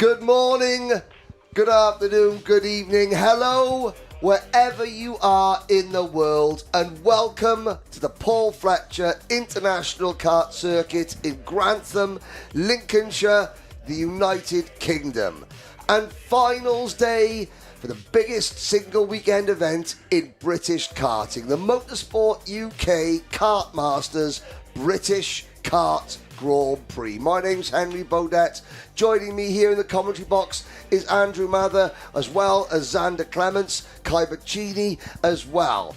Good morning, good afternoon, good evening, hello, wherever you are in the world, and welcome to the Paul Fletcher International Kart Circuit in Grantham, Lincolnshire, the United Kingdom. And finals day for the biggest single weekend event in British karting, the Motorsport UK Kartmasters British Kart Grand Prix. My name's Henry Beaudette. Joining me here in the commentary box is Andrew Mather, as well as Xander Clements, Bachini as well.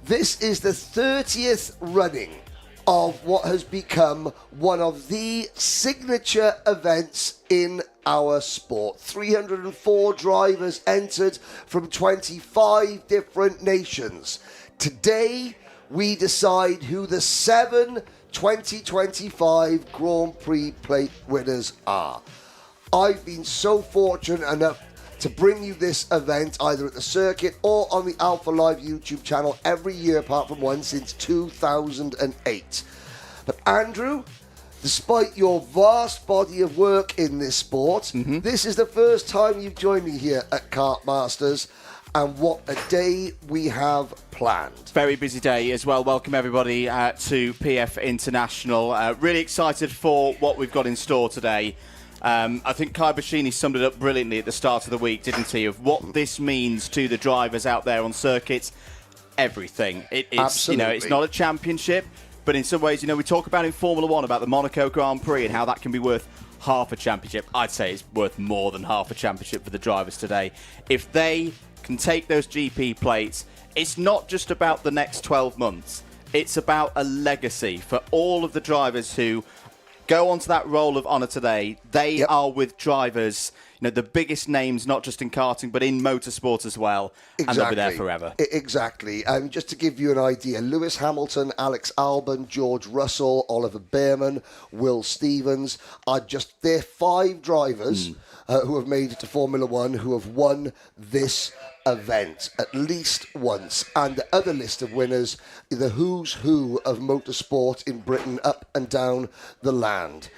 This is the 30th running of what has become one of the signature events in our sport. 304 drivers entered from 25 different nations. Today, we decide who the 7 2025 Grand Prix plate winners are. I've been so fortunate enough to bring you this event either at the circuit or on the Alpha Live YouTube channel every year apart from one since 2008. But Andrew, despite your vast body of work in this sport, this is the first time you've joined me here at Kartmasters. And what a day we have planned. Very busy day as well. Welcome everybody to PF International. Really excited for what we've got in store today. I think Bachini summed it up brilliantly at the start of the week, didn't he? Of what this means to the drivers out there on circuits. Everything. It's Absolutely. You know, it's not a championship, but in some ways, you know, we talk about in Formula One about the Monaco Grand Prix and how that can be worth half a championship. I'd say it's worth more than half a championship for the drivers today. If they can take those GP plates, it's not just about the next 12 months. It's about a legacy for all of the drivers who go onto that roll of honour today. They are with drivers, you know, the biggest names, not just in karting, but in motorsport as well. Exactly. And they'll be there forever. Exactly. Just to give you an idea, Lewis Hamilton, Alex Albon, George Russell, Oliver Bearman, Will Stevens are just, they're 5 drivers who have made it to Formula One, who have won this event at least once. And the other list of winners, the who's who of motorsport in Britain, up and down the land.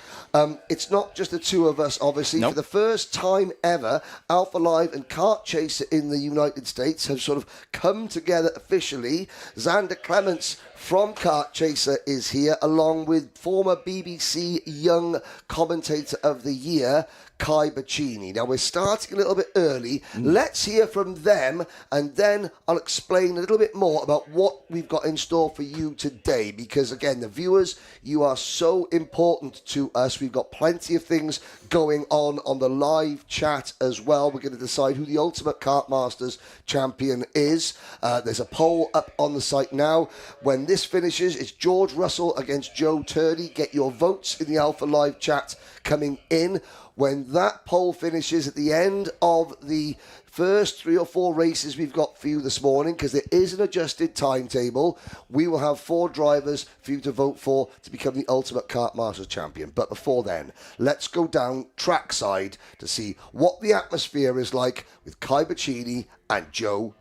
It's not just the two of us, obviously. Nope. For the first time ever, Alpha Live and Kart Chaser in the United States have sort of come together officially. Xander Clements from Kart Chaser is here, along with former BBC Young Commentator of the Year, Bachini. Now, we're starting a little bit early. Let's hear from them, and then I'll explain a little bit more about what we've got in store for you today. Because, again, the viewers, you are so important to us. We've got plenty of things going on the live chat as well. We're going to decide who the Ultimate Kartmasters champion is. There's a poll up on the site now. When this finishes, it's George Russell against Joe Turney. Get your votes in the Alpha Live chat coming in. When that poll finishes at the end of the first 3 or 4 races we've got for you this morning, because there is an adjusted timetable, we will have 4 drivers for you to vote for to become the Ultimate Kartmasters champion. But before then, let's go down trackside to see what the atmosphere is like with Bachini and vote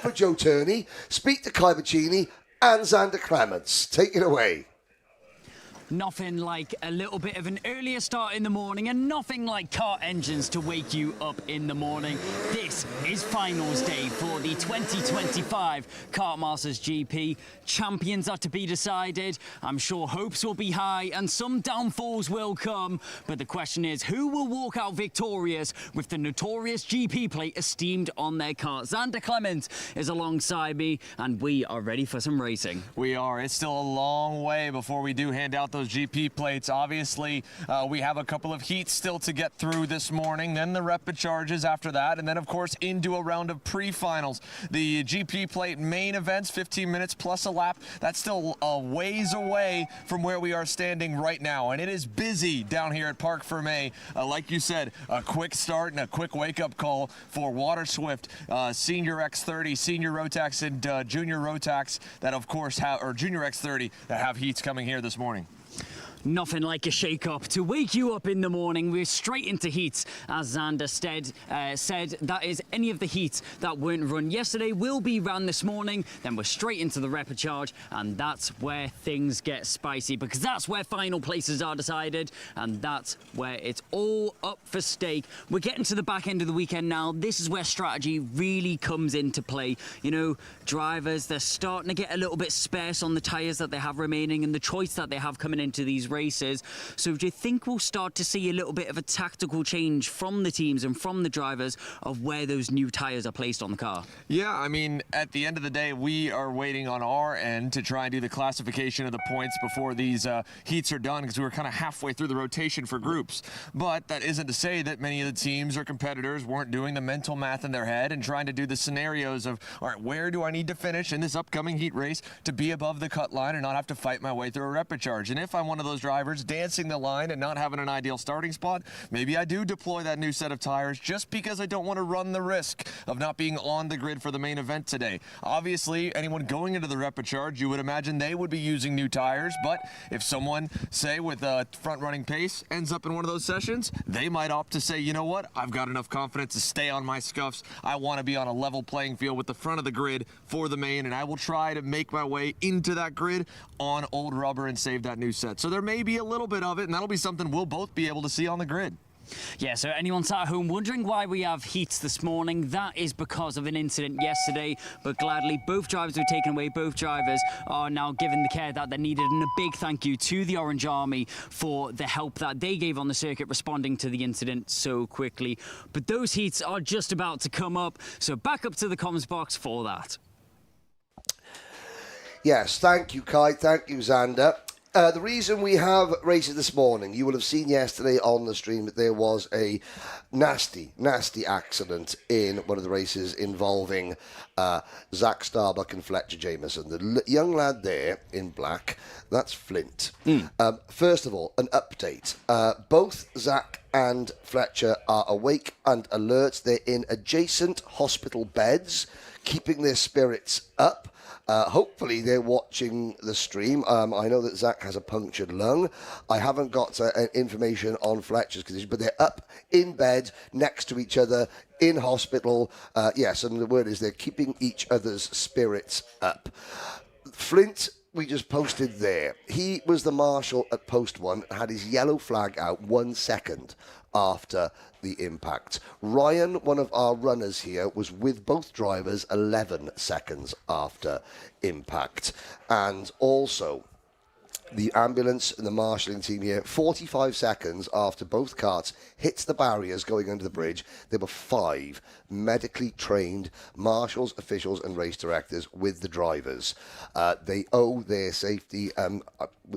for Joe Turney, speak to Bachini and Xander Clements. Take it away. Nothing like a little bit of an earlier start in the morning, and nothing like kart engines to wake you up in the morning. This is finals day for the 2025 Kartmasters GP. Champions are to be decided. I'm sure hopes will be high and some downfalls will come. But the question is, who will walk out victorious with the notorious GP plate esteemed on their kart? Xander Clements is alongside me, and we are ready for some racing. We are. It's still a long way before we do hand out those GP plates. Obviously, we have a couple of heats still to get through this morning, then the repêchages after that, and then, of course, into a round of pre-finals. The GP plate main events, 15 minutes plus a lap, that's still a ways away from where we are standing right now, and it is busy down here at Parc Fermé. Like you said, a quick start and a quick wake-up call for Waterswift, Senior X30, Senior Rotax, and Junior Rotax that, of course, have, or Junior X30 that have heats coming here this morning. Nothing like a shake-up to wake you up in the morning. We're straight into heats, as Xander said. That is, any of the heats that weren't run yesterday will be ran this morning. Then we're straight into the repechage, and that's where things get spicy, because that's where final places are decided, and that's where it's all up for stake. We're getting to the back end of the weekend now. This is where strategy really comes into play. You know, drivers, they're starting to get a little bit sparse on the tyres that they have remaining and the choice that they have coming into these races. So do you think we'll start to see a little bit of a tactical change from the teams and from the drivers of where those new tyres are placed on the car? Yeah, I mean, at the end of the day, we are waiting on our end to try and do the classification of the points before these heats are done, because we were kind of halfway through the rotation for groups. But that isn't to say that many of the teams or competitors weren't doing the mental math in their head and trying to do the scenarios of, all right, where do I need to finish in this upcoming heat race to be above the cut line and not have to fight my way through a repechage? And if I'm one of those drivers dancing the line and not having an ideal starting spot, maybe I do deploy that new set of tires just because I don't want to run the risk of not being on the grid for the main event today. Obviously, anyone going into the repechage, you would imagine they would be using new tires, but if someone, say, with a front-running pace ends up in one of those sessions, they might opt to say, you know what, I've got enough confidence to stay on my scuffs. I want to be on a level playing field with the front of the grid for the main, and I will try to make my way into that grid on old rubber and save that new set. So there may be a little bit of it, and that'll be something we'll both be able to see on the grid. Yeah, so anyone sat at home wondering why we have heats this morning, that is because of an incident yesterday, but gladly both drivers were taken away. Both drivers are now given the care that they needed, and a big thank you to the Orange Army for the help that they gave on the circuit, responding to the incident so quickly. But those heats are just about to come up, so back up to the comms box for that. Yes, thank you, Kai. Thank you, Xander. The reason we have races this morning, you will have seen yesterday on the stream that there was a nasty accident in one of the races involving Zach Starbuck and Fletcher Jameson. The young lad there in black, that's Flint. First of all, an update. Both Zach and Fletcher are awake and alert. They're in adjacent hospital beds, keeping their spirits up. Hopefully they're watching the stream. I know that Zach has a punctured lung. I haven't got information on Fletcher's condition, but they're up in bed next to each other in hospital. Yes, and the word is they're keeping each other's spirits up. Flint, we just posted there. He was the marshal at post 1, had his yellow flag out 1 second after the impact. Ryan, one of our runners here, was with both drivers 11 seconds after impact. And also, the ambulance and the marshalling team here, 45 seconds after both carts hit the barriers going under the bridge, there were 5 medically trained marshals, officials and race directors with the drivers. They owe their safety,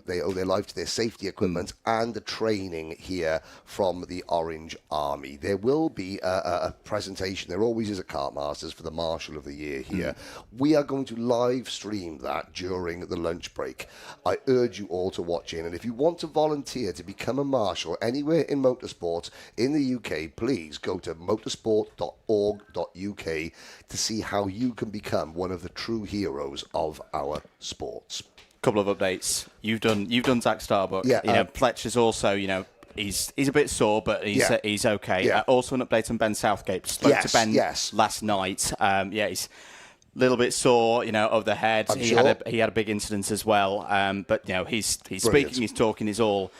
they owe their life to their safety equipment and the training here from the Orange Army. There will be a presentation, there always is at Kartmasters, for the Marshal of the Year here. We are going to live stream that during the lunch break. I urge you all to watch in, and if you want to volunteer to become a marshal anywhere in motorsport in the UK, please go to motorsport.org.uk to see how you can become one of the true heroes of our sports. Couple of updates. You've done Zach Starbuck. Yeah, you know, Fletcher's also, you know, he's a bit sore, but he's okay. Yeah. Also an update on Ben Southgate. Spoke to Ben last night. He's a little bit sore, you know, of the head. He had a big incident as well. But you know, he's speaking, he's talking, he's all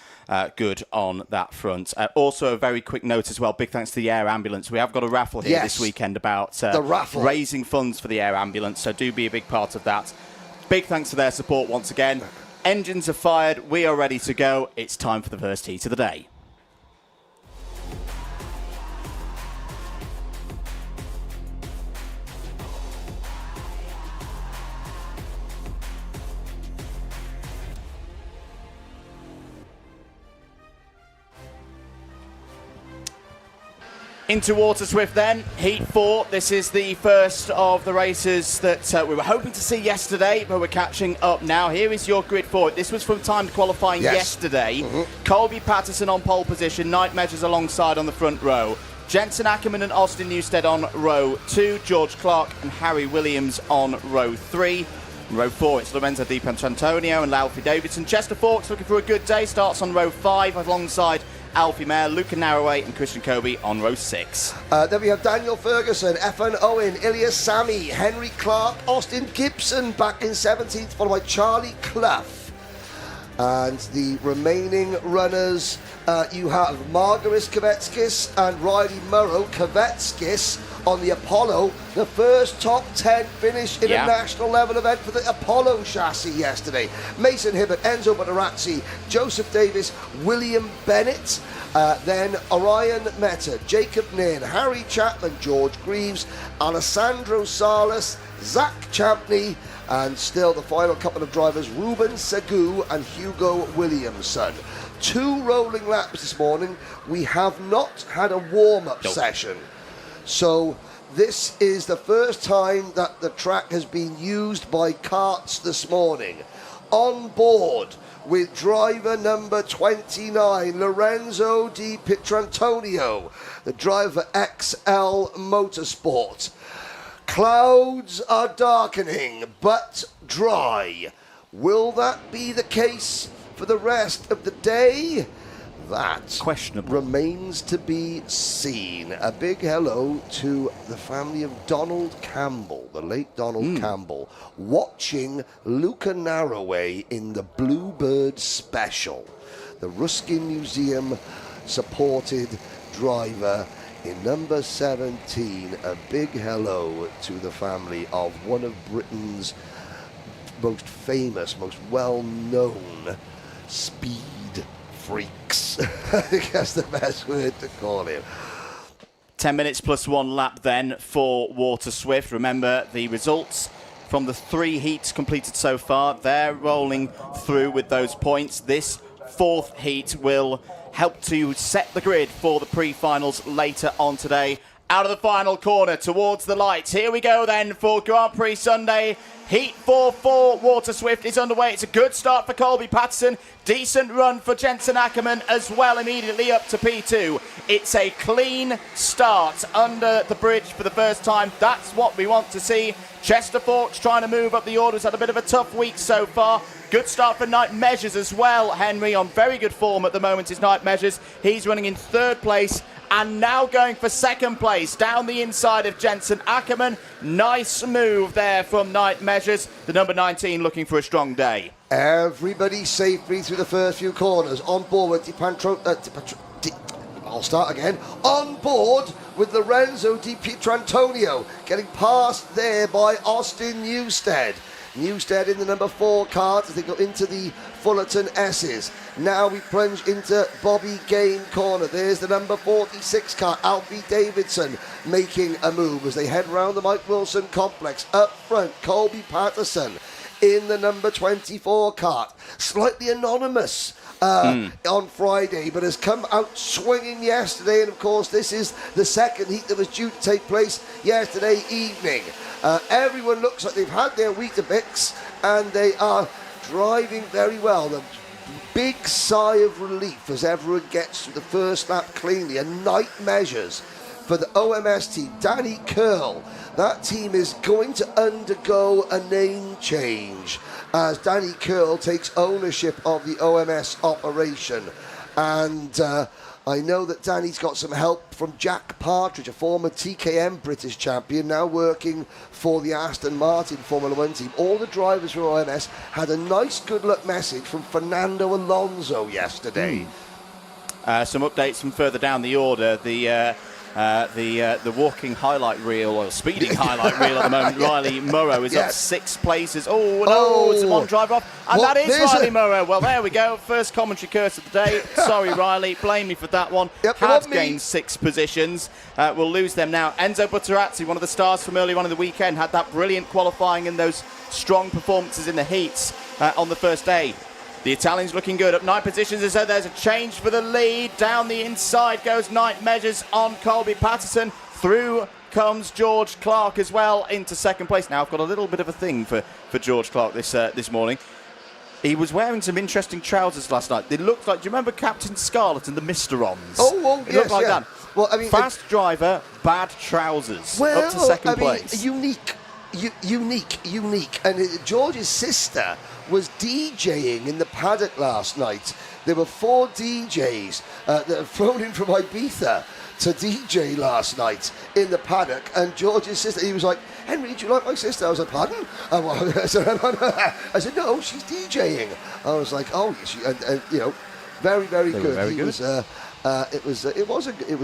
good on that front. Also, a very quick note as well. Big thanks to the air ambulance. We have got a raffle here this weekend about the raffle, raising funds for the air ambulance. So do be a big part of that. Big thanks for their support once again. Engines are fired. We are ready to go. It's time for the first heat of the day. Into Waterswift then, Heat 4. This is the first of the races that we were hoping to see yesterday, but we're catching up now. Here is your grid for it. This was from timed qualifying yesterday. Colby Patterson on pole position, Night Measures alongside on the front row. Jensen Ackerman and Austin Newstead on row 2, George Clark and Harry Williams on row 3. In row 4, it's Lorenzo Di Pietrantonio and Alfie Davidson. Chester Forks looking for a good day. Starts on row 5 alongside Alfie Mayer, Luca Narroway and Christian Kobe on row 6. Then we have Daniel Ferguson, Efan Owen, Ilya Sami, Henry Clark, Austin Gibson back in 17th, followed by Charlie Clough. And the remaining runners, you have Margaris Kvetskis and Riley Murrow. Kvetskis on the Apollo, the first top 10 finish in a national level event for the Apollo chassis yesterday. Mason Hibbert, Enzo Butterazzi, Joseph Davis, William Bennett, then Orion Meta, Jacob Nairn, Harry Chapman, George Greaves, Alessandro Salas, Zach Champney, and still the final couple of drivers, Ruben Segu and Hugo Williamson. 2 rolling laps this morning. We have not had a warm-up session. So this is the first time that the track has been used by karts this morning. On board with driver number 29, Lorenzo Di Pietrantonio, the driver XL Motorsport. Clouds are darkening, but dry. Will that be the case for the rest of the day? That questionable remains to be seen. A big hello to the family of Donald Campbell, the late Donald Campbell, watching Luca Narroway in the Bluebird Special. The Ruskin Museum supported driver in number 17. A big hello to the family of one of Britain's most famous, most well-known speed freaks. I think that's the best word to call him. 10 minutes plus 1 lap then for Waterswift. Remember the results from the 3 heats completed so far. They're rolling through with those points. This 4th heat will help to set the grid for the pre-finals later on today. Out of the final corner towards the lights. Here we go then for Grand Prix Sunday. Heat 4 for Waterswift is underway. It's a good start for Colby Patterson. Decent run for Jensen Ackerman as well, immediately up to P2. It's a clean start under the bridge for the first time. That's what we want to see. Chester Forks trying to move up the orders. Had a bit of a tough week so far. Good start for Night Measures as well. Henry on very good form at the moment is Night Measures. He's running in 3rd place and now going for 2nd place down the inside of Jensen Ackerman. Nice move there from Night Measures. The number 19 looking for a strong day. Everybody safely through the first few corners. On board with I'll start again. On board with Lorenzo Di Pietrantonio, getting passed there by Austin Newstead. Newstead in the number 4 cart as they go into the Fullerton S's. Now we plunge into Bobby Gain corner. There's the number 46 car, Alfie Davidson, making a move as they head round the Mike Wilson complex. Up front, Colby Patterson in the number 24 cart. Slightly anonymous on Friday, but has come out swinging yesterday. And of course, this is the 2nd heat that was due to take place yesterday evening. Everyone looks like they've had their Weetabix and they are driving very well. The big sigh of relief as everyone gets through the first lap cleanly. And Night Measures for the OMS team. Danny Curl, that team is going to undergo a name change as Danny Curl takes ownership of the OMS operation. And I know that Danny's got some help from Jack Partridge, a former TKM British champion, now working for the Aston Martin Formula 1 team. All the drivers from OMS had a nice good luck message from Fernando Alonso yesterday. Some updates from further down the order. The walking highlight reel, or speeding highlight reel at the moment, Riley Murrow is up 6 places. Oh, no, it's one driver off. And that is Riley Murrow. Well, there we go. First commentary curse of the day. Sorry, Riley. Blame me for that one. Has gained 6 positions. We'll lose them now. Enzo Butterazzi, one of the stars from earlier on in the weekend, had that brilliant qualifying and those strong performances in the heats on the first day. The Italian's looking good, up 9 positions, as though there's a change for the lead. Down the inside goes Night Measures on Colby Patterson. Through comes George Clark as well into 2nd place. Now, I've got a little bit of a thing for George Clark this morning. He was wearing some interesting trousers last night. They looked like, do you remember Captain Scarlet and the Misterons? Yes, looked like that. Well, I mean, fast driver, bad trousers, well, up to 2nd place. Unique unique. And George's sister was DJing in the paddock last night. There were 4 DJs that had flown in from Ibiza to DJ last night in the paddock, and George's sister, he was like, Henry, do you like my sister? I was like, pardon? I said, no, she's DJing. I was like, oh, and you know, very, very good. Very good. It was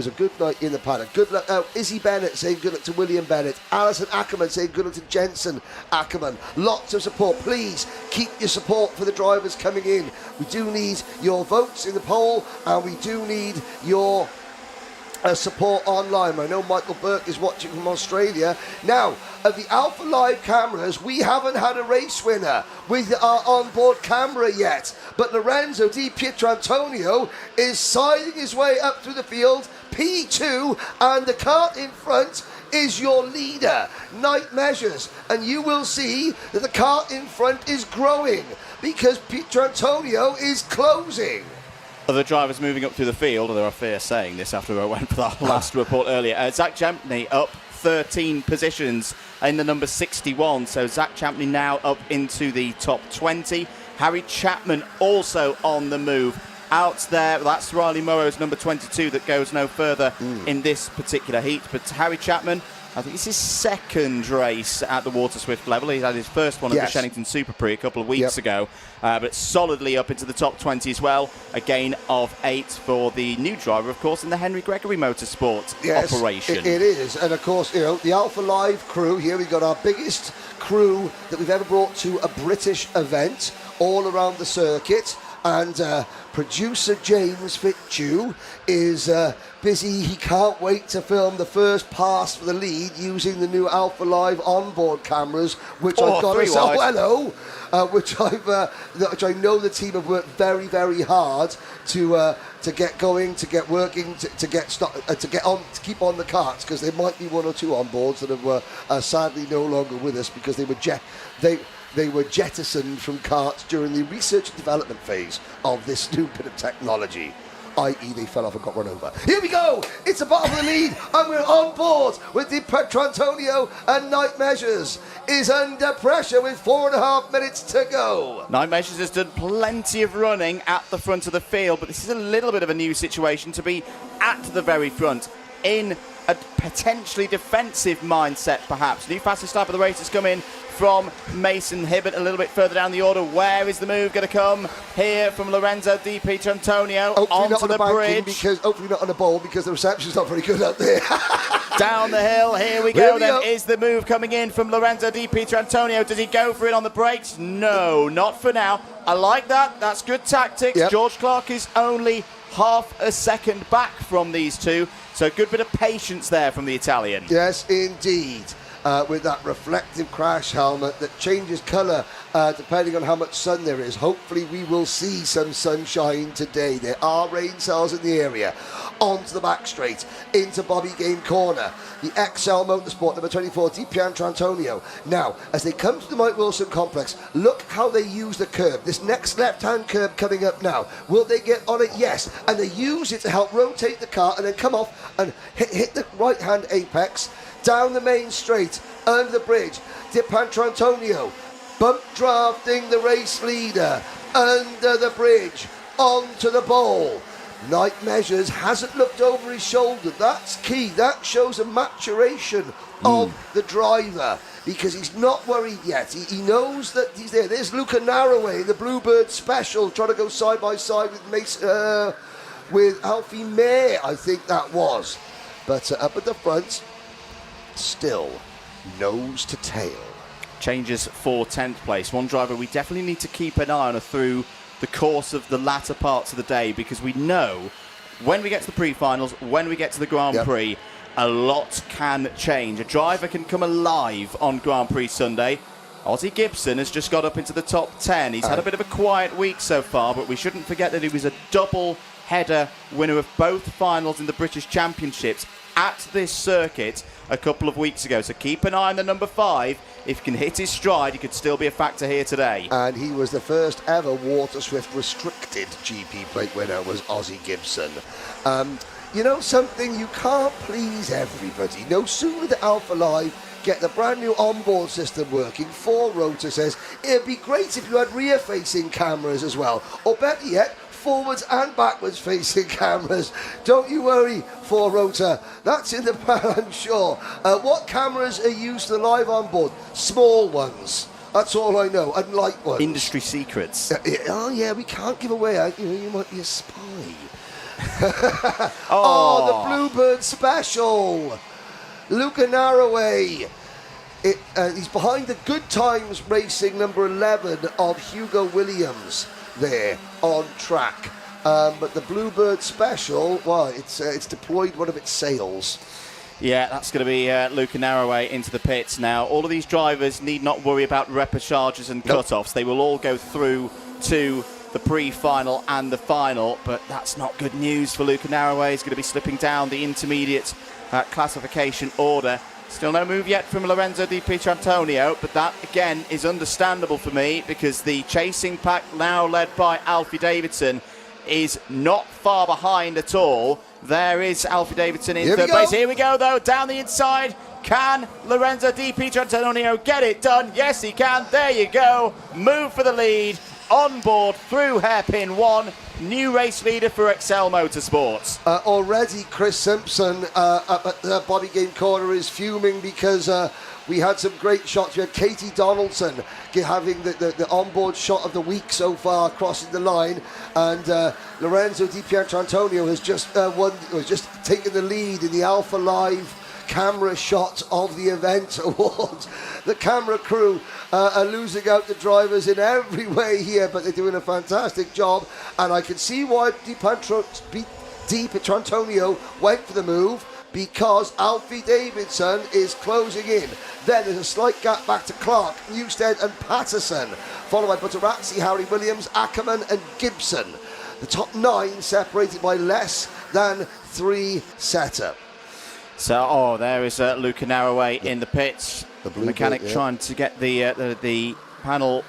a good night in the paddock. Good luck. Izzy Bennett saying good luck to William Bennett. Alison Ackerman saying good luck to Jensen Ackerman. Lots of support. Please keep your support for the drivers coming in. We do need your votes in the poll, and we do need your support online. I know Michael Burke is watching from Australia. Now, of the Alpha Live cameras, we haven't had a race winner with our onboard camera yet, but Lorenzo Di Pietrantonio is siding his way up through the field, P2, and the kart in front is your leader, Night Measures, and you will see that the kart in front is growing because Pietrantonio is closing. Other drivers moving up through the field, although I fear saying this after I went for that last report earlier. Zach Champney up 13 positions in the number 61. So Zach Champney now up into the top 20. Harry Chapman also on the move. Out there, that's Riley Morrow's number 22 that goes no further in this particular heat. But Harry Chapman, I think it's his second race at the Waterswift level. He had his first one at the Shenington Super Prix a couple of weeks ago, but solidly up into the top 20 as well. A gain of 8 for the new driver, of course, in the Henry Gregory Motorsport operation. It is, and of course, you know, the Alpha Live crew here. We've got our biggest crew that we've ever brought to a British event all around the circuit. And producer James Fitzhugh is busy. He can't wait to film the first pass for the lead using the new Alpha Live onboard cameras, which I've got to say which I know the team have worked very, very hard to get going, to get working, to keep on the carts, because there might be 1 or 2 onboards that are sadly no longer with us because they were jettisoned from carts during the research and development phase of this new bit of technology, i.e. they fell off and got run over. Here we go! It's the bottom of the lead, and we're on board with Di Pietrantonio, and Night Measures is under pressure with 4.5 minutes to go. Night Measures has done plenty of running at the front of the field, but this is a little bit of a new situation to be at the very front in a potentially defensive mindset, perhaps. New fastest start of the race has come in from Mason Hibbert a little bit further down the order. Where is the move going to come? Here from Lorenzo Di Pietrantonio onto the bridge. Hopefully not on the bowl, because the reception's not very good up there. Down the hill, here we go then. Is the move coming in from Lorenzo Di Pietrantonio? Does he go for it on the brakes? No, not for now. I like that. That's good tactics. Yep. George Clark is only half a second back from these two. So a good bit of patience there from the Italian. Yes, indeed. With that reflective crash helmet that changes colour depending on how much sun there is. Hopefully we will see some sunshine today. There are rain cells in the area. Onto the back straight, into Bobby Game Corner. The XL Motorsport, number 24, Di Pietrantonio. Now, as they come to the Mike Wilson complex, look how they use the curb. This next left-hand curb coming up now. Will they get on it? Yes. And they use it to help rotate the car and then come off and hit the right-hand apex. Down the main straight, under the bridge, Di Pietrantonio bump drafting the race leader under the bridge, onto the bowl. Night Measures hasn't looked over his shoulder. That's key. That shows a maturation of the driver, because he's not worried yet. He knows that he's there. There's Luca Narroway, the Bluebird Special, trying to go side by side with Alfie May, I think that was. But up at the front, still nose to tail. Changes for 10th place. One driver we definitely need to keep an eye on through the course of the latter parts of the day, because we know when we get to the pre-finals, when we get to the Grand Prix, a lot can change. A driver can come alive on Grand Prix Sunday. Ozzie Gibson has just got up into the top 10. He's had a bit of a quiet week so far, but we shouldn't forget that he was a double-header winner of both finals in the British Championships at this circuit a couple of weeks ago. So keep an eye on the number 5. If he can hit his stride, he could still be a factor here today. And he was the first ever Waterswift restricted GP plate winner, was Ozzie Gibson. you know something, you can't please everybody. No sooner the Alpha Live get the brand new onboard system working, 4Rotor says it'd be great if you had rear facing cameras as well, or better yet, forwards and backwards facing cameras. Don't you worry, 4Rotor, that's in the plan, I'm sure. What cameras are used for the live onboard? Small ones. That's all I know, and light ones. Industry secrets. Oh yeah, we can't give away. You might be a spy. Oh, the Bluebird Special. Luca Naraway. He's behind the Good Times Racing number 11 of Hugo Williams there on track. But the Bluebird Special, well, it's deployed one of its sails. Yeah, that's going to be Luca Naraway into the pits now. All of these drivers need not worry about repêchages and cut-offs. They will all go through to the pre-final and the final, but that's not good news for Luca Naraway. He's going to be slipping down the intermediate classification order. Still no move yet from Lorenzo Di Pietrantonio, but that again is understandable for me because the chasing pack, now led by Alfie Davidson, is not far behind at all. There is Alfie Davidson in third place. Here we go, though, down the inside. Can Lorenzo Di Pietrantonio get it done? Yes, he can. There you go. Move for the lead. On board through hairpin 1. New race leader for Excel Motorsports. Already, Chris Simpson up at the Body Game Corner is fuming because we had some great shots. We had Katie Donaldson having the onboard shot of the week so far, crossing the line, and Lorenzo Di Pietrantonio has just taken the lead in the Alpha Live camera shot of the event awards. The camera crew are losing out the drivers in every way here, but they're doing a fantastic job, and I can see why Di Pietrantonio went for the move, because Alfie Davidson is closing in. Then there's a slight gap back to Clark, Newstead and Patterson, followed by Butterazzi, Harry Williams, Ackerman and Gibson. The top 9 separated by less than 3 setup. So, there is Luca Naraway in the pits. The mechanic trying to get the panel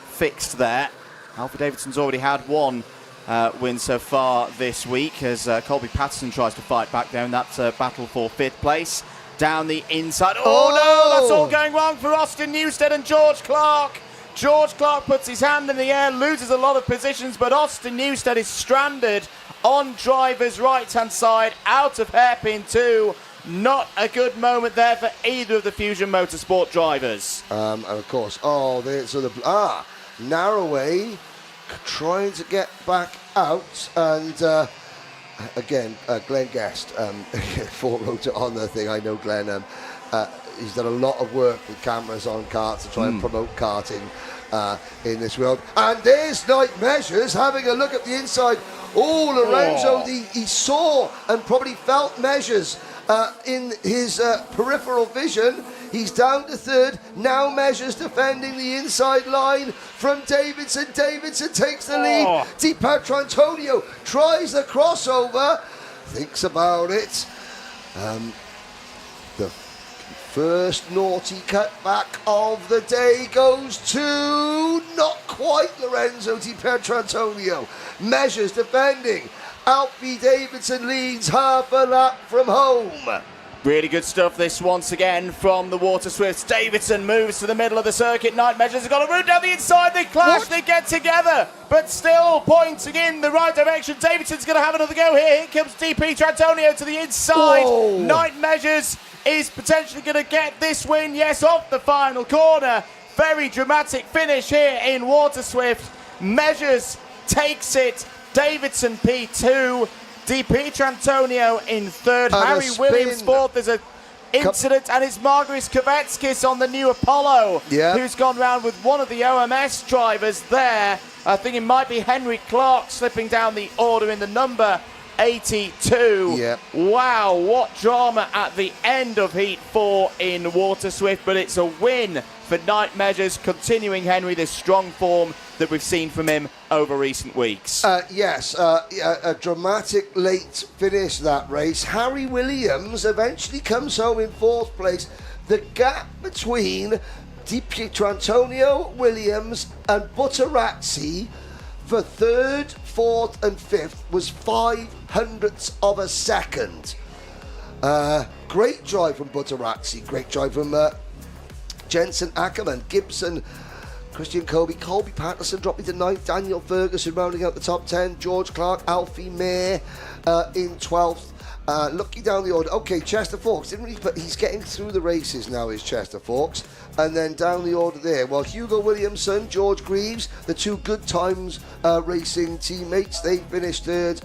fixed there. Alfie Davidson's already had one win so far this week as Colby Patterson tries to fight back there in that battle for 5th place. Down the inside. Oh no, that's all going wrong for Austin Newstead and George Clark. George Clark puts his hand in the air, loses a lot of positions, but Austin Newstead is stranded on driver's right-hand side, out of hairpin 2. Not a good moment there for either of the Fusion Motorsport drivers. And of course, Naraway trying to get back out, and again, Glenn Guest, 4Rotor on the thing. I know Glenn, he's done a lot of work with cameras on karts to try and promote karting in this world. And there's Night Measures having a look at the inside. Oh, Lorenzo, he saw and probably felt Measures in his peripheral vision. He's down to 3rd. Now Measures defending the inside line from Davidson. Davidson takes the lead. Di Pietrantonio tries the crossover. Thinks about it. The first naughty cutback of the day goes to not quite Lorenzo Di Pietrantonio. Measures defending. Alfie Davidson leads half a lap from home. Really good stuff this once again from the Waterswifts. Davidson moves to the middle of the circuit. Night Measures has got a route down the inside. They clash, they get together, but still pointing in the right direction. Davidson's going to have another go here. Here comes Di Pietrantonio to the inside. Whoa. Night Measures is potentially going to get this win. Yes, off the final corner. Very dramatic finish here in Waterswift. Measures takes it. Davidson P2. Di Pietrantonio in 3rd. Harry Williams 4th. There's an incident, and it's Margaris Kovetskis on the new Apollo, who's gone round with one of the OMS drivers there. I think it might be Henry Clark slipping down the order in the number 82. Yep. Wow, what drama at the end of Heat 4 in Waterswift, but it's a win for Night Measures, continuing, Henry, this strong form that we've seen from him over recent weeks. Yes, a dramatic late finish, that race. Harry Williams eventually comes home in 4th place. The gap between Di Pietrantonio, Williams and Butterazzi for third, fourth, and fifth was 0.05 of a second. Great drive from Butterazzi, great drive from Jensen Ackerman, Gibson, Christian Colby Patterson dropping to 9th, Daniel Ferguson rounding out the top 10, George Clark, Alfie May in 12th. Looking down the order, okay, Chester Fawkes didn't really, but he's getting through the races now, is Chester Fawkes. And then down the order there, well, Hugo Williamson, George Greaves, the two Good Times racing teammates, they finished third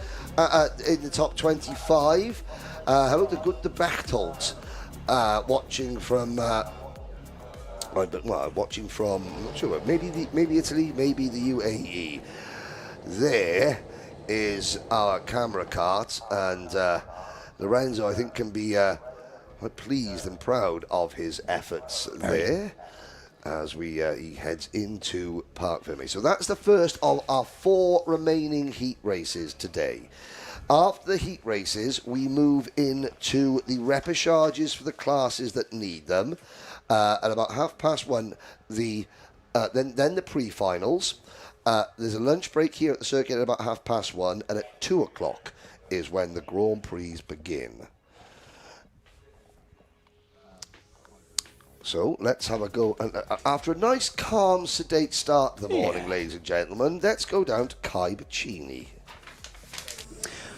in the top 25. How about the Bechtold, watching from, I'm not sure, maybe Italy, maybe the UAE. There is our camera cart, and Lorenzo, I think, can be pleased and proud of his efforts there as he heads into Parc Fermé. So that's the first of our 4 remaining heat races today. After the heat races, we move into the repêchages for the classes that need them. At about 1:30, then the pre-finals. There's a lunch break here at the circuit at about 1:30, and at 2 o'clock is when the Grand Prix begin. So let's have a go. And after a nice, calm, sedate start to the morning, ladies and gentlemen, let's go down to Kai Bachini.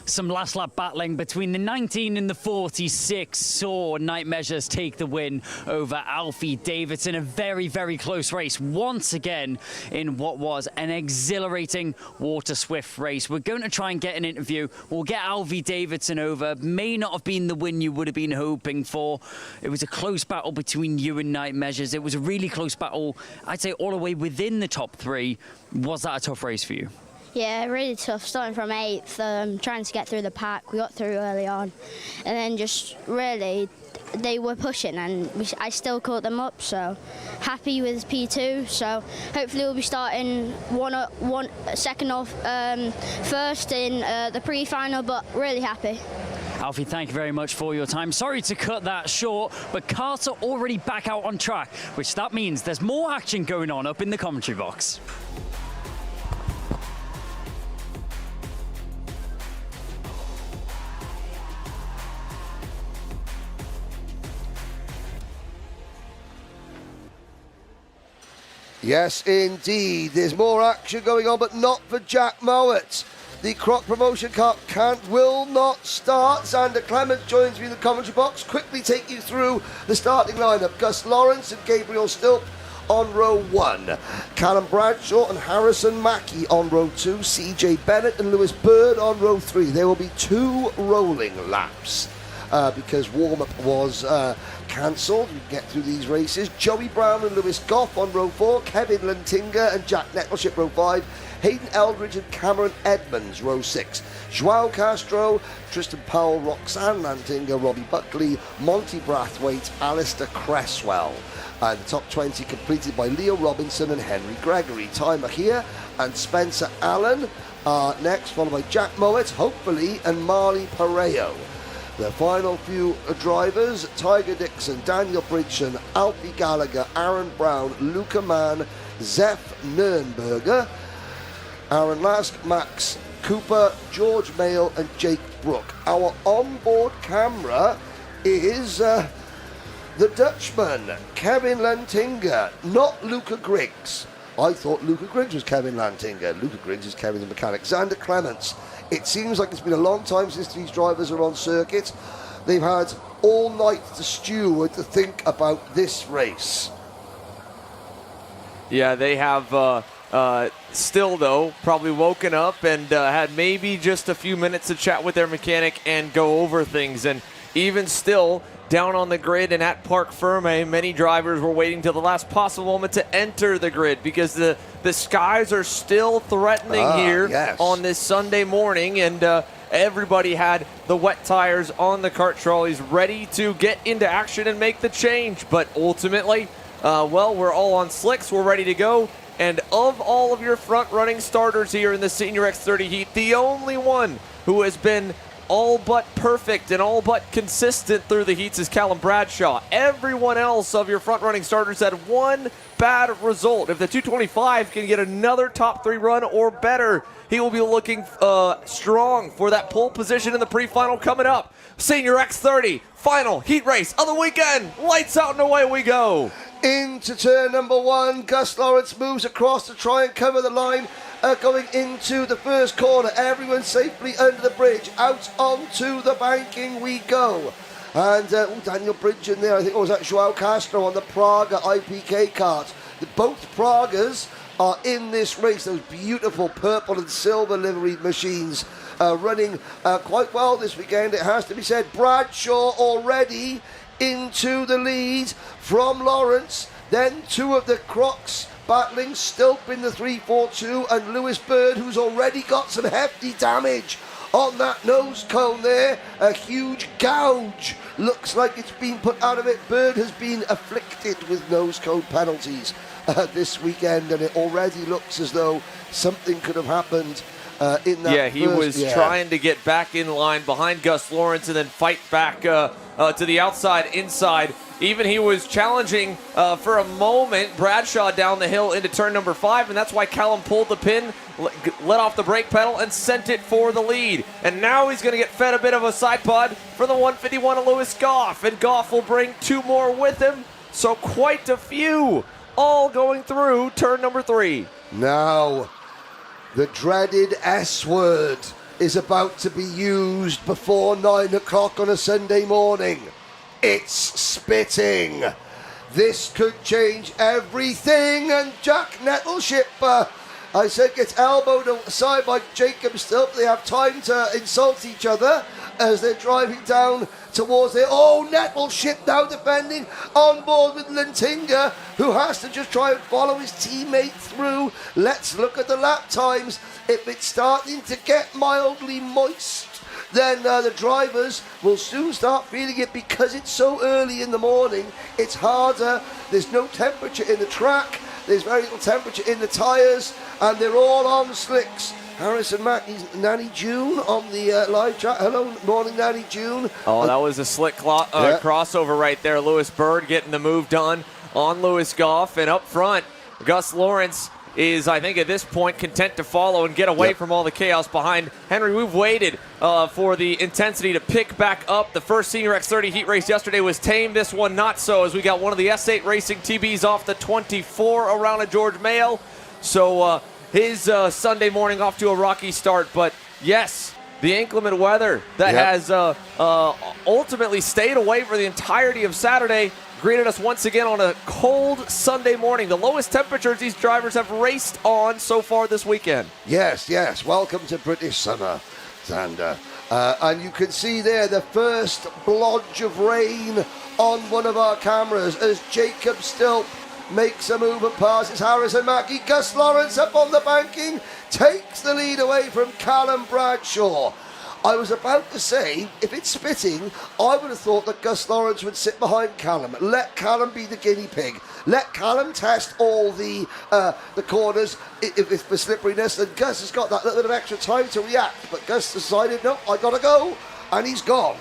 Some last lap battling between the 19 and the 46 saw Night Measures take the win over Alfie Davidson. A very, very close race once again in what was an exhilarating Waterswift race. We're going to try and get an interview. We'll get Alfie Davidson over. May not have been the win you would have been hoping for. It was a close battle between you and Night Measures. It was a really close battle, I'd say, all the way within the top 3. Was that a tough race for you? Yeah, really tough, starting from 8th, trying to get through the pack. We got through early on, and then just really, they were pushing, and I still caught them up, so happy with P2. So hopefully we'll be starting one second off first in the pre-final, but really happy. Alfie, thank you very much for your time. Sorry to cut that short, but cars are already back out on track, which that means there's more action going on up in the commentary box. Yes, indeed. There's more action going on, but not for Jack Mowat. The Croc Promotion Cup will not start. Xander Clements joins me in the commentary box. Quickly take you through the starting lineup. Gus Lawrence and Gabriel Stilp on row 1. Callum Bradshaw and Harrison Mackie on row 2. CJ Bennett and Lewis Bird on row 3. There will be 2 rolling laps because warm-up was cancelled. We get through these races. Joey Brown and Lewis Goff on row 4. Kevin Lantinga and Jack Nettleship row 5. Hayden Eldridge and Cameron Edmonds row 6. Joao Castro, Tristan Powell, Roxanne Lantinga, Robbie Buckley, Monty Brathwaite, Alistair Cresswell. And the top 20 completed by Leo Robinson and Henry Gregory. Ty Mahia and Spencer Allen are next, followed by Jack Mowat, hopefully, and Marley Pareo. The final few drivers: Tiger Dixon, Daniel Bridson, Alfie Gallagher, Aaron Brown, Luca Mann, Zeph Nurnberger, Aaron Lask, Max Cooper, George Mayle and Jake Brook. Our onboard camera is the Dutchman, Kevin Lantinga, not Luca Griggs. I thought Luca Griggs was Kevin Lantinga. Luca Griggs is Kevin the mechanic. Xander Clements. It seems like it's been a long time since these drivers are on circuit. They've had all night to stew and to think about this race. Yeah, they have still, though, probably woken up and had maybe just a few minutes to chat with their mechanic and go over things. And even still, down on the grid and at Parc Fermé, many drivers were waiting till the last possible moment to enter the grid because the skies are still threatening here on this Sunday morning, and everybody had the wet tires on the kart trolleys ready to get into action and make the change. But ultimately, well, we're all on slicks, we're ready to go. And of all of your front-running starters here in the Senior X30 Heat, the only one who has been all but perfect and all but consistent through the heats is Callum Bradshaw. Everyone else of your front-running starters had one bad result. If the 225 can get another top 3 run or better, he will be looking strong for that pole position in the pre-final coming up. Senior X30 final heat race of the weekend. Lights out and away we go. Into turn number 1, Gus Lawrence moves across to try and cover the line. Going into the first corner, everyone safely under the bridge. Out onto the banking we go. And Daniel Bridge in there, I think it was Joao Castro on the Praga IPK kart. Both Pragas are in this race, those beautiful purple and silver liveried machines running quite well this weekend, it has to be said. Bradshaw already into the lead from Lawrence, then 2 of the Crocs battling, Stilp in the 342 and Lewis Bird, who's already got some hefty damage on that nose cone there. A huge gouge looks like it's been put out of it. Bird has been afflicted with nose cone penalties this weekend, and it already looks as though something could have happened in that. Yeah, he was trying to get back in line behind Gus Lawrence and then fight back to the outside, inside. Even he was challenging for a moment Bradshaw down the hill into turn number 5, and that's why Callum pulled the pin, let off the brake pedal, and sent it for the lead. And now he's going to get fed a bit of a side pod for the 151 of Lewis Goff, and Goff will bring 2 more with him. So quite a few, all going through turn number 3. Now, the dreaded S word is about to be used before 9 o'clock on a Sunday morning. It's spitting. This could change everything, and Jack Nettleship, I said, gets elbowed aside by Jacob Stilp. They have time to insult each other as they're driving down towards there. Oh, Nettleship now defending on board with Lantinga, who has to just try and follow his teammate through. Let's look at the lap times. If it's starting to get mildly moist, then the drivers will soon start feeling it, because it's so early in the morning. It's harder. There's no temperature in the track. There's very little temperature in the tyres, and they're all on slicks. Harrison Mackey's Nanny June on the live chat. Hello, morning, Nanny June. Oh, that was a slick crossover right there. Lewis Bird getting the move done on Lewis Goff, and up front, Gus Lawrence is, I think, at this point content to follow and get away from all the chaos behind. Henry, we've waited for the intensity to pick back up. The first Senior X30 Heat race yesterday was tame. This one not so, as we got one of the S8 Racing TBs off the 24 around of George Mayo. So his Sunday morning off to a rocky start. But yes, the inclement weather that has ultimately stayed away for the entirety of Saturday greeted us once again on a cold Sunday morning. The lowest temperatures these drivers have raced on so far this weekend. Yes, yes. Welcome to British summer, Xander. And you can see there the first blodge of rain on one of our cameras as Jacob Stilp makes a move and passes Harrison Mackey. Gus Lawrence up on the banking, takes the lead away from Callum Bradshaw. I was about to say, if it's spitting, I would have thought that Gus Lawrence would sit behind Callum. Let Callum be the guinea pig. Let Callum test all the corners for slipperiness, and Gus has got that little bit of extra time to react. But Gus decided, no, I got to go, and he's gone.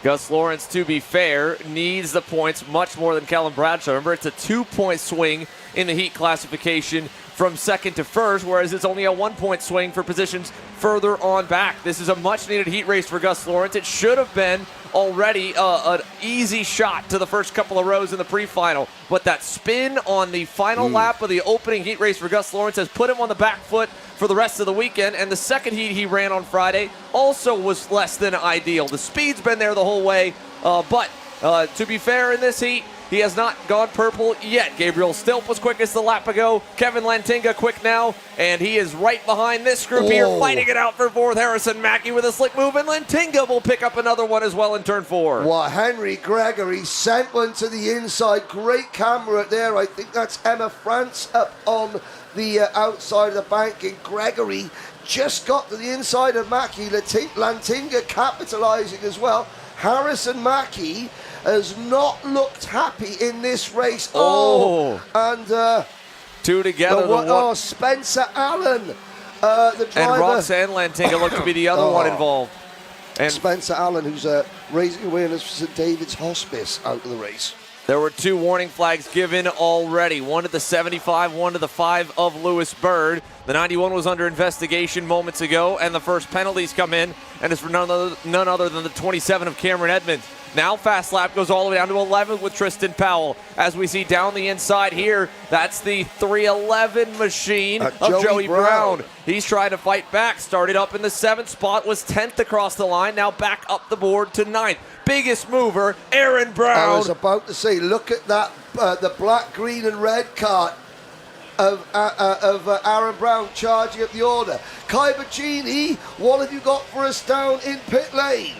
Gus Lawrence, to be fair, needs the points much more than Callum Bradshaw. Remember, it's a 2-point swing in the heat classification from second to first, whereas it's only a 1-point swing for positions further on back. This is a much-needed heat race for Gus Lawrence. It should have been already an easy shot to the first couple of rows in the pre-final, but that spin on the final lap of the opening heat race for Gus Lawrence has put him on the back foot for the rest of the weekend, and the second heat he ran on Friday also was less than ideal. The speed's been there the whole way, but to be fair in this heat, he has not gone purple yet. Gabriel Stilp was quickest the lap ago. Kevin Lantinga quick now, and he is right behind this group here, fighting it out for fourth. Harrison Mackey with a slick move, and Lantinga will pick up another one as well in turn 4. Well, Henry Gregory sent one to the inside. Great camera there. I think that's Emma France up on the outside of the banking. Gregory just got to the inside of Mackey. Lantinga capitalising as well. Harrison Mackey has not looked happy in this race. And two together. Spencer Allen, the driver. And Roxanne Lantinga looked to be the other one involved. And Spencer Allen, who's raising awareness for St. David's Hospice, out of the race. there were 2 warning flags given already. One to the 75, one to the 5 of Lewis Bird. The 91 was under investigation moments ago, and the first penalties come in, and it's for none other than the 27 of Cameron Edmonds. Now fast lap goes all the way down to 11th with Tristan Powell. As we see down the inside here, that's the 311 machine of Joey Brown. He's trying to fight back. Started up in the 7th spot, was 10th across the line, now back up the board to 9th. Biggest mover, Aaron Brown. I was about to say, look at that, the black, green and red kart of Aaron Brown charging up the order. Kai Bachini, what have you got for us down in pit lane?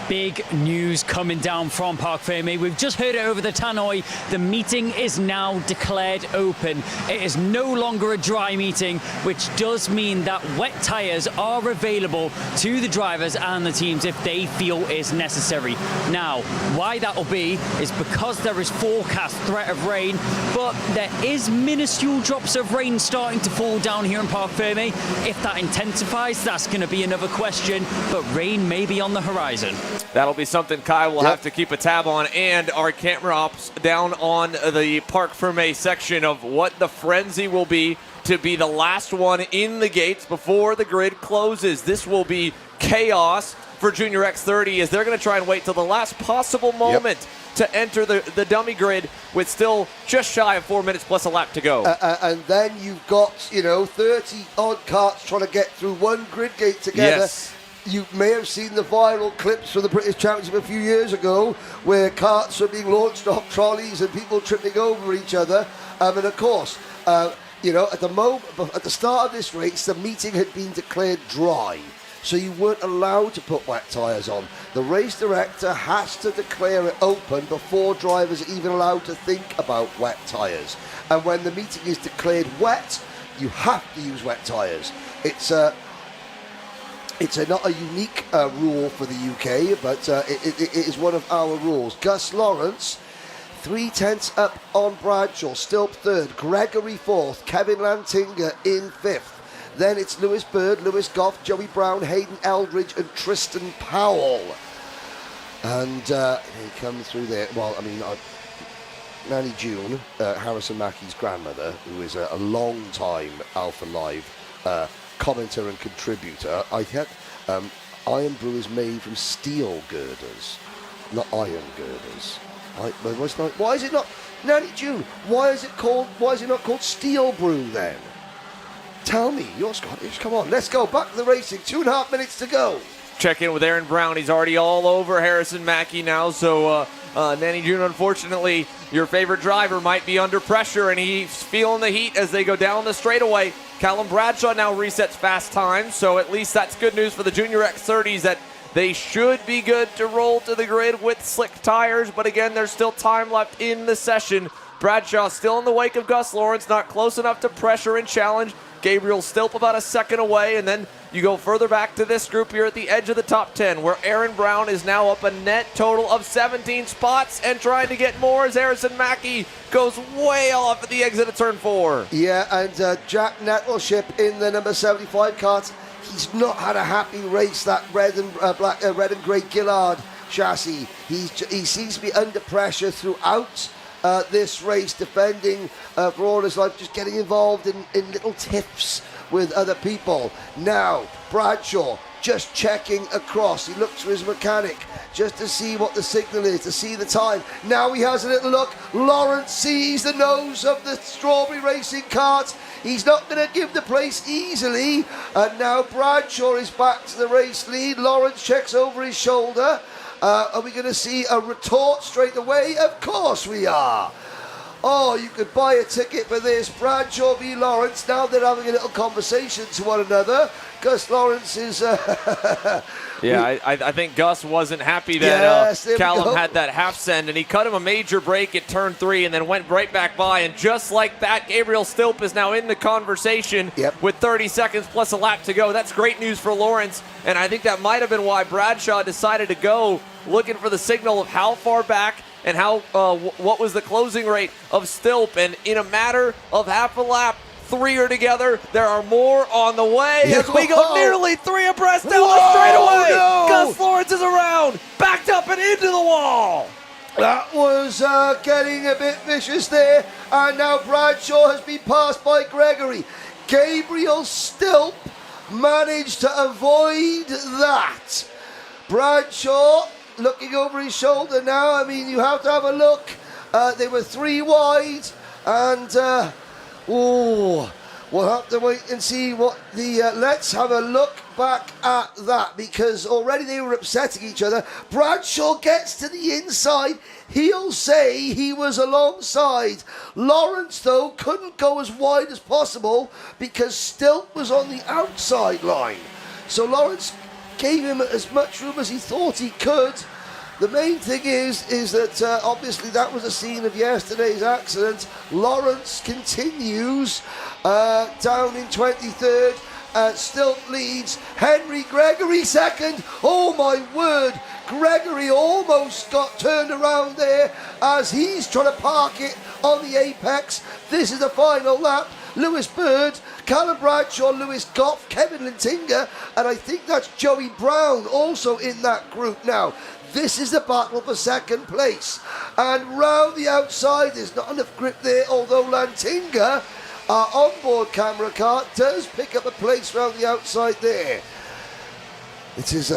Big news coming down from Parc Fermé. We've just heard it over the tannoy. The meeting is now declared open. It is no longer a dry meeting, which does mean that wet tyres are available to the drivers and the teams if they feel is necessary. Now, why that will be is because there is forecast threat of rain, but there is minuscule drops of rain starting to fall down here in Parc Fermé. If that intensifies, that's going to be another question, but rain may be on the horizon. That'll be something Kai will have to keep a tab on, and our camera ops down on the Parc Fermé section of what the frenzy will be to be the last one in the gates before the grid closes. This will be chaos for Junior X30 as they're going to try and wait till the last possible moment to enter the dummy grid with still just shy of 4 minutes plus a lap to go. And then you've got, 30 odd karts trying to get through one grid gate together. Yes. You may have seen the viral clips from the British Championship a few years ago where karts are being launched off trolleys and people tripping over each other. And of course, at the start of this race, the meeting had been declared dry. So you weren't allowed to put wet tyres on. The race director has to declare it open before drivers are even allowed to think about wet tyres. And when the meeting is declared wet, you have to use wet tyres. It's not a unique rule for the UK, but it is one of our rules. Gus Lawrence, 3/10 up on Bradshaw, Stilp 3rd, Gregory 4th, Kevin Lantinga in 5th. Then it's Lewis Bird, Lewis Goff, Joey Brown, Hayden Eldridge and Tristan Powell. And he comes through there. Well, Nanny June, Harrison Mackey's grandmother, who is a long-time Alpha Live commenter and contributor. I think Iron Brew is made from steel girders, not iron girders. Why is it not, Nanny June? Why is it not called Steel Brew then? Tell me, you're Scottish. Come on, let's go back to the racing. 2.5 minutes to go. Check in with Aaron Brown. He's already all over Harrison Mackey now. So Nanny June, unfortunately, your favorite driver might be under pressure, and he's feeling the heat as they go down the straightaway. Callum Bradshaw now resets fast time, so at least that's good news for the Junior X30s that they should be good to roll to the grid with slick tires. But again, there's still time left in the session. Bradshaw still in the wake of Gus Lawrence, not close enough to pressure and challenge. Gabriel Stilp about a second away, and then you go further back to this group here at the edge of the top 10, where Aaron Brown is now up a net total of 17 spots and trying to get more as Harrison Mackey goes way off at the exit of turn 4. Yeah, and Jack Nettleship in the number 75 kart. He's not had a happy race, that red and grey Gillard chassis. He seems to be under pressure throughout this race, defending for all his life, just getting involved in little tiffs with other people. Now, Bradshaw just checking across. He looks for his mechanic just to see what the signal is, to see the time. Now he has a little look. Lawrence sees the nose of the Strawberry Racing kart. He's not going to give the place easily. And now Bradshaw is back to the race lead. Lawrence checks over his shoulder. Are we going to see a retort straight away? Of course we are. Oh, you could buy a ticket for this. Bradshaw v. Lawrence. Now they're having a little conversation to one another. Gus Lawrence is... I think Gus wasn't happy that Callum had that half send, and he cut him a major break at turn 3 and then went right back by. And just like that, Gabriel Stilp is now in the conversation with 30 seconds plus a lap to go. That's great news for Lawrence, and I think that might have been why Bradshaw decided to go looking for the signal of how far back and how what was the closing rate of Stilp. And in a matter of half a lap, 3 are together. There are more on the way as we go nearly 3 abreast down the straightaway. No. backed up and into the wall. That was getting a bit vicious there, and now Bradshaw has been passed by Gregory. Gabriel Stilp managed to avoid that. Bradshaw looking over his shoulder now. I mean, you have to have a look. They were 3 wide, and we'll have to wait and see what the... let's have a look back at that, because already they were upsetting each other. Bradshaw gets to the inside. He'll say he was alongside. Lawrence, though, couldn't go as wide as possible because Stilt was on the outside line. So Lawrence gave him as much room as he thought he could. The main thing is that obviously that was a scene of yesterday's accident. Lawrence continues down in 23rd. Still leads. Henry Gregory second. Oh my word. Gregory almost got turned around there as he's trying to park it on the apex. This is the final lap. Lewis Bird, Callum Bradshaw, Lewis Goff, Kevin Lintinga, and I think that's Joey Brown also in that group now. This is the battle for second place. And round the outside, there's not enough grip there, although Lantinga, our onboard camera car, does pick up a place round the outside there. It is,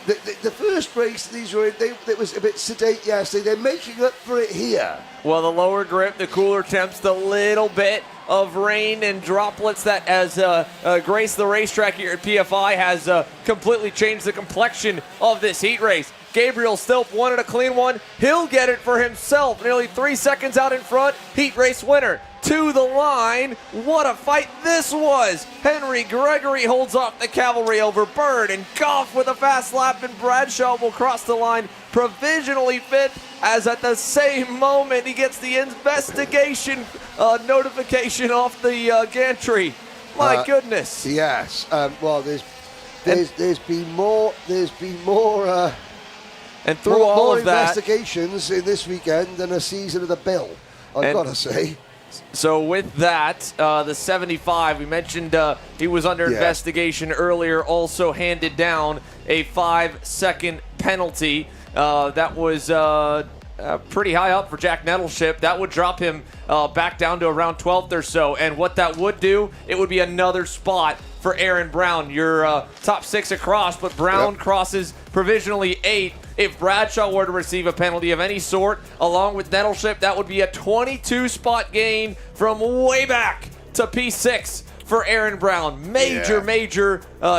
the first race these were in, it was a bit sedate yesterday. They're making up for it here. Well, the lower grip, the cooler temps, the little bit of rain and droplets that has graced the racetrack here at PFI has completely changed the complexion of this heat race. Gabriel Stilp wanted a clean one. He'll get it for himself. Nearly 3 seconds out in front. Heat race winner to the line. What a fight this was. Henry Gregory holds off the cavalry over Bird, and Goff with a fast lap, and Bradshaw will cross the line provisionally fifth, as at the same moment he gets the investigation notification off the gantry. My goodness. Yes. Well, there's been more. And through all of that, investigations in this weekend than a season of the Bill, I've got to say. So with that, the 75, we mentioned he was under investigation earlier, also handed down a 5-second penalty. That was pretty high up for Jack Nettleship. That would drop him back down to around 12th or so. And what that would do, it would be another spot for Aaron Brown. Your top 6 across, but Brown crosses provisionally 8th. If Bradshaw were to receive a penalty of any sort, along with Nettleship, that would be a 22-spot gain from way back to P6 for Aaron Brown. Major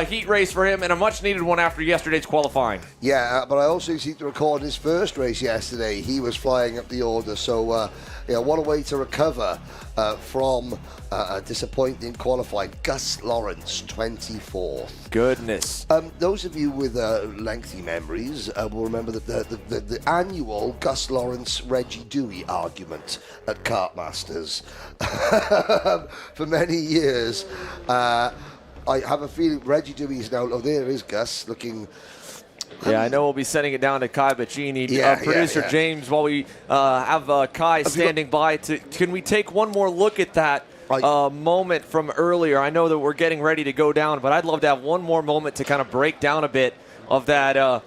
heat race for him, and a much-needed one after yesterday's qualifying. Yeah, but I also seem to recall in his first race yesterday, he was flying up the order. So, what a way to recover from a disappointing qualifying. Gus Lawrence, 24th. Goodness. Those of you with lengthy memories will remember that the annual Gus Lawrence Reggie Dewey argument at Kartmasters for many years. I have a feeling Reggie Dewey is now. Oh, there is Gus looking. Yeah, I know we'll be sending it down to Kai Bachini, producer James, while we have Kai standing by. Can we take one more look at that moment from earlier? I know that we're getting ready to go down, but I'd love to have one more moment to kind of break down a bit of that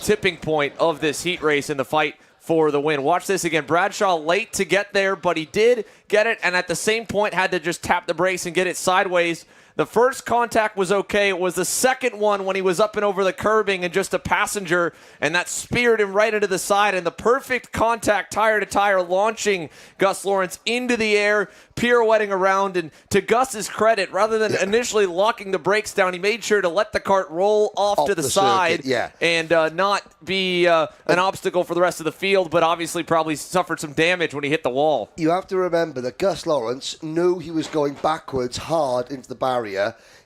tipping point of this heat race and the fight for the win. Watch this again. Bradshaw late to get there, but he did get it, and at the same point had to just tap the brakes and get it sideways. The first contact was okay. It was the second one when he was up and over the curbing and just a passenger, and that speared him right into the side. And the perfect contact, tire to tire, launching Gus Lawrence into the air, pirouetting around. And to Gus's credit, rather than initially locking the brakes down, he made sure to let the cart roll off to the side and not be an obstacle for the rest of the field, but obviously probably suffered some damage when he hit the wall. You have to remember that Gus Lawrence knew he was going backwards hard into the barrier.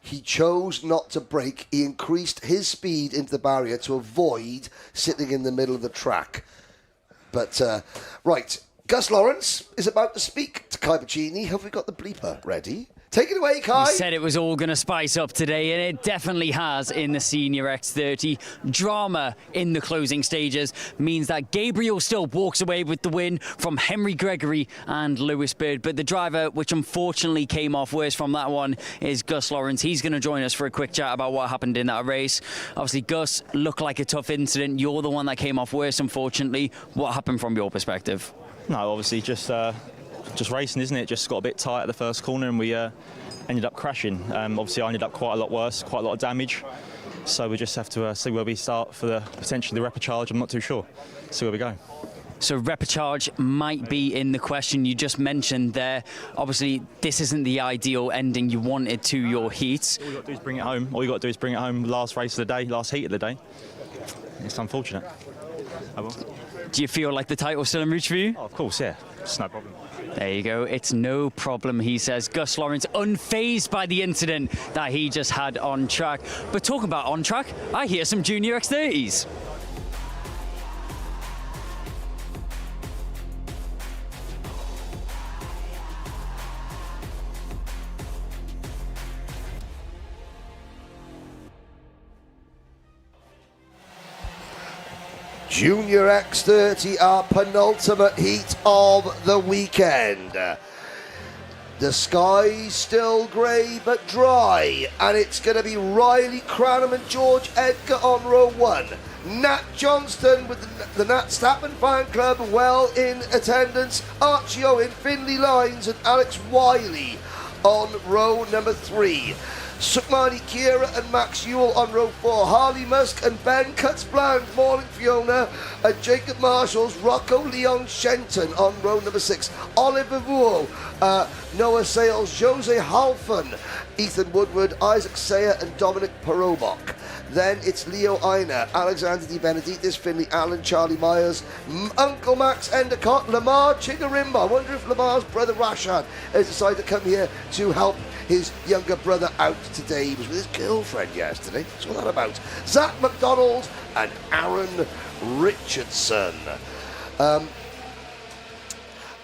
He chose not to brake. He increased his speed into the barrier to avoid sitting in the middle of the track. But, right, Gus Lawrence is about to speak to Kai Bachini. Have we got the bleeper ready? Take it away, Kai. We said it was all going to spice up today, and it definitely has in the Senior X30. Drama in the closing stages means that Gabriel still walks away with the win from Henry Gregory and Lewis Bird, but the driver which unfortunately came off worst from that one is Gus Lawrence. He's going to join us for a quick chat about what happened in that race. Obviously, Gus, looked like a tough incident. You're the one that came off worst, unfortunately. What happened from your perspective? No, obviously just racing, isn't it? Just got a bit tight at the first corner and we ended up crashing. Obviously, I ended up quite a lot worse, quite a lot of damage. So we just have to see where we start for potentially the repechage. I'm not too sure. See where we go. So repechage might be in the question you just mentioned there. Obviously, this isn't the ideal ending you wanted to your heats. All you got to do is bring it home. All you got to do is bring it home. Last race of the day, last heat of the day. It's unfortunate. Oh, well. Do you feel like the title's still in reach for you? Oh, of course, yeah. It's no problem. There you go. It's no problem, he says. Gus Lawrence unfazed by the incident that he just had on track. But talking about on track, I hear some Junior X30s. Junior X30, our penultimate heat of the weekend. The sky's still grey but dry, and it's going to be Riley Cranham and George Edgar on row 1. Nat Johnston with the Nat Stappen fan club well in attendance. Archie Owen, Finley Lines and Alex Wiley on row number 3. Sukmani Kira and Max Ewell on row 4. Harley Musk and Ben Cutsbland, Morning Fiona, and Jacob Marshall's Rocco Leon Shenton on row number 6. Oliver Vuo, Noah Sales, Jose Halfon, Ethan Woodward, Isaac Sayer and Dominic Perobok. Then it's Leo Einer, Alexander Di Benedictis, Finley Allen, Charlie Myers, Uncle Max Endicott, Lamar Chigarimba. I wonder if Lamar's brother Rashad has decided to come here to help his younger brother out today. He was with his girlfriend yesterday. What's all that about? Zach McDonald and Aaron Richardson.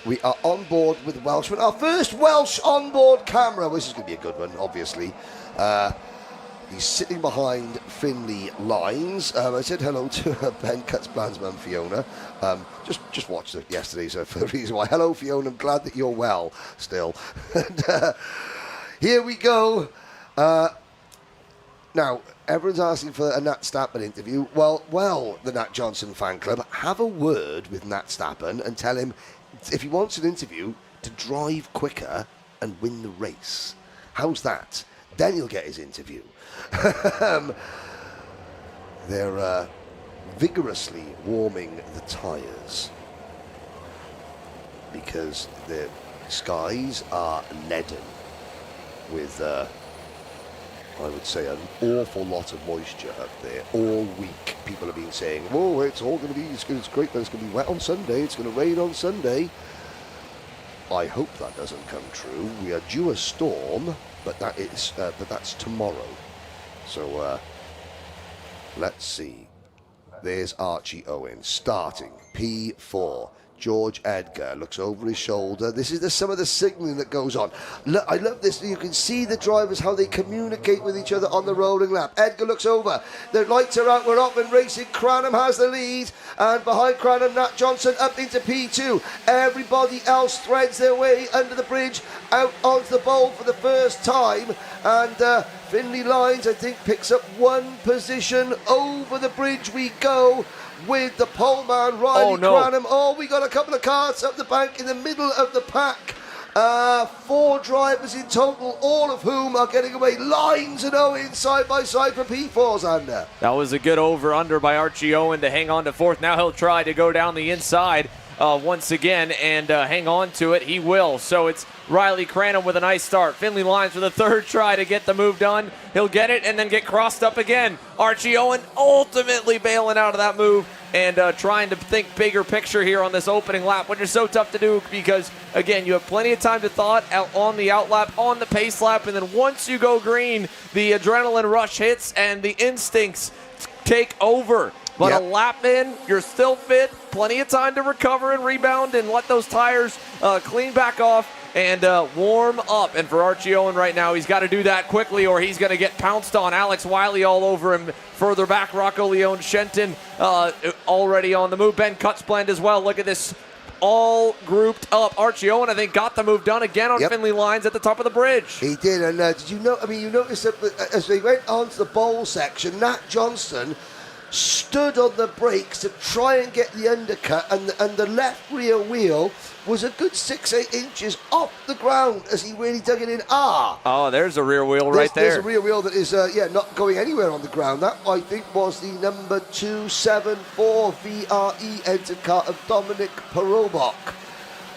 We are on board with Welshman. Our first Welsh onboard camera. Well, this is going to be a good one, obviously. He's sitting behind Finley Lines. I said hello to Ben Cutsbland's mum, Fiona. Just watched it yesterday, so for the reason why. Hello, Fiona. I'm glad that you're well still. And, here we go. Now, everyone's asking for a Nat Stappen interview. Well, the Nat Johnson fan club, have a word with Nat Stappen and tell him if he wants an interview to drive quicker and win the race. How's that? Then he'll get his interview. They're vigorously warming the tyres because the skies are leaden with, I would say, an awful lot of moisture up there. All week, people have been saying, "Oh, it's all going to be, it's great, but it's going to be wet on Sunday. It's going to rain on Sunday." I hope that doesn't come true. We are due a storm, but that's tomorrow. So let's see. There's Archie Owen starting P4. George Edgar looks over his shoulder. This is some of the signalling that goes on. Look, I love this. You can see the drivers, how they communicate with each other on the rolling lap. Edgar looks over. The lights are out. We're off and racing. Cranham has the lead. And behind Cranham, Nat Johnson up into P2. Everybody else threads their way under the bridge, out onto the bowl for the first time. And Finley Lines, I think, picks up one position. Over the bridge we go with the poleman Riley Cranham. Oh, we got a couple of cars up the bank in the middle of the pack. 4 drivers in total, all of whom are getting away. Lines and Owen side by side for P4's under. That was a good over-under by Archie Owen to hang on to 4th. Now he'll try to go down the inside once again and hang on to it. He will. So it's Riley Cranham with a nice start. Finley Lines with a 3rd try to get the move done. He'll get it and then get crossed up again. Archie Owen ultimately bailing out of that move and trying to think bigger picture here on this opening lap, which is so tough to do because, again, you have plenty of time to thought out on the out lap, on the pace lap, and then once you go green, the adrenaline rush hits and the instincts take over. But a lap in, you're still fit, plenty of time to recover and rebound and let those tires clean back off. and warm up. And for Archie Owen right now, he's got to do that quickly or he's going to get pounced on. Alex Wiley all over him. Further back, Rocco Leone Shenton already on the move. Ben Cutsblend as well. Look at this. All grouped up. Archie Owen, I think, got the move done again on Finley Lines at the top of the bridge. He did, and did you know? I mean, you noticed that as they went onto the bowl section, Nat Johnston stood on the brakes to try and get the undercut, and the left rear wheel was a good 6-8 inches off the ground as he really dug it in. Oh, there's a rear wheel right there. There's a rear wheel that is, not going anywhere on the ground. That, I think, was the number 274 VRE entered car of Dominic Perobok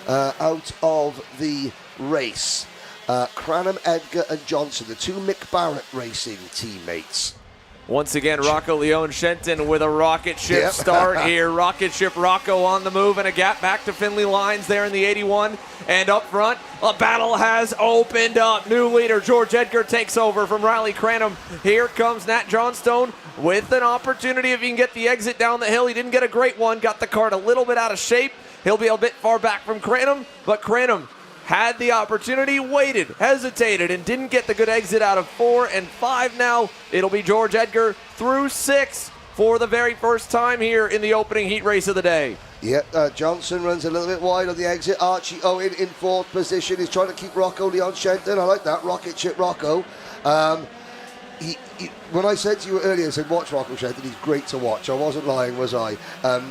out of the race. Cranham, Edgar and Johnson, the two Mick Barrett Racing teammates. Once again, Rocco Leone Shenton with a rocket ship start here. Rocket ship Rocco on the move and a gap back to Finley Lines there in the 81. And up front, a battle has opened up. New leader George Edgar takes over from Riley Cranham. Here comes Nat Johnstone with an opportunity if he can get the exit down the hill. He didn't get a great one, got the kart a little bit out of shape. He'll be a bit far back from Cranham, but Cranham had the opportunity, waited, hesitated, and didn't get the good exit out of 4 and 5 now. It'll be George Edgar through 6 for the very first time here in the opening heat race of the day. Johnson runs a little bit wide on the exit. Archie Owen in 4th position. He's trying to keep Rocco Leone Shenton. I like that, rocket ship Rocco. When I said to you earlier, I said watch Rocco Shenton, he's great to watch. I wasn't lying, was I?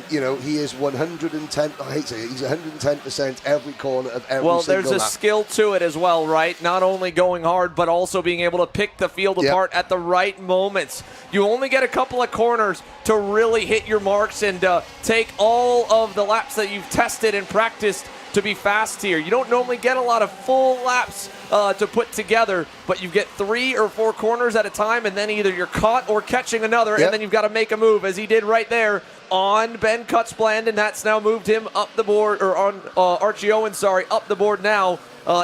He is 110, I hate to say it, he's 110% every corner of every single lap. Well, there's a skill to it as well, right? Not only going hard, but also being able to pick the field apart at the right moments. You only get a couple of corners to really hit your marks and take all of the laps that you've tested and practiced to be fast here. You don't normally get a lot of full laps to put together, but you get 3 or 4 corners at a time, and then either you're caught or catching another, and then you've got to make a move, as he did right there on Ben Cutsbland, and that's now moved him up the board, or on Archie Owen, up the board now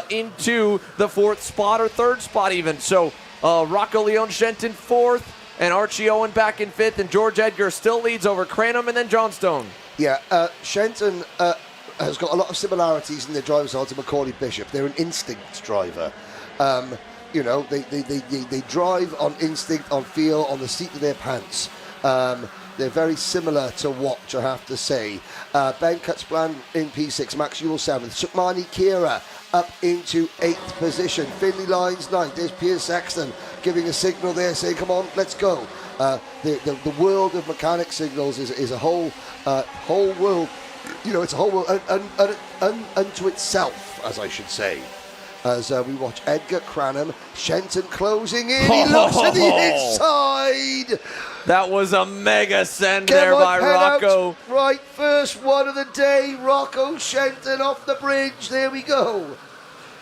into the 4th spot, or 3rd spot even. So Rocco Leone Shenton 4th, and Archie Owen back in 5th, and George Edgar still leads over Cranham and then Johnstone. Shenton has got a lot of similarities in their driving style to Macaulay Bishop. They're an instinct driver. They drive on instinct, on feel, on the seat of their pants. They're very similar to watch, I have to say. Ben Cutsbland in P6, Max Ewell 7th, Sukmani Kira up into 8th position. Finley Lines 9th. There's Piers Sexton giving a signal there, saying, "Come on, let's go." The world of mechanic signals is a whole world. It's a whole world unto itself, as I should say. As we watch Edgar Cranham, Shenton closing in. He looks to the inside. That was a mega send there by Rocco. Out. Right, first one of the day. Rocco Shenton off the bridge. There we go.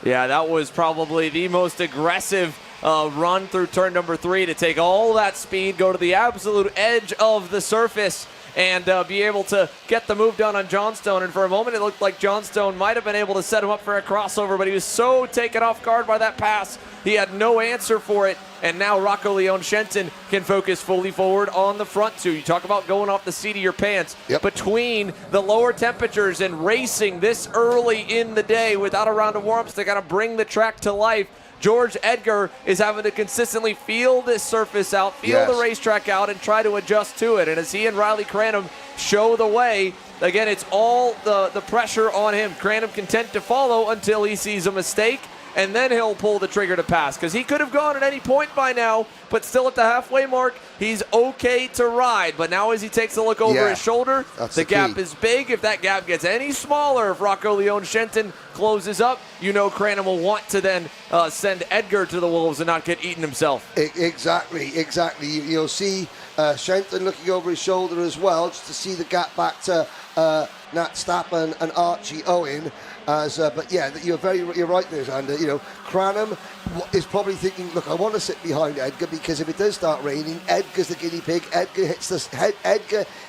Yeah, that was probably the most aggressive run through turn number 3 to take all that speed, go to the absolute edge of the surface, and be able to get the move done on Johnstone. And for a moment, it looked like Johnstone might have been able to set him up for a crossover, but he was so taken off guard by that pass, he had no answer for it. And now Rocco Leone Shenton can focus fully forward on the front two. You talk about going off the seat of your pants. Between the lower temperatures and racing this early in the day without a round of warm-ups to kind of bring the track to life, George Edgar is having to consistently feel this surface out, feel the racetrack out, and try to adjust to it. And as he and Riley Cranham show the way, again, it's all the pressure on him. Cranham content to follow until he sees a mistake, and then he'll pull the trigger to pass, because he could have gone at any point by now, but still at the halfway mark, he's okay to ride. But now as he takes a look over his shoulder, the gap is big. If that gap gets any smaller, if Rocco Leone Shenton closes up, Cranham will want to then send Edgar to the wolves and not get eaten himself. Exactly. You'll see Shenton looking over his shoulder as well, just to see the gap back to Nat Stappen and Archie Owen. You're right there, Xander. Cranham is probably thinking, look, I want to sit behind Edgar, because if it does start raining, Edgar's the guinea pig. Edgar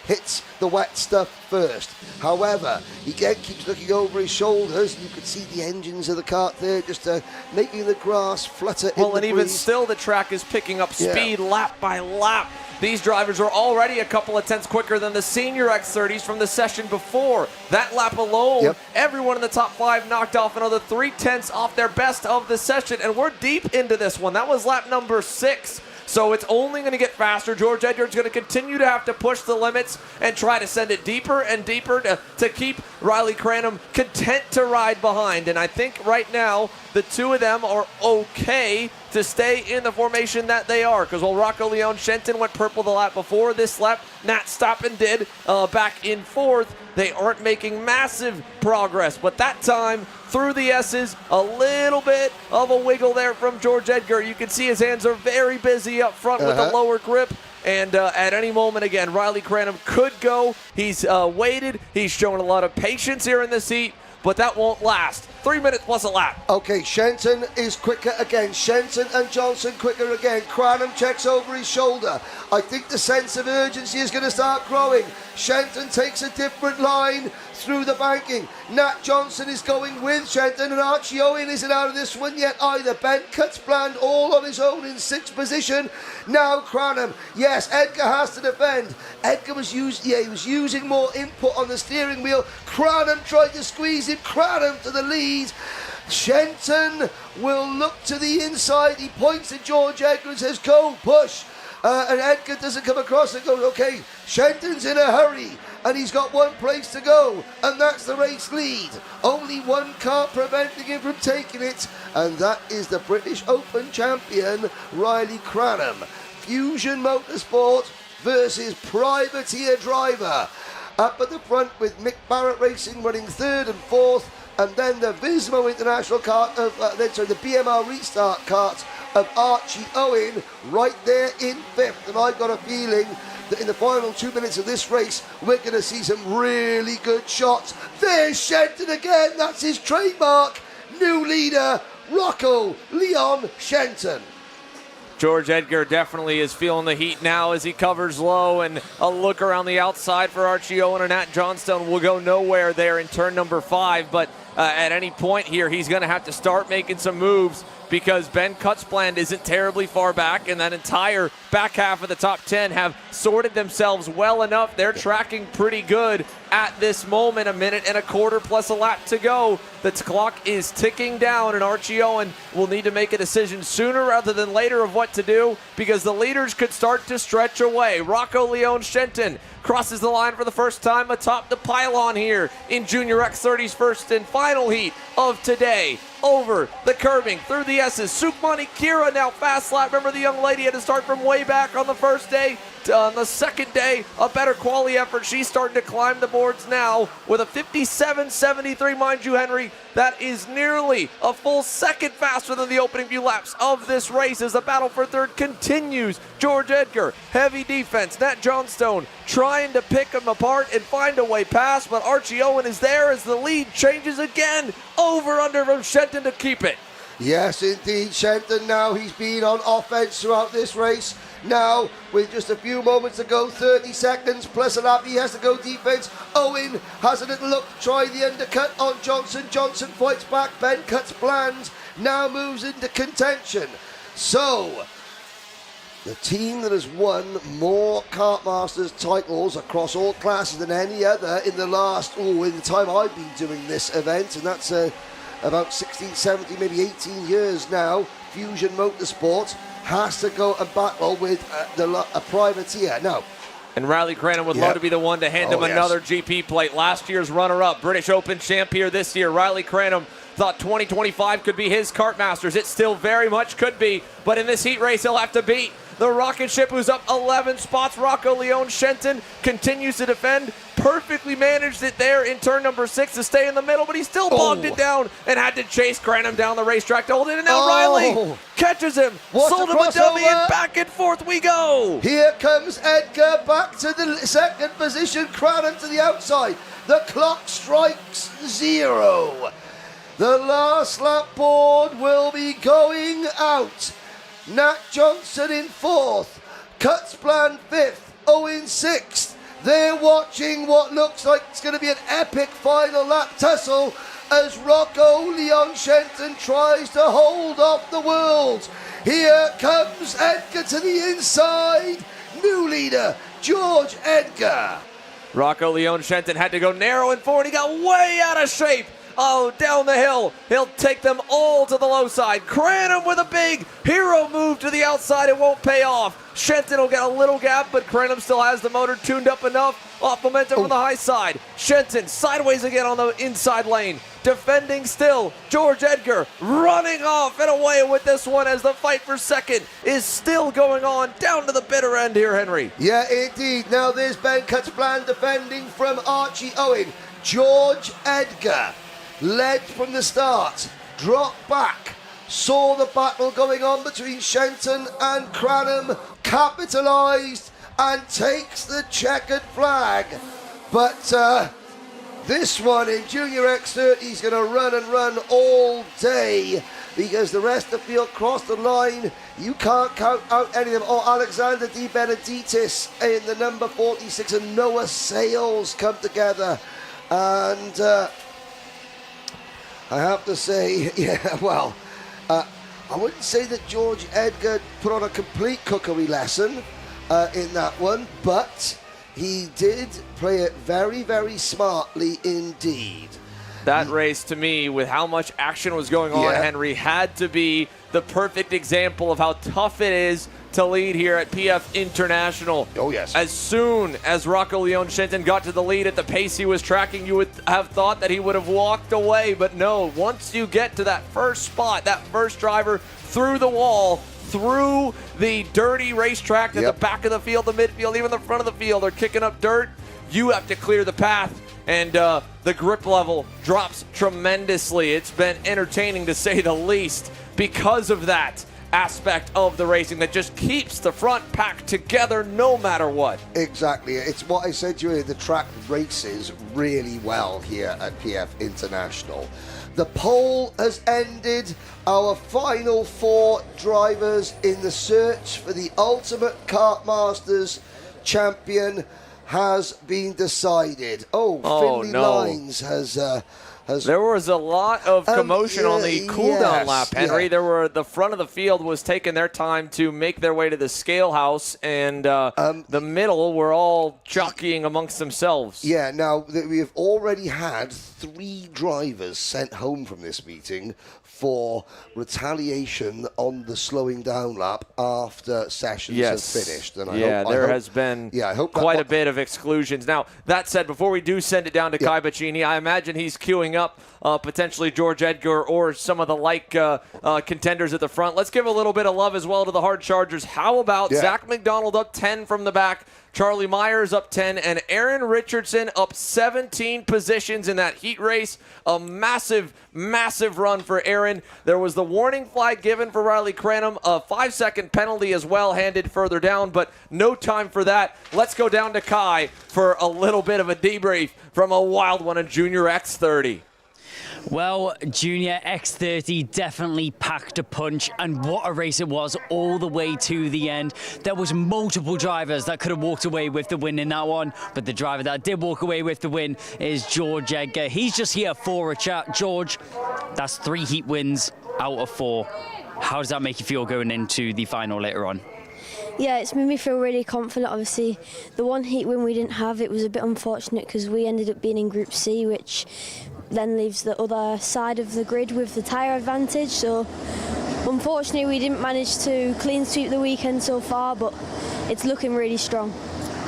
hits the wet stuff first. However, he again keeps looking over his shoulders, and you can see the engines of the kart there just making the grass flutter in the breeze. And even still, the track is picking up speed lap by lap. these drivers are already a couple of tenths quicker than the senior X30s from the session before. That lap alone, everyone in the top 5 knocked off another 3 tenths off their best of the session, and we're deep into this one. That was lap number 6. So it's only going to get faster. George Edgar's going to continue to have to push the limits and try to send it deeper and deeper to keep Riley Cranham content to ride behind. And I think right now the two of them are okay to stay in the formation that they are. Because while Rocco Leon Shenton went purple the lap before, this lap Nat Stoppen did back in 4th. They aren't making massive progress. But that time, through the S's, a little bit of a wiggle there from George Edgar. You can see his hands are very busy up front with the lower grip. And at any moment, again, Riley Cranham could go. He's waited. He's shown a lot of patience here in this heat, but that won't last. 3 minutes plus a lap. Okay, Shenton is quicker again. Shenton and Johnson quicker again. Cranham checks over his shoulder. I think the sense of urgency is going to start growing. Shenton takes a different line through the banking. Nat Johnson is going with Shenton, and Archie Owen isn't out of this one yet either. Ben Cutsbland all on his own in 6th position. Now Cranham. Yes, Edgar has to defend. Edgar was using more input on the steering wheel. Cranham tried to squeeze him. Cranham to the lead. Shenton will look to the inside. He points to George Edgar and says, go, push. And Edgar doesn't come across and goes, okay, Shenton's in a hurry and he's got one place to go, and that's the race lead. Only one car preventing him from taking it, and that is the British Open champion, Riley Cranham. Fusion Motorsport versus Privateer Driver. Up at the front with Mick Barrett Racing running 3rd and 4th, and then the Vismo International kart of, the BMR Restart kart of Archie Owen right there in 5th. And I've got a feeling that in the final 2 minutes of this race, we're going to see some really good shots. There's Shenton again, that's his trademark. New leader, Rocco Leon Shenton. George Edgar definitely is feeling the heat now as he covers low, and a look around the outside for Archie Owen and Nat Johnstone will go nowhere there in turn number 5, but at any point here he's going to have to start making some moves because Ben Cutsbland isn't terribly far back, and that entire back half of the top 10 have sorted themselves well enough. They're tracking pretty good at this moment. 1.25 minutes plus a lap to go. The clock is ticking down, and Archie Owen will need to make a decision sooner rather than later of what to do because the leaders could start to stretch away. Rocco Leon Shenton crosses the line for the first time atop the pylon here in Junior X30's first and final heat of today. Over the curbing, through the S's. Sukmani Kira now fast lap. Remember the young lady had to start from way back on the first day. On the second day, a better quali effort. She's starting to climb the boards now with a 57.73, mind you, Henry. That is nearly a full second faster than the opening few laps of this race as the battle for 3rd continues. George Edgar, heavy defense. Nat Johnstone trying to pick him apart and find a way past, but Archie Owen is there as the lead changes again. Over under from Shenton to keep it. Yes, indeed, Shenton now. He's been on offense throughout this race. Now, with just a few moments to go, 30 seconds plus a lap, he has to go defense. Owen has a little look, try the undercut on Johnson. Johnson fights back, Ben Cutsbland now moves into contention. So, the team that has won more Kartmasters titles across all classes than any other in the last, in the time I've been doing this event, and that's about 16, 17, maybe 18 years now, Fusion Motorsport has to go and battle with a privateer. Now, and Riley Cranham would love to be the one to hand him another GP plate. Last year's runner-up, British Open champ here this year. Riley Cranham thought 2025 could be his Kartmasters. It still very much could be, but in this heat race, he'll have to beat the rocket ship who's up 11 spots. Rocco Leon Shenton continues to defend. Perfectly managed it there in turn number 6 to stay in the middle, but he still bogged it down and had to chase Cranham down the racetrack to hold it. And now Riley catches him, sold him a dummy, and back and forth we go. Here comes Edgar back to the 2nd position. Cranham to the outside. The clock strikes 0. The last lap board will be going out. Nat Johnson in 4th, Cutsbland 5th, Owen 6th. They're watching what looks like it's going to be an epic final lap tussle as Rocco Leon Shenton tries to hold off the world. Here comes Edgar to the inside. new leader, George Edgar. Rocco Leon Shenton had to go narrow and forward. He got way out of shape. Oh, down the hill. He'll take them all to the low side. Cranham with a big hero move to the outside. It won't pay off. Shenton will get a little gap, but Cranham still has the motor tuned up enough. Off momentum from the high side. Shenton sideways again on the inside lane. Defending still. George Edgar running off and away with this one as the fight for second is still going on down to the bitter end here, Henry. Yeah, indeed. Now there's Ben Cutzbland defending from Archie Owen. George Edgar led from the start, dropped back, saw the battle going on between Shenton and Cranham, capitalised and takes the checkered flag. But this one in Junior X30 is going to run and run all day because the rest of the field crossed the line. You can't count out any of them. Oh, Alexander Di Benedictis in the number 46 and Noah Sales come together. And I have to say, yeah, well, I wouldn't say that George Edgar put on a complete cookery lesson in that one, but he did play it very, very smartly indeed. That race, to me, with how much action was going on, Henry, had to be the perfect example of how tough it is to lead here at PF International. Oh, yes. As soon as Rocco Leon Shenton got to the lead at the pace he was tracking, you would have thought that he would have walked away. But no, once you get to that first spot, that first driver through the wall, through the dirty racetrack at the back of the field, the midfield, even the front of the field, they're kicking up dirt, you have to clear the path. And the grip level drops tremendously. It's been entertaining to say the least because of that aspect of the racing that just keeps the front pack together no matter what. Exactly. It's what I said to you earlier, the track races really well here at PF International. The poll has ended. Our final 4 drivers in the search for the ultimate Kartmasters champion has been decided. Finley Lines has there was a lot of commotion on the cooldown lap, Henry. There were the front of the field was taking their time to make their way to the scale house, and the middle were all jockeying amongst themselves. Yeah, now we have already had 3 drivers sent home from this meeting for retaliation on the slowing down lap after sessions have finished. And there has been quite a bit of exclusions. Now, that said, before we do send it down to Kai Bachini, I imagine he's queuing up potentially George Edgar or some of the contenders at the front. Let's give a little bit of love as well to the hard chargers. How about Zach McDonald up 10 from the back, Charlie Myers up 10, and Aaron Richardson up 17 positions in that heat race. A massive, massive run for Aaron. There was the warning flag given for Riley Cranham, a 5-second penalty as well handed further down, but no time for that. Let's go down to Kai for a little bit of a debrief from a wild one in Junior X30. Well, Junior X30 definitely packed a punch, and what a race it was all the way to the end. There was multiple drivers that could have walked away with the win in that one, but the driver that did walk away with the win is George Edgar. He's just here for a chat. George, that's 3 heat wins out of 4. How does that make you feel going into the final later on? Yeah, it's made me feel really confident. Obviously, the one heat win we didn't have, it was a bit unfortunate because we ended up being in Group C, which then leaves the other side of the grid with the tyre advantage. So unfortunately, we didn't manage to clean sweep the weekend so far, but it's looking really strong.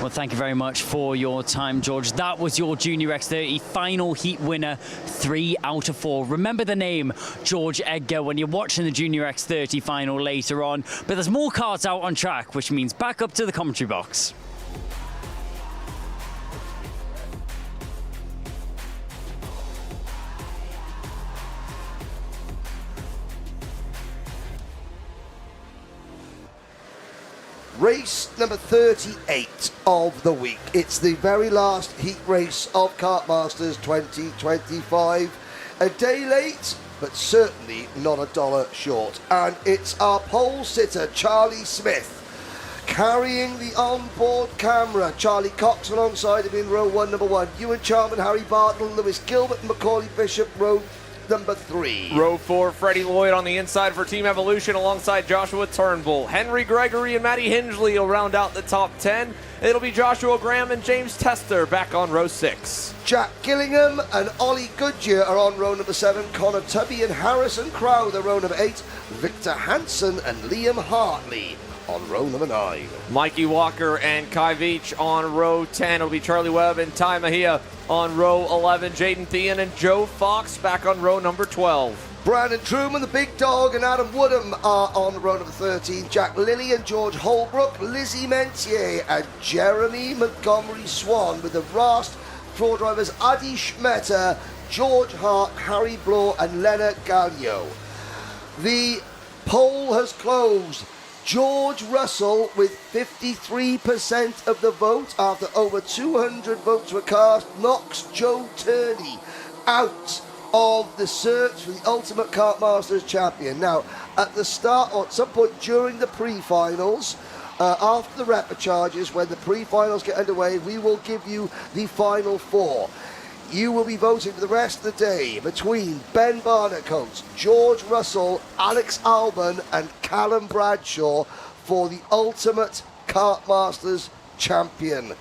Well, thank you very much for your time, George. That was your Junior X30 final heat winner, 3 out of 4. Remember the name, George Edgar, when you're watching the Junior X30 final later on. But there's more karts out on track, which means back up to the commentary box. Race number 38 of the week. It's the very last heat race of Kartmasters 2025. A day late, but certainly not a dollar short. And it's our pole sitter, Charlie Smith, carrying the onboard camera. Charlie Cox alongside him in row 1, number 1. Ewan Charman, Harry Bartle, Lewis Gilbert, and Macaulay Bishop, row number 3. Row 4, Freddie Lloyd on the inside for Team Evolution alongside Joshua Turnbull. Henry Gregory and Matty Hingley will round out the top 10. It'll be Joshua Graham and James Tester back on row 6. Jack Gillingham and Ollie Goodyear are on row number 7. Connor Tubby and Harrison Crowther, row number 8. Victor Hansen and Liam Hartley on row number 9. Mikey Walker and Kai Veach on row 10. It'll be Charlie Webb and Ty Mahia on row 11. Jaden Thean and Joe Fox back on row number 12. Brandon Truman, the big dog, and Adam Woodham are on row number 13. Jack Lilly and George Holbrook, Lizzie Mentier and Jeremy Montgomery Swan, with the Rast floor drivers Adi Schmetter, George Hart, Harry Bloor and Leonard Gagnon. The poll has closed. George Russell with 53% of the vote after over 200 votes were cast knocks Joe Turney out of the search for the Ultimate Kartmasters champion. Now, at the start, or at some point during the pre-finals, after the repêchages, when the pre-finals get underway, we will give you the final 4. You will be voting for the rest of the day between Ben Barnacote, George Russell, Alex Albon and Callum Bradshaw for the Ultimate Kartmasters champion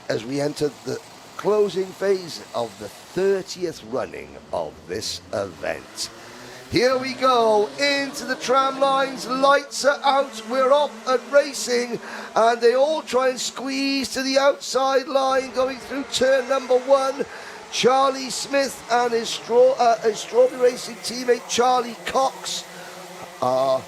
as we enter the closing phase of the 30th running of this event. Here we go into the tram lines, lights are out, we're off and racing, and they all try and squeeze to the outside line going through turn number 1. Charlie Smith and his Strawberry Racing teammate Charlie Cox are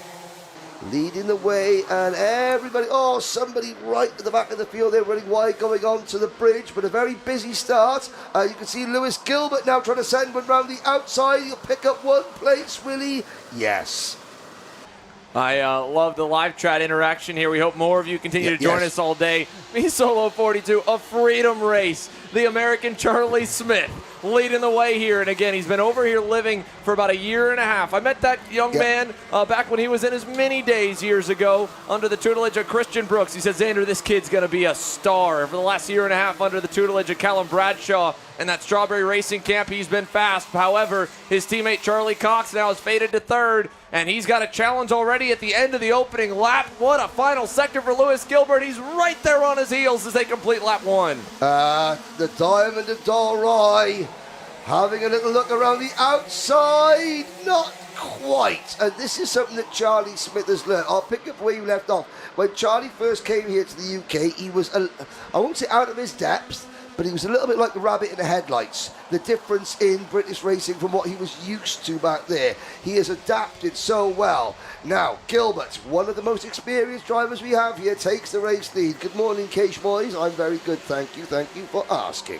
leading the way, and everybody, somebody right at the back of the field, they're running wide going on to the bridge, but a very busy start. You can see Lewis Gilbert now trying to send one round the outside. He'll pick up 1 place, will he? Yes. I love the live chat interaction here. We hope more of you continue to join us all day. Me Solo 42, a freedom race. The American Charlie Smith leading the way here. And again, he's been over here living for about a year and a half. I met that young man back when he was in his mini days years ago under the tutelage of Christian Brooks. He said, Xander, this kid's going to be a star. For the last year and a half under the tutelage of Callum Bradshaw and that Strawberry Racing camp, he's been fast. However, his teammate Charlie Cox now has faded to 3rd, and he's got a challenge already at the end of the opening lap. What a final sector for Lewis Gilbert. He's right there on his heels as they complete lap 1. The Diamond of Dalry having a little look around the outside. Not quite. And this is something that Charlie Smith has learned. I'll pick up where you left off. When Charlie first came here to the UK, he was, I won't say out of his depth, but he was a little bit like the rabbit in the headlights. The difference in British racing from what he was used to back there. He has adapted so well. Now, Gilbert, one of the most experienced drivers we have here, takes the race lead. Good morning, Cage boys. I'm very good, thank you for asking.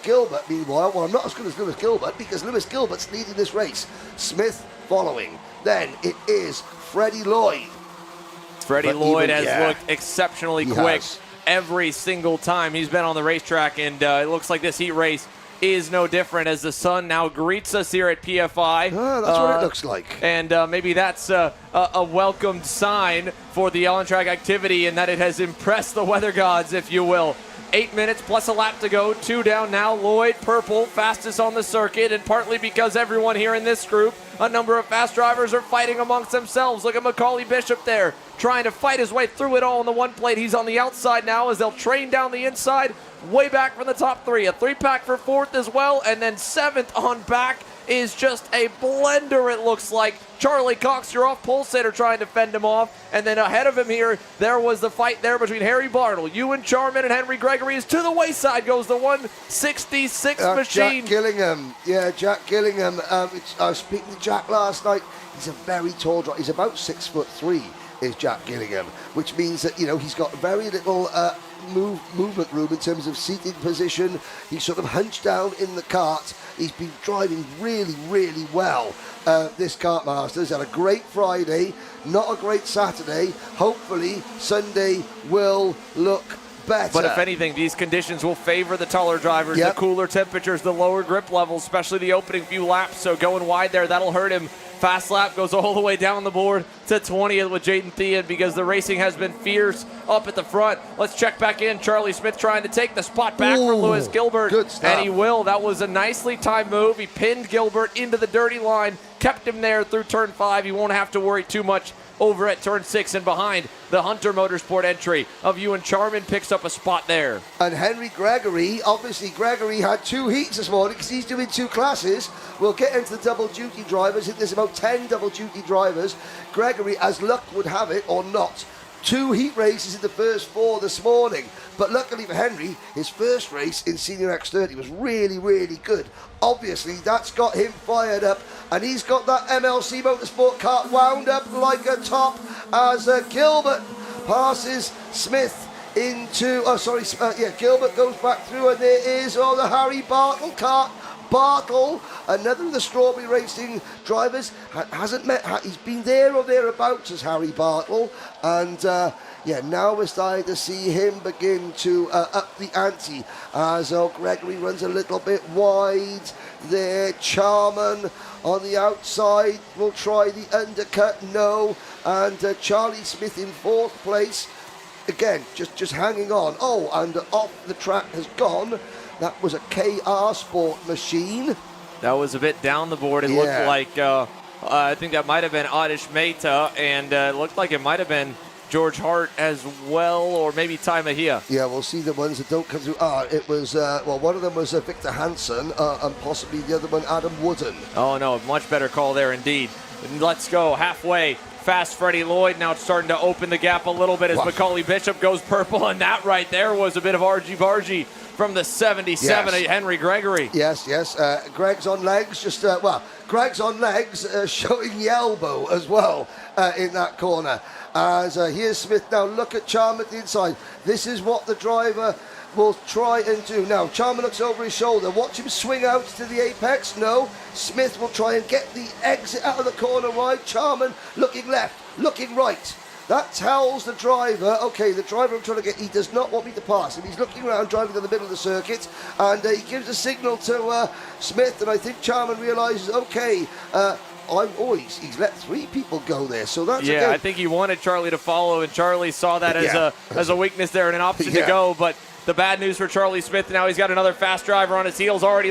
Gilbert, meanwhile, well, I'm not as good as Lewis Gilbert because Lewis Gilbert's leading this race. Smith following. Then it is Freddie Lloyd. Freddie Lloyd has looked exceptionally quick every single time he's been on the racetrack, and it looks like this heat race is no different as the sun now greets us here at PFI. That's what it looks like. And maybe that's a welcomed sign for the on-track activity and that it has impressed the weather gods, if you will. 8 minutes plus a lap to go, 2 down now. Lloyd, purple, fastest on the circuit, and partly because everyone here in this group, a number of fast drivers are fighting amongst themselves. Look at Macaulay Bishop there, trying to fight his way through it all on the one plate. He's on the outside now as they'll train down the inside, way back from the top 3. A 3-pack for 4th as well, and then 7th on back is just a blender, it looks like. Charlie Cox, your off-pole sitter, trying to fend him off. And then ahead of him here, there was the fight there between Harry Bartle. Ewan Charman and Henry Gregory. Is to the wayside goes the 166 machine. Jack Gillingham. Yeah, Jack Gillingham. I was speaking to Jack last night. He's a very tall driver. He's about 6'3", is Jack Gillingham, which means that, you know, he's got very little movement room in terms of seating position. He's sort of hunched down in the kart. He's been driving really, really well. This Kartmasters had a great Friday, not a great Saturday. Hopefully Sunday will look better. But if anything, these conditions will favor the taller drivers, the cooler temperatures, the lower grip levels, especially the opening few laps. So going wide there, that'll hurt him. Fast lap goes all the way down the board to 20th with Jaden Thean because the racing has been fierce up at the front. Let's check back in. Charlie Smith trying to take the spot back from Lewis Gilbert. Good stuff. And he will. That was a nicely timed move. He pinned Gilbert into the dirty line, kept him there through turn 5. He won't have to worry too much over at turn 6 and behind the Hunter Motorsport entry of Ewan Charman picks up a spot there. And Henry Gregory, obviously Gregory had 2 heats this morning because he's doing 2 classes. We'll get into the double duty drivers. There's about 10 double duty drivers. Gregory, as luck would have it or not, 2 heat races in the first 4 this morning. But luckily for Henry, his first race in Senior X30 was really, really good. Obviously, that's got him fired up, and he's got that MLC Motorsport kart wound up like a top as Gilbert passes Smith into... Gilbert goes back through, and there is the Harry Bartle kart. Bartle, another of the Strawberry Racing drivers, he's been there or thereabouts as Harry Bartle, and now we're starting to see him begin to up the ante as Gregory runs a little bit wide there. Charman on the outside will try the undercut, no, and Charlie Smith in 4th place, again, just hanging on. And off the track has gone. That was a KR Sport machine. That was a bit down the board. It looked like, I think that might have been Adish Mehta, and it looked like it might have been George Hart as well, or maybe Ty Mahia. Yeah, we'll see the ones that don't come through. It was, one of them was Victor Hansen, and possibly the other one, Adam Wooden. Oh, no, much better call there indeed. And let's go halfway. Fast Freddie Lloyd now starting to open the gap a little bit as Macaulay Bishop goes purple, and that right there was a bit of argy-bargy from the 77, Henry Gregory. Yes. Greg's on legs, Greg's on legs, showing the elbow as well in that corner. As here's Smith now. Look at Charman at the inside. This is what the driver will try and do. Now, Charman looks over his shoulder. Watch him swing out to the apex. No. Smith will try and get the exit out of the corner wide. Charman looking left, looking right. That tells the driver, the driver I'm trying to get, he does not want me to pass him. He's looking around, driving down the middle of the circuit, and he gives a signal to Smith, and I think Charman realises, he's let 3 people go there, so that's again. I think he wanted Charlie to follow, and Charlie saw that as a weakness there and an option to go, but the bad news for Charlie Smith, now he's got another fast driver on his heels, already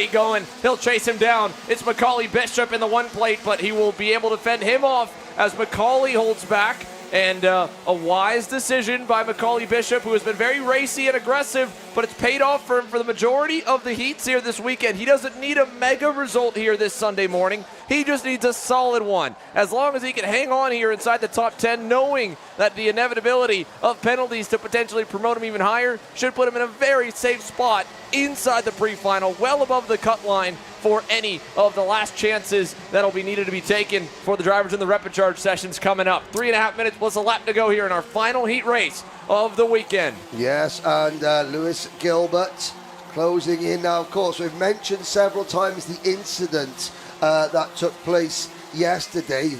going. He'll chase him down. It's Macaulay Bishop in the 1 plate, but he will be able to fend him off as Macaulay holds back. And a wise decision by Macaulay Bishop, who has been very racy and aggressive, but it's paid off for him for the majority of the heats here this weekend. He doesn't need a mega result here this Sunday morning. He just needs a solid one. As long as he can hang on here inside the top 10, knowing that the inevitability of penalties to potentially promote him even higher should put him in a very safe spot inside the pre-final, well above the cut line for any of the last chances that'll be needed to be taken for the drivers in the repechage sessions coming up. 3.5 minutes plus a lap to go here in our final heat race of the weekend. Yes, and Lewis Gilbert closing in now. Of course, we've mentioned several times the incident that took place yesterday.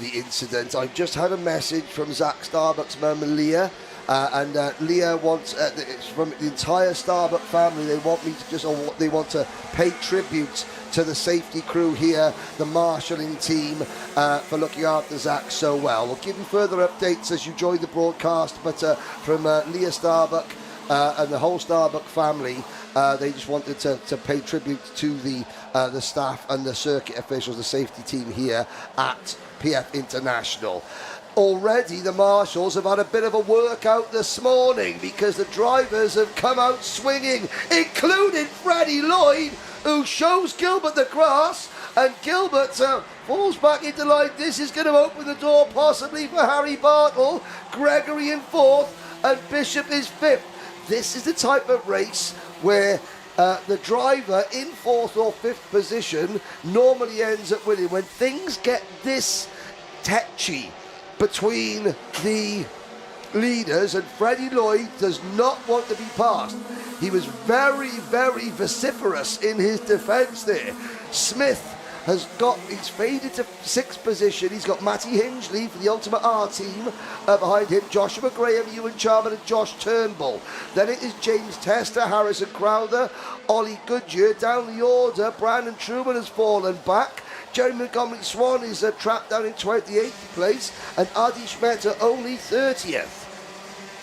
I just had a message from Zach Starbuck's mum, Leah, and Leah wants it's from the entire Starbuck family. They want me to they want to pay tribute to the safety crew here, the marshalling team, for looking after Zach so well. We'll give you further updates as you join the broadcast, but from Leah Starbuck and the whole Starbuck family, they just wanted to pay tribute to the staff and the circuit officials, the safety team here at PF International. Already the marshals have had a bit of a workout this morning because the drivers have come out swinging, including Freddie Lloyd, who shows Gilbert the grass, and Gilbert falls back into line. This is going to open the door possibly for Harry Bartle. Gregory in 4th and Bishop is 5th. This is the type of race where the driver in 4th or 5th position normally ends up winning. When things get this tetchy between the leaders, and Freddie Lloyd does not want to be passed. He was very, very vociferous in his defence there. Smith he's faded to 6th position. He's got Matty Hingley for the Ultimate R team behind him, Joshua Graham, Ewan Charman and Josh Turnbull. Then it is James Tester, Harrison Crowther, Ollie Goodyear. Down the order, Brandon Truman has fallen back. Jerry Montgomery Swan is trapped down in 28th place, and Adi Schmetter only 30th.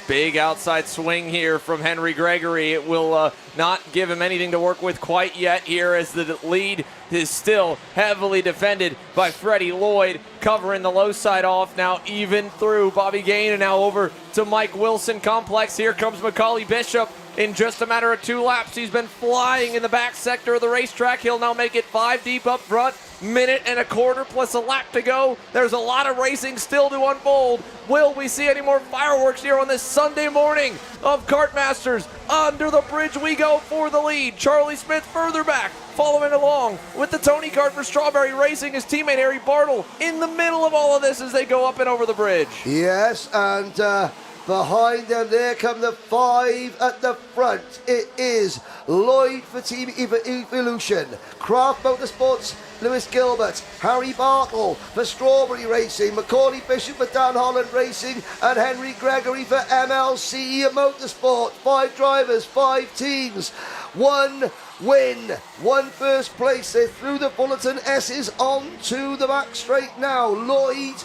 Big outside swing here from Henry Gregory. It will not give him anything to work with quite yet here, as the lead is still heavily defended by Freddie Lloyd, covering the low side off now, even through Bobby Gain, and now over to Mike Wilson Complex. Here comes Macaulay Bishop. In just a matter of 2 laps, he's been flying in the back sector of the racetrack. He'll now make it 5 deep up front. Minute and a quarter plus a lap to go. There's a lot of racing still to unfold. Will we see any more fireworks here on this Sunday morning of Kartmasters? Under the bridge we go for the lead. Charlie Smith further back, following along with the Tony Kart for Strawberry Racing. His teammate Harry Bartle in the middle of all of this as they go up and over the bridge. Yes, and behind them, there come the 5 at the front. It is Lloyd for Team Evolution, Craft Motorsports, Lewis Gilbert, Harry Bartle for Strawberry Racing, Macaulay Bishop for Dan Holland Racing, and Henry Gregory for MLC Motorsport. 5 drivers, 5 teams, 1 win, 1 first place. They're through the Fullerton S's onto the back straight now. Lloyd,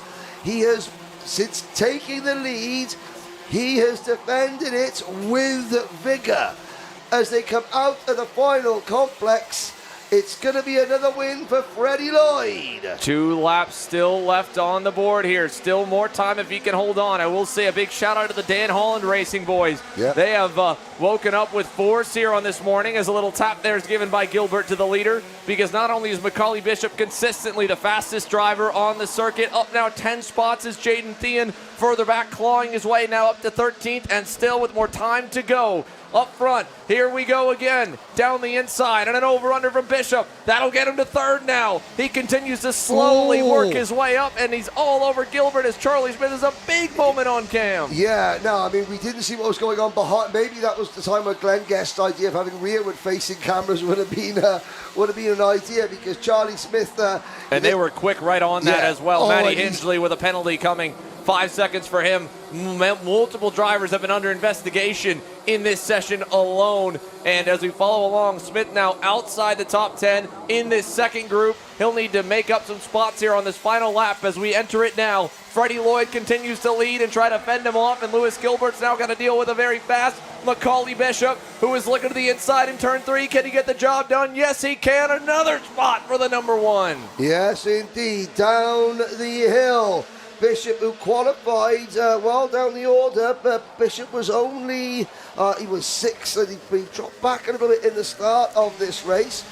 he has, since taking the lead, he has defended it with vigour. As they come out of the final complex, it's going to be another win for Freddie Lloyd. 2 laps still left on the board here. Still more time if he can hold on. I will say a big shout out to the Dan Holland Racing boys. Yep. They have woken up with force here on this morning, as a little tap there is given by Gilbert to the leader, because not only is Macaulay Bishop consistently the fastest driver on the circuit, up now 10 spots is Jaden Thean, further back clawing his way now up to 13th, and still with more time to go. Up front, here we go again, down the inside, and an over-under from Bishop. That'll get him to 3rd now. He continues to slowly work his way up, and he's all over Gilbert as Charlie Smith is a big moment on cam. Yeah, no, I mean, we didn't see what was going on behind. Maybe that was the time where Glenn Guest's idea of having rearward-facing cameras would have been an idea, because Charlie Smith... and they were quick right on that as well. Matty Hingley with a penalty coming. 5 seconds for him. Multiple drivers have been under investigation in this session alone. And as we follow along, Smith now outside the top 10 in this second group. He'll need to make up some spots here on this final lap as we enter it now. Freddie Lloyd continues to lead and try to fend him off, and Lewis Gilbert's now got to deal with a very fast Macaulay Bishop, who is looking to the inside in turn 3. Can he get the job done? Yes, he can. Another spot for the number 1. Yes, indeed. Down the hill. Bishop, who qualified well down the order, but Bishop was only, he was 6th, and he dropped back a little bit in the start of this race.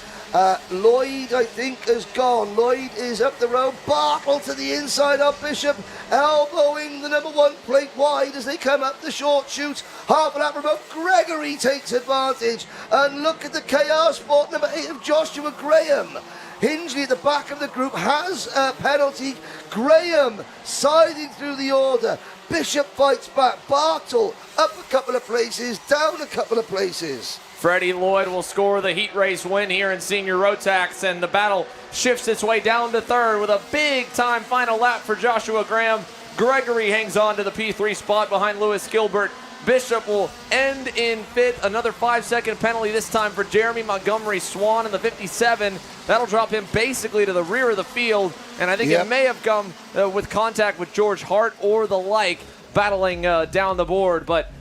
Lloyd, I think, has gone. Lloyd is up the road. Bartle to the inside of Bishop, elbowing the number 1 plate wide as they come up the short chute. Half a lap remote. Gregory takes advantage. And look at the KR Sport number 8 of Joshua Graham. Hingley at the back of the group has a penalty. Graham siding through the order. Bishop fights back. Bartle up a couple of places, down a couple of places. Freddie Lloyd will score the heat race win here in Senior Rotax, and the battle shifts its way down to 3rd with a big-time final lap for Joshua Graham. Gregory hangs on to the P3 spot behind Lewis Gilbert. Bishop will end in 5th. Another 5-second penalty, this time for Jeremy Montgomery Swan in the 57. That'll drop him basically to the rear of the field, and I think it may have come with contact with George Hart or the like, battling down the board, but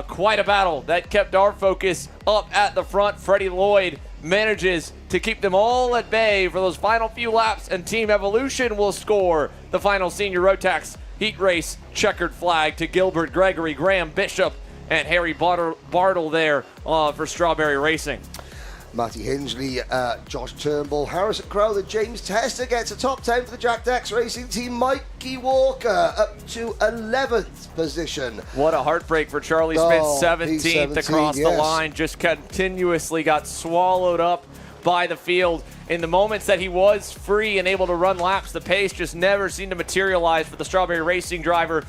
quite a battle that kept our focus up at the front. Freddie Lloyd manages to keep them all at bay for those final few laps, and Team Evolution will score the final Senior Rotax heat race checkered flag to Gilbert, Gregory, Graham, Bishop, and Harry Bartle there for Strawberry Racing. Matty Hingley, Josh Turnbull, Harrison Crowther, James Tester gets a top 10 for the Jack Dex Racing team. Mikey Walker up to 11th position. What a heartbreak for Charlie Smith, 17th across the line. Just continuously got swallowed up by the field. In the moments that he was free and able to run laps, the pace just never seemed to materialize for the Strawberry Racing driver.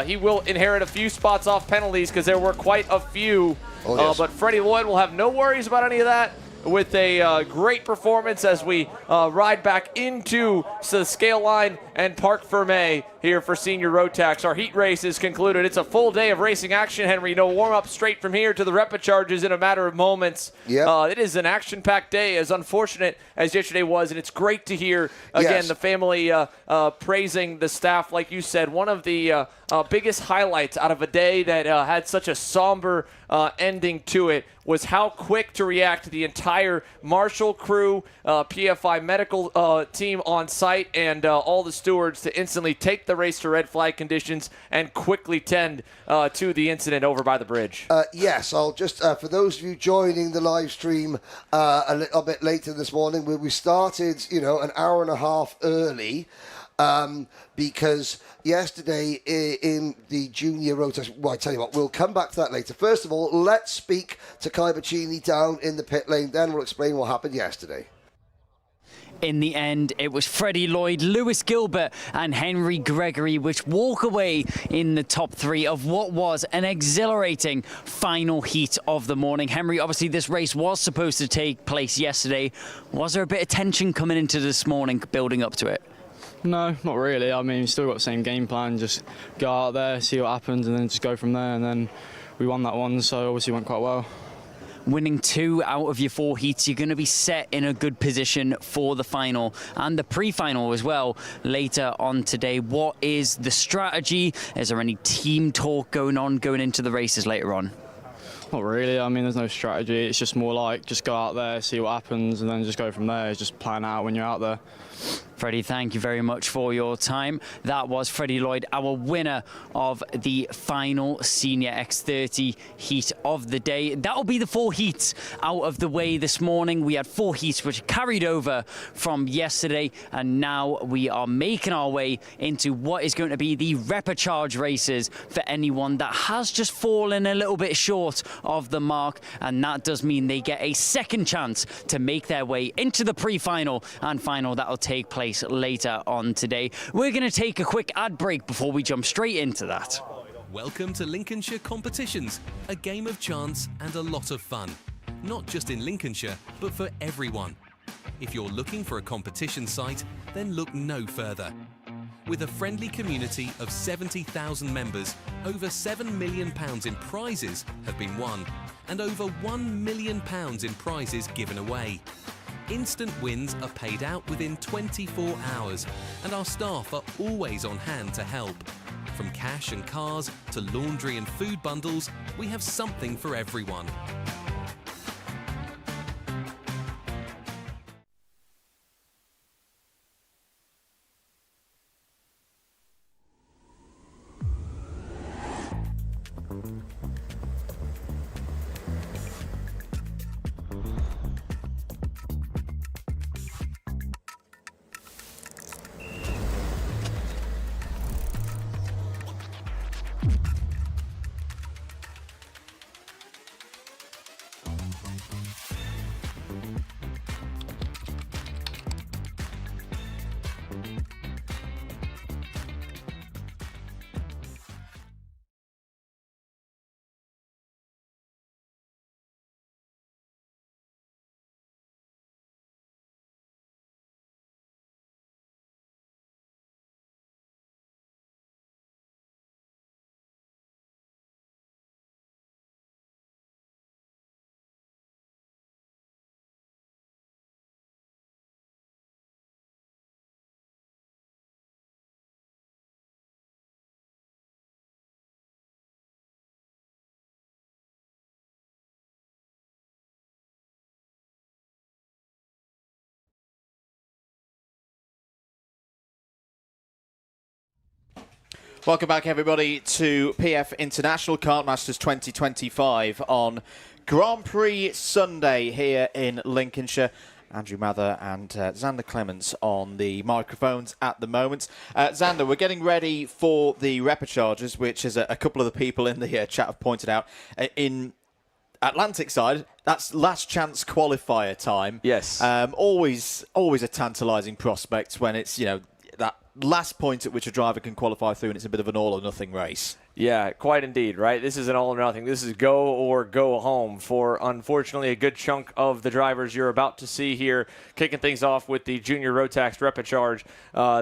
He will inherit a few spots off penalties because there were quite a few. But Freddie Lloyd will have no worries about any of that. with a great performance as we ride back into the scale line and Parc Fermé here for Senior Rotax. Our heat race is concluded. It's a full day of racing action, Henry. No warm-up straight from here to the repecharges in a matter of moments. Yep. It is an action-packed day, as unfortunate as yesterday was, and it's great to hear, again, the family praising the staff. Like you said, one of the biggest highlights out of a day that had such a somber ending to it was how quick to react the entire Marshall crew, PFI medical team on site, and all the stewards to instantly take the race to red flag conditions and quickly tend to the incident over by the bridge. Yes, I'll just, for those of you joining the live stream a little bit later this morning, we started, an hour and a half early. Because yesterday in the junior Rotax, well, I tell you what, we'll come back to that later. First of all, let's speak to Kai Bachini down in the pit lane, then we'll explain what happened yesterday. In the end, it was Freddie Lloyd, Lewis Gilbert and Henry Gregory which walk away in the top 3 of what was an exhilarating final heat of the morning. Henry, obviously this race was supposed to take place yesterday. Was there a bit of tension coming into this morning building up to it? No, not really. I mean, we still got the same game plan. Just go out there, see what happens, and then just go from there. And then we won that one, so obviously went quite well. Winning 2 out of your 4 heats, you're going to be set in a good position for the final and the pre-final as well later on today. What is the strategy? Is there any team talk going into the races later on? Not really. I mean, there's no strategy. It's just more like just go out there, see what happens, and then just go from there. It's just plan out when you're out there. Freddie, thank you very much for your time. That was Freddie Lloyd, our winner of the final Senior X30 Heat of the day. That'll be the 4 heats out of the way this morning. We had 4 heats which carried over from yesterday, and now we are making our way into what is going to be the repechage races for anyone that has just fallen a little bit short of the mark, and that does mean they get a second chance to make their way into the pre-final and final that will take place later on today. We're going to take a quick ad break before we jump straight into that. Welcome to Lincolnshire Competitions, a game of chance and a lot of fun. Not just in Lincolnshire, but for everyone. If you're looking for a competition site, then look no further. With a friendly community of 70,000 members, over £7 million in prizes have been won, and over £1 million in prizes given away. Instant wins are paid out within 24 hours, and our staff are always on hand to help. From cash and cars to laundry and food bundles, we have something for everyone. Welcome back, everybody, to PF International Kartmasters 2025 on Grand Prix Sunday here in Lincolnshire. Andrew Mather and Xander Clements on the microphones at the moment. Xander, we're getting ready for the repecharges, which is a couple of the people in the chat have pointed out. In Atlantic side, that's last chance qualifier time. Yes. Always a tantalising prospect when it's, that last point at which a driver can qualify through, and it's a bit of an all or nothing race. Yeah, quite indeed, right? This is an all or nothing. This is go or go home for, unfortunately, a good chunk of the drivers you're about to see here, kicking things off with the Junior Rotax Repêchage.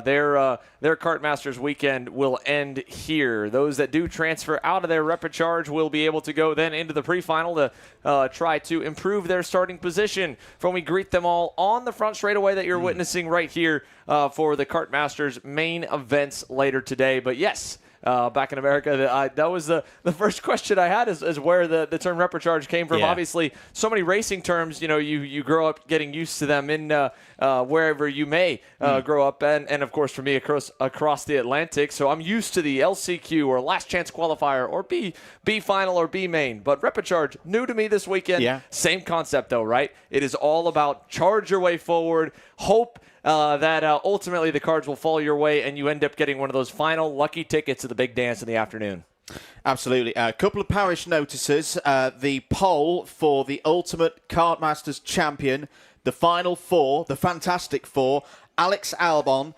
Their Kartmasters weekend will end here. Those that do transfer out of their Repêchage will be able to go then into the Pre-Final to try to improve their starting position. From we greet them all on the front straightaway that you're witnessing right here for the Kartmasters main events later today. But yes, back in America, that was the first question I had is where the term repechage came from. Yeah. Obviously, so many racing terms, you grow up getting used to them in wherever you may grow up. And of course, for me, across the Atlantic. So I'm used to the LCQ or last chance qualifier or B final or B main. But repechage, new to me this weekend. Yeah. Same concept, though, right? It is all about charge your way forward, hope that ultimately the cards will fall your way and you end up getting one of those final lucky tickets to the big dance in the afternoon. Absolutely. A couple of parish notices. The poll for the Ultimate Kartmasters Champion, the Final Four, the Fantastic Four, Alex Albon,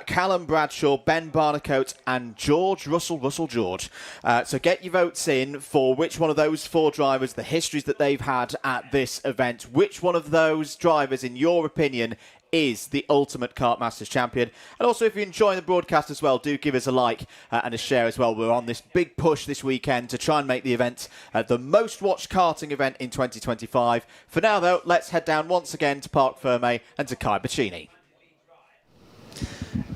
Callum Bradshaw, Ben Barnacote, and George Russell George. So get your votes in for which one of those four drivers, the histories that they've had at this event, which one of those drivers, in your opinion, is the Ultimate Kartmasters Champion. And also, if you're enjoying the broadcast as well, do give us a like and a share as well. We're on this big push this weekend to try and make the event the most watched karting event in 2025. For now, though, let's head down once again to Parc Fermé and to Kai Bachini.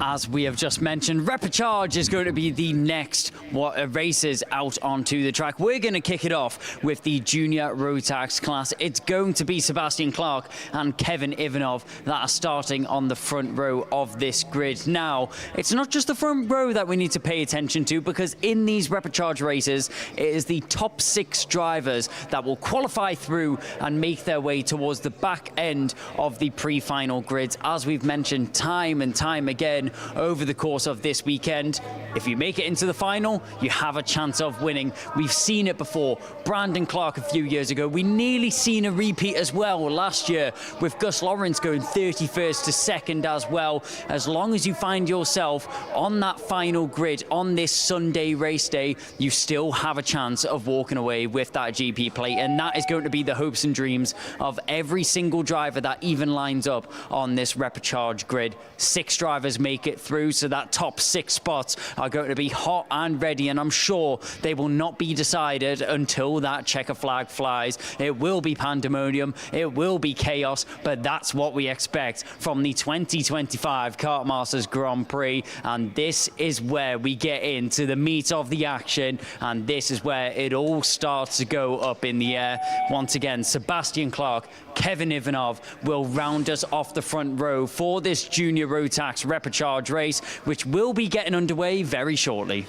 As we have just mentioned, Repêchage is going to be the next races out onto the track. We're going to kick it off with the Junior Rotax class. It's going to be Sebastian Clark and Kevin Ivanov that are starting on the front row of this grid. Now, it's not just the front row that we need to pay attention to, because in these Repêchage races, it is the top 6 drivers that will qualify through and make their way towards the back end of the pre-final grids. As we've mentioned time and time again, over the course of this weekend, if you make it into the final, you have a chance of winning. We've seen it before. Brandon Clark a few years ago. We nearly seen a repeat as well last year with Gus Lawrence going 31st to 2nd as well. As long as you find yourself on that final grid on this Sunday race day, you still have a chance of walking away with that GP plate, and that is going to be the hopes and dreams of every single driver that even lines up on this Repêchage grid. 6 drivers make it through, so that top 6 spots are going to be hot and ready, and I'm sure they will not be decided until that checker flag flies. It will be pandemonium, it will be chaos, but that's what we expect from the 2025 Kartmasters Grand Prix, and this is where we get into the meat of the action, and this is where it all starts to go up in the air. Once again, Sebastian Clark, Kevin Ivanov will round us off the front row for this Junior Rotax Repêchage race, which will be getting underway very shortly.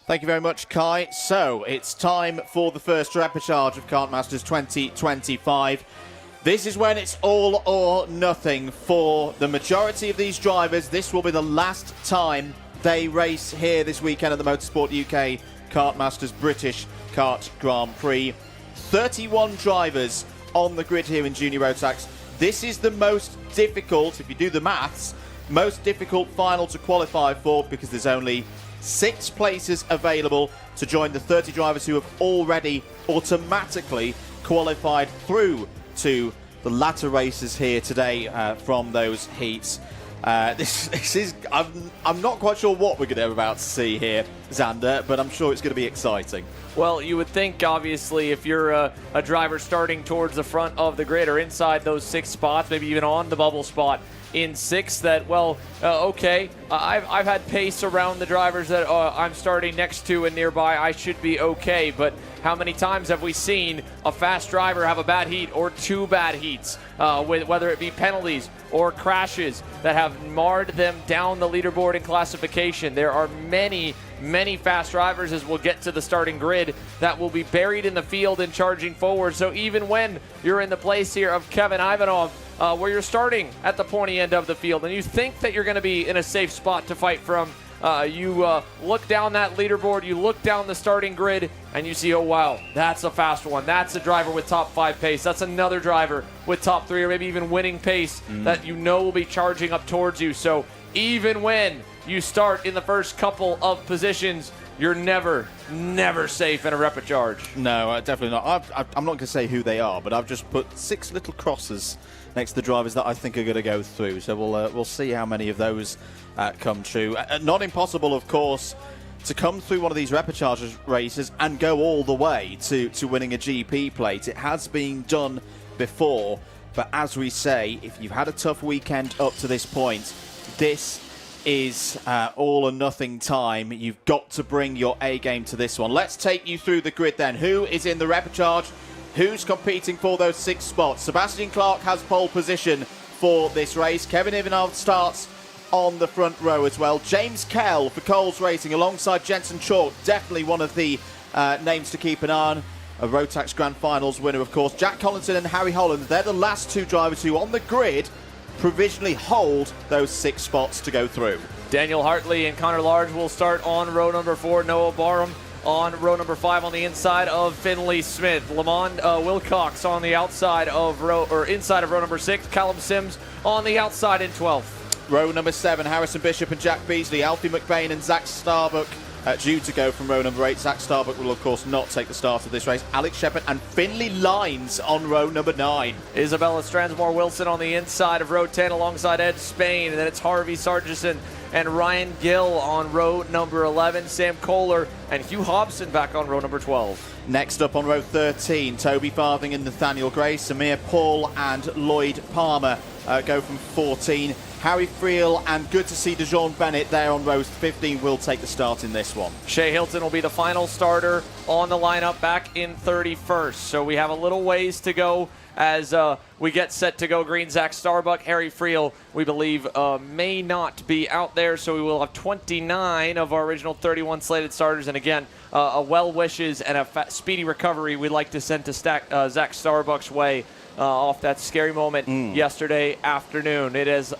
Thank you very much, Kai. So, it's time for the first Repêchage of Kartmasters 2025. This is when it's all or nothing for the majority of these drivers. This will be the last time they race here this weekend at the Motorsport UK Kartmasters British Kart Grand Prix. 31 drivers on the grid here in Junior Rotax. This is the most difficult, if you do the maths, most difficult final to qualify for, because there's only 6 places available to join the 30 drivers who have already automatically qualified through to the latter races here today from those heats. This is I'm not quite sure what we're going to about to see here, Xander, but I'm sure it's going to be exciting. Well, you would think, obviously, if you're a driver starting towards the front of the grid or inside those 6 spots, maybe even on the bubble spot in 6, that, well, okay, I've had pace around the drivers that I'm starting next to and nearby. I should be okay, but how many times have we seen a fast driver have a bad heat or 2 bad heats, whether it be penalties or crashes that have marred them down the leaderboard in classification? There are many fast drivers, as we'll get to the starting grid, that will be buried in the field and charging forward. So even when you're in the place here of Kevin Ivanov, where you're starting at the pointy end of the field and you think that you're going to be in a safe spot to fight from you look down that leaderboard, you look down the starting grid, and you see, oh wow, that's a fast one. That's a driver with top 5 pace. That's another driver with top 3 or maybe even winning pace that you know will be charging up towards you. So even when you start in the first couple of positions, you're never safe in a repechage. No, definitely not. I'm not going to say who they are, but I've just put 6 little crosses next to the drivers that I think are going to go through. So we'll see how many of those come true. Not impossible, of course, to come through one of these repechage races and go all the way to winning a GP plate. It has been done before, but as we say, if you've had a tough weekend up to this point, this is all or nothing time. You've got to bring your A game to this one. Let's take you through the grid then. Who is in the repechage? Who's competing for those 6 spots? Sebastian Clark has pole position for this race. Kevin Ivanov starts on the front row as well. James Kell for Coles Racing alongside Jensen Chalk, definitely one of the names to keep an eye on. A Rotax Grand Finals winner, of course. Jack Collinson and Harry Holland, they're the last 2 drivers who on the grid provisionally hold those 6 spots to go through. Daniel Hartley and Connor Large will start on row number 4. Noah Barham on row number 5 on the inside of Finley Smith. Lamond Wilcox on the outside of inside of row number 6. Callum Sims on the outside in 12th. Row number 7, Harrison Bishop and Jack Beasley. Alfie McBain and Zach Starbuck due to go from row number 8. Zach Starbuck will, of course, not take the start of this race. Alex Shepard and Finley Lines on row number 9. Isabella Stransmore-Wilson on the inside of row 10 alongside Ed Spain. And then it's Harvey Sargison and Ryan Gill on row number 11. Sam Kohler and Hugh Hobson back on row number 12. Next up on row 13, Toby Farthing and Nathaniel Gray. Samir Paul and Lloyd Palmer go from 14. Harry Friel and good to see DeJean Bennett there on row 15 will take the start in this one. Shea Hilton will be the final starter on the lineup back in 31st. So we have a little ways to go as we get set to go green. Zach Starbuck, Harry Friel, we believe may not be out there. So we will have 29 of our original 31 slated starters. And again, a well wishes and a speedy recovery we'd like to send to Zach Starbuck's way. Off that scary moment yesterday afternoon. It has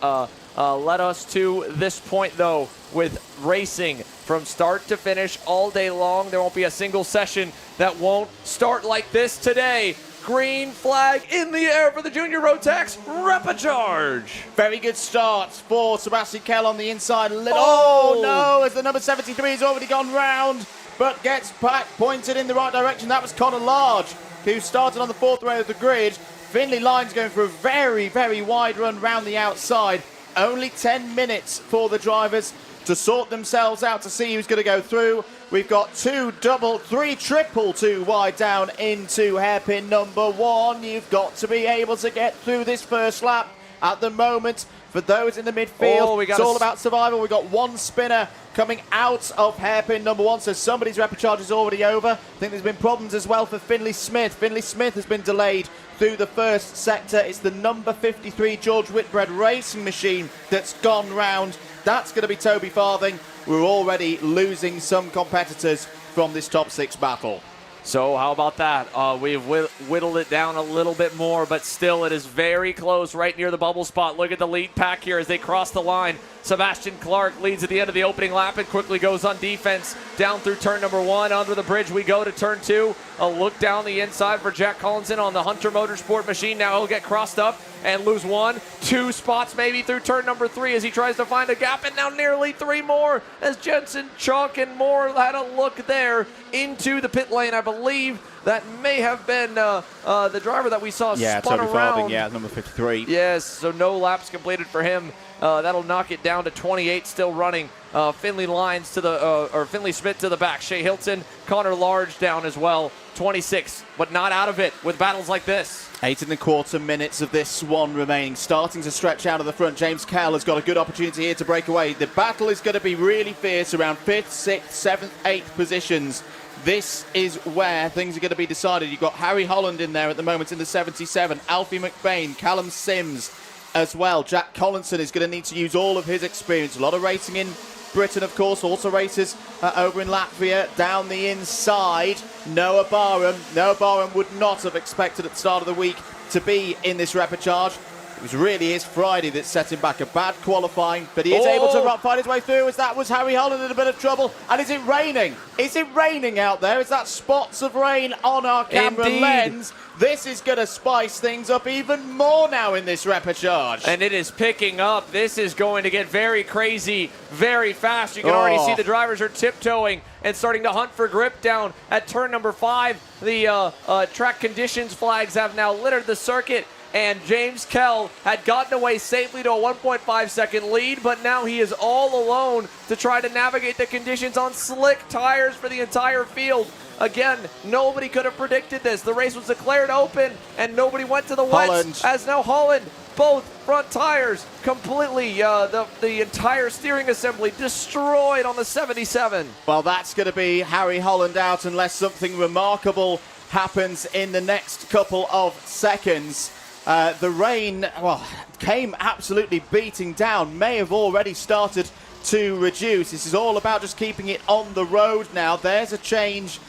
led us to this point, though, with racing from start to finish all day long. There won't be a single session that won't start like this today. Green flag in the air for the Junior Rotax Repechage. Very good start for Sebastian Kell on the inside. Oh no, as the number 73 has already gone round, but gets back pointed in the right direction. That was Connor Large, who started on the 4th row of the grid. Finley Lines going for a very, very wide run round the outside. Only 10 minutes for the drivers to sort themselves out to see who's going to go through. We've got 2 double, 3 triple, 2 wide down into hairpin number 1. You've got to be able to get through this first lap. At the moment, for those in the midfield, it's all about survival. We've got 1 spinner coming out of hairpin number 1, so somebody's repechage is already over. I think there's been problems as well for Finley Smith. Finley Smith has been delayed through the first sector. It's the number 53 George Whitbread racing machine that's gone round. That's going to be Toby Farthing. We're already losing some competitors from this top 6 battle. So how about that? We've whittled it down a little bit more, but still it is very close right near the bubble spot. Look at the lead pack here as they cross the line. Sebastian Clark leads at the end of the opening lap and quickly goes on defense down through turn number 1. Under the bridge we go to turn 2. A look down the inside for Jack Collinson on the Hunter Motorsport machine. Now he'll get crossed up and lose 1, 2 spots maybe through turn number 3 as he tries to find a gap, and now nearly 3 more as Jensen, Chalk, and Moore had a look there into the pit lane. I believe that may have been the driver that we saw spun Toby around. Farthing, number 53. Yes, so no laps completed for him. That'll knock it down to 28 still running. Finley Lines to the or Finley Smith to the back. Shea Hilton, Connor Large down as well. 26, but not out of it with battles like this. 8.25 minutes of this one remaining. Starting to stretch out of the front. James Kell has got a good opportunity here to break away. The battle is going to be really fierce around 5th, 6th, 7th, 8th positions. This is where things are going to be decided. You've got Harry Holland in there at the moment in the 77. Alfie McBain, Callum Sims as well. Jack Collinson is going to need to use all of his experience. A lot of racing in Britain, of course, also races over in Latvia. Down the inside, Noah Barham. Noah Barham would not have expected at the start of the week to be in this repechage. It really is Friday that set him back. A bad qualifying, but he is able to find his way through, as that was Harry Holland in a bit of trouble. And is it raining? Is it raining out there? Is that spots of rain on our camera lens? This is going to spice things up even more now in this repechage. And it is picking up. This is going to get very crazy very fast. You can already see the drivers are tiptoeing and starting to hunt for grip down at turn number 5. The track conditions flags have now littered the circuit. And James Kell had gotten away safely to a 1.5-second lead, but now he is all alone to try to navigate the conditions on slick tires for the entire field. Again, nobody could have predicted this. The race was declared open, and nobody went to the wets. As now Holland, both front tires completely, the entire steering assembly destroyed on the 77. Well, that's going to be Harry Holland out unless something remarkable happens in the next couple of seconds. The rain, well, came absolutely beating down, may have already started to reduce. This is all about just keeping it on the road now. There's a change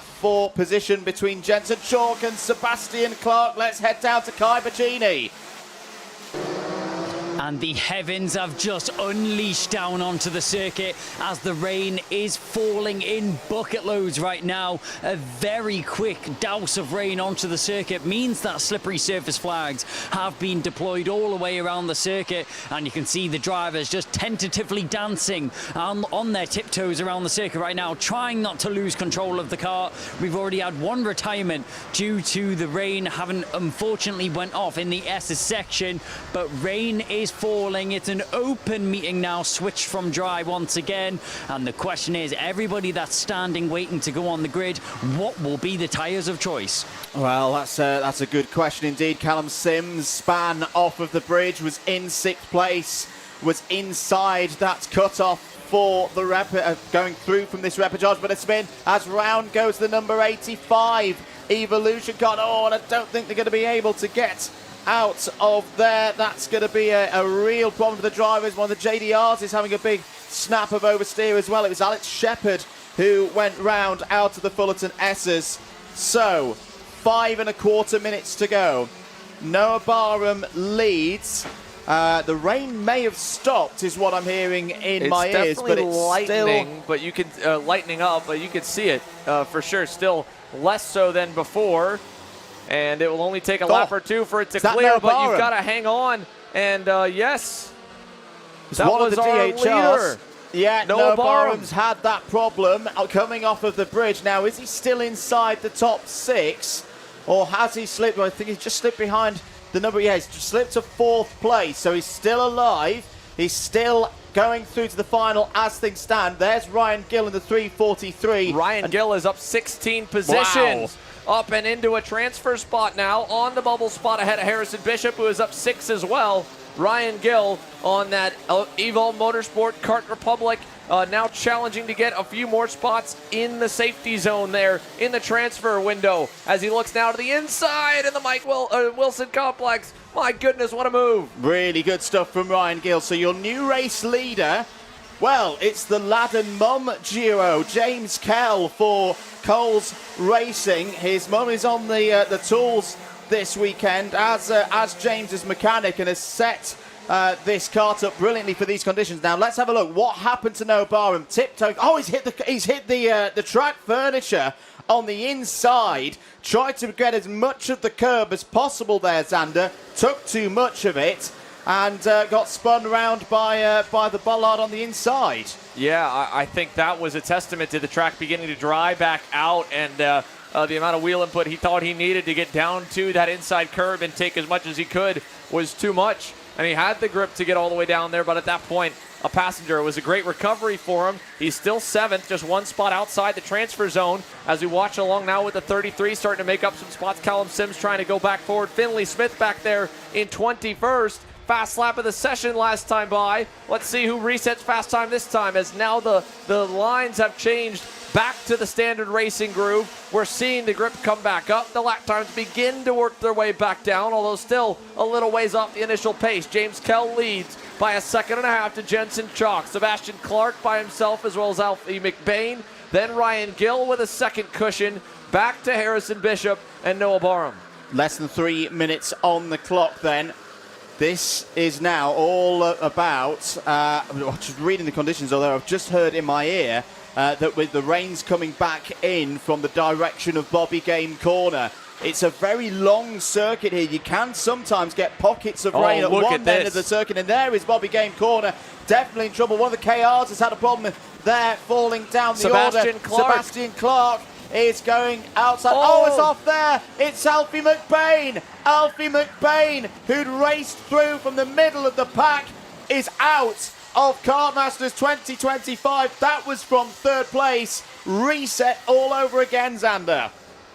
for position between Jensen Chalk and Sebastian Clark. Let's head down to Kai Bachini. And the heavens have just unleashed down onto the circuit as the rain is falling in bucket loads right now. A very quick douse of rain onto the circuit means that slippery surface flags have been deployed all the way around the circuit, and you can see the drivers just tentatively dancing on their tiptoes around the circuit right now, trying not to lose control of the car. We've already had one retirement due to the rain having unfortunately went off in the S's section, but rain is falling. It's an open meeting now, switched from dry once again, and the question is, everybody that's standing waiting to go on the grid, what will be the tyres of choice? Well, that's a good question indeed. Callum Sims span off of the bridge, was in 6th place, was inside that cut-off for the going through from this repechage, but a spin as round goes the number 85 Evolution car. Oh, and I don't think they're going to be able to get out of there. That's going to be a real problem for the drivers. One of the JDRs is having a big snap of oversteer as well. It was Alex Shepherd who went round out of the Fullerton S's. So 5.25 minutes to go. Noah Barham leads. The rain may have stopped, is what I'm hearing in my ears, but it's lightning, still but you can lightening up, but you can see it for sure. Still less so than before. And it will only take a lap or two for it to clear, but you've got to hang on. And yes, that was our leader. Yeah, Noah Barham's had that problem coming off of the bridge. Now, is he still inside the top 6? Or has he slipped? I think he's just slipped behind the number. Yeah, he's just slipped to 4th place. So he's still alive. He's still going through to the final as things stand. There's Ryan Gill in the 343. Ryan Gill is up 16 positions. Wow. Up and into a transfer spot now, on the bubble spot ahead of Harrison Bishop, who is up 6 as well. Ryan Gill on that Evo Motorsport Kart Republic, now challenging to get a few more spots in the safety zone there in the transfer window, as he looks now to the inside in the Mike Wilson complex. My goodness, what a move. Really good stuff from Ryan Gill. So your new race leader, well, it's the Lad and Mum duo, James Kell for Coles Racing. His mum is on the tools this weekend as James's mechanic, and has set this kart up brilliantly for these conditions. Now let's have a look. What happened to Noah Barham? Tiptoe. Oh, he's hit the track furniture on the inside. Tried to get as much of the curb as possible there, Xander. Took too much of it, and got spun round by the bollard on the inside. Yeah, I think that was a testament to the track beginning to dry back out, and the amount of wheel input he thought he needed to get down to that inside curb and take as much as he could was too much. And he had the grip to get all the way down there, but at that point, a passenger. It was a great recovery for him. He's still 7th, just one spot outside the transfer zone. As we watch along now with the 33 starting to make up some spots. Callum Sims trying to go back forward. Finley Smith back there in 21st. Fast lap of the session last time by. Let's see who resets fast time this time, as now the lines have changed back to the standard racing groove. We're seeing the grip come back up. The lap times begin to work their way back down, although still a little ways off the initial pace. James Kell leads by 1.5 seconds to Jensen Chalk. Sebastian Clark by himself, as well as Alfie McBain. Then Ryan Gill with a second cushion. Back to Harrison Bishop and Noah Barham. Less than 3 minutes on the clock then. This is now all about, just reading the conditions, although I've just heard in my ear that with the rains coming back in from the direction of Bobby Game Corner, it's a very long circuit here. You can sometimes get pockets of rain at one end of the circuit, and there is Bobby Game Corner, definitely in trouble. One of the KRs has had a problem there, falling down the order. Sebastian Clark is going outside. Oh, it's off there. It's Alfie McBain. Alfie McBain, who'd raced through from the middle of the pack, is out of Kartmasters 2025. That was from third place. Reset all over again, Xander.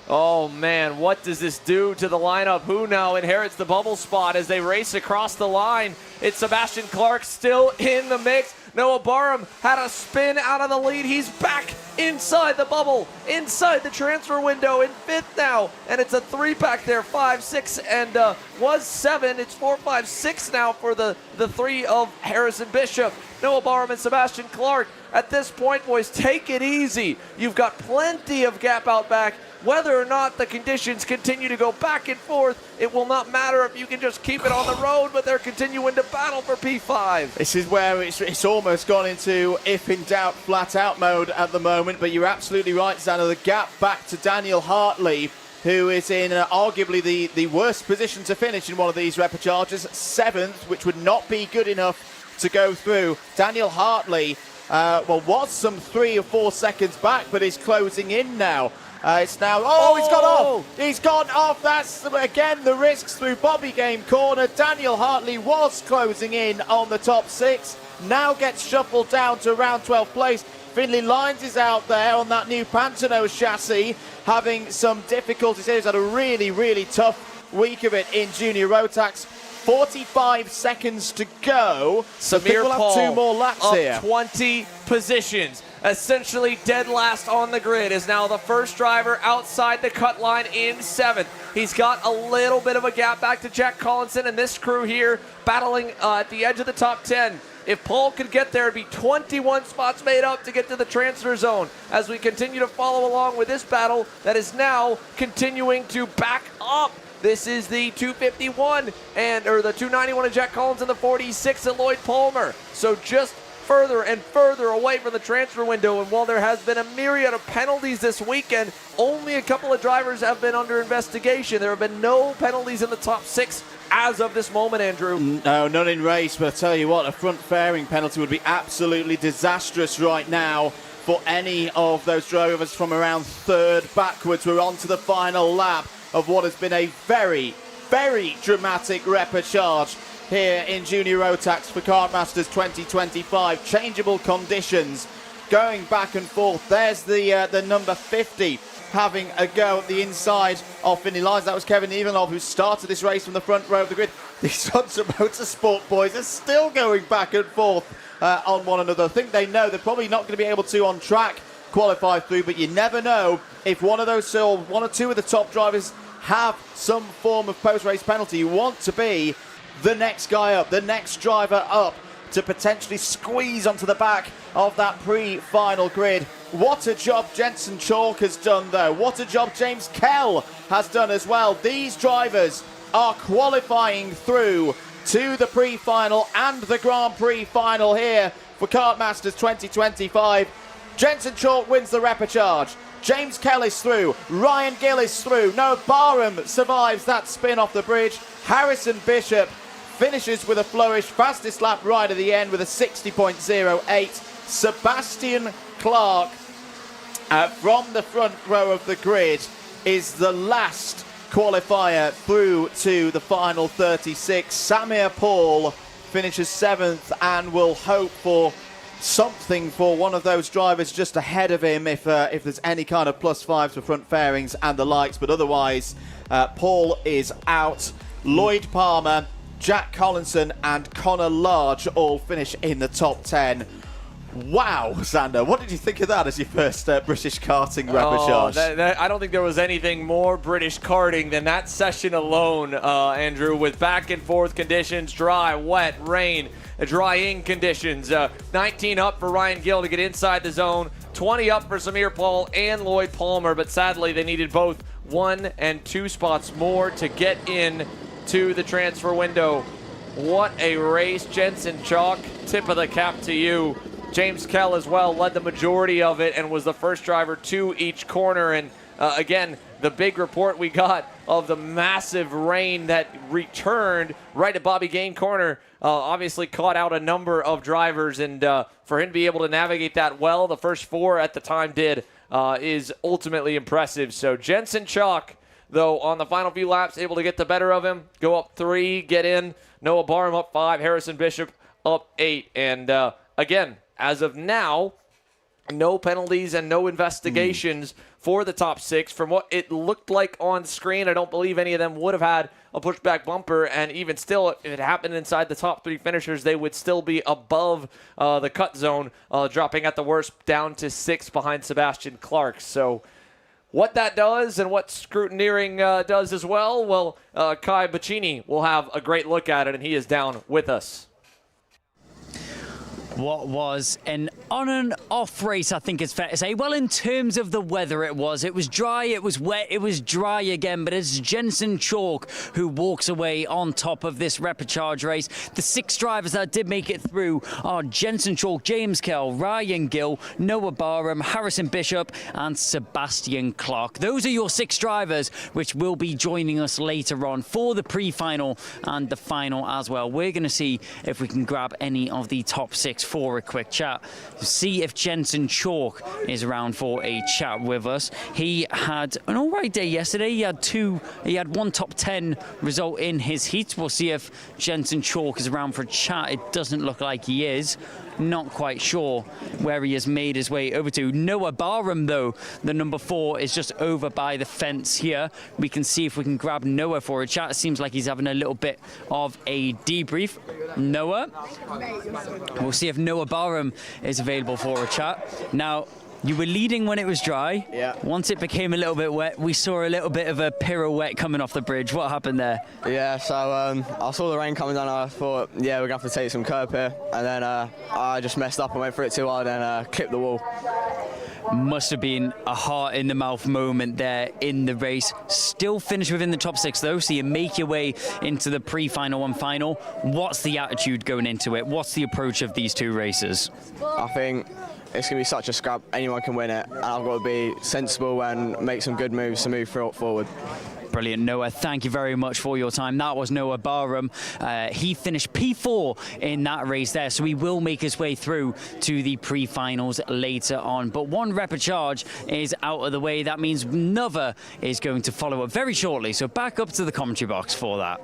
Oh man, what does this do to the lineup? Who now inherits the bubble spot as they race across the line? It's Sebastian Clark still in the mix. Noah Barham had a spin out of the lead. He's back inside the bubble, inside the transfer window in fifth now. And it's a 3-pack there, 5, 6, and was 7. It's 4, 5, 6 now for the 3 of Harrison Bishop. Noah Barham and Sebastian Clark. At this point, boys, take it easy. You've got plenty of gap out back. Whether or not the conditions continue to go back and forth, it will not matter if you can just keep it on the road, but they're continuing to battle for P5. This is where it's almost gone into if in doubt, flat out mode at the moment, but you're absolutely right, Xander. The gap back to Daniel Hartley, who is in arguably the worst position to finish in one of these repêchages, 7th, which would not be good enough to go through. Daniel Hartley, was some 3 or 4 seconds back, but is closing in now. It's now, he's got off. He's gone off. That's, again, the risks through Bobby Game Corner. Daniel Hartley was closing in on the top 6. Now gets shuffled down to around 12th place. Finley Lyons is out there on that new Pantano chassis, having some difficulties here. He's had a really, really tough week of it in Junior Rotax. 45 seconds to go. Samir we'll Paul have 2 more laps here. 20 positions. Essentially dead last on the grid, is now the first driver outside the cut line in 7th. He's got a little bit of a gap back to Jack Collinson and this crew here battling at the edge of the top 10. If Paul could get there, it'd be 21 spots made up to get to the transfer zone as we continue to follow along with this battle that is now continuing to back up. This is the 251 or the 291 of Jack Collins and the 46 of Lloyd Palmer. So just further and further away from the transfer window, and while there has been a myriad of penalties this weekend, only a couple of drivers have been under investigation. There have been no penalties in the top 6 as of this moment, Andrew. No, none in race, but I tell you what, a front fairing penalty would be absolutely disastrous right now for any of those drivers from around 3rd backwards. We're on to the final lap of what has been a very, very dramatic repêchage here in Junior Rotax for Kartmasters 2025. Changeable conditions, going back and forth. There's the number 50 having a go at the inside of Finley Lyons. That was Kevin Ivanov, who started this race from the front row of the grid. These sons of motorsport boys are still going back and forth on one another. I think they know they're probably not going to be able to on track qualify through, but you never know if one of those, or 1 or 2 of the top drivers have some form of post-race penalty. You want to be the next guy up, the next driver up, to potentially squeeze onto the back of that pre-final grid. What a job Jensen Chalk has done, though. What a job James Kell has done as well. These drivers are qualifying through to the pre-final and the Grand Prix final here for Kartmasters 2025. Jensen Chalk wins the repêchage. James Kell is through. Ryan Gill is through. Noah Barham survives that spin off the bridge. Harrison Bishop finishes with a flourish. Fastest lap right at the end with a 60.08. Sebastian Clark from the front row of the grid is the last qualifier through to the final 36. Samir Paul finishes 7th and will hope for something for one of those drivers just ahead of him if there's any kind of +5s for front fairings and the likes. But otherwise, Paul is out. Lloyd Palmer, Jack Collinson and Connor Large all finish in the top 10. Wow, Xander, what did you think of that as your first British karting repêchage? I don't think there was anything more British karting than that session alone, Andrew, with back and forth conditions, dry, wet, rain, drying conditions. 19 up for Ryan Gill to get inside the zone, 20 up for Samir Paul and Lloyd Palmer, but sadly they needed both 1 and 2 spots more to get in to the transfer window. what a race. Jensen Chalk, tip of the cap to you. James Kell as well led the majority of it and was the first driver to each corner. And again, the big report we got of the massive rain that returned right at Bobby Gain corner obviously caught out a number of drivers. And for him to be able to navigate that well, the first 4 at the time did, is ultimately impressive. So Jensen Chalk, though, on the final few laps, able to get the better of him, go up 3, get in. Noah Barham up 5, Harrison Bishop up 8. And again, as of now, no penalties and no investigations for the top 6. From what it looked like on screen, I don't believe any of them would have had a pushback bumper. And even still, if it happened inside the top 3 finishers, they would still be above the cut zone, dropping at the worst down to 6 behind Sebastian Clark. So what that does and what scrutineering does as well, well, Kai Bachini will have a great look at it, and he is down with us. What was an on and off race, I think it's fair to say. Well, in terms of the weather, it was dry, it was wet, it was dry again, but it's Jensen Chalk who walks away on top of this repechage race. The 6 drivers that did make it through are Jensen Chalk, James Kell, Ryan Gill, Noah Barham, Harrison Bishop, and Sebastian Clark. Those are your 6 drivers, which will be joining us later on for the pre-final and the final as well. We're going to see if we can grab any of the top 6 for a quick chat. See if Jensen Chalk is around for a chat with us. He had an all right day yesterday. He had 1 top 10 result in his heats. We'll see if Jensen Chalk is around for a chat. It doesn't look like he is. Not quite sure where he has made his way over to. Noah Barham, though, the number 4, is just over by the fence here. We can see if we can grab Noah for a chat. It seems like he's having a little bit of a debrief. Noah, we'll see if Noah Barham is available for a chat. Now, you were leading when it was dry. Yeah. Once it became a little bit wet, we saw a little bit of a pirouette coming off the bridge. What happened there? Yeah, so I saw the rain coming down and I thought, yeah, we're going to have to take some curb here. And then I just messed up and went for it too hard and clipped the wall. Must have been a heart-in-the-mouth moment there in the race. Still finished within the top 6, though, so you make your way into the pre-final and final. What's the attitude going into it? What's the approach of these 2 races? I think it's going to be such a scrap. Anyone can win it. And I've got to be sensible and make some good moves to move forward. Brilliant, Noah. Thank you very much for your time. That was Noah Barham. He finished P4 in that race there, so he will make his way through to the pre-finals later on. But 1 repechage is out of the way. That means another is going to follow up very shortly. So back up to the commentary box for that.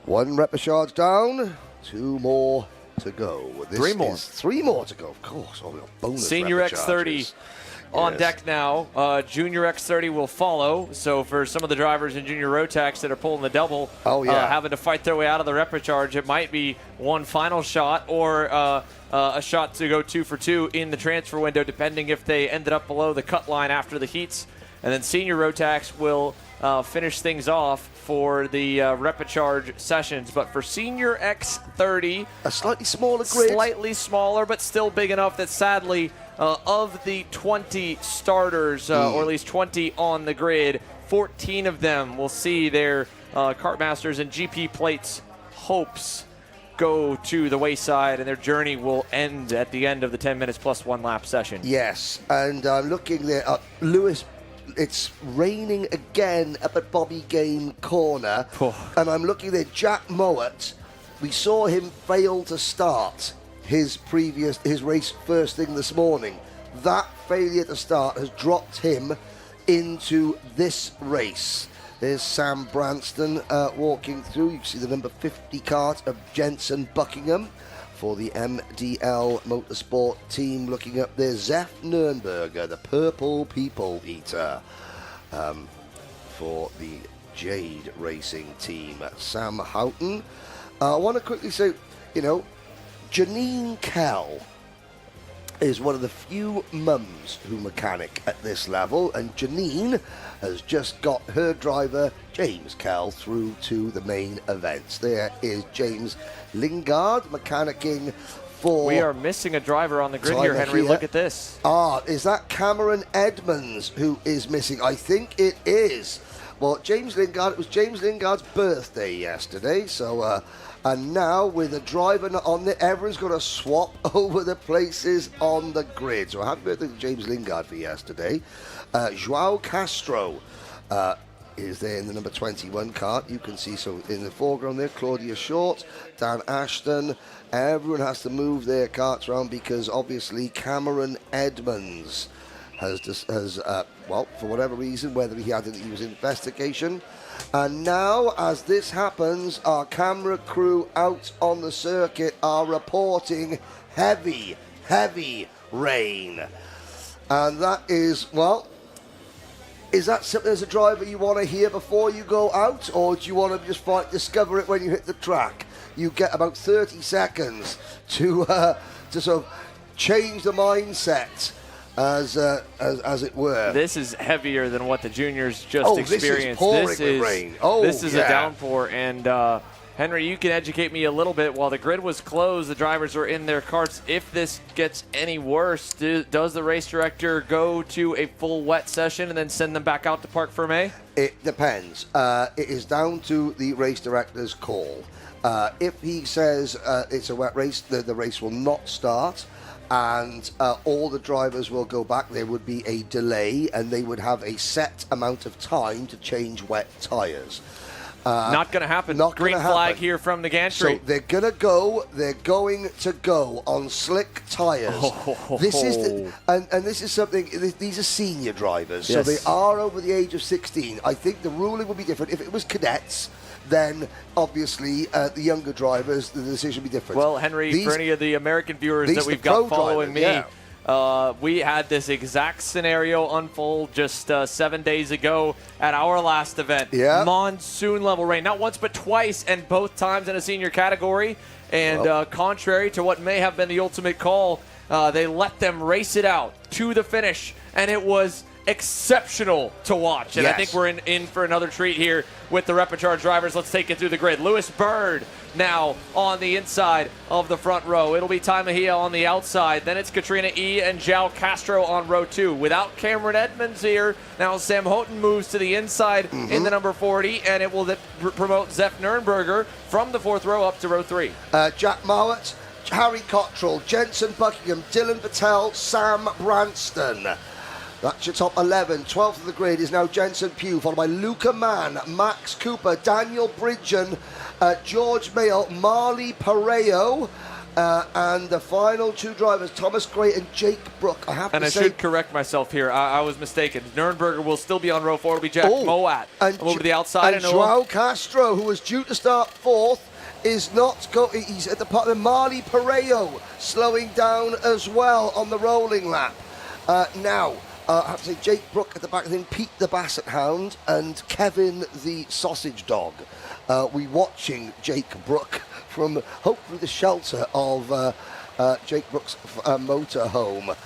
One repechage down, 2 more to go. This 3 more. 3 more to go, of course. Oh, we got bonus Senior repechages. X30 on deck now. Junior X30 will follow. So for some of the drivers in Junior Rotax that are pulling the double, having to fight their way out of the repechage, it might be 1 final shot or a shot to go 2 for 2 in the transfer window, depending if they ended up below the cut line after the heats. And then Senior Rotax will finish things off for the repechage sessions. But for Senior X30, a slightly smaller grid. Slightly smaller, but still big enough that sadly, of the 20 starters, or at least 20 on the grid, 14 of them will see their Kartmasters and GP plates hopes go to the wayside, and their journey will end at the end of the 10 minutes plus 1 lap session. Yes, and I'm looking there at Lewis. It's raining again up at Bobby Game corner, and I'm looking there. Jack Mowat, we saw him fail to start his race first thing this morning. That failure to start has dropped him into this race. There's Sam Branston walking through. You can see the number 50 cart of Jensen Buckingham for the MDL Motorsport team. Looking up there, Zef Nürnberger, the Purple People Eater, for the Jade Racing team. Sam Houghton. I want to quickly say, Janine Kell is one of the few mums who mechanic at this level, and Janine has just got her driver James Kell through to the main events. There is James Lingard mechanicking for... We are missing a driver on the grid here, Henry. Look at this. Is that Cameron Edmonds who is missing? I think it is. Well, James Lingard, it was James Lingard's birthday yesterday, so... and now, with a driver not on there, everyone's going to swap over the places on the grid. So happy birthday to James Lingard for yesterday. Joao Castro is there in the number 21 kart. You can see, so in the foreground there, Claudia Short, Dan Ashton. Everyone has to move their karts around because, obviously, Cameron Edmonds has well, for whatever reason, whether he was in investigation. And now, as this happens, our camera crew out on the circuit are reporting heavy, heavy rain. And that is, well, is that something as a driver you want to hear before you go out, or do you want to just discover it when you hit the track? You get about 30 seconds to sort of change the mindset. As it were. This is heavier than what the juniors just experienced. This is rain. This is a downpour. And Henry, you can educate me a little bit. While the grid was closed, the drivers were in their karts. If this gets any worse, does the race director go to a full wet session and then send them back out to Parc Fermé? It depends. It is down to the race director's call. If he says it's a wet race, the race will not start. And all the drivers will go back. There would be a delay, and they would have a set amount of time to change wet tyres. Not going to happen. Green flag here from the gantry. So they're going to go on slick tyres. This is and this is something. These are senior drivers, so they are over the age of 16. I think the ruling would be different if it was cadets. Then obviously the younger drivers, the decision would be different. Well, Henry, for any of the American viewers that we've got following me, we had this exact scenario unfold just 7 days ago at our last event. Monsoon level rain, not once but twice, and both times in a senior category. And contrary to what may have been the ultimate call, they let them race it out to the finish, and it was exceptional to watch. And I think we're in for another treat here with the Repêchage drivers. Let's take it through the grid. Lewis Bird now on the inside of the front row. It'll be Ty Mejia on the outside. Then it's Katrina E. and Joao Castro on row 2. Without Cameron Edmonds here, now Sam Houghton moves to the inside in the number 40, and it will promote Zef Nurnberger from the 4th row up to row 3. Jack Mowat, Harry Cottrell, Jensen Buckingham, Dylan Patel, Sam Branston. That's your top 11. 12th of the grid is now Jensen Pugh, followed by Luca Mann, Max Cooper, Daniel Bridgen, George Mayle, Marley Pareo, and the final 2 drivers, Thomas Gray and Jake Brook. I should correct myself here. I was mistaken. Nurnberger will still be on row 4. It'll be Jack Mowat. And over to the outside. And Joao Castro, who was due to start 4th, is not going. He's at the part of Marley Pareo slowing down as well on the rolling lap. Now, I have to say Jake Brook at the back of the thing, Pete the Basset Hound, and Kevin the Sausage Dog. We watching Jake Brook from hopefully the shelter of Jake Brook's motorhome.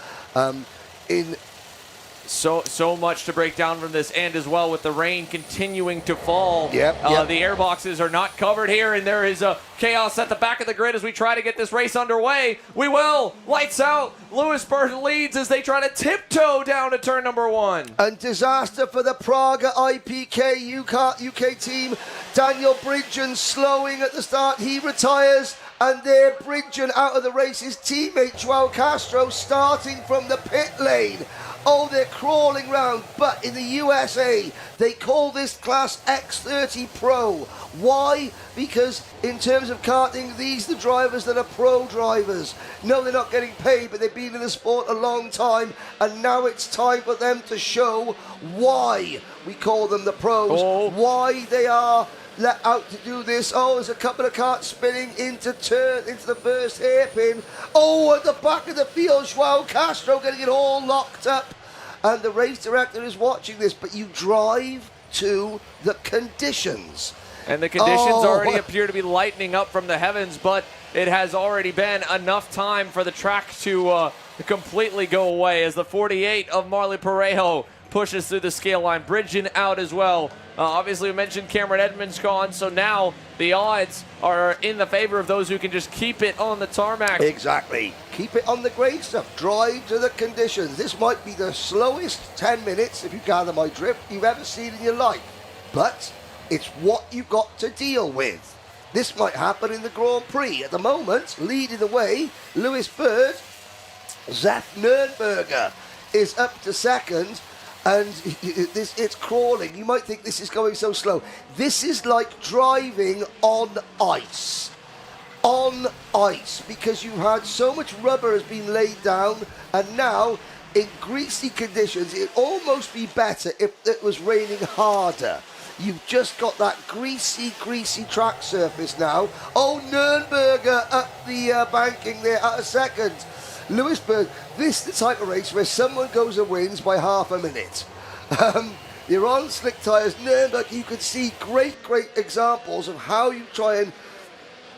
So much to break down from this, and as well with the rain continuing to fall. The airboxes are not covered here, and there is a chaos at the back of the grid as we try to get this race underway. We will. Lights out. Lewis Burton leads as they try to tiptoe down to turn number 1. And disaster for the Praga IPK UK team. Daniel Bridgen slowing at the start. He retires. And there, Bridgen out of the race. His teammate Joao Castro starting from the pit lane. Oh, they're crawling round, but in the USA, they call this class X30 Pro. Why? Because in terms of karting, these are the drivers that are pro drivers. No, they're not getting paid, but they've been in the sport a long time, and now it's time for them to show why we call them the pros, why they are let out to do this. Oh, there's a couple of karts spinning into the first hairpin. Oh, at the back of the field, Joao Castro getting it all locked up. And the race director is watching this, but you drive to the conditions. And the conditions already appear to be lightening up from the heavens, but it has already been enough time for the track to completely go away as the 48 of Marley Parejo pushes through the scale line. Bridging out as well. Obviously, we mentioned Cameron Edmonds gone, so now the odds are in the favor of those who can just keep it on the tarmac. Exactly. Keep it on the grade stuff. Drive to the conditions. This might be the slowest 10 minutes, if you gather my drift, you've ever seen in your life. But it's what you've got to deal with. This might happen in the Grand Prix. At the moment, leading the way, Lewis Bird. Zef Nürnberger is up to second. And it's crawling. You might think this is going so slow. This is like driving on ice. On ice, because you've had so much rubber has been laid down, and now in greasy conditions, it'd almost be better if it was raining harder. You've just got that greasy track surface now. Oh, Nürnberger up the banking there at a second. Lewis Bird, this is the type of race where someone goes and wins by half a minute. You're on slick tyres. Nürnberg, you could see great examples of how you try and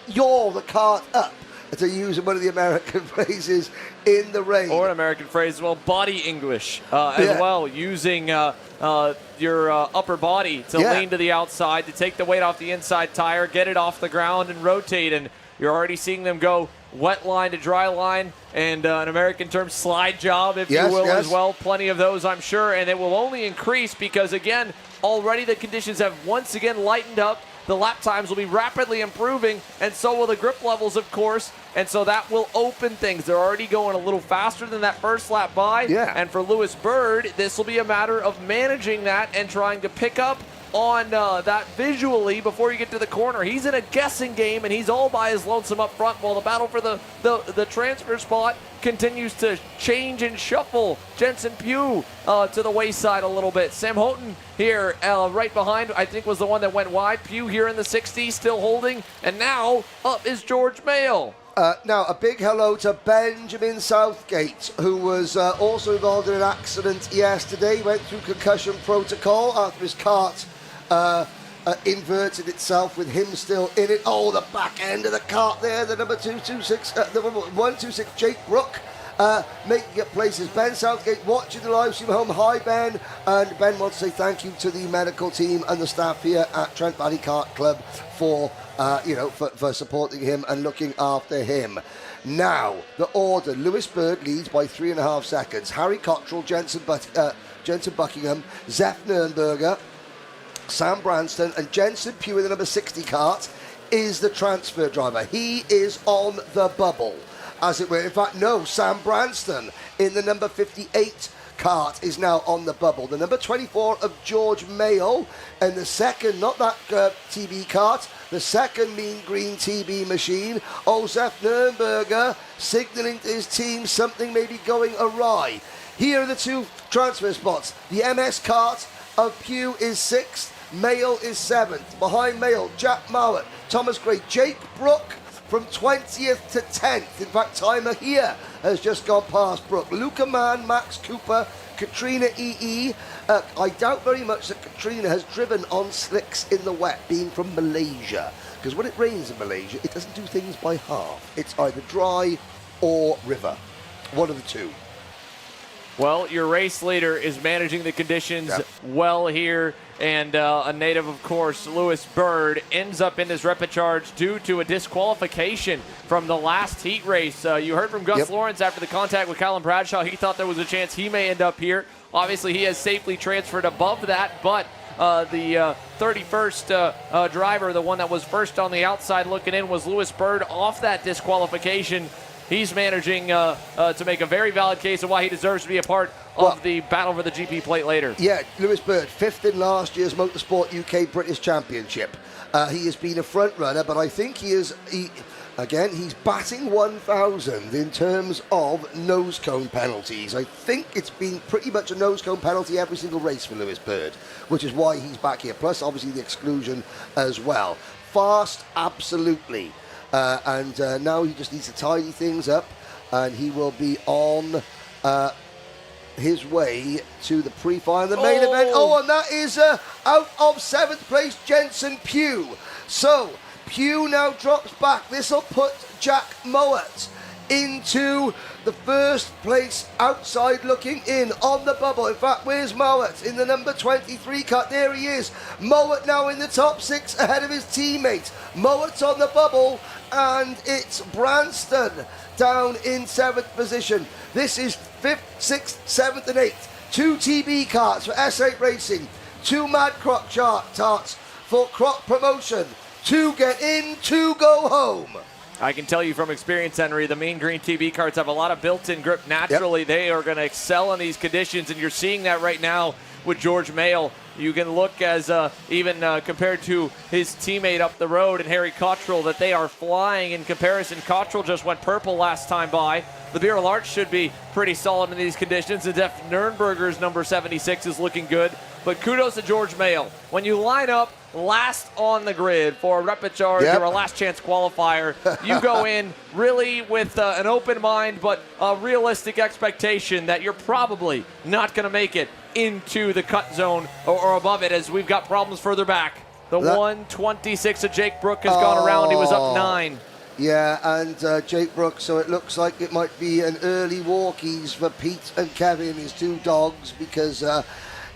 yaw the cart up, to use one of the American phrases, in the rain. Or an American phrase as well, body English as well, using your upper body to lean to the outside, to take the weight off the inside tire, get it off the ground and rotate. And you're already seeing them go wet line to dry line, and an American term, slide job, if you will, as well. Plenty of those, I'm sure, and it will only increase because, again, already the conditions have once again lightened up. The lap times will be rapidly improving, and so will the grip levels, of course, and so that will open things. They're already going a little faster than that first lap by, and for Lewis Bird, this will be a matter of managing that and trying to pick up on that visually before you get to the corner. He's in a guessing game, and he's all by his lonesome up front while the battle for the transfer spot continues to change and shuffle. Jensen Pugh to the wayside a little bit. Sam Houghton here right behind, I think, was the one that went wide. Pugh here in the 60s, still holding, and now up is George Mayle. Now, a big hello to Benjamin Southgate, who was also involved in an accident yesterday. Went through concussion protocol after his kart inverted itself with him still in it. Oh, the back end of the kart there, the number 126, Jake Brook, making up places. Ben Southgate watching the live stream home. Hi, Ben. And Ben wants to say thank you to the medical team and the staff here at Trent Valley Kart Club for supporting him and looking after him. Now, the order. Lewis Bird leads by 3.5 seconds. Harry Cottrell, Jensen Buckingham, Zef Nürnberger, Sam Branston, and Jensen Pugh in the number 60 kart is the transfer driver. He is on the bubble, as it were. In fact, no, Sam Branston in the number 58 kart is now on the bubble. The number 24 of George Mayle, and the second, not that TB kart, the second mean green TB machine, Zef Nürnberger, signalling to his team something may be going awry. Here are the two transfer spots. The MS kart of Pugh is 6th, Mayle is 7th. Behind Mayle, Jack Mowat, Thomas Gray, Jake Brook from 20th to 10th. In fact, timer here has just gone past Brook. Luca Mann, Max Cooper, Katrina EE. I doubt very much that Katrina has driven on slicks in the wet, being from Malaysia. Because when it rains in Malaysia, it doesn't do things by half. It's either dry or river. One of the two. Well, your race leader is managing the conditions well here, and a native, of course, Lewis Bird, ends up in this repechage due to a disqualification from the last heat race. You heard from Gus Lawrence after the contact with Callum Bradshaw. He thought there was a chance he may end up here. Obviously, he has safely transferred above that, but the 31st driver, the one that was first on the outside looking in, was Lewis Bird off that disqualification. He's managing to make a very valid case of why he deserves to be a part of the battle for the GP plate later. Yeah, Lewis Bird, 5th in last year's Motorsport UK British Championship. He has been a front runner, but I think he's batting 1,000 in terms of nose cone penalties. I think it's been pretty much a nose cone penalty every single race for Lewis Bird, which is why he's back here. Plus, obviously, the exclusion as well. Fast, absolutely. And now he just needs to tidy things up, and he will be on his way to the pre-final, the main event. Oh, and that is out of 7th place, Jensen Pugh. So Pugh now drops back. This will put Jack Mowat into the first place outside looking in on the bubble. In fact, where's Mowat in the number 23 cut? There he is. Mowat now in the top 6 ahead of his teammate. Mowat's on the bubble, and it's Branston down in 7th position. This is 5th, 6th, 7th and 8th. 2 TB carts for S8 Racing. 2 Mad Croc tarts for Croc Promotion. 2 get in, 2 go home. I can tell you from experience, Henry, the mean green TB carts have a lot of built-in grip. Naturally, They are going to excel in these conditions, and you're seeing that right now with George Mayle. You can look as even compared to his teammate up the road and Harry Cottrell, that they are flying in comparison. Cottrell just went purple last time by. The Beryl Arch should be pretty solid in these conditions. And Jeff Nurnberger's number 76 is looking good. But kudos to George Mayle. When you line up last on the grid for a repechage or a last chance qualifier, you go in really with an open mind, but a realistic expectation that you're probably not going to make it into the cut zone or above it, as we've got problems further back. The 126 of Jake Brook has gone around. He was up 9. Yeah, and Jake Brook, so it looks like it might be an early walkies for Pete and Kevin, his 2 dogs, because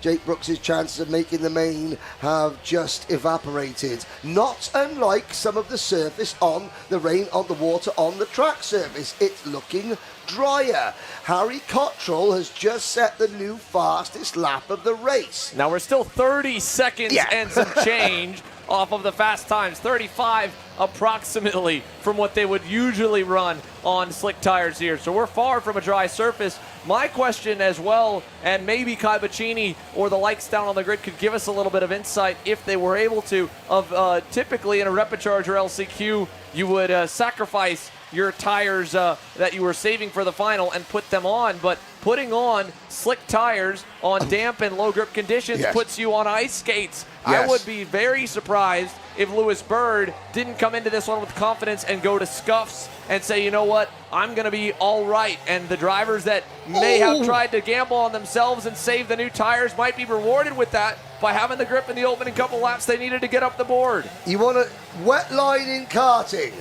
Jake Brooks' chances of making the main have just evaporated. Not unlike some of the surface on the rain, on the water, on the track surface. It's looking drier. Harry Cottrell has just set the new fastest lap of the race. Now we're still 30 seconds and some change off of the fast times. 35 approximately from what they would usually run on slick tires here. So we're far from a dry surface. My question as well, and maybe Kai Bachini or the likes down on the grid could give us a little bit of insight if they were able to, of typically in a Repechage or LCQ, you would sacrifice your tires that you were saving for the final and put them on, but putting on slick tires on damp and low grip conditions puts you on ice skates. I would be very surprised if Lewis Bird didn't come into this one with confidence and go to scuffs and say, you know what, I'm going to be all right. And the drivers that may have tried to gamble on themselves and save the new tires might be rewarded with that by having the grip in the opening couple laps they needed to get up the board. You want a wet line in karting.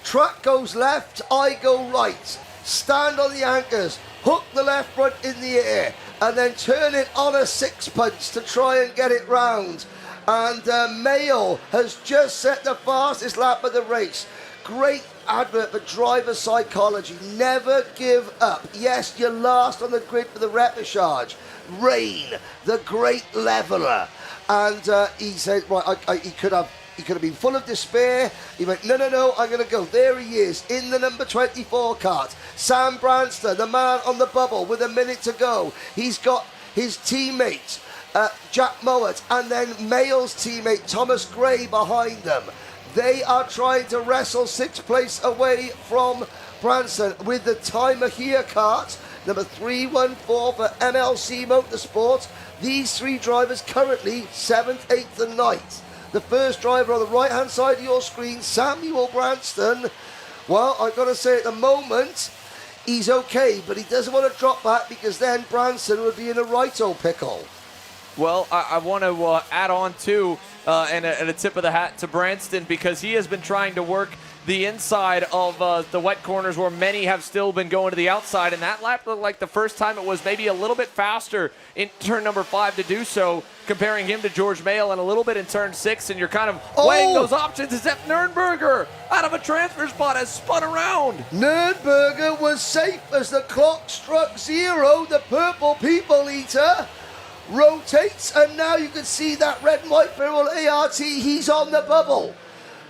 Track goes left, I go right. Stand on the anchors, hook the left front in the air, and then turn it on a sixpence to try and get it round. And Mayle has just set the fastest lap of the race. Great advert for driver psychology. Never give up. Yes, you're last on the grid for the repechage. Rain, the great leveller. And he said, right, he could have been full of despair. He went, no, I'm going to go. There he is, in the number 24 kart. Sam Branston, the man on the bubble with a minute to go. He's got his teammate, Jack Mowat, and then Mayle's teammate, Thomas Gray, behind them. They are trying to wrestle 6th place away from Branston with the Timer Here kart, number 314 for MLC Motorsport. These 3 drivers currently 7th, 8th and 9th. The first driver on the right-hand side of your screen, Samuel Branston. Well, I've got to say at the moment, he's okay, but he doesn't want to drop back because then Branston would be in a right-o pickle. Well, I want to add on too, and a tip of the hat to Branston, because he has been trying to work the inside of the wet corners where many have still been going to the outside, and that lap looked like the first time it was maybe a little bit faster in turn number 5 to do so, comparing him to George Mayle, and a little bit in turn 6, and you're kind of weighing those options as if Nurnberger, out of a transfer spot, has spun around. Nurnberger was safe as the clock struck 0. The purple people eater rotates, and now you can see that red and white Beryl ART. He's on the bubble.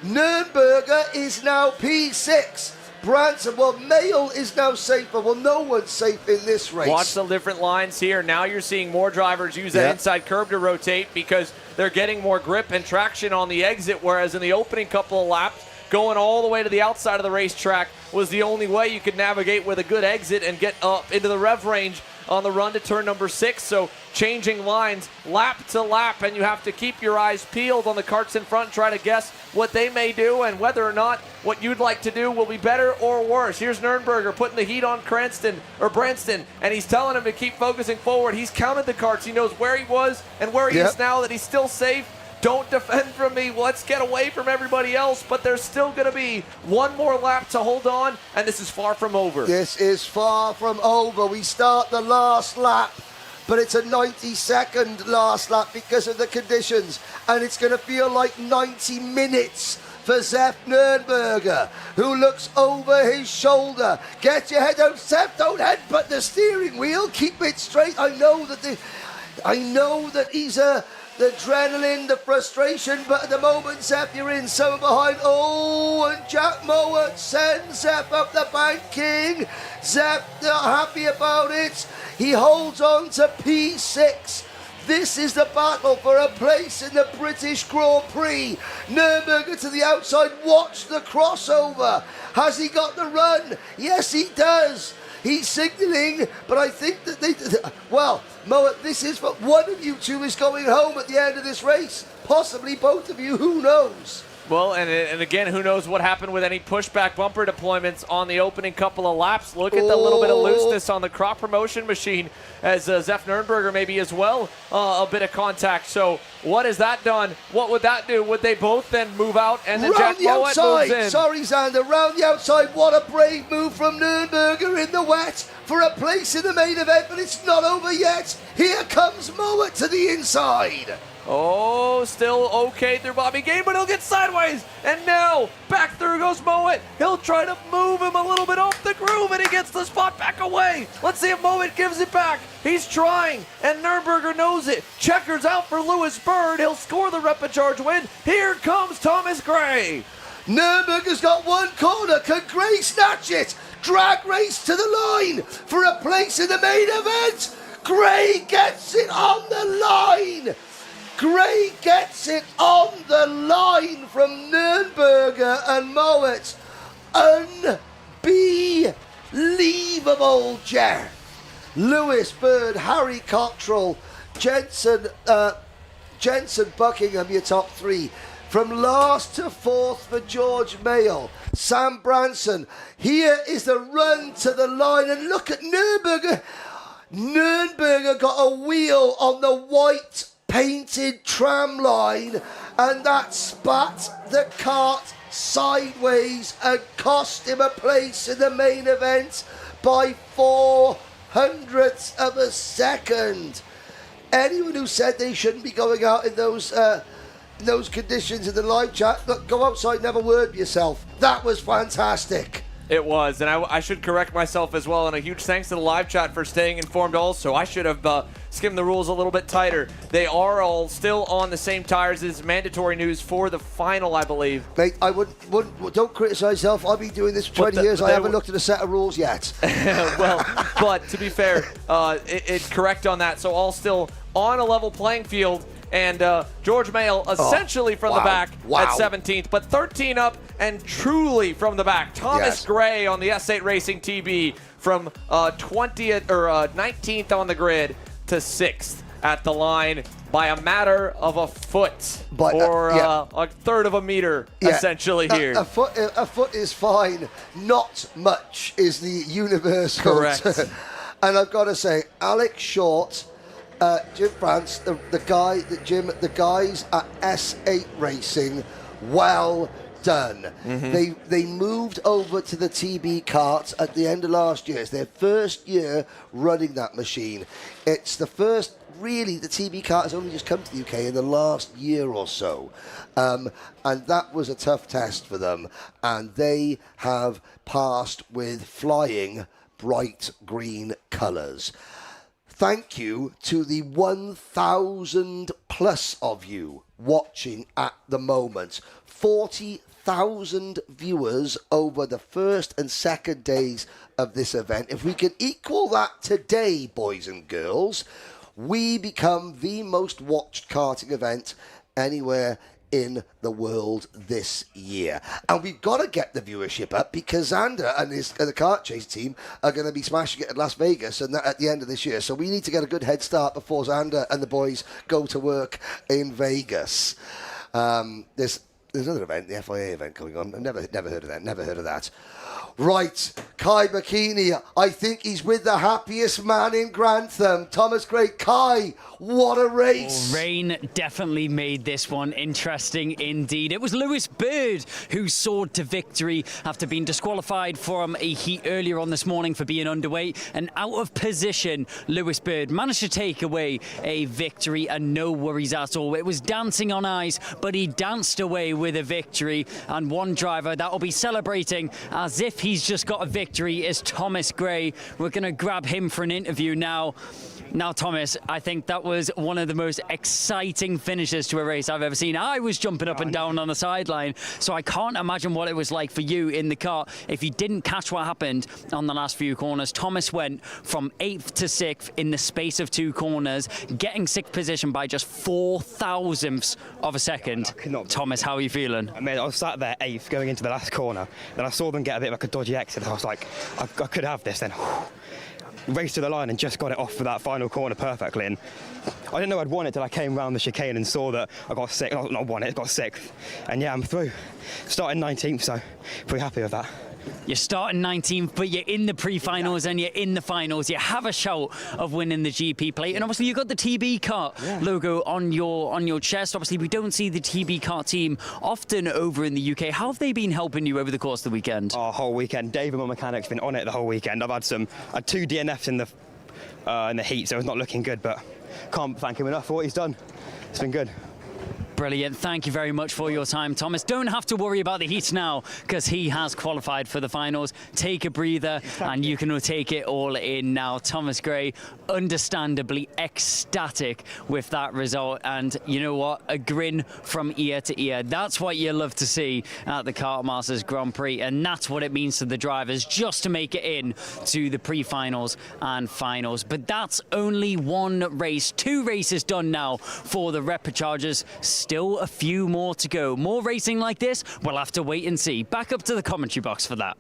Nurnberger is now P6. Branson, well, Mayle is now safer. Well, no one's safe in this race. Watch the different lines here. Now you're seeing more drivers use that inside curb to rotate because they're getting more grip and traction on the exit, whereas in the opening couple of laps, going all the way to the outside of the racetrack was the only way you could navigate with a good exit and get up into the rev range on the run to turn number 6. So changing lines lap to lap, and you have to keep your eyes peeled on the karts in front, try to guess what they may do and whether or not what you'd like to do will be better or worse. Here's Nurnberger putting the heat on Branston, and he's telling him to keep focusing forward. He's counted the karts. He knows where he was and where he is now, that he's still safe. Don't defend from me. Let's get away from everybody else. But there's still going to be one more lap to hold on, and this is far from over. This is far from over. We start the last lap, but it's a 90-second last lap because of the conditions, and it's going to feel like 90 minutes for Sepp Nürnberger, who looks over his shoulder. Get your head out, Sepp. Don't headbutt the steering wheel. Keep it straight. I know that he's the adrenaline, the frustration, but at the moment, Sepp, you're in someone behind. Oh, and Jack Mowat sends Sepp up the banking. Sepp not happy about it. He holds on to P6. This is the battle for a place in the British Grand Prix. Nürnberger to the outside. Watch the crossover. Has he got the run? Yes, he does. He's signalling, but I think that Mowat, this is what one of you two is going home at the end of this race. Possibly both of you, who knows? Well, and again, who knows what happened with any pushback bumper deployments on the opening couple of laps. Look at the little bit of looseness on the crop promotion machine as Sepp Nürnberger maybe as well, a bit of contact. So what has that done? What would that do? Would they both then move out and then Jack Mowat moves in? Sorry, Xander, round the outside. What a brave move from Nürnberger in the wet for a place in the main event, but it's not over yet. Here comes Mowat to the inside. Oh, still okay through Bobby Gay, but he'll get sideways. And now, back through goes Mowat. He'll try to move him a little bit off the groove, and he gets the spot back away. Let's see if Mowat gives it back. He's trying, and Nürnberger knows it. Checkers out for Lewis Bird. He'll score the Repêchage win. Here comes Thomas Gray. Nürnberger's got one corner. Can Gray snatch it? Drag race to the line for a place in the main event. Gray gets it on the line. Gray gets it on the line from Nürnberger and Mowat. Unbelievable, Jeff. Lewis Bird, Harry Cottrell, Jensen Buckingham, your top three. From last to fourth for George Mayle. Sam Branson. Here is the run to the line, and look at Nürnberger. Nürnberger got a wheel on the white painted tram line, and that spat the kart sideways and cost him a place in the main event by 0.04 of a second. Anyone who said they shouldn't be going out in those conditions in the live chat, look, go outside and have a word with yourself. That was fantastic. It was, and I should correct myself as well, and a huge thanks to the live chat for staying informed also. I should have skimmed the rules a little bit tighter. They are all still on the same tires as mandatory news for the final, I believe. Mate, I wouldn't don't criticise yourself. I've been doing this for 20 years. I haven't looked at a set of rules yet. Well, but to be fair, it's correct on that. So all still on a level playing field. And George Mayle essentially from the back at 17th, but 13 up and truly from the back. Thomas Gray on the S8 Racing TB from 20th or 19th on the grid to 6th at the line by a matter of a foot or a third of a meter essentially here. A foot is fine. Not much is the universal. Correct. And I've got to say, Alex Short, Jim France, the guys at S8 Racing, well done. Mm-hmm. They moved over to the TB karts at the end of last year. It's their first year running that machine. It's the first, really, the TB kart has only just come to the UK in the last year or so. And that was a tough test for them. And they have passed with flying bright green colours. Thank you to the 1,000 plus of you watching at the moment. 40,000 viewers over the first and second days of this event. If we can equal that today, boys and girls, we become the most watched karting event anywhere in the world this year. And we've got to get the viewership up because Xander and the kart chase team are going to be smashing it at Las Vegas and at the end of this year. So we need to get a good head start before Xander and the boys go to work in Vegas. There's another event, the FIA event going on. I've never heard of that. Right, Kai Bachini, I think he's with the happiest man in Grantham. Thomas Gray. Kai, what a race. Rain definitely made this one interesting indeed. It was Lewis Bird who soared to victory after being disqualified from a heat earlier on this morning for being underweight. And out of position, Lewis Bird managed to take away a victory and no worries at all. It was dancing on ice, but he danced away with a victory. And one driver that will be celebrating as if he's just got a victory is Thomas Gray. We're going to grab him for an interview now. Now, Thomas, I think that was one of the most exciting finishes to a race I've ever seen. I was jumping up and down on the sideline, so I can't imagine what it was like for you in the car. If you didn't catch what happened on the last few corners, Thomas went from 8th to 6th in the space of 2 corners, getting 6th position by just 4 thousandths of a second. Thomas, how are you feeling? I mean, I was sat there 8th going into the last corner, then I saw them get a bit like a dodgy exit. I was like, I could have this then. Raced to the line and just got it off for that final corner perfectly. And I didn't know I'd won it till I came round the chicane and saw that I got 6th. Not won it, got 6th. And yeah, I'm through. Starting 19th, so pretty happy with that. You're starting 19th, but you're in the pre-finals and you're in the finals. You have a shout of winning the GP plate, and obviously you've got the TB Kart logo on your chest. Obviously, we don't see the TB Kart team often over in the UK. How have they been helping you over the course of the weekend? Our whole weekend, David, my mechanic's been on it the whole weekend. I've had 2 DNFs in the heat, so it's not looking good, but can't thank him enough for what he's done. It's been good. Brilliant. Thank you very much for your time, Thomas. Don't have to worry about the heat now because he has qualified for the finals. Take a breather and you can take it all in now. Thomas Gray, understandably ecstatic with that result. And you know what? A grin from ear to ear. That's what you love to see at the Kartmasters Grand Prix. And that's what it means to the drivers just to make it in to the pre-finals and finals. But that's only one race. 2 races done now for the Repêchages. Still a few more to go. More racing like this, we'll have to wait and see. Back up to the commentary box for that.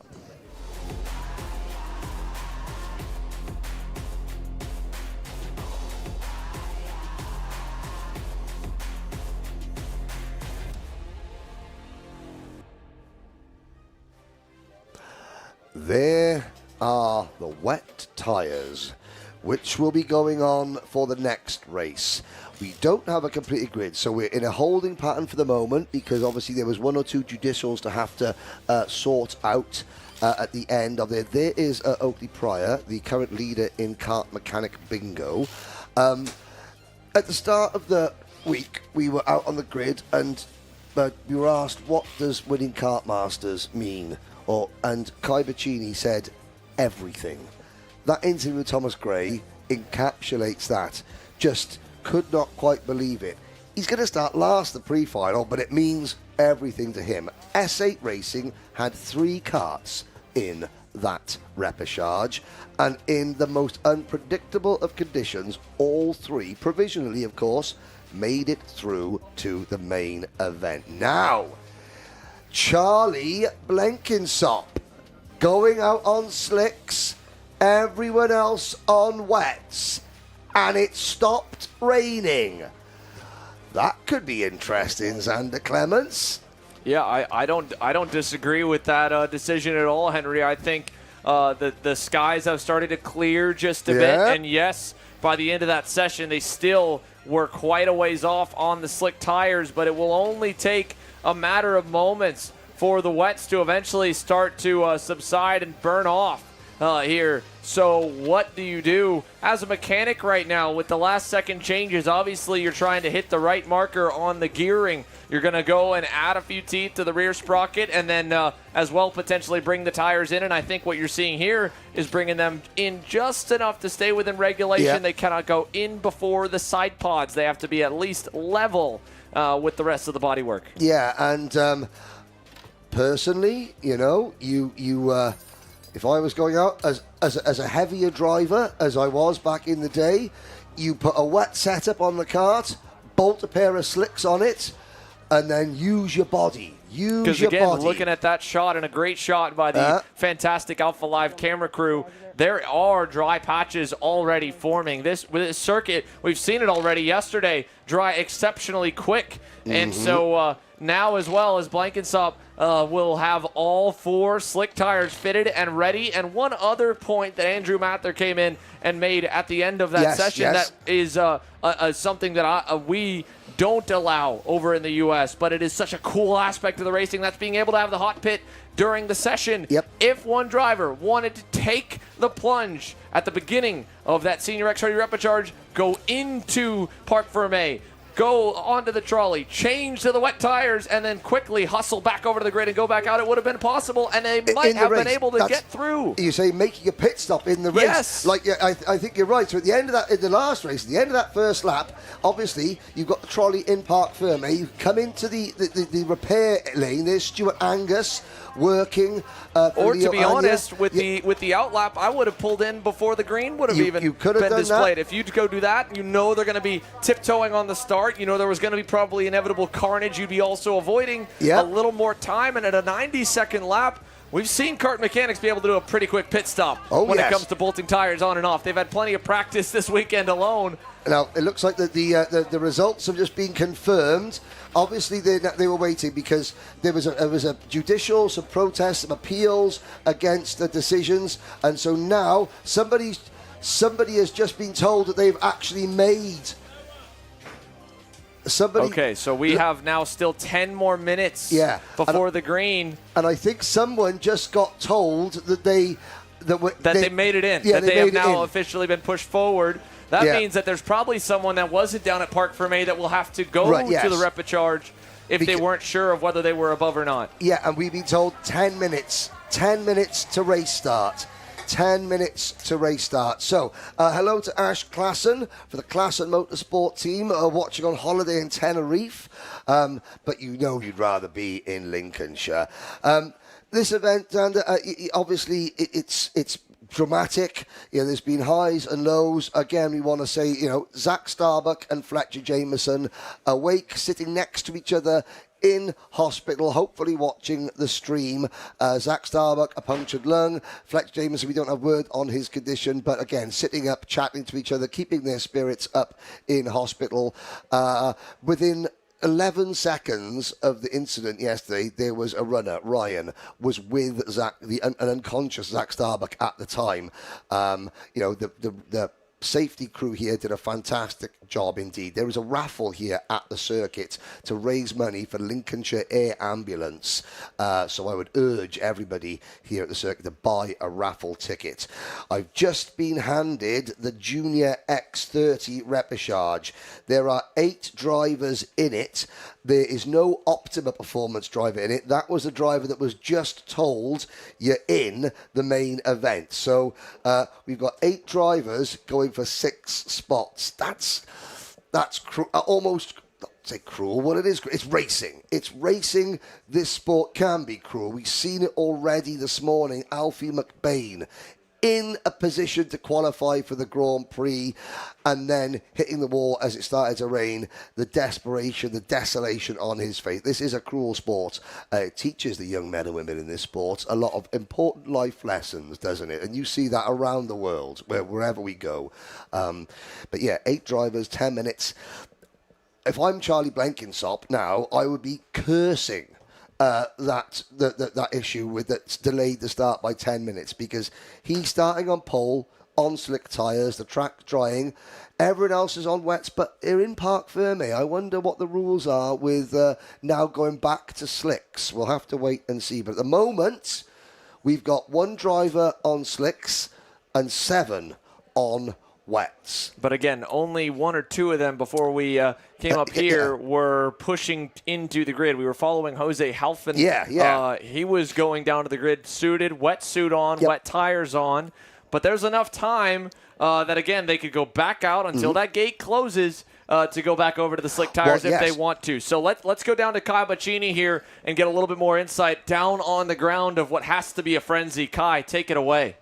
There are the wet tyres, which will be going on for the next race. We don't have a completed grid, so we're in a holding pattern for the moment because obviously there was 1 or 2 judicials to have to sort out at the end of it. There is Oakley Pryor, the current leader in kart mechanic bingo. At the start of the week, we were out on the grid and we were asked, what does winning Kartmasters mean? And Kai Bachini said, everything. That interview with Thomas Gray encapsulates that. Just could not quite believe it. He's going to start last the pre-final, but it means everything to him. S8 Racing had 3 karts in that repechage, and in the most unpredictable of conditions, all 3, provisionally of course, made it through to the main event. Now, Charlie Blenkinsop going out on slicks, everyone else on wets, and it stopped raining. That could be interesting, Xander Clements. Yeah, I don't disagree with that decision at all, Henry. I think the skies have started to clear just a bit, and yes, by the end of that session, they still were quite a ways off on the slick tires, but it will only take a matter of moments for the wets to eventually start to subside and burn off here. So what do you do as a mechanic right now with the last second changes? Obviously, you're trying to hit the right marker on the gearing. You're going to go and add a few teeth to the rear sprocket and then as well potentially bring the tires in. And I think what you're seeing here is bringing them in just enough to stay within regulation. Yeah. They cannot go in before the side pods. They have to be at least level with the rest of the bodywork. Yeah, and personally, you know, if I was going out as a heavier driver, as I was back in the day, you put a wet setup on the kart, bolt a pair of slicks on it, and then use your body. Use Because your again, body. looking at that shot, and a great shot by the fantastic Alpha Live camera crew, there are dry patches already forming. With this circuit, we've seen it already yesterday, dry exceptionally quick. And so now as well as Blankensop will have all 4 slick tires fitted and ready. And one other point that Andrew Mather came in and made at the end of that session that is something that we don't allow over in the U.S., but it is such a cool aspect of the racing. That's being able to have the hot pit during the session. If one driver wanted to take the plunge at the beginning of that senior X30 Repêchage, go into Parc Fermé, go onto the trolley, change to the wet tires, and then quickly hustle back over to the grid and go back out, it would have been possible, and they might have been able to get through. You say making a pit stop in the race. Yes. Like, I think you're right. So at the end of that, in the last race, at the end of that first lap, obviously, you've got the trolley in Parc Fermé. You come into the repair lane. There's Stuart Angus working. Or to be honest, with the outlap, I would have pulled in before the green would have even been displayed. If you go do that, you know they're going to be tiptoeing on the start. You know there was going to be probably inevitable carnage. You'd be also avoiding a little more time. And at a 90-second lap, we've seen kart mechanics be able to do a pretty quick pit stop when it comes to bolting tires on and off. They've had plenty of practice this weekend alone. Now, it looks like that the results have just been confirmed. Obviously, they were waiting because there was a judicial, some protests, some appeals against the decisions. And so now somebody has just been told that they've actually made... Okay, so we have now still 10 more minutes before the green. And I think someone just got told that they made it in, that they have now officially been pushed forward. That means that there's probably someone that wasn't down at Parc Fermé that will have to go to the Repêchage if they weren't sure of whether they were above or not. Yeah, and we've been told 10 minutes. 10 minutes to race start. 10 minutes to race start. So, hello to Ash Klassen for the Klassen Motorsport team watching on holiday in Tenerife. But you know you'd rather be in Lincolnshire. This event, Xander, obviously it's dramatic. You know, there's been highs and lows. Again, we want to say, Zach Starbuck and Fletcher Jameson awake, sitting next to each other in hospital, hopefully watching the stream. Zach Starbuck, a punctured lung. Fletcher Jameson, we don't have word on his condition, but again, sitting up, chatting to each other, keeping their spirits up in hospital. Within 11 seconds of the incident yesterday, there was a runner, Ryan, was with an unconscious Zach Starbuck at the time. The safety crew here did a fantastic job indeed. There is a raffle here at the circuit to raise money for Lincolnshire Air Ambulance. So I would urge everybody here at the circuit to buy a raffle ticket. I've just been handed the Junior X30 Repêchage. There are 8 drivers in it. There is no Optima Performance driver in it. That was the driver that was just told you're in the main event. So we've got 8 drivers going for 6 spots. That's almost, not say cruel. What it is, it's racing. It's racing. This sport can be cruel. We've seen it already this morning. Alfie McBain in a position to qualify for the Grand Prix and then hitting the wall as it started to rain. The desperation, the desolation on his face. This is a cruel sport. It teaches the young men and women in this sport a lot of important life lessons, doesn't it? And you see that around the world, wherever we go. But yeah, 8 drivers, 10 minutes. If I'm Charlie Blankensop now, I would be cursing that issue with that's delayed the start by 10 minutes, because he's starting on pole, on slick tyres, the track drying, everyone else is on wets, but they're in Parc Fermé. I wonder what the rules are with now going back to slicks. We'll have to wait and see. But at the moment, we've got 1 driver on slicks and 7 on wets. But again, only 1 or 2 of them before we came up here were pushing into the grid. We were following Jose Halfin. He was going down to the grid suited, wetsuit on, wet tires on. But there's enough time that, again, they could go back out until that gate closes to go back over to the slick tires if they want to. So let's go down to Kai Bachini here and get a little bit more insight down on the ground of what has to be a frenzy. Kai, take it away.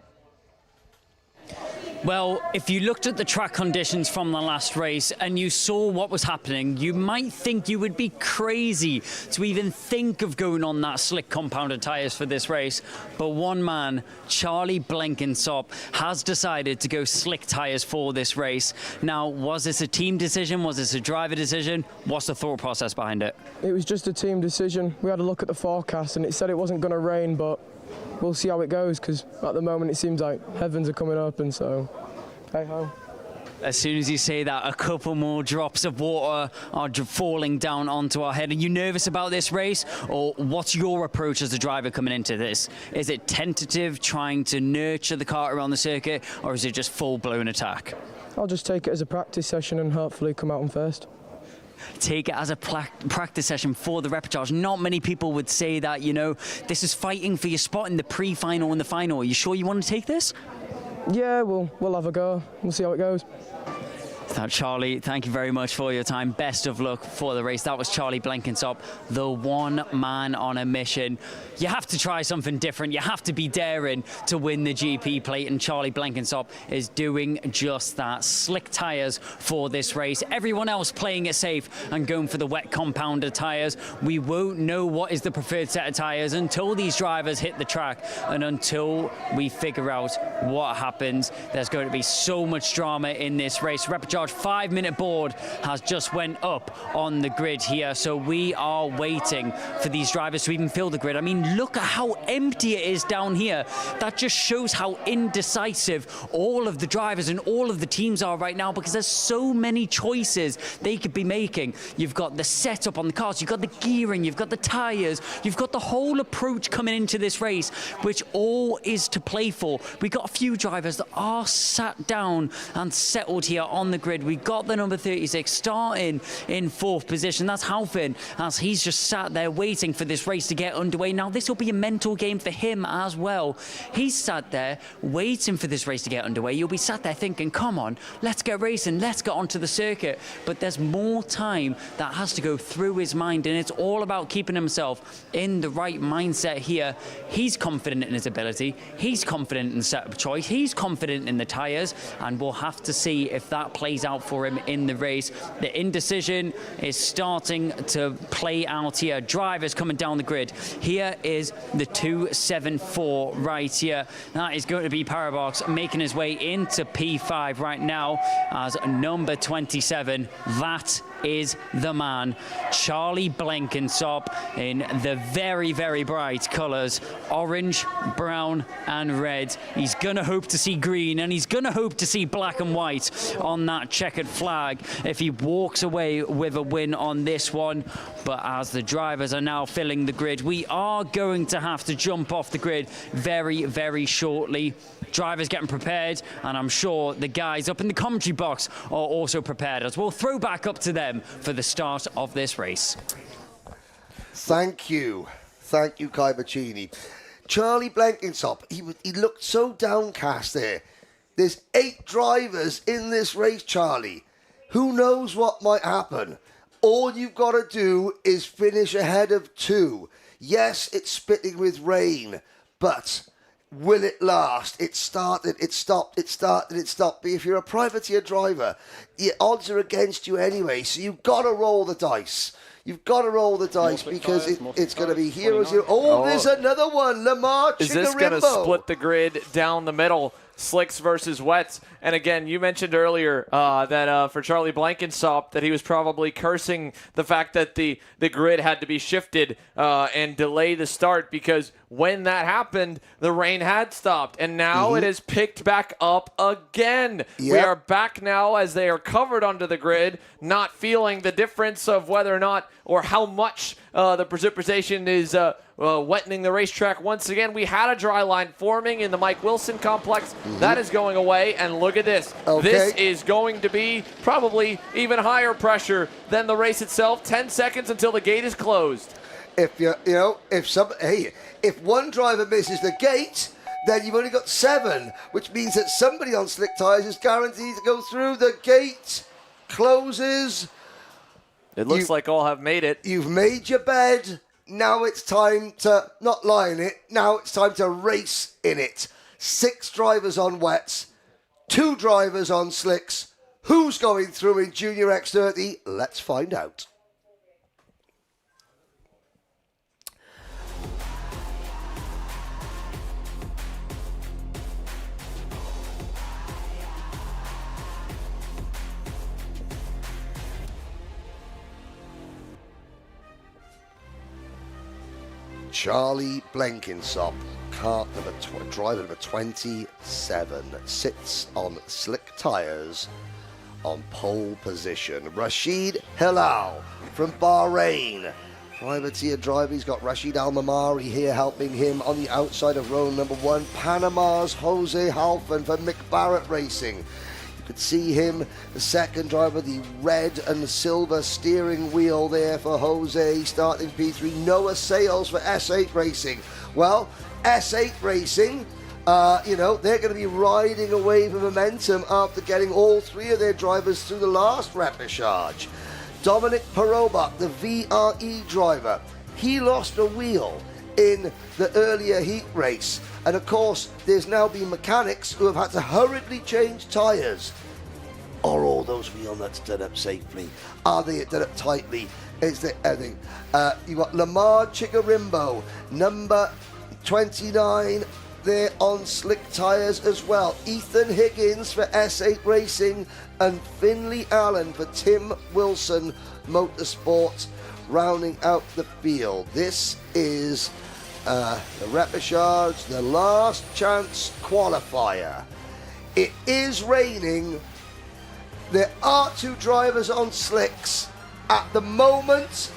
Well, if you looked at the track conditions from the last race and you saw what was happening, you might think you would be crazy to even think of going on that slick compounded tyres for this race. But one man, Charlie Blenkinsop, has decided to go slick tyres for this race. Now, was this a team decision? Was this a driver decision? What's the thought process behind it? It was just a team decision. We had a look at the forecast and it said it wasn't going to rain, but we'll see how it goes, because at the moment it seems like heavens are coming up, and so hey ho. As soon as you say that, a couple more drops of water are falling down onto our head. Are you nervous about this race, or what's your approach as a driver coming into this? Is it tentative, trying to nurture the car around the circuit, or is it just full-blown attack? I'll just take it as a practice session and hopefully come out on first. Take it as a practice session for the Repêchage. Not many people would say that, you know. This is fighting for your spot in the pre-final and the final. Are you sure you want to take this? Yeah, we'll have a go. We'll see how it goes. Charlie, thank you very much for your time. Best of luck for the race. That was Charlie Blenkinsop, the one man on a mission. You have to try something different. You have to be daring to win the GP plate, and Charlie Blenkinsop is doing just that. Slick tyres for this race. Everyone else playing it safe and going for the wet compounded tyres. We won't know what is the preferred set of tyres until these drivers hit the track and until we figure out what happens. There's going to be so much drama in this race. Repêchage 5-minute board has just went up on the grid here, so we are waiting for these drivers to even fill the grid. I mean, look at how empty it is down here. That just shows how indecisive all of the drivers and all of the teams are right now, because there's so many choices they could be making. You've got the setup on the cars, you've got the gearing, you've got the tyres, you've got the whole approach coming into this race, which all is to play for. We've got a few drivers that are sat down and settled here on the grid. We got the number 36 starting in 4th position. That's Halfin, as he's just sat there waiting for this race to get underway. Now, this will be a mental game for him as well. He's sat there waiting for this race to get underway. You'll be sat there thinking, come on, let's get racing, let's get onto the circuit. But there's more time that has to go through his mind, and it's all about keeping himself in the right mindset here. He's confident in his ability. He's confident in the setup choice. He's confident in the tyres, and we'll have to see if that plays out for him in the race. The indecision is starting to play out here. Drivers coming down the grid. Here is the 274 right here. That is going to be Parabox making his way into P5 right now as number 27. That is the man, Charlie Blenkinsop, in the very, very bright colours, orange, brown and red. He's going to hope to see green, and he's going to hope to see black and white on that checkered flag if he walks away with a win on this one. But as the drivers are now filling the grid, we are going to have to jump off the grid very, very shortly. Drivers getting prepared, and I'm sure the guys up in the commentary box are also prepared, as we'll throw back up to them for the start of this race. Thank you, Kai Bachini. Charlie Blenkinsop, he looked so downcast there. There's 8 drivers in this race, Charlie. Who knows what might happen? All you've got to do is finish ahead of 2. Yes, it's spitting with rain, but will it last? It started, it stopped, it started, it stopped. But if you're a privateer driver, the odds are against you anyway, so you've got to roll the dice. You've got to roll the dice because it's going to be heroes. Oh, there's another one. Lamar Chigarimbo. Is this going to split the grid down the middle? Slicks versus wets. And again, you mentioned earlier that for Charlie Blenkinsop that he was probably cursing the fact that the grid had to be shifted and delay the start, because when that happened, the rain had stopped. And now it has picked back up again. Yep. We are back now as they are covered under the grid, not feeling the difference of whether or not or how much the precipitation is wetting the racetrack. Once again, we had a dry line forming in the Mike Wilson complex. That is going away, and look at this. Okay. This is going to be probably even higher pressure than the race itself. 10 seconds until the gate is closed. If if one driver misses the gate, then you've only got 7, which means that somebody on slick tyres is guaranteed to go through. The gate closes. It looks like all have made it. You've made your bed. Now it's time to not lie in it. Now it's time to race in it. 6 drivers on wets, 2 drivers on slicks. Who's going through in Junior X30? Let's find out. Charlie Blenkinsop, driver number 27, sits on slick tyres on pole position. Rashid Hilal from Bahrain, privateer driver. He's got Rashid Al-Mamari here helping him on the outside of row number 1. Panama's Jose Halfan for Mick Barrett Racing. You could see him, the second driver, the red and silver steering wheel there for Jose, starting P3. Noah Sales for S8 Racing. Well, S8 Racing, they're going to be riding a wave of momentum after getting all 3 of their drivers through the last repechage. Dominic Perobach, the VRE driver, he lost a wheel in the earlier heat race. And of course, there's now been mechanics who have had to hurriedly change tyres. Are all those wheel nuts done up safely? Are they done up tightly? Is there anything? You've got Lamar Chigarimbo, number 29, there on slick tyres as well. Ethan Higgins for S8 Racing and Finley Allen for Tim Wilson Motorsports rounding out the field. This is the repechage, the last chance qualifier. It is raining. There are 2 drivers on slicks. At the moment,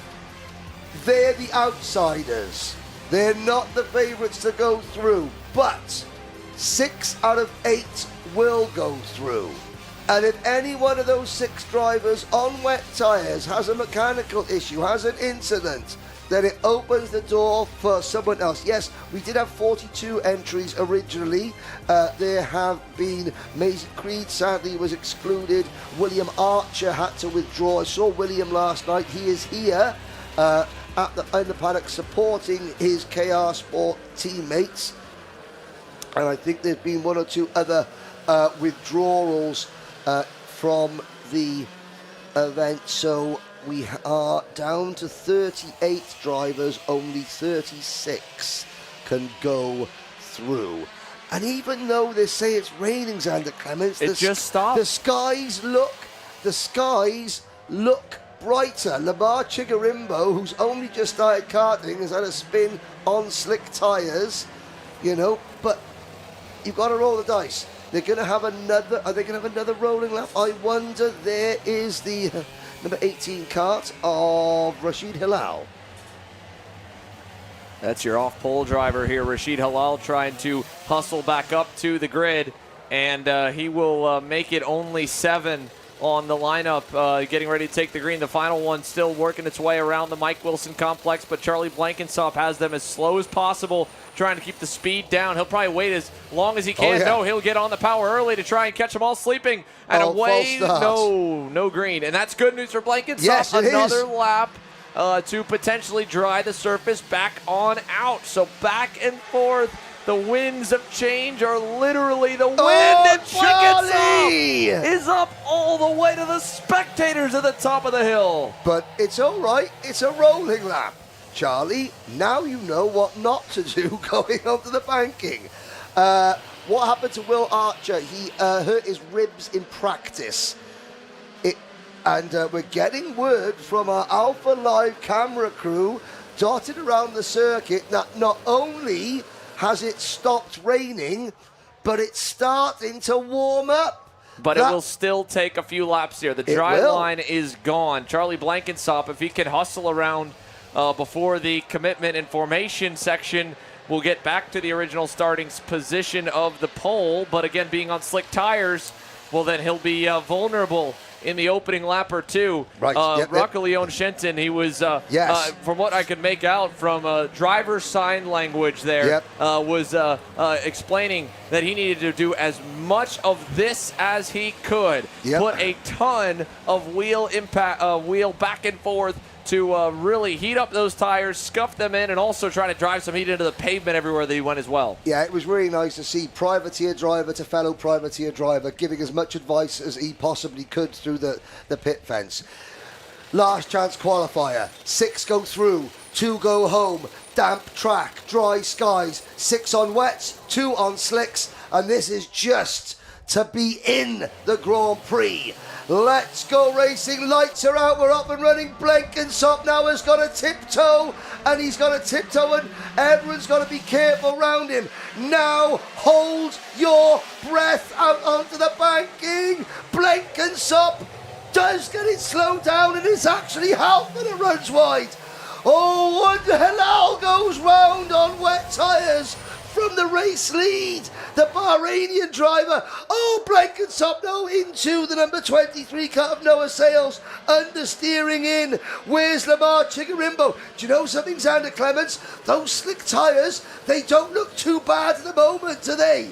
they're the outsiders. They're not the favourites to go through, but 6 out of 8 will go through. And if any one of those 6 drivers on wet tyres has a mechanical issue, has an incident, then it opens the door for someone else. Yes, we did have 42 entries originally. There have been Maisie Creed, sadly, was excluded. William Archer had to withdraw. I saw William last night. He is here in the paddock supporting his KR Sport teammates. And I think there's been 1 or 2 other withdrawals from the event. So we are down to 38 drivers, only 36 can go through. And even though they say it's raining, Xander Clements, it just stopped. The skies look brighter. Lamar Chigarimbo, who's only just started karting, has had a spin on slick tyres, but you've got to roll the dice. They're going to have another, are they going to have another rolling lap? I wonder. There is the number 18 kart of Rashid Hilal. That's your off-pole driver here, Rashid Hilal, trying to hustle back up to the grid, and he will make it only 7 on the lineup, getting ready to take the green. The final one still working its way around the Mike Wilson complex, but Charlie Blenkinsop has them as slow as possible, trying to keep the speed down. He'll probably wait as long as he can. No, he'll get on the power early to try and catch them all sleeping. And away, no green. And that's good news for Blenkinsop. Yes, another lap to potentially dry the surface back on out. So back and forth. The winds of change are literally the wind, and Blenkinsop is up all the way to the spectators at the top of the hill. But it's all right. It's a rolling lap. Charlie, now you know what not to do going onto the banking. What happened to Will Archer? He hurt his ribs in practice. And we're getting word from our Alpha Live camera crew dotted around the circuit that not only has it stopped raining, but it's starting to warm up. But it will still take a few laps here. The dry line is gone. Charlie Blenkinsop, if he can hustle around before the commitment and formation section, will get back to the original starting position of the pole. But again, being on slick tires, well, then he'll be vulnerable in the opening lap or 2. Right. Rockaleon Shenton, he was, from what I could make out from driver sign language there, was explaining that he needed to do as much of this as he could. Put a ton of wheel back and forth to really heat up those tires, scuff them in, and also try to drive some heat into the pavement everywhere that he went as well. Yeah, it was really nice to see privateer driver to fellow privateer driver giving as much advice as he possibly could through the pit fence. Last chance qualifier. 6 go through, 2 go home. Damp track, dry skies, 6 on wets, 2 on slicks, and this is just to be in the Grand Prix. Let's go racing, lights are out, we're up and running. Blenkinsop now has got a tiptoe, and he's got a tiptoe, and everyone's got to be careful around him. Now hold your breath out onto the banking. Blenkinsop does get it slowed down, and it's actually Halpin that runs wide. Oh, and Halal goes round on wet tyres from the race lead. The Bahrainian driver, Blenkinsop now into the number 23 car of Noah Sales, understeering in. Where's Lamar Chigarimbo? Do you know something, Xander Clements? Those slick tyres, they don't look too bad at the moment, do they?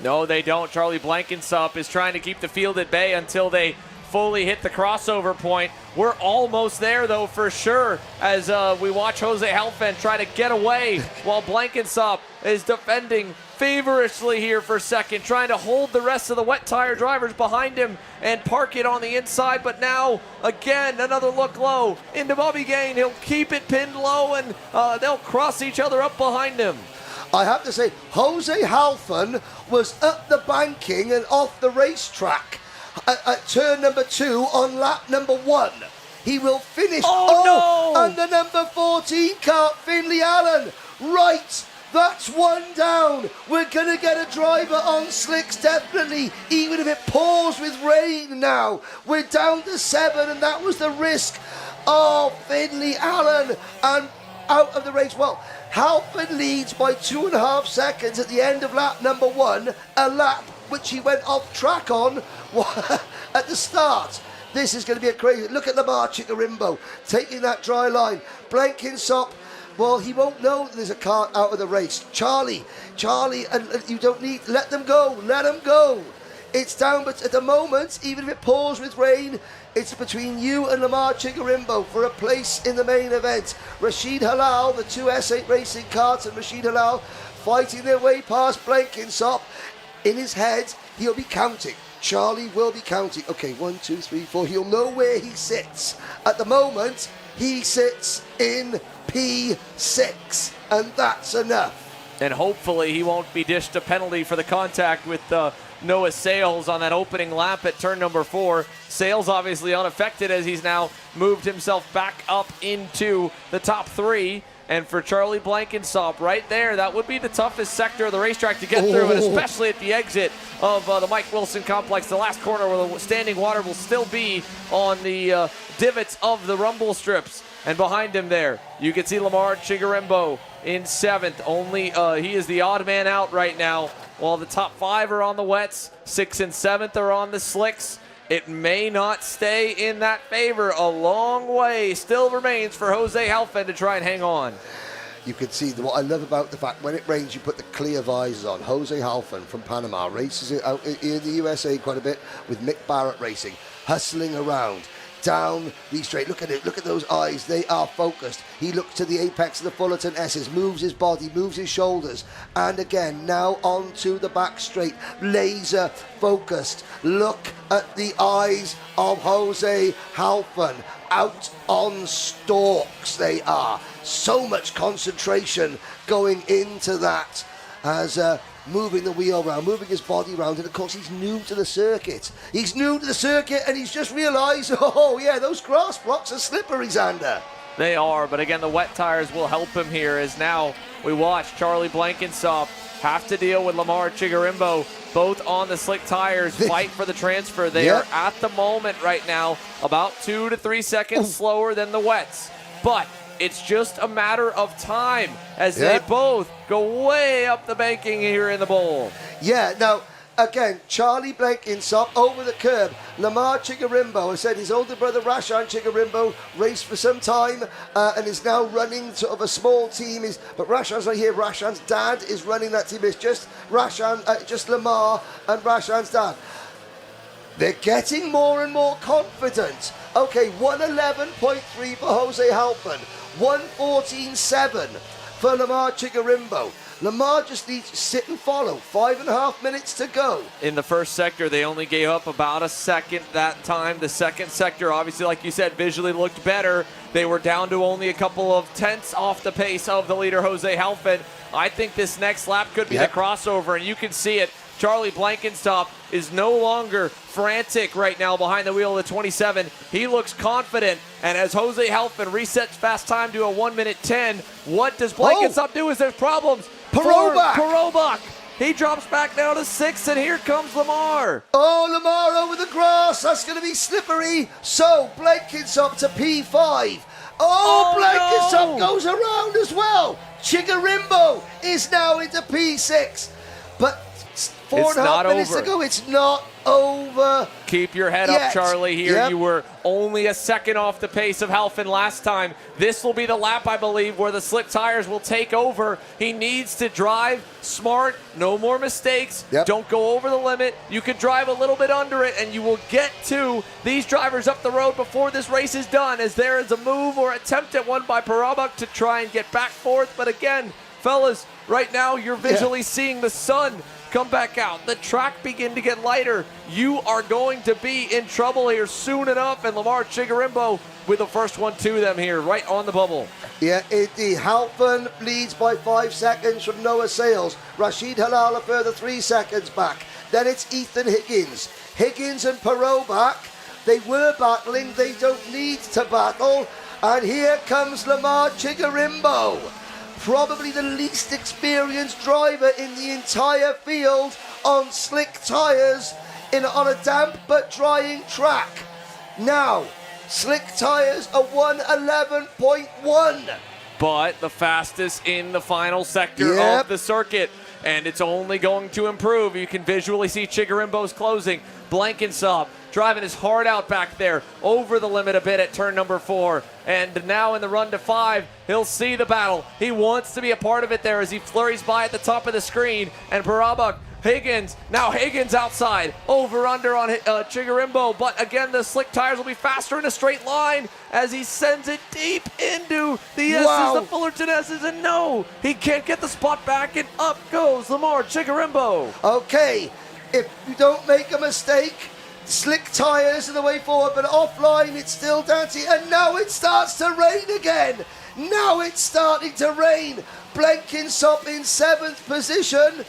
No, they don't. Charlie Blenkinsop is trying to keep the field at bay until they fully hit the crossover point. We're almost there, though, for sure, as we watch Jose Halpin try to get away while Blenkinsop is defending feverishly here for second, trying to hold the rest of the wet tire drivers behind him and park it on the inside. But now, again, another look low into Bobby Gain. He'll keep it pinned low, and they'll cross each other up behind him. I have to say, Jose Halpin was up the banking and off the racetrack at turn number 2 on lap number 1. He will finish under number 14 car, Finley Allen. Right, that's 1 down. We're going to get a driver on slicks, definitely, even if it pours with rain now. We're down to 7, and that was the risk. Finley Allen, and out of the race. Well, Halpin leads by 2.5 seconds at the end of lap number 1, a lap which he went off track on at the start. This is going to be a crazy... Look at Lamar Chigarimbo taking that dry line. Blenkinsop, well, he won't know there's a car out of the race. Charlie, and you don't need... Let them go. It's down, but at the moment, even if it pours with rain, it's between you and Lamar Chigarimbo for a place in the main event. Rashid Halal, the 2 S8 racing carts, and Rashid Halal fighting their way past Blenkinsop. In his head, he'll be counting. Charlie will be counting. Okay, 1, 2, 3, 4. He'll know where he sits. At the moment, he sits in P6, and that's enough. And hopefully he won't be dished a penalty for the contact with Noah Sales on that opening lap at turn number 4. Sales obviously unaffected as he's now moved himself back up into the top 3. And for Charlie Blenkinsop right there, that would be the toughest sector of the racetrack to get through, and especially at the exit of the Mike Wilson complex, the last corner where the standing water will still be on the divots of the rumble strips. And behind him there, you can see Lamar Chigarimbo in 7th. Only he is the odd man out right now, while the top 5 are on the wets, 6th and 7th are on the slicks. It may not stay in that favor. A long way still remains for Jose Halpin to try and hang on. You can see what I love about the fact when it rains, you put the clear visors on. Jose Halpin from Panama races it out in the USA quite a bit with Mick Barrett Racing, hustling around down the straight. Look at it, look at those eyes, they are focused. He looks to the apex of the Fullerton S's, moves his body, moves his shoulders, and again now onto the back straight, laser focused. Look at the eyes of Jose Halpin, out on stalks they are. So much concentration going into that as moving the wheel around, moving his body around, and of course he's new to the circuit. He's new to the circuit and he's just realised, oh yeah, those grass blocks are slippery, Xander. They are, but again, the wet tires will help him here as now we watch Charlie Blenkinsop have to deal with Lamar Chigarimbo, both on the slick tires, fight for the transfer. They are at the moment right now about 2 to 3 seconds slower than the wets, but it's just a matter of time as they both go way up the banking here in the bowl. Yeah, now, again, Charlie Blenkinsop over the curb. Lamar Chigarimbo, I said his older brother Rashan Chigarimbo raced for some time and is now running sort of a small team. But Rashan's not here. Rashan's dad is running that team. It's just Rashan, just Lamar and Rashan's dad. They're getting more and more confident. Okay, 111.3 for Jose Halpin, 114.7 for Lamar Chigarimbo. Lamar just needs to sit and follow. 5.5 minutes to go. In the first sector, they only gave up about a second that time. The second sector, obviously, like you said, visually looked better. They were down to only a couple of tenths off the pace of the leader, Jose Halpin. I think this next lap could be the crossover, and you can see it. Charlie Blankenstop is no longer frantic right now behind the wheel of the 27. He looks confident, and as Jose Halpin resets fast time to a 1:10, what does Blankenstop do? Is there's problems? Perobach. He drops back down to 6, and here comes Lamar. Oh, Lamar over the grass. That's going to be slippery. So, Blankenstop to P5. Oh, Blankenstop goes around as well. Chigarimbo is now into P6. But 4.5 minutes to go. It's not over. Keep your head up, Charlie, here. You were only a second off the pace of Halpin last time. This will be the lap, I believe, where the slick tires will take over. He needs to drive smart, no more mistakes. Don't go over the limit. You can drive a little bit under it, and you will get to these drivers up the road before this race is done, as there is a move or attempt at one by Perobach to try and get back forth. But again, fellas, right now you're visually seeing the sun come back out, the track begin to get lighter. You are going to be in trouble here soon enough, and Lamar Chigarimbo with the first one to them here, right on the bubble. Yeah, indeed. Halpin leads by 5 seconds from Noah Sales. Rashid Halal a further 3 seconds back. Then it's Ethan Higgins. Higgins and Perobach, they were battling, they don't need to battle. And here comes Lamar Chigarimbo. Probably the least experienced driver in the entire field on slick tyres on a damp but drying track. Now, slick tyres are 111.1. But the fastest in the final sector of the circuit. And it's only going to improve. You can visually see Chigarimbo's closing. Blankenstop driving his heart out back there, over the limit a bit at turn number 4. And now in the run to 5, he'll see the battle. He wants to be a part of it there as he flurries by at the top of the screen. And Perobach, Higgins, now Higgins outside, over under on Chigarimbo. But again, the slick tires will be faster in a straight line as he sends it deep into the S's, the Fullerton S's. And no, he can't get the spot back, and up goes Lamar Chigarimbo. Okay, if you don't make a mistake, slick tyres are the way forward, but offline it's still dancing, and now it starts to rain again. Now it's starting to rain. Blenkinsop in 7th position.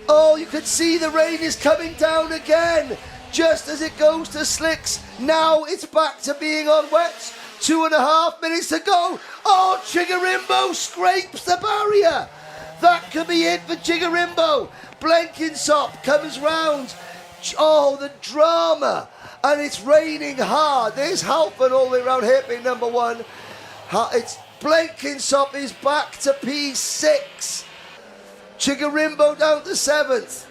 Oh, you can see the rain is coming down again, just as it goes to slicks. Now it's back to being on wets. 2.5 minutes to go. Oh, Chigarimbo scrapes the barrier. That could be it for Chigarimbo. Blenkinsop comes round. Oh, the drama. And it's raining hard. There's Halpin all the way around hairpin number 1. It's Blenkinsop is back to P6. Chigarimbo down to 7th.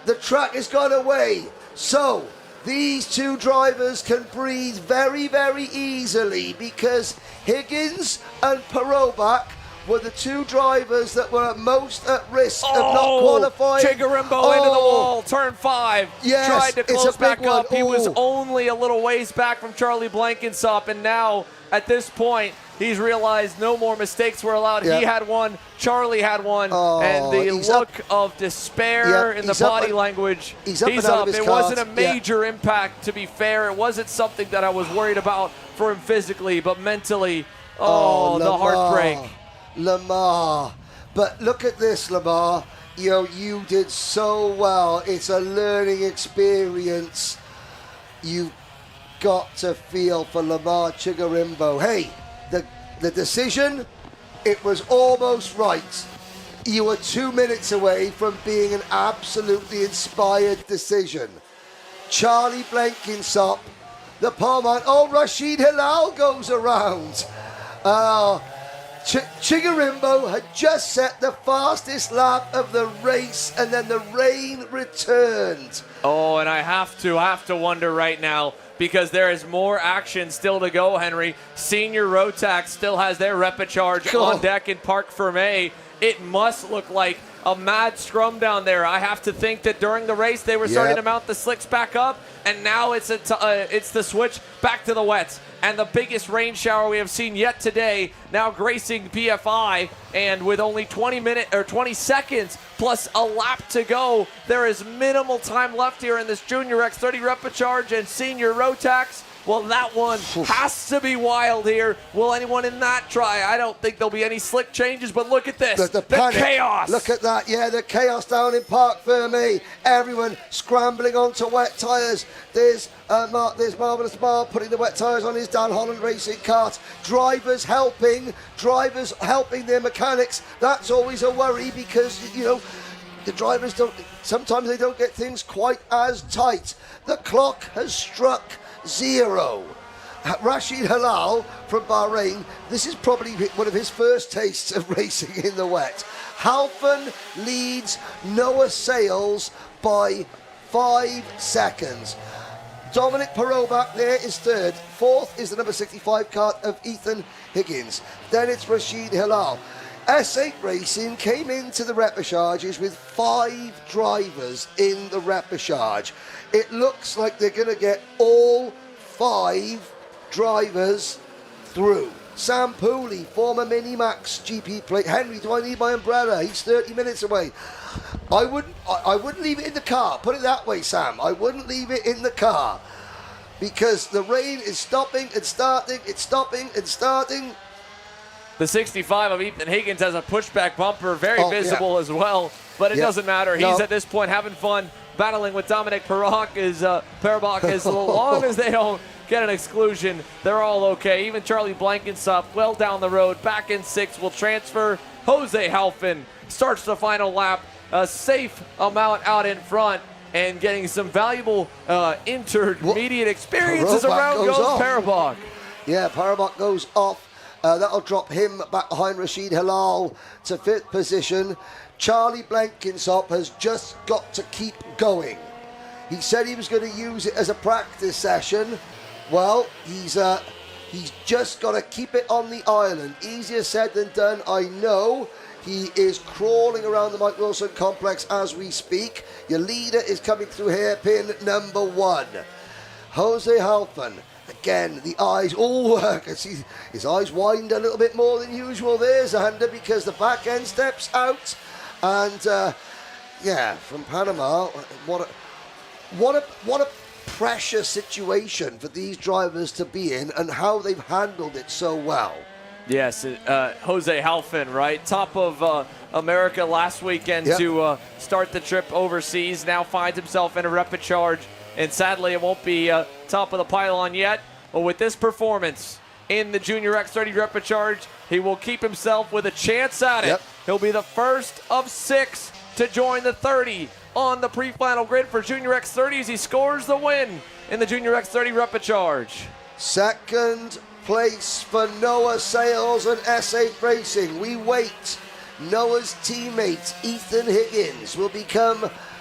The track has gone away. So these two drivers can breathe very, very easily because Higgins and Perobach were the two drivers that were most at risk of not qualifying. Chigarimbo into the wall, turn 5. Yes, tried to close back up. He was Ooh. only a little ways back from Charlie Blenkinsop, and now at this point, he's realized no more mistakes were allowed. Yeah. He had one, Charlie had one, and the look of despair in the body language. He's up. It wasn't a major impact, to be fair. It wasn't something that I was worried about for him physically, but mentally, the heartbreak. Lamar. But look at this, Lamar. You did so well. It's a learning experience. You've got to feel for Lamar Chigarimbo. Hey, the decision, it was almost right. You were 2 minutes away from being an absolutely inspired decision. Charlie Blenkinsop, the pole man. Oh, Rashid Hilal goes around. Chigarimbo had just set the fastest lap of the race, and then the rain returned. Oh, and I have to wonder right now, because there is more action still to go, Henry. Senior Rotax still has their repechage on deck in Parc Fermé, it must look like a mad scrum down there. I have to think that during the race they were starting to mount the slicks back up, and now it's the switch back to the wets. And the biggest rain shower we have seen yet today, now gracing PFI, and with only 20 seconds plus a lap to go, there is minimal time left here in this Junior X30 Repêchage and Senior Rotax. Well, that one has to be wild here. Will anyone in that try? I don't think there'll be any slick changes, but look at this. The chaos. Look at that. Yeah, the chaos down in Parc Fermé. Everyone scrambling onto wet tyres. There's Marvellous Marv putting the wet tyres on his Dan Holland racing kart. Drivers helping their mechanics. That's always a worry because, the drivers sometimes they don't get things quite as tight. The clock has struck 0. Rashid Halal from Bahrain, this is probably one of his first tastes of racing in the wet. Halfon leads Noah Sales by 5 seconds. Dominic Perot there is third. Fourth is the number 65 kart of Ethan Higgins. Then it's Rashid Halal. S8 Racing came into the repêchages with 5 drivers in the repêchage. It looks like they're going to get all 5 drivers through. Sam Pooley, former Minimax GP plate. Henry, do I need my umbrella? He's 30 minutes away. I wouldn't leave it in the car. Put it that way, Sam. I wouldn't leave it in the car because the rain is stopping and starting. It's stopping and starting. The 65 of Ethan Higgins has a pushback bumper, very visible as well, but it doesn't matter. He's at this point having fun battling with Dominic Perabach as long as they don't get an exclusion, they're all okay. Even Charlie Blankenship, well down the road, back in 6th, will transfer. Jose Halfon starts the final lap, a safe amount out in front, and getting some valuable intermediate experiences around goes Perabach. Yeah, Perabach goes off. That'll drop him back behind Rashid Halal to 5th position. Charlie Blankenship has just got to keep going. He said he was going to use it as a practice session. Well, he's just got to keep it on the island. Easier said than done, I know. He is crawling around the Mike Wilson complex as we speak. Your leader is coming through hairpin number 1. Jose Halfon. Again, the eyes all work. I see his eyes widened a little bit more than usual there, Xander, because the back end steps out. And from Panama, what a pressure situation for these drivers to be in, and how they've handled it so well. Yes, Jose Halfon, right? Top of America last weekend to start the trip overseas. Now finds himself in a repêchage, and sadly it won't be top of the pylon yet. But with this performance in the Junior X30 repêchage, he will keep himself with a chance at it. He'll be the first of 6 to join the 30 on the pre-final grid for Junior X30 as he scores the win in the Junior X30 repêchage. Second place for Noah Sales and S8 Racing. We wait. Noah's teammate Ethan Higgins will become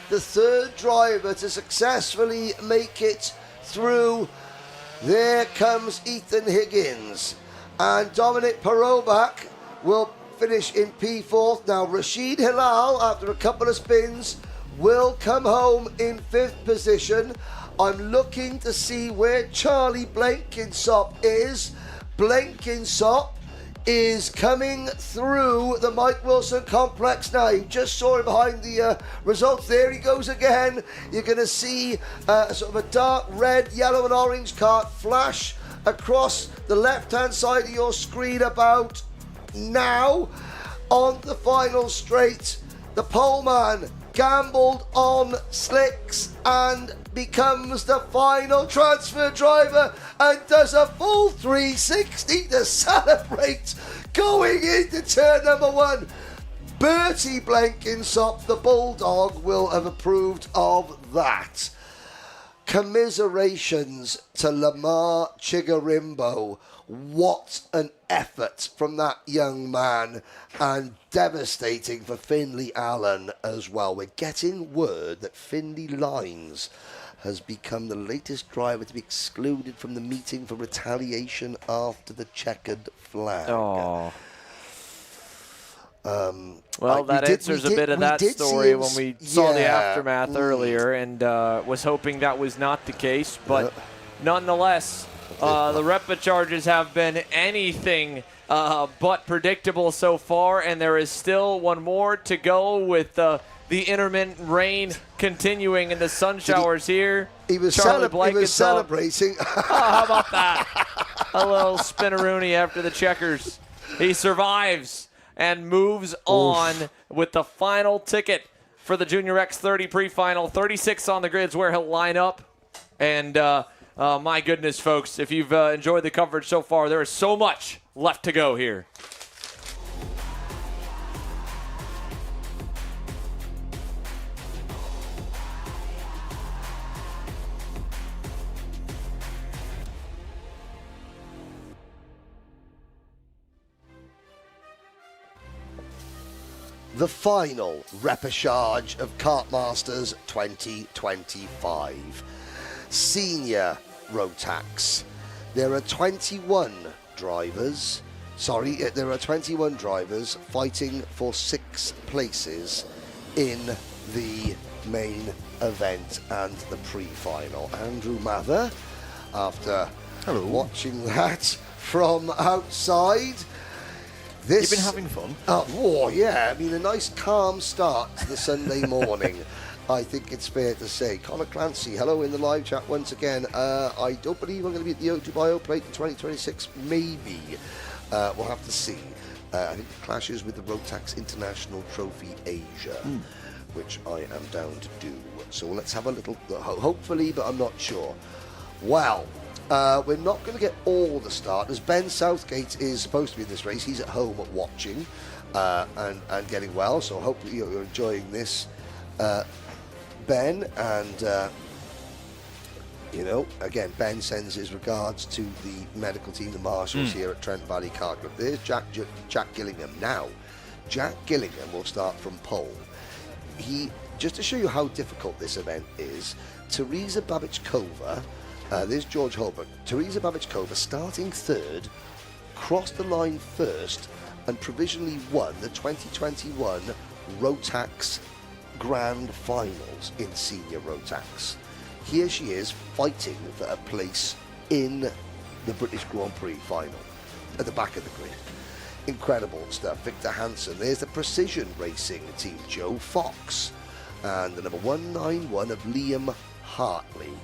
the 3rd driver to successfully make it through. There comes Ethan Higgins, and Dominic Perabach will finish in P4. Now Rashid Halal, after a couple of spins, will come home in 5th position. I'm looking to see where Charlie Blankenship is. Blankenship is coming through the Mike Wilson complex now. You just saw him behind the results. There he goes again. You're going to see sort of a dark red, yellow and orange kart flash across the left-hand side of your screen about now. On the final straight, the poleman gambled on slicks and becomes the final transfer driver and does a full 360 to celebrate going into turn number 1. Bertie Blankenship, the Bulldog, will have approved of that. Commiserations to Lamar Chigarimbo. What an effort from that young man, and devastating for Finley Allen as well. We're getting word that Finley Lines has become the latest driver to be excluded from the meeting for retaliation after the checkered flag. Well, that answers a bit of that story when we saw the aftermath earlier, and was hoping that was not the case. But nonetheless, the Repêchages have been anything but predictable so far, and there is still one more to go with the intermittent rain continuing and the sun showers here. He was celebrating. Oh, how about that? A little spinneroonie after the checkers. He survives and moves on with the final ticket for the Junior X30 Pre-Final. 36 on the grid's where he'll line up. And my goodness, folks, if you've enjoyed the coverage so far, there is so much left to go here. The final repêchage of Kartmasters 2025. Senior Rotax. There are 21 drivers. There are 21 drivers fighting for 6 places in the main event and the pre-final. Andrew Mather, after watching that from outside. You've been having fun? Yeah. I mean, a nice calm start to the Sunday morning. I think it's fair to say. Connor Clancy, hello in the live chat once again. I don't believe I'm going to be at the O2 Bio Plate in 2026. Maybe. We'll have to see. I think it clashes with the Rotax International Trophy Asia, which I am down to do. So let's have a little, hopefully, but I'm not sure. Well, we're not going to get all the starters. Ben Southgate is supposed to be in this race. He's at home watching and getting well, so hopefully you're enjoying this, Ben. And, again, Ben sends his regards to the medical team, the marshals here at Trent Valley Car Club. There's Jack Gillingham. Now, Jack Gillingham will start from pole. Just to show you how difficult this event is, Teresa Babichkova, there's George Holbrook. Teresa Babichkova starting third, crossed the line first, and provisionally won the 2021 Rotax Grand Finals in Senior Rotax. Here she is fighting for a place in the British Grand Prix final at the back of the grid. Incredible stuff. Victor Hansen. There's the Precision Racing team, Joe Fox, and the number 191 of Liam Hartley.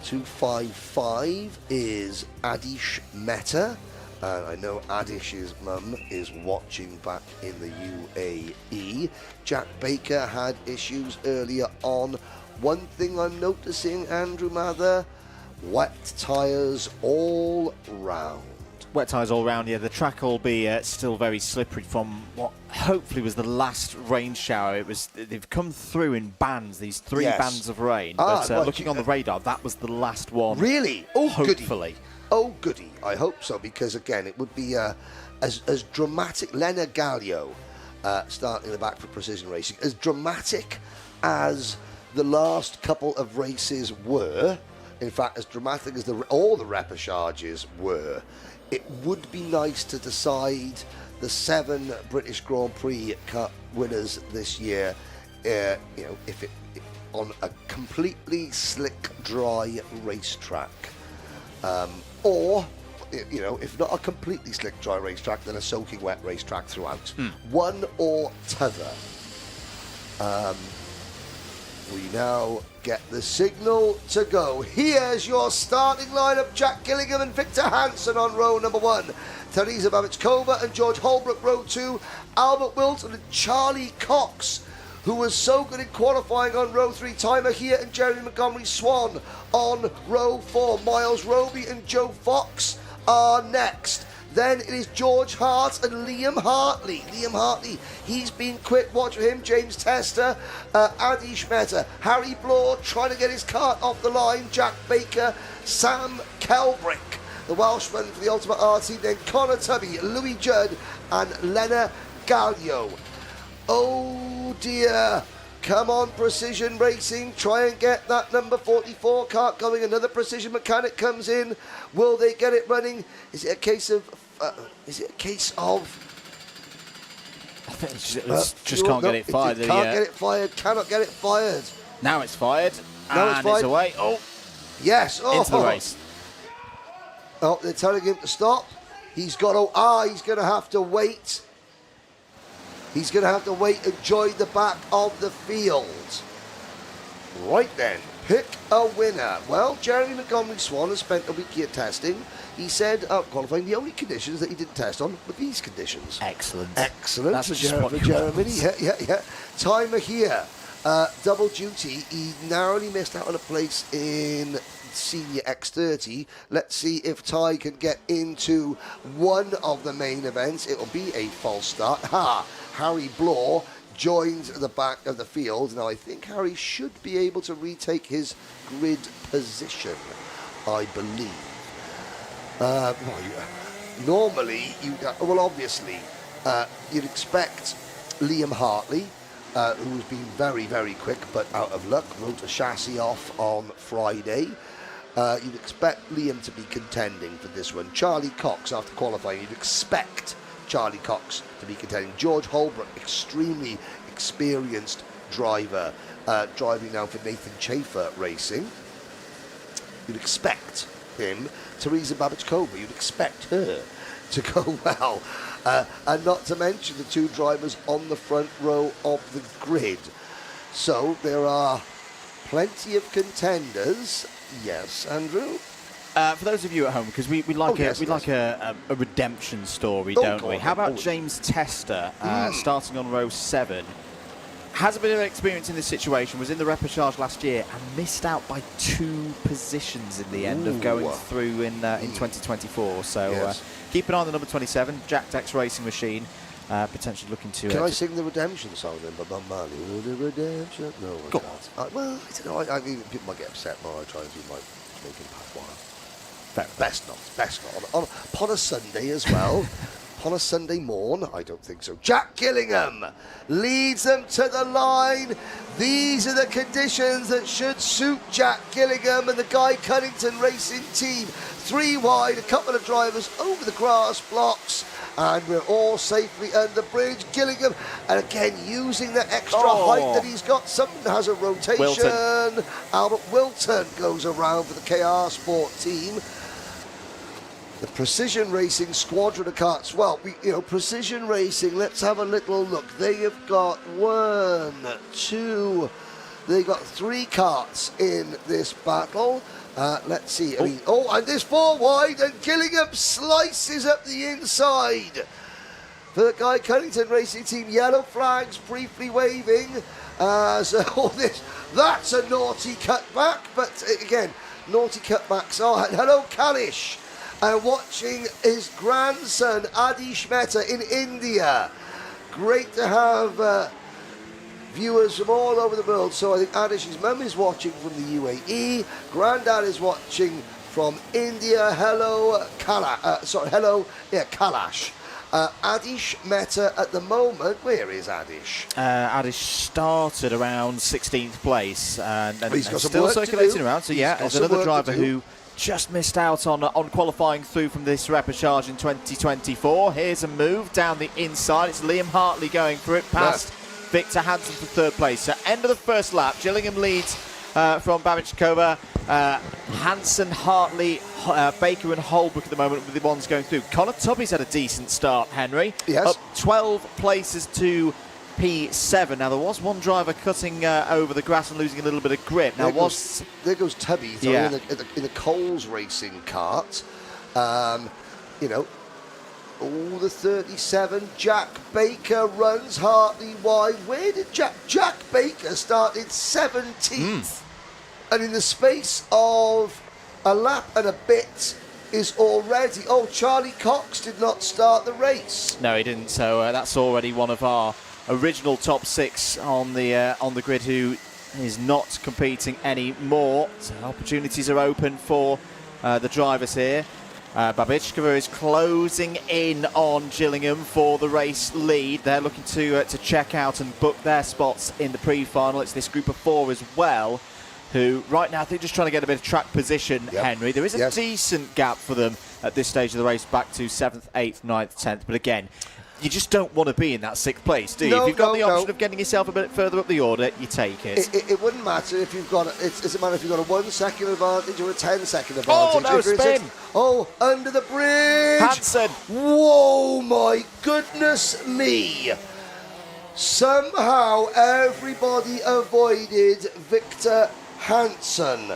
255 is Adish Mehta. And I know Adish's mum is watching back in the UAE. Jack Baker had issues earlier on. One thing I'm noticing, Andrew Mather, wet tyres all round. Wet tyres all round, yeah. The track will be still very slippery from what hopefully was the last rain shower. They've come through in bands, these 3 bands of rain. But looking on the radar, that was the last one. Really? Oh, hopefully. Goody. Oh, goody. I hope so, because, again, it would be as dramatic. Lena Gallio starting in the back for Precision Racing. As dramatic as the last couple of races were, in fact, as dramatic as all the repêchages were, it would be nice to decide the 7 British Grand Prix Cup winners this year, if on a completely slick, dry racetrack. Or, if not a completely slick, dry racetrack, then a soaking wet racetrack throughout. One or t'other. We now get the signal to go. Here's your starting lineup. Jack Gillingham and Victor Hansen on row number 1. Teresa Babichkova and George Holbrook, row 2. Albert Wilton and Charlie Cox, who was so good in qualifying, on row 3. Timer here and Jeremy Montgomery Swan on row 4. Miles Roby and Joe Fox are next. Then it is George Hart and Liam Hartley. Liam Hartley, he's been quick. Watch for him. James Tester, Adish Mehta, Harry Bloor trying to get his cart off the line. Jack Baker, Sam Kelbrick, the Welshman for the Ultimate RT. Then Connor Tubby, Louis Judd, and Lena Gallio. Oh dear. Come on, Precision Racing. Try and get that number 44 cart going. Another Precision mechanic comes in. Will they get it running? Is it a case of just can't get it fired. Can't get it fired. Cannot get it fired. Now it's fired. Now it's fired. It's away. Oh, yes. Oh, into the race. Oh, they're telling him to stop. He's got to. He's going to have to wait. He's going to have to wait and join the back of the field. Right then, pick a winner. Well, Jeremy Montgomery-Swan has spent a week here testing. He said, qualifying, the only conditions that he didn't test on were these conditions. Excellent. That's for Jeremy. Yeah. Timer here. Double duty. He narrowly missed out on a place in Senior X30. Let's see if Ty can get into one of the main events. It will be a false start. Harry Blore joins the back of the field. Now, I think Harry should be able to retake his grid position, I believe. Normally, obviously, you'd expect Liam Hartley, who's been very, very quick, but out of luck, wrote a chassis off on Friday. You'd expect Liam to be contending for this one. Charlie Cox, after qualifying, you'd expect Charlie Cox to be contending. George Holbrook, extremely experienced driver, driving now for Nathan Chafer Racing. You'd expect him. Teresa Babichkova, you'd expect her to go well. And not to mention the two drivers on the front row of the grid. So there are plenty of contenders. Yes, Andrew? For those of you at home, because we like a redemption story, don't we? How about James Tester, starting on row 7? Has a bit of experience in this situation, was in the repechage last year and missed out by 2 positions in the end of going through in 2024. So keep an eye on the number 27, Jack Dex Racing Machine, potentially looking to... Can I sing the redemption song then by Bob Marley? The redemption? No, I can't. Well, I don't know. I mean, people might get upset when I try and do my making patois. Best not. Upon a Sunday as well. On a Sunday morn? I don't think so. Jack Gillingham leads them to the line. These are the conditions that should suit Jack Gillingham and the Guy Cunnington Racing team. 3 wide, a couple of drivers over the grass blocks, and we're all safely under the bridge. Gillingham, and again, using that extra height that he's got. Something has a rotation. Wilton. Albert Wilton goes around for the KR Sport team. The Precision Racing Squadron of Karts. Well, Precision Racing, let's have a little look. They have got 1, 2, they've got 3 karts in this battle. Let's see. And there's 4 wide, and Gillingham slices up the inside. For the Guy Cunnington Racing team, yellow flags briefly waving. That's a naughty cutback, but again, naughty cutbacks are. Hello, Kalish. And watching his grandson, Adish Mehta, in India. Great to have viewers from all over the world. So I think Adish's mum is watching from the UAE. Granddad is watching from India. Hello, Kalash. Adish Mehta at the moment. Where is Adish? Adish started around 16th place and he's got still circulating around. So there's another driver who just missed out on qualifying through from this repechage in 2024. Here's a move down the inside. It's Liam Hartley going for it past Victor Hansen for 3rd place. So end of the first lap. Gillingham leads from Babichkova. Hansen, Hartley, Baker and Holbrook at the moment with the ones going through. Connor Tubby's had a decent start, Henry. Yes. Up 12 places to P7. Now, there was one driver cutting over the grass and losing a little bit of grip. Now, there goes Tubby in the Coles Racing kart. The 37. Jack Baker runs Hartley wide. Where did Jack Baker start in 17th? And in the space of a lap and a bit is already... Charlie Cox did not start the race. No, he didn't. So that's already one of our original top 6 on the grid who is not competing anymore. So opportunities are open for the drivers here. Babichkova is closing in on Gillingham for the race lead. They're looking to check out and book their spots in the pre-final. It's this group of 4 as well, who right now I think just trying to get a bit of track position, Henry. There is a decent gap for them at this stage of the race back to 7th, 8th, 9th, 10th. But again, you just don't want to be in that 6th place, do you? No, if you've got the option no. of getting yourself a bit further up the order, you take it. It wouldn't matter if you've got it doesn't matter if you've got a 1 second advantage or a 10-second advantage. Oh, no, If you're in spin. 6th oh, under the bridge. Hansen. Whoa, my goodness me. Somehow everybody avoided Victor Hansen.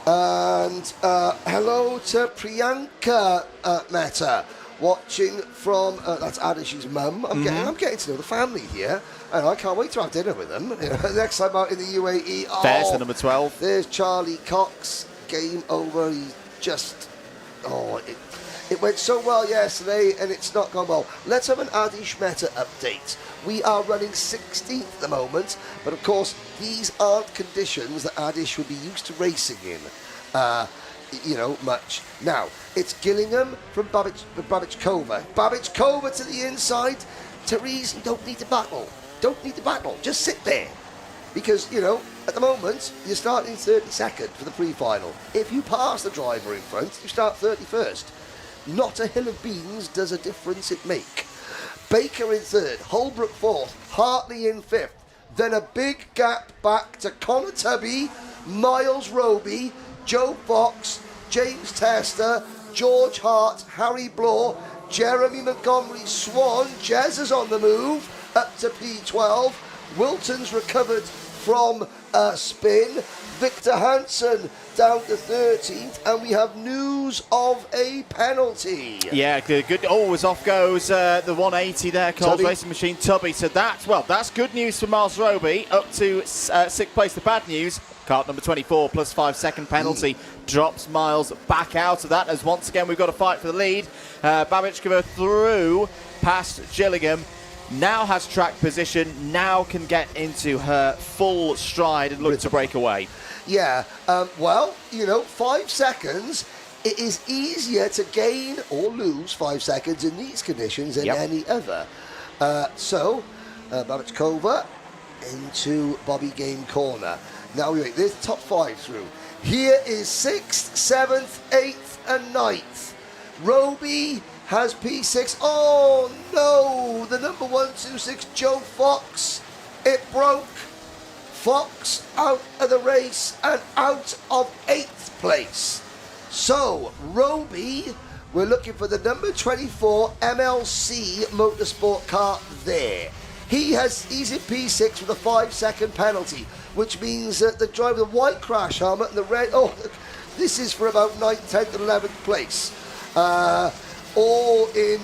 And hello to Priyanka Mehta, watching from that's Adish's mum. I'm getting to know the family here, and I can't wait to have dinner with them. Next time out in the UAE. There's the number 12. There's Charlie Cox. Game over. He just it went so well yesterday, and it's not gone well. Let's have an Adish Mehta update. We are running 16th at the moment, but of course these aren't conditions that Adish would be used to racing in. Much. Now, it's Gillingham from Babichkova. Babichkova to the inside. Therese, you don't need to battle. Just sit there. Because, at the moment, you're starting 32nd for the pre-final. If you pass the driver in front, you start 31st. Not a hill of beans does a difference it make. Baker in 3rd, Holbrook 4th, Hartley in 5th. Then a big gap back to Connor Tubby, Miles Roby, Joe Fox, James Tester, George Hart, Harry Bloor, Jeremy Montgomery Swan. Jez is on the move up to P12. Wilton's recovered from a spin. Victor Hansen down to 13th, and we have news of a penalty. Yeah, good. Always off goes the 180 there, Cole's Racing Machine Tubby. So that's good news for Miles Roby, up to 6th place. The bad news, kart number 24 plus 5-second penalty drops Miles back out of that, as once again we've got to fight for the lead. Babichkova through past Gillingham. Now has track position, now can get into her full stride and look to break away. Yeah, 5 seconds, it is easier to gain or lose 5 seconds in these conditions than any other. Babichkova into Bobby Game corner. Now we wait, there's the top 5 through. Here is 6th, 7th, 8th and 9th. Roby has P6. Oh no, the number 126 Joe Fox. It broke. Fox out of the race and out of 8th place. So Roby, we're looking for the number 24 MLC Motorsport car there. He's in P6 with a 5-second penalty, which means that the driver, the white crash helmet and the red, this is for about 9th, 10th and 11th place. All in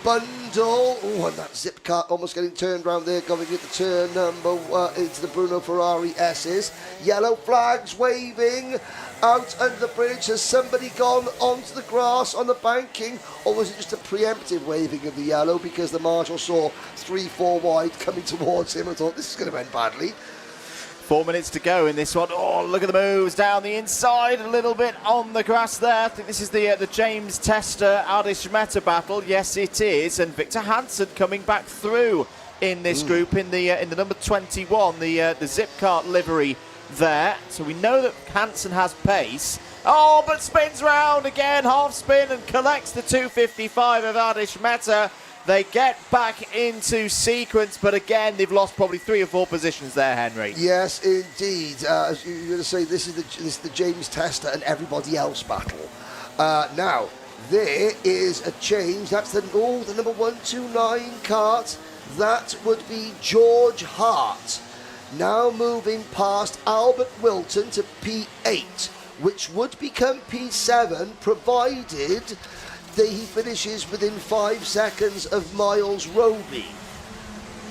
bundle. Oh, and that zip car almost getting turned around there, going into turn number into the Bruno Ferrari S's. Yellow flags waving out under the bridge. Has somebody gone onto the grass on the banking, or was it just a preemptive waving of the yellow because the marshal saw 3-4 wide coming towards him and thought this is going to end badly? 4 minutes to go in this one. Oh, look at the moves down the inside, a little bit on the grass there. I think this is the James Tester Adish Mehta battle. Yes, it is. And Victor Hansen coming back through in this group in the number 21, the zip kart livery there. So we know that Hansen has pace. Oh, but spins round again, half spin, and collects the 255 of Adish Mehta. They get back into sequence, but again, they've lost probably 3 or 4 positions there, Henry. Yes, indeed. As you're going to say, this is the James Tester and everybody else battle. Now, there is a change. That's the number 129 kart. That would be George Hart. Now moving past Albert Wilton to P8, which would become P7, provided he finishes within 5 seconds of Miles Roby.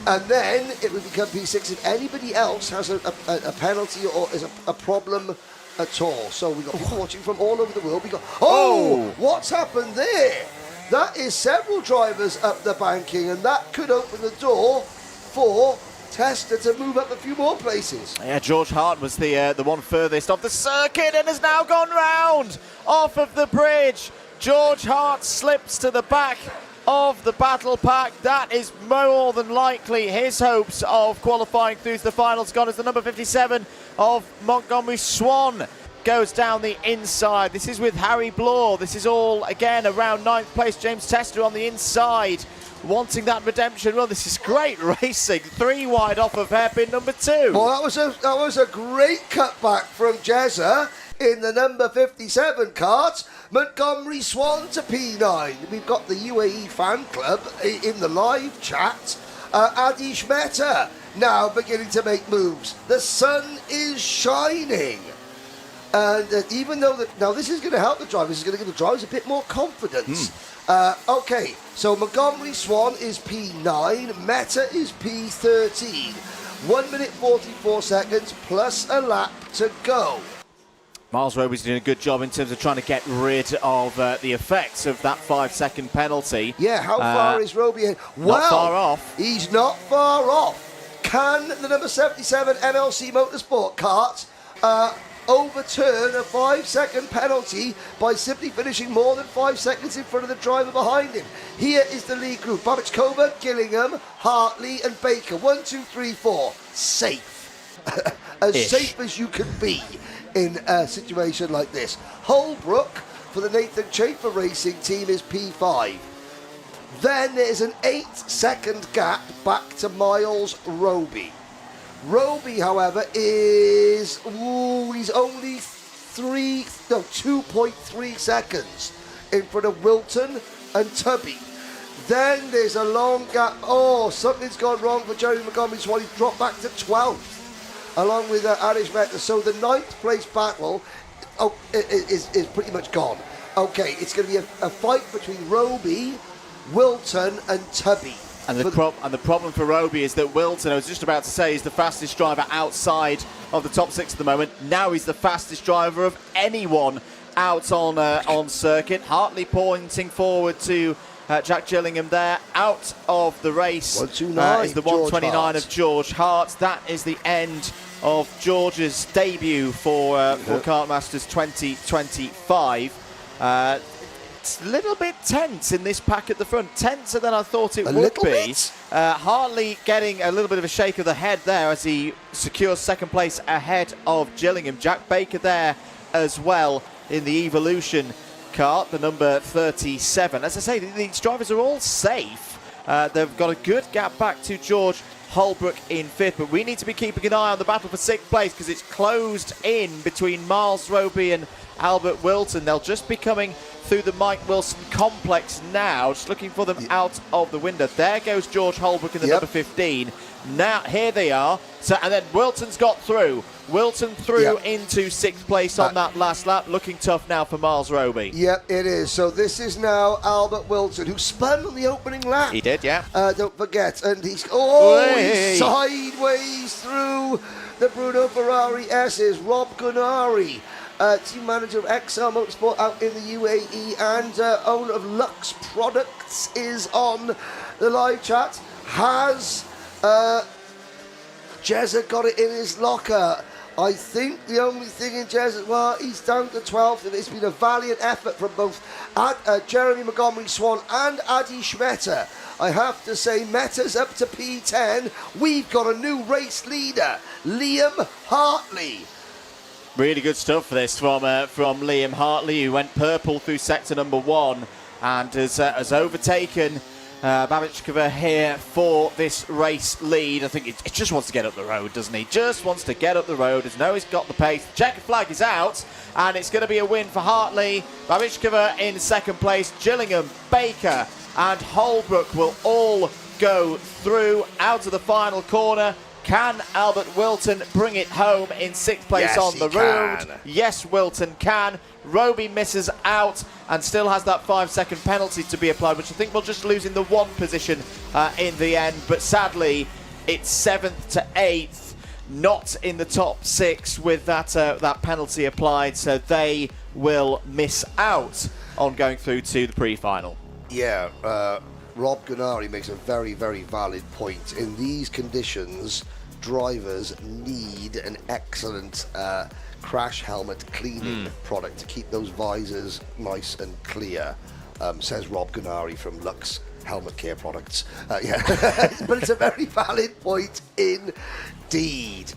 And then it would become P6 if anybody else has a penalty or is a problem at all. So we've got people watching from all over the world. What's happened there? That is several drivers up the banking, and that could open the door for Tester to move up a few more places. Yeah, George Hart was the one furthest off the circuit and has now gone round off of the bridge. George Hart slips to the back of the battle pack. That is more than likely his hopes of qualifying through to the finals gone as the number 57 of Montgomery Swan goes down the inside. This is with Harry Bloor. This is all, again, around 9th place. James Tester on the inside, wanting that redemption. Well, this is great racing. 3 wide off of hairpin number 2. Well, that was a great cutback from Jezza in the number 57 kart. Montgomery Swan to P9. We've got the UAE fan club in the live chat. Adish Mehta now beginning to make moves. The sun is shining. And even though now this is going to help the drivers, this is going to give the drivers a bit more confidence. Okay, so Montgomery Swan is P9, Mehta is P13. 1 minute 44 seconds plus a lap to go. Miles Roby's doing a good job in terms of trying to get rid of the effects of that 5-second penalty. Yeah, how far is Roby in? Well, not far off. He's not far off. Can the number 77 MLC Motorsport kart overturn a 5-second penalty by simply finishing more than 5 seconds in front of the driver behind him? Here is the lead group. Barachkova, Gillingham, Hartley and Baker. 1, 2, 3, 4. Safe. As safe as you can be in a situation like this. Holbrook for the Nathan Chafer Racing team is P5. Then there's an 8-second gap back to Miles Roby. Roby, however, is he's only 2.3 seconds in front of Wilton and Tubby. Then there's a long gap. Oh, something's gone wrong for Jeremy Montgomery Swan. He's dropped back to 12th. Along with Adish Mehta. So the 9th place battle is pretty much gone. Okay, it's going to be a fight between Roby, Wilton and Tubby. And the problem for Roby is that Wilton, I was just about to say, is the fastest driver outside of the top 6 at the moment. Now he's the fastest driver of anyone out on circuit. Hartley pointing forward to Jack Gillingham there. Out of the race 129 is the 129 of George Hart. That is the end of George's debut for Kartmasters 2025. It's a little bit tense in this pack at the front. Tenser than I thought it would be. Hartley getting a little bit of a shake of the head there as he secures 2nd place ahead of Gillingham. Jack Baker there as well in the Evolution kart, the number 37. As I say, these drivers are all safe. They've got a good gap back to George Holbrook in 5th, but we need to be keeping an eye on the battle for 6th place because it's closed in between Miles Roby and Albert Wilton. They'll just be coming through the Mike Wilson complex now, just looking for them out of the window. There goes George Holbrook in the number 15. Now, here they are. So, and then Wilton's got through. Wilton through into 6th place on that last lap. Looking tough now for Miles Roby. Yep, it is. So this is now Albert Wilton, who spun on the opening lap. He did, yeah. Don't forget. And he's he's sideways through the Bruno Ferrari S's. Rob Gunari, team manager of XL Motorsport out in the UAE and owner of Lux Products, is on the live chat. Has Jezza got it in his locker? I think the only thing in Jezza, well, he's down to 12th, and it's been a valiant effort from both Jeremy Montgomery Swan and Adish Mehta. I have to say, Mehta's up to P10. We've got a new race leader, Liam Hartley. Really good stuff for this from Liam Hartley, who went purple through sector number 1 and has overtaken Babichkova here for this race lead. I think it just wants to get up the road, doesn't he? Just wants to get up the road. As know he's got the pace. The checker flag is out, and it's going to be a win for Hartley. Babichkova in 2nd place. Gillingham, Baker, and Holbrook will all go through out of the final corner. Can Albert Wilton bring it home in 6th place on the road? Yes, Wilton can. Roby misses out and still has that 5-second penalty to be applied, which I think will just lose in the 1 position in the end. But sadly, it's 7th to 8th, not in the top 6 with that penalty applied. So they will miss out on going through to the pre-final. Yeah, Rob Gunari makes a very, very valid point. In these conditions, drivers need an excellent crash helmet cleaning product to keep those visors nice and clear, says Rob Gunari from Lux Helmet Care Products. But it's a very valid point indeed.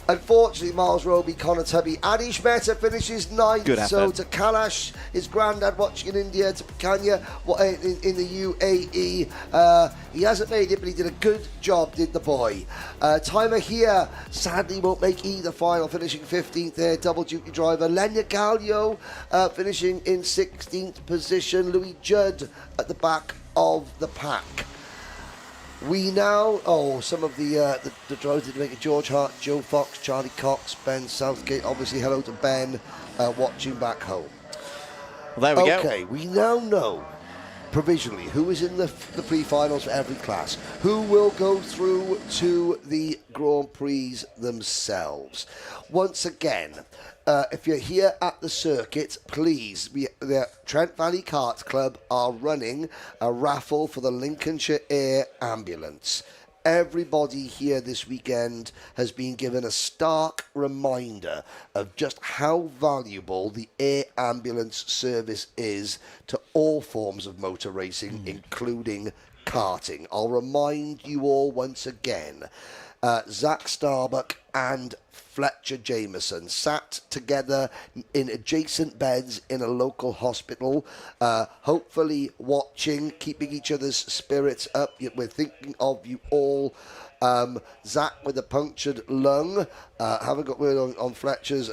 Unfortunately, Miles Roby, Connor Tubby, Adish Mehta finishes ninth. Good effort. So to Kailash, his granddad watching in India, to Kanya in the UAE. He hasn't made it, but he did a good job, did the boy. Timer here, sadly, won't make either final, finishing 15th there. Double duty driver Lenya Gallio finishing in 16th position. Louis Judd at the back of the pack. We now, some of the drivers did make it. George Hart, Joe Fox, Charlie Cox, Ben Southgate. Obviously, hello to Ben watching back home. Well, there we go. Okay, we now know provisionally who is in the pre-finals for every class, who will go through to the Grand Prix themselves. Once again, if you're here at the circuit, please, the Trent Valley Kart Club are running a raffle for the Lincolnshire Air Ambulance. Everybody here this weekend has been given a stark reminder of just how valuable the air ambulance service is to all forms of motor racing, including karting. I'll remind you all once again, Zach Starbuck and Fletcher Jameson sat together in adjacent beds in a local hospital, hopefully watching, keeping each other's spirits up. We're thinking of you all. Zach with a punctured lung. Haven't got word on Fletcher's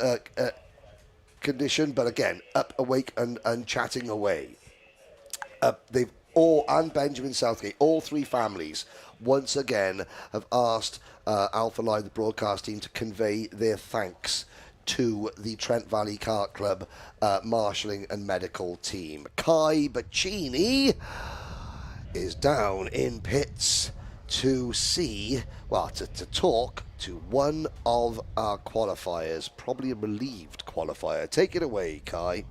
condition, but again, up, awake, and chatting away. They've all, and Benjamin Southgate, all three families, once again, have asked Alpha Live, the broadcast team, to convey their thanks to the Trent Valley Kart Club marshalling and medical team. Kai Bachini is down in pits to see, to talk to one of our qualifiers, probably a relieved qualifier. Take it away, Kai.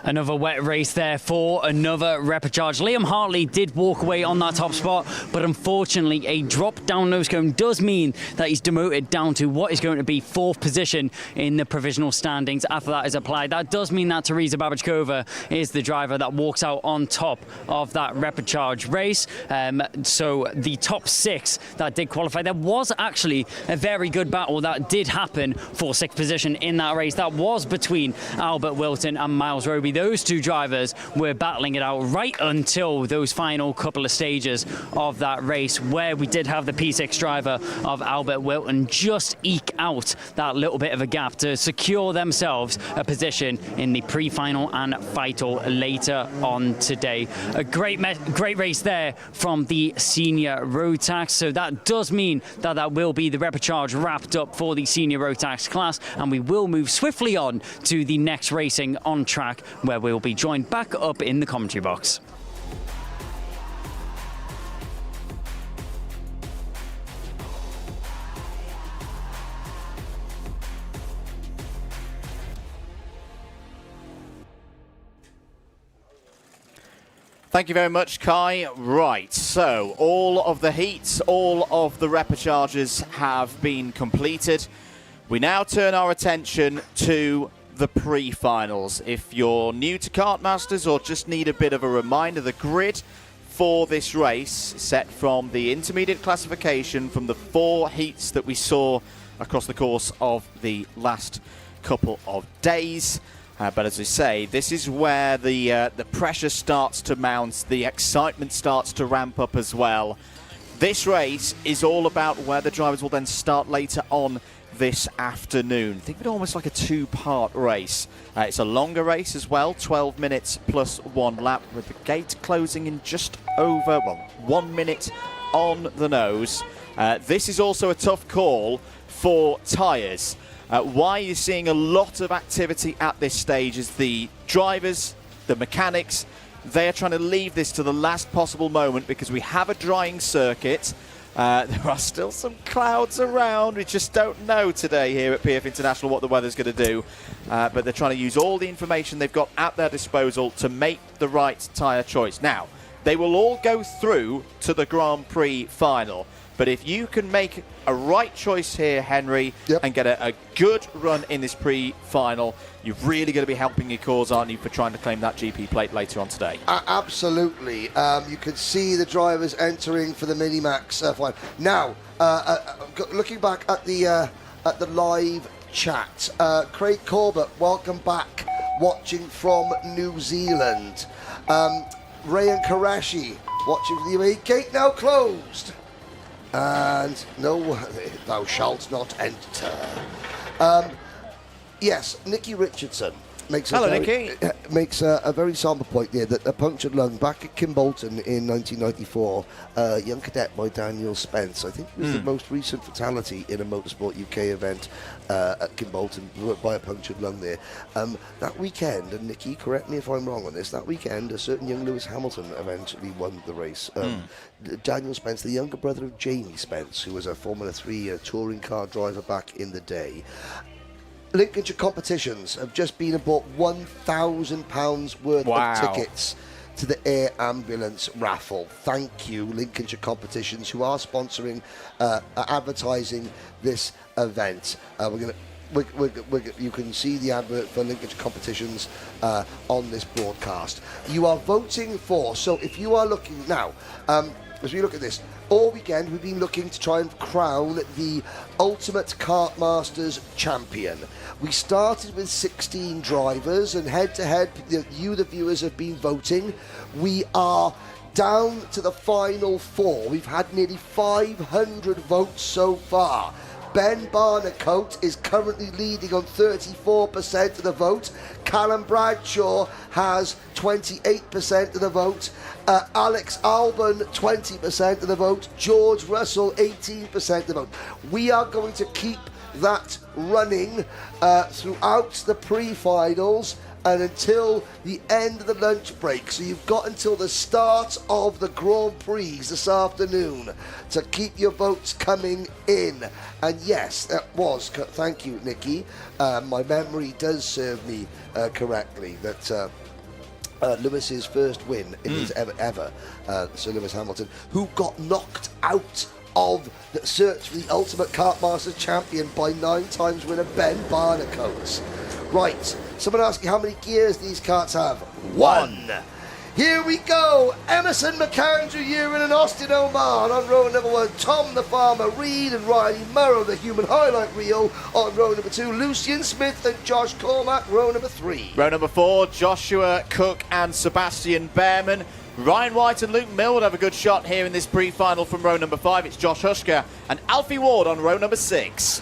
Another wet race there for another repechage. Liam Hartley did walk away on that top spot, but unfortunately a drop down nose cone does mean that he's demoted down to what is going to be 4th position in the provisional standings after that is applied. That does mean that Teresa Babachkova is the driver that walks out on top of that repechage race. So the top 6 that did qualify, there was actually a very good battle that did happen for 6th position in that race. That was between Albert Wilton and Miles Roby. Those two drivers were battling it out right until those final couple of stages of that race, where we did have the P6 driver of Albert Wilton just eke out that little bit of a gap to secure themselves a position in the pre-final and final later on today. A great race there from the senior Rotax. So that does mean that that will be the repechage wrapped up for the senior Rotax class, and we will move swiftly on to the next racing on track, where we will be joined back up in the commentary box. Thank you very much, Kai. Right, so all of the heats, all of the repechages have been completed. We now turn our attention to the pre-finals. If you're new to Kartmasters or just need a bit of a reminder, the grid for this race set from the intermediate classification from the 4 heats that we saw across the course of the last couple of days. But as I say, this is where the pressure starts to mount, the excitement starts to ramp up as well. This race is all about where the drivers will then start later on this afternoon. Think of it almost like a 2-part race. It's a longer race as well, 12 minutes plus 1 lap, with the gate closing in just over, 1 minute on the nose. This is also a tough call for tyres. Why you're seeing a lot of activity at this stage is the drivers, the mechanics, they're trying to leave this to the last possible moment because we have a drying circuit. There are still some clouds around. We just don't know today here at PF International what the weather's going to do. But they're trying to use all the information they've got at their disposal to make the right tyre choice. Now, they will all go through to the Grand Prix final. But if you can make a right choice here, Henry, and get a good run in this pre-final, you're really going to be helping your cause, aren't you, for trying to claim that GP plate later on today? Absolutely. You can see the drivers entering for the Minimax final. Now, looking back at the at the live chat. Craig Corbett, welcome back, watching from New Zealand. Rayan Qureshi, watching from the UAE. Gate now closed. And no, thou shalt not enter. Yes, Nicky Richardson makes a very somber point there that a punctured lung back at Kimbolton in 1994, young cadet by Daniel Spence, I think was the most recent fatality in a Motorsport UK event at Kimbolton by a punctured lung there. That weekend, and Nicky, correct me if I'm wrong on this, that weekend a certain young Lewis Hamilton eventually won the race. Daniel Spence, the younger brother of Jamie Spence, who was a Formula 3 touring car driver back in the day. Lincolnshire Competitions have just been and bought £1,000 worth of tickets to the air ambulance raffle. Thank you, Lincolnshire Competitions, who are sponsoring, advertising this event. You can see the advert for Lincolnshire Competitions on this broadcast. You are voting for, so if you are looking now, as we look at this, all weekend we've been looking to try and crown the ultimate Kartmasters champion. We started with 16 drivers, and head-to-head, you, the viewers, have been voting. We are down to the final 4. We've had nearly 500 votes so far. Ben Barnacote is currently leading on 34% of the vote. Callum Bradshaw has 28% of the vote. Alex Albon, 20% of the vote. George Russell, 18% of the vote. We are going to keep that running throughout the pre-finals and until the end of the lunch break. So you've got until the start of the Grand Prix this afternoon to keep your votes coming in. And yes, that was, thank you, Nicky. My memory does serve me correctly that Lewis's first win in his ever, Sir Lewis Hamilton, who got knocked out of the search for the ultimate Kartmasters champion by 9-time winner Ben Barnacote. Right, someone asking how many gears these karts have. 1. Here we go. Emerson McAndrew, Ewan and Austin Oman on row number 1. Tom the Farmer Reed and Riley Murrow, the human highlight reel, on row number 2. Lucian Smith and Josh Cormack, row number 3. Row number 4, Joshua Cook and Sebastian Behrman. Ryan White and Luke Mill would have a good shot here in this pre-final from row number 5. It's Josh Hushka and Alfie Ward on row number 6.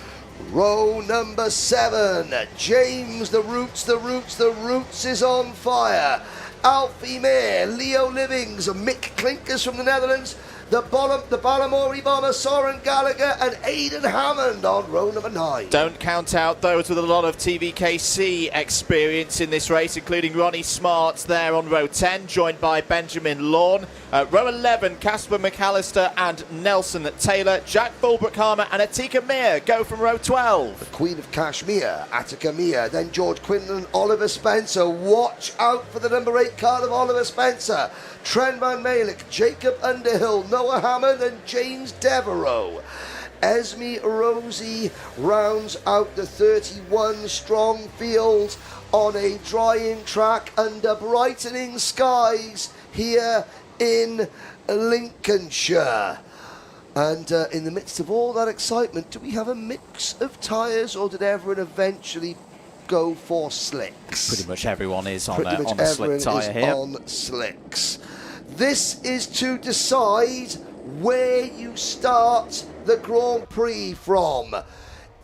Row number 7, James the Roots is on fire. Alfie Mayer, Leo Livings, Mick Clinkers from the Netherlands, the Balamori Bomber, Soren Gallagher and Aidan Hammond on row number 9. Don't count out those with a lot of TVKC experience in this race, including Ronnie Smart there on row 10, joined by Benjamin Lawn. Row 11, Casper McAllister and Nelson Taylor. Jack Fulbrook-Harmer and Atika Mir go from row 12. The Queen of Kashmir, Attica Mir, then George Quinlan and Oliver Spencer. Watch out for the number 8 card of Oliver Spencer. Trent Van Malik, Jacob Underhill, Noah Hammond and James Devereaux. Esme Rosie rounds out the 31 strong field on a drying track under brightening skies here in Lincolnshire. And in the midst of all that excitement, do we have a mix of tyres, or did everyone eventually go for slicks? Pretty much everyone is on a slick tyre here. On slicks. This is to decide where you start the Grand Prix from.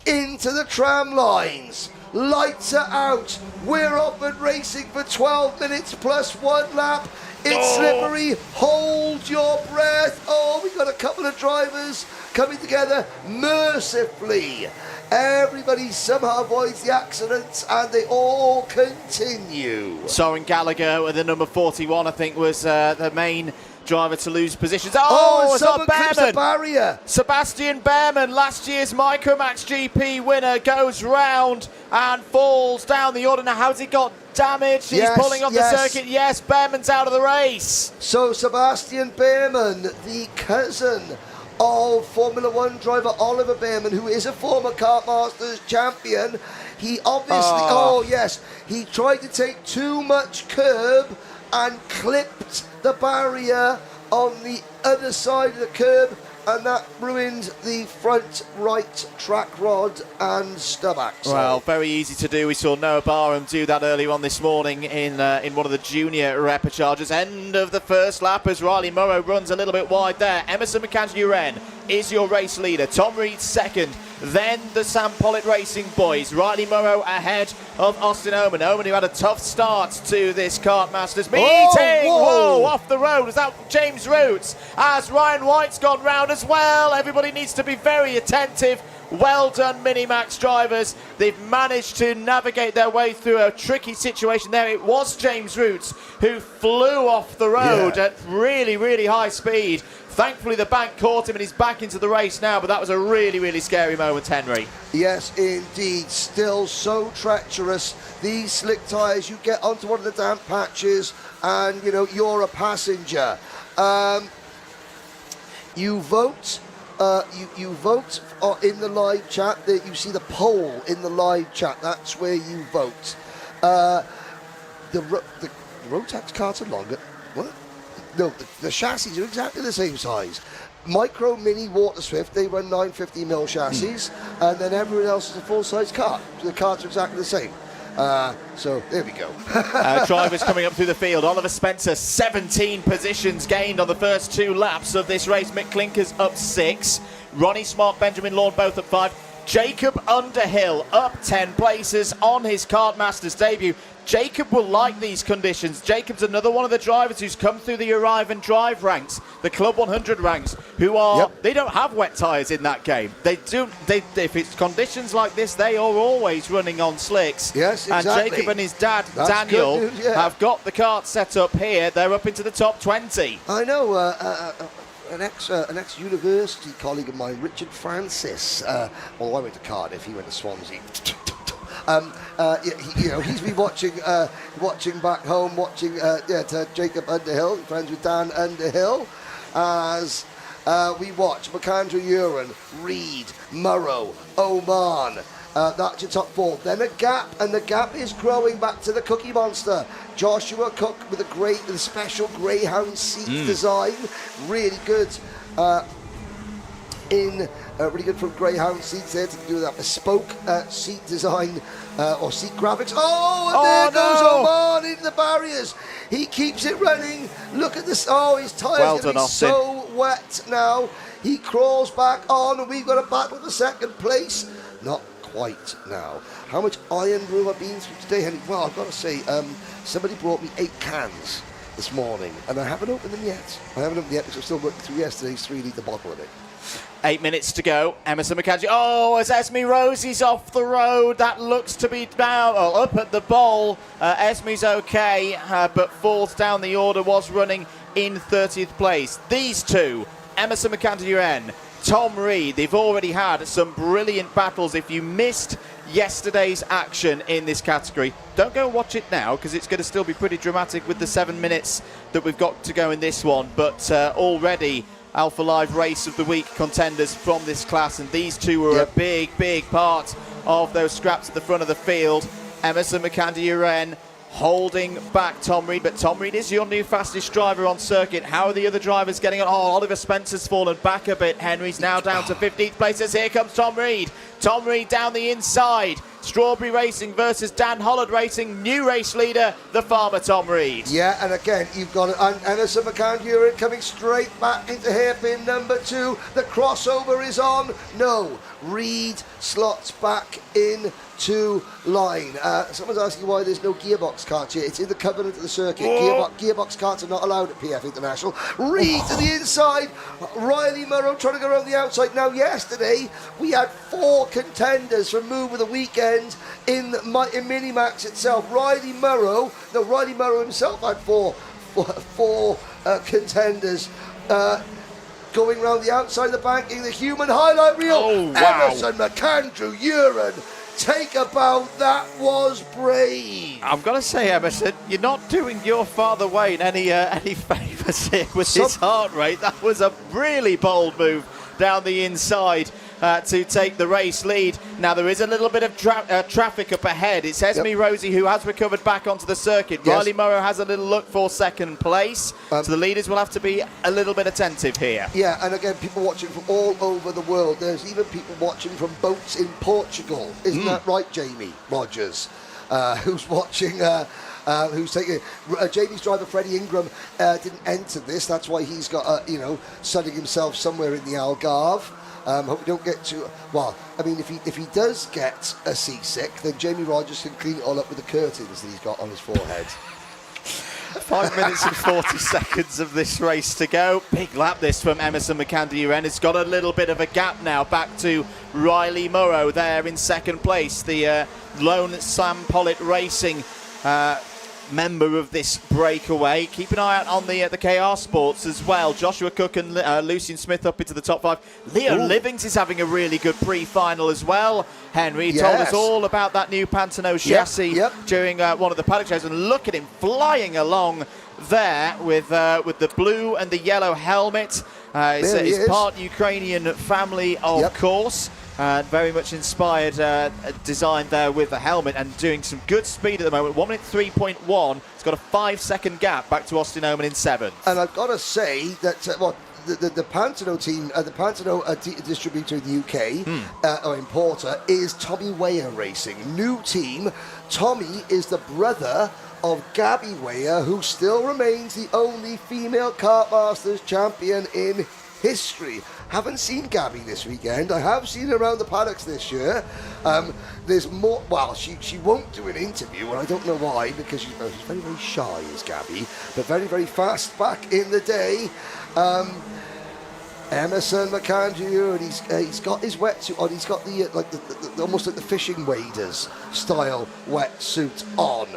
Into the tram lines. Lights are out. We're off and racing for 12 minutes plus 1 lap. It's slippery. Hold your breath. Oh, we've got a couple of drivers coming together mercifully. Everybody somehow avoids the accidents and they all continue. Soren Gallagher with the number 41, I think, was the main driver to lose positions. Oh, it's not the barrier. Sebastian Behrman, last year's Micromax GP winner, goes round and falls down the order. Now, how's he got damaged? He's pulling off the circuit. Yes, Behrman's out of the race. So Sebastian Behrman, the cousin of Formula 1 driver Oliver Behrman, who is a former Kartmasters champion, he obviously, he tried to take too much curb and clipped the barrier on the other side of the curb, and that ruined the front right track rod and stub axle. Well, very easy to do. We saw Noah Barham do that earlier on this morning in one of the junior repêchages. End of the first lap as Riley Morrow runs a little bit wide there. Emerson McAndrew-Wren is your race leader. Tom Reed second. Then the Sam Pollitt Racing boys. Riley Morrow ahead of Austin Oman. Oman, who had a tough start to this Kartmasters meeting. Whoa, off the road. Was that James Roots? As Ryan White's gone round as well. Everybody needs to be very attentive. Well done, Minimax drivers. They've managed to navigate their way through a tricky situation there. It was James Roots who flew off the road at really, really high speed. Thankfully, the bank caught him and he's back into the race now, but that was a really, really scary moment, Henry. Yes, indeed. Still so treacherous. These slick tyres, you get onto one of the damp patches and, you know, you're a passenger. You vote. You vote in the live chat. You see the poll in the live chat. That's where you vote. The Rotax carts are longer. What? No, the chassis are exactly the same size. Micro Mini Waterswift, they run 950mm chassis, and then everyone else is a full-size car. So the carts are exactly the same. So there we go. Drivers coming up through the field. Oliver Spencer, 17 positions gained on the first 2 laps of this race. Mick Clinker's up 6. Ronnie Smart, Benjamin Lawn both up 5. Jacob Underhill up 10 places on his Kartmasters debut. Jacob will like these conditions. Jacob's another one of the drivers who's come through the Arrive and Drive ranks, the Club 100 ranks, who are, they don't have wet tyres in that game. If it's conditions like this, they are always running on slicks. Yes, exactly. And Jacob and his dad, Daniel, have got the kart set up here. They're up into the top 20. I know, an ex-university colleague of mine, Richard Francis, well, I went to Cardiff, he went to Swansea. He's been watching back home, watching to Jacob Underhill, friends with Dan Underhill, as we watch McAndrew-Uren, Reed, Murrow, Oman. That's your top 4. Then a gap, and the gap is growing back to the Cookie Monster. Joshua Cook with a special Greyhound seat design, really good. Really good from Greyhound seats there to do that bespoke seat design or seat graphics. Oh, and there goes Oman into the barriers. He keeps it running. Look at this. Oh, his tyres going to be so wet now. He crawls back on, and we've got a battle for second place. Not quite now. How much iron brew have I been through today, Henry? Well, I've got to say, somebody brought me 8 cans this morning, and I haven't opened them yet. Because I'm still working through yesterday's 3-litre bottle of it. 8 minutes to go. Emerson McAndrew. Oh, as Esme Rosie's off the road. That looks to be down, up at the bowl. Esme's okay, but fourth down the order, was running in 30th place. These two, Emerson McAndrew, Tom Reed, they've already had some brilliant battles. If you missed yesterday's action in this category, don't go and watch it now, because it's going to still be pretty dramatic with the 7 minutes that we've got to go in this one. But already Alpha Live Race of the Week contenders from this class, and these two were a big, big part of those scraps at the front of the field. Emerson McAndrew holding back Tom Reed, but Tom Reed is your new fastest driver on circuit. How are the other drivers getting on? Oh, Oliver Spencer's fallen back a bit. Henry's now down to 15th place as here comes Tom Reed. Tom Reed down the inside. Strawberry Racing versus Dan Hollard Racing. New race leader, the farmer Tom Reed. Yeah, and again, you've got Emerson McAndrew coming straight back into hairpin number 2. The crossover is on. No, Reed slots back in to line. Someone's asking why there's no gearbox carts here. It's in the covenant of the circuit. Gearbox carts are not allowed at PF International. Reed to the inside. Riley Morrow trying to go around the outside. Now, yesterday, we had 4 contenders from Move of the Weekend in Minimax itself. Riley Morrow himself had four contenders. Going around the outside of the banking, the human highlight reel. Oh, wow. Emerson McAndrew, take a bow. That was brave. I've got to say, Emerson, you're not doing your father Wayne any favours here with his heart rate. That was a really bold move down the inside to take the race lead. Now, there is a little bit of traffic up ahead. It's Esme Rosie who has recovered back onto the circuit. Yes. Riley Morrow has a little look for second place. So the leaders will have to be a little bit attentive here. Yeah, and again, people watching from all over the world. There's even people watching from boats in Portugal. Isn't that right, Jamie Rogers? Who's watching... who's taking Jamie's driver Freddie Ingram didn't enter this. That's why he's got sunning himself somewhere in the Algarve. Hope we don't get too well. I mean, if he does get a seasick, then Jamie Rogers can clean it all up with the curtains that he's got on his forehead. 5 minutes and 40 seconds of this race to go. Big lap this from Emerson McAndrew. It's got a little bit of a gap now back to Riley Morrow there in second place. The lone Sam Pollitt Racing member of this breakaway. Keep an eye out on the KR Sports as well. Joshua Cook and Lucian Smith up into the top 5. Leo Livings is having a really good pre-final as well. Henry told us all about that new Pantano chassis during one of the paddock shows, and look at him flying along there with the blue and the yellow helmet. It's part Ukrainian family, of course. Very much inspired design there with the helmet, and doing some good speed at the moment. 1 minute 3.1. It's got a 5-second gap back to Austin Oman in 7th. And I've got to say that the Pantano team, the Pantano distributor in the UK or importer is Tommy Weyer Racing. New team. Tommy is the brother of Gabby Weyer, who still remains the only female Kartmasters champion in history. Haven't seen Gabby this weekend. I have seen her around the paddocks this year. There's more. Well, she won't do an interview, and I don't know why, because she's very, very shy, is Gabby, but very, very fast back in the day. Emerson McAndrew, and he's got his wetsuit on. He's got the almost like the fishing waders style wetsuit on.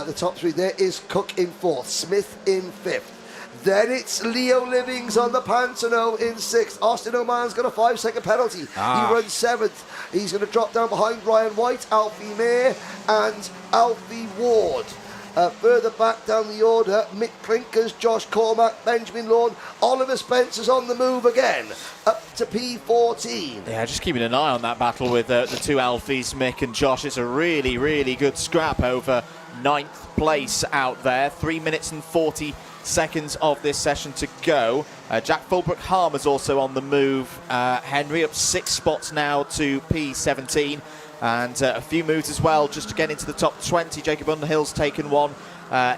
The top 3 there is Cook in 4th, Smith in 5th. Then it's Leo Livings on the Pantano in 6th. Austin Oman's got a 5-second penalty. He runs 7th. He's going to drop down behind Ryan White, Alfie Mayer, and Alfie Ward. Further back down the order, Mick Clinkers, Josh Cormack, Benjamin Lawn, Oliver Spencer's on the move again, up to P14. Yeah, just keeping an eye on that battle with the two Alfies, Mick and Josh. It's a really, really good scrap over 9th place out there. 3 minutes and 40 seconds of this session to go. Jack Fulbrook-Harmer's also on the move. Henry up 6 spots now to P17. And a few moves as well just to get into the top 20. Jacob Underhill's taken one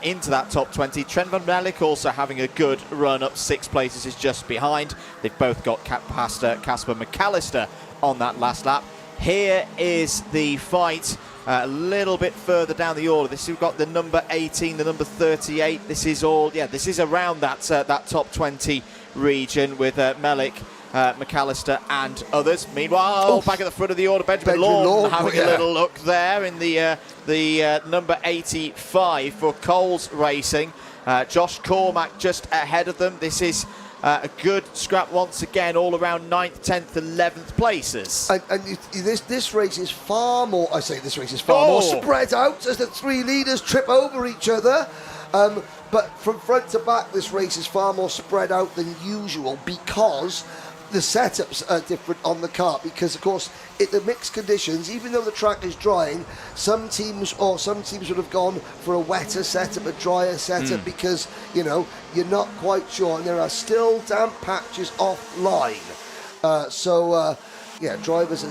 into that top 20. Trent Van Melick also having a good run, up 6 places, is just behind. They've both got Casper McAllister on that last lap. Here is the fight a little bit further down the order. We've got the number 18, the number 38. This is all, this is around that top 20 region with Melick, McAllister and others. Meanwhile, back at the front of the order, Benjamin Lawn having a little look there in the number 85 for Coles Racing. Josh Cormack just ahead of them. This is a good scrap once again, all around 9th, 10th, 11th places. And this race is far more, I say this race is far more spread out as the 3 leaders trip over each other. But from front to back, this race is far more spread out than usual because the setups are different on the kart, because of course the mixed conditions, even though the track is drying, some teams would have gone for a wetter setup, a drier setup, because you're not quite sure, and there are still damp patches offline. Drivers,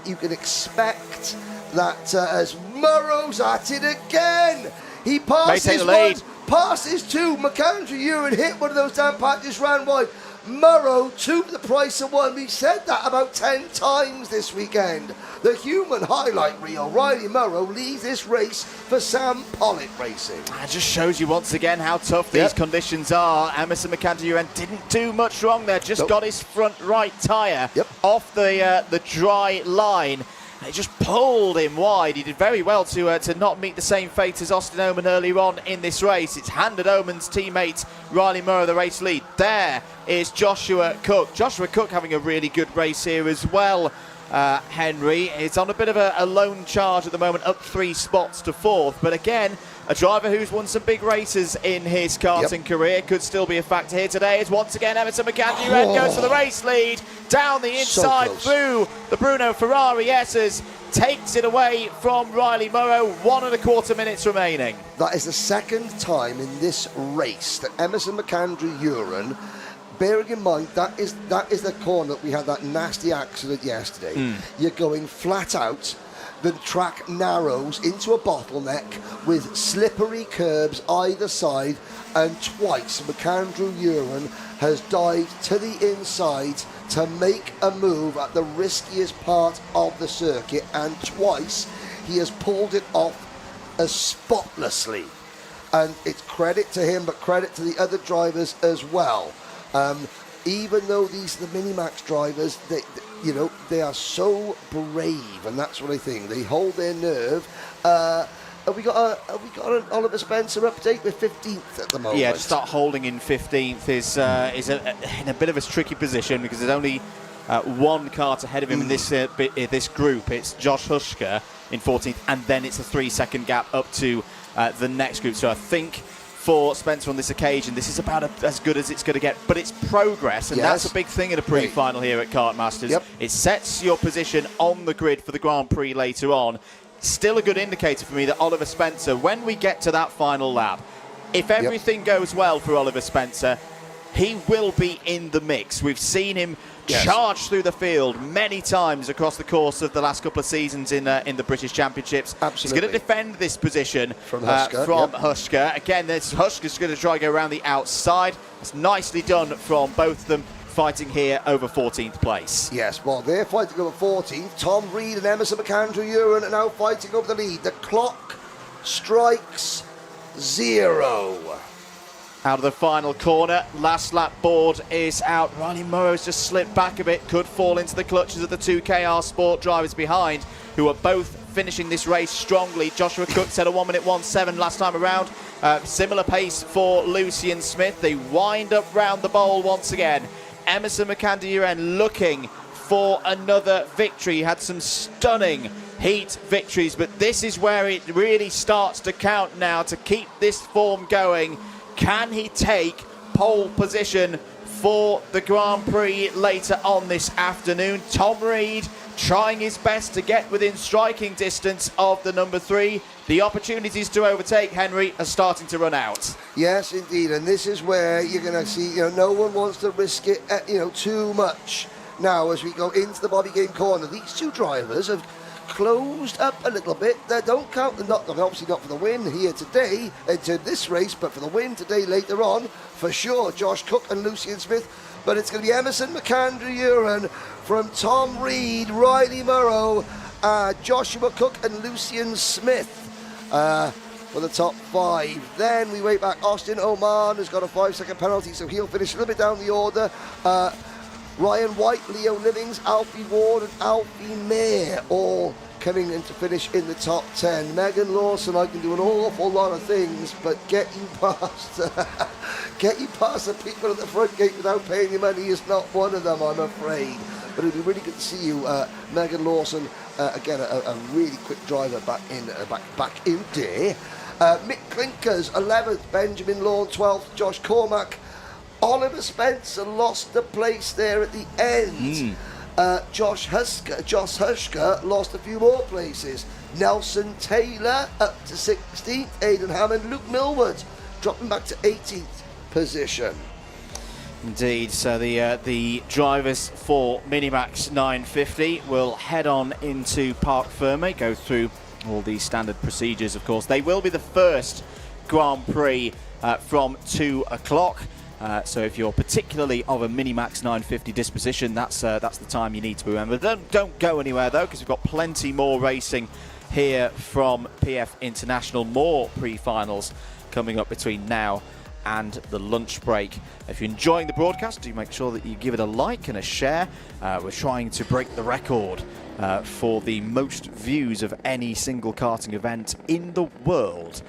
you can expect that as Murrow's at it again. He passes one, passes 2. McAndrew hit one of those damp patches, ran wide. Murrow to the price of 1. We've said that about 10 times this weekend. The human highlight reel. Riley Morrow leads this race for Sam Pollitt Racing. It just shows you once again how tough these conditions are. Emerson McAndrew didn't do much wrong there. Just got his front right tyre off the dry line. It just pulled him wide. He did very well to not meet the same fate as Austin Oman earlier on in this race. It's handed Oman's teammate Riley Morrow the race lead. There is Joshua Cook. Joshua Cook having a really good race here as well. Henry is on a bit of a lone charge at the moment, up 3 spots to 4th. But again, a driver who's won some big races in his karting career, could still be a factor here today, as once again Emerson McAndrew goes for the race lead, down the inside through the Bruno Ferrari S's, takes it away from Riley Morrow, 1.25 minutes remaining. That is the second time in this race that Emerson McAndrew Uren, bearing in mind that is the corner that we had that nasty accident yesterday. You're going flat out, the track narrows into a bottleneck with slippery curbs either side, and twice McAndrew Uren has dived to the inside to make a move at the riskiest part of the circuit, and twice he has pulled it off as spotlessly. And it's credit to him, but credit to the other drivers as well. Even though these are the Minimax drivers, they are so brave, and that's what I think. They hold their nerve. Have we got an Oliver Spencer update? We're 15th at the moment. Yeah, to start holding in 15th is in a bit of a tricky position, because there's only one kart ahead of him in this group. It's Josh Huschka in 14th, and then it's a 3-second gap up to the next group. So I think for Spencer on this occasion, this is about as good as it's going to get, but it's progress, and that's a big thing in a pre-final here at Kartmasters. It sets your position on the grid for the Grand Prix later on. Still a good indicator for me that Oliver Spencer, when we get to that final lap, if everything goes well for Oliver Spencer, he will be in the mix. We've seen him charge through the field many times across the course of the last couple of seasons in the British Championships. He's going to defend this position from Huschka. Again, Huschka's going to try to go around the outside. It's nicely done from both of them, fighting here over 14th place. Yes, well, they're fighting over 14th. Tom Reed and Emerson McAndrew Uren are now fighting over the lead. The clock strikes 0. Out of the final corner, last lap board is out. Riley Morrow's just slipped back a bit, could fall into the clutches of the 2KR Sport drivers behind, who are both finishing this race strongly. Joshua Cook set a 1:17 last time around. Similar pace for Lucian Smith. They wind up round the bowl once again. Emerson McAndrew Uren looking for another victory. He had some stunning heat victories, but this is where it really starts to count now to keep this form going. Can he take pole position for the Grand Prix later on this afternoon? Tom Reed trying his best to get within striking distance of the number 3. The opportunities to overtake Henry are starting to run out. Yes, indeed, and this is where you're going to see, no one wants to risk it, too much. Now, as we go into the Bobby Game corner, these two drivers have closed up a little bit. They don't count, obviously not for the win here today into this race, but for the win today later on, for sure, Josh Cook and Lucian Smith. But it's going to be Emerson McAndrew Uren from Tom Reed, Riley Morrow, Joshua Cook and Lucian Smith for the top 5. Then we wait back. Austin Oman has got a 5-second penalty, so he'll finish a little bit down the order. Ryan White, Leo Livings, Alfie Ward and Alfie Mayer all coming in to finish in the top 10. Megan Lawson, I can do an awful lot of things, but get you past the people at the front gate without paying your money is not one of them, I'm afraid. But it'd be really good to see you, Megan Lawson. Again, a really quick driver back in there. Mick Clinkers, 11th. Benjamin Lawn, 12th. Josh Cormack. Oliver Spencer lost the place there at the end. Josh Huschka lost a few more places. Nelson Taylor up to 16th. Aidan Hammond. Luke Millward dropping back to 18th position. Indeed, so the drivers for Minimax 950 will head on into Parc Fermé, go through all the standard procedures, of course. They will be the first Grand Prix from 2 o'clock. So if you're particularly of a Minimax 950 disposition, that's the time you need to remember. Don't go anywhere, though, because we've got plenty more racing here from PF International. More pre-finals coming up between now and the lunch break. If you're enjoying the broadcast, do make sure that you give it a like and a share. We're trying to break the record for the most views of any single karting event in the world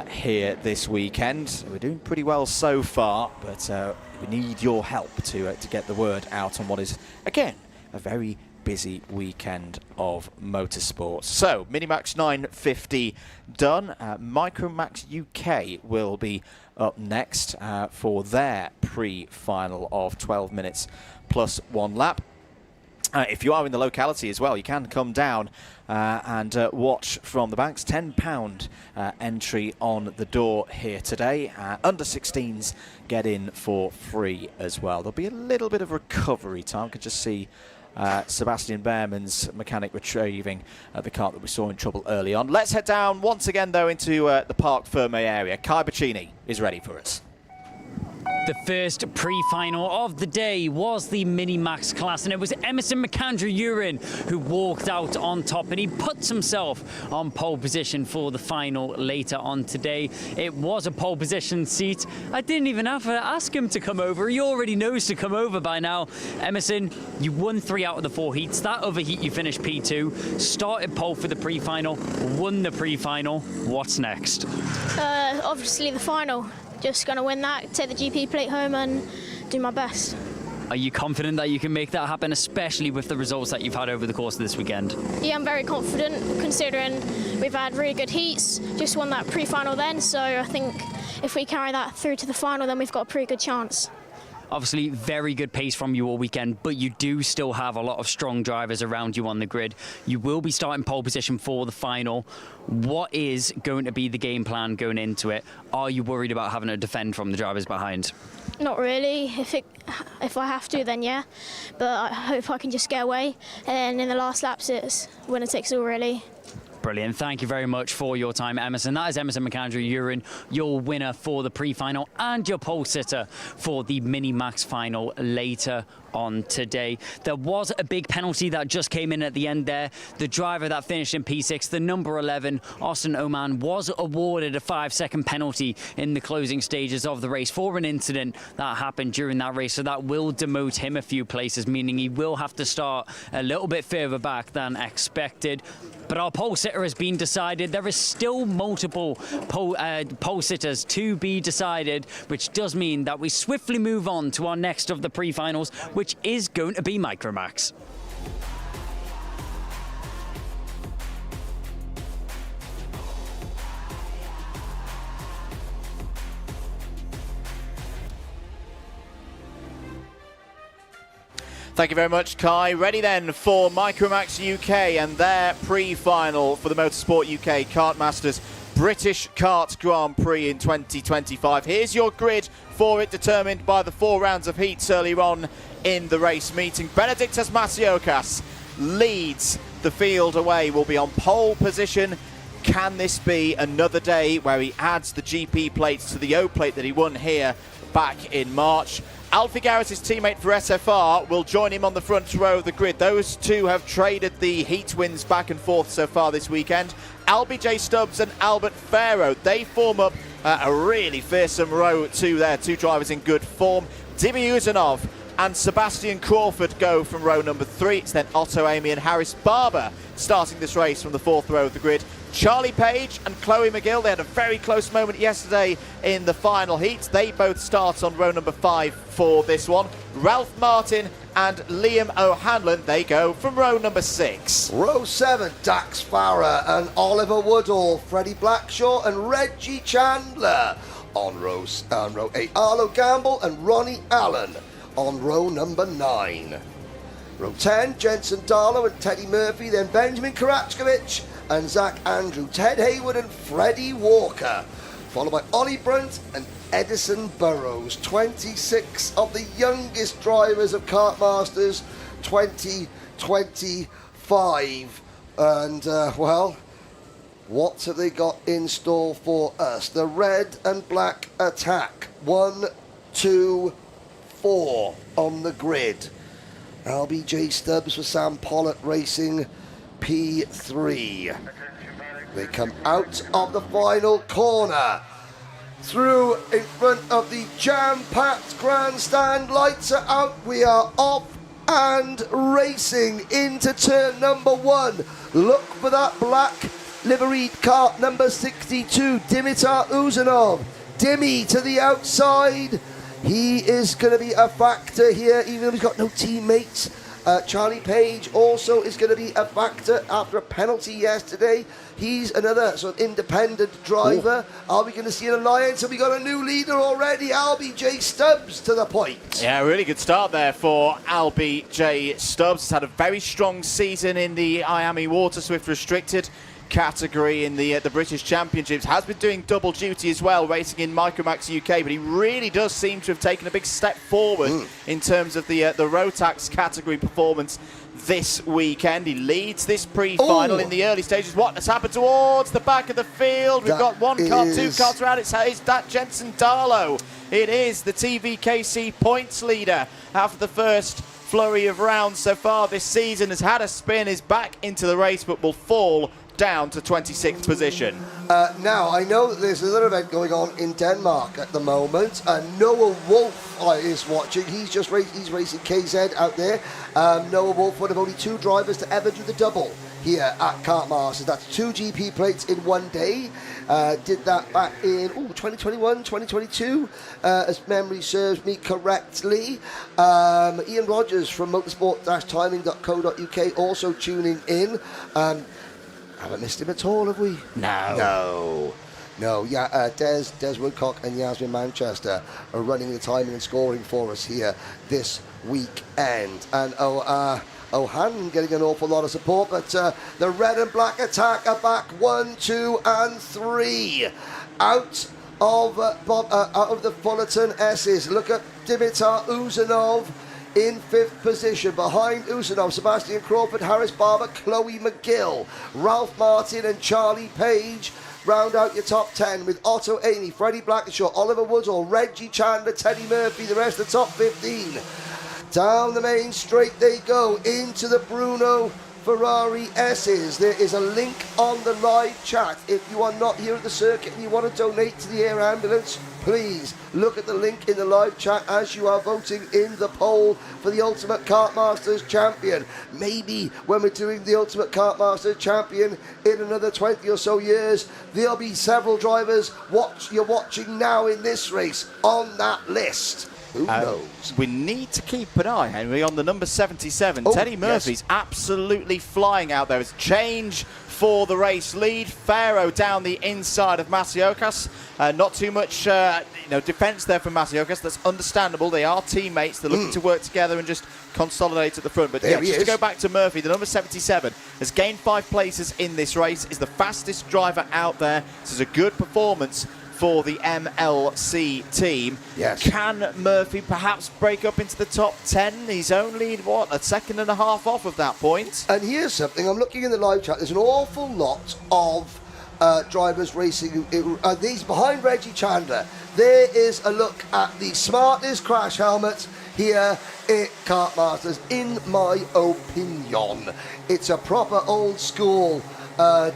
here this weekend. We're doing pretty well so far, but we need your help to get the word out on what is, again, a very busy weekend of motorsports. So, Minimax 950 done. Micromax UK will be up next for their pre-final of 12 minutes plus 1 lap. If you are in the locality as well, you can come down and watch from the banks. £10 entry on the door here today. Under 16s get in for free as well. There'll be a little bit of recovery time. You can just see Sebastian Behrman's mechanic retrieving the kart that we saw in trouble early on. Let's head down once again, though, into the Parc Ferme area. Kai Bachini is ready for us. The first pre-final of the day was the Mini-Max class, and it was Emerson McAndrew-Urin who walked out on top, and he puts himself on pole position for the final later on today. It was a pole position seat. I didn't even have to ask him to come over. He already knows to come over by now. Emerson, you won 3 out of the 4 heats. That other heat you finished P2, started pole for the pre-final, won the pre-final. What's next? Obviously the final. Just going to win that, take the GP plate home and do my best. Are you confident that you can make that happen, especially with the results that you've had over the course of this weekend? Yeah, I'm very confident considering we've had really good heats, just won that pre-final then, so I think if we carry that through to the final then we've got a pretty good chance. Obviously, very good pace from you all weekend, but you do still have a lot of strong drivers around you on the grid. You will be starting pole position for the final. What is going to be the game plan going into it? Are you worried about having to defend from the drivers behind? Not really. If I have to, then yeah. But I hope I can just get away. And then in the last laps, it's winner takes all, really. Brilliant. Thank you very much for your time, Emerson. That is Emerson McAndrew-Urin, your winner for the pre-final and your pole sitter for the Mini-Max final later on today. There was a big penalty that just came in at the end there. The driver that finished in P6, the number 11, Austin Oman, was awarded a 5-second penalty in the closing stages of the race for an incident that happened during that race. So that will demote him a few places, meaning he will have to start a little bit further back than expected. But our pole sitter has been decided. There is still multiple pole sitters to be decided, which does mean that we swiftly move on to our next of the pre-finals, which is going to be Micromax. Thank you very much, Kai. Ready then for Micromax UK and their pre-final for the Motorsport UK Kartmasters British Kart Grand Prix in 2025. Here's your grid for it, determined by the 4 rounds of heats earlier on in the race meeting. Benediktas Matsiokas leads the field away, will be on pole position. Can this be another day where he adds the GP plates to the O plate that he won here back in March? Alfie Garrett's teammate for SFR will join him on the front row of the grid. Those two have traded the heat wins back and forth so far this weekend. Albie J. Stubbs and Albert Farrow, they form up a really fearsome row too there. 2 drivers in good form. Dimi Uzanov and Sebastian Crawford go from row number 3. It's then Otto Amy and Harris Barber starting this race from the 4th row of the grid. Charlie Page and Chloe McGill, they had a very close moment yesterday in the final heats. They both start on row number 5 for this one. Ralph Martin and Liam O'Hanlon, they go from row number 6. Row 7, Dax Farah and Oliver Woodall, Freddie Blackshaw and Reggie Chandler. On row 8, Arlo Gamble and Ronnie Allen on row number 9. Row 10, Jensen Darlow and Teddy Murphy, then Benjamin Karachkovich and Zach Andrew, Ted Hayward and Freddie Walker, followed by Ollie Brunt and Edison Burrows, 26 of the youngest drivers of Kartmasters 2025. And, well, what have they got in store for us? The red and black attack. 1, 2, 4 on the grid. LBJ Stubbs for Sam Pollitt Racing, P3. They come out of the final corner, through in front of the jam-packed grandstand. Lights are out, we are off and racing into turn number 1. Look for that black liveried kart, number 62, Dimitar Uzanov. Dimmy to the outside. He is going to be a factor here, even though he's got no teammates. Charlie Page also is going to be a factor after a penalty yesterday. He's another sort of independent driver. Ooh. Are we going to see an alliance? Have we got a new leader already? LBJ Stubbs to the point. Yeah, really good start there for LBJ Stubbs. He's had a very strong season in the Miami Waterswift Restricted category in the British Championships. Has been doing double duty as well, racing in Micromax UK, but he really does seem to have taken a big step forward in terms of the Rotax category performance this weekend. He leads this pre-final in the early stages. What has happened towards the back of the field? We've got one car, two cars around. It's that Jensen Darlow. It is the TVKC points leader after the first flurry of rounds so far this season. Has had a spin, is back into the race, but will fall down to 26th position. Now, I know that there's another event going on in Denmark at the moment. Noah Wolf is watching. He's racing KZ out there. Noah Wolf, one of only 2 drivers to ever do the double here at Kartmasters. That's 2 GP plates in one day. Did that back in 2021, 2022, as memory serves me correctly. Ian Rogers from motorsport-timing.co.uk also tuning in. Haven't missed him at all, have we? No. Yeah, Des Woodcock and Yasmin Manchester are running the timing and scoring for us here this weekend. And O'Hanlon getting an awful lot of support, but the red and black attack are back 1, 2, and 3 out of the Fullerton S's. Look at Dimitar Uzanov in 5th position. Behind Uzanov, Sebastian Crawford, Harris Barber, Chloe McGill, Ralph Martin and Charlie Page round out your top 10, with Otto Amy, Freddie Blackenshaw, Oliver Woodall, Reggie Chandler, Teddy Murphy, the rest of the top 15. Down the main straight they go into the Bruno Ferrari S's. There is a link on the live chat. If you are not here at the circuit and you want to donate to the air ambulance, please look at the link in the live chat as you are voting in the poll for the Ultimate Kartmasters Champion. Maybe when we're doing the Ultimate Kartmasters Champion in another 20 or so years, there'll be several drivers you're watching now in this race on that list. Who knows? We need to keep an eye, Henry, on the number 77. Teddy Murphy's absolutely flying out there. It's change for the race lead. Pharaoh down the inside of Masiokas. Not too much defence there from Masiokas. That's understandable. They are teammates. They're looking to work together and just consolidate at the front. But yeah, just to go back to Murphy, the number 77 has gained 5 places in this race, is the fastest driver out there. This is a good performance for the MLC team. Yes. Can Murphy perhaps break up into the top 10? He's only, a second and a half off of that point. And here's something, I'm looking in the live chat, there's an awful lot of drivers racing. These behind Reggie Chandler. There is a look at the smartest crash helmet here at Kartmasters, in my opinion. It's a proper old school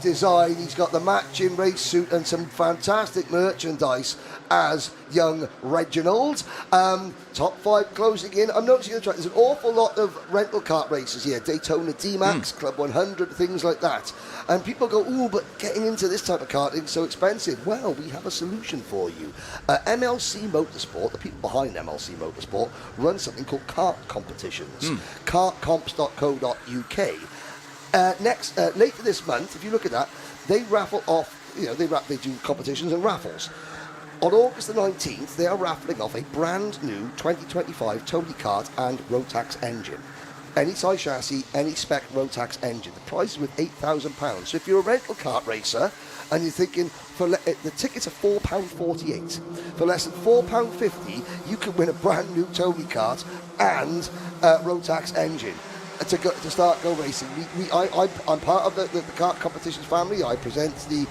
design. He's got the matching race suit and some fantastic merchandise as young Reginald. Top 5 closing in. I'm noticing the track, there's an awful lot of rental kart races here. Daytona D-Max, Club 100, things like that. And people go, ooh, but getting into this type of karting is so expensive. Well, we have a solution for you. MLC Motorsport, the people behind MLC Motorsport, run something called kart competitions. Kartcomps.co.uk. Later this month, if you look at that, they raffle off, they do competitions and raffles. On August the 19th, they are raffling off a brand new 2025 Tony Kart and Rotax engine. Any size chassis, any spec Rotax engine. The price is with £8,000. So if you're a rental kart racer and you're thinking, the tickets are £4.48. For less than £4.50, you can win a brand new Tony Kart and Rotax engine. To start go racing. I'm part of the kart competitions family. I present the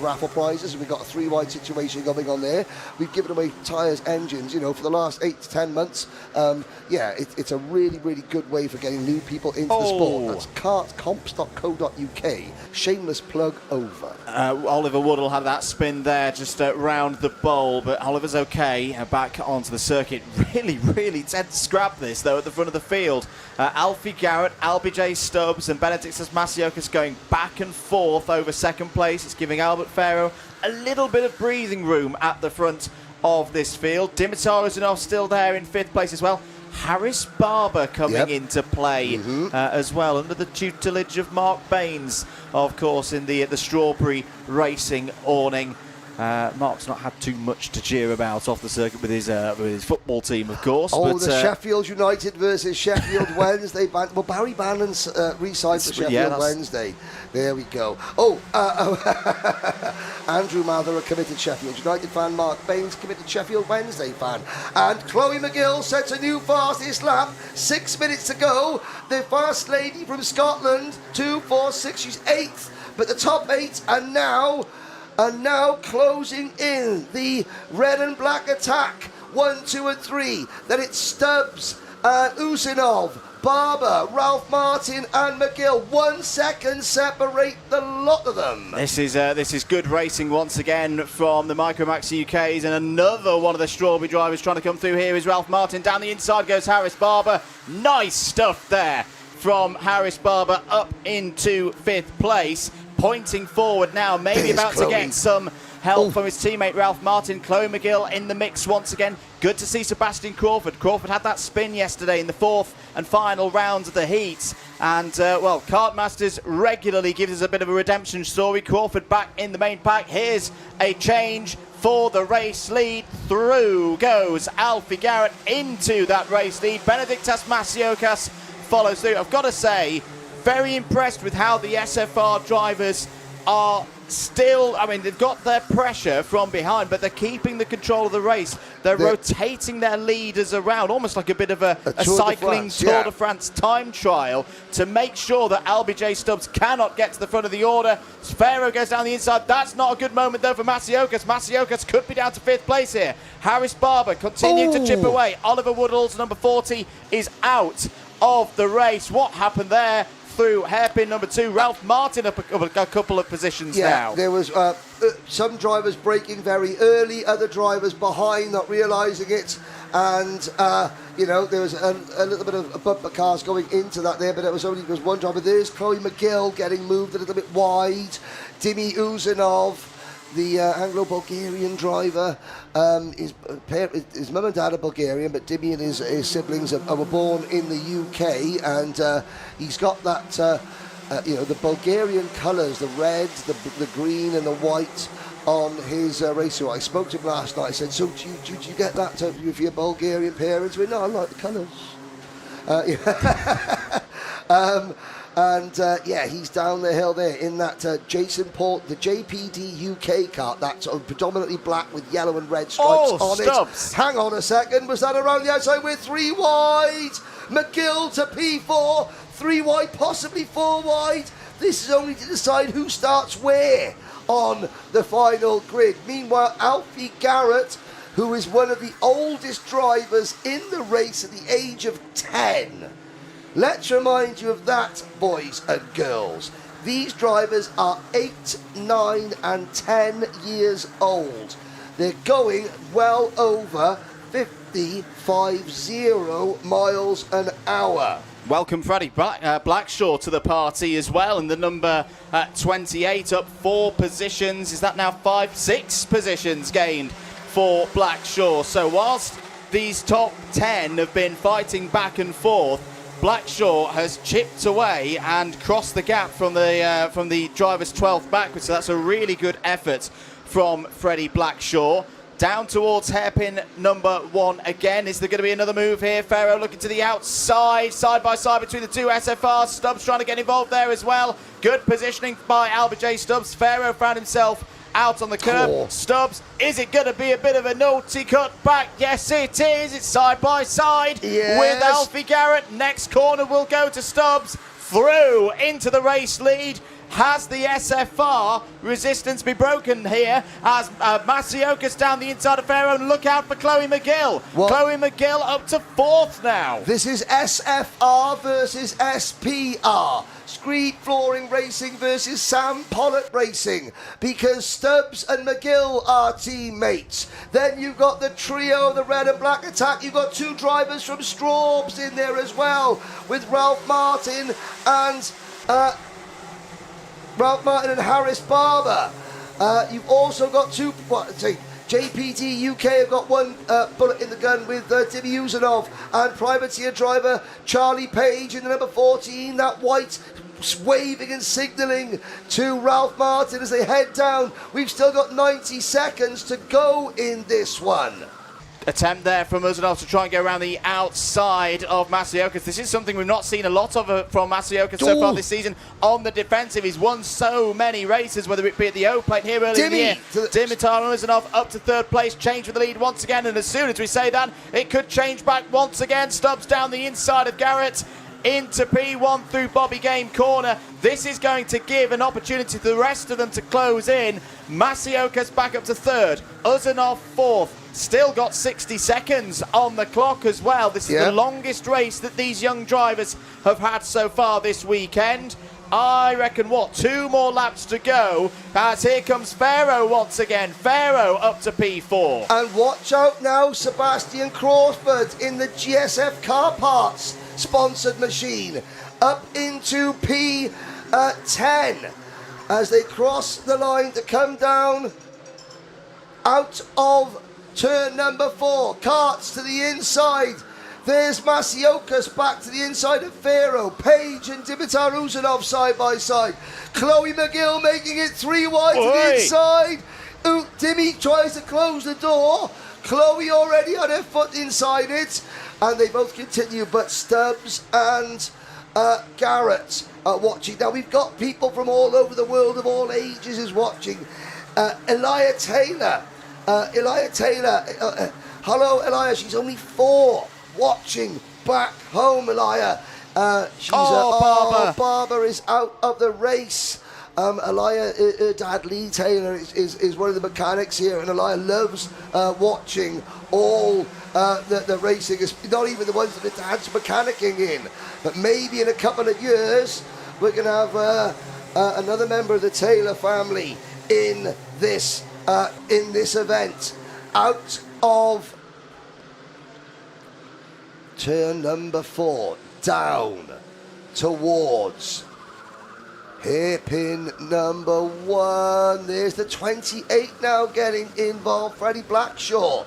raffle prizes, and we've got a 3-wide situation going on there. We've given away tyres, engines, for the last 8 to 10 months. It's a really, really good way for getting new people into the sport. That's kartcomps.co.uk. Shameless plug over. Oliver Woodall had that spin there just round the bowl, but Oliver's okay. Back onto the circuit. Really, really dead scrap this, though, at the front of the field. Alfie Garrett, LBJ Stubbs and Benedictus Masiokas going back and forth over second place. It's giving Albert Farrow a little bit of breathing room at the front of this field. Dimitar Uzanov still there in 5th place as well. Harris Barber coming into play as well, under the tutelage of Mark Baines, of course, in the Strawberry Racing awning. Mark's not had too much to cheer about off the circuit with his football team, of course. Oh, the Sheffield United versus Sheffield Wednesday. Well, Barry Bannon's re-signed for Sheffield Wednesday. There we go. Oh, Andrew Mather, a committed Sheffield United fan. Mark Baines, committed Sheffield Wednesday fan. And Chloe McGill sets a new fastest lap. 6 minutes to go. The fast lady from Scotland, 2:46. She's 8th. But the top 8 are now closing in the red and black attack. 1, 2, and 3. Then it's Stubbs, Usinov, Barber, Ralph Martin, and McGill. 1 second separate the lot of them. This is good racing once again from the Micromax UKs, and another one of the Strawberry drivers trying to come through here is Ralph Martin. Down the inside goes Harris Barber. Nice stuff there from Harris Barber up into 5th place. Pointing forward now, maybe about to get some help from his teammate Ralph Martin. Chloe McGill in the mix once again. Good to see Sebastian Crawford. Crawford had that spin yesterday in the 4th and final round of the heat. And, well, Kartmasters regularly gives us a bit of a redemption story. Crawford back in the main pack. Here's a change for the race lead. Through goes Alfie Garrett into that race lead. Benediktas Masiokas follows through. I've got to say, very impressed with how the SFR drivers are still, I mean, they've got their pressure from behind, but they're keeping the control of the race. They're rotating their leaders around, almost like a bit of a cycling Tour de France time trial, to make sure that LBJ Stubbs cannot get to the front of the order. Sfero goes down the inside. That's not a good moment, though, for Masiokas. Masiokas could be down to 5th place here. Harris Barber continuing to chip away. Oliver Woodall's number 40 is out of the race. What happened there? Through hairpin number 2, Ralph Martin up a couple of positions now. There was some drivers braking very early, other drivers behind, not realising it, and there was a little bit of bumper cars going into that there, but it was one driver. There's Chloe McGill getting moved a little bit wide. Dimi Uzanov, the Anglo-Bulgarian driver, his mum and dad are Bulgarian, but Dimi and his siblings were born in the UK, and he's got that, the Bulgarian colours, the red, the green, and the white on his race suit. I spoke to him last night. I said, "So do you get that with your Bulgarian parents?" He went, "No, I like the colours." He's down the hill there in that Jason Port, the JPD UK kart, that sort of predominantly black with yellow and red stripes on it. Hang on a second, was that around the outside? We're 3 wide. McGill to P4, 3 wide, possibly 4 wide. This is only to decide who starts where on the final grid. Meanwhile, Alfie Garrett, who is one of the oldest drivers in the race at the age of 10. Let's remind you of that, boys and girls. These drivers are 8, 9 and 10 years old. They're going well over 50 miles an hour. Welcome Freddie Blackshaw to the party as well, and the number 28 up 4 positions. Is that now 6 positions gained for Blackshaw? So whilst these top 10 have been fighting back and forth, Blackshaw has chipped away and crossed the gap from the driver's 12th backwards. So that's a really good effort from Freddie Blackshaw. Down towards hairpin number 1 again. Is there going to be another move here? Farrow looking to the outside, side by side between the 2 SFRs. Stubbs trying to get involved there as well. Good positioning by Albert J. Stubbs. Farrow found himself out on the curb. Stubbs, is it going to be a bit of a naughty cut back? Yes, it is. It's side by side with Alfie Garrett. Next corner will go to Stubbs. Through into the race lead. Has the SFR resistance be broken here as Masiokas down the inside of Farrow, and look out for Chloe McGill. Chloe McGill up to 4th now. This is SFR versus SPR. Screed Flooring Racing versus Sam Pollitt Racing, because Stubbs and McGill are teammates. Then you've got the trio, the red and black attack. You've got 2 drivers from Straubs in there as well, with Ralph Martin and Harris Barber. You've also got 2. JPD UK have got one bullet in the gun with Dimi Uzanov and privateer driver Charlie Page in the number 14. That white waving and signalling to Ralph Martin as they head down. We've still got 90 seconds to go in this one. Attempt there from Uzanov to try and go around the outside of Masiokas. This is something we've not seen a lot of from Masiokas so far this season. On the defensive, he's won so many races, whether it be at the O-Plate here early in the year. Dimitar Uzanov up to third place, change for the lead once again, and as soon as we say that, it could change back once again. Stubbs down the inside of Garrett into P1 through Bobby Game corner. This is going to give an opportunity to the rest of them to close in. Masiokas back up to third, Uzanov fourth. Still got 60 seconds on the clock as well. This is the longest race that these young drivers have had so far this weekend. I reckon, 2 more laps to go, as here comes Farrow once again. Farrow up to P4. And watch out now, Sebastian Crawford in the GSF Car Parts sponsored machine. Up into P10 as they cross the line to come down out of turn number 4, karts to the inside. There's Masiokas back to the inside of Farrow. Page and Dimitar Uzanov side by side. Chloe McGill making it 3 wide to the inside. Dimi tries to close the door. Chloe already on her foot inside it. And they both continue, but Stubbs and Garrett are watching. Now we've got people from all over the world of all ages is watching. Elia Taylor. Hello, Elia. She's only 4, watching back home. Elia. Barbara is out of the race. Elia, her dad Lee Taylor is one of the mechanics here, and Elia loves watching all the racing. Not even the ones that her dad's mechanicking in, but maybe in a couple of years we're going to have another member of the Taylor family in this event. Out of turn number 4, down towards hairpin number 1. There's the 28 now getting involved. Freddie Blackshaw,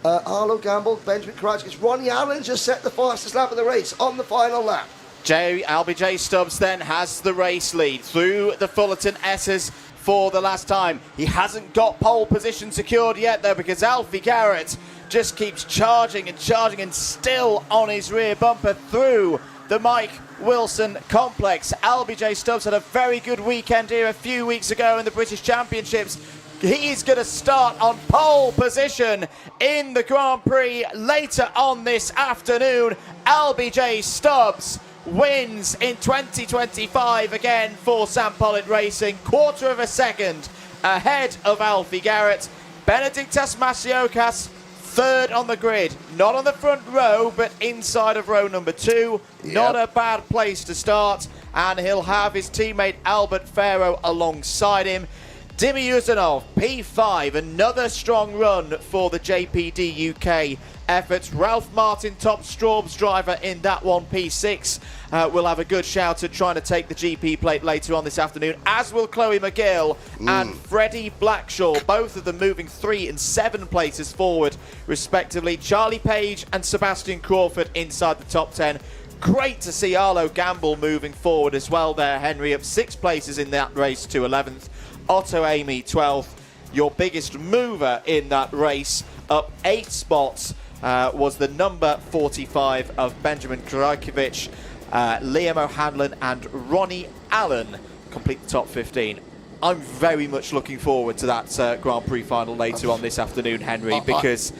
Arlo Gamble, Benjamin Karachkis. Ronnie Allen just set the fastest lap of the race on the final lap. LBJ Stubbs then has the race lead through the Fullerton S's for the last time. He hasn't got pole position secured yet though, because Alfie Garrett just keeps charging and still on his rear bumper through the Mike Wilson complex. LBJ Stubbs had a very good weekend here a few weeks ago in the British Championships. He's going to start on pole position in the Grand Prix later on this afternoon. LBJ Stubbs wins in 2025 again for Sam Pollitt Racing, 1/4 of a second ahead of Alfie Garrett. Benedictas Masiokas third on the grid, not on the front row but inside of row number 2. Not a bad place to start, and he'll have his teammate Albert Farrow alongside him. Dimi Uzanov, P5, another strong run for the JPD UK efforts. Ralph Martin, top Straub's driver in that one, P6. Will have a good shout at trying to take the GP plate later on this afternoon, as will Chloe McGill and Freddie Blackshaw, both of them moving 3 and 7 places forward, respectively. Charlie Page and Sebastian Crawford inside the top 10. Great to see Arlo Gamble moving forward as well there, Henry, up 6 places in that race to 11th. Otto Amy 12th, your biggest mover in that race, up 8 spots, was the number 45 of Benjamin Krajkovic. Liam O'Hanlon and Ronnie Allen complete the top 15. I'm very much looking forward to that Grand Prix final later on this afternoon, Henry, because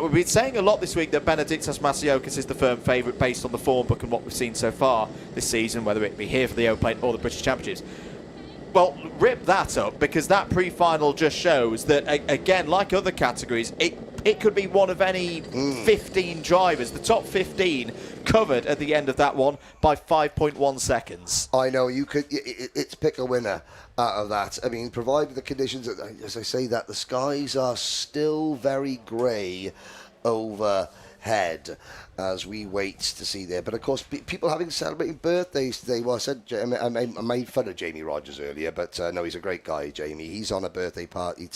we've been saying a lot this week that Benedictas Masiokas is the firm favourite based on the form book and what we've seen so far this season, whether it be here for the O-Plate or the British Championships. Well, rip that up, because that pre-final just shows that, again, like other categories, it could be one of any 15 drivers. The top 15 covered at the end of that one by 5.1 seconds. I know, you could. It's pick a winner out of that. I mean, provided the conditions, as I say that, the skies are still very grey overhead. ahead as we wait to see there. But of course, people having celebrating birthdays today. Well, I made fun of Jamie Rogers earlier, but no, he's a great guy, Jamie. He's on a birthday party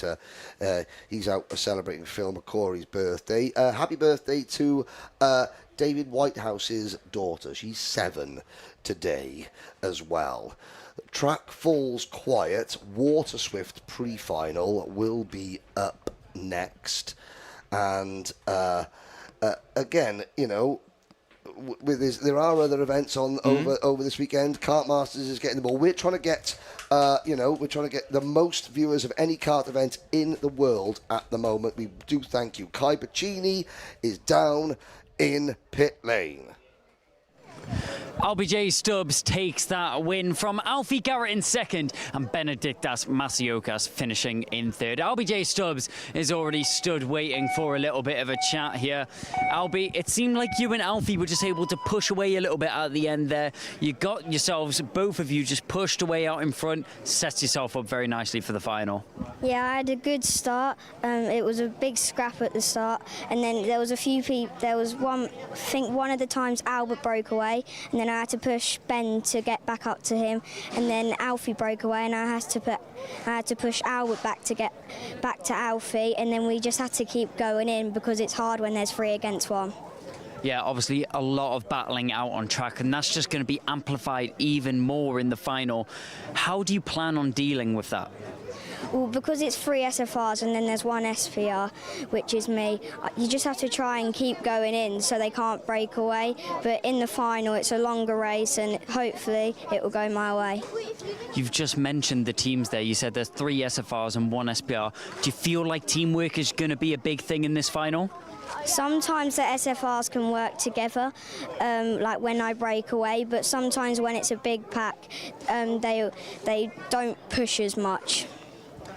he's out celebrating Phil McCory's birthday. Happy birthday to David Whitehouse's daughter. She's 7 today as well. Track falls quiet. Waterswift Pre-Final will be up next. And again, you know, with this, there are other events on over this weekend. Kartmasters is getting the ball. We're trying to get, we're trying to get the most viewers of any kart event in the world at the moment. We do thank you. Kai Bachini is down in pit lane. LBJ Stubbs takes that win from Alfie Garrett in second and Benedictas Masiokas finishing in third. LBJ Stubbs is already stood waiting for a little bit of a chat here. Albie, it seemed like you and Alfie were just able to push away a little bit at the end there. You got yourselves, both of you, just pushed away out in front, sets yourself up very nicely for the final. Yeah, I had a good start. It was a big scrap at the start, and then there was a few people. There was one, I think one of the times Albert broke away, and then I had to push Ben to get back up to him, and then Alfie broke away, and I had to push Albert back to get back to Alfie, and then we just had to keep going in because it's hard when there's 3 against 1. Yeah, obviously a lot of battling out on track, and that's just going to be amplified even more in the final. How do you plan on dealing with that? Well, because it's 3 SFRs and then there's 1 SPR, which is me, you just have to try and keep going in so they can't break away. But in the final, it's a longer race, and hopefully it will go my way. You've just mentioned the teams there. You said there's 3 SFRs and 1 SPR. Do you feel like teamwork is going to be a big thing in this final? Sometimes the SFRs can work together, like when I break away, but sometimes when it's a big pack, they don't push as much.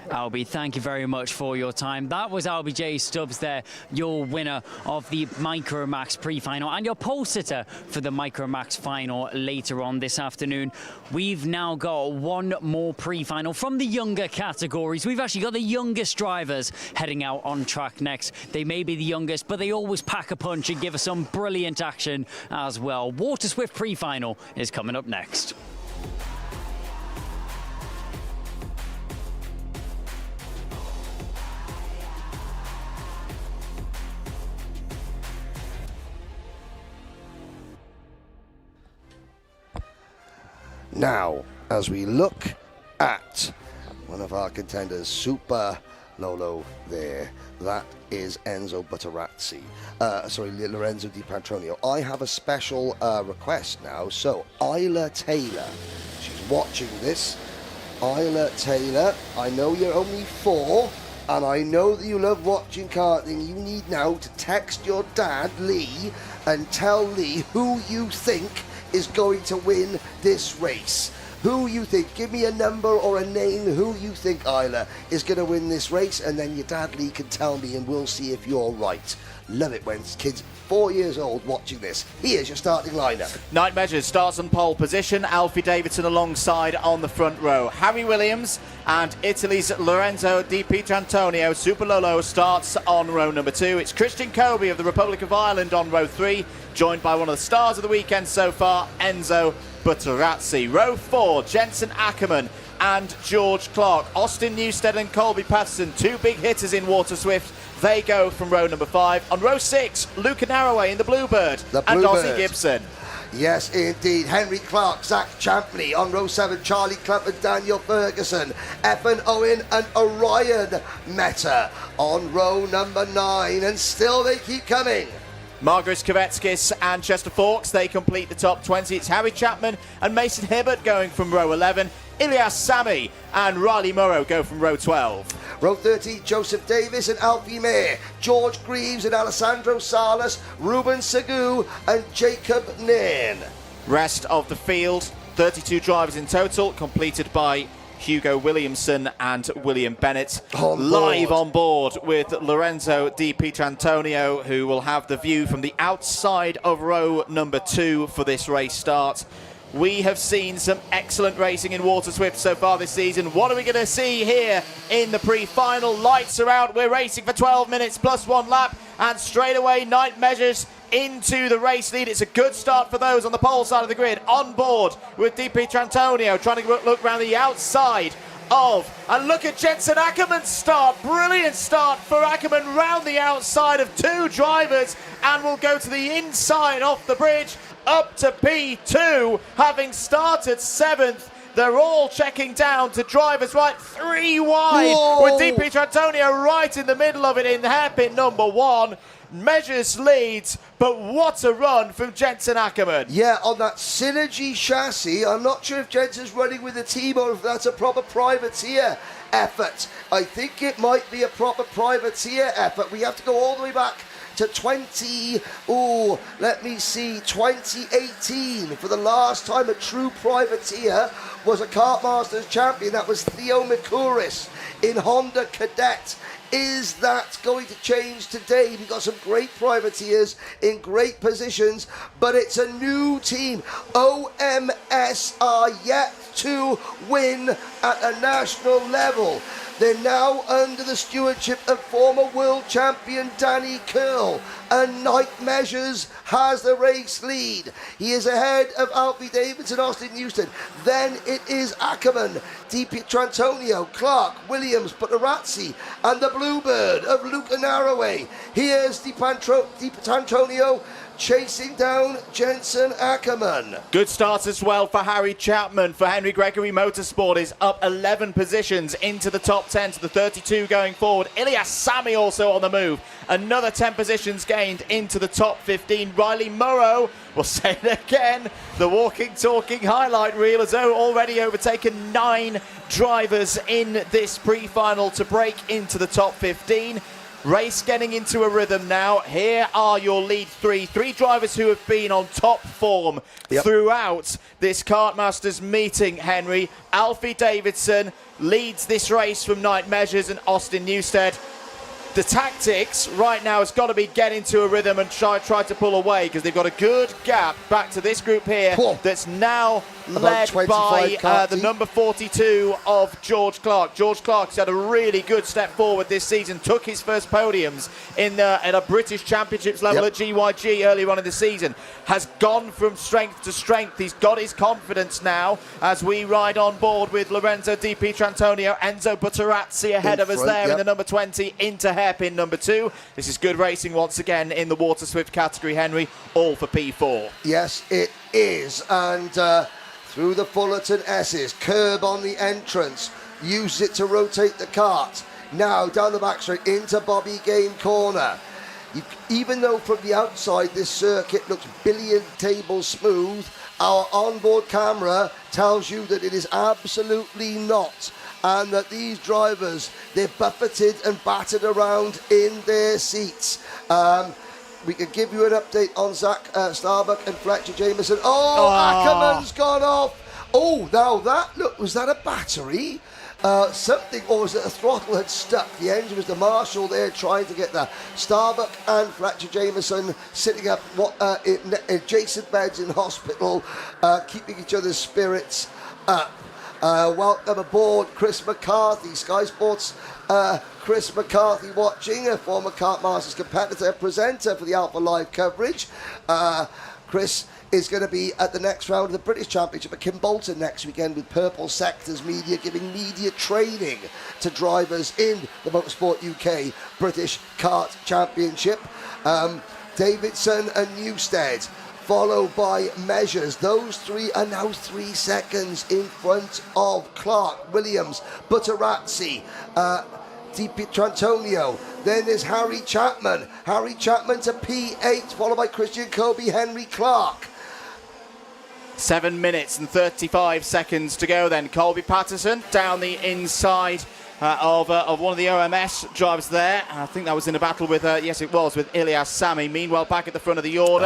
Albie, thank you very much for your time. That was LBJ Stubbs there, your winner of the Micromax Pre-Final and your pole sitter for the Micromax Final later on this afternoon. We've now got 1 more Pre-Final from the younger categories. We've actually got the youngest drivers heading out on track next. They may be the youngest, but they always pack a punch and give us some brilliant action as well. Waterswift Pre-Final is coming up next. Now, as we look at one of our contenders, Super Lolo there, that is Enzo Butterazzi. Lorenzo Di Pantronio. I have a special request now. So, Isla Taylor, she's watching this. Isla Taylor, I know you're only 4, and I know that you love watching karting. You need now to text your dad, Lee, and tell Lee who you think is going to win this race. Who you think? Give me a number or a name. Who you think, Isla, is going to win this race, and then your dad Lee can tell me, and we'll see if you're right. Love it when kids 4 years old watching this. Here's your starting lineup. Night Measures starts on pole position. Alfie Davidson alongside on the front row. Harry Williams and Italy's Lorenzo Di Pietrantonio. Super Lolo starts on row number 2. It's Christian Kobe of the Republic of Ireland on row 3, joined by one of the stars of the weekend so far, Enzo Butterazzi. Row 4, Jensen Ackerman and George Clark. Austin Newstead and Colby Patterson, 2 big hitters in Waterswift. They go from row number 5. On row 6, Luca Narroway in the Bluebird. And Ozzie Gibson. Yes, indeed. Henry Clark, Zach Champney. On row 7, Charlie Clump and Daniel Ferguson. Evan Owen and Orion Meta on row number 9. And still they keep coming. Margaret Kvetskis and Chester Fawkes, they complete the top 20. It's Harry Chapman and Mason Hibbert going from row 11. Ilyas Sami and Riley Morrow go from row 12. Row 13, Joseph Davis and Alfie May. George Greaves and Alessandro Salas. Ruben Segu and Jacob Nairn. Rest of the field, 32 drivers in total, completed by Hugo Williamson and William Bennett. Live on board with Lorenzo Di Pietrantonio, who will have the view from the outside of row number 2 for this race start. We have seen some excellent racing in Waterswift so far this season. What are we going to see here in the pre-final? Lights are out. We're racing for 12 minutes plus 1 lap. and straight away Night Measures into the race lead. It's a good start for those on the pole side of the grid. On board with DP Trantonio, trying to look around the outside of, and look at Jensen Ackerman's start. Brilliant start for Ackerman round the outside of 2 drivers, and will go to the inside off the bridge up to P2, having started 7th. They're all checking down to drivers right 3 wide. Whoa. With DP Trantonio right in the middle of it in hairpin number 1. Measures leads, but what a run from Jensen Ackerman. Yeah, on that Synergy chassis. I'm not sure if Jensen's running with a team or if that's a proper privateer effort. I think it might be a proper privateer effort. We have to go all the way back to 2018 for the last time a true privateer was a Kartmasters champion. That was Theo Mikouris in Honda Cadet. Is that going to change today? We've got some great privateers in great positions, but it's a new team. OMS are yet to win at a national level. They're now under the stewardship of former world champion Danny Curl, and Night Measures has the race lead. He is ahead of Alfie Davidson, Austin Newsted. Then it is Ackerman, DP Trantonio, Clark, Williams, Butterazzi, and the Bluebird of Luca Naraway. Here's DP Trantonio chasing down Jensen Ackerman. Good start as well for Harry Chapman. For Henry Gregory Motorsport is up 11 positions into the top 10 to the 32 going forward. Ilyas Sami also on the move. Another 10 positions gained into the top 15. Riley Morrow, we'll say it again, the walking, talking highlight reel has already overtaken 9 drivers in this pre-final to break into the top 15. Race getting into a rhythm now. Here are your lead 3 drivers who have been on top form throughout this Kartmasters meeting, Henry. Alfie Davidson leads this race from Night Measures, and Austin Newsted. The tactics right now has got to be get into a rhythm and try to pull away, because they've got a good gap back to this group here that's now led by the number 42 of George Clark. George Clark's had a really good step forward this season, took his first podiums in a British Championships level at GYG earlier on in the season, has gone from strength to strength. He's got his confidence now as we ride on board with Lorenzo DP Trantonio, Enzo Butterazzi ahead of us there in the number 20 into hairpin number 2. This is good racing once again in the Waterswift category, Henry, all for P4. Yes, it is, and through the Fullerton S's, curb on the entrance, use it to rotate the kart. Now down the back straight into Bobby Game corner. Even though from the outside this circuit looks billiard table smooth, our onboard camera tells you that it is absolutely not, and that these drivers, they're buffeted and battered around in their seats. We can give you an update on Zach Starbuck and Fletcher Jameson. Ackerman's gone off. Oh, now that, look, was that a battery? Something, or was it a throttle had stuck? The engine was the marshal there trying to get the Starbuck and Fletcher Jameson sitting up in adjacent beds in hospital, keeping each other's spirits up. Welcome aboard Chris McCarthy, Sky Sports. Chris McCarthy watching, a former Kartmasters competitor, presenter for the Alpha Live coverage. Chris is going to be at the next round of the British Championship at Kimbolton next weekend with Purple Sectors Media, giving media training to drivers in the Motorsport UK British Kart Championship. Davidson and Newsted, followed by Measures. Those 3 are now 3 seconds in front of Clark, Williams, Butterazzi, DP Trantonio. Then there's Harry Chapman. Harry Chapman to P8, followed by Christian Kobe, Henry Clark. 7 minutes and 35 seconds to go then. Colby Patterson down the inside of one of the OMS drivers there. I think that was in a battle with, yes it was, with Ilyas Sami. Meanwhile, back at the front of the order,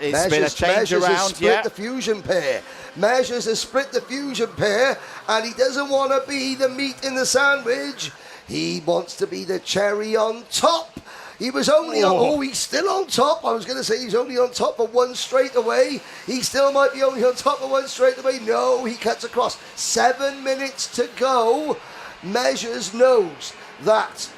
it's been a change Measures around. Has split the fusion pair. Measures has split the fusion pair, and he doesn't want to be the meat in the sandwich. He wants to be the cherry on top. He was only he's still on top. I was going to say he's only on top for 1 straightaway. He still might be only on top of 1 straightaway. No, he cuts across. 7 minutes to go. Measures knows that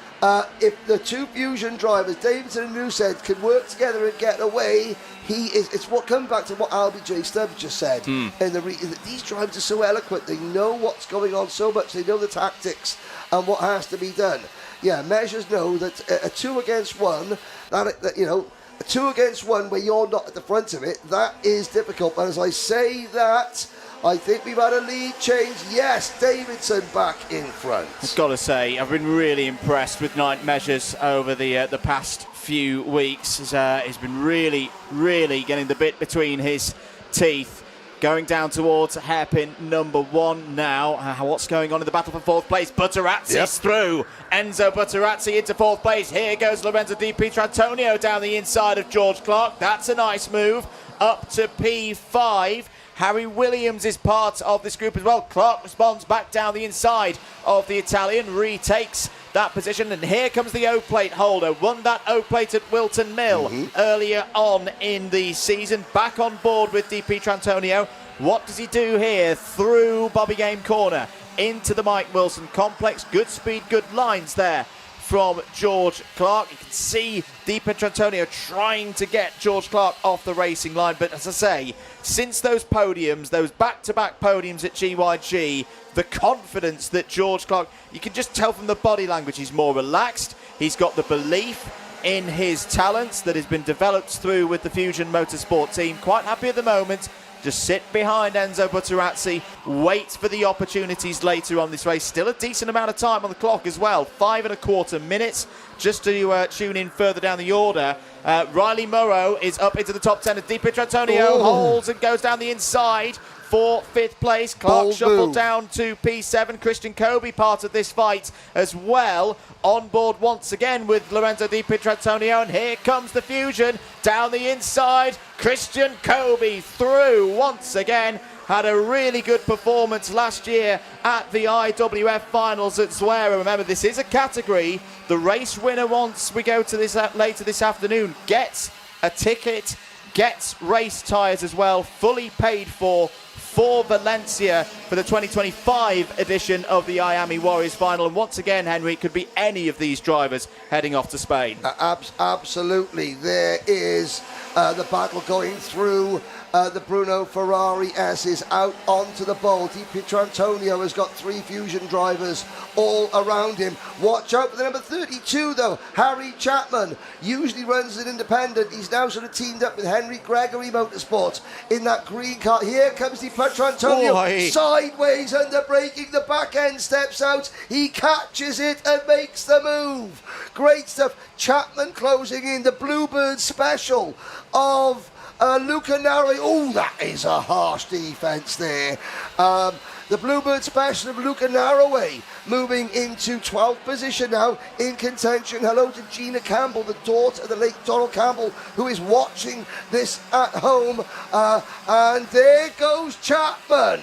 if the two Fusion drivers, Davidson and Newsted, can work together and get away, it's what comes back to what Albie J. Stubbs just said. These drivers are so eloquent. They know what's going on so much. They know the tactics and what has to be done. Yeah, measures know that a 2 against 1, a 2 against 1 where you're not at the front of it, that is difficult. But as I say that, I think we've had a lead change. Yes, Davidson back in front. I've got to say, I've been really impressed with Night Measures over the past few weeks. He's been really, really getting the bit between his teeth. Going down towards hairpin number 1 now. What's going on in the battle for 4th place? Butterazzi's through. Enzo Butterazzi into 4th place. Here goes Lorenzo Di Pietrantonio down the inside of George Clark. That's a nice move. Up to P5. Harry Williams is part of this group as well. Clark responds back down the inside of the Italian, retakes that position, and here comes the O-plate holder. Won that O-plate at Wilton Mill earlier on in the season. Back on board with Di Pietrantonio. What does he do here? Through Bobby Game Corner into the Mike Wilson complex. Good speed, good lines there from George Clark. You can see Di Pietrantonio trying to get George Clark off the racing line, but as I say, since those podiums, those back-to-back podiums at GYG, the confidence that George Clark, you can just tell from the body language, he's more relaxed, he's got the belief in his talents that has been developed through with the Fusion Motorsport team. Quite happy at the moment. Just sit behind Enzo Butterazzi, wait for the opportunities later on this race. Still a decent amount of time on the clock as well, 5.25 minutes. Just to tune in further down the order, Riley Morrow is up into the top 10. Di Pietrantonio holds and goes down the inside for 5th place. Clark shuffled down to P7. Christian Kobe part of this fight as well. On board once again with Lorenzo Di Pietrantonio, and here comes the Fusion down the inside. Christian Kobe through once again. Had a really good performance last year at the IWF finals at Zwera. Remember, this is a category. The race winner, once we go to this later this afternoon, gets a ticket, gets race tyres as well, fully paid for Valencia for the 2025 edition of the Miami Warriors final. And once again, Henry, it could be any of these drivers heading off to Spain. Absolutely. There is the battle going through. The Bruno Ferrari S is out onto the bowl. Di Pietrantonio has got 3 Fusion drivers all around him. Watch out for the number 32 though, Harry Chapman. Usually runs as an independent. He's now sort of teamed up with Henry Gregory Motorsports in that green car. Here comes Di Pietrantonio. Sideways under braking. The back end steps out. He catches it and makes the move. Great stuff. Chapman closing in. The Bluebird special of Luca Narraway. Oh, that is a harsh defence there. The Bluebird special of Luca Narraway moving into 12th position now in contention. Hello to Gina Campbell, the daughter of the late Donald Campbell, who is watching this at home. And there goes Chapman.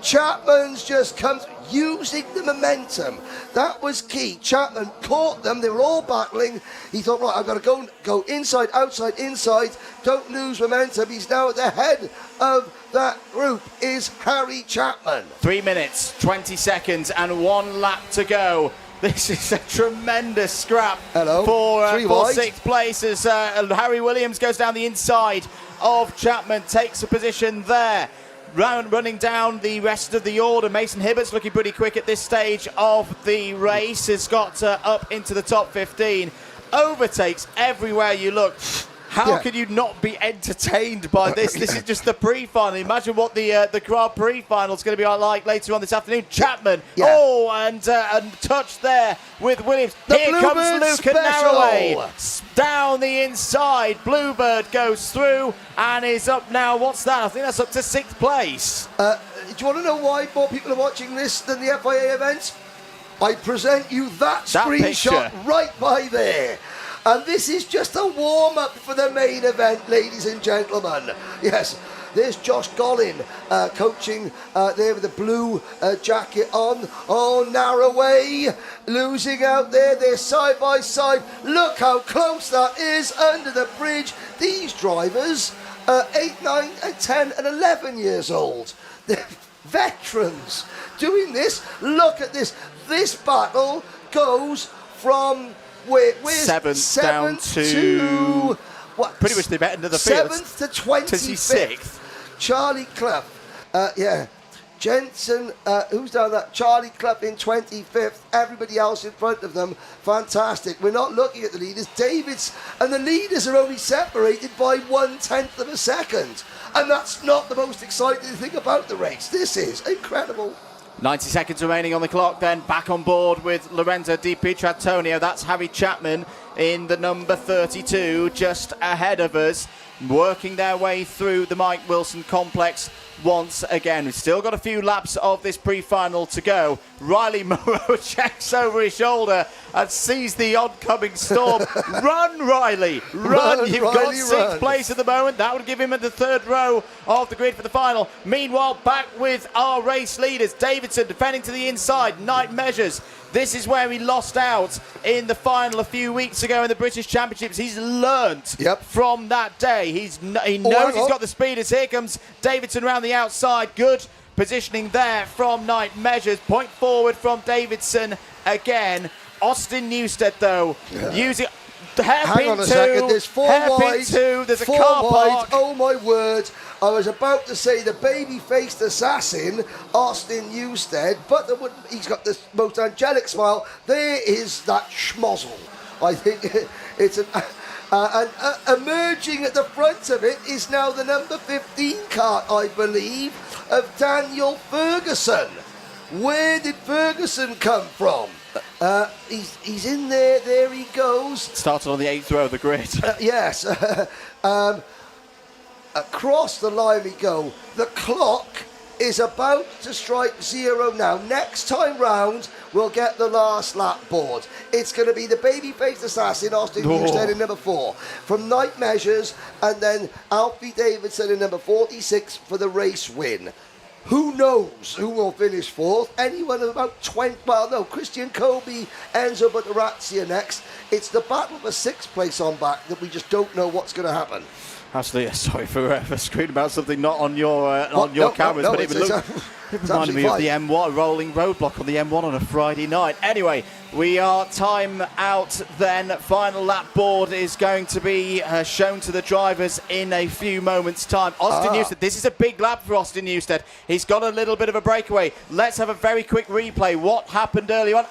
Chapman's just comes using the momentum. That was key. Chapman caught them. They were all battling. He thought, right, I've got to go inside, outside, inside. Don't lose momentum. He's now at the head of that group is Harry Chapman. 3 minutes, 20 seconds and 1 lap to go. This is a tremendous scrap for 6th place as Harry Williams goes down the inside of Chapman, takes a position there. Running down the rest of the order, Mason Hibbert's looking pretty quick at this stage of the race. Has got up into the top 15. Overtakes everywhere you look. How can you not be entertained by this? This is just the pre-final. Imagine what the Grand Prix final is going to be like later on this afternoon. Chapman, and touch there with Williams. Here comes Luca Narraway down the inside. Bluebird goes through and is up now. What's that? I think that's up to 6th place. Do you want to know why more people are watching this than the FIA event? I present you that screenshot right by there. And this is just a warm-up for the main event, ladies and gentlemen. Yes, there's Josh Gollin coaching there with the blue jacket on. Oh, Narraway losing out there. They're side by side. Look how close that is under the bridge. These drivers are 8, 9, and 10 and 11 years old. They're veterans doing this. Look at this. This battle goes from where's seventh down to what? Pretty much the end of the field. 7th to 26th. Charlie Clough, Jensen, who's down that? Charlie Clough in 25th. Everybody else in front of them. Fantastic. We're not looking at the leaders. David's and the leaders are only separated by 1/10 of a second. And that's not the most exciting thing about the race. This is incredible. 90 seconds remaining on the clock, then back on board with Lorenzo Di Pietrantonio. That's Harry Chapman in the number 32, just ahead of us, working their way through the Mike Wilson complex once again. We've still got a few laps of this pre-final to go. Riley Morrow checks over his shoulder and sees the oncoming storm. Run, Riley! Run! You've got 6th place at the moment. That would give him at the 3rd row of the grid for the final. Meanwhile, back with our race leaders. Davidson defending to the inside. Knight measures. This is where he lost out in the final a few weeks ago in the British Championships. He's learnt from that day. He knows he's got the speeders. Here comes Davidson round the outside. Good positioning there from Knight measures. Point forward from Davidson again. Austin Newstead, though, using... Hang on a second, there's 4 wide. There's a 4 car wide. park. Oh my word. I was about to say the baby-faced assassin, Austin Newstead, but he's got this most angelic smile. There is that schmozzle. I think it's and emerging at the front of it is now the number 15 kart, I believe, of Daniel Ferguson. Where did Ferguson come from? He's in there. There he goes. Started on the 8th row of the grid. Yes. Across the line we go. The clock is about to strike 0 now. Next time round, we'll get the last lap board. It's going to be the baby-faced assassin, Austin Newstead in number 4. From Knight measures, and then Alfie Davidson in number 46 for the race win. Who knows who will finish 4th? Anyone about 20... Well, no, Christian Kobe, Enzo Butterazzi are next. It's the battle for 6th place on back that we just don't know what's going to happen. Actually, sorry for screaming about something not on your cameras, but it reminded me of the M1, rolling roadblock on the M1 on a Friday night. Anyway, we are time out then. Final lap board is going to be shown to the drivers in a few moments' time. Austin Newstead, this is a big lap for Austin Newstead. He's got a little bit of a breakaway. Let's have a very quick replay. What happened earlier on?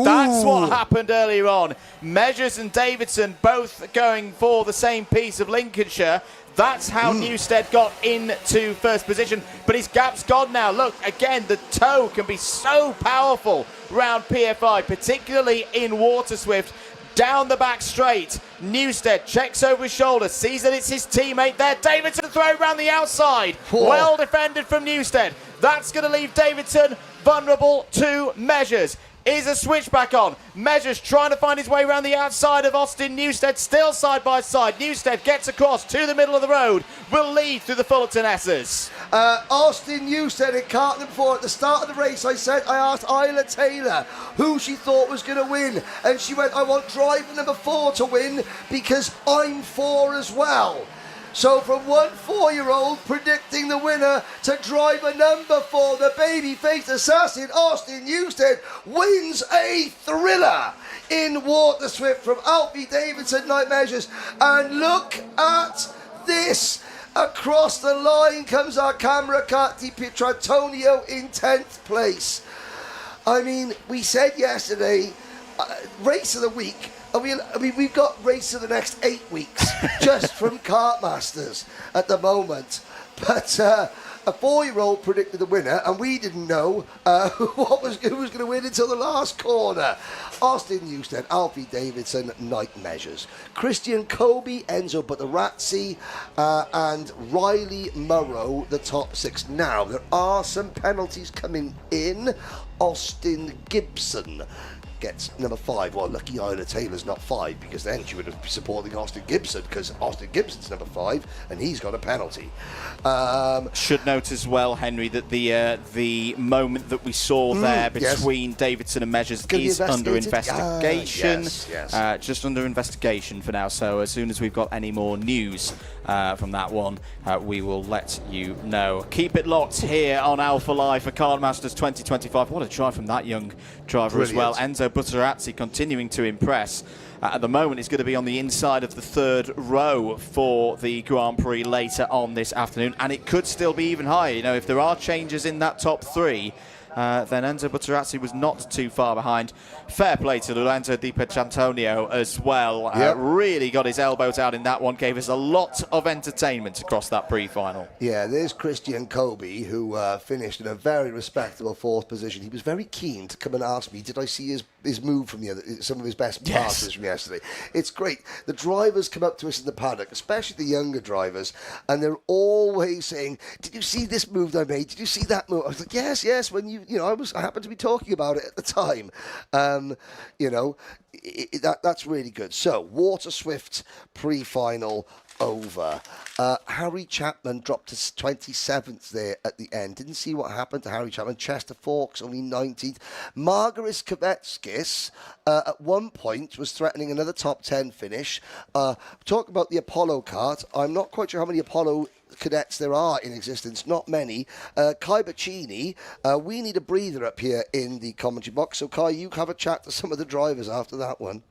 That's what happened earlier on. Measures and Davidson both going for the same piece of Lincolnshire. That's how Newstead got into 1st position, but his gap's gone now. Look, again, the toe can be so powerful round PFI, particularly in Waterswift. Down the back straight, Newstead checks over his shoulder, sees that it's his teammate there. Davidson throw round the outside. Well defended from Newstead. That's going to leave Davidson vulnerable to Measures. Is a switchback on. Measures trying to find his way around the outside of Austin Newstead, still side by side. Newstead gets across to the middle of the road, will lead through the Fullerton S's. Austin Newstead in kart number 4. At the start of the race, I asked Isla Taylor who she thought was going to win, and she went, I want driver number 4 to win because I'm 4 as well. So from one 4-year-old predicting the winner to driver number 4, the baby-faced assassin, Austin Newstead, wins a thriller in Waterswift from Alfie Davidson Knight measures. And look at this. Across the line comes our camera cut, Di Pietrantonio in 10th place. I mean, we said yesterday, race of the week. I mean, we've got race of the next 8 weeks just from Kartmasters at the moment. But a 4-year-old predicted the winner, and we didn't know who was going to win until the last corner. Austin Newstead, Alfie Davidson, Knight measures. Christian Kobe, Enzo Butterazzi, and Riley Morrow, the top 6. Now, there are some penalties coming in. Austin Gibson gets number 5. Well, lucky Isla Taylor's not 5, because then she would have been supporting Austin Gibson, because Austin Gibson's number 5 and he's got a penalty. Should note as well, Henry, that the moment that we saw there between Davidson and Measures is under investigation. Just under investigation for now. So as soon as we've got any more news from that one, we will let you know. Keep it locked here on Alpha Live for Kartmasters 2025. What a drive from that young driver as well. Enzo Enzo Butterazzi continuing to impress. At the moment, it's going to be on the inside of the third row for the Grand Prix later on this afternoon, and it could still be even higher. You know, if there are changes in that top three, then Enzo Butterazzi was not too far behind. Fair play to Lorenzo Di Pierantonio as well. Really got his elbows out in that one, gave us a lot of entertainment across that pre-final. Yeah, there's Christian Kobe, who finished in a very respectable fourth position. He was very keen to come and ask me, did I see his move from some of his best passes from yesterday? It's great. The drivers come up to us in the paddock, especially the younger drivers, and they're always saying, did you see this move that I made? Did you see that move? I was like, yes, when I happened to be talking about it at the time. That's really good. So, Waterswift pre-final over. Harry Chapman dropped to 27th there at the end. Didn't see what happened to Harry Chapman. Chester Fawkes only 19th. Margaris Kvetskis at one point was threatening another top 10 finish. Talk about the Apollo kart. I'm not quite sure how many Apollo cadets there are in existence, not many. Kai Bachini, we need a breather up here in the commentary box. So Kai, you have a chat to some of the drivers after that one.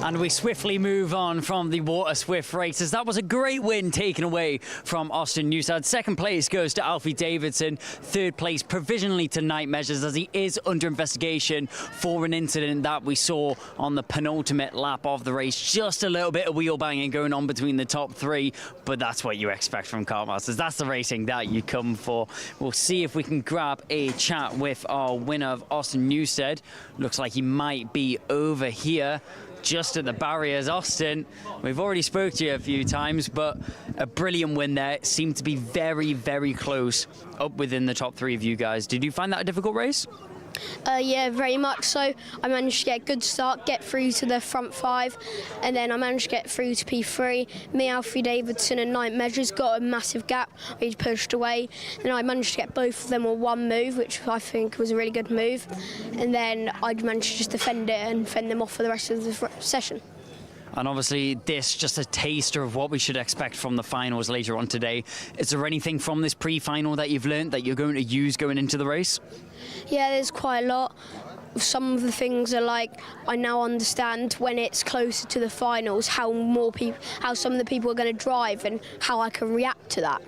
And we swiftly move on from the Waterswift races. That was a great win taken away from Austin Newsad. Second place goes to Alfie Davidson. Third place provisionally to Night Measures, as he is under investigation for an incident that we saw on the penultimate lap of the race. Just a little bit of wheel banging going on between the top three, but that's what you expect from Kartmasters. That's the racing that you come for. We'll see if we can grab a chat with our winner of Austin Newsted. Looks like he might be over here, just at the barriers. Austin, we've already spoke to you a few times, but a brilliant win there. It seemed to be very, very close up within the top three of you guys. Did you find that a difficult race? Yeah, very much so. I managed to get a good start, get through to the front five, and then I managed to get through to P3. Me, Alfie Davidson and Night Measures got a massive gap. We pushed away, and I managed to get both of them on one move, which I think was a really good move. And then I managed to just defend it and fend them off for the rest of the session. And obviously this just a taster of what we should expect from the finals later on today. Is there anything from this pre-final that you've learned that you're going to use going into the race? Yeah, there's quite a lot. Some of the things are like, I now understand when it's closer to the finals how some of the people are going to drive and how I can react to that.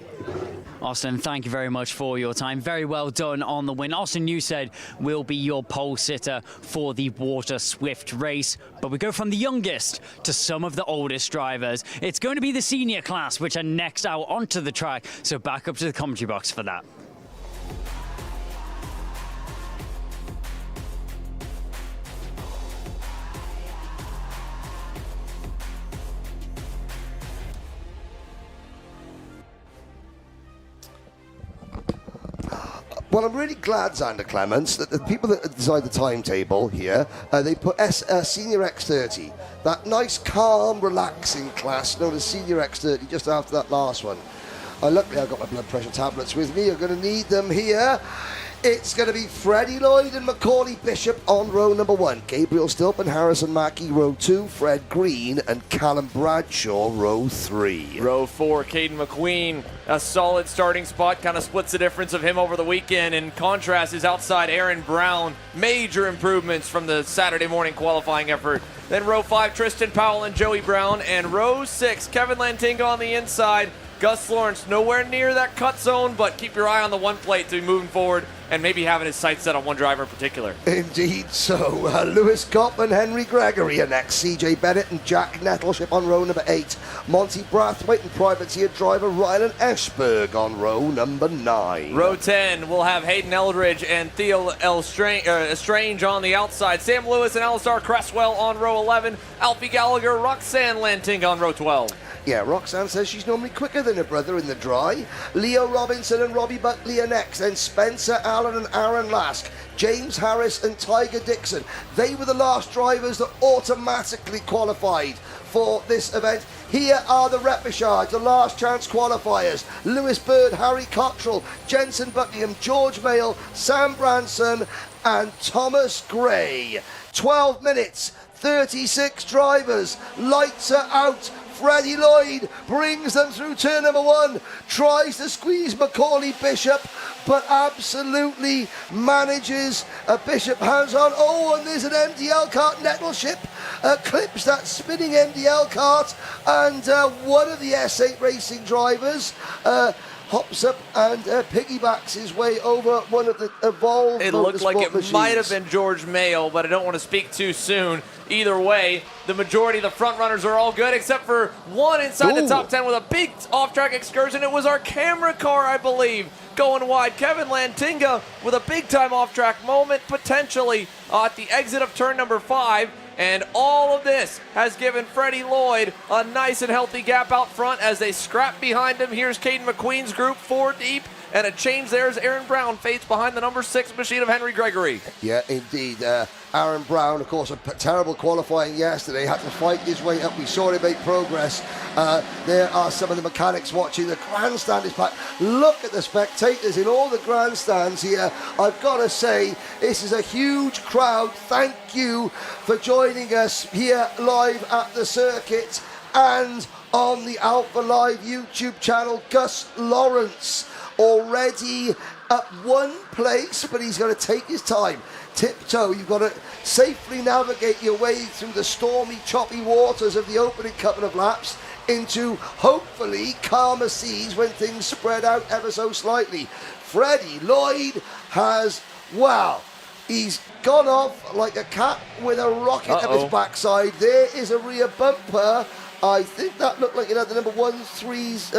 Austin, thank you very much for your time. Very well done on the win. Austin, you said will be your pole sitter for the Waterswift race. But we go from the youngest to some of the oldest drivers. It's going to be the senior class, which are next out onto the track. So back up to the commentary box for that. Well, I'm really glad, Xander Clements, that the people that decide the timetable here, they put Senior X30, that nice, calm, relaxing class known as Senior X30, just after that last one. Luckily, I've got my blood pressure tablets with me. You're going to need them here. It's going to be Freddie Lloyd and Macaulay Bishop on row number 1. Gabriel Stilp and Harrison Mackie, row 2. Fred Green and Callum Bradshaw, row 3. Row 4, Caden McQueen, a solid starting spot, kind of splits the difference of him over the weekend. In contrast, is outside Aaron Brown. Major improvements from the Saturday morning qualifying effort. Then row 5, Tristan Powell and Joey Brown. And row 6, Kevin Lantinga on the inside. Gus Lawrence nowhere near that cut zone, but keep your eye on the one plate to be moving forward and maybe having his sights set on one driver in particular. Indeed so. Lewis Kopp and Henry Gregory are next. CJ Bennett and Jack Nettleship on row number 8. Monty Brathwaite and privateer driver Rylan Eschberg on row number 9. Row 10, we'll have Hayden Eldridge and Theo Strange on the outside. Sam Lewis and Alistar Cresswell on row 11. Alfie Gallagher, Roxanne Lantinga on row 12. Yeah, Roxanne says she's normally quicker than her brother in the dry. Leo Robinson and Robbie Buckley are next. Then Spencer Allen and Aaron Lask. James Harris and Tiger Dixon. They were the last drivers that automatically qualified for this event. Here are the Repêchage, the last chance qualifiers. Lewis Bird, Harry Cottrell, Jensen Buckingham, George Mayle, Sam Branson and Thomas Gray. 12 minutes, 36 drivers. Lights are out Freddie Lloyd brings them through turn number 1, tries to squeeze Macaulay Bishop, but absolutely manages. Bishop hands on. Oh, and there's an MDL kart. Nettleship clips that spinning MDL kart, and one of the S8 racing drivers hops up and piggybacks his way over one of the Evolve It looked like it machines. might have been George Mayo, but I don't want to speak too soon. Either way, the majority of the front runners are all good, except for one inside the top 10 with a big off-track excursion. It was our camera car, I believe, going wide. Kevin Lantinga with a big-time off-track moment, potentially at the exit of turn number 5. And all of this has given Freddie Lloyd a nice and healthy gap out front as they scrap behind him. Here's Caden McQueen's group, 4 deep. And a change there as Aaron Brown fades behind the number 6 machine of Henry Gregory. Yeah, indeed. Aaron Brown, of course, a terrible qualifying yesterday, had to fight his way up. We saw him make progress. There are some of the mechanics watching. The grandstand is packed. Look at the spectators in all the grandstands here. I've got to say, this is a huge crowd. Thank you for joining us here live at the circuit and on the Alpha Live YouTube channel. Gus Lawrence already up 1 place, but he's going to take his time. Tiptoe, you've got to safely navigate your way through the stormy, choppy waters of the opening couple of laps into, hopefully, calmer seas when things spread out ever so slightly. Freddie Lloyd has, wow, he's gone off like a cat with a rocket up his backside. There is a rear bumper. I think that looked like it had the number 13's.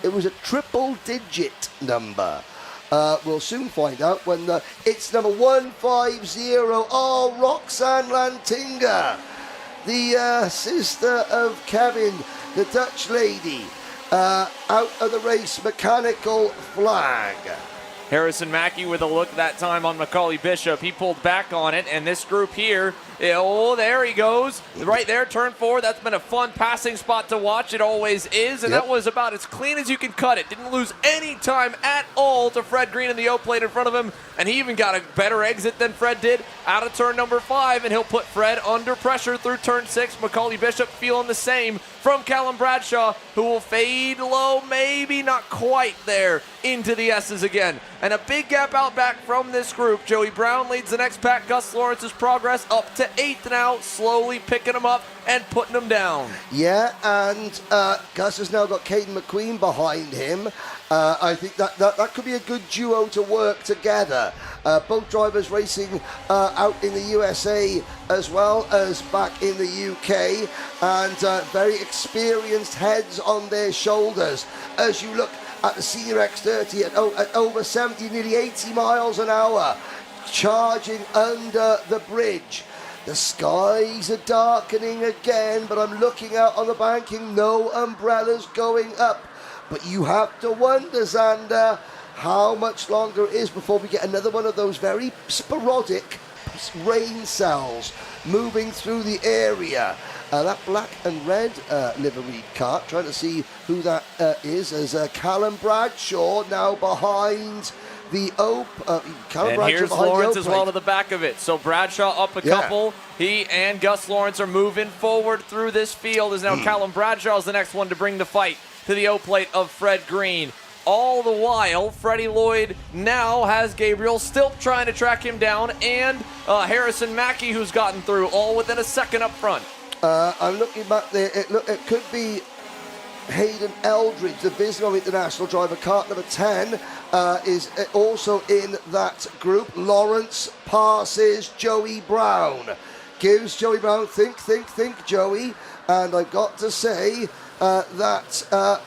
It was a triple-digit number. We'll soon find out when it's number 150. Oh, Roxanne Lantinga, the sister of Kevin, the Dutch lady, out of the race, mechanical flag. Harrison Mackey with a look that time on Macaulay Bishop. He pulled back on it, and this group here, oh, there he goes. Right there, turn 4. That's been a fun passing spot to watch. It always is, and that was about as clean as you can cut it. Didn't lose any time at all to Fred Green in the O-plate in front of him, and he even got a better exit than Fred did out of turn number 5, and he'll put Fred under pressure through turn 6. Macaulay Bishop feeling the same from Callum Bradshaw, who will fade low, maybe not quite there, into the S's again. And a big gap out back from this group. Joey Brown leads the next pack. Gus Lawrence's progress up to 8th now, slowly picking him up and putting him down. Yeah, and Gus has now got Caden McQueen behind him. I think that could be a good duo to work together. Both drivers racing out in the USA as well as back in the UK, and very experienced heads on their shoulders. As you look at the senior X30 at over 70, nearly 80 miles an hour, charging under the bridge. The skies are darkening again, but I'm looking out on the banking, no umbrellas going up. But you have to wonder, Xander, how much longer it is before we get another one of those very sporadic rain cells moving through the area. That black and red liveried kart, trying to see who that is, as Callum Bradshaw now behind the and here's Lawrence as well to the back of it. So Bradshaw up a couple. He and Gus Lawrence are moving forward through this field, as now Callum Bradshaw is the next one to bring the fight to the O-plate of Fred Green. All the while, Freddie Lloyd now has Gabriel Stilp trying to track him down, and Harrison Mackey, who's gotten through, all within a second up front. I'm looking back there. It could be Hayden Eldridge, the Vismo International driver. Kart number 10 is also in that group. Lawrence passes Joey Brown. Gives Joey Brown, think, Joey. And I've got to say that...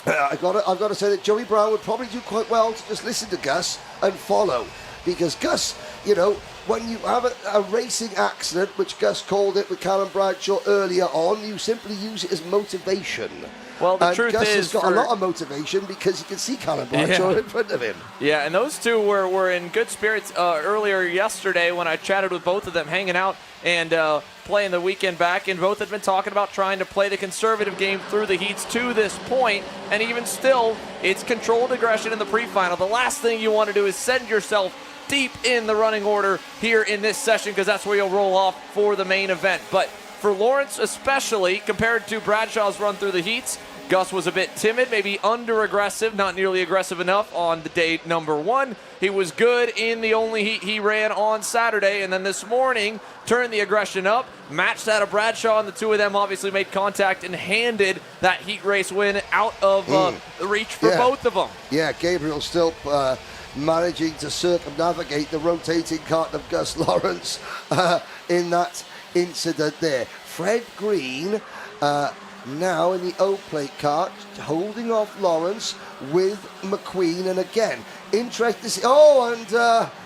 I've got to say that Joey Brown would probably do quite well to just listen to Gus and follow, because Gus, you know, when you have a racing accident, which Gus called it with Callum Bradshaw earlier on, you simply use it as motivation. Well, the truth Gus is, has got a lot of motivation because you can see Callum Bradshaw in front of him. Yeah, and those two were in good spirits earlier yesterday when I chatted with both of them, hanging out and playing the weekend back, and both had been talking about trying to play the conservative game through the heats to this point, and even still, it's controlled aggression in the pre-final. The last thing you want to do is send yourself deep in the running order here in this session, because that's where you'll roll off for the main event. But for Lawrence especially, compared to Bradshaw's run through the heats, Gus was a bit timid, maybe under-aggressive, not nearly aggressive enough on the day number 1. He was good in the only heat he ran on Saturday, and then this morning turned the aggression up, matched that of Bradshaw, and the two of them obviously made contact and handed that heat race win out of the reach for both of them. Yeah, Gabriel still managing to circumnavigate the rotating kart of Gus Lawrence in that incident there. Fred Green now in the O-plate kart, holding off Lawrence with McQueen, and again, interesting to see.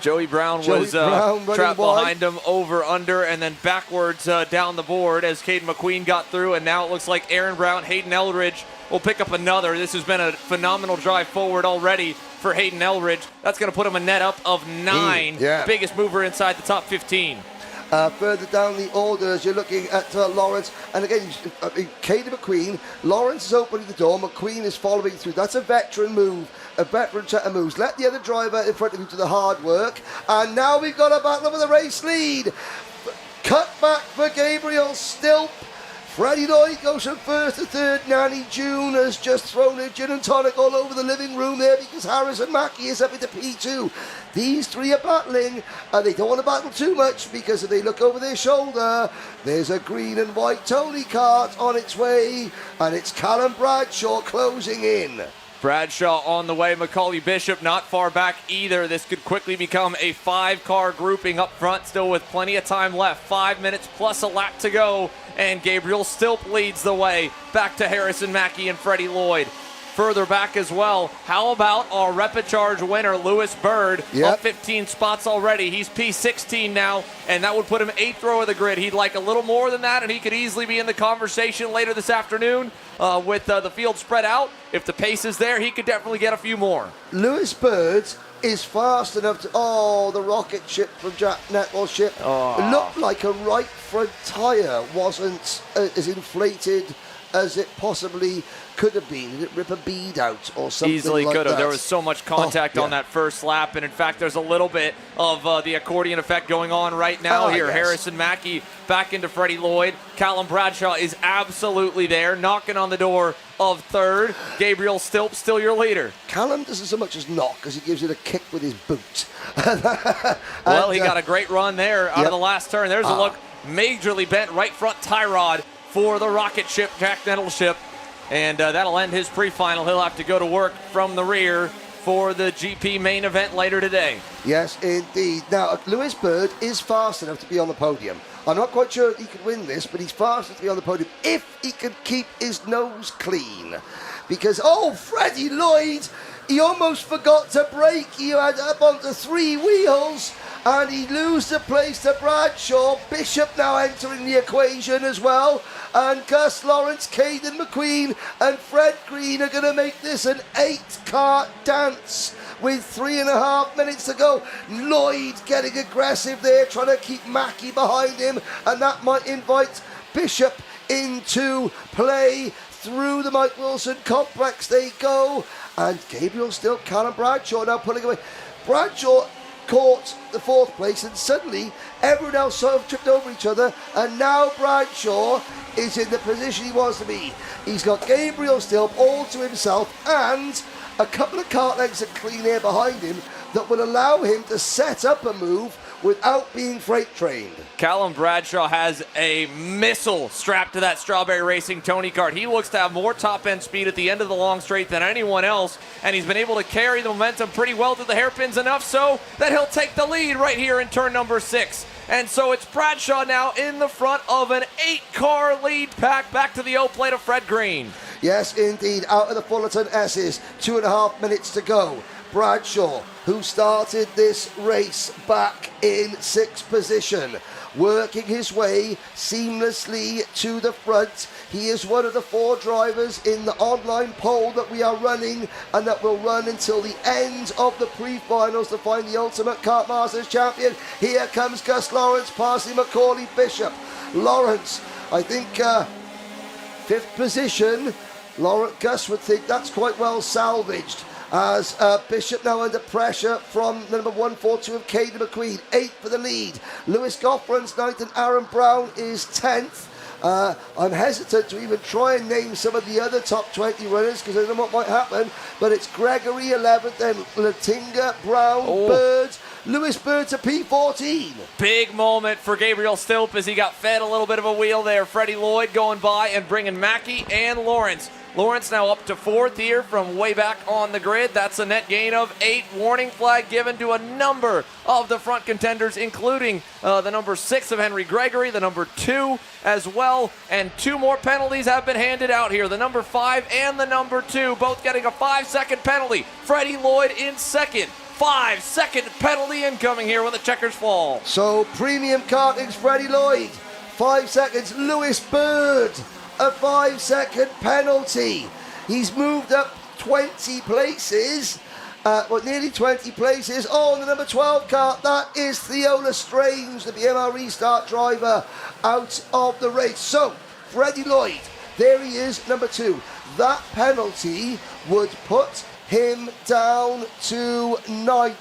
Joey Brown was trapped behind him, over, under, and then backwards down the board as Caden McQueen got through, and now it looks like Aaron Brown, Hayden Eldridge will pick up another. This has been a phenomenal drive forward already for Hayden Eldridge. That's going to put him a net up of 9. Biggest mover inside the top 15. Further down the orders, you're looking at Lawrence, and again, Caden McQueen. Lawrence is opening the door, McQueen is following through. That's a veteran move, a veteran set of moves. Let the other driver in front of him do the hard work, and now we've got a battle over the race lead. Cut back for Gabriel Stilp. Freddie Lloyd goes from first to third. Nanny June has just thrown a gin and tonic all over the living room there because Harrison Mackie is up into P2. These three are battling, and they don't want to battle too much because if they look over their shoulder, there's a green and white Tony kart on its way, and it's Callum Bradshaw closing in. Bradshaw on the way. Macaulay Bishop not far back either. This could quickly become a 5-car grouping up front, still with plenty of time left. 5 minutes plus a lap to go, and Gabriel Stilp leads the way. Back to Harrison Mackie and Freddie Lloyd. Further back as well, how about our Repêchage winner, Lewis Bird, up 15 spots already. He's P16 now, and that would put him 8th row of the grid. He'd like a little more than that, and he could easily be in the conversation later this afternoon with the field spread out. If the pace is there, he could definitely get a few more. Lewis Bird is fast enough to... Oh, the rocket ship from Jack Netwell's ship. It looked like a right front tyre wasn't as inflated as it possibly could have been. Did it rip a bead out or something? Easily like could have. that? There was so much contact on that first lap, and in fact, there's a little bit of the accordion effect going on right now here. Yes. Harrison Mackie back into Freddie Lloyd. Callum Bradshaw is absolutely there, knocking on the door of third. Gabriel Stilp still your leader. Callum doesn't so much as knock as he gives it a kick with his boot. Well, he got a great run there out of the last turn. There's a look, majorly bent right front tie rod for the rocket ship, Jack Nettleship. And that'll end his pre-final. He'll have to go to work from the rear for the GP main event later today. Yes, indeed. Now, Lewis Bird is fast enough to be on the podium. I'm not quite sure he could win this, but he's fast enough to be on the podium if he can keep his nose clean. Because, Freddie Lloyd, he almost forgot to brake. He had up onto 3 wheels, and he loses the place to Bradshaw. Bishop now entering the equation as well. And Gus Lawrence, Caden McQueen, and Fred Green are going to make this an 8-car dance with 3.5 minutes to go. Lloyd getting aggressive there, trying to keep Mackie behind him, and that might invite Bishop into play. Through the Mike Wilson complex they go, and Gabriel Stilp, Callum Bradshaw now pulling away. Bradshaw caught the 4th place, and suddenly everyone else sort of tripped over each other, and now Bradshaw is in the position he wants to be. He's got Gabriel Stilp all to himself and a couple of kart legs of clean air behind him that will allow him to set up a move without being freight trained. Callum Bradshaw has a missile strapped to that Strawberry Racing Tony kart. He looks to have more top-end speed at the end of the long straight than anyone else, and he's been able to carry the momentum pretty well through the hairpins, enough so that he'll take the lead right here in turn number 6. And so it's Bradshaw now in the front of an 8-car lead pack. Back to the O-plate of Fred Green. Yes, indeed. Out of the Fullerton S's, 2.5 minutes to go. Bradshaw, who started this race back in 6th position, working his way seamlessly to the front. He is one of the 4 drivers in the online poll that we are running, and that will run until the end of the pre-finals to find the ultimate Kartmasters champion. Here comes Gus Lawrence passing Macaulay Bishop. Lawrence, I think 5th position. Gus would think that's quite well salvaged. As Bishop now under pressure from the number 142 of Caden McQueen, 8th for the lead. Lewis Goff runs 9th, and Aaron Brown is 10th. I'm hesitant to even try and name some of the other top 20 runners because I don't know what might happen. But it's Gregory 11th, then Latinga, Brown, Bird, Lewis Bird to P14. Big moment for Gabriel Stilp as he got fed a little bit of a wheel there. Freddie Lloyd going by and bringing Mackey and Lawrence. Lawrence now up to 4th here from way back on the grid. That's a net gain of 8. Warning flag given to a number of the front contenders, including the number 6 of Henry Gregory, the number 2 as well, and 2 more penalties have been handed out here. The number 5 and the number 2 both getting a 5-second penalty. Freddie Lloyd in second. 5-second penalty incoming here when the checkers fall. So premium karting's Freddie Lloyd. 5 seconds. Lewis Bird. A 5-second penalty. He's moved up 20 places. Nearly 20 places. Oh, the number 12 kart, that is Theo Lestrange, the BMR Restart driver, out of the race. So, Freddie Lloyd, there he is, number 2. That penalty would put him down to 9th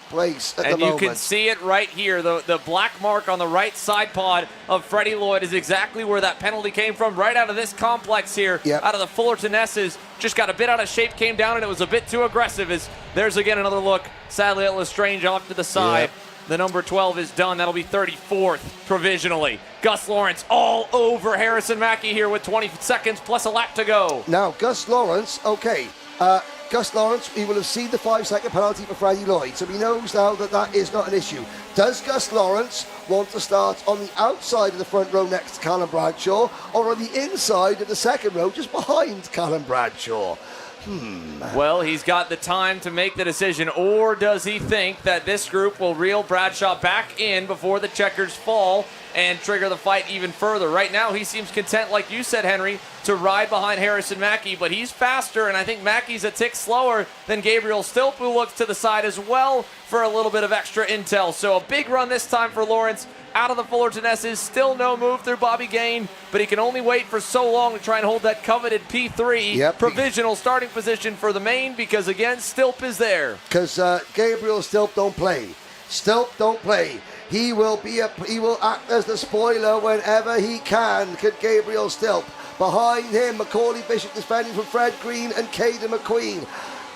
place at the moment. And you can see it right here. The black mark on the right side pod of Freddie Lloyd is exactly where that penalty came from, right out of this complex here, out of the Fullerton S's. Just got a bit out of shape, came down, and it was a bit too aggressive. As there's again another look, sadly at Lestrange off to the side. The number 12 is done. That'll be 34th provisionally. Gus Lawrence all over Harrison Mackey here with 20 seconds plus a lap to go. Now, Gus Lawrence, okay. Gus Lawrence, he will have seen the 5-second penalty for Freddie Lloyd, so he knows now that that is not an issue. Does Gus Lawrence want to start on the outside of the front row next to Callum Bradshaw, or on the inside of the second row just behind Callum Bradshaw? Well, he's got the time to make the decision, or does he think that this group will reel Bradshaw back in before the checkers fall and trigger the fight even further? Right now, he seems content, like you said, Henry, to ride behind Harrison Mackey, but he's faster, and I think Mackey's a tick slower than Gabriel Stilp, who looks to the side as well for a little bit of extra intel. So a big run this time for Lawrence. Out of the Fullerton S's, still no move through Bobby Gain, but he can only wait for so long to try and hold that coveted P3 provisional starting position for the main, because again, Stilp is there. Because Gabriel Stilp don't play. Stilp don't play. He will act as the spoiler whenever he can. Could Gabriel Stilp. Behind him, Macaulay Bishop defending from Fred Green and Caden McQueen.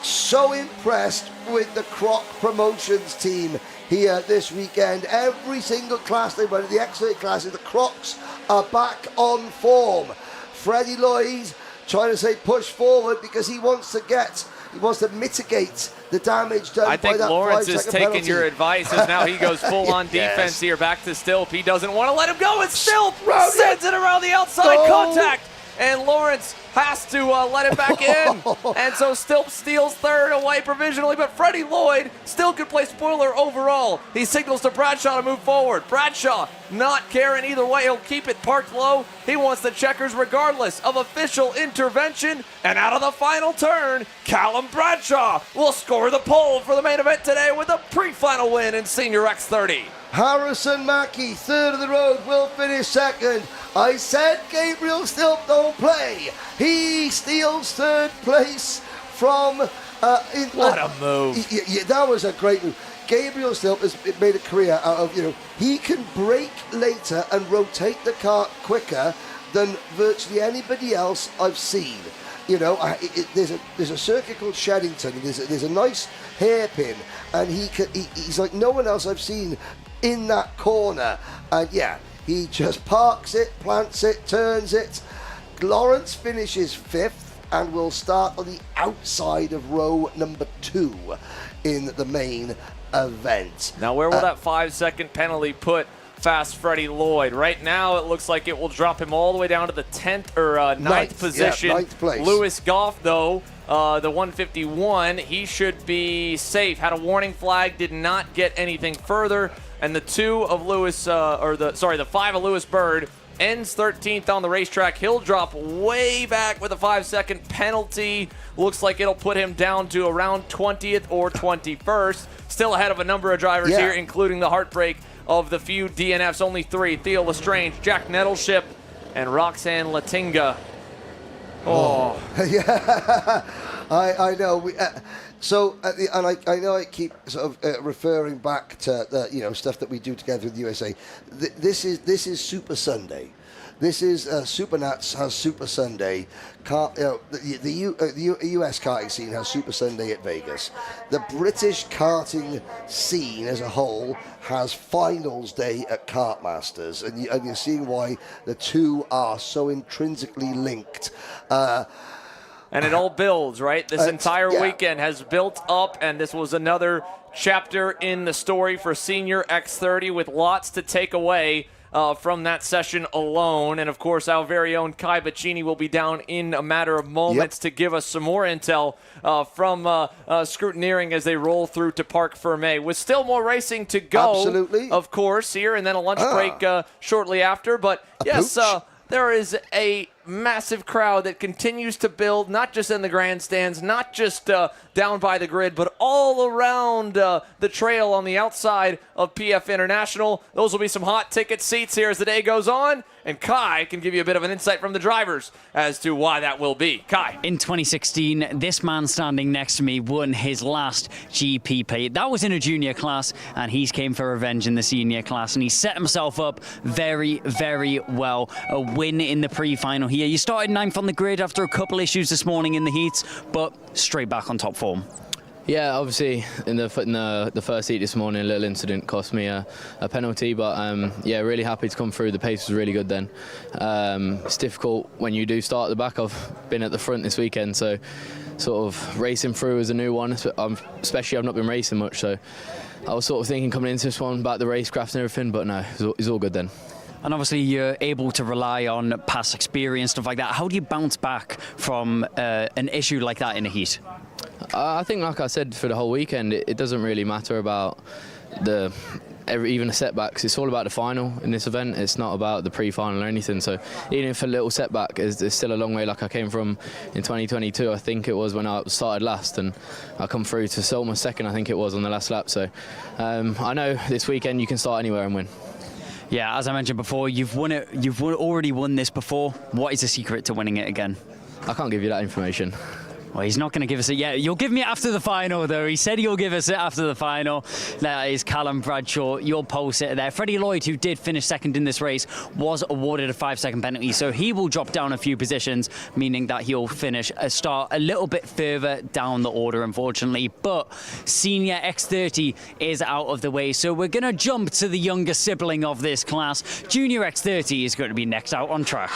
So impressed with the Croc Promotions team here this weekend. Every single class they run in the X30 classes, the Crocs are back on form. Freddie Lloyd trying to say push forward because he wants to mitigate the damage done by that 5-second penalty. I think Lawrence is taking your advice as now he goes full on defense here back to Stilp. He doesn't want to let him go, and Stilp sends it around the outside contact. And Lawrence has to let it back in. And so Stilp steals third away provisionally, but Freddie Lloyd still could play spoiler overall. He signals to Bradshaw to move forward. Bradshaw not caring either way. He'll keep it parked low. He wants the checkers regardless of official intervention. And out of the final turn, Callum Bradshaw will score the pole for the main event today with a pre-final win in Senior X30. Harrison Mackey, third of the road, will finish second. I said Gabriel Stilp don't play. He steals third place from... what a move. That was a great move. Gabriel Stilp has made a career out of, he can brake later and rotate the car quicker than virtually anybody else I've seen. There's a circuit called Sheddington. There's a nice hairpin, and he's like no one else I've seen in that corner. And he just parks it, plants it, turns it. Lawrence finishes 5th and will start on the outside of row number 2 in the main event. Now, where will that 5-second penalty put Fast Freddie Lloyd? Right now, it looks like it will drop him all the way down to the 10th or 9th position. 9th place. Lewis Goff, though, the 151, he should be safe. Had a warning flag, did not get anything further. And the 5 of Lewis Bird ends 13th on the racetrack. He'll drop way back with a 5-second penalty. Looks like it'll put him down to around 20th or 21st. Still ahead of a number of drivers here, including the heartbreak of the few DNFs. Only 3, Theo Lestrange, Jack Nettleship, and Roxanne Latinga. Oh. Yeah, I know. I know I keep sort of referring back to the stuff that we do together with the USA. This is Super Sunday. This is Super Nuts has Super Sunday. The US karting scene has Super Sunday at Vegas. The British karting scene as a whole has Finals Day at Kartmasters, and you're seeing why the two are so intrinsically linked. And it all builds, right? This entire weekend has built up, and this was another chapter in the story for Senior X30 with lots to take away from that session alone. And, of course, our very own Kai Bachini will be down in a matter of moments to give us some more intel from scrutineering as they roll through to Parc Fermé. With still more racing to go, absolutely, of course, here, and then a lunch break shortly after. But, yes, there is a massive crowd that continues to build, not just in the grandstands, not just down by the grid, but all around the trail on the outside of PF International. Those will be some hot ticket seats here as the day goes on, and Kai can give you a bit of an insight from the drivers as to why that will be. Kai. In 2016, this man standing next to me won his last GP plate. That was in a junior class, and he came for revenge in the senior class, and he set himself up very, very well. A win in the pre-final here. You started 9th on the grid after a couple issues this morning in the heats, but straight back on top form. Yeah, obviously in the first heat this morning, a little incident cost me a penalty, but yeah, really happy to come through. The pace was really good then. It's difficult when you do start at the back. I've been at the front this weekend, so sort of racing through as a new one, especially I've not been racing much, so I was sort of thinking coming into this one about the racecraft and everything, but no, it's all good then. And obviously you're able to rely on past experience, stuff like that. How do you bounce back from an issue like that in a heat? I think, like I said, for the whole weekend, it doesn't really matter about even the setbacks. It's all about the final in this event. It's not about the pre-final or anything. So even if a little setback is still a long way, like I came from in 2022, I think it was when I started last, and I come through to almost second, I think it was, on the last lap. So I know this weekend you can start anywhere and win. Yeah, as I mentioned before, you've won it. You've already won this before. What is the secret to winning it again? I can't give you that information. Well, he's not going to give us it yet. You'll give me it after the final, though. He said he'll give us it after the final. That is Callum Bradshaw, your pole sitter there. Freddie Lloyd, who did finish second in this race, was awarded a 5-second penalty, so he will drop down a few positions, meaning that he'll start a little bit further down the order, unfortunately. But Senior X30 is out of the way, so we're going to jump to the younger sibling of this class. Junior X30 is going to be next out on track.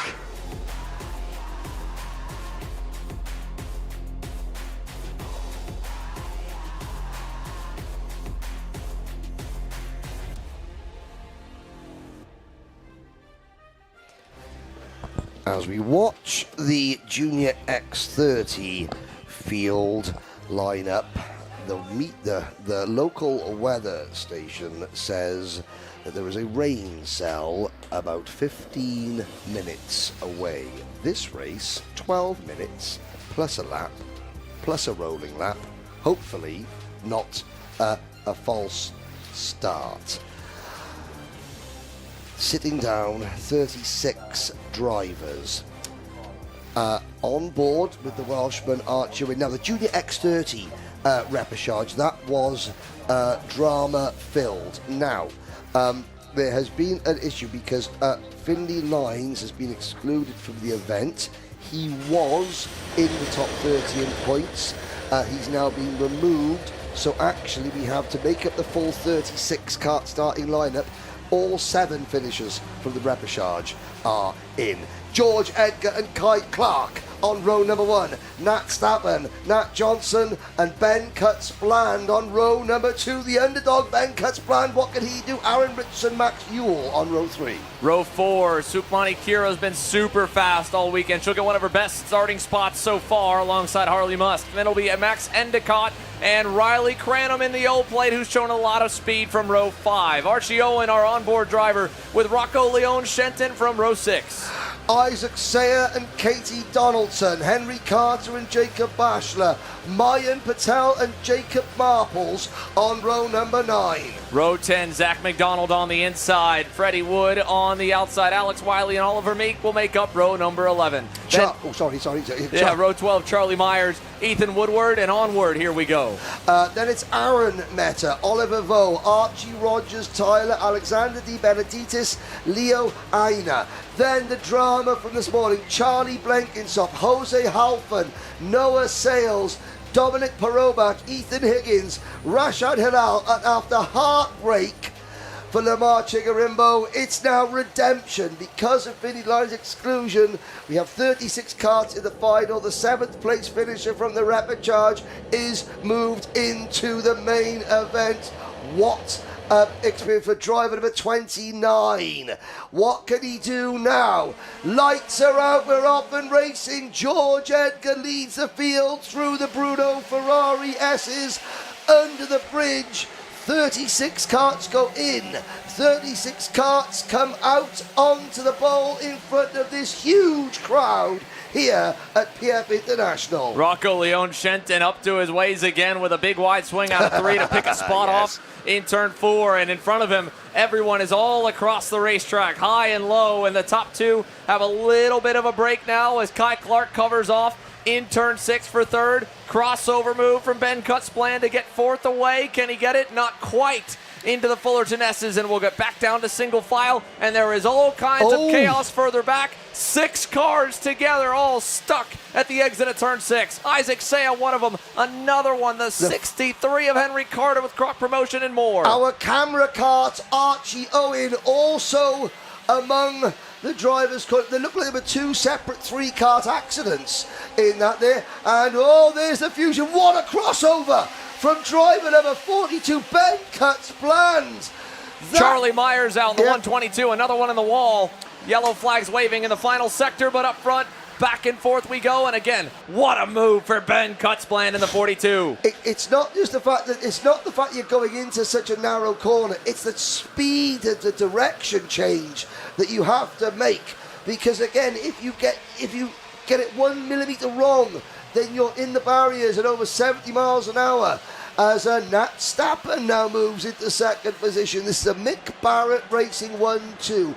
As we watch the Junior X30 field lineup, the local weather station says that there is a rain cell about 15 minutes away. This race, 12 minutes, plus a lap, plus a rolling lap, hopefully not a false start. Sitting down, 36 drivers on board with the Welshman Archer. Now the Junior X30 repechage, that was drama-filled. Now, there has been an issue because Finley Lines has been excluded from the event. He was in the top 30 in points. He's now been removed. So actually we have to make up the full 36 kart starting lineup. All 7 finishers from the repechage are in. George Edgar and Kai Clark on row number 1. Nat Stappen, Nat Johnson and Ben Cuts-Bland on row number 2. The underdog Ben Cuts-Bland, what can he do? Aaron Richardson, Max Ewell on row 3. Row 4, Supmani Kira has been super fast all weekend. She'll get one of her best starting spots so far alongside Harley Musk. Then it'll be Max Endicott and Riley Cranham in the O plate, who's shown a lot of speed from row 5. Archie Owen, our onboard driver, with Rocco Leon Shenton from row 6. Isaac Sayer and Katie Donaldson, Henry Carter and Jacob Bashler, Mayan Patel and Jacob Marples on row number 9. Row 10, Zach McDonald on the inside, Freddie Wood on the outside, Alex Wiley and Oliver Meek will make up row number 11. Sorry. Yeah, row 12, Charlie Myers, Ethan Woodward, and onward. Here we go. Then it's Aaron Meta, Oliver Vo, Archie Rogers, Tyler, Alexander Di Benedictis, Leo Aina. Then the drama from this morning, Charlie Blenkinsop, Jose Halfon, Noah Sales, Dominic Perobach, Ethan Higgins, Rashad Hilal, and after heartbreak for Lamar Chigarimbo, it's now redemption. Because of Vinnie Lyon's exclusion, we have 36 karts in the final. The 7th place finisher from the Repêchage is moved into the main event. What experience for driver number 29. What can he do now? Lights are out, we're off and racing. George Edgar leads the field through the Bruno Ferrari S's under the bridge. 36 karts go in, 36 karts come out onto the bowl in front of this huge crowd here at PF International. Rocco Leon Shenton up to his ways again with a big wide swing out of 3 to pick a spot off in turn 4, and in front of him everyone is all across the racetrack, high and low, and the top 2 have a little bit of a break now as Kai Clark covers off in turn 6 for 3rd. Crossover move from Ben Kutzplan to get 4th away. Can he get it? Not quite into the Fullerton S's, and we'll get back down to single file, and there is all kinds of chaos further back. 6 cars together, all stuck at the exit of turn 6. Isaac Saya, one of them. Another one, the 63 of Henry Carter with Croc Promotion and more. Our camera kart, Archie Owen, also among the drivers. They look like there were 2 separate 3-kart accidents in that there. And there's the fusion. What a crossover from driver number 42, Ben Kutzplan. Charlie Myers out in the 122, another one in the wall. Yellow flags waving in the final sector, but up front, back and forth we go. And again, what a move for Ben Kutzplan in the 42. It's not just the fact that you're going into such a narrow corner. It's the speed of the direction change that you have to make. Because again, if you get it 1 millimeter wrong, then you're in the barriers at over 70 miles an hour. As Nat Stappen now moves into 2nd position. This is a Mick Barrett Racing 1-2.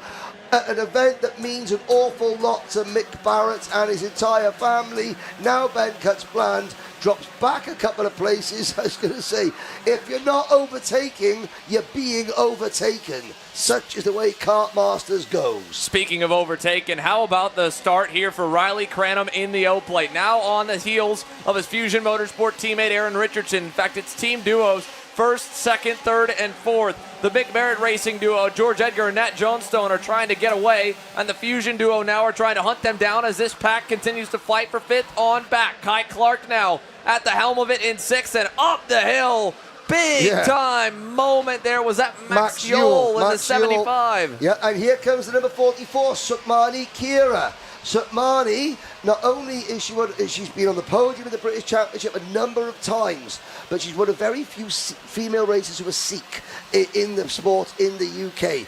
An event that means an awful lot to Mick Barrett and his entire family. Now Ben Kutzplan drops back a couple of places. I was going to say, if you're not overtaking, you're being overtaken. Such is the way Kartmasters goes. Speaking of overtaken, how about the start here for Riley Cranham in the O-plate? Now on the heels of his Fusion Motorsport teammate Aaron Richardson. In fact, it's team duos, 1st, 2nd, 3rd, and 4th. The Mick Barrett Racing duo, George Edgar and Nat Johnstone, are trying to get away, and the Fusion duo now are trying to hunt them down as this pack continues to fight for 5th on back. Kai Clark now at the helm of it in 6th and up the hill. Big time moment there was that Max Yule in the 75. Yeah, and here comes the number 44, Sukmani Kira. Sukmani, not only is she's been on the podium in the British Championship a number of times, but she's one of very few female racers who are Sikh in the sport in the UK.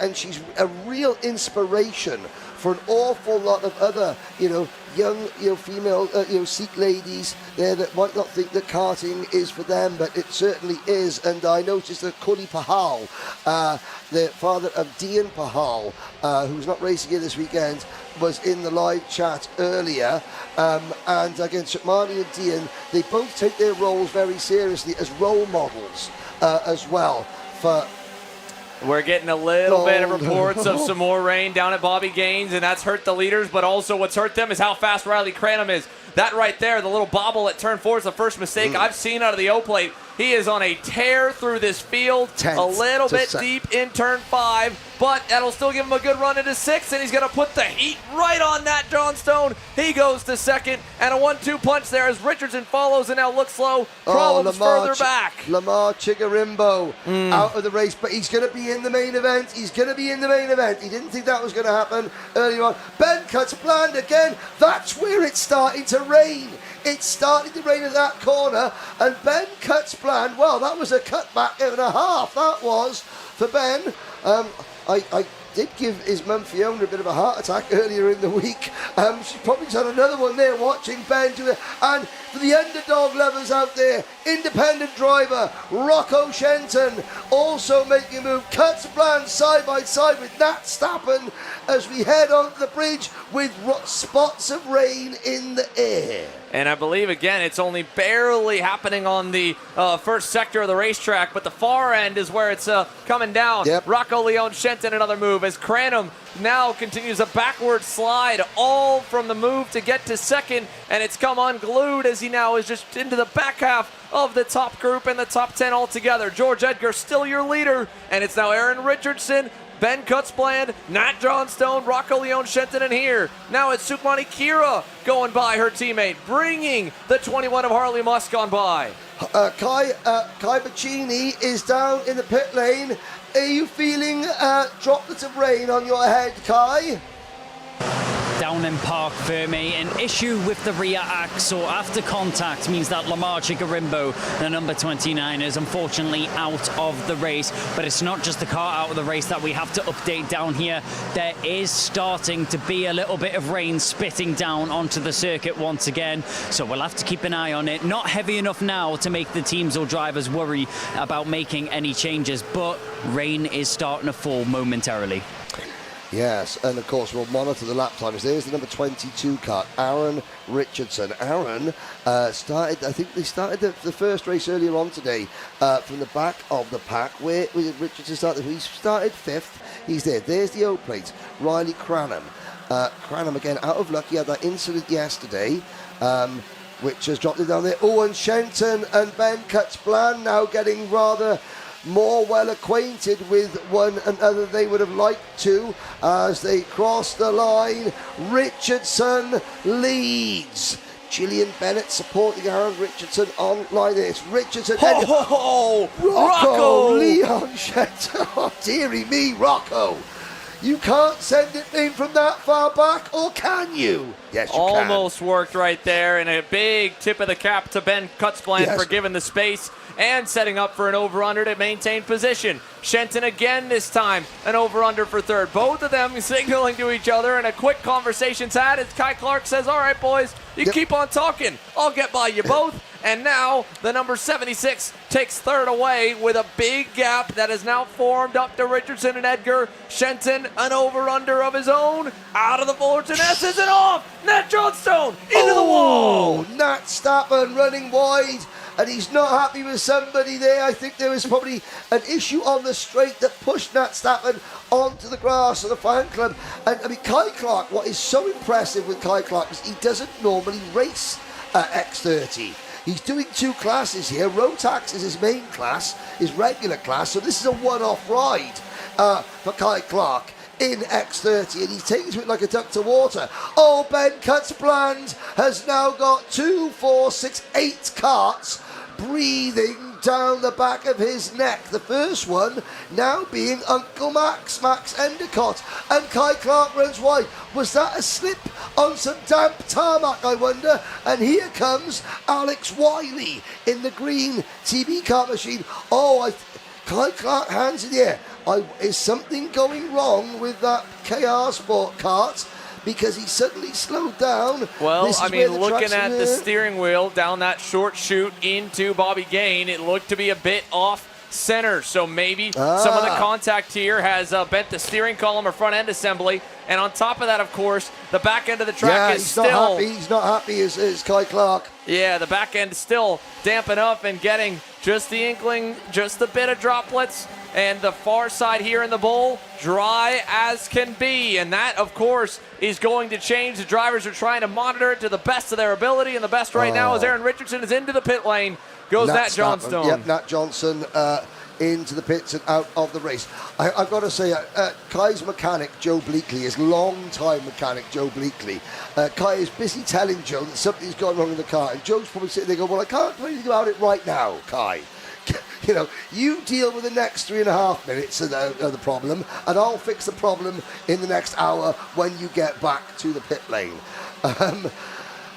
And she's a real inspiration for an awful lot of other, young, female, Sikh ladies there that might not think that karting is for them, but it certainly is. And I noticed that Kuli Pahal, the father of Dian Pahal, who's not racing here this weekend, was in the live chat earlier. And again, Sukmani and Dian, they both take their roles very seriously as role models as well for. We're getting a little bit of reports of some more rain down at Bobby Gaines, and that's hurt the leaders, but also what's hurt them is how fast Riley Cranham is. That right there, the little bobble at turn 4 is the first mistake I've seen out of the O-plate. He is on a tear through this field, a little bit deep in turn 5, but that'll still give him a good run into 6th, and he's going to put the heat right on that Johnstone. He goes to 2nd, and a 1-2 punch there as Richardson follows and now looks slow. Problems further back. Lamar Chigarimbo out of the race, but he's going to be in the main event. He didn't think that was going to happen earlier on. Ben Kutzplan again. That's where it's starting to rain. It's starting to rain at that corner, and Ben Kutzplan, well, that was a cutback and a half. That was for Ben. I did give his mum Fiona a bit of a heart attack earlier in the week. She's probably had another one there watching Ben do it. And for the underdog lovers out there. Independent driver Rocco Shenton also making a move. Katzblan side by side with Nat Stappen as we head onto the bridge with spots of rain in the air. And I believe, again, it's only barely happening on the first sector of the racetrack, but the far end is where it's coming down. Yep. Rocco Leon Shenton, another move, as Cranham now continues a backward slide, all from the move to get to second, and it's come unglued as he now is just into the back half of the top group and the top 10 altogether. George Edgar still your leader, and it's now Aaron Richardson, Ben Kutzbland, Nat Johnstone, Rocco Leon Shenton, and here. Now it's Sukmani Kira going by her teammate, bringing the 21 of Harley Musk on by. Kai Bachini is down in the pit lane. Are you feeling droplets of rain on your head, Kai? Down in Park Ferme, an issue with the rear axle after contact means that Lamar Chigarimbo, the number 29, is unfortunately out of the race. But it's not just the car out of the race that we have to update down here. There is starting to be a little bit of rain spitting down onto the circuit once again, so we'll have to keep an eye on it. Not heavy enough now to make the teams or drivers worry about making any changes, but rain is starting to fall momentarily. Yes, and of course we'll monitor the lap times. There's the number 22 car, Aaron Richardson. Aaron started, I think they started the first race earlier on today from the back of the pack. Where did Richardson start? He started 5th. He's there. There's the O plate. Riley Cranham. Cranham again out of luck. He had that incident yesterday, which has dropped him down there. Owen Shenton and Ben Kutzblan now getting rather more well acquainted with one another. They would have liked to as they cross the line. Richardson leads. Gillian Bennett supporting Aaron Richardson on line. It's Richardson. Rocco Leon Shenton. Oh, dearie me, Rocco. You can't send it in from that far back, or can you? Yes, you Almost worked right there, and a big tip of the cap to Ben Kutzbland for giving the space and setting up for an over-under to maintain position. Shenton again this time, an over-under for third. Both of them signaling to each other, and a quick conversation's had as Kai Clark says, all right, boys, you keep on talking. I'll get by you both. And now the number 76 takes third away with a big gap that has now formed up to Richardson and Edgar. Shenton, an over-under of his own, out of the Fullerton S's and off. Nat Johnstone into the wall. Nat Stappen running wide, and he's not happy with somebody there. I think there was probably an issue on the straight that pushed Nat Stappen onto the grass of the fan club. And I mean, Kai Clark, what is so impressive with Kai Clark is he doesn't normally race X30. He's doing 2 classes here. Rotax is his main class, his regular class, so this is a one-off ride for Kai Clark in X30, and he's taking to it like a duck to water. Oh, Ben Kutzbland has now got 2, 4, 6, 8 carts breathing down the back of his neck. The first one now being Uncle Max Endicott, and Kai Clark runs wide. Was that a slip on some damp tarmac, I wonder? And here comes Alex Wiley in the green TB kart machine. Oh, Kai Clark hands in the air. Is something going wrong with that KR Sport kart? Because he suddenly slowed down. Well, I mean, looking at the steering wheel down that short chute into Bobby Gain, it looked to be a bit off center. So maybe some of the contact here has bent the steering column or front end assembly. And on top of that, of course, the back end of the track is still... He's not happy as Kai Clark. Yeah, the back end is still damping up and getting just the inkling, just a bit of droplets. And the far side here in the bowl, dry as can be. And that, of course, is going to change. The drivers are trying to monitor it to the best of their ability. And the best right now is Aaron Richardson is into the pit lane. Goes Nat Johnstone. Yep, Nat Johnson into the pits and out of the race. I've got to say, Kai's mechanic, Joe Bleakley, his long-time mechanic, Joe Bleakley. Kai is busy telling Joe that something's gone wrong in the car. And Joe's probably sitting there going, well, I can't do anything about it right now, Kai. You know, you deal with the next 3.5 minutes of the problem, and I'll fix the problem in the next hour when you get back to the pit lane.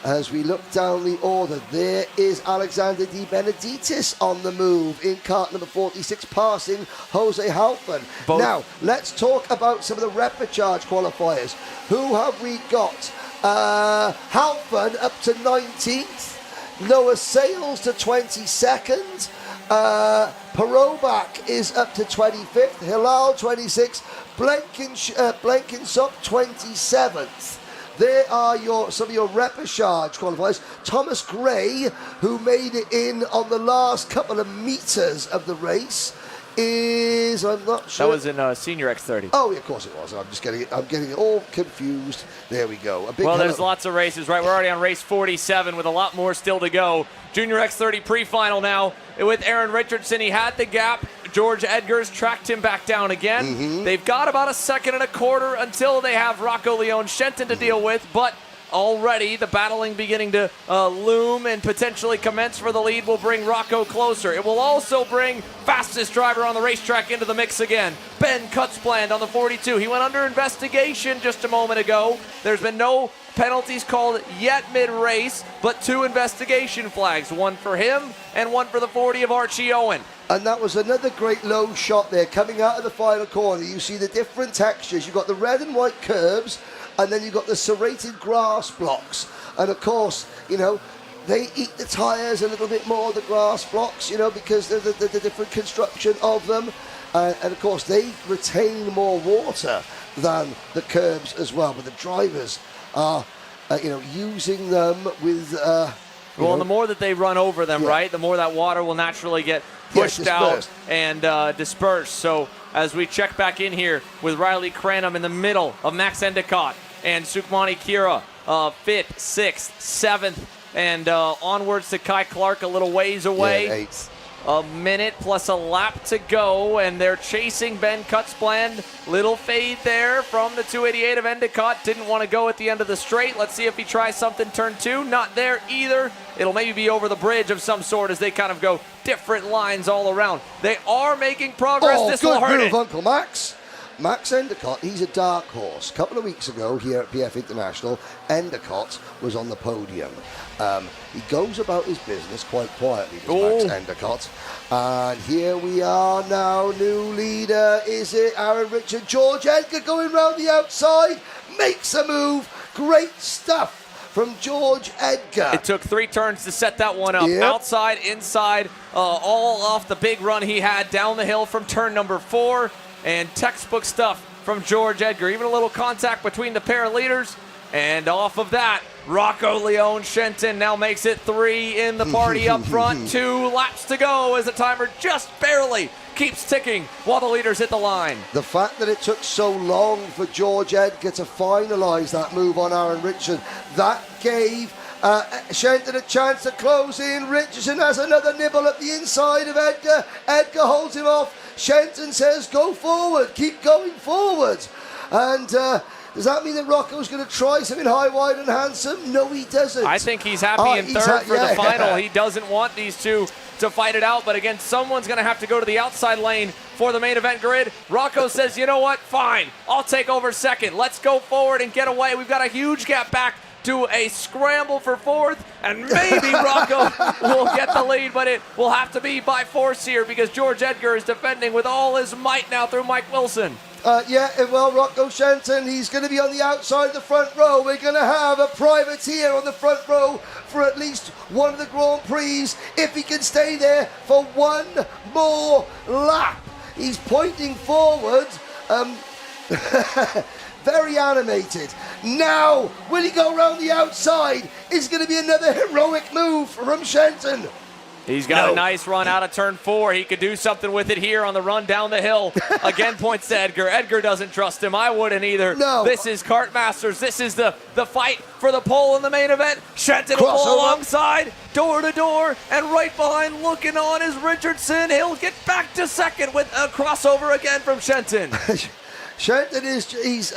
As we look down the order, there is Alexander Di Benedictis on the move in kart number 46, passing Jose Halfon. Now, let's talk about some of the repechage qualifiers. Who have we got? Halfon up to 19th. Noah Sales to 22nd. Perobak is up to 25th. Hilal 26th. Blenkinsop 27th. There are some of your repechage qualifiers. Thomas Gray, who made it in on the last couple of meters of the race, I'm not sure. That was in Senior X30. Oh, yeah, of course it was. I'm getting it all confused. There we go. Well, there's lots of races, right? We're already on race 47 with a lot more still to go. Junior X30 Pre-Final now with Aaron Richardson. He had the gap. George Edgar's tracked him back down again. Mm-hmm. They've got about a second and a quarter until they have Rocco Leon Shenton to deal with, but already the battling beginning to loom and potentially commence for the lead will bring Rocco closer. It will also bring fastest driver on the racetrack into the mix again. Ben Kutzbland on the 42. He went under investigation just a moment ago. There's been no penalties called yet mid-race, but 2 investigation flags, one for him and one for the 40 of Archie Owen. And that was another great low shot there coming out of the final corner. You see the different textures. You've got the red and white curbs, and then you've got the serrated grass blocks. And of course, you know, they eat the tyres a little bit more, the grass blocks, you know, because of the different construction of them. And of course, they retain more water than the curbs as well. But the drivers are, using them with... Well, and the more that they run over them, right, the more that water will naturally get pushed out and dispersed. So as we check back in here with Riley Cranham in the middle of Max Endicott and Sukhmani Kira, 5th, 6th, 7th, and onwards to Kai Clark a little ways away. Yeah, 8th. A minute plus a lap to go, and they're chasing Ben Kutzbland. Little fade there from the 288 of Endicott. Didn't want to go at the end of the straight. Let's see if he tries something turn 2. Not there either. It'll maybe be over the bridge of some sort as they kind of go different lines all around. They are making progress. This will hurt it. Uncle Max. Max Endicott, he's a dark horse. A couple of weeks ago here at PF International, Endicott was on the podium. He goes about his business quite quietly, Max Endicott. And here we are now, new leader. Is it Aaron Richard? George Edgar going round the outside, makes a move. Great stuff from George Edgar. It took 3 turns to set that one up. Yep. Outside, inside, all off the big run he had down the hill from turn number 4. And textbook stuff from George Edgar. Even a little contact between the pair of leaders. And off of that, Rocco Leon Shenton now makes it 3 in the party up front. 2 laps to go as the timer just barely keeps ticking while the leaders hit the line. The fact that it took so long for George Edgar to finalise that move on Aaron Richardson, that gave Shenton a chance to close in. Richardson has another nibble at the inside of Edgar. Edgar holds him off. Shenton says, go forward, keep going forward. And does that mean that Rocco's going to try something high, wide and handsome? No, he doesn't. I think he's happy in third for the final. He doesn't want these two to fight it out, but again, someone's going to have to go to the outside lane for the main event grid. Rocco says, you know what, fine, I'll take over second. Let's go forward and get away. We've got a huge gap back to a scramble for 4th, and maybe Rocco will get the lead, but it will have to be by force here because George Edgar is defending with all his might now through Mike Wilson. Rocco Shenton, he's going to be on the outside of the front row. We're going to have a privateer on the front row for at least one of the Grand Prix if he can stay there for one more lap. He's pointing forward. Very animated. Now, will he go around the outside? It's going to be another heroic move from Shenton. He's got a nice run out of turn 4. He could do something with it here on the run down the hill. Again, points to Edgar. Edgar doesn't trust him. I wouldn't either. No. This is Kartmasters. This is the fight for the pole in the main event. Shenton will pull alongside, door to door, and right behind looking on is Richardson. He'll get back to second with a crossover again from Shenton. Shenton he's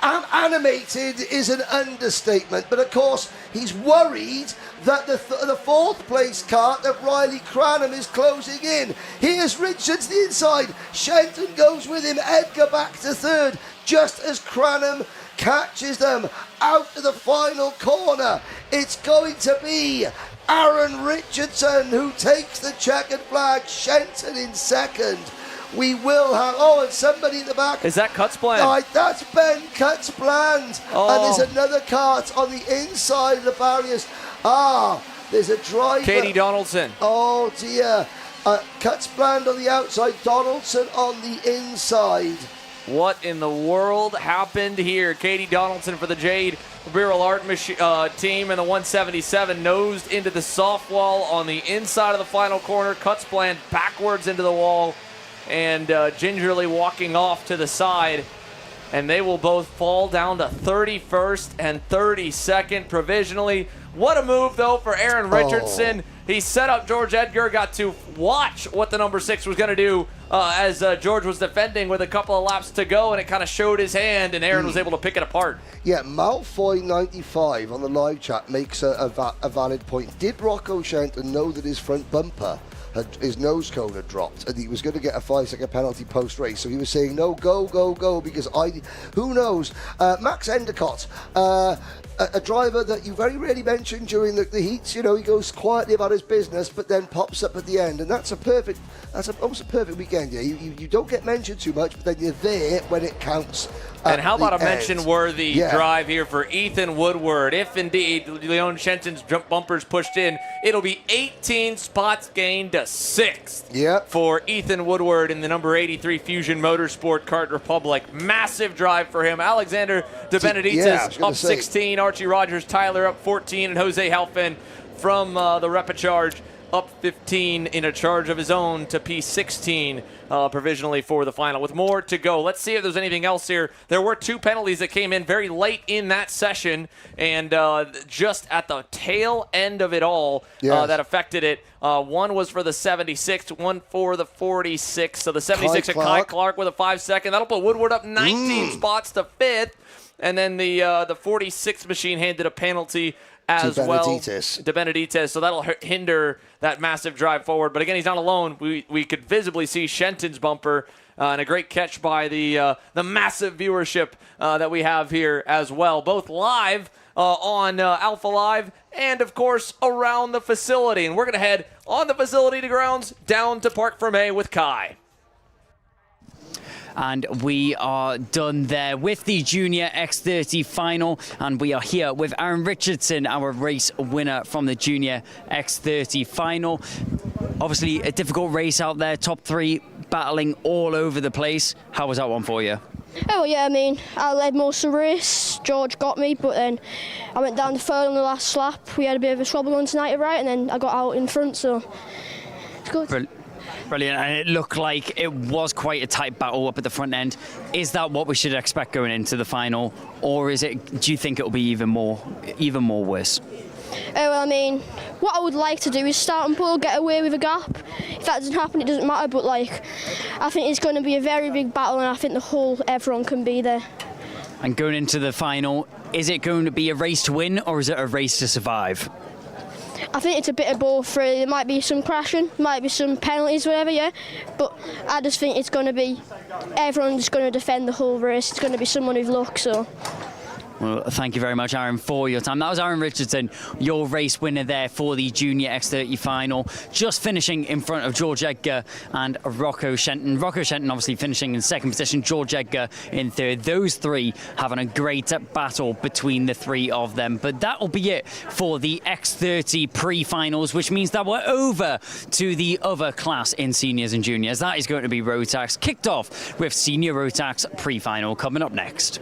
animated is an understatement, but of course he's worried that the 4th place kart that Riley Cranham is closing in. Here's Richards the inside. Shenton goes with him. Edgar back to 3rd, just as Cranham catches them out to the final corner. It's going to be Aaron Richardson who takes the checkered flag. Shenton in 2nd. We will have, and somebody in the back. Is that Kutzbland? That's Ben Kutzbland. And there's another kart on the inside of the barriers. There's a driver. Katie Donaldson. Oh, dear. Katzbrand on the outside, Donaldson on the inside. What in the world happened here? Katie Donaldson for the Jade Barrel Art team in the 177 nosed into the soft wall on the inside of the final corner. Katzbrand backwards into the wall and gingerly walking off to the side. And they will both fall down to 31st and 32nd provisionally. What a move, though, for Aaron Richardson. He set up George Edgar, got to watch what the number 6 was going to do as George was defending with a couple of laps to go, and it kind of showed his hand, and Aaron was able to pick it apart. Yeah, Malfoy95 on the live chat makes a valid point. Did Rocco Shenton know that his front bumper, his nose cone had dropped, and he was going to get a 5-second penalty post-race? So he was saying, no, go, because who knows? Max Endicott, a driver that you very rarely mention during the heats. You know, he goes quietly about his business, but then pops up at the end, and that's almost a perfect weekend. Yeah, you don't get mentioned too much, but then you're there when it counts. And how about a mention-worthy drive here for Ethan Woodward? If indeed Leon Shenton's jump bumpers pushed in, it'll be 18 spots gained to 6th for Ethan Woodward in the number 83 Fusion Motorsport Kart Republic. Massive drive for him. Alexander De Benedictis up 16, Archie Rogers, Tyler up 14, and Jose Halfin from the Repêchage up 15 in a charge of his own to P16 provisionally for the final with more to go. Let's see if there's anything else here. There were 2 penalties that came in very late in that session, and just at the tail end of it all that affected it. One was for the 76, one for the 46. So the 76 at Kai Clark with a 5-second. That'll put Woodward up 19 spots to 5th. And then the 46 machine handed a penalty as well. De Benedictis. So that'll hinder that massive drive forward. But again, he's not alone. We could visibly see Shenton's bumper and a great catch by the massive viewership that we have here as well, both live on Alpha Live and, of course, around the facility. And we're going to head on the facility to grounds down to Parc Fermé with Kai. And we are done there with the Junior X30 final. And we are here with Aaron Richardson, our race winner from the Junior X30 final. Obviously, a difficult race out there. Top 3 battling all over the place. How was that one for you? Oh, yeah, I mean, I led most of the race. George got me, but then I went down to 3rd on the last lap. We had a bit of a trouble on tonight, right? And then I got out in front, so it's good. Brilliant, and it looked like it was quite a tight battle up at the front end. Is that what we should expect going into the final, or do you think it'll be even more worse? Well, I mean, what I would like to do is start and pull, get away with a gap. If that doesn't happen, it doesn't matter, but I think it's going to be a very big battle, and I think everyone can be there. And going into the final, is it going to be a race to win, or is it a race to survive? I think it's a bit of both, really. There might be some crashing, might be some penalties, whatever, but I just think it's going to be, everyone's going to defend the whole race. It's going to be someone with luck, so. Well, thank you very much, Aaron, for your time. That was Aaron Richardson, your race winner there for the Junior X30 final, just finishing in front of George Edgar and Rocco Shenton. Rocco Shenton obviously finishing in 2nd position, George Edgar in 3rd. Those 3 having a great battle between the 3 of them. But that will be it for the X30 pre-finals, which means that we're over to the other class in seniors and juniors. That is going to be Rotax, kicked off with Senior Rotax pre-final coming up next.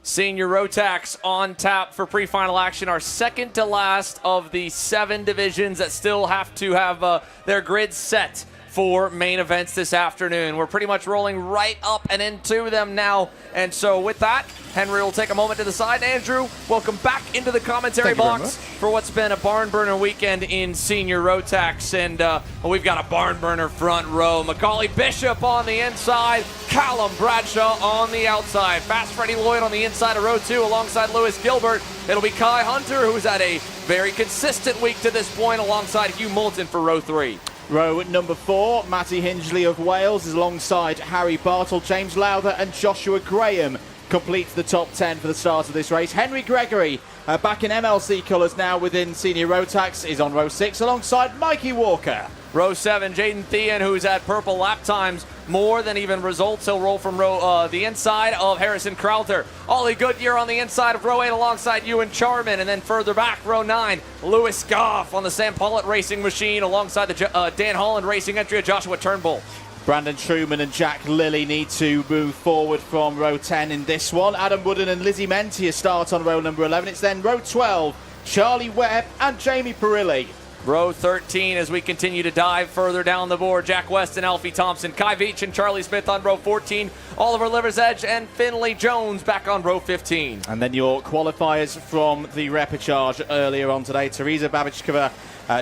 Senior Rotax on tap for pre-final action, our second to last of the 7 divisions that still have to have their grids set for main events this afternoon. We're pretty much rolling right up and into them now. And so with that, Henry will take a moment to the side. Andrew, welcome back into the commentary box for what's been a barn burner weekend in Senior Rotax. And we've got a barn burner front row. Macaulay Bishop on the inside, Callum Bradshaw on the outside. Fast Freddie Lloyd on the inside of row 2 alongside Lewis Gilbert. It'll be Kai Hunter, who's had a very consistent week to this point, alongside Hugh Moulton for row 3. Row number 4, Matty Hingley of Wales is alongside Harry Bartle, James Lowther and Joshua Graham. completes the top 10 for the start of this race. Henry Gregory, back in MLC colours now within senior Rotax, is on row 6 alongside Mikey Walker. Row 7, Jaden Thean, who's at purple lap times more than even results. He'll roll from the inside of Harrison Crowther. Ollie Goodyear on the inside of row 8 alongside Ewan Charman. And then further back, row 9, Lewis Goff on the Sam Pollitt Racing Machine alongside the Dan Holland Racing entry of Joshua Turnbull. Brandon Truman and Jack Lilly need to move forward from row 10 in this one. Adam Wooden and Lizzie Mentia start on row number 11. It's then row 12, Charlie Webb and Jamie Perilli. Row 13 as we continue to dive further down the board. Jack West and Alfie Thompson, Kai Veach and Charlie Smith on row 14. Oliver Liversedge and Finley Jones back on row 15. And then your qualifiers from the repechage earlier on today. Teresa Babichkova,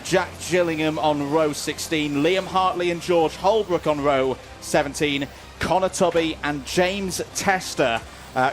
Jack Gillingham on row 16. Liam Hartley and George Holbrook on row 17. Connor Tubby and James Tester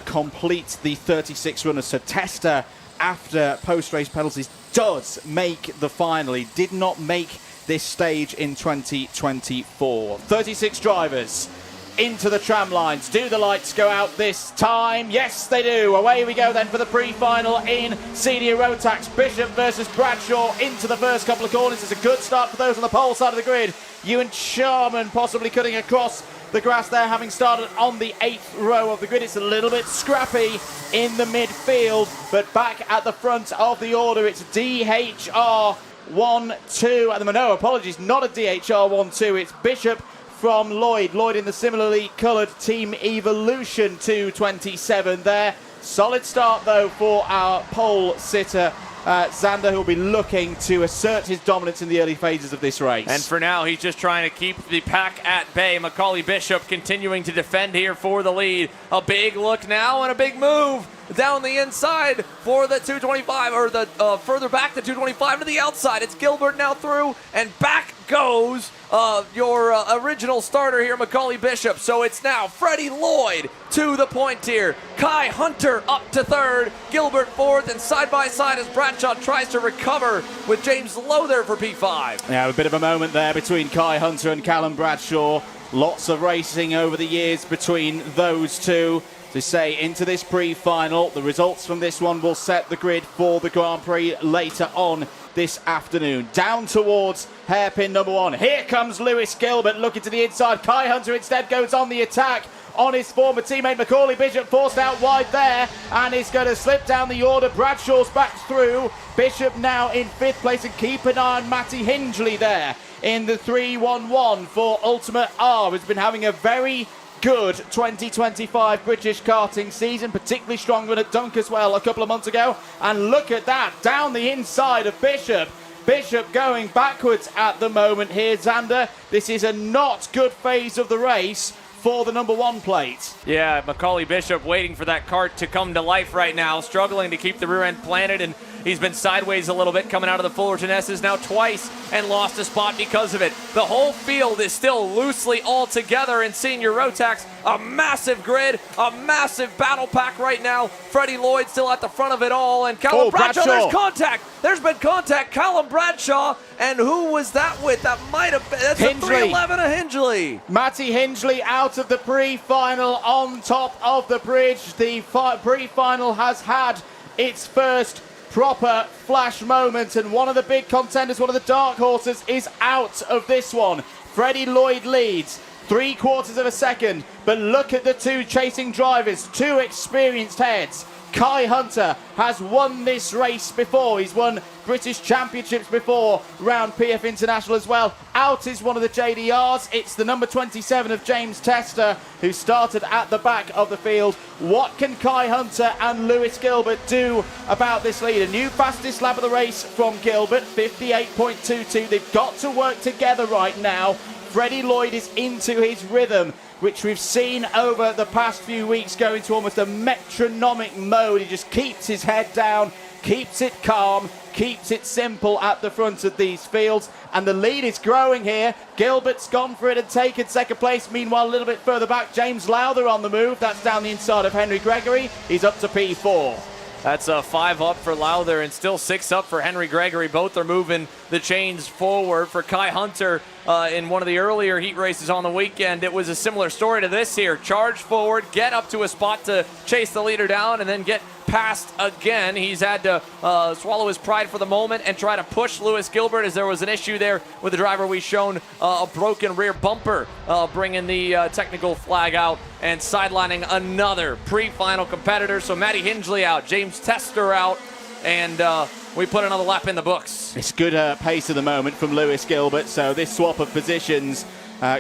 complete the 36 runners. So Tester, after post-race penalties, does make the final. He did not make this stage in 2024. 36 drivers into the tram lines. Do the lights go out this time? Yes, they do. Away we go then for the pre-final in senior Rotax. Bishop versus Bradshaw into the first couple of corners. It's a good start for those on the pole side of the grid. Ewan Charman possibly cutting across the grass there, having started on the 8th row of the grid. It's a little bit scrappy in the midfield, but back at the front of the order, it's DHR 1-2 at the moment. No, apologies, not a DHR 1-2. It's Bishop from Lloyd. Lloyd in the similarly coloured Team Evolution 227 there. Solid start, though, for our pole sitter, Xander, who will be looking to assert his dominance in the early phases of this race. And for now, he's just trying to keep the pack at bay. Macaulay Bishop continuing to defend here for the lead. A big look now and a big move down the inside for the 225, or the further back the 225 to the outside. It's Gilbert now through, and back goes your original starter here, Macaulay Bishop. So it's now Freddie Lloyd to the point here. Kai Hunter up to third, Gilbert fourth, and side by side as Bradshaw tries to recover with James Lowe there for P5. Yeah, a bit of a moment there between Kai Hunter and Callum Bradshaw. Lots of racing over the years between those two. To say into this pre-final, the results from this one will set the grid for the Grand Prix later on this afternoon. Down towards hairpin number 1. Here comes Lewis Gilbert looking to the inside. Kai Hunter instead goes on the attack on his former teammate Macaulay Bishop, forced out wide there, and is going to slip down the order. Bradshaw's back through. Bishop now in 5th place, and keep an eye on Matty Hindley there in the 3-1-1 for Ultimate R, who's been having a very good 2025 British karting season, particularly strong run at Dunk as well a couple of months ago. And look at that, down the inside of Bishop. Bishop going backwards at the moment here, Xander. This is a not good phase of the race for the number 1 plate. Yeah, Macaulay Bishop waiting for that kart to come to life right now, struggling to keep the rear end planted, and he's been sideways a little bit coming out of the Fullerton S's now twice and lost a spot because of it. The whole field is still loosely all together in senior Rotax. A massive grid, a massive battle pack right now. Freddie Lloyd still at the front of it all, and Callum Bradshaw, there's contact. There's been contact. Callum Bradshaw, and who was that with? That might have been, that's Hindley. A 311 of Hindley. Matty Hindley out of the pre-final on top of the bridge. The pre-final has had its first proper flash moment, and one of the big contenders, one of the dark horses, is out of this one. Freddie Lloyd leads 3/4 of a second, but look at the two chasing drivers, two experienced heads. Kai Hunter has won this race before. He's won British Championships before, round PF International as well. Out is one of the JDRs. It's the number 27 of James Tester, who started at the back of the field. What can Kai Hunter and Lewis Gilbert do about this lead? A new fastest lap of the race from Gilbert, 58.22. They've got to work together right now. Freddie Lloyd is into his rhythm, which we've seen over the past few weeks go into almost a metronomic mode. He just keeps his head down, keeps it calm, keeps it simple at the front of these fields, and the lead is growing here. Gilbert's gone for it and taken 2nd place. Meanwhile, a little bit further back, James Lowther on the move. That's down the inside of Henry Gregory. He's up to P4. That's 5 up for Lowther and still 6 up for Henry Gregory. Both are moving the chains forward. For Kai Hunter, in one of the earlier heat races on the weekend, it was a similar story to this here. Charge forward, get up to a spot to chase the leader down, and then get past again. He's had to swallow his pride for the moment and try to push Lewis Gilbert, as there was an issue there with the driver we shown a broken rear bumper, bringing the technical flag out and sidelining another pre-final competitor. So Matty Hingley out, James Tester out, and we put another lap in the books. It's good pace at the moment from Lewis Gilbert, so this swap of positions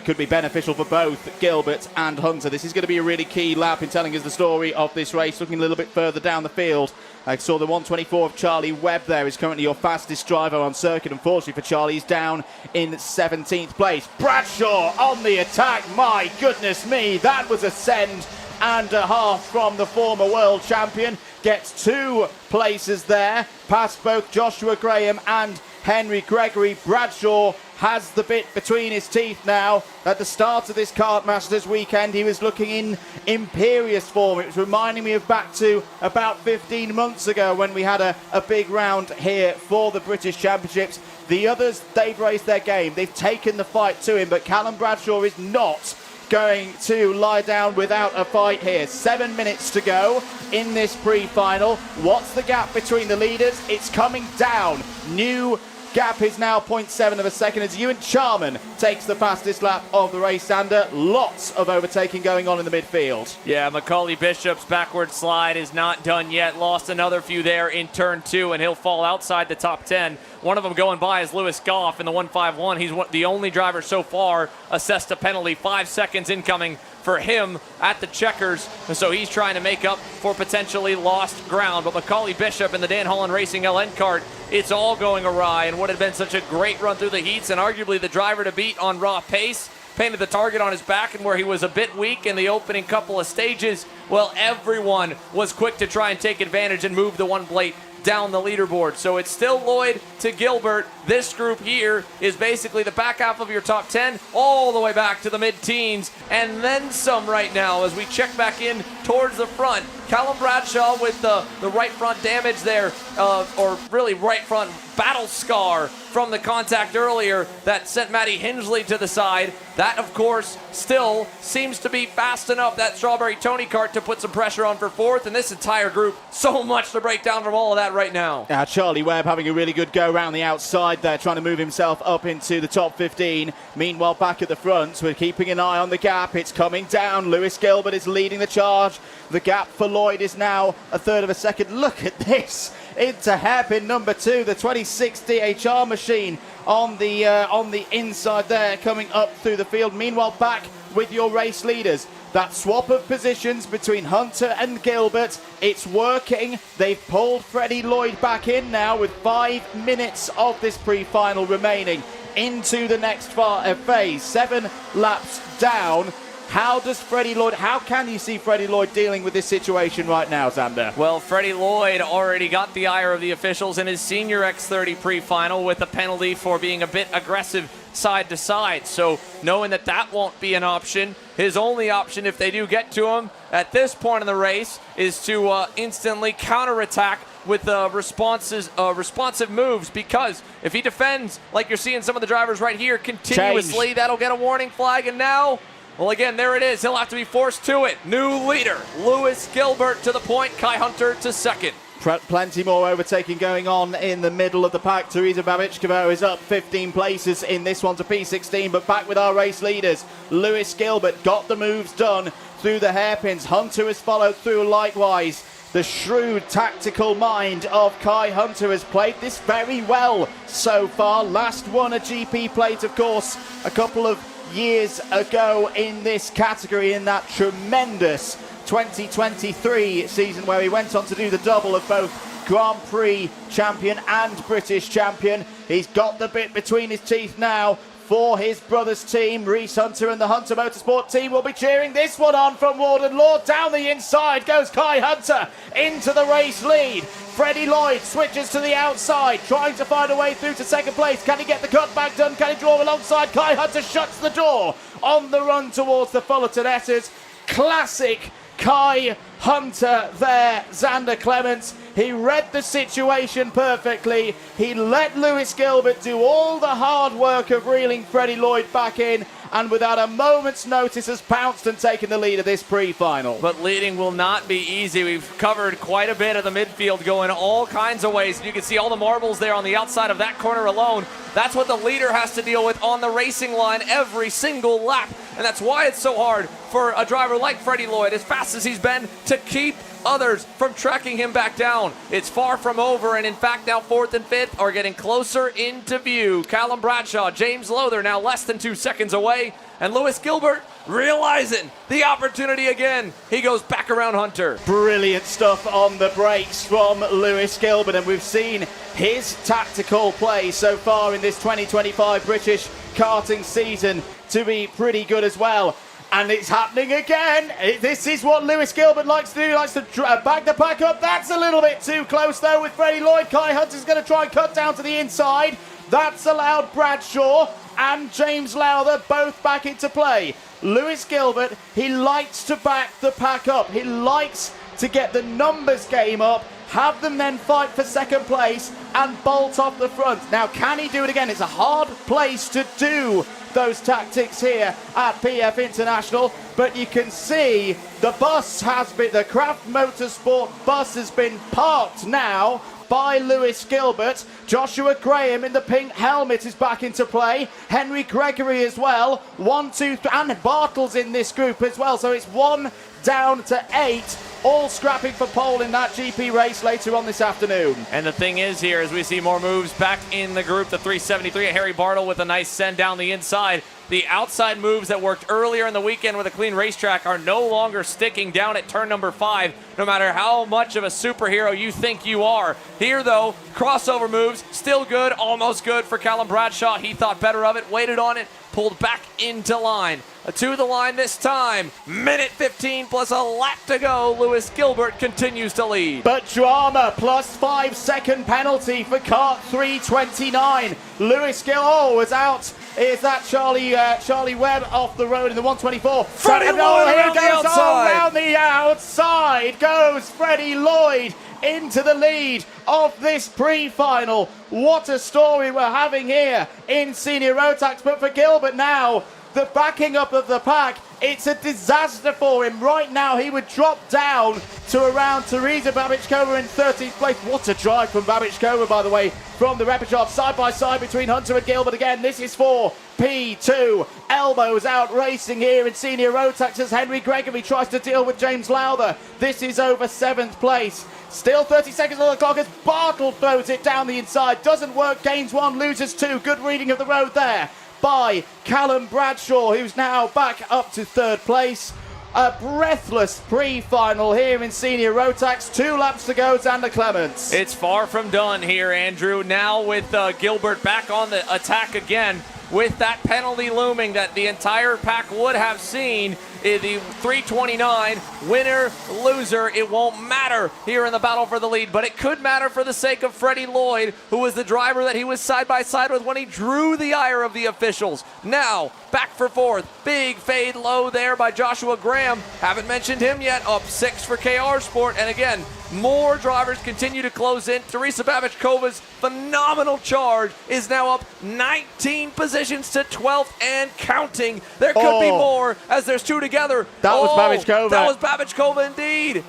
could be beneficial for both Gilbert and Hunter. This is going to be a really key lap in telling us the story of this race. Looking a little bit further down the field, I saw the 124 of Charlie Webb there is currently your fastest driver on circuit. Unfortunately for Charlie, he's down in 17th place. Bradshaw on the attack. My goodness me, that was a send and a half from the former world champion. Gets 2 places there, past both Joshua Graham and Henry Gregory. Bradshaw has the bit between his teeth now. At the start of this Kartmasters weekend, he was looking in imperious form. It was reminding me of back to about 15 months ago when we had a big round here for the British Championships. The others, they've raised their game. They've taken the fight to him, but Callum Bradshaw is not going to lie down without a fight here. 7 minutes to go in this pre-final. What's the gap between the leaders? It's coming down. New gap is now 0.7 of a second as Ewan Charman takes the fastest lap of the race, Xander. Lots of overtaking going on in the midfield. Yeah, Macaulay Bishop's backward slide is not done yet. Lost another few there in turn 2, and he'll fall outside the top 10. One of them going by is Lewis Goff in the 151. He's the only driver so far assessed a penalty. 5 seconds incoming for him at the checkers, so he's trying to make up for potentially lost ground. But Macaulay Bishop in the Dan Holland Racing LN kart, it's all going awry, and what had been such a great run through the heats and arguably the driver to beat on raw pace, painted the target on his back, and where he was a bit weak in the opening couple of stages, well, everyone was quick to try and take advantage and move the one plate down the leaderboard. So it's still Lloyd to Gilbert. This group here is basically the back half of your top 10 all the way back to the mid-teens and then some right now as we check back in towards the front. Callum Bradshaw with the right front damage there, or really right front battle scar from the contact earlier that sent Matty Hingley to the side. That, of course, still seems to be fast enough, that Strawberry Tony kart, to put some pressure on for 4th, and this entire group, so much to break down from all of that right now. Charlie Webb having a really good go around the outside there, trying to move himself up into the top 15. Meanwhile, back at the front, we're keeping an eye on the gap. It's coming down. Lewis Gilbert is leading the charge. The gap for Lloyd is now 1/3 of a second. Look at this. Into hairpin number 2, the 2060 HR machine on the inside there, coming up through the field. Meanwhile, back with your race leaders. That swap of positions between Hunter and Gilbert, it's working. They've pulled Freddie Lloyd back in now with 5 minutes of this pre-final remaining into the next phase. 7 laps down. How can you see Freddie Lloyd dealing with this situation right now, Xander? Well, Freddie Lloyd already got the ire of the officials in his senior X30 pre-final with a penalty for being a bit aggressive side to side. So knowing that won't be an option, his only option if they do get to him at this point in the race is to instantly counterattack with responsive moves, because if he defends like you're seeing some of the drivers right here continuously, that'll get a warning flag. And now, well, again, there it is. He'll have to be forced to it. New leader, Lewis Gilbert to the point, Kai Hunter to second. Plenty more overtaking going on in the middle of the pack. Teresa Babichkova is up 15 places in this one to P16, but back with our race leaders. Lewis Gilbert got the moves done through the hairpins. Hunter has followed through likewise. The shrewd tactical mind of Kai Hunter has played this very well so far. Last won a GP plate, of course, a couple of years ago in this category, in that tremendous 2023 season where he went on to do the double of both Grand Prix champion and British champion. He's got the bit between his teeth now for his brother's team. Reese Hunter and the Hunter Motorsport team will be cheering this one on from Warden Law. Down the inside goes Kai Hunter into the race lead. Freddie Lloyd switches to the outside, trying to find a way through to second place. Can he get the cutback done? Can he draw alongside? Kai Hunter shuts the door on the run towards the Fullerton Etters. Classic Kai Hunter there, Xander Clements. He read the situation perfectly. He let Lewis Gilbert do all the hard work of reeling Freddie Lloyd back in, and without a moment's notice has pounced and taken the lead of this pre-final. But leading will not be easy. We've covered quite a bit of the midfield going all kinds of ways. You can see all the marbles there on the outside of that corner alone. That's what the leader has to deal with on the racing line every single lap. And that's why it's so hard for a driver like Freddie Lloyd, as fast as he's been, to keep others from tracking him back down. It's far from over, and in fact now 4th and 5th are getting closer into view. Callum Bradshaw, James Lowther now less than 2 seconds away, and Lewis Gilbert realizing the opportunity again. He goes back around Hunter. Brilliant stuff on the brakes from Lewis Gilbert, and we've seen his tactical play so far in this 2025 British karting season to be pretty good as well. And it's happening again. This is what Lewis Gilbert likes to do. He likes to back the pack up. That's a little bit too close, though, with Freddie Lloyd. Kai Hunter's going to try and cut down to the inside. That's allowed Bradshaw and James Lowther both back into play. Lewis Gilbert, he likes to back the pack up. He likes to get the numbers game up, have them then fight for second place and bolt off the front. Now, can he do it again? It's a hard place to do those tactics here at PF International, but you can see the Craft Motorsport bus has been parked now by Lewis Gilbert. Joshua Graham in the pink helmet is back into play. Henry Gregory as well. 1, 2, 3, and Bartle's in this group as well. So it's 1 down to 8, all scrapping for pole in that GP race later on this afternoon. And the thing is here, as we see more moves back in the group, the 373, Harry Bartle with a nice send down the inside. The outside moves that worked earlier in the weekend with a clean racetrack are no longer sticking down at turn number 5, no matter how much of a superhero you think you are. Here, though, crossover moves, still good, almost good for Callum Bradshaw. He thought better of it, waited on it, pulled back into line. To the line this time. Minute 15 plus a lap to go. Lewis Gilbert continues to lead. But drama, plus 5-second penalty for kart 329. Lewis Gilbert was out. Is that Charlie Webb off the road in the 124? Freddie Lloyd around the outside. Around the outside goes Freddie Lloyd into the lead of this pre-final. What a story we're having here in Senior Rotax. But for Gilbert now, the backing up of the pack, it's a disaster for him. Right now, he would drop down to around Teresa Babichkova in 13th place. What a drive from Babichkova, by the way, from the Repêchage. Side by side between Hunter and Gilbert again. This is for P2. Elbows out racing here in Senior Rotax as Henry Gregory tries to deal with James Lowther. This is over 7th place. Still 30 seconds on the clock as Bartle throws it down the inside. Doesn't work, gains 1, loses 2. Good reading of the road there by Callum Bradshaw, who's now back up to 3rd place. A breathless pre-final here in Senior Rotax. 2 laps to go, Xander Clements. It's far from done here, Andrew. Now with Gilbert back on the attack again, with that penalty looming that the entire pack would have seen. The 329 winner, loser, it won't matter here in the battle for the lead, but it could matter for the sake of Freddie Lloyd, who was the driver that he was side by side with when he drew the ire of the officials. Now back for 4th, big fade low there by Joshua Graham. Haven't mentioned him yet, up 6 for KR Sport, and again, more drivers continue to close in. Teresa Babichkova's phenomenal charge is now up 19 positions to 12th and counting. There could be more as there's 2 together. That was Babichkova. That was Babichkova indeed.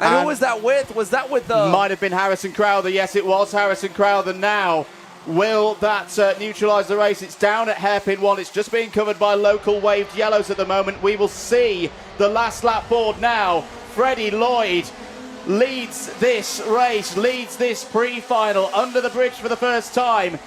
And who was that with? Was that with the... Might have been Harrison Crowther. Yes, it was Harrison Crowther now. Will that neutralise the race? It's down at hairpin 1. It's just being covered by local waved yellows at the moment. We will see the last lap board now. Freddie Lloyd leads this race, leads this pre-final under the bridge for the first time.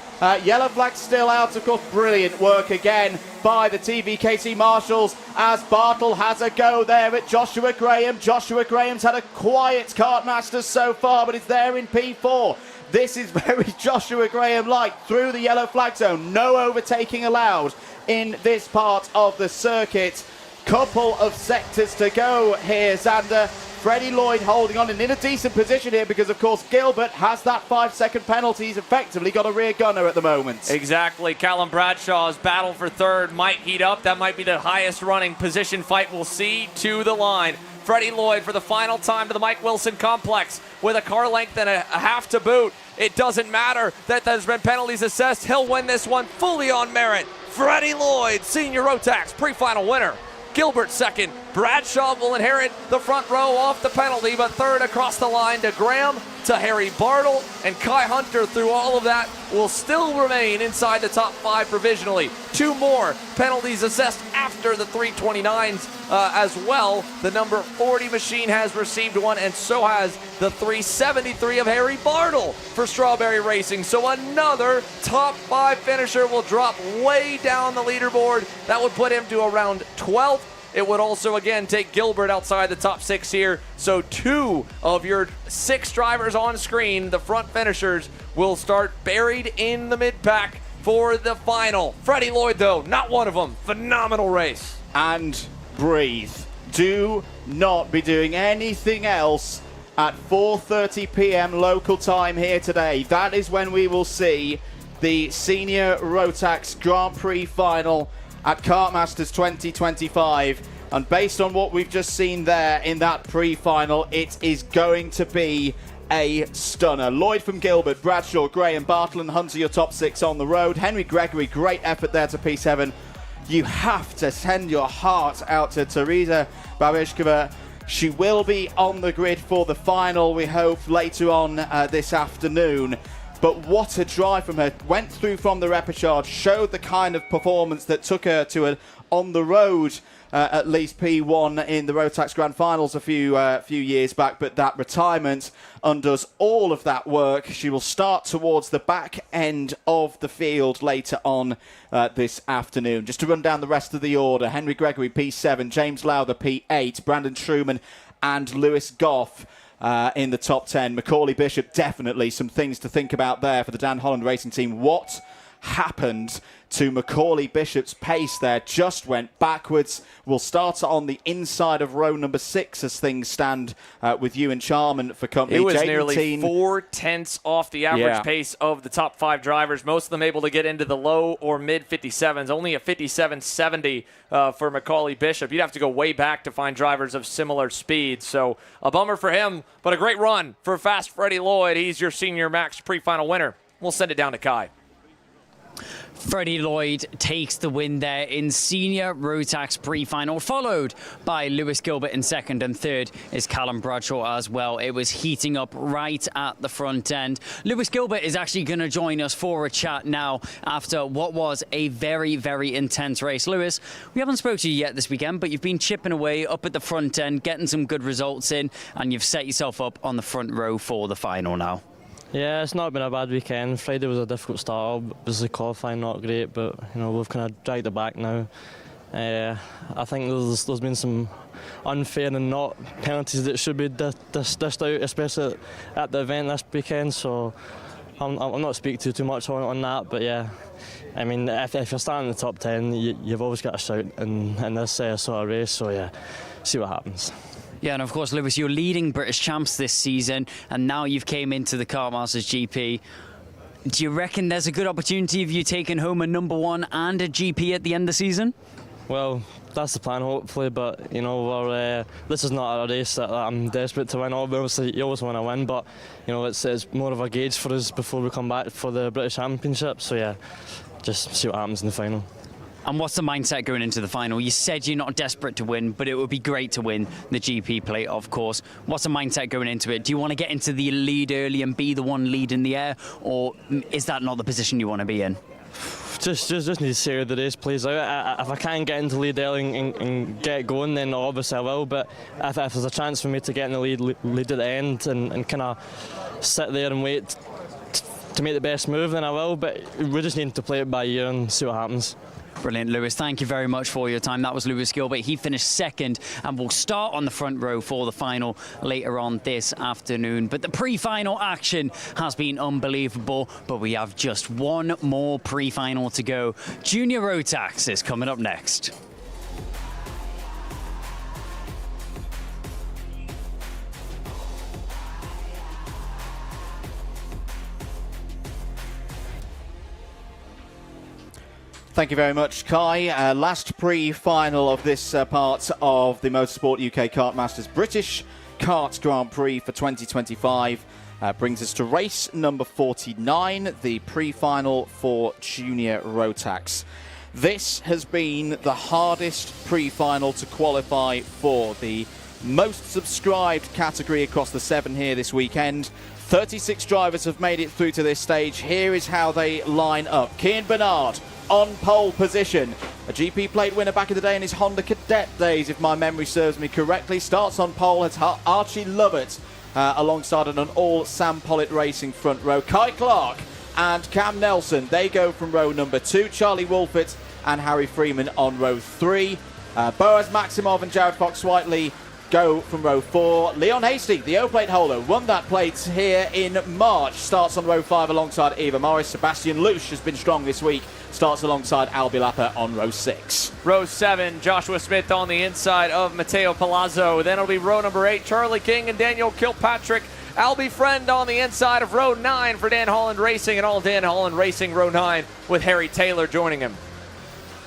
Yellow flag still out, of course. Brilliant work again by the TVKC Marshals as Bartle has a go there at Joshua Graham. Joshua Graham's had a quiet Kartmasters so far, but it's there in P4. This is very Joshua Graham-like through the yellow flag zone. No overtaking allowed in this part of the circuit. Couple of sectors to go here, Xander. Freddie Lloyd holding on and in a decent position here because, of course, Gilbert has that 5-second penalty. He's effectively got a rear gunner at the moment. Exactly. Callum Bradshaw's battle for 3rd might heat up. That might be the highest running position fight we'll see to the line. Freddie Lloyd for the final time to the Mike Wilson complex with a car length and a half to boot. It doesn't matter that there's been penalties assessed. He'll win this one fully on merit. Freddie Lloyd, senior Rotax pre-final winner. Gilbert second. Bradshaw will inherit the front row off the penalty, but third across the line to Graham, to Harry Bartle, and Kai Hunter through all of that will still remain inside the top 5 provisionally. 2 more penalties assessed after the 329s as well. The number 40 machine has received one, and so has the 373 of Harry Bartle for Strawberry Racing. So another top 5 finisher will drop way down the leaderboard. That would put him to around 12th. It would also, again, take Gilbert outside the top 6 here. So 2 of your 6 drivers on screen, the front finishers, will start buried in the mid-pack for the final. Freddie Lloyd, though, not one of them. Phenomenal race. And breathe. Do not be doing anything else at 4:30 p.m. local time here today. That is when we will see the Senior Rotax Grand Prix final at Kartmasters 2025, and based on what we've just seen there in that pre-final, it is going to be a stunner. Lloyd from Gilbert, Bradshaw, Graham, Bartle and Hunter, your top 6 on the road. Henry Gregory, great effort there to P7. You have to send your heart out to Teresa Babishkova. She will be on the grid for the final, we hope, later on this afternoon. But what a drive from her. Went through from the repechage, showed the kind of performance that took her to an on-the-road, at least P1 in the Rotax Grand Finals a few years back. But that retirement undoes all of that work. She will start towards the back end of the field later on this afternoon. Just to run down the rest of the order. Henry Gregory, P7. James Lowther, P8. Brandon Truman and Lewis Goff in the top 10. Macaulay Bishop, definitely some things to think about there for the Dan Holland Racing Team. What happened to Macaulay Bishop's pace there? Just went backwards. We'll start on the inside of row number 6 as things stand with Ewan Charman for company. It was nearly 4/10 off the average pace of the top 5 drivers, most of them able to get into the low or mid 57s, only a 57.70 for Macaulay Bishop. You'd have to go way back to find drivers of similar speed, so a bummer for him, but a great run for Fast Freddie Lloyd. He's your senior Max pre-final winner. We'll send it down to Kai. Freddie Lloyd takes the win there in Senior Rotax Pre-Final, followed by Lewis Gilbert in second, and third is Callum Bradshaw as well. It was heating up right at the front end. Lewis Gilbert is actually going to join us for a chat now after what was a very, very intense race. Lewis, we haven't spoken to you yet this weekend, but you've been chipping away up at the front end, getting some good results in, and you've set yourself up on the front row for the final now. Yeah, it's not been a bad weekend. Friday was a difficult start. Obviously qualifying not great, but we've kind of dragged it back now. I think there's been some unfair and not penalties that should be dished out, especially at the event this weekend. So I'm not speaking too much on that, but yeah. I mean, if you're starting in the top 10, you've always got a shout in this sort of race. So yeah, see what happens. Yeah, and of course, Lewis, you're leading British champs this season, and now you've came into the Kartmasters GP. Do you reckon there's a good opportunity of you taking home a number 1 and a GP at the end of the season? Well, that's the plan, hopefully, but this is not a race that I'm desperate to win. Obviously, you always want to win, but it's more of a gauge for us before we come back for the British Championship. So yeah, just see what happens in the final. And what's the mindset going into the final? You said you're not desperate to win, but it would be great to win the GP plate, of course. What's the mindset going into it? Do you want to get into the lead early and be the one lead in the air, or is that not the position you want to be in? Just need to see how the race plays out. If I can get into the lead early and get going, then obviously I will. But if there's a chance for me to get in the lead at the end and kind of sit there and wait to make the best move, then I will. But we just need to play it by ear and see what happens. Brilliant, Lewis. Thank you very much for your time. That was Lewis Gilbert. He finished second and will start on the front row for the final later on this afternoon. But the pre-final action has been unbelievable, but we have just one more pre-final to go. Junior Rotax is coming up next. Thank you very much, Kai. Last pre-final of this part of the Motorsport UK Kartmasters British Kart Grand Prix for 2025. Brings us to race number 49, the pre-final for Junior Rotax. This has been the hardest pre-final to qualify for, the most subscribed category across the 7 here this weekend. 36 drivers have made it through to this stage. Here is how they line up. Cian Bernard on pole position. A GP plate winner back in the day in his Honda Cadet days, if my memory serves me correctly. Starts on pole as Archie Lovett alongside an all Sam Pollitt Racing front row. Kai Clark and Cam Nelson, they go from row number 2. Charlie Wolfett and Harry Freeman on row 3. Boaz Maximov and Jared Fox-Whiteley go from row 4. Leon Hasty, the O-plate holder, won that plate here in March. Starts on row 5 alongside Eva Morris. Sebastian Lusch has been strong this week. Starts alongside Albi Lapper on row 6. Row 7, Joshua Smith on the inside of Matteo Palazzo. Then it'll be row number 8, Charlie King and Daniel Kilpatrick. Albie Friend on the inside of row 9 for Dan Holland Racing, and all Dan Holland Racing row 9 with Harry Taylor joining him.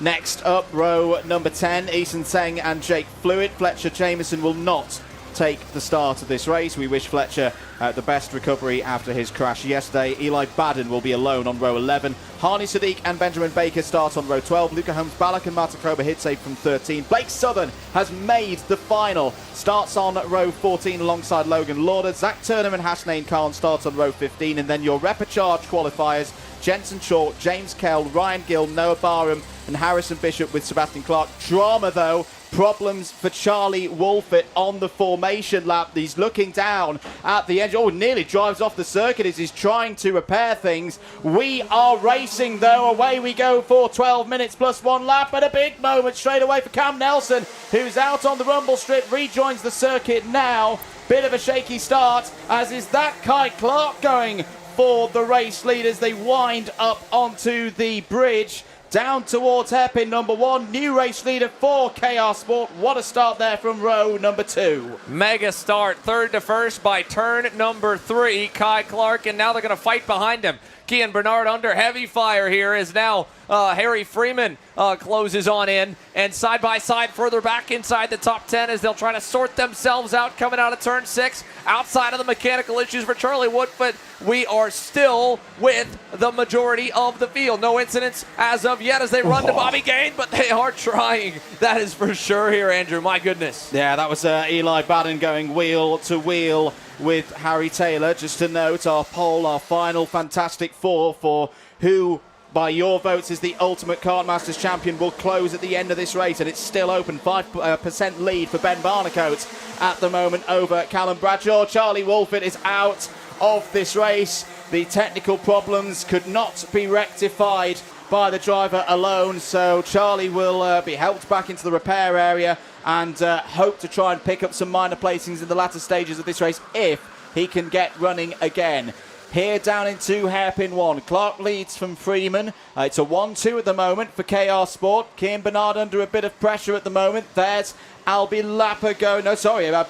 Next up, row number 10, Eason Seng and Jake Fluid. Fletcher Jameson will not take the start of this race. We wish Fletcher the best recovery after his crash yesterday. Eli Baden will be alone on row 11. Harney Sadiq and Benjamin Baker start on row 12. Luca Holmes-Ballack and Martin Krober hit safe from 13. Blake Southern has made the final. Starts on row 14 alongside Logan Lauder. Zach Turner and Hasnain Khan starts on row 15. And then your repechage qualifiers, Jensen Chalk, James Kell, Ryan Gill, Noah Barham and Harrison Bishop with Sebastian Clark. Drama though, problems for Charlie Wolfett on the formation lap. He's looking down at the edge. Oh, nearly drives off the circuit as he's trying to repair things. We are racing though. Away we go for 12 minutes plus 1 lap, and a big moment straight away for Cam Nelson, who's out on the rumble strip, rejoins the circuit now. Bit of a shaky start, as is that Kai Clark going for the race lead as they wind up onto the bridge. Down towards hairpin number 1, new race leader for KR Sport. What a start there from row number 2. Mega start, third to first by turn number 3, Kai Clark, and now they're going to fight behind him. Cian Bernard under heavy fire here as now Harry Freeman closes on in, and side by side further back inside the top 10 as they'll try to sort themselves out coming out of turn 6. Outside of the mechanical issues for Charlie Wood, but we are still with the majority of the field. No incidents as of yet as they run to Bobby Gain, but they are trying. That is for sure here, Andrew. My goodness. Yeah, that was Eli Baden going wheel to wheel with Harry Taylor. Just to note, our poll, our final Fantastic Four for who, by your votes, is the ultimate Kartmasters champion will close at the end of this race, and it's still open. 5% lead for Ben Barnacote at the moment over Callum Bradshaw. Charlie Wolfett is out of this race. The technical problems could not be rectified by the driver alone, so Charlie will be helped back into the repair area and hope to try and pick up some minor placings in the latter stages of this race if he can get running again. Here down into hairpin 1, Clark leads from Freeman. It's a 1-2 at the moment for KR Sport. Cian Bernard under a bit of pressure at the moment. There's Albi Lapper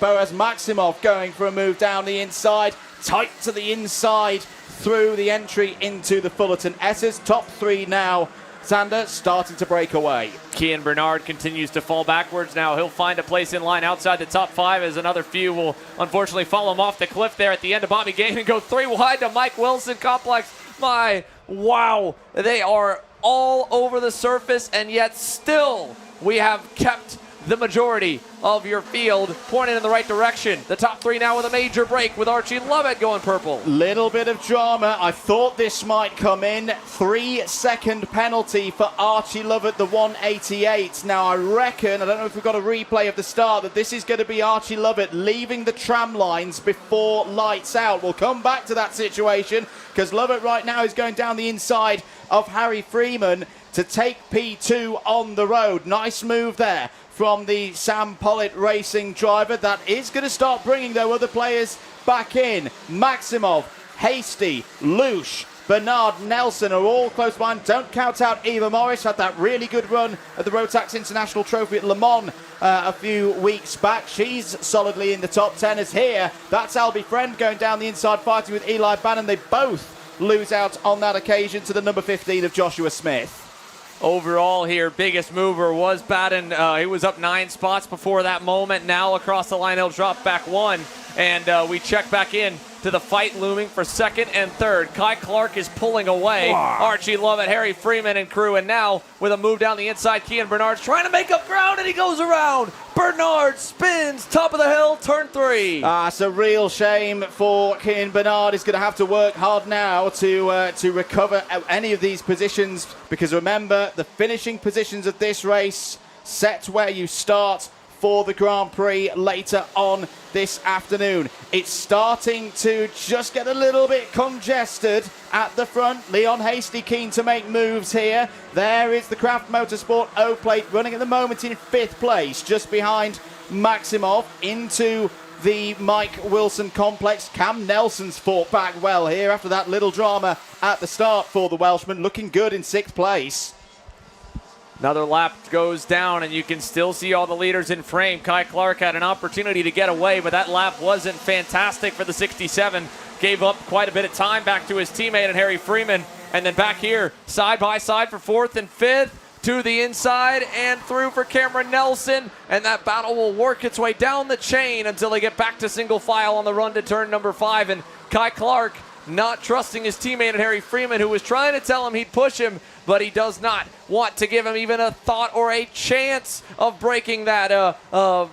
Boaz Maximov going for a move down the inside. Tight to the inside through the entry into the Fullerton S's. Top 3 now. Xander starting to break away. Cian Bernard continues to fall backwards now. He'll find a place in line outside the top 5 as another few will unfortunately follow him off the cliff there at the end of Bobby Gain and go 3 wide to Mike Wilson Complex. Wow. They are all over the surface, and yet still we have kept the majority of your field pointing in the right direction. The top 3 now with a major break with Archie Lovett going purple. Little bit of drama. I thought this might come in. 3-second penalty for Archie Lovett, the 188. Now I reckon, I don't know if we've got a replay of the start, that this is going to be Archie Lovett leaving the tram lines before lights out. We'll come back to that situation because Lovett right now is going down the inside of Harry Freeman to take P2 on the road. Nice move there from the Sam Pollitt Racing driver. That is going to start bringing, though, other players back in. Maximov, Hasty, Lusch, Bernard, Nelson are all close behind. Don't count out Eva Morris. Had that really good run at the Rotax International Trophy at Le Mans a few weeks back. She's solidly in the top 10 as here. That's Albie Friend going down the inside fighting with Eli Bannon. They both lose out on that occasion to the number 15 of Joshua Smith. overall here. Biggest mover was Baden. He was up 9 spots before that moment. Now across the line, he'll drop back 1. And we check back in to the fight looming for second and third. Kai Clark is pulling away. Archie Lovett, Harry Freeman, and crew. And now with a move down the inside, Kean Bernard's trying to make up ground, and he goes around. Bernard spins, top of the hill, turn 3. It's a real shame for Kean Bernard. He's going to have to work hard now to recover any of these positions, because remember, the finishing positions of this race set where you start for the Grand Prix later on this afternoon. It's starting to just get a little bit congested at the front. Leon Hasty keen to make moves here. There is the Craft Motorsport O-Plate running at the moment in 5th place, just behind Maximov into the Mike Wilson complex. Cam Nelson's fought back well here after that little drama at the start for the Welshman, looking good in 6th place. Another lap goes down, and you can still see all the leaders in frame. Kai Clark had an opportunity to get away, but that lap wasn't fantastic for the 67. Gave up quite a bit of time back to his teammate and Harry Freeman. And then back here, side by side for 4th and 5th. To the inside and through for Cameron Nelson. And that battle will work its way down the chain until they get back to single file on the run to turn number 5. And Kai Clark not trusting his teammate and Harry Freeman, who was trying to tell him he'd push him, but he does not want to give him even a thought or a chance of breaking that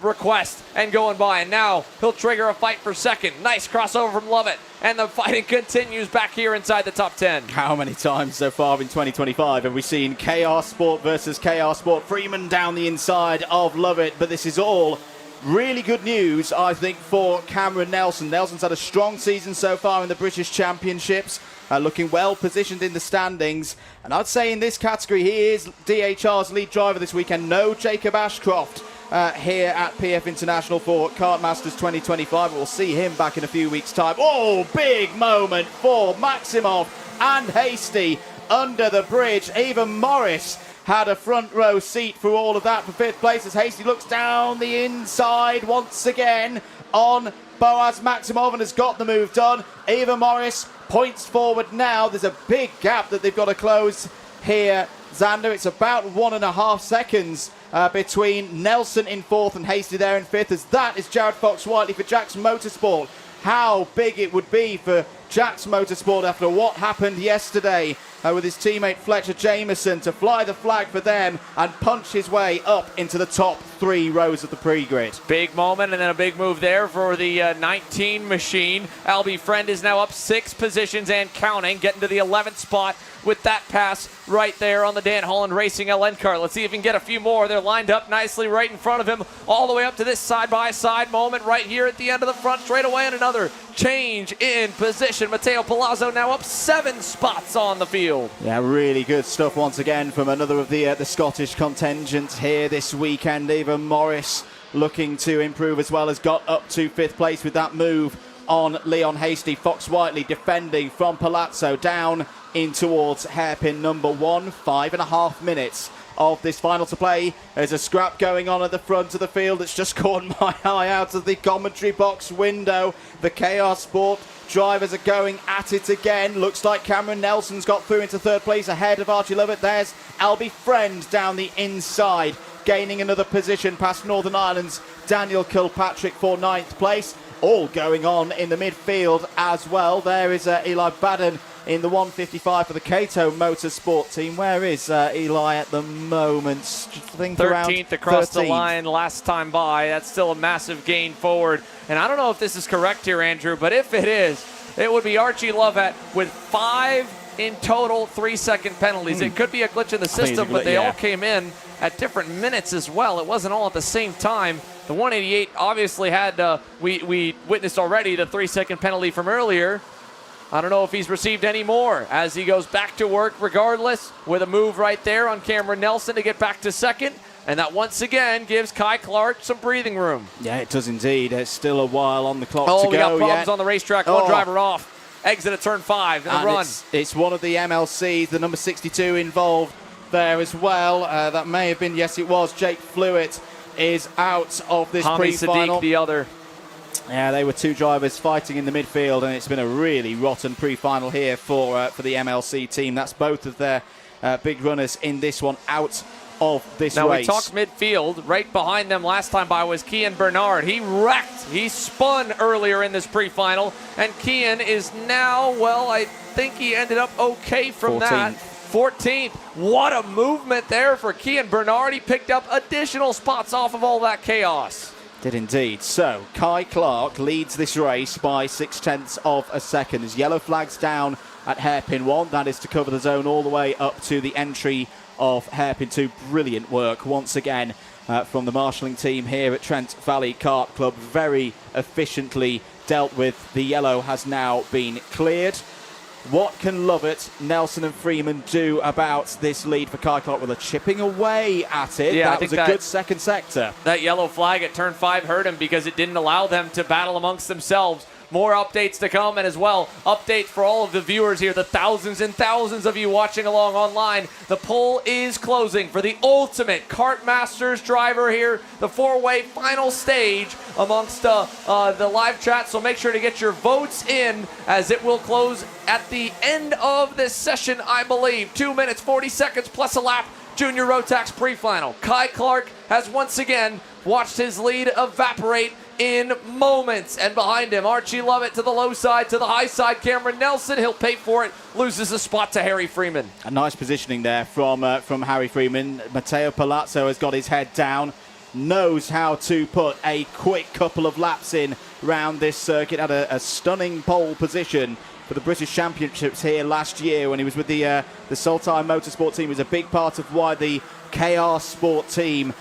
request and going by. And now he'll trigger a fight for second. Nice crossover from Lovett. And the fighting continues back here inside the top 10. How many times so far in 2025 have we seen KR Sport versus KR Sport? Freeman down the inside of Lovett, but this is all really good news, I think, for Cameron Nelson. Nelson's had a strong season so far in the British Championships, looking well positioned in the standings. And I'd say in this category, he is DHR's lead driver this weekend. No Jacob Ashcroft here at PF International for Kartmasters 2025. We'll see him back in a few weeks' time. Oh, big moment for Maximov and Hasty under the bridge. Even Morris had a front row seat through all of that for 5th place as Hasty looks down the inside once again on Boaz Maximov and has got the move done. Eva Morris points forward now. There's a big gap that they've got to close here, Xander. It's about 1.5 seconds between Nelson in 4th and Hasty there in 5th, as that is Jared Fox-Whiteley for Jax Motorsport. How big it would be for Jax Motorsport after what happened yesterday with his teammate Fletcher Jameson to fly the flag for them and punch his way up into the top 3 rows of the pre-grid. Big moment and then a big move there for the 19 machine. Albie Friend is now up 6 positions and counting, getting to the 11th spot with that pass right there on the Dan Holland Racing LN car. Let's see if he can get a few more. They're lined up nicely right in front of him, all the way up to this side-by-side moment right here at the end of the front straightaway, and another change in position. Matteo Palazzo now up 7 spots on the field. Yeah, really good stuff once again from another of the Scottish contingents here this weekend. Even Morris looking to improve as well, has got up to 5th place with that move on Leon Hasty. Fox-Whiteley defending from Palazzo down in towards hairpin number 1. 5.5 minutes of this final to play. There's a scrap going on at the front of the field that's just caught my eye out of the commentary box window. The KR Sport drivers are going at it again. Looks like Cameron Nelson's got through into 3rd place ahead of Archie Lovett. There's Albie Friend down the inside, gaining another position past Northern Ireland's Daniel Kilpatrick for 9th place. All going on in the midfield as well. There is Eli Baden in the 155 for the Cato Motorsport team. Where is Eli at the moment? 13th across 13th. The line last time by. That's still a massive gain forward. And I don't know if this is correct here, Andrew, but if it is, it would be Archie Lovett with 5 in total 3-second penalties. It could be a glitch in the system, but they all came in at different minutes as well. It wasn't all at the same time. The 188 obviously had, we witnessed already the 3-second penalty from earlier. I don't know if he's received any more as he goes back to work regardless, with a move right there on Cameron Nelson to get back to 2nd. And that once again gives Kai Clark some breathing room. Yeah, it does indeed. There's still a while on the clock to go. Oh, we got problems on the racetrack. One driver off. Exit at turn 5 in the run. It's one of the MLCs, the number 62 involved there as well. That may have been, yes, it was. Jake Flewitt is out of this pre-final. Sadiq, the other. Yeah, they were 2 drivers fighting in the midfield, and it's been a really rotten pre-final here for the MLC team. That's both of their big runners in this one out of this now race. We talked midfield. Right behind them last time by was Kian Bernard. He wrecked. He spun earlier in this pre-final, and Kian is now, well, I think he ended up okay from 14th. that. 14th. What a movement there for Kian Bernard. He picked up additional spots off of all that chaos. Did indeed. So, Kai Clark leads this race by 0.6 of a second. His yellow flag's down at hairpin 1. That is to cover the zone all the way up to the entry of hairpin 2. Brilliant work once again from the marshalling team here at Trent Valley Kart Club. Very efficiently dealt with. The yellow has now been cleared. What can Lovett, Nelson and Freeman do about this lead for Kai Clark? Well, they're chipping away at it. Yeah, that was a good second sector. That yellow flag at turn 5 hurt him because it didn't allow them to battle amongst themselves. More updates to come, and as well, updates for all of the viewers here, the thousands and thousands of you watching along online. The poll is closing for the ultimate Kartmasters driver here, the 4-way final stage amongst the live chat. So make sure to get your votes in, as it will close at the end of this session, I believe. 2 minutes, 40 seconds plus a lap. Junior Rotax Pre-Final. Kai Clark has once again watched his lead evaporate in moments. And behind him, Archie Lovett to the low side, to the high side, Cameron Nelson. He'll pay for it, loses a spot to Harry Freeman. A nice positioning there from Harry Freeman. Matteo Palazzo has got his head down, knows how to put a quick couple of laps in round this circuit. Had a stunning pole position for the British Championships here last year when he was with the Saltire Motorsport team. He was a big part of why the KR Sport team,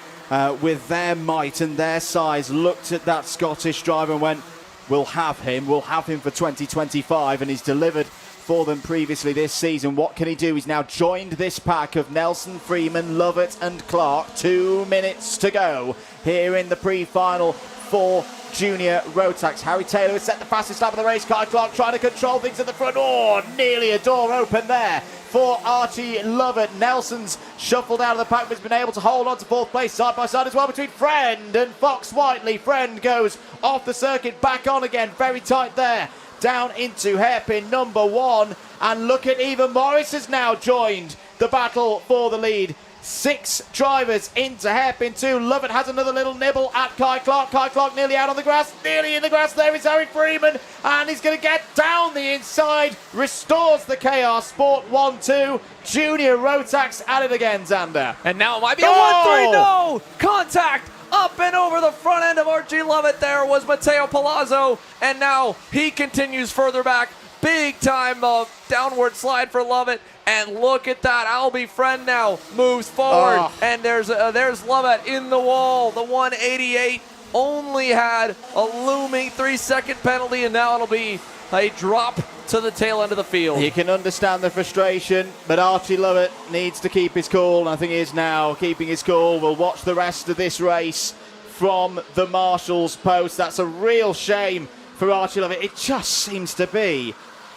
with their might and their size, looked at that Scottish driver and went, we'll have him for 2025, and he's delivered for them previously this season. What can he do? He's now joined this pack of Nelson, Freeman, Lovett and Clark. 2 minutes to go here in the pre-final for Junior Rotax. Harry Taylor has set the fastest lap of the race. Kai Clark trying to control things at the front. Oh, nearly a door open there for Archie Lovett. Nelson's shuffled out of the pack, but has been able to hold on to 4th place side by side as well between Friend and Fox Whiteley. Friend goes off the circuit, back on again, very tight there, down into hairpin number 1. And look at Eva Morris has now joined the battle for the lead. 6 drivers into hairpin 2. Lovett has another little nibble at Kai Clark. Kai Clark nearly out on the grass. Nearly in the grass. There is Harry Freeman. And he's going to get down the inside. Restores the KR Sport 1-2. Junior Rotax at it again, Xander. And now it might be a 1-3. No! Contact! Up and over the front end of Archie Lovett there was Matteo Palazzo. And now he continues further back. Big time downward slide for Lovett. And look at that. Albie Friend now moves forward. And there's Lovett in the wall. The 188 only had a looming 3-second penalty, and now it'll be a drop to the tail end of the field. You can understand the frustration, but Archie Lovett needs to keep his cool, and I think he is now keeping his cool. We'll watch the rest of this race from the Marshalls post. That's a real shame for Archie Lovett. It just seems to be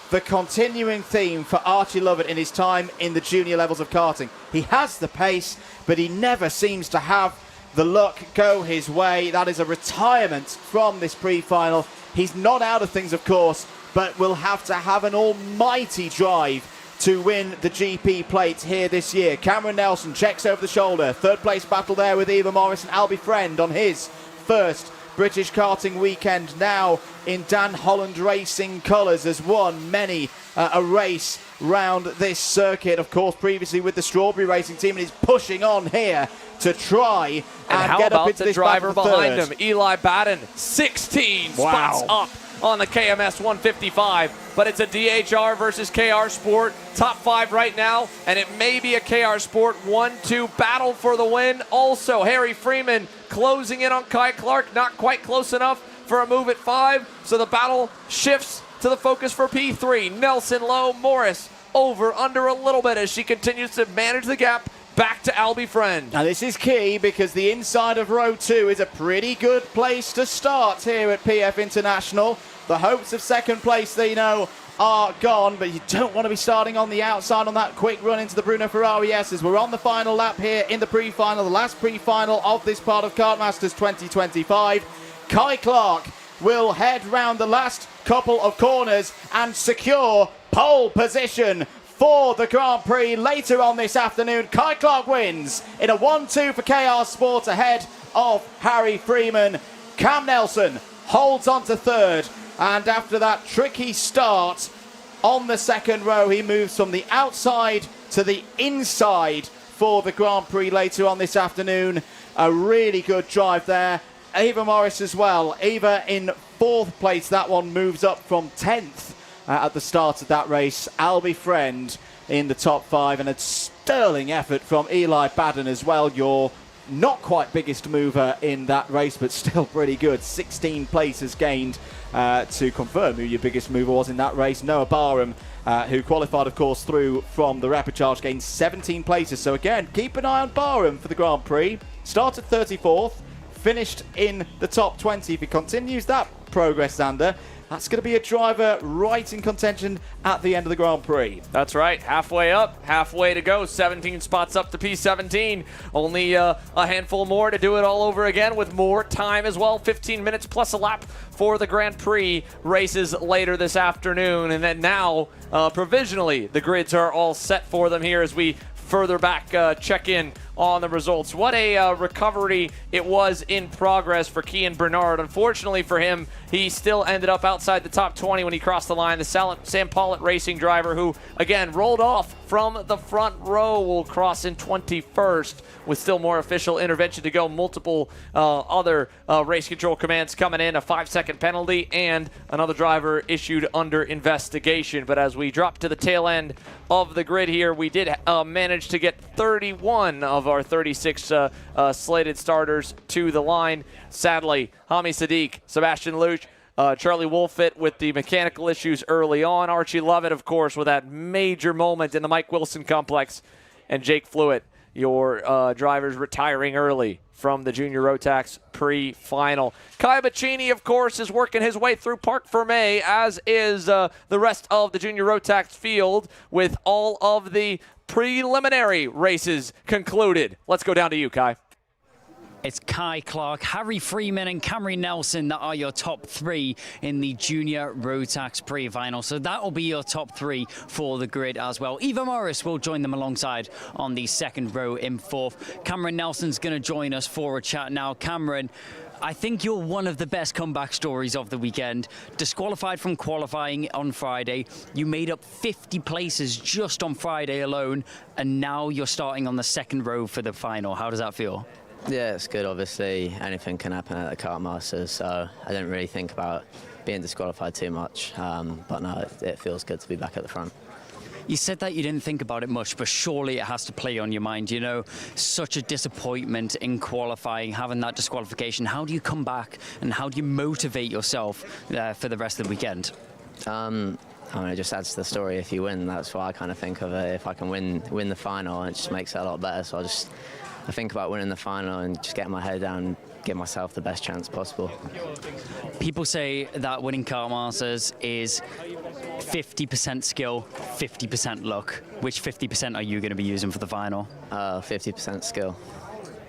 the continuing theme for Archie Lovett in his time in the junior levels of karting. He has the pace, but he never seems to have the luck go his way. That is a retirement from this pre-final. He's not out of things, of course, but will have to have an almighty drive to win the GP plate here this year. Cameron Nelson checks over the shoulder. 3rd place battle there with Eva Morris and Albie Friend on his first British karting weekend, now in Dan Holland Racing colours, has won many a race round this circuit. Of course, previously with the Strawberry Racing team, and he's pushing on here to try and get up into this driver behind third. him, Eli Batten, 16 spots up on the KMS 155, but it's a DHR versus KR Sport, top 5 right now, and it may be a KR Sport 1-2 battle for the win. Also, Harry Freeman closing in on Kai Clark, not quite close enough for a move at 5, so the battle shifts to the focus for P3. Nelson low, Morris over, under a little bit as she continues to manage the gap. Back to Albie Friend. Now this is key because the inside of row 2 is a pretty good place to start here at PF International. The hopes of second place, they know, are gone, but you don't want to be starting on the outside on that quick run into the Bruno Ferrari S's. We're on the final lap here in the pre-final, the last pre-final of this part of Kartmasters 2025. Kai Clark will head round the last couple of corners and secure pole position for the Grand Prix later on this afternoon. Kai Clark wins in a 1-2 for KR Sport ahead of Harry Freeman. Cam Nelson holds on to third, and after that tricky start on the second row, he moves from the outside to the inside for the Grand Prix later on this afternoon. A really good drive there. Eva Morris as well. Eva in fourth place. That one moves up from 10th at the start of that race. Albie Friend in the top 5, and a sterling effort from Eli Baden as well. Your not quite biggest mover in that race, but still pretty good. 16 places gained to confirm who your biggest mover was in that race. Noah Barham, who qualified, of course, through from the Repêchage, gained 17 places. So again, keep an eye on Barham for the Grand Prix. Started 34th, finished in the top 20. If he continues that progress, Xander, that's going to be a driver right in contention at the end of the Grand Prix. That's right. Halfway up, halfway to go. 17 spots up to P17. Only a handful more to do it all over again with more time as well. 15 minutes plus a lap for the Grand Prix races later this afternoon. And then now, provisionally, the grids are all set for them here as we further back check in on the results. What a recovery it was in progress for Kian Bernard. Unfortunately for him, he still ended up outside the top 20 when he crossed the line. The Sam Pollitt racing driver, who again rolled off from the front row, will cross in 21st with still more official intervention to go. Multiple other race control commands coming in, a 5-second penalty, and another driver issued under investigation. But as we drop to the tail end of the grid here, we did manage to get 31 of our 36 slated starters to the line. Sadly, Hami Sadiq, Sebastian Luch, Charlie Wolfett with the mechanical issues early on. Archie Lovett, of course, with that major moment in the Mike Wilson complex. And Jake Fluitt, your drivers retiring early from the Junior Rotax Pre-Final. Kai Bachini, of course, is working his way through Parc Fermé, as is the rest of the Junior Rotax field, with all of the preliminary races concluded. Let's go down to you, Kai. It's Kai Clark, Harry Freeman, and Cameron Nelson that are your top 3 in the Junior Rotax Pre-Final. So that will be your top 3 for the grid as well. Eva Morris will join them alongside on the second row in fourth. Cameron Nelson's going to join us for a chat now. Cameron, I think you're one of the best comeback stories of the weekend. Disqualified from qualifying on Friday. You made up 50 places just on Friday alone, and now you're starting on the second row for the final. How does that feel? Yeah, it's good. Obviously, anything can happen at the Kartmasters, so I didn't really think about being disqualified too much. But no, it feels good to be back at the front. You said that you didn't think about it much, but surely it has to play on your mind. You know, such a disappointment in qualifying, having that disqualification. How do you come back, and how do you motivate yourself for the rest of the weekend? I mean, it just adds to the story if you win. That's what I kind of think of it. If I can win the final, it just makes it a lot better. So I think about winning the final and just getting my head down and give myself the best chance possible. People say that winning Kartmasters is 50% skill, 50% luck. Which 50% are you going to be using for the final? 50% skill.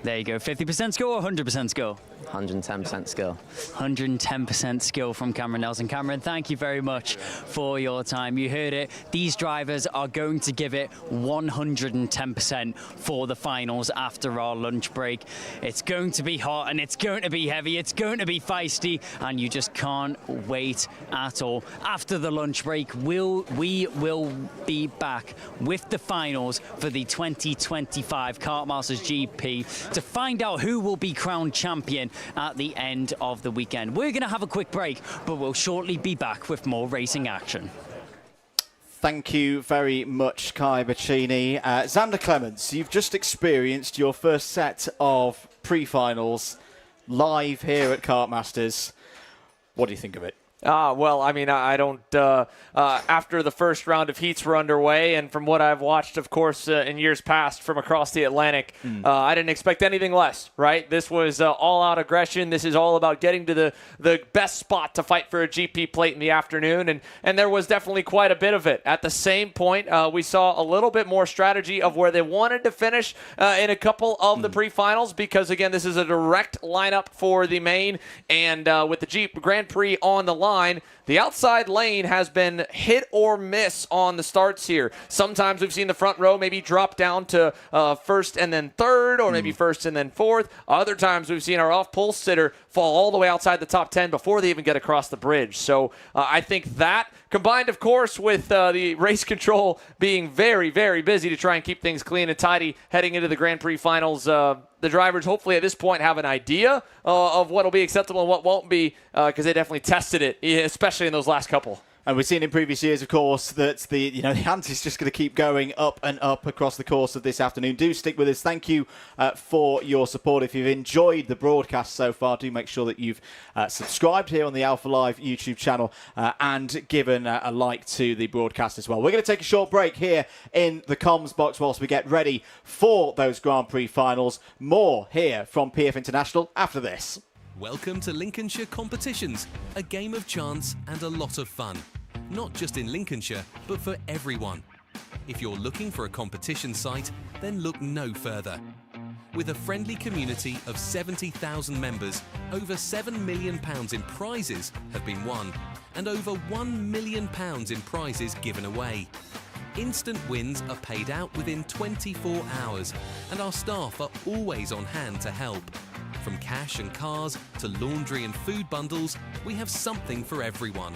There you go. 50% skill or 100% skill? 110% skill. 110% skill from Cameron Nelson. Cameron, thank you very much for your time. You heard it. These drivers are going to give it 110% for the finals after our lunch break. It's going to be hot, and it's going to be heavy. It's going to be feisty, and you just can't wait at all. After the lunch break, we will be back with the finals for the 2025 Kartmasters GP to find out who will be crowned champion at the end of the weekend. We're going to have a quick break, but we'll shortly be back with more racing action. Thank you very much, Kai Bachini. Xander Clements, you've just experienced your first set of pre-finals live here at Kartmasters. What do you think of it? Well, I mean, I don't, after the first round of heats were underway, and from what I've watched, of course, in years past from across the Atlantic, I didn't expect anything less, right? This was all-out aggression. This is all about getting to the best spot to fight for a GP plate in the afternoon, and there was definitely quite a bit of it. At the same point, we saw a little bit more strategy of where they wanted to finish in a couple of the pre-finals, because, again, this is a direct lineup for the main, and with the Grand Prix on the line, line. The outside lane has been hit or miss on the starts here. Sometimes we've seen the front row maybe drop down to first and then third, or maybe first and then fourth. Other times we've seen our off-pole sitter fall all the way outside the top 10 before they even get across the bridge. So I think that, combined, of course, with the race control being very, very busy to try and keep things clean and tidy heading into the Grand Prix finals, the drivers hopefully at this point have an idea of what will be acceptable and what won't be, because they definitely tested it, especially in those last couple. And we've seen in previous years, of course, that the anti's just going to keep going up and up across the course of this afternoon. Do stick with us. Thank you for your support. If you've enjoyed the broadcast so far, do make sure that you've subscribed here on the Alpha Live YouTube channel and given a like to the broadcast as well. We're going to take a short break here in the comms box whilst we get ready for those Grand Prix finals. More here from PF International after this. Welcome to Lincolnshire Competitions, a game of chance and a lot of fun. Not just in Lincolnshire, but for everyone. If you're looking for a competition site, then look no further. With a friendly community of 70,000 members, over £7 million in prizes have been won, and over £1 million in prizes given away. Instant wins are paid out within 24 hours, and our staff are always on hand to help. From cash and cars to laundry and food bundles, we have something for everyone.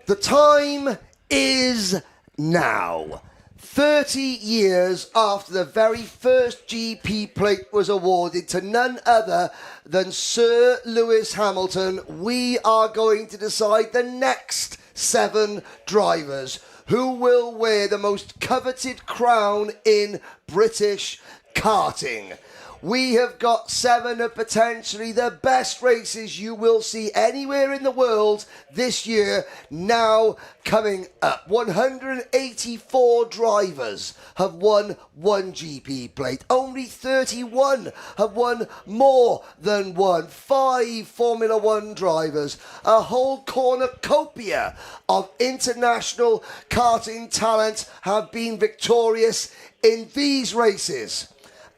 The time is now. 30 years after the very first GP plate was awarded to none other than Sir Lewis Hamilton, we are going to decide the next 7 drivers who will wear the most coveted crown in British karting. We have got 7 of potentially the best races you will see anywhere in the world this year now coming up. 184 drivers have won 1 GP plate. Only 31 have won more than 1. 5 Formula 1 drivers. A whole cornucopia of international karting talent have been victorious in these races.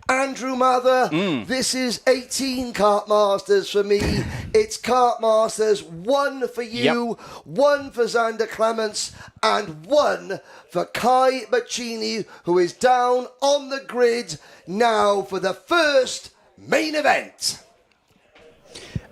Andrew Mather, this is 18 Kartmasters for me. It's Kartmasters, 1 for you, 1 for Xander Clements, and 1 for Kai Bachini, who is down on the grid now for the first main event.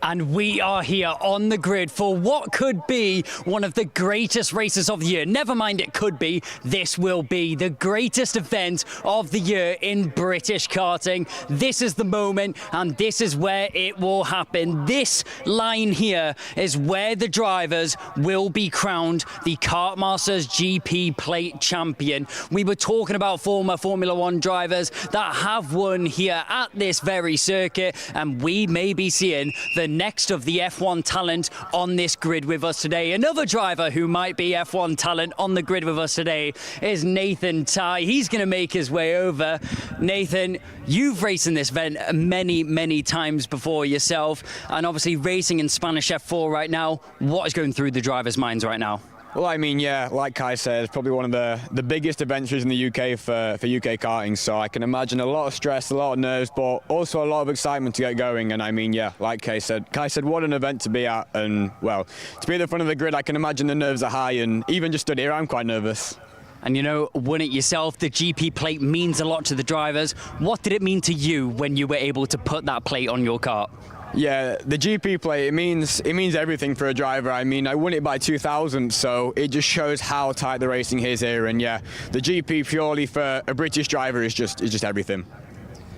And we are here on the grid for what could be one of the greatest races of the year. Never mind it could be, this will be the greatest event of the year in British karting. This is the moment and this is where it will happen. This line here is where the drivers will be crowned the Kartmasters GP plate champion. We were talking about former Formula 1 drivers that have won here at this very circuit, and we may be seeing the next of the F1 talent on this grid with us today. Another driver who might be F1 talent on the grid with us today is Nathan Ty. He's going to make his way over. Nathan, you've raced in this event many times before yourself, and obviously racing in Spanish F4 right now. What is going through the drivers' minds right now? Well, I mean, yeah, like Kai said, it's probably one of the biggest adventures in the UK for UK karting. So I can imagine a lot of stress, a lot of nerves, but also a lot of excitement to get going. And I mean, yeah, like Kai said, what an event to be at. And, well, to be at the front of the grid, I can imagine the nerves are high. And even just stood here, I'm quite nervous. And you know, win it yourself, the GP plate means a lot to the drivers. What did it mean to you when you were able to put that plate on your kart? Yeah, the GP plate, it means everything for a driver. I mean, I won it by 2,000, so it just shows how tight the racing is here. And yeah, the GP purely for a British driver is just everything.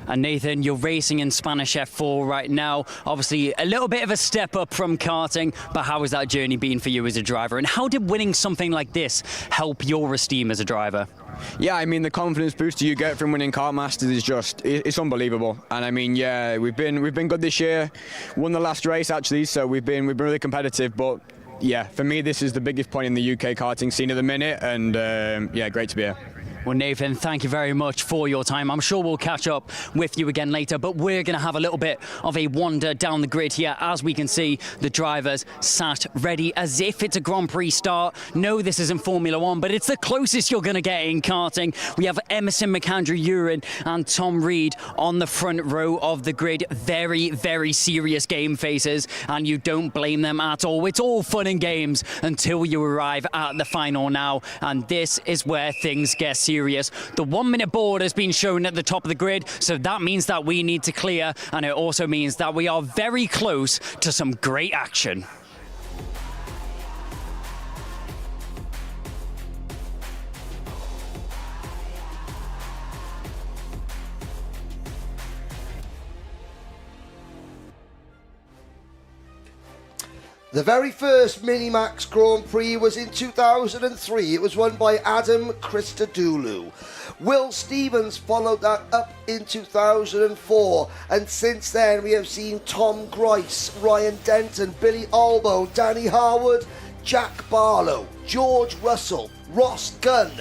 And Nathan, you're racing in Spanish F4 right now. Obviously, a little bit of a step up from karting, but how has that journey been for you as a driver? And how did winning something like this help your esteem as a driver? Yeah, I mean, the confidence boost you get from winning Kartmasters is it's unbelievable. And I mean, yeah, we've been good this year. Won the last race actually, so we've been really competitive. But yeah, for me, this is the biggest point in the UK karting scene at the minute, and yeah, great to be here. Well, Nathan, thank you very much for your time. I'm sure we'll catch up with you again later, but we're going to have a little bit of a wander down the grid here. As we can see, the drivers sat ready as if it's a Grand Prix start. No, this isn't Formula 1, but it's the closest you're going to get in karting. We have Emerson McAndrew-Uren and Tom Reed on the front row of the grid. Very serious game faces, and you don't blame them at all. It's all fun and games until you arrive at the final now, and this is where things get serious. The 1 minute board has been shown at the top of the grid, so that means that we need to clear, and it also means that we are very close to some great action. The very first Minimax Grand Prix was in 2003. It was won by Adam Christodoulou. Will Stevens followed that up in 2004, and since then we have seen Tom Grice, Ryan Denton, Billy Albo, Danny Harwood, Jack Barlow, George Russell, Ross Gunn,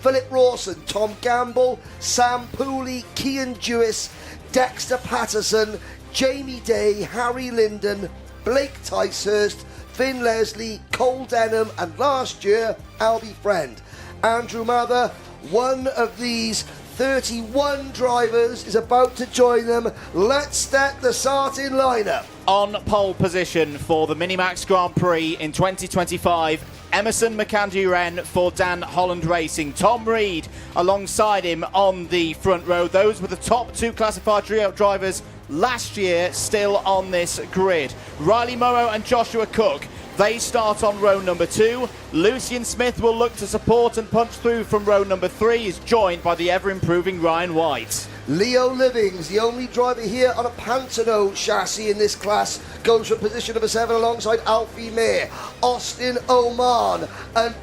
Philip Rawson, Tom Gamble, Sam Pooley, Cian Dewis, Dexter Patterson, Jamie Day, Harry Linden, Blake Ticehurst, Finn Leslie, Cole Denham, and last year, Albie Friend. Andrew Mather, one of these 31 drivers, is about to join them. Let's start the starting lineup. On pole position for the Minimax Grand Prix in 2025, Emerson McAndrew-Uren for Dan Holland Racing. Tom Reed alongside him on the front row. Those were the top 2 classified drivers last year, still on this grid. Riley Morrow and Joshua Cook They start on row number 2. Lucian Smith will look to support and punch through from row number 3. He's joined by the ever-improving Ryan White. Leo Livings, the only driver here on a Pantano chassis in this class, goes for position number 7 alongside Alfie May. Austin Oman and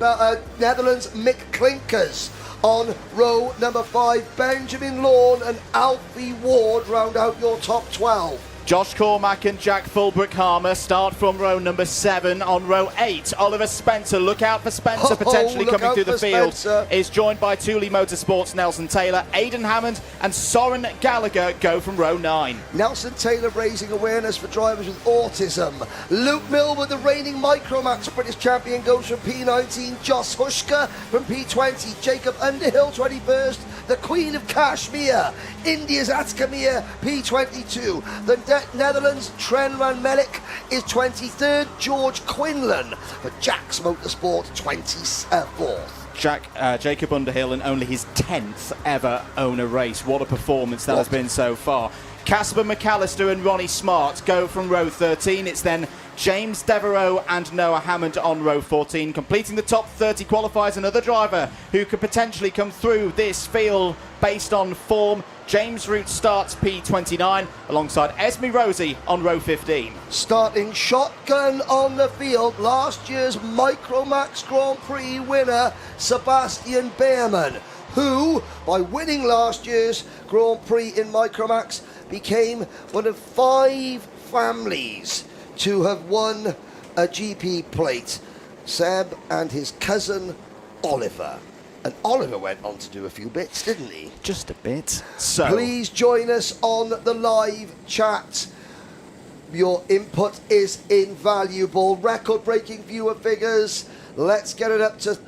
Netherlands Mick Klinkers. On row number 5, Benjamin Lawn and Alfie Ward round out your top 12. Josh Cormack and Jack Fulbrook-Harmer start from row number 7. On row 8, Oliver Spencer. Look out for Spencer potentially coming through the field. Spencer is joined by Thule Motorsports' Nelson Taylor. Aidan Hammond and Soren Gallagher go from row 9. Nelson Taylor raising awareness for drivers with autism. Luke Millwood, the reigning Micromax British champion, goes from P19. Joss Hushka from P20. Jacob Underhill, 21st. The Queen of Kashmir, India's Atkamir, P22. The Netherlands, Tren Van Melik, is 23rd. George Quinlan for Jack's Motorsport, 24th. Jacob Underhill in only his 10th ever owner race. What a performance that has been so far. Casper McAllister and Ronnie Smart go from row 13. It's then James Devereaux and Noah Hammond on row 14. Completing the top 30 qualifiers, another driver who could potentially come through this field based on form. James Root starts P29 alongside Esme Rosie on row 15. Starting shotgun on the field, last year's Micromax Grand Prix winner, Sebastian Behrman, who, by winning last year's Grand Prix in Micromax, became one of 5 families to have won a GP plate. Seb and his cousin Oliver. And Oliver went on to do a few bits, didn't he? Just a bit. So please join us on the live chat. Your input is invaluable. Record-breaking viewer figures. Let's get it up to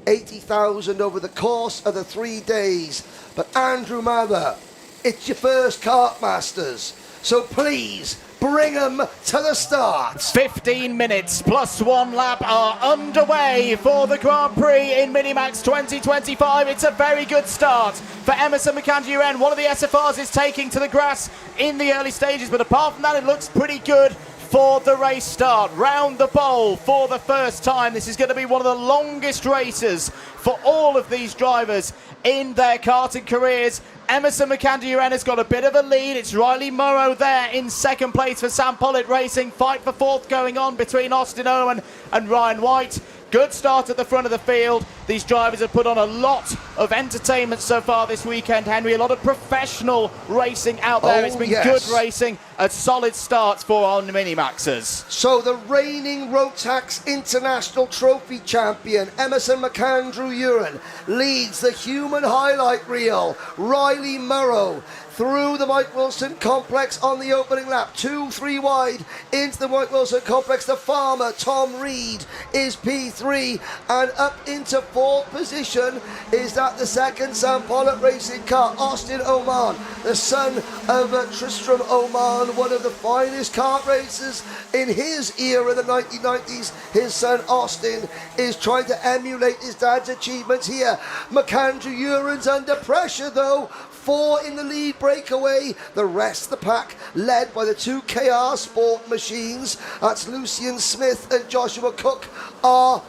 80,000 over the course of the 3 days. But Andrew Mather, it's your first Kartmasters, so please bring them to the start. 15 minutes plus 1 lap are underway for the Grand Prix in Minimax 2025. It's a very good start for Emerson McAndrew. One of the SFRs is taking to the grass in the early stages, but apart from that, it looks pretty good for the race start. Round the bowl for the first time. This is going to be one of the longest races for all of these drivers in their karting careers. Emerson McAndrew has got a bit of a lead. It's Riley Morrow there in second place for Sam Pollitt Racing. Fight for fourth going on between Austin Owen and Ryan White. Good start at the front of the field. These drivers have put on a lot of entertainment so far this weekend, Henry. A lot of professional racing out there. It's been good racing. A solid start for our Minimaxers. So the reigning Rotax International Trophy champion, Emerson McAndrew leads the human highlight reel. Riley Morrow through the Mike Wilson complex on the opening lap. 2-3 wide into the Mike Wilson complex. The farmer, Tom Reed, is P3. And up into 4th position is that the second Sam Pollitt Racing car, Austin Oman, the son of Tristram Oman, one of the finest kart racers in his era, the 1990s. His son Austin is trying to emulate his dad's achievements here. McAndrew under pressure though. 4 in the lead breakaway. The rest of the pack led by the 2 KR Sport machines. That's Lucian Smith and Joshua Cook are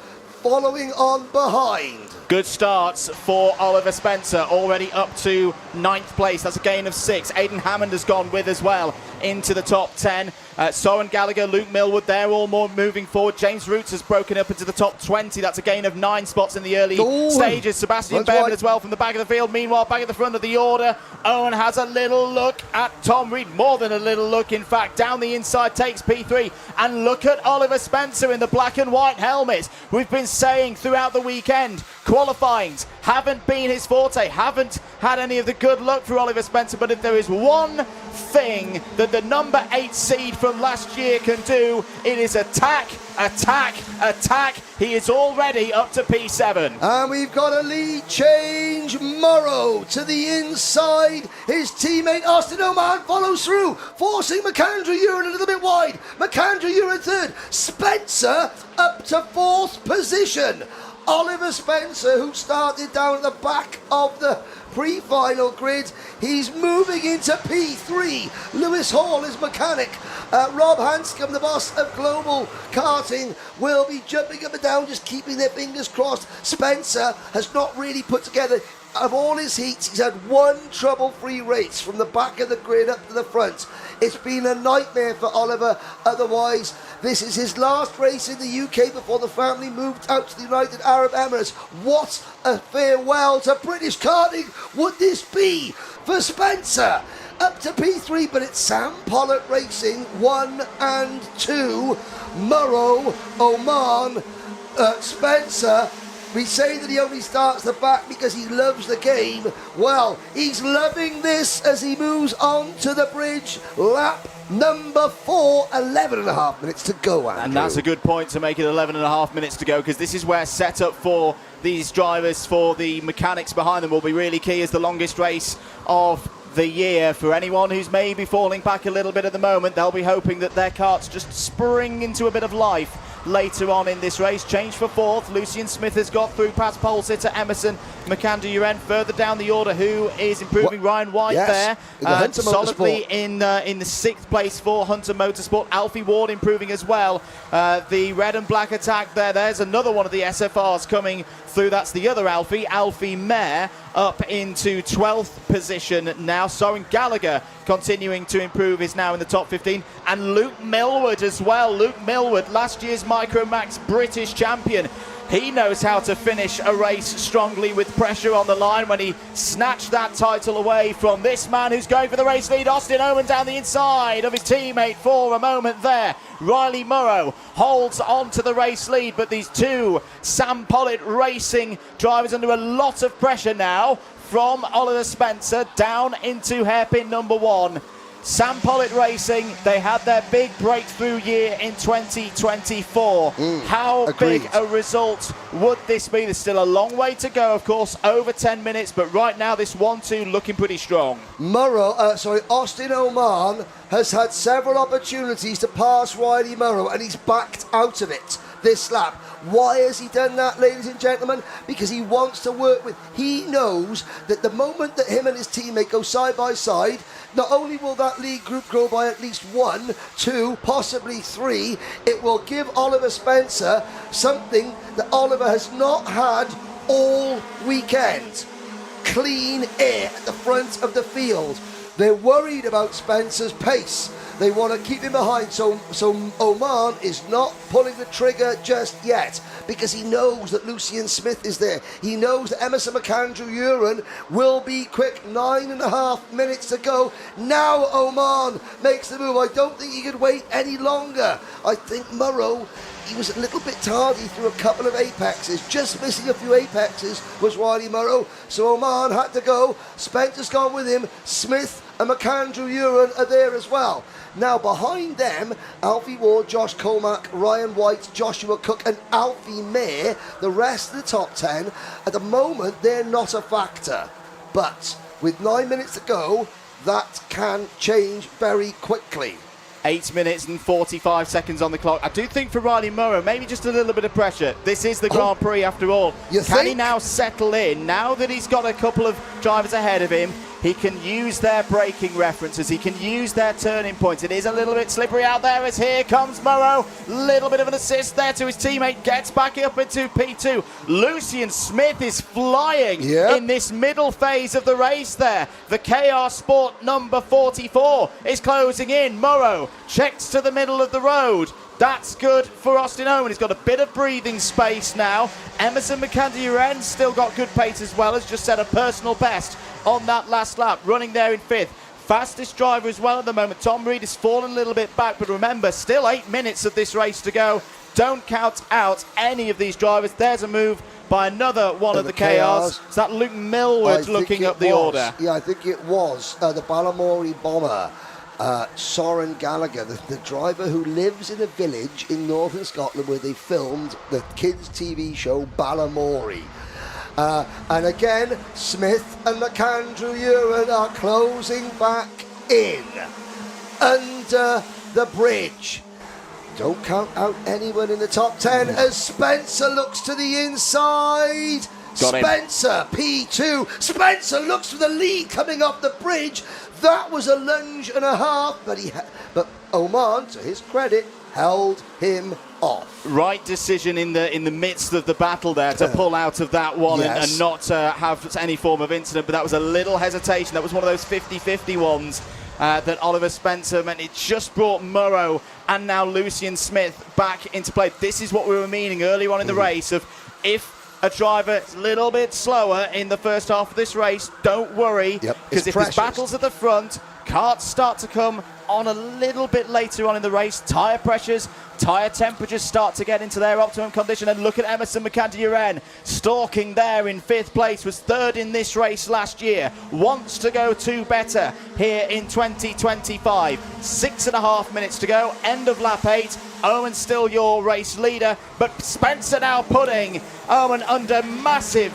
following on behind. Good starts for Oliver Spencer, already up to 9th place. That's a gain of 6. Aidan Hammond has gone with as well into the top 10. Soren Gallagher, Luke Millwood, they're all more moving forward. James Roots has broken up into the top 20. That's a gain of 9 spots in the early stages. Sebastian Behrman as well from the back of the field. Meanwhile, back at the front of the order, Owen has a little look at Tom Reed. More than a little look, in fact. Down the inside takes P3. And look at Oliver Spencer in the black and white helmet. We've been saying throughout the weekend, qualifyings haven't been his forte, haven't had any of the good luck for Oliver Spencer, but if there is one thing that the number 8 seed from last year can do, it is attack, attack, attack. He is already up to P7. And we've got a lead change. Morrow to the inside. His teammate Austin Oman follows through, forcing McAndrew a little bit wide. McAndrew in 3rd. Spencer up to 4th position. Oliver Spencer, who started down at the back of the pre-final grid. He's moving into P3. Lewis Hall is mechanic. Rob Hanscom, the boss of Global Karting, will be jumping up and down, just keeping their fingers crossed. Spencer has not really put together, of all his heats, he's had one trouble-free race from the back of the grid up to the front. It's been a nightmare for Oliver. Otherwise, this is his last race in the UK before the family moved out to the United Arab Emirates. What a farewell to British karting would this be for Spencer? Up to P3, but it's Sam Pollard Racing 1 and 2. Murrow, Oman, Spencer. We say that he only starts the back because he loves the game. Well, he's loving this as he moves on to the bridge. Lap number 4, 11.5 minutes to go, Andrew. And that's a good point to make it 11.5 minutes to go, because this is where setup for these drivers, for the mechanics behind them, will be really key as the longest race of the year. For anyone who's maybe falling back a little bit at the moment, they'll be hoping that their karts just spring into a bit of life later on in this race. Change for 4th. Lucian Smith has got through past pole sitter Emerson McAndrew. Further down the order, who is improving? Ryan White there. Solidly in the 6th place for Hunter Motorsport. Alfie Ward improving as well. The red and black attack there. There's another one of the SFRs coming through. That's the other Alfie. Alfie Mayer up into 12th position now. Soren Gallagher continuing to improve, is now in the top 15. And Luke Millward as well. Luke Millward, last year's Micromax British champion. He knows how to finish a race strongly with pressure on the line when he snatched that title away from this man who's going for the race lead. Austin Oman down the inside of his teammate for a moment there. Riley Murrow holds on to the race lead, but these two Sam Pollard Racing drivers under a lot of pressure now from Oliver Spencer down into hairpin number 1. Sam Pollard Racing, they had their big breakthrough year in 2024. How big a result would this be? There's still a long way to go, of course, over 10 minutes, but right now this 1-2 looking pretty strong. Austin Oman has had several opportunities to pass Riley Murrow, and he's backed out of it this lap. Why has he done that, ladies and gentlemen? Because he wants to work with, he knows that the moment that him and his teammate go side by side, not only will that lead group grow by at least 1, 2, possibly 3, it will give Oliver Spencer something that Oliver has not had all weekend. Clean air at the front of the field. They're worried about Spencer's pace. They want to keep him behind, so Oman is not pulling the trigger just yet because he knows that Lucian Smith is there. He knows that Emerson McAndrew will be quick. 9.5 minutes to go. Now Oman makes the move. I don't think he could wait any longer. I think Murrow, he was a little bit tardy through a couple of apexes. Just missing a few apexes was Riley Murrow. So Oman had to go. Spencer's gone with him. Smith and McAndrew are there as well. Now behind them, Alfie Ward, Josh Colmack, Ryan White, Joshua Cook and Alfie Mayer, the rest of the top 10. At the moment, they're not a factor. But with 9 minutes to go, that can change very quickly. 8 minutes and 45 seconds on the clock. I do think for Riley Murrow, maybe just a little bit of pressure. This is the Grand Prix after all. Can he now settle in? Now that he's got a couple of drivers ahead of him, he can use their braking references. He can use their turning points. It is a little bit slippery out there as here comes Murrow. Little bit of an assist there to his teammate. Gets back up into P2. Lucian Smith is flying in this middle phase of the race there. The KR Sport number 44 is closing in. Murrow checks to the middle of the road. That's good for Austin Oman. He's got a bit of breathing space now. Emerson McAndrew still got good pace as well. Has just set a personal best on that last lap, running there in 5th. Fastest driver as well at the moment. Tom Reed has fallen a little bit back, but remember, still 8 minutes of this race to go. Don't count out any of these drivers. There's a move by another one of the KRs. Is that Luke Millward looking up the order? Yeah, I think it was the Balamory bomber. Soren Gallagher, the driver who lives in a village in northern Scotland where they filmed the kids' TV show Balamory. And again, Smith and McAndrew are closing back in under the bridge. Don't count out anyone in the top 10 as Spencer looks to the inside. Got him. Spencer, P2. Spencer looks for the lead coming off the bridge. That was a lunge and a half, but Oman, to his credit, held him off. Right decision in the midst of the battle there to pull out of that one and not have any form of incident, but that was a little hesitation. That was one of those 50-50 ones that Oliver Spencer meant. It just brought Murrow and now Lucian Smith back into play. This is what we were meaning earlier on in the race of if a driver is a little bit slower in the first half of this race, don't worry, because if there's battles at the front, karts start to come on a little bit later on in the race. Tyre pressures, tyre temperatures start to get into their optimum condition. And look at Emerson McAndrew-Uren, stalking there in 5th place, was 3rd in this race last year, wants to go 2 better here in 2025. 6.5 minutes to go, end of lap 8. Owen still your race leader, but Spencer now putting Owen under massive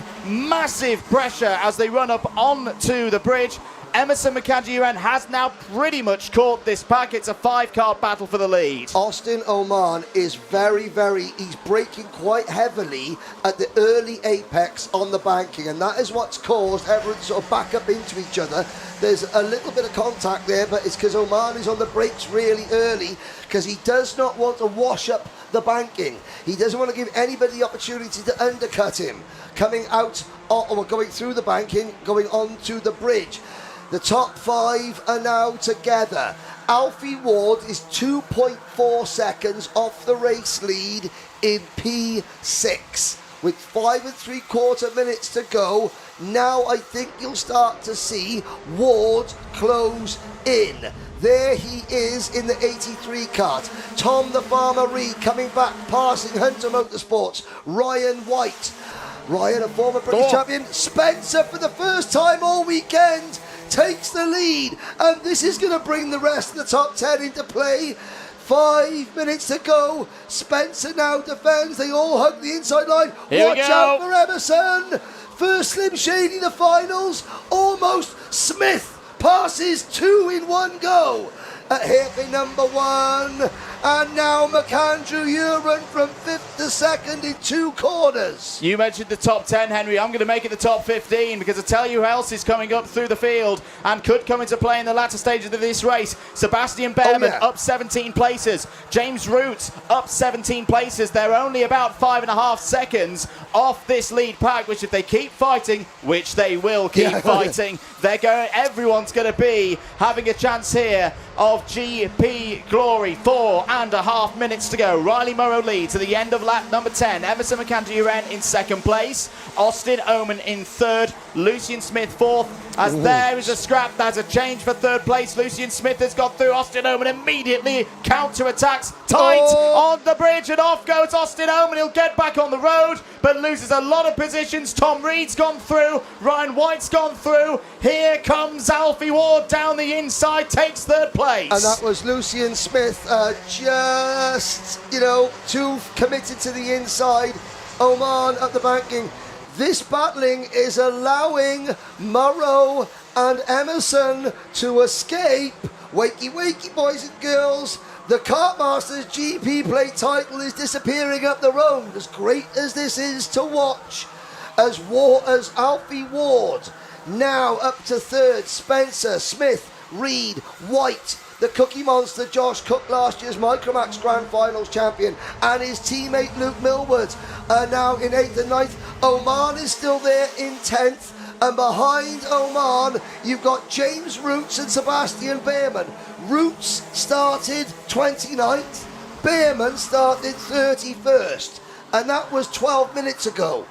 pressure as they run up onto the bridge. Emerson McAndrew-Uren has now pretty much caught this pack. It's a 5-car battle for the lead. Austin Oman is he's braking quite heavily at the early apex on the banking, and that is what's caused everyone to sort of back up into each other. There's a little bit of contact there, but it's because Oman is on the brakes really early because he does not want to wash up the banking. He doesn't want to give anybody the opportunity to undercut him coming out or going through the banking, going onto the bridge. The top 5 are now together. Alfie Ward is 2.4 seconds off the race lead in P6 with 5 3/4 minutes to go. Now I think you'll start to see Ward close in. There he is in the 83 kart. Tom the Farmer Reed coming back, passing Hunter Motorsports. Ryan White. Ryan, a former British champion. Spencer, for the first time all weekend, takes the lead, and this is going to bring the rest of the top 10 into play. 5 minutes to go. Spencer now defends. They all hug the inside line. Watch out for Emerson. First Slim Shady, the finals. Almost. Smith passes 2 in one go at hairpin number 1. And now McAndrew-Uren from 5th to 2nd in 2 corners. You mentioned the top 10, Henry. I'm going to make it the top 15 because I tell you who else is coming up through the field and could come into play in the latter stages of this race. Sebastian Behrman up 17 places. James Root up 17 places. They're only about 5.5 seconds off this lead pack, which if they keep fighting, which they will keep fighting, everyone's going to be having a chance here of GP glory. 4.5 minutes to go. Riley Murrow leads to the end of lap number 10. Emerson McAndrew-Uren in 2nd place. Austin Oman in 3rd. Lucian Smith 4th. As there is a scrap, there's a change for 3rd place. Lucian Smith has got through. Austin Oman immediately counter-attacks. Tight on the bridge, and off goes Austin Oman. He'll get back on the road, but loses a lot of positions. Tom Reed's gone through. Ryan White's gone through. Here comes Alfie Ward down the inside, takes 3rd place. And that was Lucian Smith just, too committed to the inside. Oman at the banking. This battling is allowing Murrow and Emerson to escape. Wakey, wakey, boys and girls. The Kartmasters GP plate title is disappearing up the road. As great as this is to watch, as Alfie Ward now up to 3rd. Spencer, Smith, Reed, White, the Cookie Monster Josh Cook, last year's Micromax Grand Finals champion, and his teammate Luke Millward are now in 8th and 9th. Oman is still there in 10th, and behind Oman you've got James Roots and Sebastian Behrman. Roots started 29th, Behrman started 31st, and that was 12 minutes ago.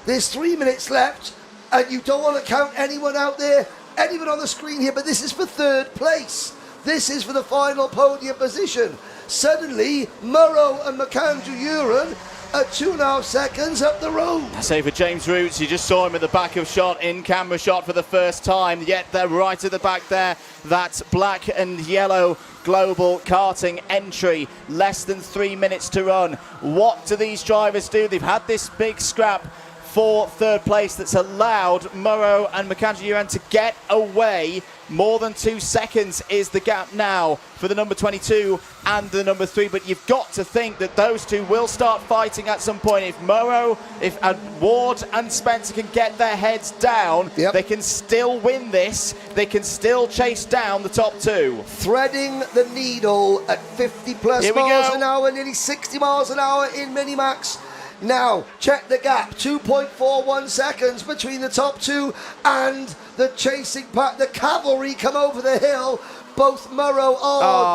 There's 3 minutes left, and you don't want to count anyone out there, anyone on the screen here, but this is for 3rd place. This is for the final podium position. Suddenly, Murrow and McAndrew-Uren are 2.5 seconds up the road. I say for James Roots, you just saw him at the back of shot, in camera shot for the first time, yet they're right at the back there. That black and yellow global karting entry, less than 3 minutes to run. What do these drivers do? They've had this big scrap for third place that's allowed Murrow and McAndrew to get away. More than 2 seconds is the gap now for the number 22 and the number 3, but you've got to think that those two will start fighting at some point. If Murrow, if Ward and Spencer can get their heads down, they can still win this. They can still chase down the top two. Threading the needle at 50 plus miles an hour, nearly 60 miles an hour in Minimax. Now, check the gap, 2.41 seconds between the top two and the chasing pack. The cavalry come over the hill. Both Murrow,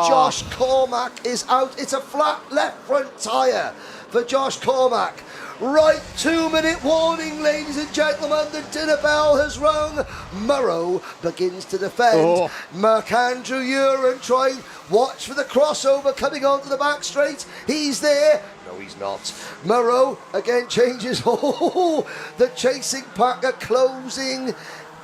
Josh Cormack is out. It's a flat left front tyre for Josh Cormack. Right, 2-minute warning, ladies and gentlemen. The dinner bell has rung. Murrow begins to defend. McAndrew Uren trying, watch for the crossover coming onto the back straight. He's there. No, he's not. Murrow again changes. The chasing pack are closing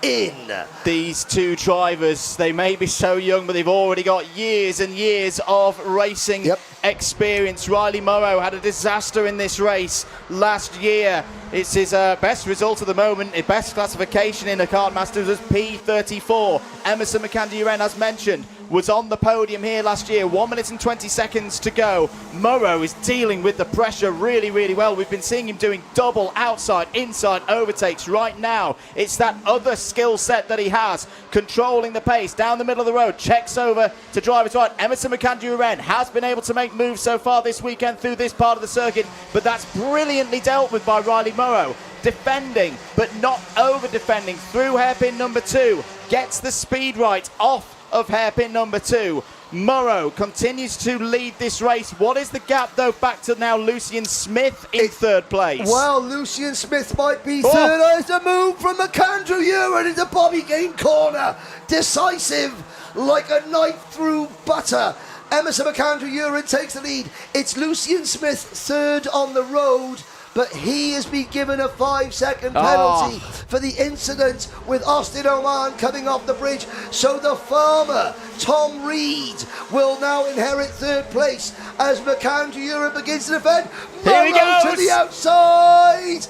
in. These two drivers, they may be so young, but they've already got years and years of racing experience. Riley Murrow had a disaster in this race last year. It's his best result at the moment. His best classification in the Kartmasters was P34. Emerson McAndrew, as mentioned, was on the podium here last year. 1 minute and 20 seconds to go. Murrow is dealing with the pressure really, really well. We've been seeing him doing double outside, inside overtakes right now. It's that other skill set that he has, controlling the pace down the middle of the road, checks over to driver's right. Emerson McAndrew has been able to make moves so far this weekend through this part of the circuit, but that's brilliantly dealt with by Riley Murrow. Defending, but not over-defending through hairpin number 2. Gets the speed right off of hairpin number 2. Murrow continues to lead this race. What is the gap, though? Back to now Lucian Smith in third place. Well, Lucian Smith might be third. It's a move from McAndrew Uren into Bobby Gain corner. Decisive, like a knife through butter. Emerson McAndrew Uren takes the lead. It's Lucian Smith third on the road, but he has been given a 5-second penalty for the incident with Austin Oman coming off the bridge. So the farmer, Tom Reed, will now inherit third place as McAndrew Uren begins to defend. Here he goes to the outside,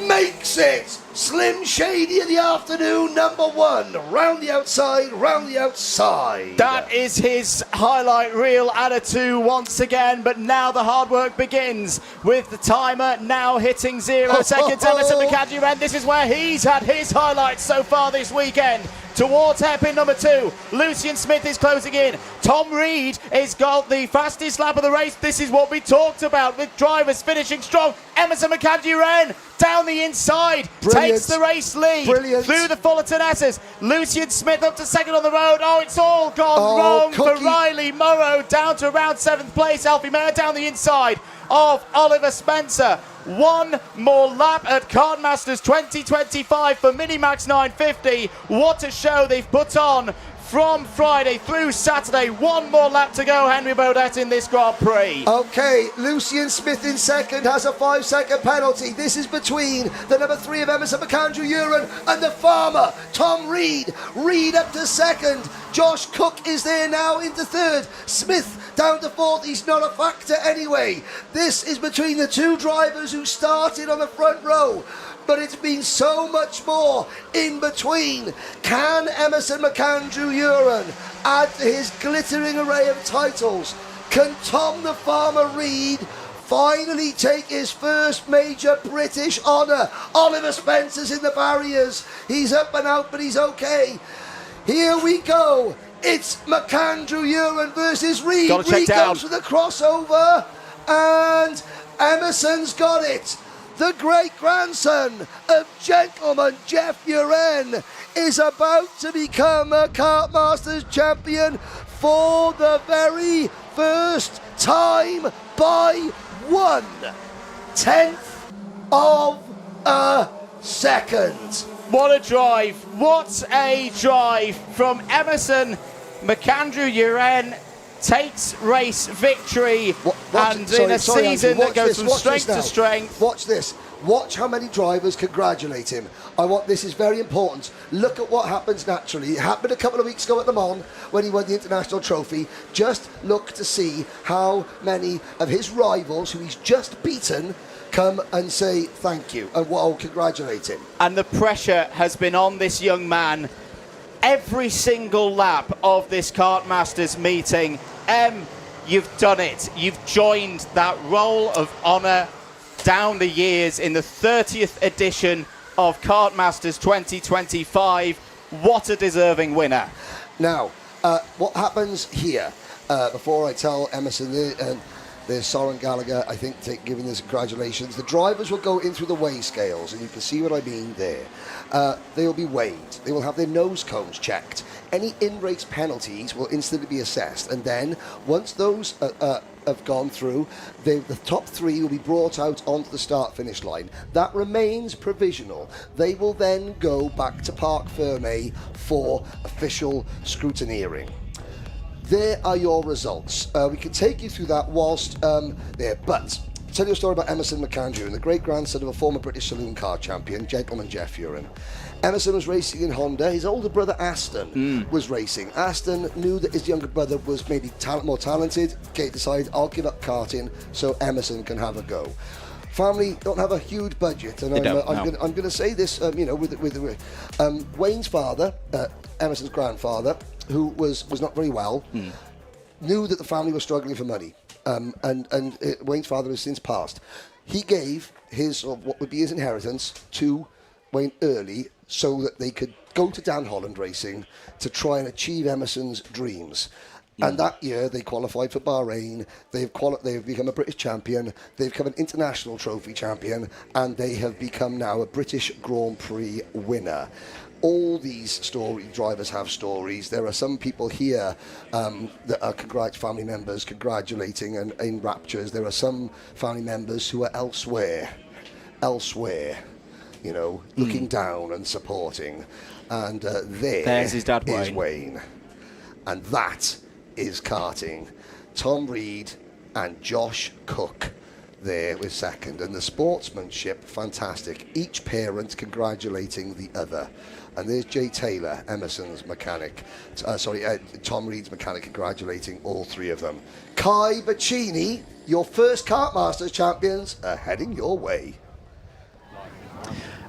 makes it. Slim Shady of the afternoon, number 1. Round the outside, round the outside. That is his highlight reel attitude once again, but now the hard work begins with the timer now hitting 0 seconds. Emerson McAndrew, and this is where he's had his highlights so far this weekend. Towards hairpin number 2, Lucian Smith is closing in. Tom Reed has got the fastest lap of the race. This is what we talked about with drivers finishing strong. Emerson McAndrew down the inside, takes the race lead through the Fullerton S's. Lucian Smith up to second on the road. It's all gone wrong for Riley Murrow, down to around 7th place. Alfie Mayer down the inside of Oliver Spencer. One more lap at Kartmasters 2025 for Minimax 950. What a show they've put on from Friday through Saturday. One more lap to go, Henry Beaudette, in this Grand Prix. Okay, Lucian Smith in second has a 5-second penalty. This is between the number 3 of Emerson McAndrew Uren and the farmer, Tom Reed. Reed up to second. Josh Cook is there now into third. Smith down to fourth. He's not a factor anyway. This is between the two drivers who started on the front row, but it's been so much more in between. Can Emerson McAndrew Uren add to his glittering array of titles? Can Tom the Farmer Reed finally take his first major British honour? Oliver Spencer's in the barriers. He's up and out, but he's okay. Here we go. It's McAndrew Uren versus Reed. Reed goes for the crossover, and Emerson's got it. The great-grandson of gentleman Jeff Uren is about to become a Kartmasters champion for the very first time by 1/10 of a second. What a drive. What a drive from Emerson McAndrew Uren. Takes race victory in a season that goes from strength to strength. Watch this. Watch how many drivers congratulate him. This is very important. Look at what happens naturally. It happened a couple of weeks ago at Le Mans when he won the International Trophy. Just look to see how many of his rivals who he's just beaten come and say thank you and congratulate him. And the pressure has been on this young man every single lap of this Kartmasters meeting. You've done it. You've joined that roll of honour down the years in the 30th edition of Kartmasters 2025. What a deserving winner. Now, what happens here, before I tell Emerson and there's Soren Gallagher, I think, giving this congratulations. The drivers will go in through the weigh scales, and you can see what I mean there. They will be weighed. They will have their nose cones checked. Any in-race penalties will instantly be assessed, and then once those have gone through, the top 3 will be brought out onto the start-finish line. That remains provisional. They will then go back to Parc Fermé for official scrutineering. There are your results. We can take you through that whilst there, but I'll tell you a story about Emerson McAndrew, the great-grandson of a former British saloon car champion, gentleman Jeff Uren. Emerson was racing in Honda. His older brother Aston was racing. Aston knew that his younger brother was maybe more talented. Kate decided, I'll give up karting so Emerson can have a go. Family don't have a huge budget, and I'm going to say this, with Wayne's father, Emerson's grandfather, who was not very well, knew that the family was struggling for money, and Wayne's father has since passed. He gave what would be his inheritance to Wayne early so that they could go to Dan Holland Racing to try and achieve Emerson's dreams. And that year they qualified for Bahrain. They've become a British champion. They've become an international trophy champion, and they have become now a British Grand Prix winner. All these drivers have stories. There are some people here that are family members congratulating and in raptures. There are some family members who are elsewhere, looking down and supporting. And there's his dad, Wayne. And that is karting. Tom Reed and Josh Cook there with second, and the sportsmanship fantastic. Each parent congratulating the other. And there's Jay Taylor, Emerson's mechanic. Tom Reed's mechanic, congratulating all 3 of them. Kai Bachini, your first Kartmasters champions are heading your way.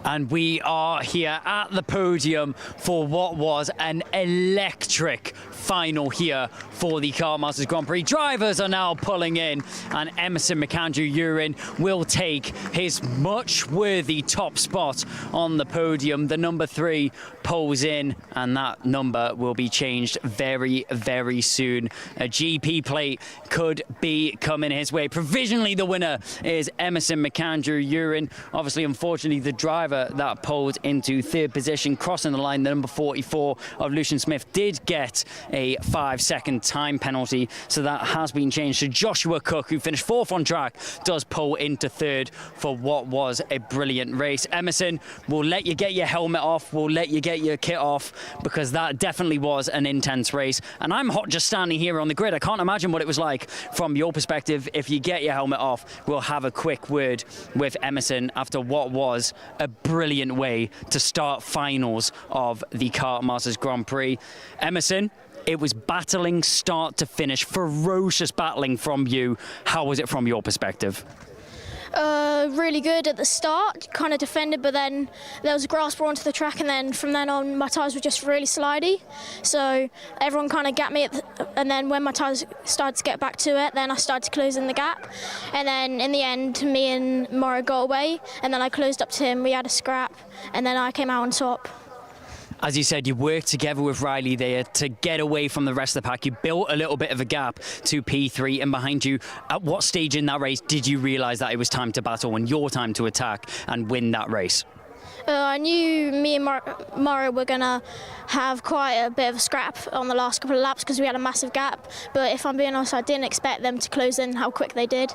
And we are here at the podium for what was an electric final here for the Kartmasters Grand Prix. Drivers are now pulling in, and Emerson McAndrew Uren will take his much worthy top spot on the podium. The number 3 pulls in, and that number will be changed very, very soon. A GP plate could be coming his way. Provisionally, the winner is Emerson McAndrew Uren. Obviously, unfortunately, the driver that pulled into 3rd position, crossing the line, the number 44 of Lucian Smith, did get a 5-second time penalty, so that has been changed to Joshua Cook, who finished 4th on track, does pull into 3rd for what was a brilliant race. Emerson, we'll let you get your helmet off, we'll let you get your kit off, because that definitely was an intense race, and I'm hot just standing here on the grid. I can't imagine what it was like from your perspective. If you get your helmet off, we'll have a quick word with Emerson after what was a brilliant way to start finals of the Kartmasters Grand Prix. Emerson, it was battling start to finish, ferocious battling from you. How was it from your perspective? Really good at the start, kind of defended, but then there was a grass brought onto the track, and then from then on my tyres were just really slidey, so everyone kind of gapped me and then when my tyres started to get back to it, then I started to close in the gap, and then in the end me and Morrow got away, and then I closed up to him, we had a scrap, and then I came out on top. As you said, you worked together with Riley there to get away from the rest of the pack. You built a little bit of a gap to P3 and behind you. At what stage in that race did you realise that it was time to battle and your time to attack and win that race? I knew me and Morrow were going to have quite a bit of a scrap on the last couple of laps because we had a massive gap, but if I'm being honest, I didn't expect them to close in how quick they did.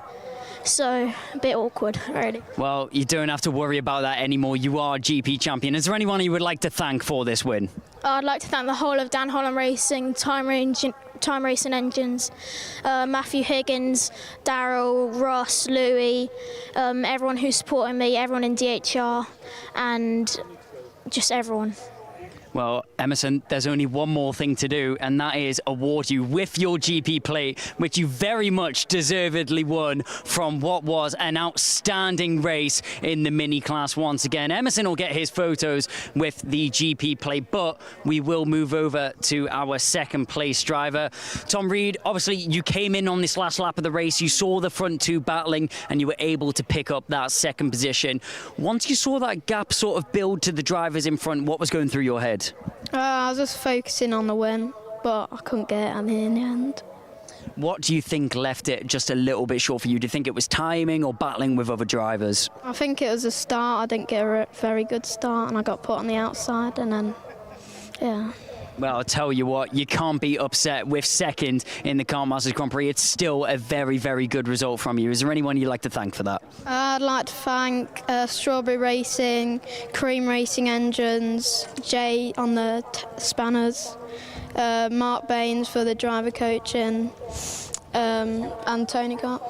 So, a bit awkward, really. Well, you don't have to worry about that anymore. You are GP champion. Is there anyone you would like to thank for this win? I'd like to thank the whole of Dan Holland Racing, Time Racing Engines, Matthew Higgins, Daryl, Ross, Louis, everyone who's supporting me, everyone in DHR, and just everyone. Well, Emerson, there's only one more thing to do, and that is award you with your GP plate, which you very much deservedly won from what was an outstanding race in the mini class once again. Emerson will get his photos with the GP plate, but we will move over to our second place driver. Tom Reed, obviously you came in on this last lap of the race, you saw the front two battling, and you were able to pick up that second position. Once you saw that gap sort of build to the drivers in front, what was going through your head? I was just focusing on the win, but I couldn't get it in the end. What do you think left it just a little bit short for you? Do you think it was timing or battling with other drivers? I think it was a start. I didn't get a very good start, and I got put on the outside, and then, yeah. Well, I'll tell you what, you can't be upset with second in the Kartmasters Grand Prix. It's still a very, very good result from you. Is there anyone you'd like to thank for that? I'd like to thank Strawberry Racing, Cream Racing Engines, Jay on the spanners, Mark Baines for the driver coaching, and Tony Gott.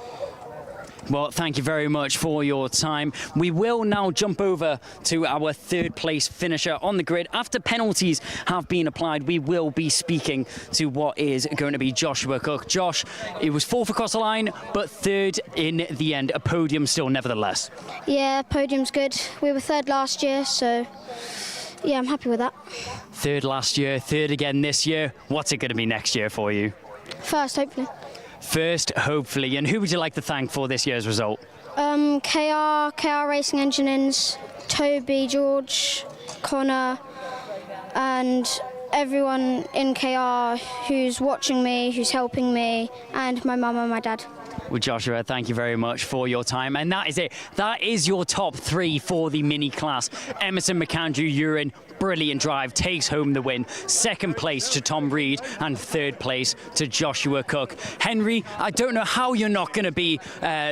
Well, thank you very much for your time. We will now jump over to our third place finisher on the grid. After penalties have been applied, we will be speaking to what is going to be Joshua Cook. Josh, it was fourth across the line, but third in the end. A podium still, nevertheless. Yeah, podium's good. We were third last year, so yeah, I'm happy with that. Third last year, third again this year. What's it going to be next year for you? First, hopefully. First, hopefully. And who would you like to thank for this year's result? KR Racing Engines, Toby, George, Connor, and everyone in KR who's watching me, who's helping me, and my mum and my dad. Well, Joshua, thank you very much for your time. And that is it. That is your top three for the mini class. Emerson McAndrew-Urin, brilliant drive, takes home the win. Second place to Tom Reed and third place to Joshua Cook. Henry, I don't know how you're not going to be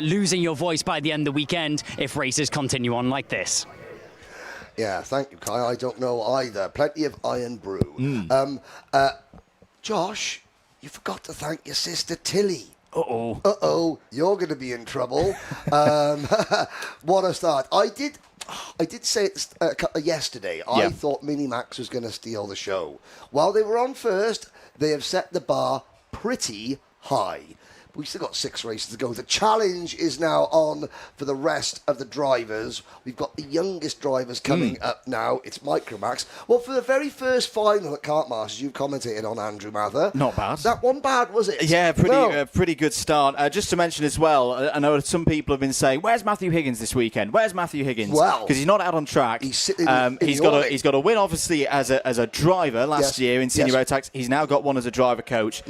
losing your voice by the end of the weekend if races continue on like this. Yeah, thank you, Kai. I don't know either. Plenty of iron brew. Josh, you forgot to thank your sister Tilly. Uh-oh. Uh-oh, you're going to be in trouble. What a start. I did say it yesterday. I thought Minimax was going to steal the show. While they were on first, they have set the bar pretty high. We've still got 6 races to go. The challenge is now on for the rest of the drivers. We've got the youngest drivers coming up now. It's Micromax. Well, for the very first final at Kartmasters, you commentated on, Andrew Mather. Not bad. That one bad, was it? Yeah, pretty good start. Just to mention as well, I know some people have been saying, where's Matthew Higgins this weekend? Where's Matthew Higgins? Well, because he's not out on track. He's sitting he's got a win, obviously, as a driver last year in Senior Rotax. He's now got one as a driver coach.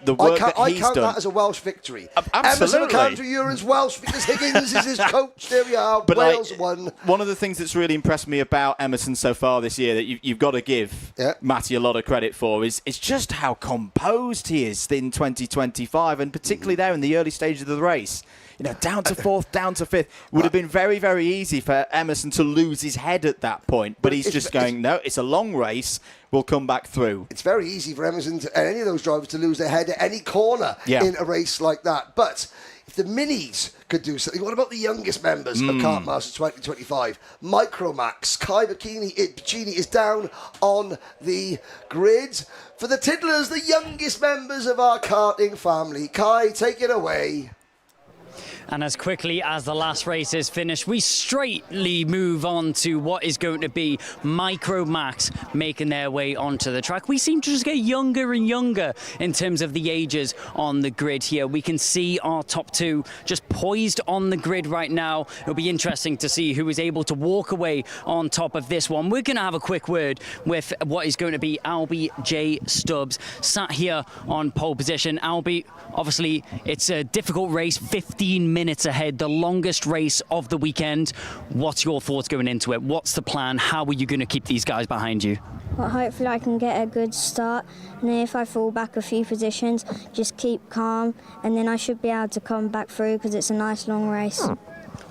The work I count that as a Welsh victory. Absolutely. Emerson McAndrew-Urin's Welsh because Higgins is his coach. There we are. But Wales won. One of the things that's really impressed me about Emerson so far this year that you've got to give Matty a lot of credit for is just how composed he is in 2025, and particularly there in the early stages of the race. You know, down to fourth, down to fifth. Would have been very, very easy for Emerson to lose his head at that point. But he's just going, no, it's a long race. We'll come back through. It's very easy for Emerson and any of those drivers to lose their head at any corner in a race like that. But if the minis could do something, what about the youngest members of Kartmasters 2025? Micromax, Kai Bachini is down on the grid. For the Tiddlers, the youngest members of our karting family. Kai, take it away. And as quickly as the last race is finished, we straightly move on to what is going to be Micromax making their way onto the track. We seem to just get younger and younger in terms of the ages on the grid here. We can see our top two just poised on the grid right now. It'll be interesting to see who is able to walk away on top of this one. We're going to have a quick word with what is going to be Albie J. Stubbs, sat here on pole position. Albie, obviously, it's a difficult race, 15 minutes ahead, the longest race of the weekend. What's your thoughts going into it? What's the plan? How are you going to keep these guys behind you? Well, hopefully I can get a good start, and then if I fall back a few positions, just keep calm, and then I should be able to come back through because it's a nice long race.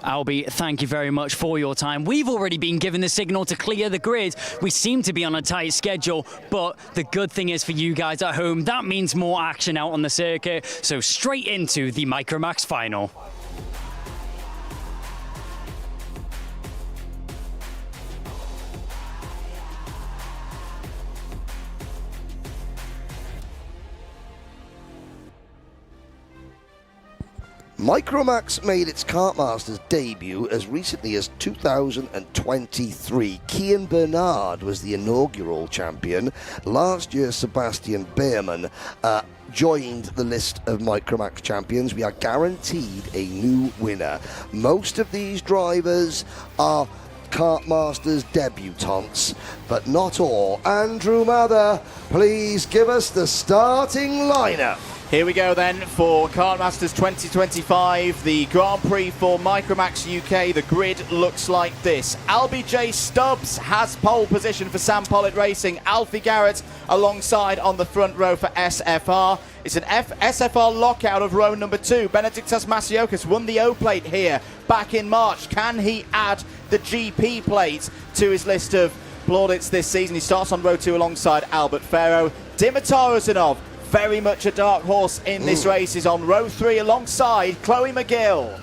Albie, thank you very much for your time. We've already been given the signal to clear the grid. We seem to be on a tight schedule, but the good thing is for you guys at home, that means more action out on the circuit. So straight into the Micromax final. Micromax made its Kartmasters debut as recently as 2023. Kian Bernard was the inaugural champion. Last year, Sebastian Behrman joined the list of Micromax champions. We are guaranteed a new winner. Most of these drivers are Kartmasters debutantes, but not all. Andrew Mather, please give us the starting lineup. Here we go then for Kartmasters 2025, the Grand Prix for Micromax UK. The grid looks like this. Albie J. Stubbs has pole position for Sam Pollitt Racing. Alfie Garrett alongside on the front row for SFR. It's an SFR lockout of row number 2. Benediktas Masiokas won the O plate here back in March. Can he add the GP plate to his list of plaudits this season? He starts on row 2 alongside Albert Farrow. Dimitar Uzanov, very much a dark horse in this race, is on row 3 alongside Chloe McGill.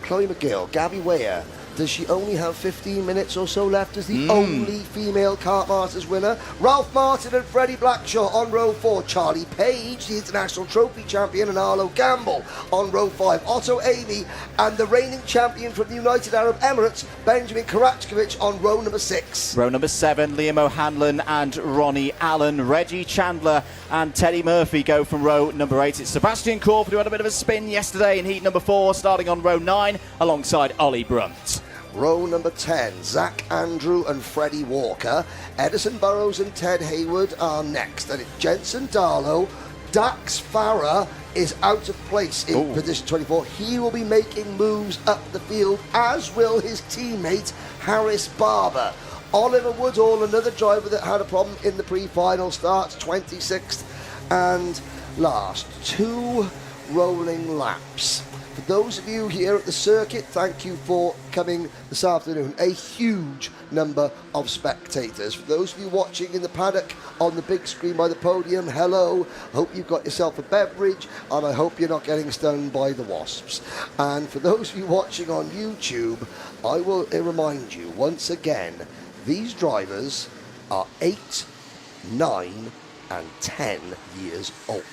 Chloe McGill, Gabby Weir. Does she only have 15 minutes or so left as the only female Kartmasters winner? Ralph Martin and Freddie Blackshaw on row 4. Charlie Page, the International Trophy champion, and Arlo Gamble on row 5. Otto Amy and the reigning champion from the United Arab Emirates, Benjamin Karachkovic, on row number 6. Row number 7, Liam O'Hanlon and Ronnie Allen. Reggie Chandler and Teddy Murphy go from row number 8. It's Sebastian Crawford, who had a bit of a spin yesterday in heat number 4, starting on row 9 alongside Ollie Brunt. Row number 10, Zach Andrew and Freddie Walker. Edison Burrows and Ted Hayward are next. And it's Jensen Darlow. Dax Farah is out of place in position 24. He will be making moves up the field, as will his teammate Harris Barber. Oliver Woodall, another driver that had a problem in the pre-final, starts 26th and last. 2 rolling laps. For those of you here at the circuit, thank you for coming this afternoon. A huge number of spectators. For those of you watching in the paddock on the big screen by the podium, hello. Hope you've got yourself a beverage, and I hope you're not getting stung by the wasps. And for those of you watching on YouTube, I will remind you once again, these drivers are 8, 9 and 10 years old.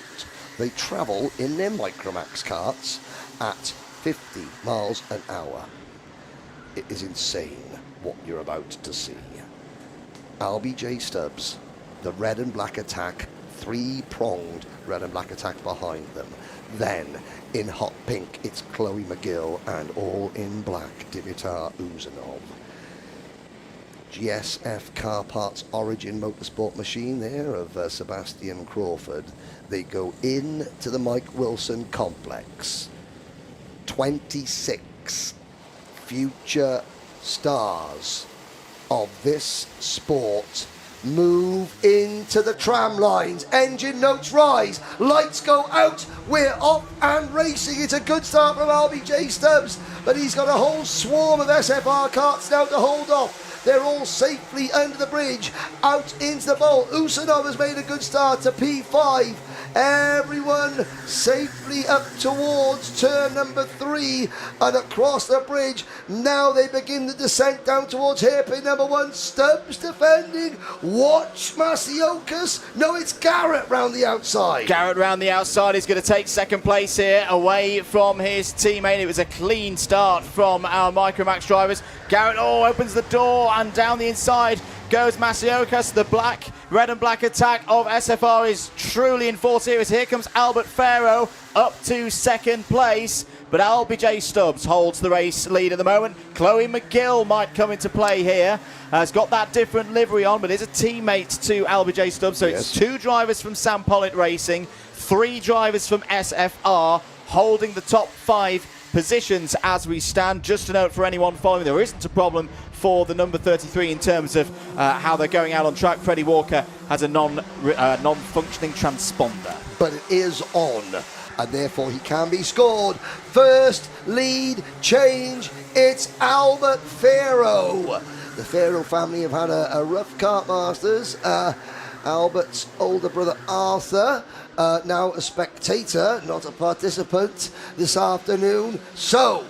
They travel in their Micromax karts at 50 miles an hour. It is insane what you're about to see. Albie J. Stubbs, the red and black attack, 3-pronged red and black attack behind them. Then, in hot pink, it's Chloe McGill, and all in black, Dimitar Uzanov. GSF Car Parts Origin Motorsport machine there of Sebastian Crawford. They go into the Mike Wilson complex. 26 future stars of this sport move into the tram lines. Engine notes rise, lights go out, we're off and racing. It's a good start from Albie J. Stubbs, but he's got a whole swarm of SFR karts now to hold off. They're all safely under the bridge, out into the bowl. Usanov has made a good start to P5. Everyone safely up towards turn number 3 and across the bridge. Now they begin the descent down towards hairpin number 1. Stubbs defending. Watch Masiokas. No, it's Garrett round the outside. Garrett round the outside is going to take second place here away from his teammate. It was a clean start from our Micromax drivers. Garrett opens the door, and down the inside goes Masiokas. The red and black attack of SFR is truly in full series. Here comes Albert Farrow up to second place, but Albie J. Stubbs holds the race lead at the moment. Chloe McGill might come into play here. Has got that different livery on, but is a teammate to Albie J. Stubbs. So it's 2 drivers from Sam Pollitt Racing, 3 drivers from SFR holding the top 5 positions as we stand. Just a note for anyone following, there isn't a problem for the number 33 in terms of how they're going out on track. Freddie Walker has a non-functioning transponder. But it is on, and therefore he can be scored. First lead change, it's Albert Farrow. The Farrow family have had a rough Kartmasters. Albert's older brother Arthur, now a spectator, not a participant this afternoon. So,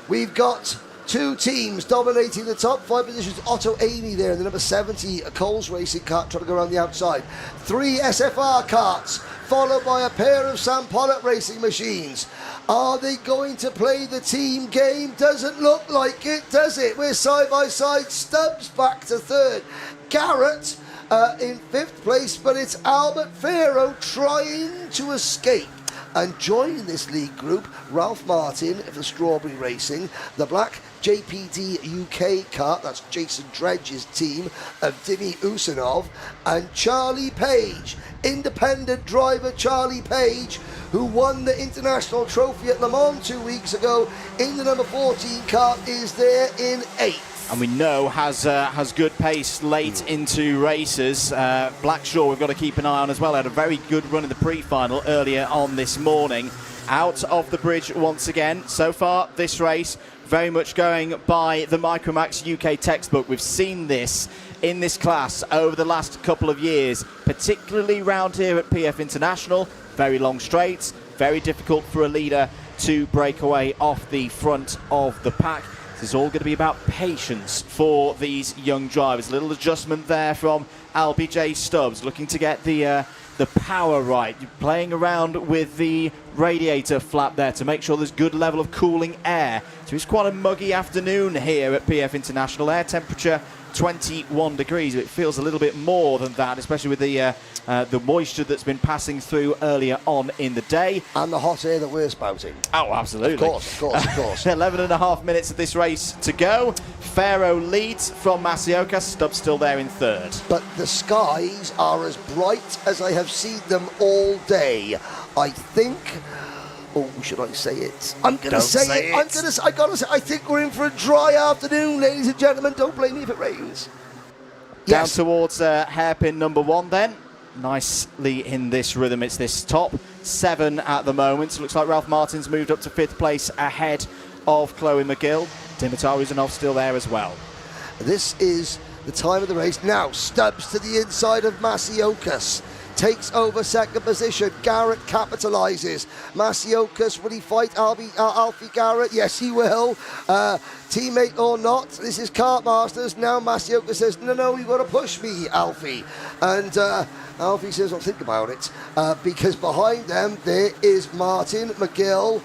we've got two teams dominating the top 5 positions. Otto Amy there in the number 70 Coles Racing kart trying to go around the outside. 3 SFR karts, followed by a pair of Sam Pollock racing machines. Are they going to play the team game? Doesn't look like it, does it? We're side by side. Stubbs back to 3rd. Garrett in 5th place, but it's Albert Farrow trying to escape. And joining this league group, Ralph Martin of the Strawberry Racing, the black JPD UK kart, that's Jason Dredge's team of Dimi Usanov, and Charlie Page, independent driver Charlie Page, who won the international trophy at Le Mans 2 weeks ago in the number 14 kart, is there in 8th. And we know has good pace late into races. Blackshaw we've got to keep an eye on as well. Had a very good run in the pre-final earlier on this morning. Out of the bridge once again. So far this race very much going by the Micromax UK textbook. We've seen this in this class over the last couple of years, particularly round here at PF International. Very long straights, very difficult for a leader to break away off the front of the pack. This is all going to be about patience for these young drivers. A little adjustment there from LBJ Stubbs, looking to get the power right. You're playing around with the radiator flap there to make sure there's good level of cooling air. So it's quite a muggy afternoon here at PF International. Air temperature 21 degrees. It feels a little bit more than that, especially with the moisture that's been passing through earlier on in the day. And the hot air that we're spouting. Oh, absolutely. Of course. 11 and a half minutes of this race to go. Farrow leads from Masioka. Stubbs still there in 3rd. But the skies are as bright as I have seen them all day. I think... Oh, should I say it? I'm going to say it. I got to say, I think we're in for a dry afternoon, ladies and gentlemen. Don't blame me if it rains. Down towards hairpin number 1 then. Nicely in this rhythm. It's this top 7 at the moment. Looks like Ralph Martin's moved up to 5th place ahead of Chloe McGill. Dimitar Uzanov still there as well. This is the time of the race. Now, Stubbs to the inside of Masiokas. Takes over 2nd position. Garrett capitalises. Masiokas, will he fight Alfie Garrett? Yes, he will. Teammate or not, this is Kartmasters. Now Masiokas says, no, you've got to push me, Alfie. And Alfie says, I'll think about it. Because behind them, there is Martin, McGill,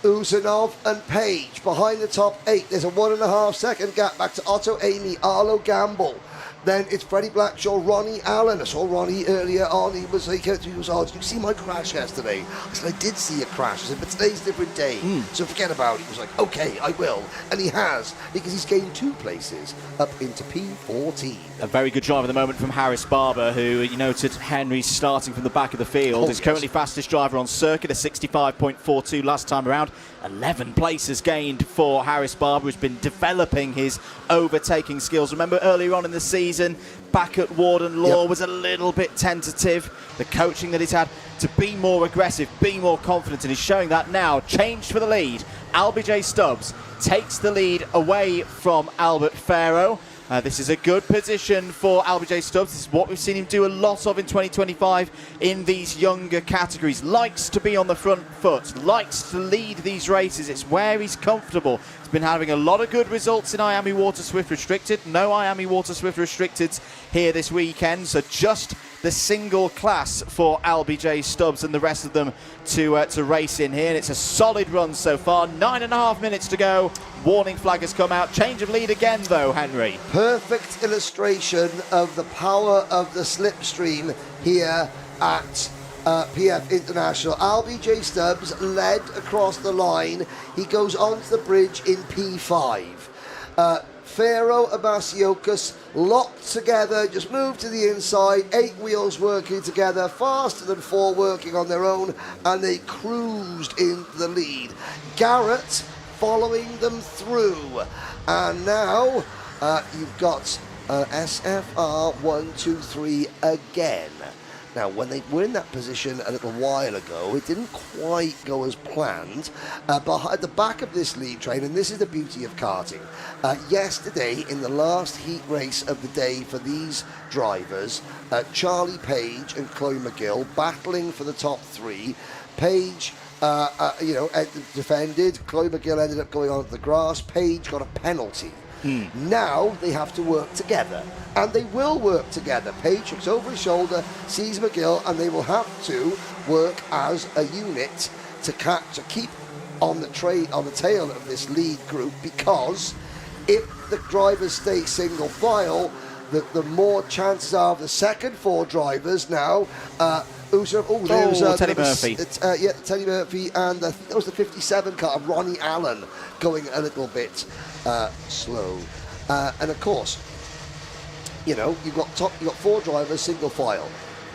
Uzanov and Page. Behind the top 8, there's a 1.5 second gap back to Otto Amy, Arlo Gamble. Then it's Freddie Blackshaw, Ronnie Allen. I saw Ronnie earlier on. He was like, did you see my crash yesterday? I said, I did see a crash. I said, but today's a different day. So forget about it. He was like, okay, I will. And he has, because he's gained 2 places up into P14. A very good drive at the moment from Harris Barber, who you noted Henry's starting from the back of the field. He's currently fastest driver on circuit, a 65.42 last time around. 11 places gained for Harris Barber, who's been developing his overtaking skills. Remember earlier on in the season, back at Warden Law was a little bit tentative. The coaching that he's had to be more aggressive, be more confident, and he's showing that now. Changed for the lead. LBJ Stubbs takes the lead away from Albert Farrow. This is a good position for LBJ Stubbs. This is what we've seen him do a lot of in 2025 in these younger categories. Likes to be on the front foot, likes to lead these races. It's where he's comfortable. He's been having a lot of good results in Miami Waterswift Restricted. No Miami Waterswift Restricted here this weekend, so just the single class for LBJ Stubbs and the rest of them to race in here. And it's a solid run so far. 9.5 minutes to go. Warning flag has come out. Change of lead again, though, Henry. Perfect illustration of the power of the slipstream here at PF International. LBJ Stubbs led across the line. He goes onto the bridge in P5. Farrow and Masiokas locked together, just moved to the inside, 8 wheels working together, faster than 4 working on their own, and they cruised into the lead. Garrett following them through. And now you've got SFR 1, 2, 3 again. Now, when they were in that position a little while ago, it didn't quite go as planned. But at the back of this lead train, and this is the beauty of karting, yesterday in the last heat race of the day for these drivers, Charlie Page and Chloe McGill battling for the top 3. Page defended. Chloe McGill ended up going onto the grass. Paige got a penalty. Now they have to work together, and they will work together. Paige looks over his shoulder, sees McGill, and they will have to work as a unit to keep on the tail of this lead group, because if the drivers stay single file, the more chances are of the second 4 drivers now. Teddy Murphy. Teddy Murphy, and that was the 57 car, Ronnie Allen, going a little bit slow. And of course, you've got 4 drivers single file.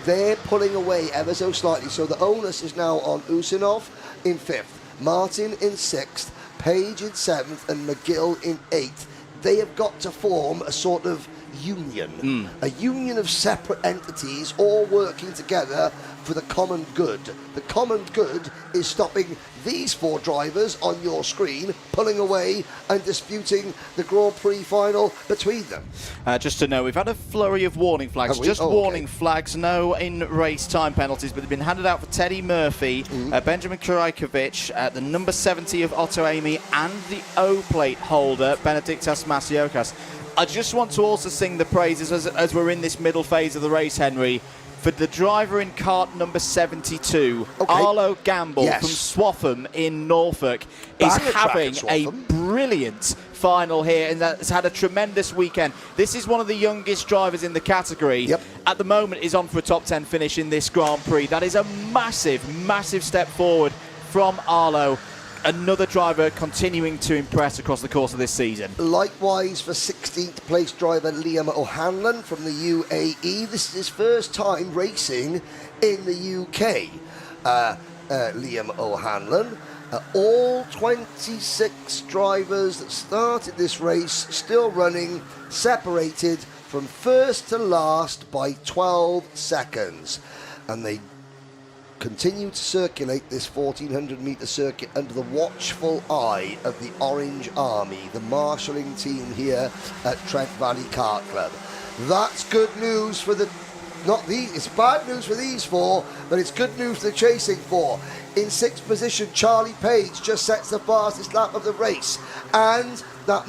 They're pulling away ever so slightly, so the onus is now on Usinov in 5th, Martin in 6th, Page in 7th, and McGill in 8th. They have got to form a sort of union, a union of separate entities all working together for the common good. The common good is stopping these 4 drivers on your screen pulling away and disputing the Grand Prix final between them. Just to know, we've had a flurry of warning flags, warning flags, no in-race time penalties, but they've been handed out for Teddy Murphy, Benjamin Krajkovic, the number 70 of Otto Amy, and the O-plate holder, Benediktas Masiokas. I just want to also sing the praises as we're in this middle phase of the race, Henry, for the driver in kart number 72, Arlo Gamble from Swaffham in Norfolk, is having a brilliant final here, and that's had a tremendous weekend. This is one of the youngest drivers in the category. At the moment is on for a top 10 finish in this Grand Prix. That is a massive, massive step forward from Arlo. Another driver continuing to impress across the course of this season. Likewise for 16th place driver Liam O'Hanlon from the UAE. This is his first time racing in the UK. Liam O'Hanlon. All 26 drivers that started this race still running, separated from first to last by 12 seconds. And they continue to circulate this 1400-metre circuit under the watchful eye of the Orange Army, the marshalling team here at Trent Valley Kart Club. That's good news for it's bad news for these 4, but it's good news for the chasing 4. In 6th position, Charlie Page just sets the fastest lap of the race, and that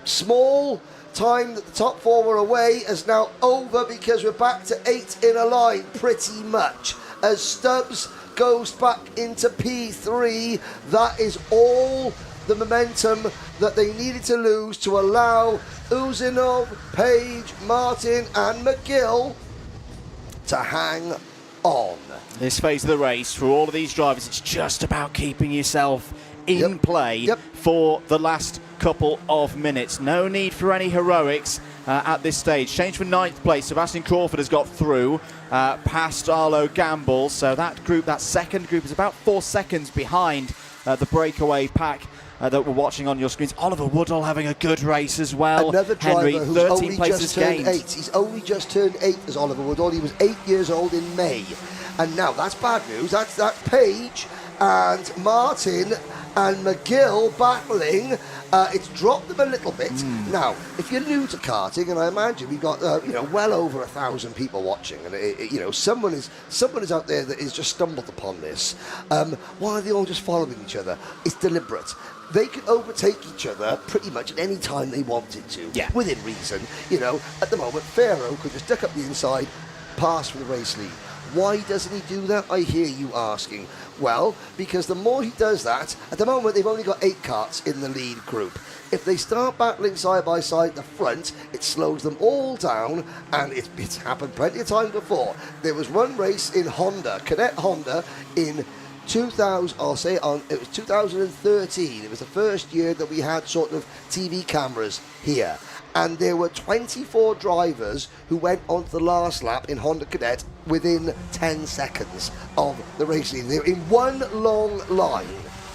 small time that the top 4 were away is now over, because we're back to 8 in a line pretty much. As Stubbs goes back into P3, that is all the momentum that they needed to lose to allow Usinov, Page, Martin and McGill to hang on. This phase of the race, for all of these drivers, it's just about keeping yourself in play for the last couple of minutes. No need for any heroics at this stage. Change for 9th place. Sebastian Crawford has got through past Arlo Gamble. So that second group is about 4 seconds behind the breakaway pack that we're watching on your screens. Oliver Woodall having a good race as well. Another driver Henry, who's 13 only places just turned gained. 8. He's only just turned 8 as Oliver Woodall. He was 8 years old in May. And now that's bad news. That's Page and Martin and McGill battling. It's dropped them a little bit. Now, if you're new to karting, and I imagine we've got well over 1,000 people watching, and someone is out there that has just stumbled upon this. Why are they all just following each other? It's deliberate. They can overtake each other pretty much at any time they wanted to, within reason. At the moment, Pharaoh could just duck up the inside, pass for the race lead. Why doesn't he do that, I hear you asking? Well, because the more he does that, at the moment they've only got 8 karts in the lead group. If they start battling side by side at the front, it slows them all down, and it's happened plenty of times before. There was one race in Honda, Cadet Honda, in 2013. It was the first year that we had sort of TV cameras here. And there were 24 drivers who went onto the last lap in Honda Cadet within 10 seconds of the racing. They were in one long line,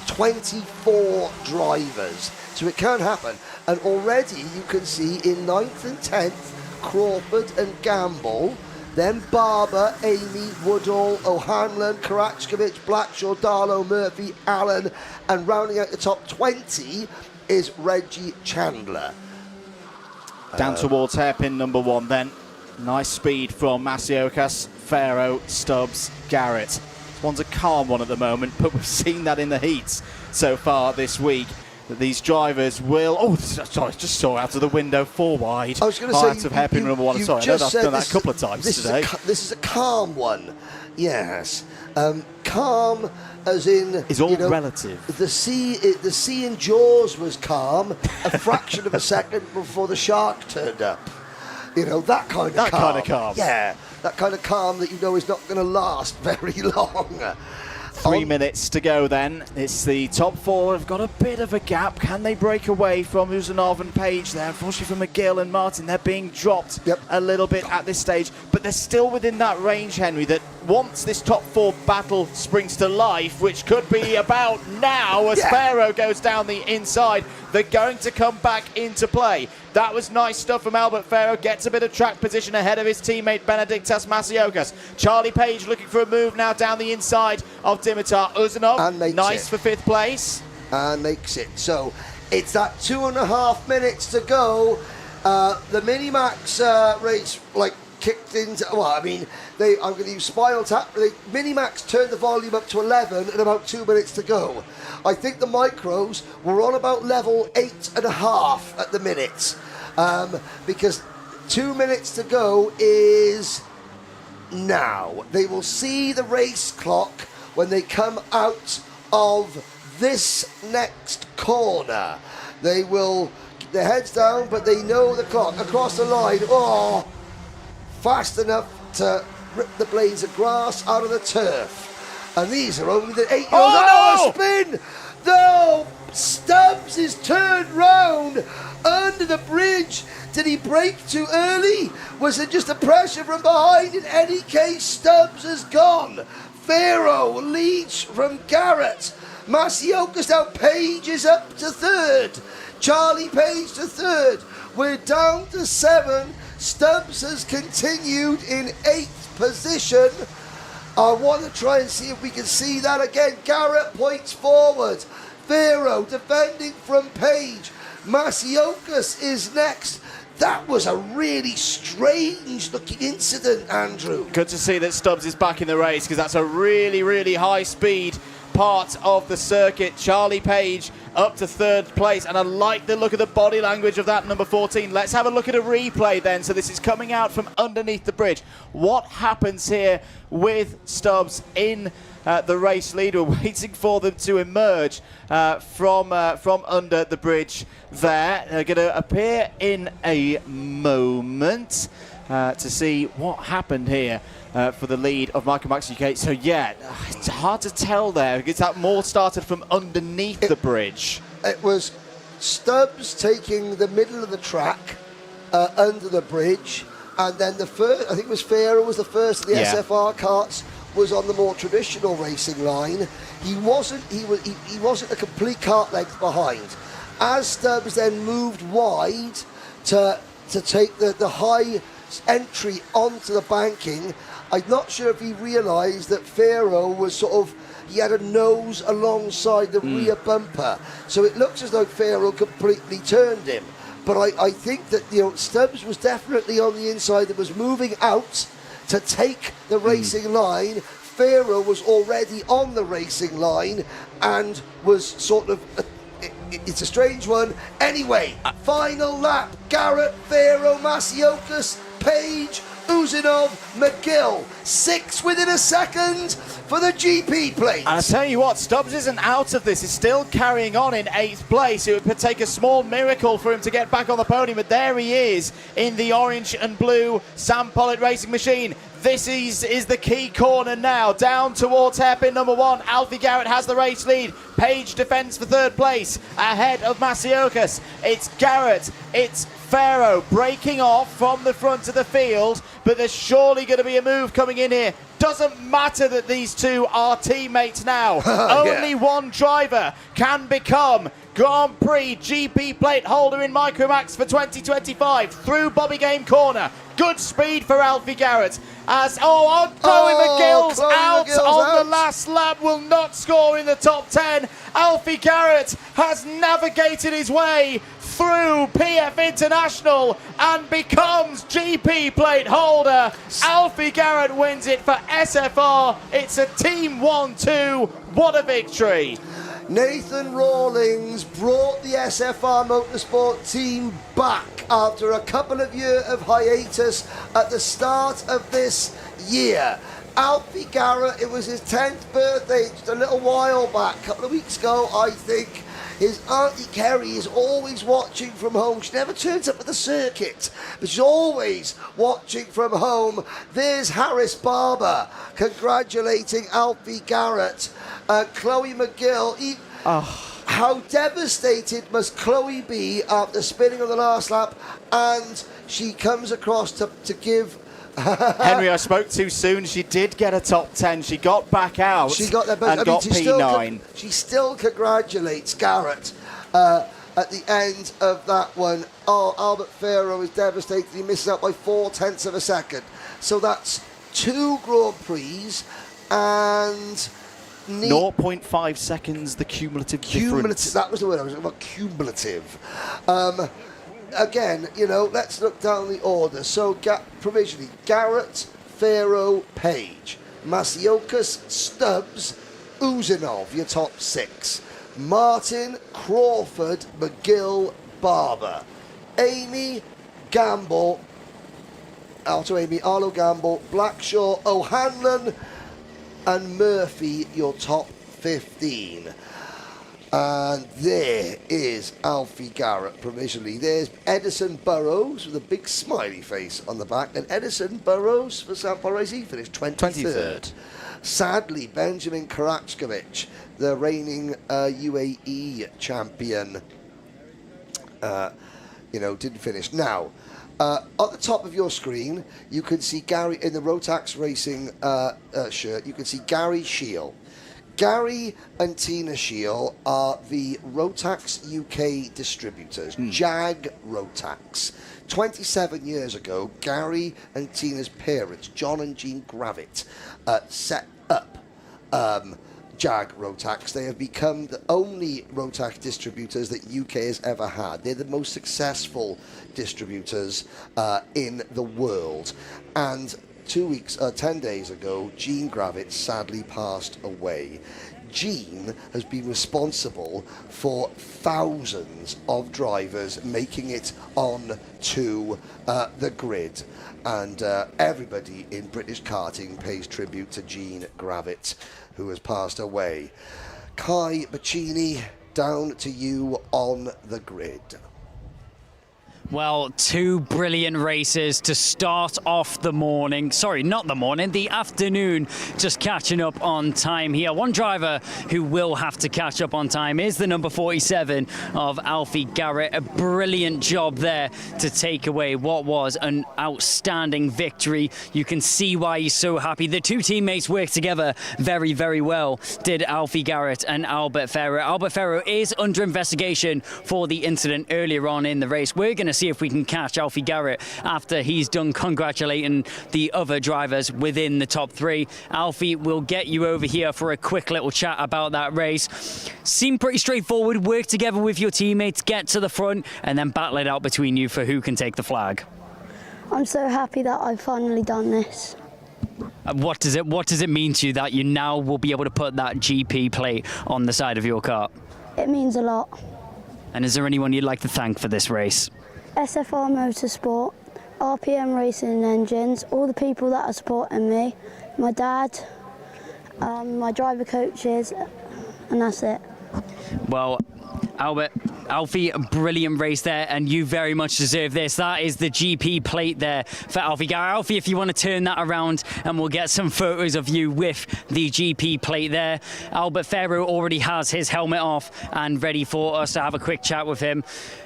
24 drivers. So it can happen. And already you can see in 9th and 10th, Crawford and Gamble, then Barber, Amy, Woodall, O'Hanlon, Karachkovic, Blackshaw, Darlow, Murphy, Allen, and rounding out the top 20 is Reggie Chandler. Down towards hairpin number 1 then. Nice speed from Masiokas, Pharaoh, Stubbs, Garrett. One's a calm one at the moment, but we've seen that in the heats so far this week. That these drivers will... Oh, sorry, just saw out of the window 4 wide. I was going to say... Heights of hairpin number 1. Sorry, I know I've done that a couple of times today. This is a calm one. Yes. Calm as in... Is all relative. The sea in Jaws was calm a fraction of a second before the shark turned up. You know, that kind of calm. That kind of calm. Yeah, that kind of calm that you know is not going to last very long. 3 minutes to go then. It's the top 4 have got a bit of a gap. Can they break away from Uzanov and Page there? Unfortunately for McGill and Martin, they're being dropped a little bit at this stage. But they're still within that range, Henry, that once this top 4 battle springs to life, which could be about now as Pharaoh goes down the inside, they're going to come back into play. That was nice stuff from Albert Pharaoh. Gets a bit of track position ahead of his teammate Benediktas Masiokas. Charlie Page looking for a move now down the inside of Dimitar Uzanov. Nice for 5th place. And makes it. So it's that 2.5 minutes to go. The Minimax race kicked into... Well, I mean, I'm going to use Spinal Tap. Minimax turned the volume up to 11 and about 2 minutes to go. I think the micros were on about level 8.5 at the minute. Because 2 minutes to go is now. They will see the race clock when they come out of this next corner. They will keep their heads down, but they know the clock. Across the line, fast enough to rip the blades of grass out of the turf. And these are only the 8-year-olds. Oh, no! Spin! No! Stubbs is turned round under the bridge. Did he brake too early? Was it just a pressure from behind? In any case, Stubbs has gone. Pharaoh leads from Garrett. Masiokas now. Page is up to 3rd. Charlie Page to 3rd. We're down to 7. Stubbs has continued in 8th position. I want to try and see if we can see that again. Garrett points forward. Pharaoh defending from Page. Masiokas is next. That was a really strange looking incident, Andrew. Good to see that Stubbs is back in the race, because that's a really, really high speed part of the circuit. Charlie Page up to 3rd place, and I like the look of the body language of that number 14. Let's have a look at a replay then. So this is coming out from underneath the bridge. What happens here with Stubbs in the race lead? We're waiting for them to emerge from under the bridge there. They're going to appear in a moment to see what happened here for the lead of Michael Max UK. So yeah, it's hard to tell there, because that more started from underneath the bridge. It was Stubbs taking the middle of the track under the bridge, and then the first, I think it was Pharaoh was the first of the SFR carts, was on the more traditional racing line. He wasn't a complete cart length behind. As Stubbs then moved wide to take the high entry onto the banking, I'm not sure if he realised that Pharaoh was he had a nose alongside the rear bumper. So it looks as though Pharaoh completely turned him. But I think that Stubbs was definitely on the inside, that was moving out to take the racing line. Pharaoh was already on the racing line and was it's a strange one. Anyway, final lap. Garrett, Pharaoh, Masiokas, Page, Uzanov, McGill. 6 within a second for the GP plate. And I tell you what, Stubbs isn't out of this. He's still carrying on in 8th place. It would take a small miracle for him to get back on the podium, but there he is in the orange and blue Sam Pollitt racing machine. This is the key corner now, down towards hairpin number 1. Alfie Garrett has the race lead. Page defends for 3rd place, ahead of Masiokas. It's Garrett, it's Pharaoh breaking off from the front of the field, but there's surely going to be a move coming in here. Doesn't matter that these two are teammates now. Only one driver can become Grand Prix GP plate holder in Micromax for 2025 through Bobby Game corner. Good speed for Alfie Garrett. Chloe McGill's out on the last lap, will not score in the top 10. Alfie Garrett has navigated his way through PF International and becomes GP plate holder. Alfie Garrett wins it for SFR. It's a Team 1-2. What a victory. Nathan Rawlings brought the SFR Motorsport team back after a couple of years of hiatus at the start of this year. Alfie Garrett, it was his 10th birthday just a little while back, a couple of weeks ago, I think. His Auntie Kerry is always watching from home. She never turns up at the circuit, but she's always watching from home. There's Harris Barber congratulating Alfie Garrett. Chloe McGill. How devastated must Chloe be after spinning on the last lap? And she comes across to give... Henry, I spoke too soon. She did get a top 10. She got back out. She got there, and got P9. She still congratulates Garrett at the end of that one. Albert Farrow is devastated. He misses out by 0.4 of a second. So that's 2 Grand Prix and... 0.5 seconds, the cumulative difference. That was the word I was talking about, cumulative. Again, let's look down the order. So, provisionally, Garrett, Farrow, Page, Masiokas, Stubbs, Uzanov, your top 6. Martin, Crawford, McGill, Barber. Amy, Gamble, Arlo Gamble, Blackshaw, O'Hanlon, and Murphy, your top 15. And there is Alfie Garrett provisionally. There's Edison Burrows with a big smiley face on the back. And Edison Burrows for St. Paul finished 23rd. Sadly, Benjamin Karachkovic, the reigning UAE champion, didn't finish. Now, at the top of your screen, you can see Gary in the Rotax Racing shirt. You can see Gary Shiel. Gary and Tina Shiel are the Rotax UK distributors, Jag Rotax. 27 years ago, Gary and Tina's parents, John and Jean Gravitt, set up Jag Rotax. They have become the only Rotax distributors that UK has ever had. They're the most successful distributors in the world. And 10 days ago, Jean Gravitt sadly passed away. Jean has been responsible for thousands of drivers making it on to the grid. And everybody in British karting pays tribute to Jean Gravitt, who has passed away. Kai Bachini, down to you on the grid. Well, 2 brilliant races to start off the morning. Sorry, not the morning, the afternoon. Just catching up on time here. One driver who will have to catch up on time is the number 47 of Alfie Garrett. A brilliant job there to take away what was an outstanding victory. You can see why he's so happy. The 2 teammates worked together very, very well, did Alfie Garrett and Albert Farrow. Albert Farrow is under investigation for the incident earlier on in the race. We're going to see if we can catch Alfie Garrett after he's done congratulating the other drivers within the top 3. Alfie, will get you over here for a quick little chat about that race. Seemed pretty straightforward. Work together with your teammates, get to the front, and then battle it out between you for who can take the flag. I'm so happy that I've finally done this. What does it mean to you that you now will be able to put that GP plate on the side of your car? It means a lot. And is there anyone you'd like to thank for this race? SFR Motorsport, RPM Racing Engines, all the people that are supporting me, my dad, my driver coaches, and that's it. Well, Albert, Alfie, brilliant race there, and you very much deserve this. That is the GP plate there for Alfie Garrett. Alfie, if you want to turn that around, and we'll get some photos of you with the GP plate there. Albert Ferro already has his helmet off and ready for us to have a quick chat with him.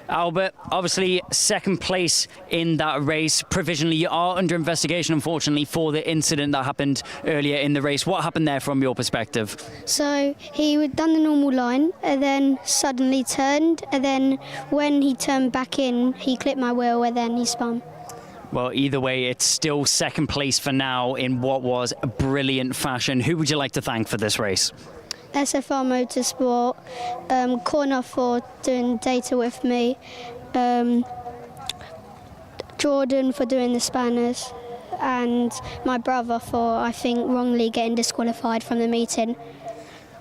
Albert, obviously second place in that race. Provisionally, you are under investigation, unfortunately, for the incident that happened earlier in the race. What happened there from your perspective? So he had done the normal line and then suddenly turned, and then when he turned back in, he clipped my wheel and then he spun. Well, either way, it's still second place for now in what was a brilliant fashion. Who would you like to thank for this race? SFR Motorsport, Corner for doing data with me, Jordan for doing the spanners, and my brother for, I think, wrongly getting disqualified from the meeting.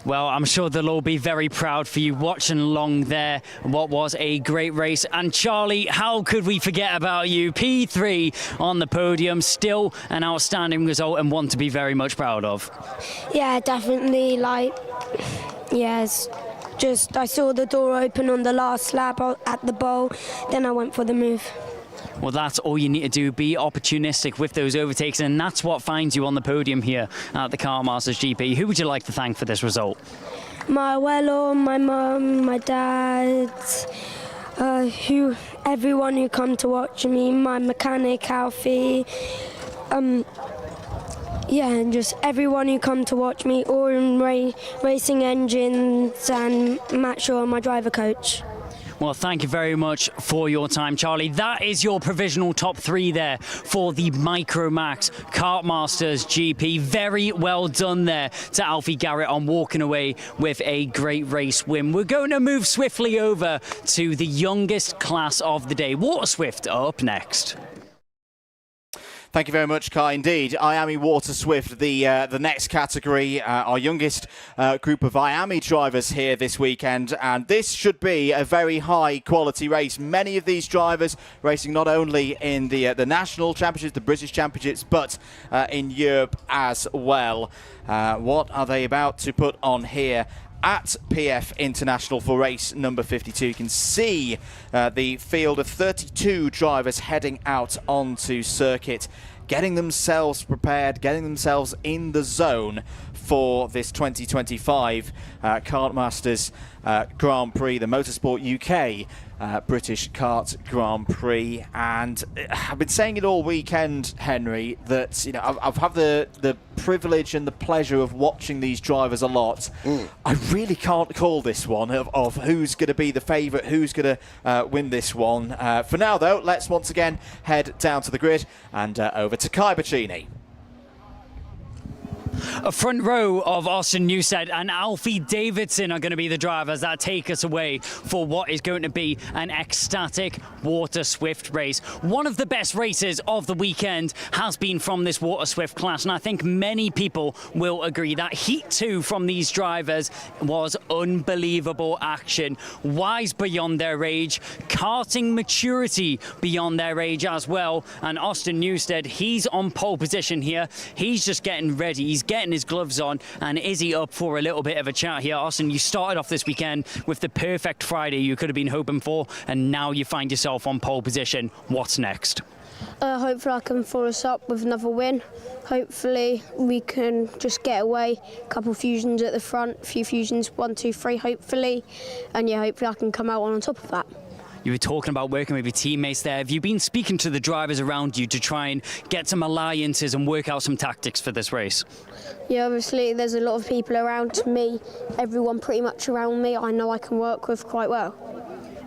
Well, I'm sure they'll all be very proud for you watching along there. What was a great race. And Charlie, how could we forget about you? P3 on the podium, still an outstanding result and one to be very much proud of. Yeah, definitely. Yes. Just, I saw the door open on the last lap at the bowl, then I went for the move. Well, that's all you need to do. Be opportunistic with those overtakes, and that's what finds you on the podium here at the Kartmasters GP. Who would you like to thank for this result? My abuelo, my mum, my dad, everyone who come to watch me, my mechanic, Alfie, yeah, and just everyone who come to watch me, all in racing engines, and Matt Shaw, my driver coach. Well, thank you very much for your time, Charlie. That is your provisional top three there for the Micromax Kartmasters GP. Very well done there to Alfie Garrett on walking away with a great race win. We're going to move swiftly over to the youngest class of the day. Waterswift up next. Thank you very much, Kai. Indeed, Miami Waterswift, the next category, our youngest group of Miami drivers here this weekend, and this should be a very high-quality race. Many of these drivers racing not only in the national championships, the British championships, but in Europe as well. What are they about to put on here at PF International for race number 52? You can see the field of 32 drivers heading out onto circuit, getting themselves prepared, getting themselves in the zone for this 2025 Kartmasters Grand Prix, the Motorsport UK British Kart Grand Prix. And I've been saying it all weekend, Henry, that I've had the privilege and the pleasure of watching these drivers a lot. I really can't call this one of who's going to be the favourite, who's going to win this one. For now, though, let's once again head down to the grid and over to Kai Bachini. A front row of Austin Newstead and Alfie Davidson are going to be the drivers that take us away for what is going to be an ecstatic Waterswift race. One of the best races of the weekend has been from this Waterswift class, and I think many people will agree that Heat 2 from these drivers was unbelievable action. Wise beyond their age, karting maturity beyond their age as well, and Austin Newstead, he's on pole position here. He's just getting ready. He's getting his gloves on, and is he up for a little bit of a chat here? Austin, you started off this weekend with the perfect Friday you could have been hoping for, and now you find yourself on pole position. What's next? Hopefully I can follow us up with another win. Hopefully we can just get away. A couple fusions at the front, a few fusions, 1, 2, 3, hopefully. And yeah, hopefully I can come out on top of that. You were talking about working with your teammates there. Have you been speaking to the drivers around you to try and get some alliances and work out some tactics for this race? Yeah, obviously there's a lot of people around me, everyone pretty much around me I know I can work with quite well.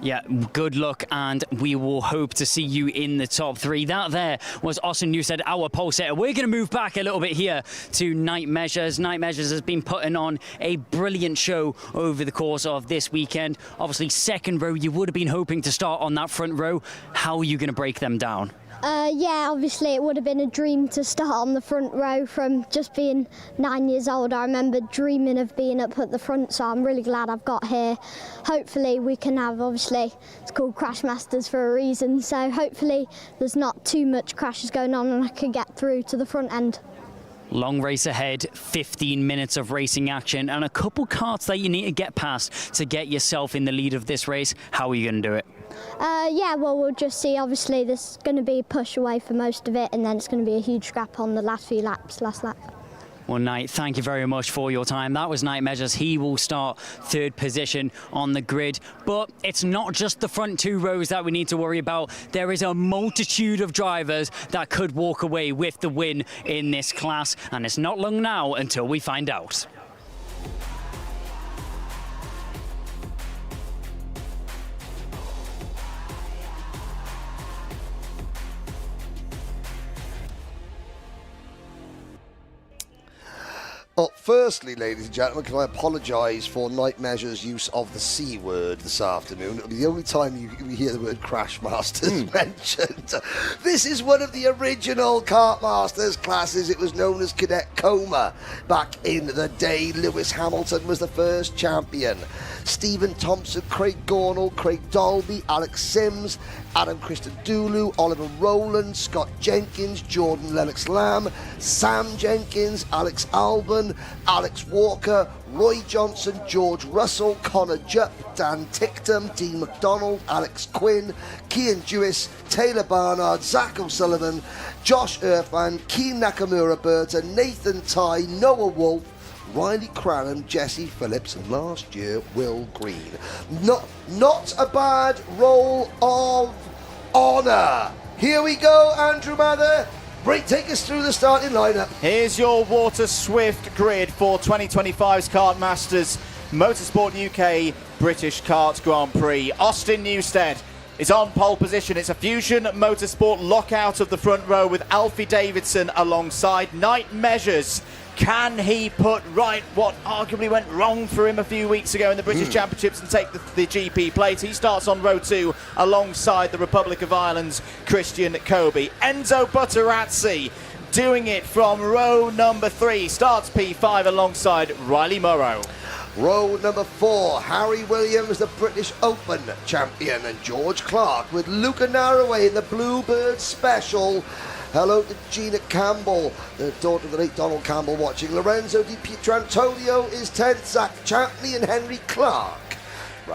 Yeah, good luck, and we will hope to see you in the top three. That there was Austin Newstead, our pole setter. We're going to move back a little bit here to Night Measures. Night Measures has been putting on a brilliant show over the course of this weekend. Obviously, second row, you would have been hoping to start on that front row. How are you going to break them down? Yeah, obviously it would have been a dream to start on the front row from just being 9 years old. I remember dreaming of being up at the front, so I'm really glad I've got here. Hopefully we can have, obviously, it's called Crashmasters for a reason, so hopefully there's not too much crashes going on and I can get through to the front end. Long race ahead, 15 minutes of racing action and a couple karts that you need to get past to get yourself in the lead of this race. How are you going to do it? Yeah, well, we'll just see. Obviously, there's going to be a push away for most of it, and then it's going to be a huge scrap on the last few laps, last lap. Well, Knight, thank you very much for your time. That was Knight Measures. He will start third position on the grid. But it's not just the front two rows that we need to worry about. There is a multitude of drivers that could walk away with the win in this class. And it's not long now until we find out. Well, firstly, ladies and gentlemen, can I apologise for Knight Measure's use of the C word this afternoon? It'll be the only time you hear the word Crashmasters mentioned. This is one of the original Kartmasters classes. It was known as Cadet Coma. Back in the day, Lewis Hamilton was the first champion. Stephen Thompson, Craig Gornall, Craig Dolby, Alex Sims, Adam Christodoulou, Oliver Rowland, Scott Jenkins, Jordan Lennox-Lamb, Sam Jenkins, Alex Alban, Alex Walker, Roy Johnson, George Russell, Connor Jupp, Dan Ticktum, Dean McDonald, Alex Quinn, Kian Jewis, Taylor Barnard, Zach O'Sullivan, Josh Irfan, Keen Nakamura-Berta, Nathan Ty, Noah Wolf, Riley Cranham, Jesse Phillips, and last year, Will Green. Not a bad roll of honour. Here we go, Andrew Mather. Take us through the starting lineup. Here's your Waterswift grid for 2025's Kartmasters Motorsport UK British Kart Grand Prix. Austin Newstead is on pole position. It's a Fusion Motorsport lockout of the front row with Alfie Davidson alongside. Knight Measures. Can he put right what arguably went wrong for him a few weeks ago in the British Championships and take the GP plate? He starts on row 2 alongside the Republic of Ireland's Christian Kobe. Enzo Butterazzi doing it from row number 3. Starts P5 alongside Riley Morrow. Row number 4, Harry Williams, the British Open champion, and George Clark with Luca Naraway in the Bluebird Special. Hello to Gina Campbell, the daughter of the late Donald Campbell watching. Lorenzo Di Pietrantonio is 10th, Zach Chapley and Henry Clark.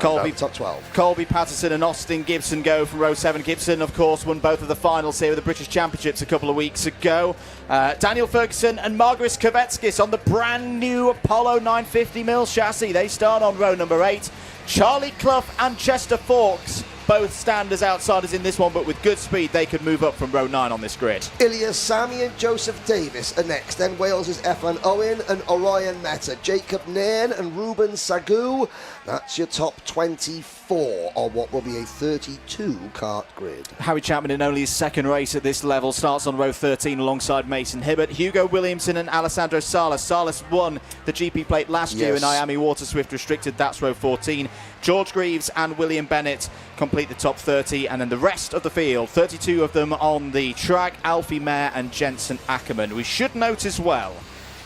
Top 12. Colby Patterson and Austin Gibson go from row 7. Gibson, of course, won both of the finals here with the British Championships a couple of weeks ago. Daniel Ferguson and Margaris Kovetskis on the brand new Apollo 950mm chassis. They start on row number 8. Charlie Clough and Chester Fawkes, both standers outsiders in this one, but with good speed, they could move up from row 9 on this grid. Ilya Sami and Joseph Davis are next. Then Wales' Efan Owen and Orion Meta. Jacob Nairn and Ruben Sagoo. That's your top 24 on what will be a 32 kart grid. Harry Chapman in only his second race at this level starts on row 13 alongside Mason Hibbert. Hugo Williamson and Alessandro Salas. Salas won the GP plate last year in Miami Waterswift Restricted. That's row 14. George Greaves and William Bennett complete the top 30, and then the rest of the field, 32 of them on the track, Alfie Mayer and Jensen Ackerman. We should note as well,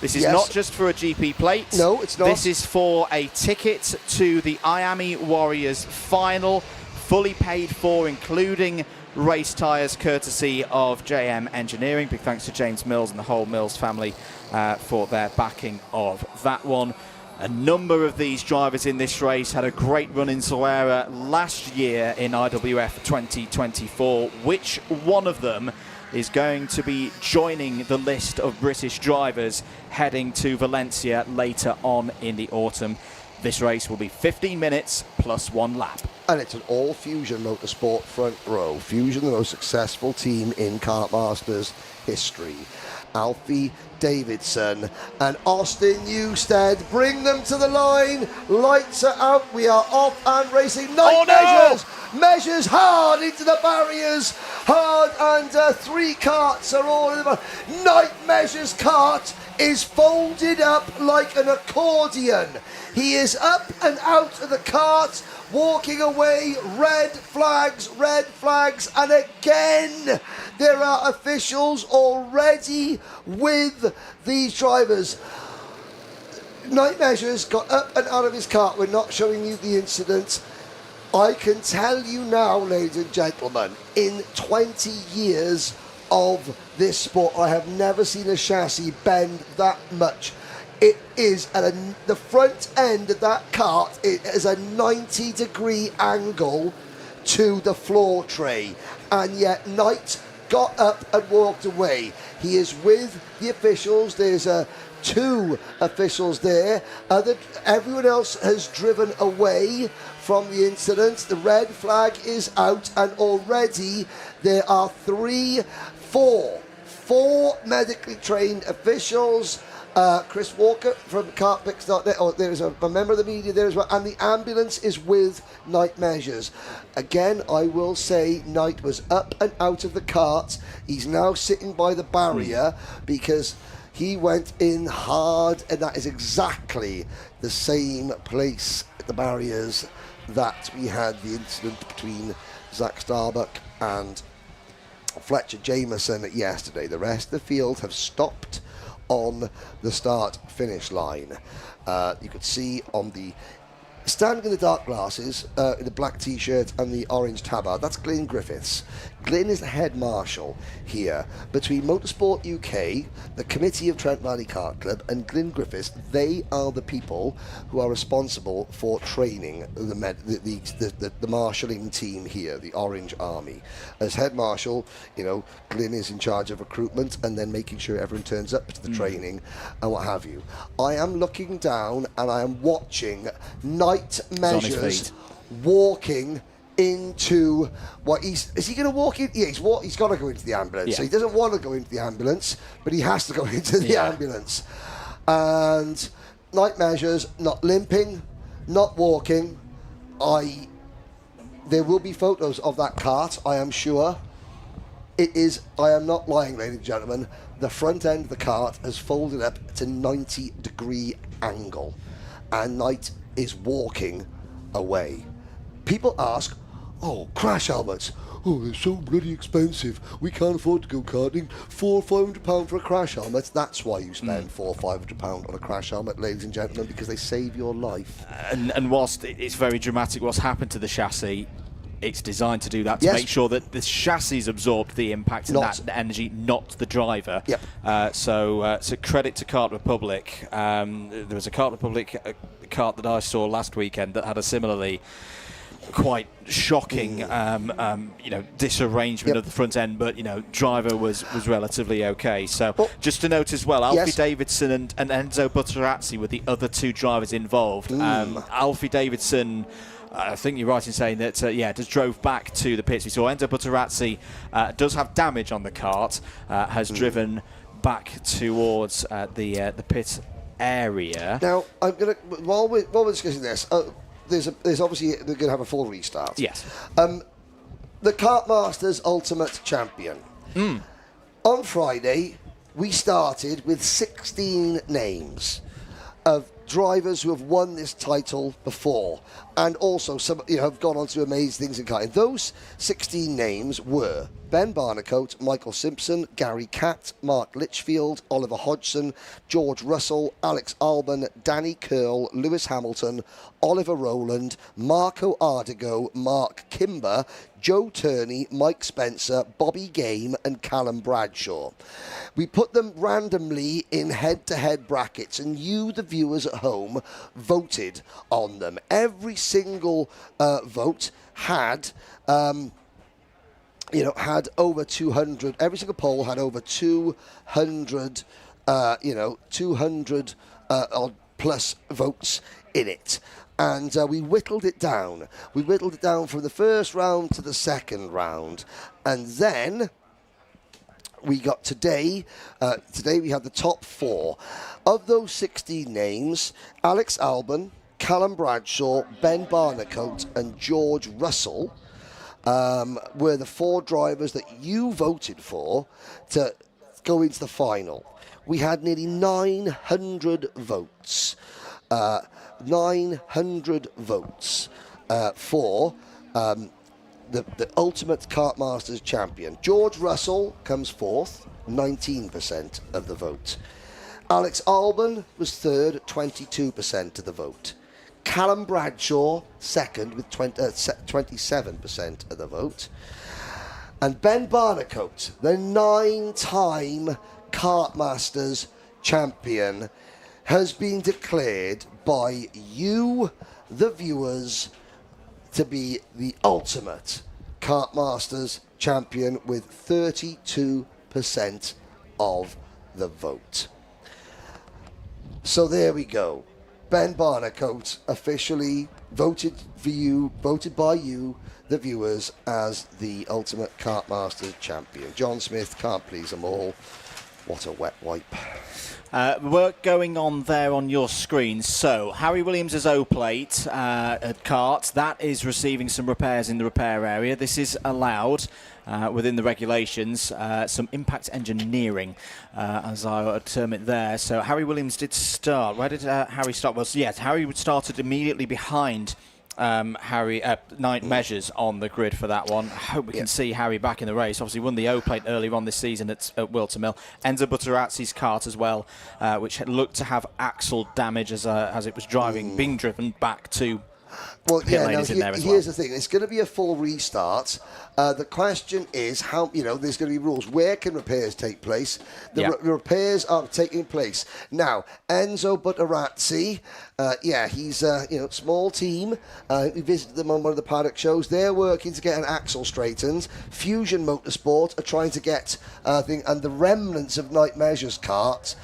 this is not just for a GP plate. No, it's not. This is for a ticket to the Miami Warriors final, fully paid for, including race tyres, courtesy of JM Engineering. Big thanks to James Mills and the whole Mills family for their backing of that one. A number of these drivers in this race had a great run in Solera last year in IWF 2024. Which one of them is going to be joining the list of British drivers heading to Valencia later on in the autumn? This race will be 15 minutes plus 1 lap. And it's an all-Fusion Motorsport front row. Fusion, the most successful team in Kartmasters history. Alfie Davidson and Austin Newstead bring them to the line. Lights are out. We are off and racing. Measures hard into the barriers. Hard, and 3 karts are all in the barriers. Knight Measures' kart is folded up like an accordion. He is up and out of the kart, walking away. Red flags, and again there are officials already with these drivers. Knight Measures got up and out of his kart. We're not showing you the incident. I can tell you now, ladies and gentlemen, in 20 years of this sport. I have never seen a chassis bend that much. It is at the front end of that kart. It is a 90-degree angle to the floor tray, and yet Knight got up and walked away. He is with the officials. There's two officials there. Everyone else has driven away from the incident. The red flag is out, and already there are four medically trained officials. Chris Walker from Kartmasters. Oh, there's a member of the media there as well, and the ambulance is with Knight Measures. Again, I will say Knight was up and out of the kart. He's now sitting by the barrier because he went in hard, and that is exactly the same place at the barriers that we had the incident between Zach Starbuck and Fletcher Jameson yesterday. The rest of the field have stopped on the start-finish line. You could see on the standing in the dark glasses, in the black t-shirt and the orange tabard, that's Glyn Griffiths. Glyn is the head marshal here. Between Motorsport UK, the Committee of Trent Valley Kart Club, and Glyn Griffiths, they are the people who are responsible for training the marshalling team here, the Orange Army. As head marshal, Glyn is in charge of recruitment and then making sure everyone turns up to the training and what have you. I am looking down and I am watching Knight Measures walking into what is he going to walk in? Yeah, he's got to go into the ambulance. Yeah. So he doesn't want to go into the ambulance, but he has to go into the ambulance. And Knight Measures not limping, not walking. There will be photos of that kart, I am sure. It is, I am not lying, ladies and gentlemen, the front end of the kart has folded up to 90-degree angle, and Knight is walking away. People ask, crash helmets. They're so bloody expensive. We can't afford to go karting. £400 or £500 for a crash helmet. That's why you spend £400 or £500 on a crash helmet, ladies and gentlemen, because they save your life. And whilst it's very dramatic what's happened to the chassis, it's designed to do that, to make sure that the chassis absorbed the impact and that energy, not the driver. Yep. So credit to Kart Republic. There was a Kart Republic kart that I saw last weekend that had a similarly quite shocking disarrangement of the front end, but driver was relatively okay. So just to note as well, Alfie Davidson and Enzo Butterazzi were the other two drivers involved. Alfie Davidson, I think you're right in saying that, just drove back to the pits. We saw Enzo Butterazzi does have damage on the kart, has driven back towards the pit area. Now, I'm going to, while we're discussing this, there's obviously, they're going to have a full restart. Yes. The Kartmasters Ultimate Champion. On Friday, we started with 16 names of drivers who have won this title before, and also some have gone on to do amazing things in karting. Those 16 names were Ben Barnicoat, Michael Simpson, Gary Catt, Mark Litchfield, Oliver Hodgson, George Russell, Alex Albon, Danny Curl, Lewis Hamilton, Oliver Rowland, Marco Ardigo, Mark Kimber, Joe Turney, Mike Spencer, Bobby Game and Callum Bradshaw. We put them randomly in head-to-head brackets, and you, the viewers at home, voted on them. Every single vote had had over 200, every single poll had over 200, 200 odd plus votes in it. And we whittled it down. We whittled it down from the first round to the second round. And then we got today we had the top four. Of those 16 names, Alex Albon, Callum Bradshaw, Ben Barnicoat and George Russell were the four drivers that you voted for to go into the final. We had nearly 900 votes. 900 votes for the Ultimate Kartmasters champion. George Russell comes fourth, 19% of the vote. Alex Albon was third at 22% of the vote. Callum Bradshaw second with 27% of the vote. And Ben Barnicoat, the 9-time Kartmasters champion, has been declared by you, the viewers, to be the ultimate Kartmasters champion with 32% of the vote. So there we go. Ben Barnicoat officially voted by you, the viewers, as the ultimate Kartmasters champion. John Smith can't please them all. What a wet wipe. Work going on there on your screen. So, Harry Williams' O-plate at kart, that is receiving some repairs in the repair area. This is allowed within the regulations, some impact engineering, as I would term it there. So, Harry Williams did start. Where did Harry start? Well, yes, Harry started immediately behind Night Measures on the grid for that one. I hope we can see Harry back in the race. Obviously won the O-plate earlier on this season at Wilton Mill. Enzo Butterazzi's kart as well, which looked to have axle damage as it was being driven back to Well, pit yeah, lane now is in there as here's well. the thing. It's going to be a full restart. The question is how, there's going to be rules. Where can repairs take place? The repairs are taking place. Now, Enzo Butterazzi, he's small team. We visited them on one of the paddock shows. They're working to get an axle straightened. Fusion Motorsport are trying to get and the remnants of Night Measures karts.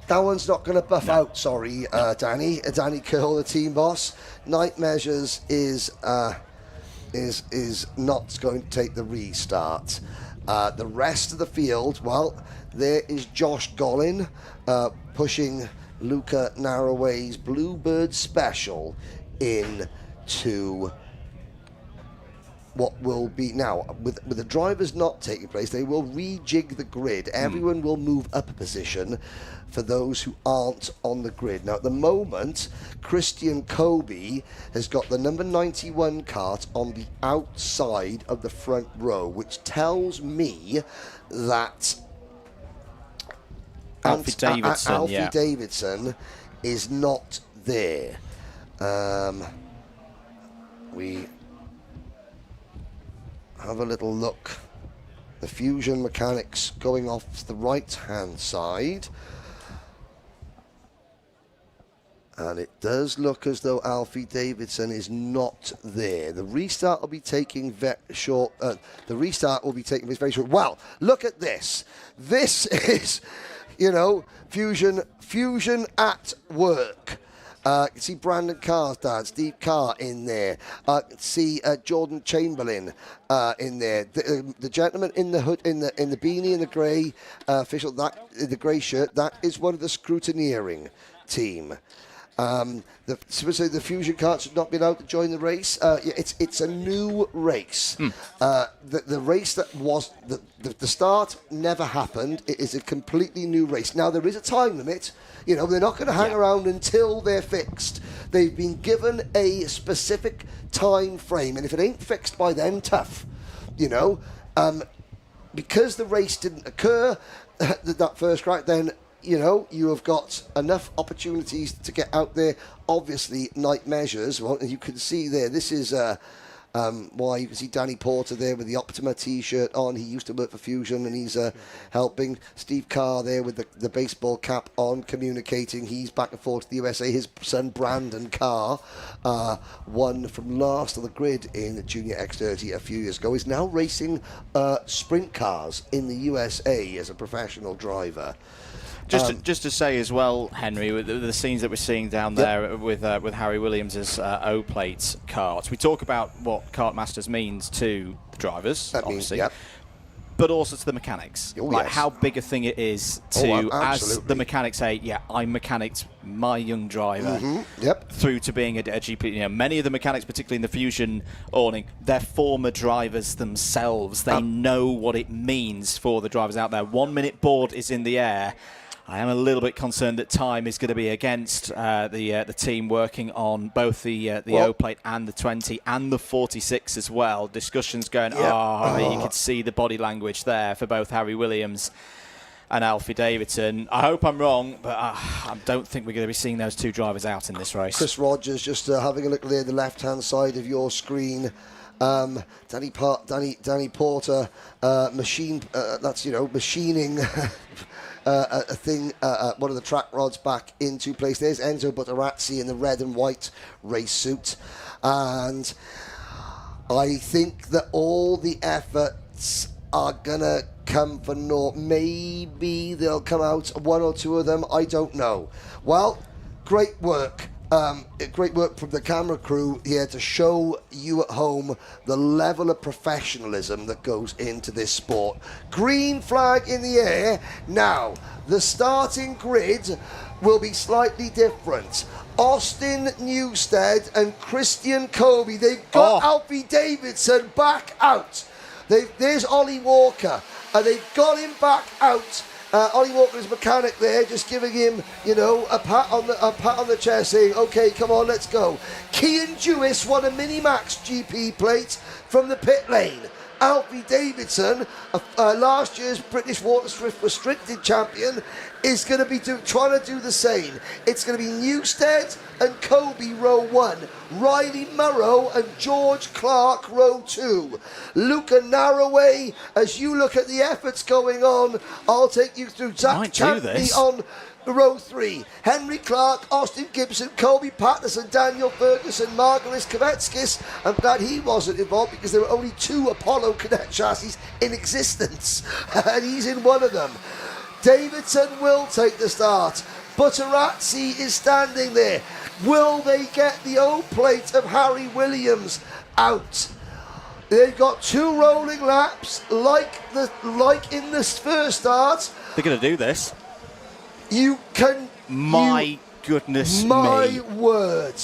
That one's not going to buff out, sorry, Danny. Danny Curl, the team boss. Night Measures is not going to take the restart. The rest of the field, well, there is Josh Gollin pushing Luca Narroway's Bluebird Special into what will be now, with the drivers not taking place, they will rejig the grid. Everyone will move up a position for those who aren't on the grid. Now, at the moment, Christian Kobe has got the number 91 kart on the outside of the front row, which tells me that Alfie Davidson is not there. We have a little look. The Fusion mechanics going off to the right-hand side. And it does look as though Alfie Davidson is not there. The restart will be taking very short. Very short. Wow, look at this. This is, Fusion at work. You can see Brandon Carr's dad, Steve Carr, in there. You can see Jordan Chamberlain in there. The gentleman in the hood, in the beanie, in the grey official, the grey shirt. That is one of the scrutineering team. The Fusion karts have not been able to join the race. It's a new race. The race that was the start never happened. It is a completely new race. Now there is a time limit. They're not going to hang around until they're fixed. They've been given a specific time frame, and if it ain't fixed by then, tough. Because the race didn't occur, that first crack, then you have got enough opportunities to get out there. Obviously, Night Measures, well, you can see there, this is why you can see Danny Porter there with the Optima t-shirt on. He used to work for Fusion, and he's helping. Steve Carr there with the baseball cap on, communicating. He's back and forth to the USA. His son, Brandon Carr, won from last on the grid in the Junior X30 a few years ago. He's now racing sprint cars in the USA as a professional driver. Just to say as well, Henry, with the scenes that we're seeing down there with Harry Williams' O-plate kart, we talk about what Kartmasters means to the drivers, obviously, but also to the mechanics. How big a thing it is to, as the mechanics say, I mechanicked my young driver through to being a GP. Many of the mechanics, particularly in the Fusion awning, they're former drivers themselves. They know what it means for the drivers out there. 1 minute board is in the air. I am a little bit concerned that time is going to be against the team working on both the O-plate and the 20 and the 46 as well. Discussions going, you could see the body language there for both Harry Williams and Alfie Davidson. I hope I'm wrong, but I don't think we're going to be seeing those two drivers out in this race. Chris Rogers just having a look there, the left-hand side of your screen. Danny Porter, machining a thing, one of the track rods back into place. There's Enzo Butterazzi in the red and white race suit. And I think that all the efforts are going to come for naught. Maybe they'll come out, one or two of them, I don't know. Well, great work. Great work from the camera crew here to show you at home the level of professionalism that goes into this sport. Green flag in the air. Now, the starting grid will be slightly different. Austin Newstead and Christian Colby, they've got Alfie Davidson back out. There's Ollie Walker, and they've got him back out. Ollie Walker's mechanic there, just giving him, a pat on the chest, saying, "Okay, come on, let's go." Cian Jewis won a Minimax GP plate from the pit lane. Alfie Davidson, last year's British Waterswift Restricted champion, is going to be trying to do the same. It's going to be Newstead and Colby row 1, Riley Murrow and George Clark row 2. Luca Narroway, as you look at the efforts going on, I'll take you through Zach Champney on row 3. Henry Clark, Austin Gibson, Colby Patterson, Daniel Ferguson, Margaris Kvetskis. I'm glad he wasn't involved because there were only 2 Apollo Cadet chassis in existence, and he's in one of them. Davidson will take the start. Butterazzi is standing there. Will they get the O plate of Harry Williams out? They've got 2 rolling laps, like in this first start. They're going to do this. Goodness me. My word.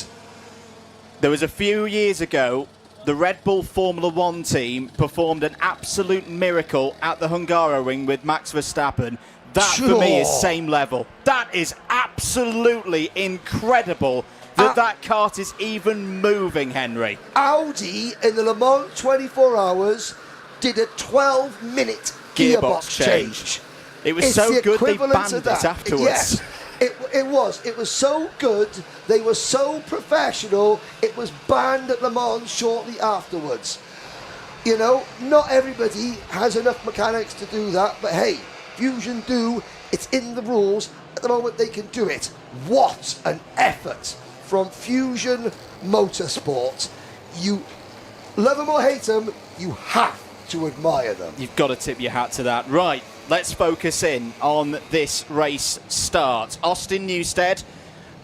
There was a few years ago, the Red Bull Formula 1 team performed an absolute miracle at the Hungaroring with Max Verstappen. That, for me, is same level. That is absolutely incredible that kart is even moving, Henry. Audi in the Le Mans 24 Hours did a 12-minute gearbox change. It was so good they banned it afterwards. Yes, it was. It was so good. They were so professional. It was banned at Le Mans shortly afterwards. Not everybody has enough mechanics to do that, but hey, Fusion do. It's in the rules. At the moment, they can do it. What an effort from Fusion Motorsport. You love them or hate them, you have to admire them. You've got to tip your hat to that. Right, let's focus in on this race start. Austin Newstead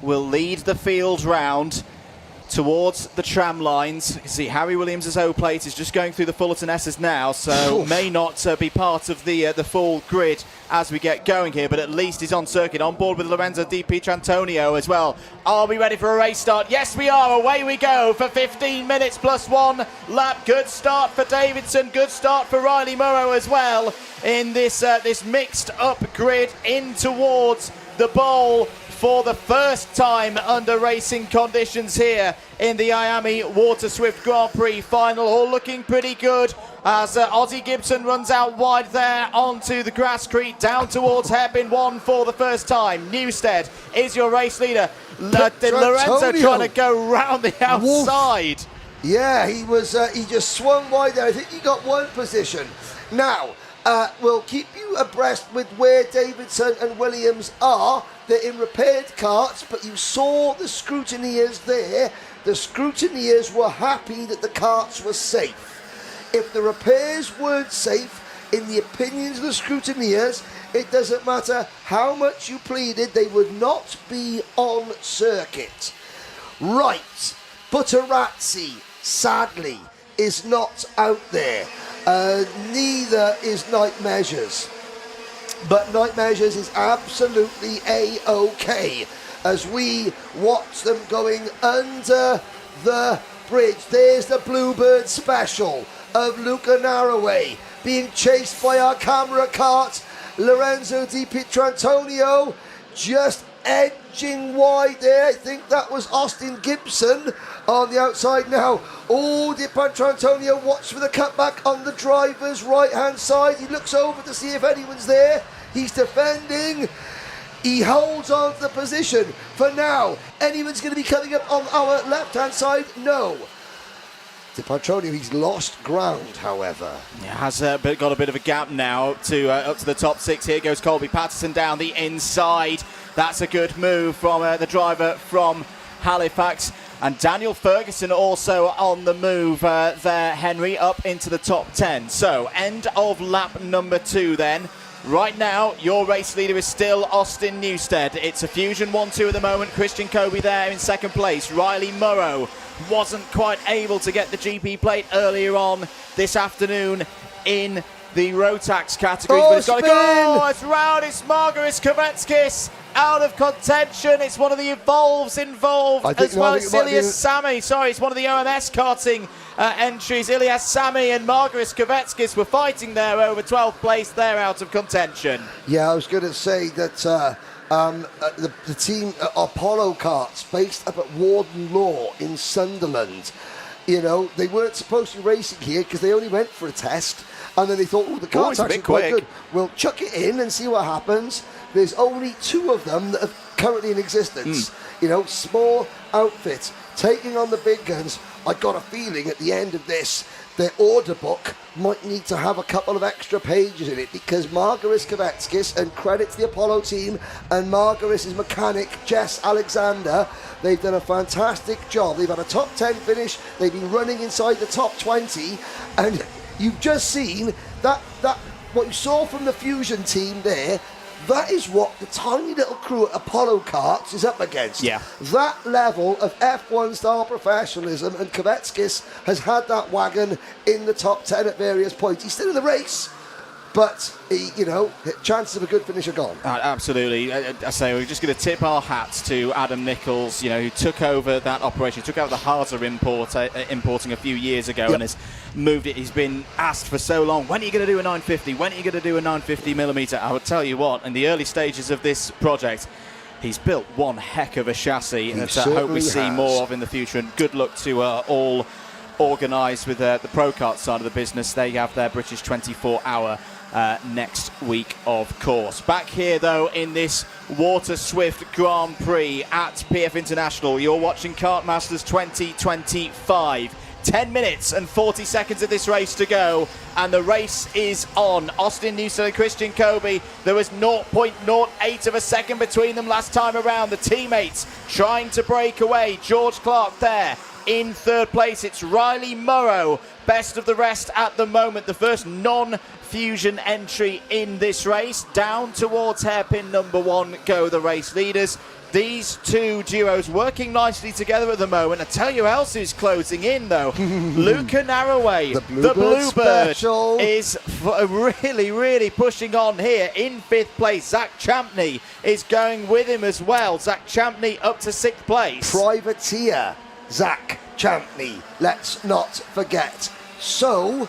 will lead the field round towards the tram lines. You can see Harry Williams' O-plate is just going through the Fullerton S's now, so may not be part of the full grid as we get going here, but at least he's on circuit, on board with Lorenzo Di Pietrantonio as well. Are we ready for a race start? Yes, we are. Away we go for 15 minutes plus 1 lap. Good start for Davidson. Good start for Riley Murrow as well in this mixed up grid in towards the bowl for the first time under racing conditions here in the Miami Waterswift Grand Prix final. All looking pretty good as Ozzie Gibson runs out wide there onto the grasscrete down towards hairpin 1 for the first time. Newstead is your race leader. Lorenzo trying to go round the outside. Woof. Yeah, he was. He just swung wide there. I think he got 1 position. Now, we'll keep you abreast with where Davidson and Williams are. They're in repaired karts, but you saw the scrutineers there. The scrutineers were happy that the karts were safe. If the repairs weren't safe, in the opinions of the scrutineers, it doesn't matter how much you pleaded, they would not be on circuit. Right, Butterazzi, sadly, is not out there. Neither is Night Measures. But Night Measures is absolutely A-OK as we watch them going under the bridge. There's the Bluebird Special of Luca Narroway being chased by our camera cart. Lorenzo Di Pietrantonio just edging wide there. I think that was Austin Gibson on the outside now. Oh, Di Pietrantonio watch for the cutback on the driver's right-hand side. He looks over to see if anyone's there. He's defending. He holds on to the position for now. Anyone's going to be coming up on our left-hand side? No. Di Petronio, he's lost ground, however. He has got a bit of a gap now to up to the top 6. Here goes Colby Patterson down the inside. That's a good move from the driver from Halifax. And Daniel Ferguson also on the move there, Henry, up into the top 10. So, end of lap number 2 then. Right now, your race leader is still Austin Newstead. It's a Fusion 1-2 at the moment. Christian Kobe there in second place. Riley Murrow wasn't quite able to get the GP plate earlier on this afternoon in the Rotax categories. But it's got to go. It's round. It's Margaris Kvetskis out of contention. It's one of the Evolves involved as well as Ilias Sami. Sorry, it's one of the OMS karting entries. Ilias Sami and Margaris Kvetskis were fighting there over 12th place. They're out of contention. Yeah, I was going to say that the team Apollo Karts, based up at Warden Law in Sunderland, you know, they weren't supposed to be racing here because they only went for a test. And then they thought, oh, the car's actually quite good. We'll chuck it in and see what happens. There's only 2 of them that are currently in existence. You know, small outfits taking on the big guns. I got a feeling at the end of this, their order book might need to have a couple of extra pages in it, because Margaris Kvetskis, and credit to the Apollo team and Margaris's mechanic, Jess Alexander, they've done a fantastic job. They've had a top 10 finish. They've been running inside the top 20, and you've just seen that what you saw from the Fusion team there. That is what the tiny little crew at Apollo Karts is up against. Yeah. That level of F1 style professionalism, and Kvetskis has had that wagon in the top 10 at various points. He's still in the race, but you know, chances of a good finish are gone. Absolutely. I say we're just going to tip our hats to Adam Nichols, you know, who took over that operation, took out the Harzer importing a few years ago, and has moved it. He's been asked for so long, when are you going to do a 950? When are you going to do a 950mm? I would tell you what, in the early stages of this project, he's built one heck of a chassis that I hope we see more of in the future. And good luck to all organised with the Pro Kart side of the business. They have their British 24-hour next week, of course. Back here, though, in this Waterswift Grand Prix at PF International, you're watching Kartmasters 2025. 10 minutes and 40 seconds of this race to go, and the race is on. Austin Newstead and Christian Kobe, there was 0.08 of a second between them last time around. The teammates trying to break away. George Clark there in third place. It's Riley Murrow, best of the rest at the moment, the first non-Fusion entry in this race. Down towards hairpin number 1 go the race leaders. These 2 duos working nicely together at the moment. I tell you who else is closing in, though. Luca Narroway, the Bluebird, is really pushing on here in 5th place. Zach Champney is going with him as well. Zach Champney up to 6th place. Privateer Zach Champney, let's not forget. So,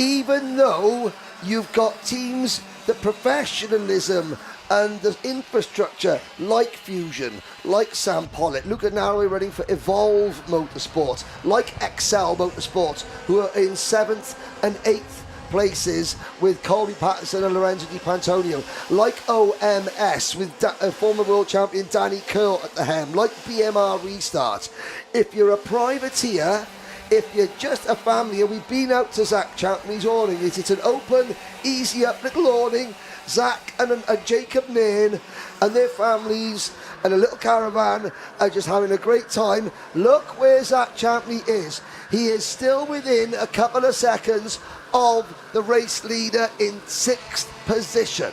even though you've got teams, the professionalism and the infrastructure like Fusion, like Sam Pollitt, Luca Narrow running for Evolve Motorsport, like Excel Motorsport, who are in 7th and 8th places with Colby Patterson and Lorenzo Di Pantonio, like OMS with former world champion Danny Curl at the helm, like BMR Restart. If you're a privateer, if you're just a family, and we've been out to Zach Champney's awning, it's an open, easy up little awning. Zach and Jacob Nairn and their families and a little caravan are just having a great time. Look where Zach Champney is. He is still within a couple of seconds of the race leader in 6th position.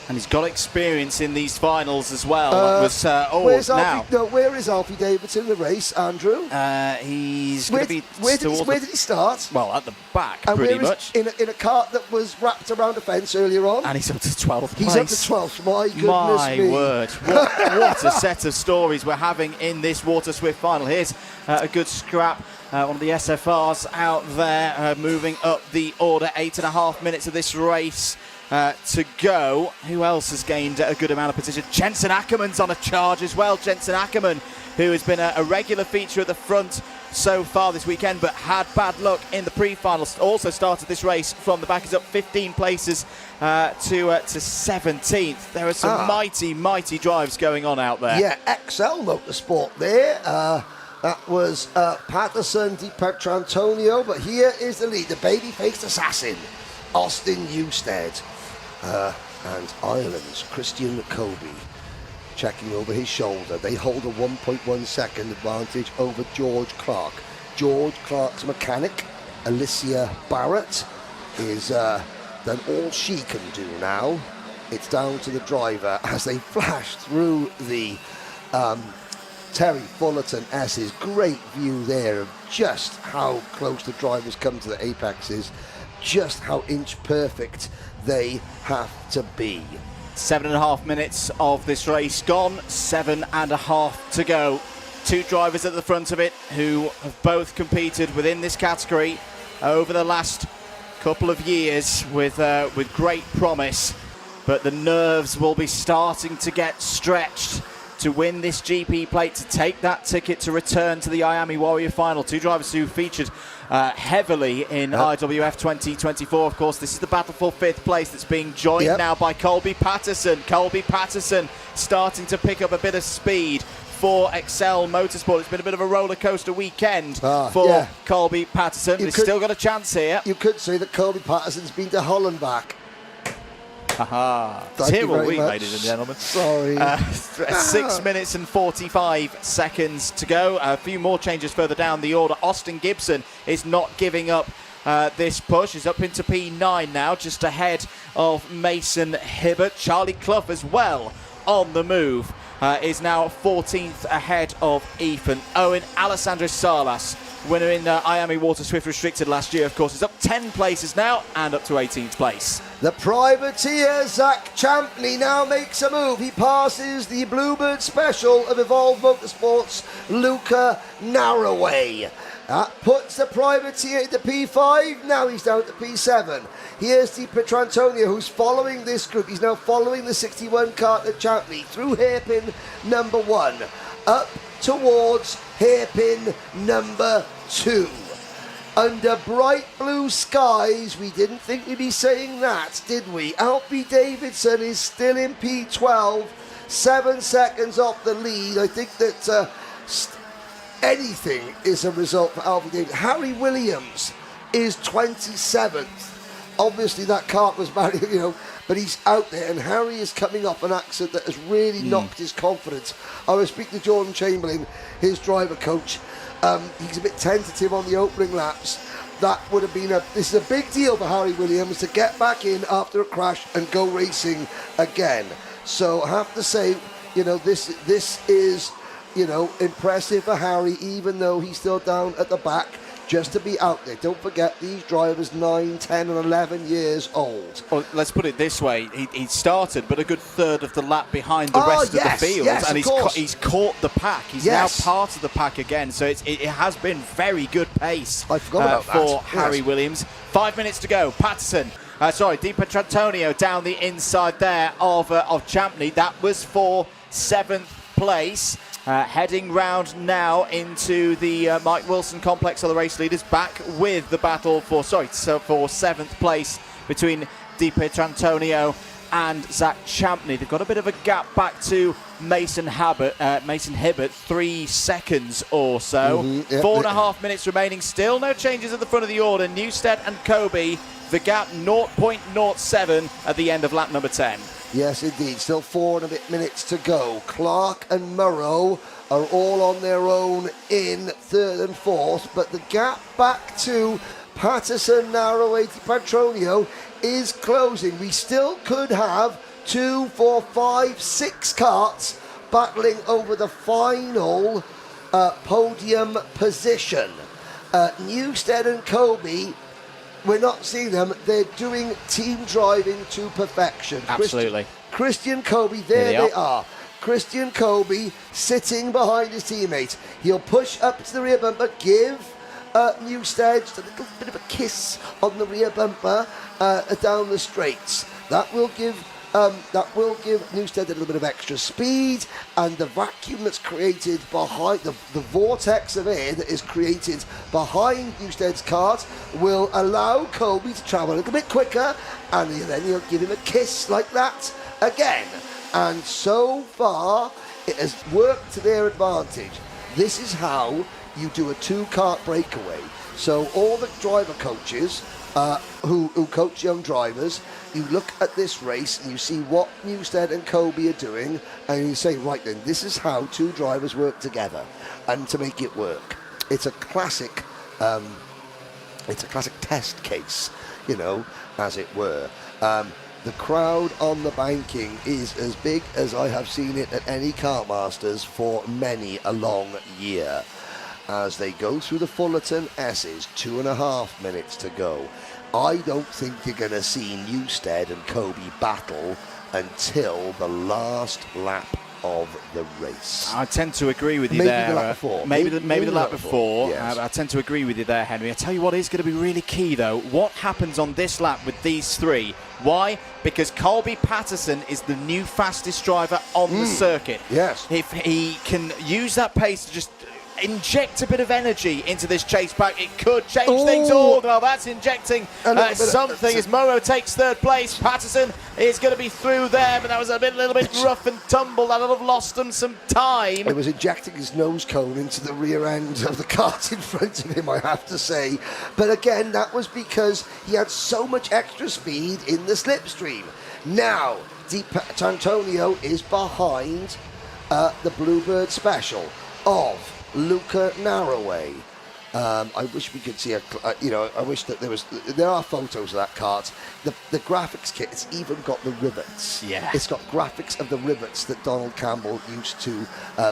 And he's got experience in these finals as well. Where is Alfie Davidson in the race, Andrew? He's going to be... Where did he start? Well, at the back, and pretty much. In a cart that was wrapped around a fence earlier on. And he's up to 12th place. He's up to 12th, my goodness me. My word. What a set of stories we're having in this Waterswift final. Here's a good scrap. One of the SFRs out there moving up the order. 8.5 minutes of this race to go. Who else has gained a good amount of position? Jensen Ackerman's on a charge as well. Jensen Ackerman, who has been a regular feature at the front so far this weekend, but had bad luck in the pre-finals. Also started this race from the back. He's up 15 places to 17th. There are some mighty drives going on out there. Yeah, XL Motorsport there. That was Patterson, Di Petrantonio, but here is the lead, the baby-faced assassin, Austin Newstead, and Ireland's Christian Kobe checking over his shoulder. They hold a 1.1 second advantage over George Clark. George Clark's mechanic, Alicia Barrett, is done all she can do now. It's down to the driver as they flash through the Terry Fullerton S's. Great view there of just how close the drivers come to the apexes, just how inch perfect they have to be. 7.5 minutes of this race gone, 7.5 to go. Two drivers at the front of it who have both competed within this category over the last couple of years with great promise, but the nerves will be starting to get stretched to win this GP plate, to take that ticket to return to the Miami Warrior final. Two drivers who featured heavily in IWF 2024. Of course, this is the battle for 5th place that's being joined now by Colby Patterson. Colby Patterson starting to pick up a bit of speed for Excel Motorsport. It's been a bit of a roller coaster weekend for Colby Patterson. He's still got a chance here. You could say that Colby Patterson's been to Holland back. Aha. Here will we, ladies and gentlemen. Sorry. 6 minutes and 45 seconds to go. A few more changes further down the order. Austin Gibson is not giving up this push. He's up into P9 now, just ahead of Mason Hibbert. Charlie Clough as well on the move. Is now 14th ahead of Ethan Owen. Alessandro Salas, winner in Miami Waterswift Restricted last year, of course, is up 10 places now and up to 18th place. The privateer Zach Champney now makes a move. He passes the Bluebird Special of Evolve Motorsports, Luca Narroway. That puts the privateer into P5. Now he's down to P7. Here's Di Petrantonio, who's following this group. He's now following the 61 Carter Champney through hairpin number 1, up towards hairpin number 2. Under bright blue skies, we didn't think we'd be saying that, did we? Alfie Davidson is still in P12, 7 seconds off the lead. I think that anything is a result for Alfie Davidson. Harry Williams is 27th. Obviously that kart was bad, but he's out there, and Harry is coming off an accident that has really knocked his confidence. I was speaking to Jordan Chamberlain, his driver coach. He's a bit tentative on the opening laps. That would have been this is a big deal for Harry Williams to get back in after a crash and go racing again. So I have to say, this is, impressive for Harry, even though he's still down at the back. Just to be out there. Don't forget, these drivers 9, 10 and 11 years old. Well, let's put it this way. He started, but a good third of the lap behind the rest of the field. And he's caught the pack. He's now part of the pack again. So it has been very good pace for Harry Williams. 5 minutes to go. Patterson. Di Petrantonio down the inside there of Champney. That was for 7th place. Heading round now into the Mike Wilson complex of the race leaders, back with the battle for 7th place between Di Petrantonio and Zach Champney. They've got a bit of a gap back to Mason Hibbert, 3 seconds or so. 4.5 minutes remaining, still no changes at the front of the order. Newstead and Kobe, the gap 0.07 at the end of lap number 10. Yes, indeed. Still 4 and a bit minutes to go. Clark and Murrow are all on their own in 3rd and 4th, but the gap back to Patterson, Narroway, Di Petrantonio is closing. We still could have 2, 4, 5, 6 karts battling over the final podium position. Newstead and Kobe, we're not seeing them. They're doing team driving to perfection. Absolutely. Christian Kobe, there they are. Christian Kobe sitting behind his teammate. He'll push up to the rear bumper, give Newstead just a little bit of a kiss on the rear bumper down the straights. That will give Newstead a little bit of extra speed, and the vacuum that's created behind the vortex of air that is created behind Newstead's kart will allow Kobe to travel a little bit quicker, and then he'll give him a kiss like that again. And so far, it has worked to their advantage. This is how you do a 2-kart breakaway. So all the driver coaches who coach young drivers, you look at this race and you see what Newstead and Kobe are doing, and you say, right then, this is how 2 drivers work together, and to make it work. It's a classic test case, you know, as it were. The crowd on the banking is as big as I have seen it at any Kartmasters for many a long year. As they go through the Fullerton S's, 2.5 minutes to go. I don't think you're going to see Newstead and Kobe battle until the last lap of the race. I tend to agree with you maybe there. The lap before. Maybe the lap before. Yes. I tend to agree with you there, Henry. I tell you what is going to be really key, though. What happens on this lap with these 3? Why? Because Colby Patterson is the new fastest driver on the circuit. Yes. If he can use that pace to just inject a bit of energy into this chase back, it could change things all. Well, that's injecting something as Moro takes 3rd place. Patterson is going to be through there, but that was a little bit rough and tumble. That'll have lost him some time. He was injecting his nose cone into the rear end of the kart in front of him, I have to say. But again, that was because he had so much extra speed in the slipstream. Now, Di Antonio is behind the Bluebird Special of Luca Narroway. I wish we could see I wish that there are photos of that kart. The graphics kit, it's even got the rivets. Yeah. It's got graphics of the rivets that Donald Campbell used to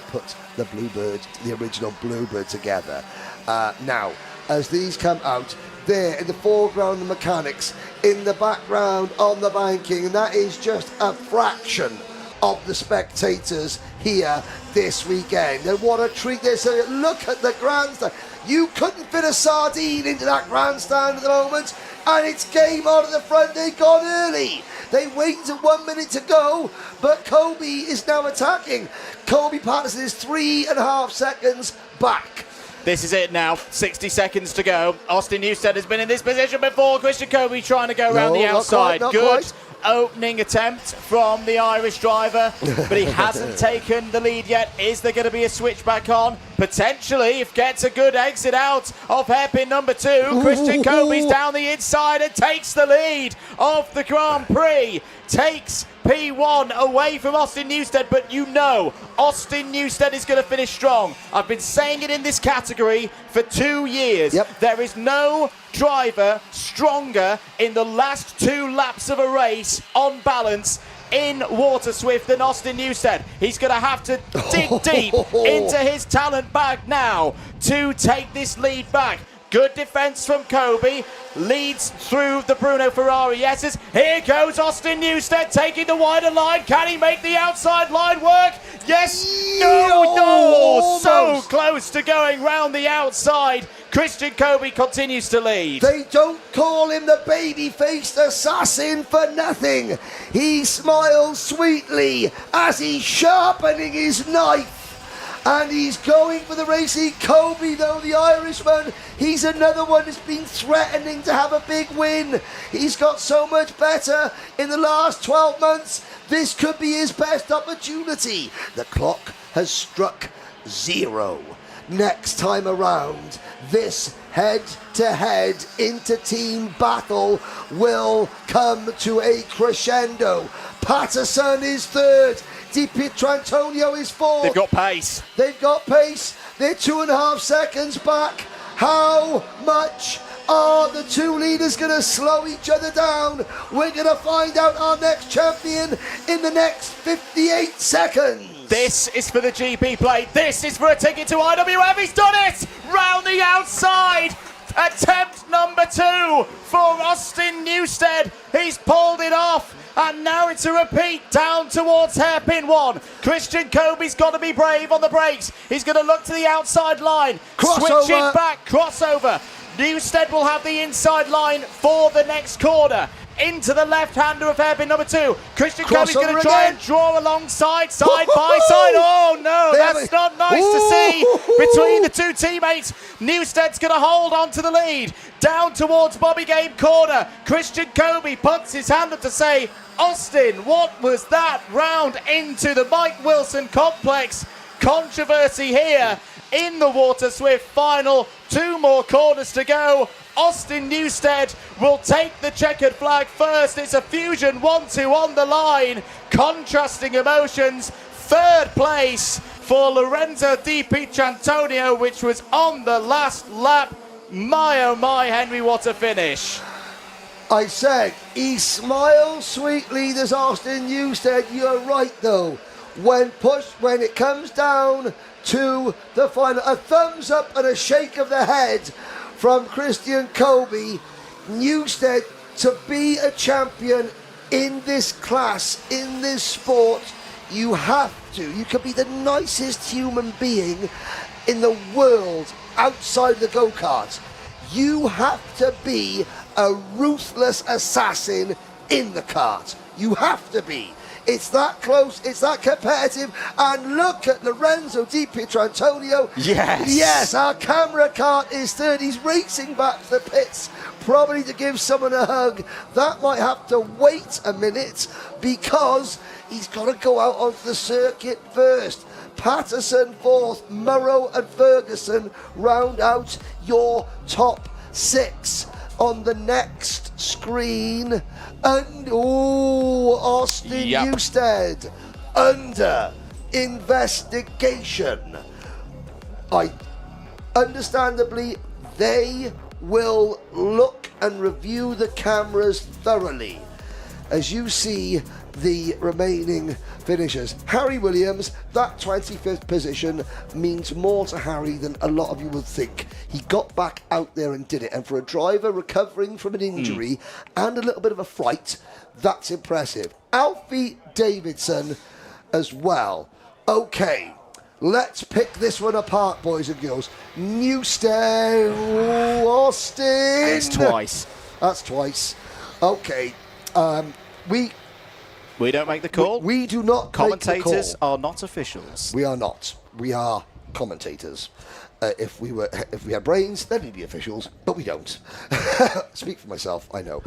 put the original Bluebird together. Now, as these come out, there in the foreground, the mechanics, in the background on the banking, and that is just a fraction of the spectators here this weekend. And what a treat this is. Look at the grandstand. You couldn't fit a sardine into that grandstand at the moment, and it's game on at the front. They got early. They waited 1 minute to go, but Kobe is now attacking. Kobe Patterson is 3.5 seconds back. This is it now, 60 seconds to go. Austin Newstead has been in this position before. Christian Kobe trying to go around the outside. Not Good quite. Opening attempt from the Irish driver, but he hasn't taken the lead yet. Is there going to be a switch back on? Potentially, if gets a good exit out of hairpin number 2. Christian Kobe's down the inside and takes the lead of the Grand Prix. Takes P1 away from Austin Newstead, but you know Austin Newstead is going to finish strong. I've been saying it in this category for 2 years. Yep. There is no driver stronger in the last 2 laps of a race on balance in Waterswift than Austin Newstead. He's going to have to dig deep into his talent bag now to take this lead back. Good defence from Kobe, leads through the Bruno Ferrari S's. Here goes Austin Newstead taking the wider line. Can he make the outside line work? Yes, no, so close to going round the outside. Christian Kobe continues to lead. They don't call him the baby-faced assassin for nothing. He smiles sweetly as he's sharpening his knife. And he's going for the racing. Kobe, though, the Irishman, he's another one who's been threatening to have a big win. He's got so much better in the last 12 months. This could be his best opportunity. The clock has struck 0. Next time around, this head-to-head inter-team battle will come to a crescendo. Patterson is 3rd. Di Pietrantonio is 4th. They've got pace. They've got pace. They're 2.5 seconds back. How much are the 2 leaders going to slow each other down? We're going to find out our next champion in the next 58 seconds. This is for the GP plate. This is for a ticket to IWF. He's done it! Round the outside. Attempt number 2 for Austin Newstead. He's pulled it off. And now it's a repeat down towards hairpin 1. Christian Kobe's got to be brave on the brakes. He's going to look to the outside line. Crossover. Switch it back. Crossover. Newstead will have the inside line for the next corner. Into the left-hander of hairpin number 2. Christian Kobe's going to try and draw alongside, side by side. Oh, no, that's not nice to see between the 2 teammates. Newstead's going to hold on to the lead. Down towards Bobby Game corner. Christian Kobe puts his hand up to say, Austin, what was that? Round into the Mike Wilson complex. Controversy here in the Waterswift final. 2 more corners to go. Austin Newstead will take the checkered flag first. It's a Fusion 1-2 on the line. Contrasting emotions. 3rd place for Lorenzo Di Pietrantonio, which was on the last lap. My, oh my, Henry, what a finish. I said, he smiles sweetly, this Austin Newstead. You're right, though. When it comes down to the final, a thumbs up and a shake of the head from Christian Kobe. Newstead, to be a champion in this class, in this sport, you have to. You can be the nicest human being in the world outside the go-kart. You have to be a ruthless assassin in the kart. You have to be. It's that close, it's that competitive, and look at Lorenzo Di Pietrantonio. Yes. Yes, our camera cart is third. He's racing back to the pits, probably to give someone a hug. That might have to wait a minute because he's got to go out onto the circuit first. Patterson 4th, Murrow and Ferguson round out your top 6 on the next screen. And Austin Newstead under investigation. Understandably, they will look and review the cameras thoroughly as you see the remaining finishers. Harry Williams, that 25th position means more to Harry than a lot of you would think. He got back out there and did it, and for a driver recovering from an injury and a little bit of a fright, that's impressive. Alfie Davidson as well. Okay, let's pick this one apart, boys and girls. Newstead, Austin. It's twice. That's twice. Okay, we don't make the call. We do not. Commentators are not officials. We are not. We are commentators. If we had brains, then we'd be officials, but we don't. Speak for myself. I know.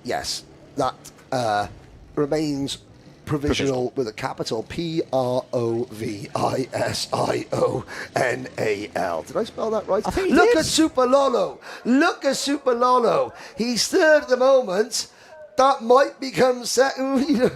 Yes, that remains provisional with a capital Provisional. Did I spell that right? Look at Super Lolo. Look at Super Lolo. He's third at the moment. That might become second.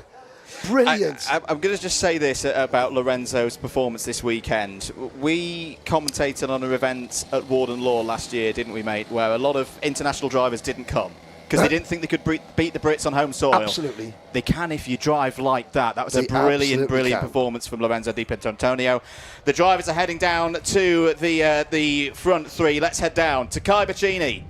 Brilliant. I'm going to just say this about Lorenzo's performance this weekend. We commentated on an event at Warden Law last year, didn't we, mate, where a lot of international drivers didn't come because they didn't think they could beat the Brits on home soil. Absolutely. They can if you drive like that. That was a brilliant performance from Lorenzo Di Pietrantonio. The drivers are heading down to the front 3. Let's head down to Kai Bachini.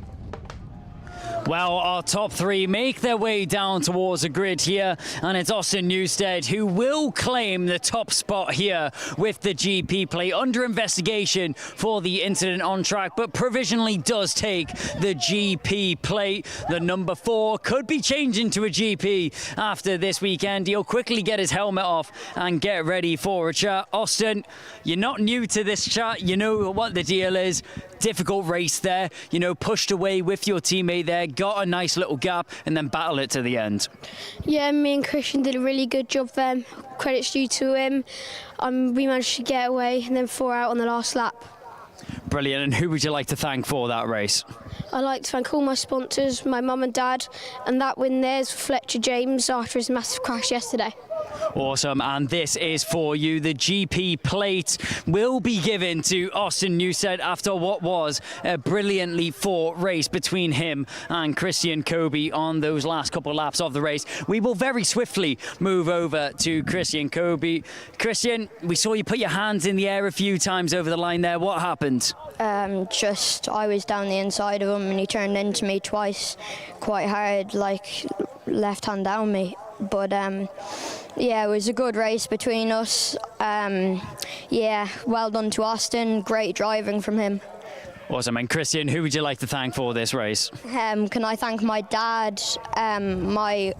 Well, our top 3 make their way down towards the grid here, and it's Austin Newstead who will claim the top spot here with the GP plate under investigation for the incident on track, but provisionally does take the GP plate. The number 4 could be changing to a GP after this weekend. He'll quickly get his helmet off and get ready for a chat. Austin, you're not new to this chat. You know what the deal is. Difficult race there, you know, pushed away with your teammate there, got a nice little gap and then battle it to the end. Yeah, me and Christian did a really good job there. Credits due to him. We managed to get away and then 4 out on the last lap. Brilliant. And who would you like to thank for that race? I'd like to thank all my sponsors, my mum and dad, and that win there's Fletcher James after his massive crash yesterday. Awesome, and this is for you. The GP plate will be given to Austin Newstead after what was a brilliantly fought race between him and Christian Kobe on those last couple of laps of the race. We will very swiftly move over to Christian Kobe. Christian, we saw you put your hands in the air a few times over the line there. What happened? I was down the inside of him and he turned into me twice quite hard, like left hand down me. But yeah, it was a good race between us. Yeah, well done to Austin. Great driving from him. Awesome. And Christian, who would you like to thank for this race? Can I thank my dad, my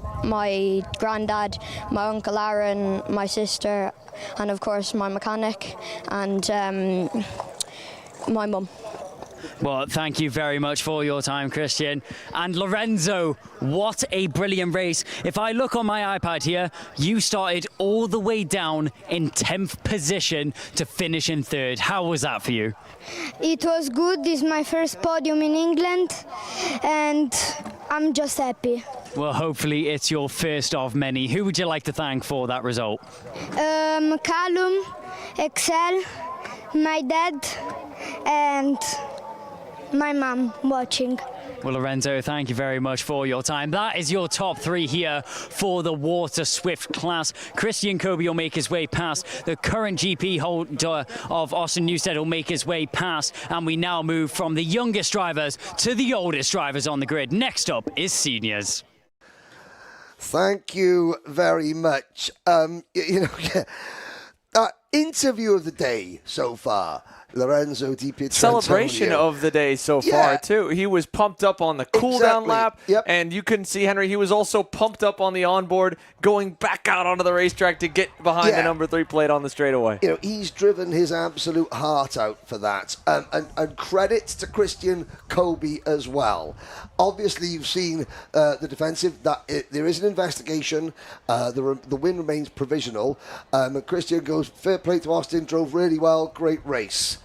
granddad, my uncle Aaron, my sister, and of course my mechanic, and my mum. Well, thank you very much for your time, Christian. And Lorenzo, what a brilliant race. If I look on my iPad here, you started all the way down in 10th position to finish in 3rd. How was that for you? It was good. This is my first podium in England, and I'm just happy. Well, hopefully it's your first of many. Who would you like to thank for that result? Callum, Excel, my dad, and my mum watching. Well, Lorenzo, thank you very much for your time. That is your top 3 here for the Waterswift class. Christian Kobe will make his way past. The current GP holder of Austin Newstead will make his way past. And we now move from the youngest drivers to the oldest drivers on the grid. Next up is seniors. Thank you very much. Interview of the day so far. Lorenzo Di Pietrantonio. Celebration of the day so far, too. He was pumped up on the cool-down lap, and you can see, Henry, he was also pumped up on the onboard, going back out onto the racetrack to get behind the number 3 plate on the straightaway. He's driven his absolute heart out for that. And credit to Christian Kobe as well. Obviously, you've seen the defensive. There is an investigation. The win remains provisional. Christian goes, fair play to Austin, drove really well, great race.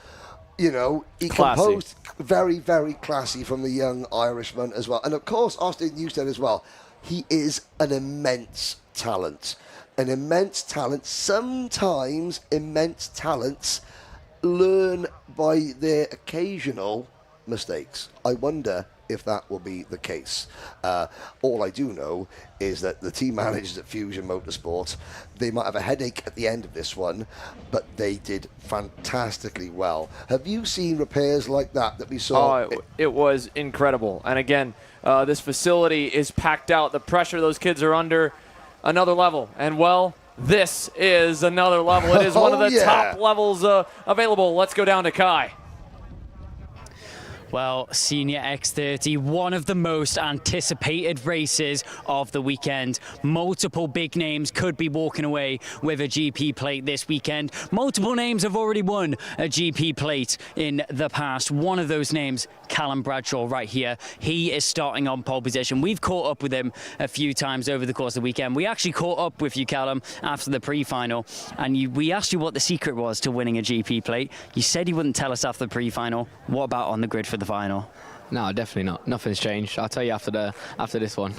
He composed very, very classy from the young Irishman as well. And of course, Austin Newstead as well. He is an immense talent. An immense talent. Sometimes immense talents learn by their occasional mistakes. I wonder if that will be the case. All I do know is that the team managers at Fusion Motorsport, they might have a headache at the end of this one, but they did fantastically well. Have you seen repairs like that we saw? Oh, it was incredible. And again, this facility is packed out. The pressure those kids are under, another level. And well, this is another level. It is one of the top levels available. Let's go down to Kai. Well, Senior X30, one of the most anticipated races of the weekend. Multiple big names could be walking away with a GP plate this weekend. Multiple names have already won a GP plate in the past. One of those names, Callum Bradshaw, right here. He is starting on pole position. We've caught up with him a few times over the course of the weekend. We actually caught up with you, Callum, after the pre-final, and we asked you what the secret was to winning a GP plate. You said you wouldn't tell us after the pre-final. What about on the grid for the final? No, definitely not. Nothing's changed. I'll tell you after this one.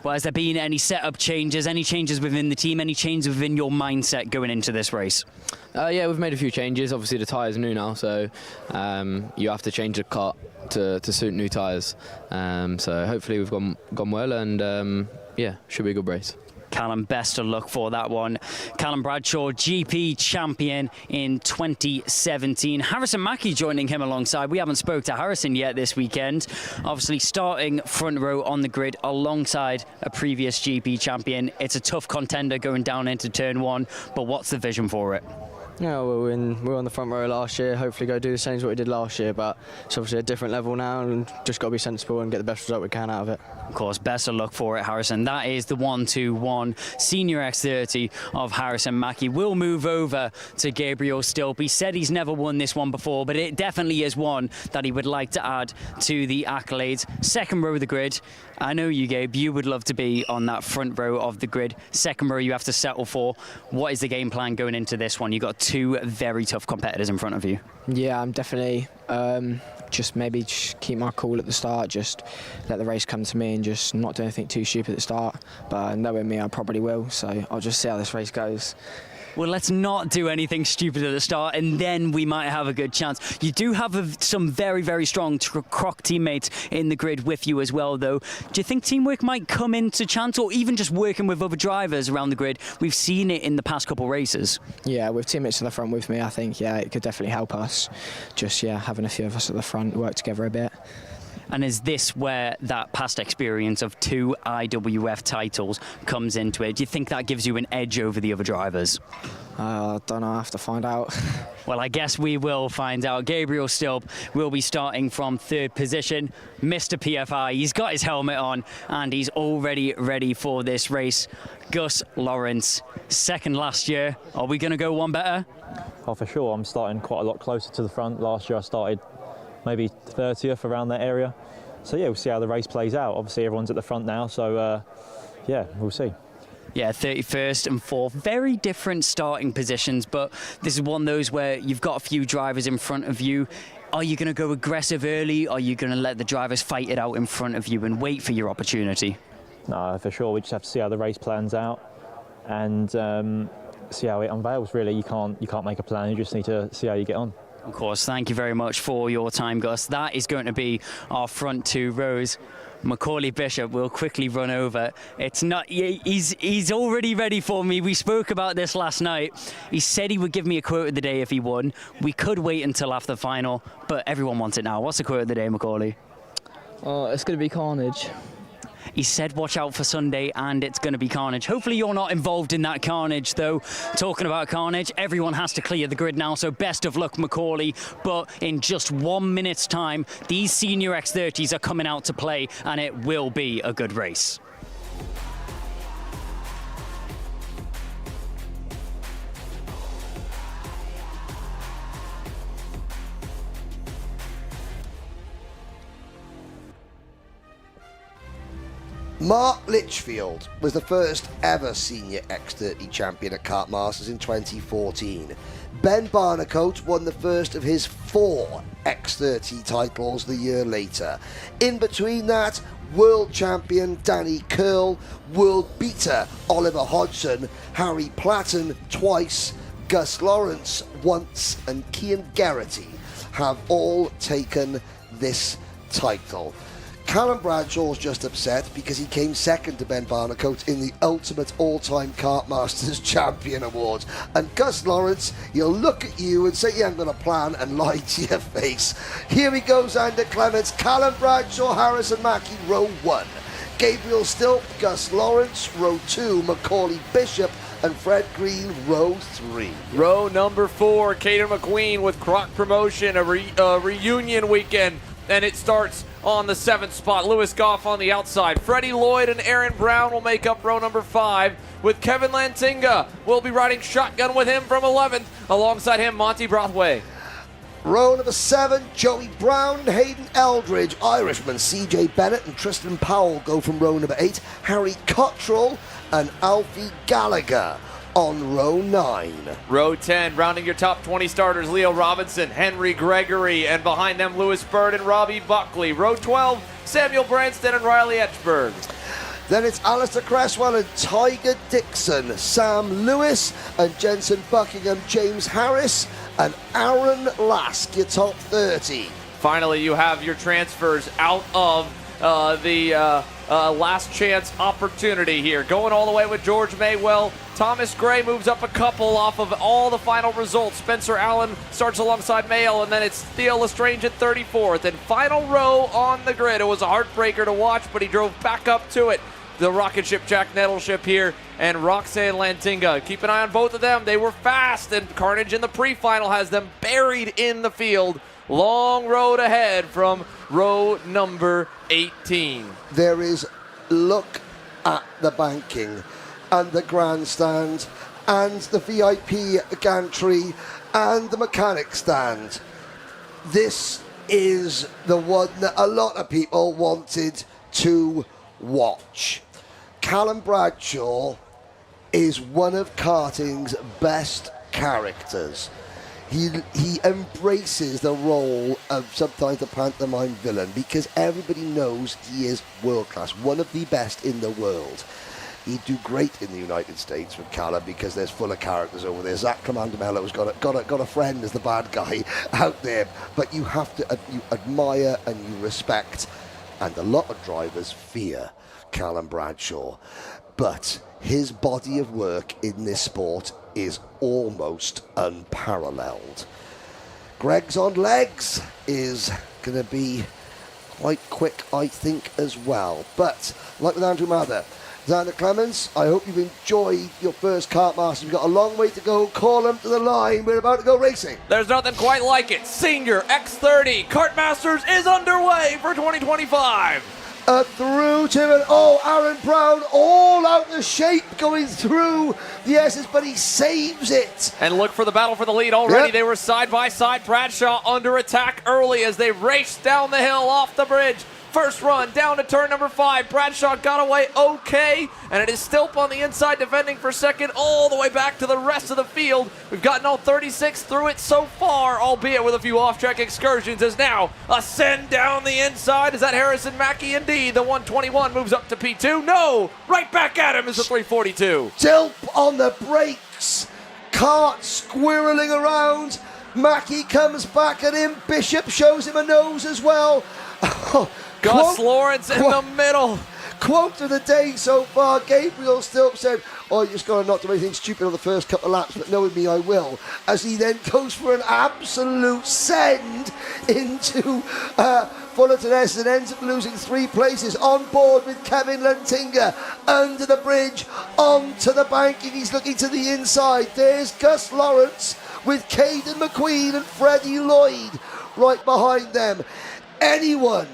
Well, has there been any setup changes, any changes within the team, any changes within your mindset going into this race? Yeah, we've made a few changes. Obviously, the tyres are new now, so you have to change the kart to suit new tyres. So hopefully we've gone well, and yeah, should be a good race. Callum, best of luck for that one. Callum Bradshaw, GP champion in 2017. Harrison Mackie joining him alongside. We haven't spoke to Harrison yet this weekend. Obviously starting front row on the grid alongside a previous GP champion. It's a tough contender going down into turn 1, but what's the vision for it? Yeah, we were on the front row last year. Hopefully go do the same as what we did last year, but it's obviously a different level now, and just got to be sensible and get the best result we can out of it. Of course, best of luck for it, Harrison. That is the 1-2-1 Senior X30 of Harrison Mackie. We'll move over to Gabriel Stilp. He said he's never won this one before, but it definitely is one that he would like to add to the accolades. Second row of the grid. I know you, Gabe, you would love to be on that front row of the grid. Second row you have to settle for. What is the game plan going into this one? You've got 2 very tough competitors in front of you. Yeah, I'm definitely just keep my cool at the start, just let the race come to me and just not do anything too stupid at the start. But knowing me, I probably will, so I'll just see how this race goes. Well, let's not do anything stupid at the start, and then we might have a good chance. You do have some very, very strong Croc teammates in the grid with you as well, though. Do you think teamwork might come into chance, or even just working with other drivers around the grid? We've seen it in the past couple races. Yeah, with teammates at the front with me, I think, yeah, it could definitely help us. Just, yeah, having a few of us at the front, work together a bit. And is this where that past experience of 2 IWF titles comes into it? Do you think that gives you an edge over the other drivers? I don't know, I have to find out. Well, I guess we will find out. Gabriel Stilp will be starting from 3rd position. Mr. PFI, he's got his helmet on and he's already ready for this race. Gus Lawrence, 2nd last year. Are we going to go one better? Oh, for sure. I'm starting quite a lot closer to the front. Last year I started maybe 30th, around that area. So yeah, we'll see how the race plays out. Obviously everyone's at the front now, so yeah, we'll see. Yeah, 31st and 4th, very different starting positions, but this is one of those where you've got a few drivers in front of you. Are you going to go aggressive early? Or are you going to let the drivers fight it out in front of you and wait for your opportunity? No, for sure. We just have to see how the race plans out and see how it unveils, really. You can't make a plan. You just need to see how you get on. Of course. Thank you very much for your time, Gus. That is going to be our front 2 rows. Macaulay Bishop will quickly run over. It's not. He's already ready for me. We spoke about this last night. He said he would give me a quote of the day if he won. We could wait until after the final, but everyone wants it now. What's the quote of the day, Macaulay? It's going to be carnage. He said watch out for Sunday and it's going to be carnage. Hopefully you're not involved in that carnage though. Talking about carnage, everyone has to clear the grid now, so best of luck, Macaulay. But in just 1 minute's time, these senior X30s are coming out to play and it will be a good race. Mark Litchfield was the first ever senior X30 champion at Kartmasters in 2014. Ben Barnicoat won the first of his 4 X30 titles the year later. In between that, world champion Danny Curl, world beater Oliver Hodgson, Harry Platten twice, Gus Lawrence once, and Cian Geraghty have all taken this title. Callum Bradshaw's just upset because he came second to Ben Barnicoat in the ultimate all-time Kartmasters champion award. And Gus Lawrence, he'll look at you and say you haven't got a plan and lie to your face. Here he goes, Xander Clements, Callum Bradshaw, Harrison Mackie, row 1. Gabriel Stilp, Gus Lawrence, row 2. Macaulay Bishop and Fred Green, row 3. Row number 4, Caden McQueen with Croc Promotion, a reunion weekend. And it starts on the 7th spot. Lewis Goff on the outside. Freddie Lloyd and Aaron Brown will make up row number 5, with Kevin Lantinga. We'll be riding shotgun with him from 11th. Alongside him, Monty Brothway. Row number 7, Joey Brown and Hayden Eldridge. Irishman CJ Bennett and Tristan Powell go from row number 8. Harry Cottrell and Alfie Gallagher on row 9. Row 10, rounding your top 20 starters, Leo Robinson, Henry Gregory, and behind them, Lewis Bird and Robbie Buckley. Row 12, Samuel Branston and Riley Etchberg. Then it's Alistair Cresswell and Tiger Dixon, Sam Lewis and Jensen Buckingham, James Harris and Aaron Lask, your top 30. Finally, you have your transfers out of the last chance opportunity here. Going all the way with George Maywell. Thomas Gray moves up a couple off of all the final results. Spencer Allen starts alongside Mayo, and then it's Theo Lestrange at 34th. And final row on the grid. It was a heartbreaker to watch, but he drove back up to it. The rocket ship Jack Nettleship here and Roxanne Lantinga. Keep an eye on both of them. They were fast, and Carnage in the pre-final has them buried in the field. Long road ahead from row number 18. There is look at the banking and the grandstand and the VIP gantry and the mechanic stand. This is the one that a lot of people wanted to watch. Callum Bradshaw is one of karting's best characters. He embraces the role of sometimes the pantomime villain because everybody knows he is world class, one of the best in the world. He'd do great in the United States with Callum because there's full of characters over there. Zach Comandamello's got a friend as the bad guy out there, but you have to you admire and you respect, and a lot of drivers fear Callum Bradshaw, but his body of work in this sport is almost unparalleled. Greg's on legs is going to be quite quick, I think, as well. But like with Andrew Mather, Xander Clements, I hope you've enjoyed your first Kartmasters. We've got a long way to go. Call them to the line. We're about to go racing. There's nothing quite like it. Senior X30 Kartmasters is underway for 2025. through to him. Oh, Aaron Brown all out of shape going through the S's, but he saves it. And look for the battle for the lead already. Yep. They were side by side. Bradshaw under attack early as they raced down the hill off the bridge. First run down to turn number 5. Bradshaw got away okay, and it is Stilp on the inside defending for second all the way back to the rest of the field. We've gotten all 36 through it so far, albeit with a few off-track excursions, as now ascend down the inside. Is that Harrison Mackey? Indeed. The 121 moves up to P2. No! Right back at him is the 342. Stilp on the brakes. Kart squirreling around. Mackey comes back at him. Bishop shows him a nose as well. Gus Lawrence in the middle. Quote of the day so far, Gabriel Stilp said, "Oh, you just got to not do anything stupid on the first couple of laps, but knowing me, I will." As he then goes for an absolute send into Fullerton S and ends up losing 3 places. On board with Kevin Lantinga, under the bridge, onto the banking. He's looking to the inside. There's Gus Lawrence with Caden McQueen and Freddie Lloyd right behind them. Anyone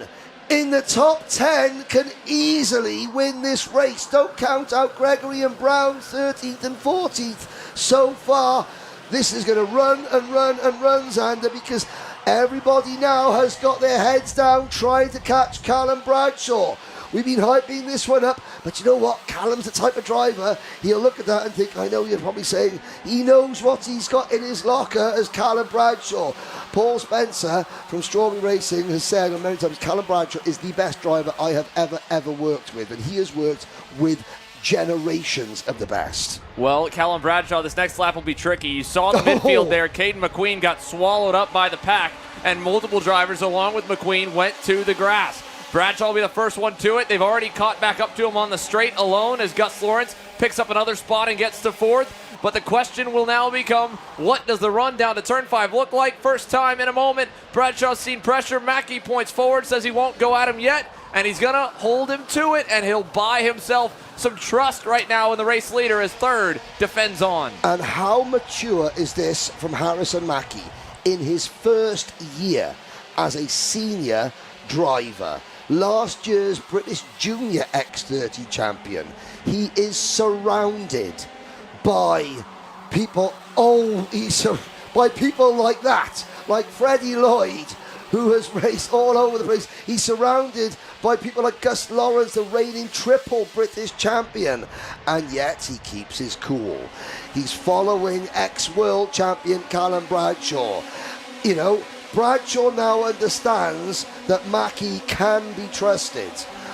in the top 10 can easily win this race. Don't count out Gregory and Brown, 13th and 14th so far. This is going to run and run and run, Xander, because everybody now has got their heads down trying to catch Callum Bradshaw. We've been hyping this one up, but you know what? Callum's the type of driver, he'll look at that and think, I know you're probably saying, he knows what he's got in his locker as Callum Bradshaw. Paul Spencer from Strawberry Racing has said on many times, Callum Bradshaw is the best driver I have ever worked with, and he has worked with generations of the best. Well, Callum Bradshaw, this next lap will be tricky. You saw the midfield there. Caden McQueen got swallowed up by the pack, and multiple drivers along with McQueen went to the grass. Bradshaw will be the first one to it. They've already caught back up to him on the straight alone as Gus Lawrence picks up another spot and gets to 4th. But the question will now become, what does the run down to turn 5 look like? First time in a moment. Bradshaw's seen pressure. Mackey points forward, says he won't go at him yet, and he's going to hold him to it, and he'll buy himself some trust right now in the race leader as 3rd defends on. And how mature is this from Harrison Mackey in his first year as a senior driver? Last year's British Junior X30 champion. He is surrounded by people, by people like that, like Freddie Lloyd, who has raced all over the place. He's surrounded by people like Gus Lawrence, the reigning triple British champion, and yet he keeps his cool. He's following ex-world champion Callum Bradshaw. You know, Bradshaw now understands that Mackey can be trusted.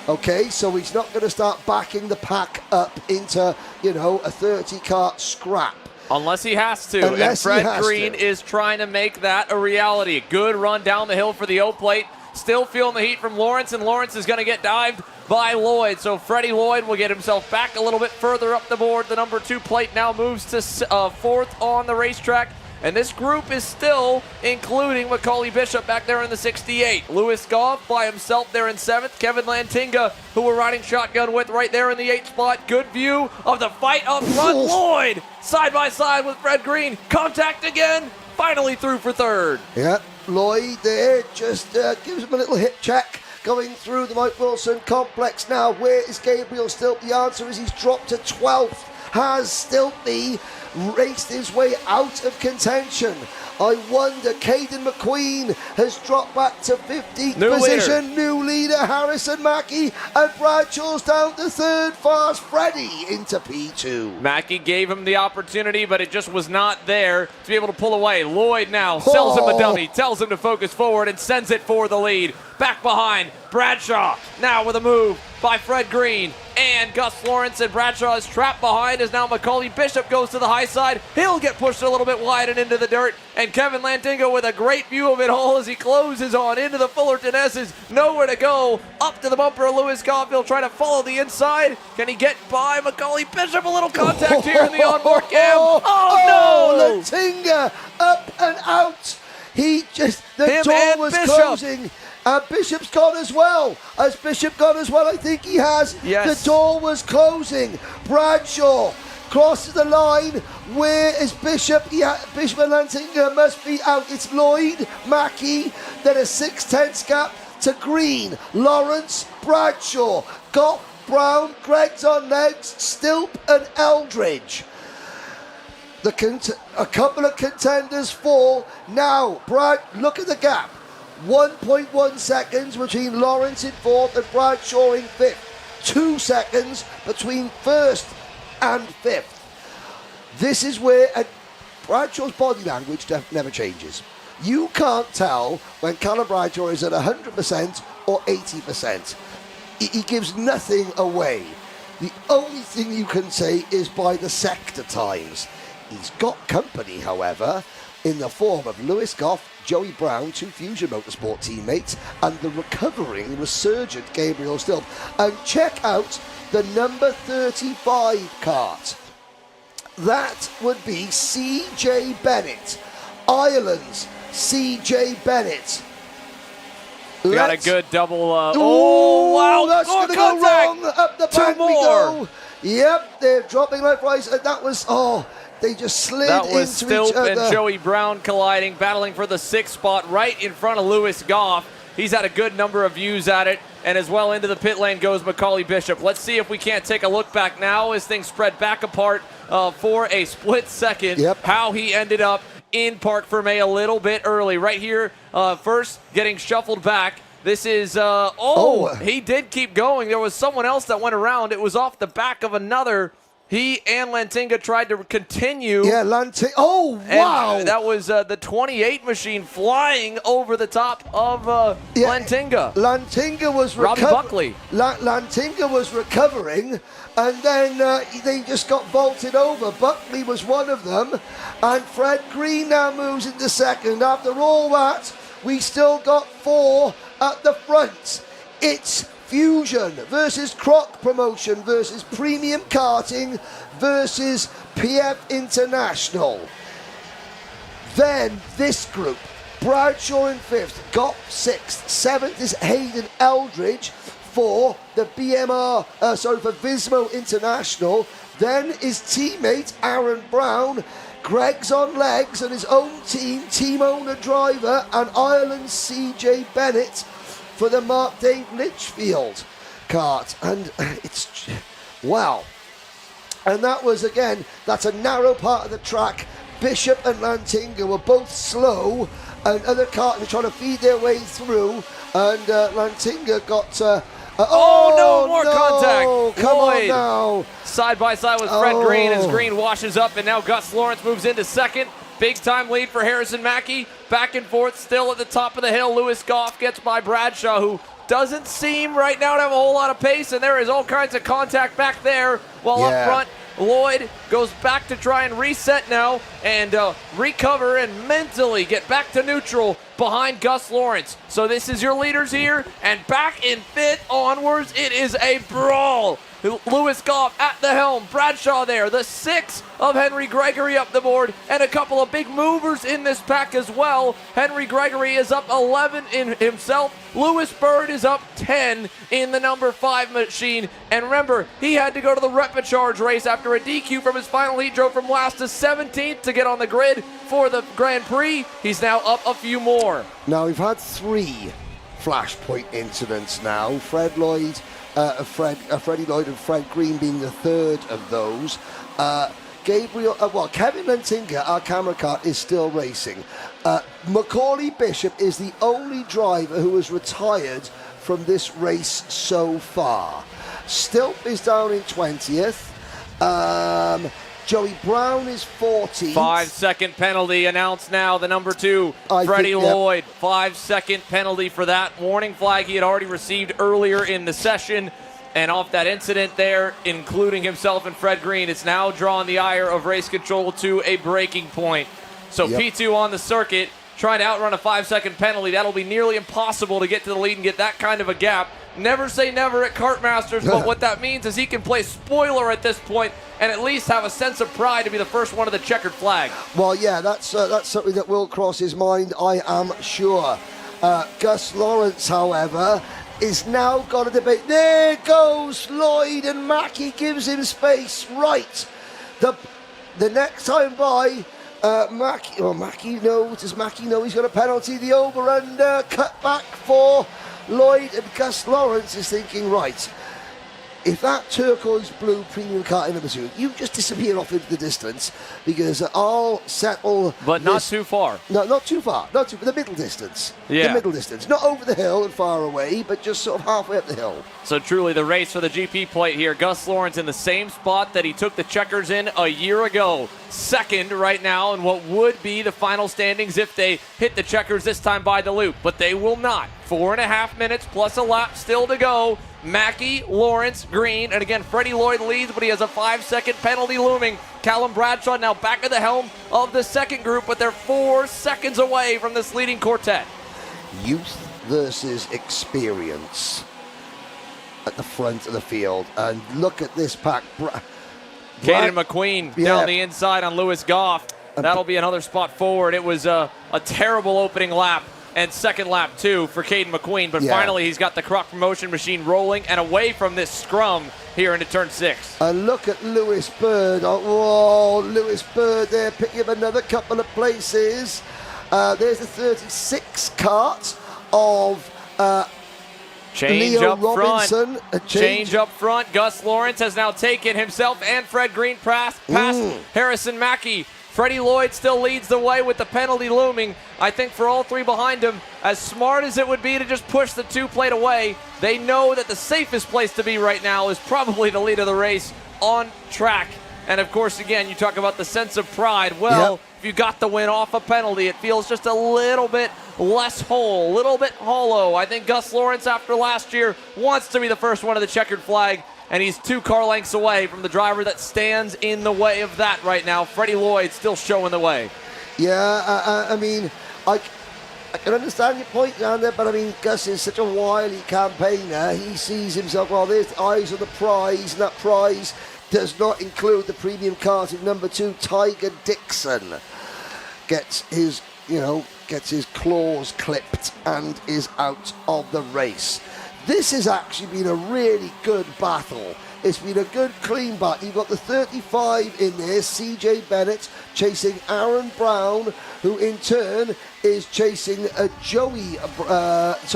Okay, so he's not going to start backing the pack up into, you know, a 30-kart scrap. Unless he has to. And Fred Green is trying to make that a reality. Good run down the hill for the O-plate. Still feeling the heat from Lawrence, and Lawrence is going to get dived by Lloyd. So Freddie Lloyd will get himself back a little bit further up the board. The number 2 plate now moves to 4th on the racetrack. And this group is still including Macaulay Bishop back there in the 68. Lewis Goff by himself there in 7th. Kevin Lantinga, who we're riding shotgun with right there in the 8th spot. Good view of the fight up front. Lloyd side by side with Fred Green. Contact again. Finally through for 3rd. Yeah, Lloyd there just gives him a little hip check. Going through the Mike Wilson complex now. Where is Gabriel Stilp? The answer is he's dropped to 12th. Has Stilpy raced his way out of contention? I wonder. Caden McQueen has dropped back to 15th position. New leader Harrison Mackey, and Bradshaw's down to 3rd. Fast Freddie into P2. Mackey gave him the opportunity, but it just was not there to be able to pull away. Lloyd now sells him a dummy, tells him to focus forward, and sends it for the lead. Back behind, Bradshaw now with a move by Fred Green and Gus Lawrence, and Bradshaw is trapped behind as now Macaulay Bishop goes to the high side. He'll get pushed a little bit wide and into the dirt, and Kevin Lantinga with a great view of it all as he closes on into the Fullerton S's. Nowhere to go. Up to the bumper of Lewis Caulfield trying to follow the inside. Can he get by Macaulay Bishop? A little contact here in the onboard cam. Oh no! Lantinga up and out. The door was closing. Bishop's gone as well. Has Bishop gone as well? I think he has. Yes. The door was closing. Bradshaw crosses the line. Where is Bishop? Bishop and Lantinga must be out. It's Lloyd, Mackey, then a 6/10 gap to green. Lawrence, Bradshaw, Goff, Brown, Greggs on legs, Stilp and Eldridge. A couple of contenders fall. Now, Brad, look at the gap. 1.1 seconds between Lawrence in fourth and Bradshaw in fifth. 2 seconds between first and fifth. This is where Bradshaw's body language never changes. You can't tell when Callum Bradshaw is at 100% or 80%. He gives nothing away. The only thing you can say is by the sector times. He's got company, however, in the form of Lewis Goff, Joey Brown, 2 Fusion Motorsport teammates, and the recovering, resurgent Gabriel Stilp. And check out the number 35 kart. That would be CJ Bennett, Ireland's CJ Bennett. We got a good double. Wow, that's going to go wrong. Up the bank we more. go. Yep, they're dropping like flies. And that was, they just slid that was into each Stilp other. and Joey Brown colliding, battling for the 6th spot right in front of Lewis Goff. He's had a good number of views at it, and as well into the pit lane goes Macaulay Bishop. Let's see if we can't take a look back now as things spread back apart for a split second. How he ended up in Parc Fermé a little bit early. Right here, first getting shuffled back. This is, he did keep going. There was someone else that went around. It was off the back of another. He and Lantinga tried to continue. Yeah, Lantinga. Oh, wow. And that was the 28 machine flying over the top of Lantinga. Lantinga was Robbie Buckley. Lantinga was recovering, and then they just got vaulted over. Buckley was one of them, and Fred Green now moves into second. After all that, we still got 4 at the front. It's Fusion versus Croc Promotion versus Premium Karting versus PF International. Then this group, Bradshaw in 5th, Goff 6th, 7th is Hayden Eldridge for the for Vismo International. Then his teammate Aaron Brown, Greg's on legs and his own team owner driver, and Ireland's CJ Bennett for the Mark Dave Litchfield kart. And it's, wow. And that was, again, that's a narrow part of the track. Bishop and Lantinga were both slow, and other karters were trying to feed their way through, and Lantinga got... no more contact. Come Lloyd on now. Side by side with Fred Green as Green washes up, and now Gus Lawrence moves into second. Big time lead for Harrison Mackey. Back and forth still at the top of the hill. Lewis Goff gets by Bradshaw, who doesn't seem right now to have a whole lot of pace, and there is all kinds of contact back there. While up front, Lloyd goes back to try and reset now and recover and mentally get back to neutral behind Gus Lawrence. So this is your leaders here, and back in 5th onwards, it is a brawl. Lewis Goff at the helm, Bradshaw there, the 6 of Henry Gregory up the board, and a couple of big movers in this pack as well. Henry Gregory is up 11 in himself. Lewis Bird is up 10 in the number 5 machine. And remember, he had to go to the Repêchage race after a DQ from his final heat, drove from last to 17th to get on the grid for the Grand Prix. He's now up a few more. Now, we've had 3 flashpoint incidents now. Freddie Lloyd and Fred Green being the 3rd of those. Kevin Lantinga, our camera car, is still racing. Macaulay Bishop is the only driver who has retired from this race so far. Stilp is down in 20th. Joey Brown is 14th. 5-second penalty announced now. The number 2, Freddie Lloyd. 5-second penalty for that warning flag he had already received earlier in the session. And off that incident there, including himself and Fred Green, it's now drawn the ire of race control to a breaking point. So P2 on the circuit, trying to outrun a 5-second penalty. That'll be nearly impossible to get to the lead and get that kind of a gap. Never say never at Kartmasters, but what that means is he can play spoiler at this point and at least have a sense of pride to be the first one of the checkered flag. Well, yeah, that's something that will cross his mind, I am sure. Gus Lawrence, however, is now got a debate. There goes Lloyd, and Mackey gives him space. Right. The next time by, Mackey knows. Does Mackey know he's got a penalty? The over-under cut back for Lloyd and Gus Lawrence is thinking, right, if that turquoise blue premium car in number 2, you just disappear off into the distance because I'll settle. But not too far. No, not too far. Not too. The middle distance. Yeah. The middle distance. Not over the hill and far away, but just sort of halfway up the hill. So truly the race for the GP plate here. Gus Lawrence in the same spot that he took the checkers in a year ago. Second right now in what would be the final standings if they hit the checkers this time by the loop. But they will not. 4.5 minutes plus a lap still to go. Mackey, Lawrence, Green, and again, Freddie Lloyd leads, but he has a 5-second penalty looming. Callum Bradshaw now back at the helm of the second group, but they're 4 seconds away from this leading quartet. Youth versus experience at the front of the field. And look at this pack. Caden McQueen down the inside on Lewis Goff. That'll be another spot forward. It was a terrible opening lap. And second lap, too, for Caden McQueen. But finally, he's got the Croc promotion machine rolling and away from this scrum here into turn 6. And look at Lewis Bird. Oh, Lewis Bird there picking up another couple of places. There's the 36 kart of Change Leo up Robinson. front. Change up front. Gus Lawrence has now taken himself and Fred Green past Harrison Mackey. Freddie Lloyd still leads the way with the penalty looming. I think for all three behind him, as smart as it would be to just push the 2 plate away, they know that the safest place to be right now is probably the lead of the race on track. And of course, again, you talk about the sense of pride. Well, if you got the win off a penalty, it feels just a little bit less whole, a little bit hollow. I think Gus Lawrence, after last year, wants to be the first one of the checkered flag. And he's 2 car lengths away from the driver that stands in the way of that right now. Freddie Lloyd still showing the way. Yeah, I mean, I can understand your point, Xander, but I mean, Gus is such a wily campaigner. He sees himself, well, there's eyes on the prize, and that prize does not include the premium karting number 2, Tiger Dixon. Gets his claws clipped and is out of the race. This has actually been a really good battle. It's been a good, clean battle. You've got the 35 in there, CJ Bennett chasing Aaron Brown, who in turn is chasing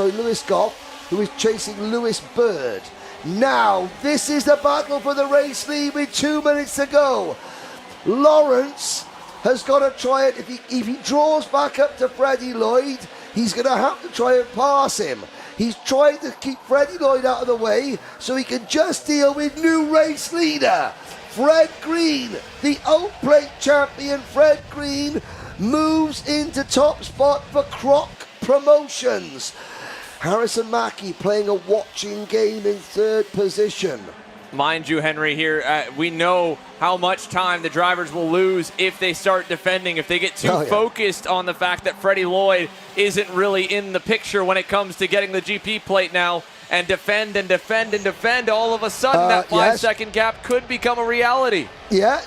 Lewis Goff, who is chasing Lewis Bird. Now, this is the battle for the race lead with 2 minutes to go. Lawrence has got to try it. If he draws back up to Freddie Lloyd, he's going to have to try and pass him. He's trying to keep Freddie Lloyd out of the way so he can just deal with new race leader, Fred Green. The Oak Plate champion, Fred Green, moves into top spot for Croc Promotions. Harrison Mackey playing a watching game in 3rd position. Mind you, Henry, here, we know how much time the drivers will lose if they start defending, if they get too focused on the fact that Freddie Lloyd isn't really in the picture when it comes to getting the GP plate now, and defend and defend and defend. All of a sudden, that 5-second gap could become a reality. Yeah,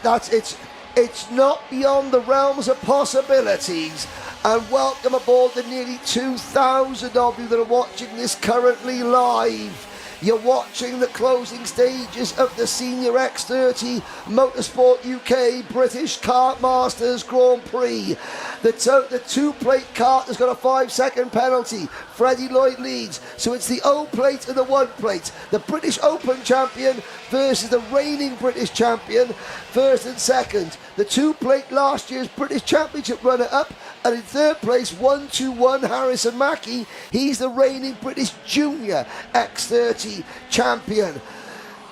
it's not beyond the realms of possibilities. And welcome aboard the nearly 2,000 of you that are watching this currently live. You're watching the closing stages of the Senior X30 Motorsport UK British Kartmasters Grand Prix. The 2-plate kart has got a 5-second penalty. Freddie Lloyd leads. So it's the O plate and the 1 plate. The British Open champion versus the reigning British champion, 1st and 2nd. The 2-plate last year's British Championship runner-up. And in 3rd place, 1-2-1, Harrison Mackey. He's the reigning British Junior X30 champion.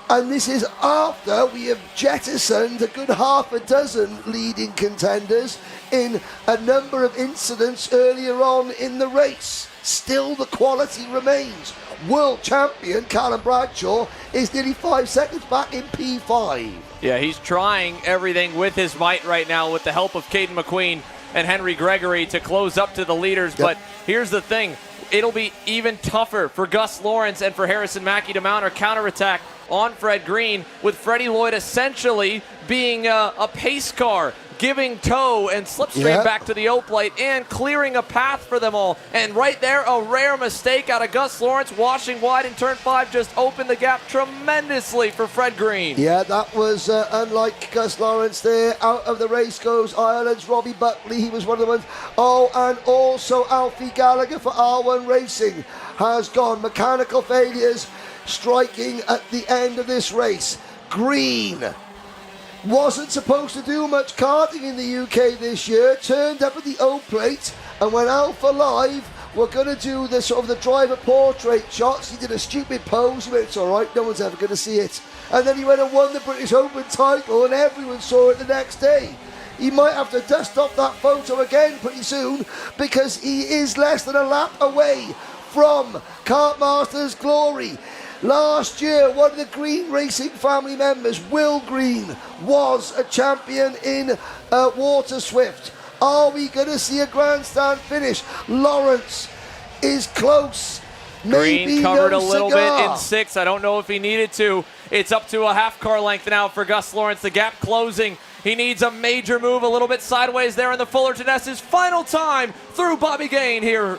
And this is after we have jettisoned a good half a dozen leading contenders in a number of incidents earlier on in the race. Still, the quality remains. World champion Callum Bradshaw is nearly 5 seconds back in P5. Yeah, he's trying everything with his might right now with the help of Caden McQueen and Henry Gregory to close up to the leaders. But here's the thing. It'll be even tougher for Gus Lawrence and for Harrison Mackey to mount a counterattack on Fred Green, with Freddie Lloyd essentially being a pace car, giving tow and slipstream back to the O plate and clearing a path for them all. And right there, a rare mistake out of Gus Lawrence, washing wide in turn 5, just opened the gap tremendously for Fred Green. Yeah, that was unlike Gus Lawrence there. Out of the race goes Ireland's Robbie Buckley. He was one of the ones. Oh, and also Alfie Gallagher for R1 Racing. has gone. Mechanical failures striking at the end of this race. Green wasn't supposed to do much karting in the UK this year, turned up at the O plate, and when Alpha Live were going to do the sort of the driver portrait shots, he did a stupid pose. He went, it's all right, no one's ever going to see it. And then he went and won the British Open title, and everyone saw it the next day. He might have to dust off that photo again pretty soon, because he is less than a lap away from Kartmasters glory. Last year, one of the Green Racing family members, Will Green, was a champion in Waterswift. Are we going to see a grandstand finish? Lawrence is close. Green covered a little bit in 6th. I don't know if he needed to. It's up to a half car length now for Gus Lawrence. The gap closing. He needs a major move, a little bit sideways there in the Fullerton S. His final time through Bobby Gain here.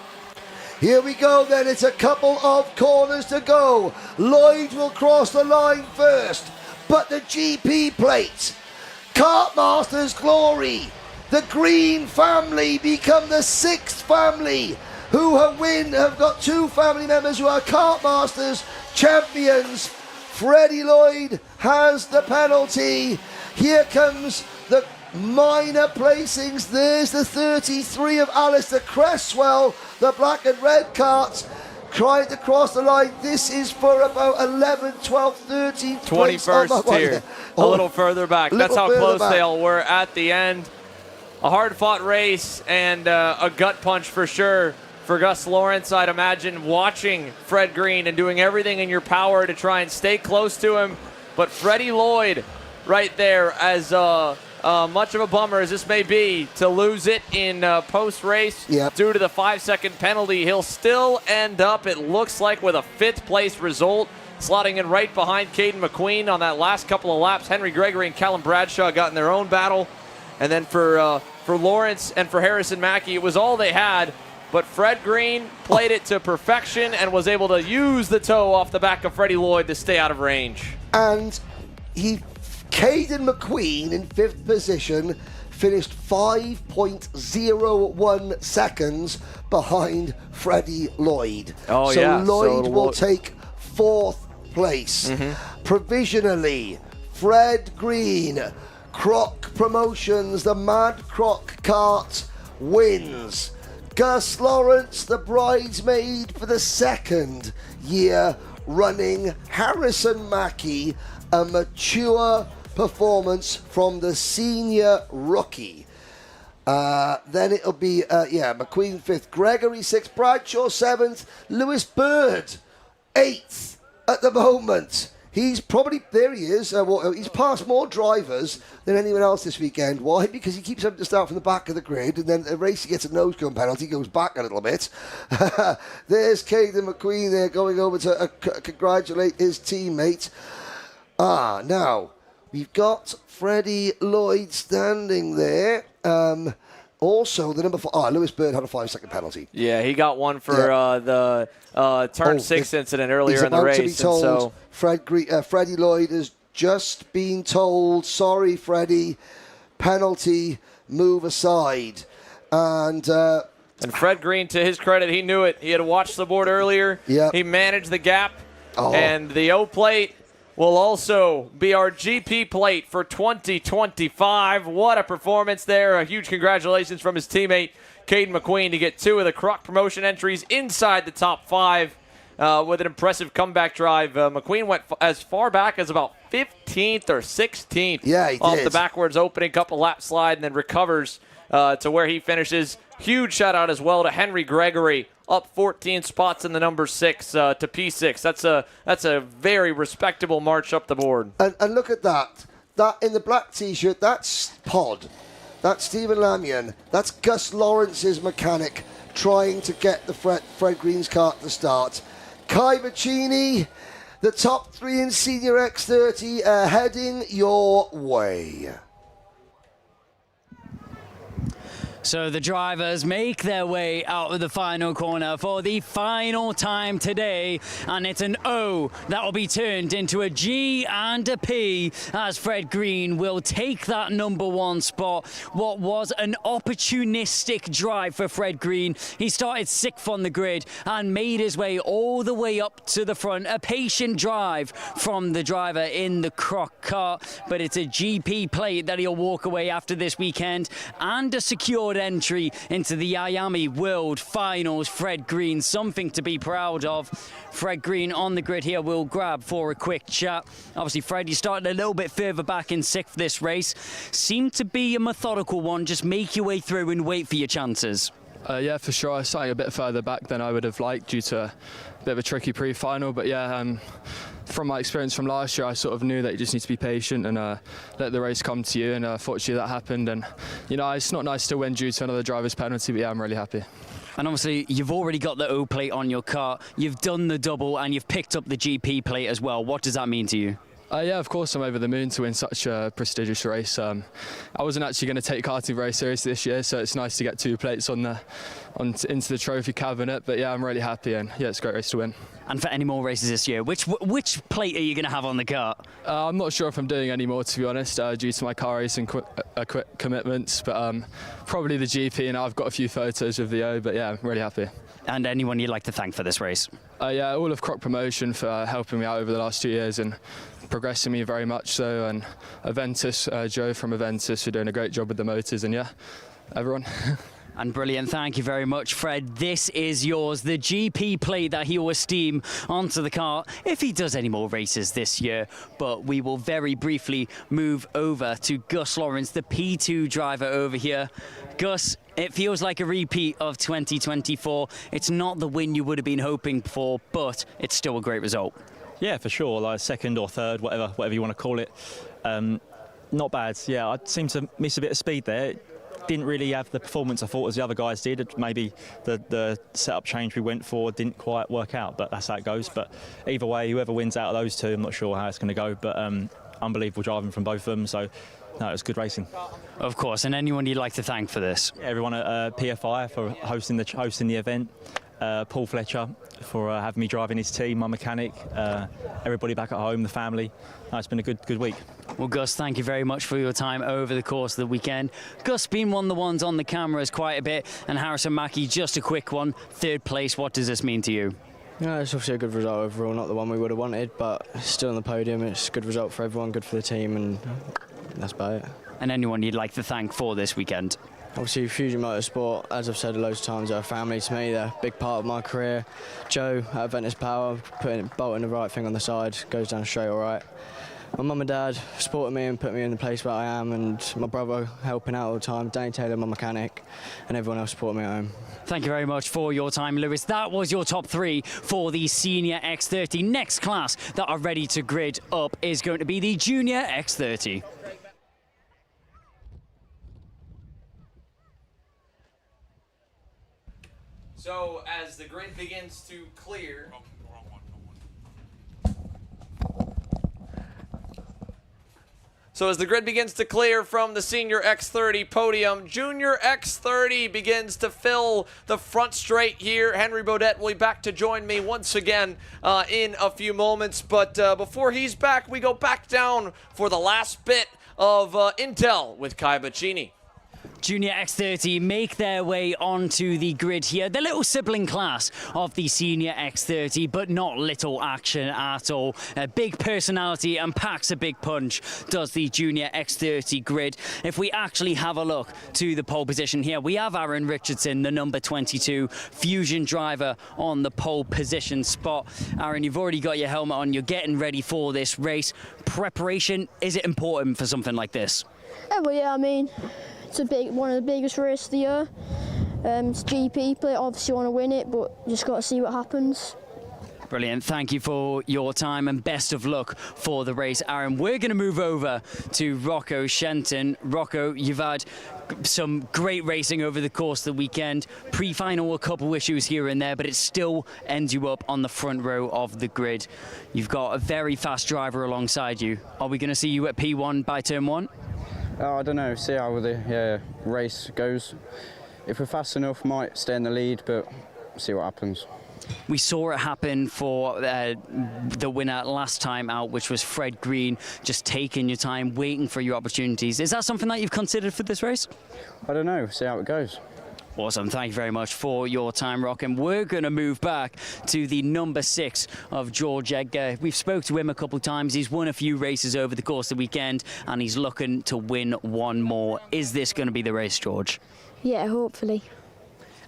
Here we go then, it's a couple of corners to go. Lloyd will cross the line first, but the GP plate, Kartmasters glory, the Green family become the 6th family who have got 2 family members who are Kartmasters champions. Freddie Lloyd has the penalty. Here comes the minor placings. There's the 33 of Alistair Cresswell, the black and red kart, trying to cross the line. This is for about 11, 12, 13 21st here. A little further back. That's how close they all were at the end. A hard-fought race and a gut punch for sure for Gus Lawrence. I'd imagine watching Fred Green and doing everything in your power to try and stay close to him. But Freddie Lloyd right there, as much of a bummer as this may be to lose it in post-race due to the 5-second penalty, he'll still end up, it looks like, with a 5th place result, slotting in right behind Caden McQueen on that last couple of laps. Henry Gregory and Callum Bradshaw got in their own battle. And then for Lawrence and for Harrison Mackey, it was all they had. But Fred Green played it to perfection and was able to use the toe off the back of Freddie Lloyd to stay out of range. And Caden McQueen in 5th position finished 5.01 seconds behind Freddie Lloyd. Oh, so yeah. Lloyd will take 4th place. Provisionally, Fred Green, Croc Promotions, the Mad Croc Kart wins. Gus Lawrence, the bridesmaid for the 2nd year running. Harrison Mackey, a mature performance from the senior rookie. Then it'll be, McQueen 5th, Gregory 6th, Bradshaw 7th, Lewis Bird 8th at the moment. He's probably, there he is, he's passed more drivers than anyone else this weekend. Why? Because he keeps having to start from the back of the grid, and then the race he gets a nose-cone penalty, goes back a little bit. There's Caden McQueen there going over to congratulate his teammate. Now, we've got Freddie Lloyd standing there. Also, the number 4, Lewis Bird had a 5-second penalty. Yeah, he got one for the turn 6 incident earlier in the race. He's about to be told, Freddie Lloyd has just been told, sorry, Freddie, penalty, move aside. And Fred Green, to his credit, he knew it. He had watched the board earlier. He managed the gap. And the O plate will also be our GP plate for 2025. What a performance there. A huge congratulations from his teammate, Caden McQueen, to get 2 of the Croc Promotion entries inside the top 5 with an impressive comeback drive. McQueen went as far back as about 15th or 16th off the backwards opening, couple lap slide, and then recovers to where he finishes. Huge shout out as well to Henry Gregory, up 14 spots in the number 6 to P6. That's a very respectable march up the board. And look at that. That in the black T-shirt, that's Pod. That's Stephen Lamian. That's Gus Lawrence's mechanic trying to get the Fred Green's kart to start. Kai Bachini, the top 3 in Senior X30 heading your way. So the drivers make their way out of the final corner for the final time today, and it's an O that will be turned into a G and a P as Fred Green will take that #1 spot. What was an opportunistic drive for Fred Green. He started 6th on the grid and made his way all the way up to the front. A patient drive from the driver in the croc kart, but it's a GP plate that he'll walk away after this weekend and a secured entry into the Miami World Finals. Fred Green, something to be proud of. Fred Green on the grid here will grab for a quick chat. Obviously, Fred, you started a little bit further back in 6th this race. Seemed to be a methodical one. Just make your way through and wait for your chances. Yeah, for sure. I was starting a bit further back than I would have liked due to a bit of a tricky pre-final. But yeah, from my experience from last year, I sort of knew that you just need to be patient and let the race come to you. And fortunately, that happened. And you know, it's not nice to win due to another driver's penalty. But yeah, I'm really happy. And obviously, you've already got the O plate on your car. You've done the double, and you've picked up the GP plate as well. What does that mean to you? Yeah, of course, I'm over the moon to win such a prestigious race. I wasn't actually going to take karting very seriously this year, so it's nice to get 2 plates into the trophy cabinet. But yeah, I'm really happy, and yeah, it's a great race to win. And for any more races this year, which plate are you going to have on the kart? I'm not sure if I'm doing any more, to be honest, due to my car racing commitments. But probably the GP, and I've got a few photos of the O. But yeah, I'm really happy. And anyone you'd like to thank for this race? Yeah, all of Croc Promotion for helping me out over the last 2 years and progressing me very much so, and Aventus, Joe from Aventus, for doing a great job with the motors, and yeah, everyone. And brilliant, thank you very much, Fred. This is yours, the GP plate that he will steam onto the car if he does any more races this year. But we will very briefly move over to Gus Lawrence, the P2 driver over here. Gus, it feels like a repeat of 2024. It's not the win you would have been hoping for, but it's still a great result. Yeah, for sure, like 2nd or 3rd, whatever you want to call it. Not bad, yeah, I seemed to miss a bit of speed there. Didn't really have the performance I thought as the other guys did. Maybe the setup change we went for didn't quite work out, but that's how it goes. But either way, whoever wins out of those two, I'm not sure how it's going to go, but unbelievable driving from both of them, so no, it was good racing. Of course, and anyone you'd like to thank for this? Yeah, everyone at PFI for hosting the event. Paul Fletcher for having me driving his team, my mechanic, everybody back at home, the family. It's been a good week. Well, Gus, thank you very much for your time over the course of the weekend. Gus been one of the ones on the cameras quite a bit, and Harrison Mackie, just a quick one, 3rd place. What does this mean to you? Yeah, it's obviously a good result overall, not the one we would have wanted, but still on the podium. It's a good result for everyone, good for the team, and that's about it. And anyone you'd like to thank for this weekend? Obviously, Fusion Motorsport, as I've said loads of times, are a family to me. They're a big part of my career. Joe at Ventus Power, bolting the right thing on the side, goes down straight all right. My mum and dad supported me and put me in the place where I am, and my brother helping out all the time, Danny Taylor, my mechanic, and everyone else supporting me at home. Thank you very much for your time, Lewis. That was your top 3 for the Senior X30. Next class that are ready to grid up is going to be the Junior X30. So as the grid begins to clear, from the Senior X30 podium, Junior X30 begins to fill the front straight here. Henry Beaudette will be back to join me once again in a few moments. But before he's back, we go back down for the last bit of intel with Kai Bachini. Junior X30 make their way onto the grid here. The little sibling class of the Senior X30, but not little action at all. A big personality and packs a big punch does the Junior X30 grid. If we actually have a look to the pole position here, we have Aaron Richardson, the number 22 Fusion driver on the pole position spot. Aaron, you've already got your helmet on. You're getting ready for this race. Preparation, is it important for something like this? Well, yeah, I mean, it's one of the biggest races of the year. It's GP plate, obviously want to win it, but just got to see what happens. Brilliant. Thank you for your time and best of luck for the race, Aaron. We're going to move over to Rocco Shenton. Rocco, you've had some great racing over the course of the weekend. Pre-final, a couple issues here and there, but it still ends you up on the front row of the grid. You've got a very fast driver alongside you. Are we going to see you at P1 by turn 1? I don't know, see how the race goes. If we're fast enough, might stay in the lead, but see what happens. We saw it happen for the winner last time out, which was Fred Green, just taking your time, waiting for your opportunities. Is that something that you've considered for this race? I don't know, see how it goes. Awesome. Thank you very much for your time, Rock. And we're going to move back to the number 6 of George Edgar. We've spoke to him a couple of times. He's won a few races over the course of the weekend, and he's looking to win one more. Is this going to be the race, George? Yeah, hopefully.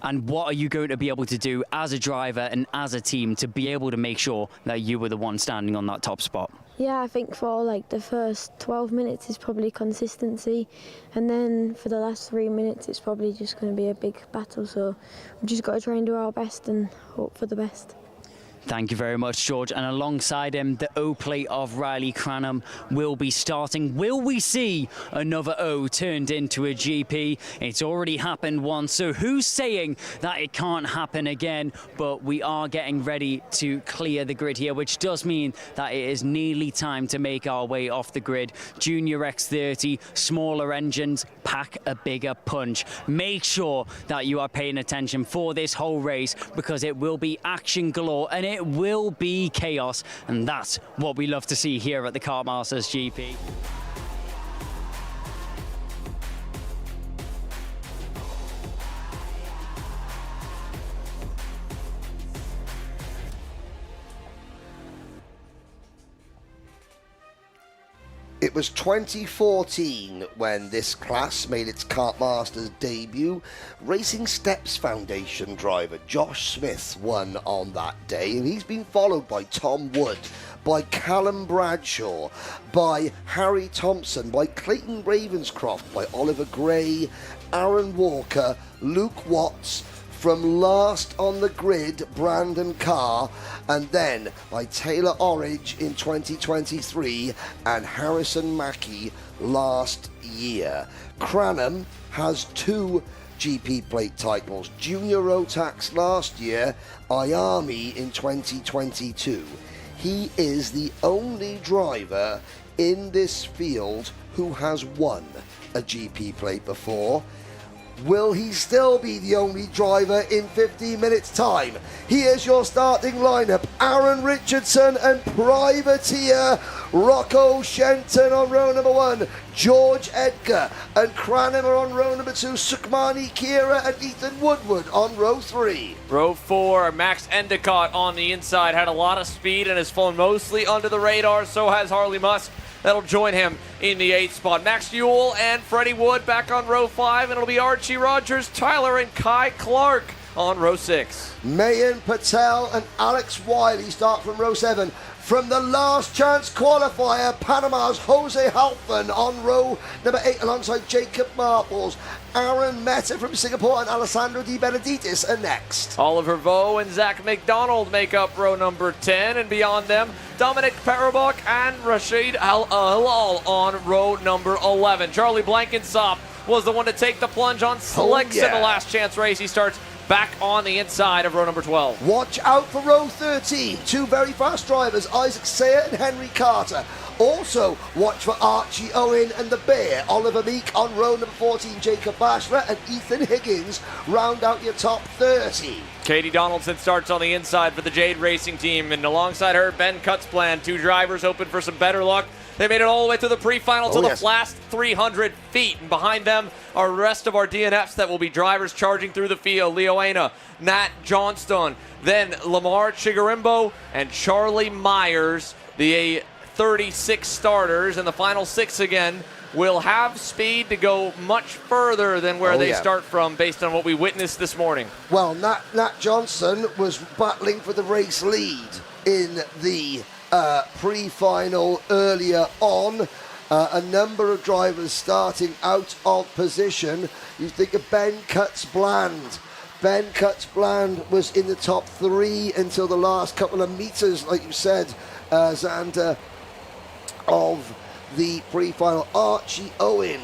And what are you going to be able to do as a driver and as a team to be able to make sure that you were the one standing on that top spot? Yeah, I think for like the first 12 minutes is probably consistency, and then for the last 3 minutes it's probably just going to be a big battle, so we've just got to try and do our best and hope for the best. Thank you very much, George. And alongside him, the O plate of Riley Cranham will be starting. Will we see another O turned into a GP? It's already happened once, so who's saying that it can't happen again? But we are getting ready to clear the grid here, which does mean that it is nearly time to make our way off the grid. Junior X30, smaller engines, pack a bigger punch. Make sure that you are paying attention for this whole race, because it will be action galore and it will be chaos, and that's what we love to see here at the Kartmasters GP. It was 2014 when this class made its Kartmasters debut. Racing Steps Foundation driver Josh Smith won on that day, and he's been followed by Tom Wood, by Callum Bradshaw, by Harry Thompson, by Clayton Ravenscroft, by Oliver Gray, Aaron Walker, Luke Watts, from last on the grid, Brandon Carr, and then by Taylor Orridge in 2023 and Harrison Mackie last year. Cranham has 2 GP plate titles, Junior Rotax last year, Iami in 2022. He is the only driver in this field who has won a GP plate before. Will he still be the only driver in 15 minutes' time? Here's your starting lineup. Aaron Richardson and Privateer, Rocco Shenton on row number 1, George Edgar and Cranham are on row number 2, Sukhmani Kira and Ethan Woodward on row 3. Row 4, Max Endicott on the inside, had a lot of speed and has flown mostly under the radar, so has Harley Musk. That'll join him in the 8th spot. Max Ewell and Freddie Wood back on row 5, and it'll be Archie Rogers, Tyler, and Kai Clark on row 6. Mayan Patel and Alex Wiley start from row 7. From the last chance qualifier, Panama's Jose Halfman on row number 8 alongside Jacob Marples. Aaron Meta from Singapore and Alessandro Di Benedictis are next. Oliver Vo and Zach McDonald make up row number 10, and beyond them, Dominic Parabok and Rashid Al-Hilal on row number 11. Charlie Blankensop was the one to take the plunge on slicks in the last chance race. He starts back on the inside of row number 12. Watch out for row 13. 2 very fast drivers, Isaac Sayer and Henry Carter. Also, watch for Archie Owen and the Bear. Oliver Meek on row number 14, Jacob Bashler and Ethan Higgins round out your top 30. Katie Donaldson starts on the inside for the Jade Racing team, and alongside her, Ben Cutzplan. 2 drivers hoping for some better luck. They made it all the way to the pre-final to the last 300 feet. And behind them are the rest of our DNFs that will be drivers charging through the field. Leo Aina, Nat Johnston, then Lamar Chigarimbo and Charlie Myers, the 36 starters. And the final 6 again will have speed to go much further than where they start from based on what we witnessed this morning. Well, Nat Johnson was battling for the race lead in the pre-final earlier on. A number of drivers starting out of position. You think of Ben Cutzbland. Ben Cutzbland was in the top 3 until the last couple of meters, like you said, Xander, of the pre-final. Archie Owen,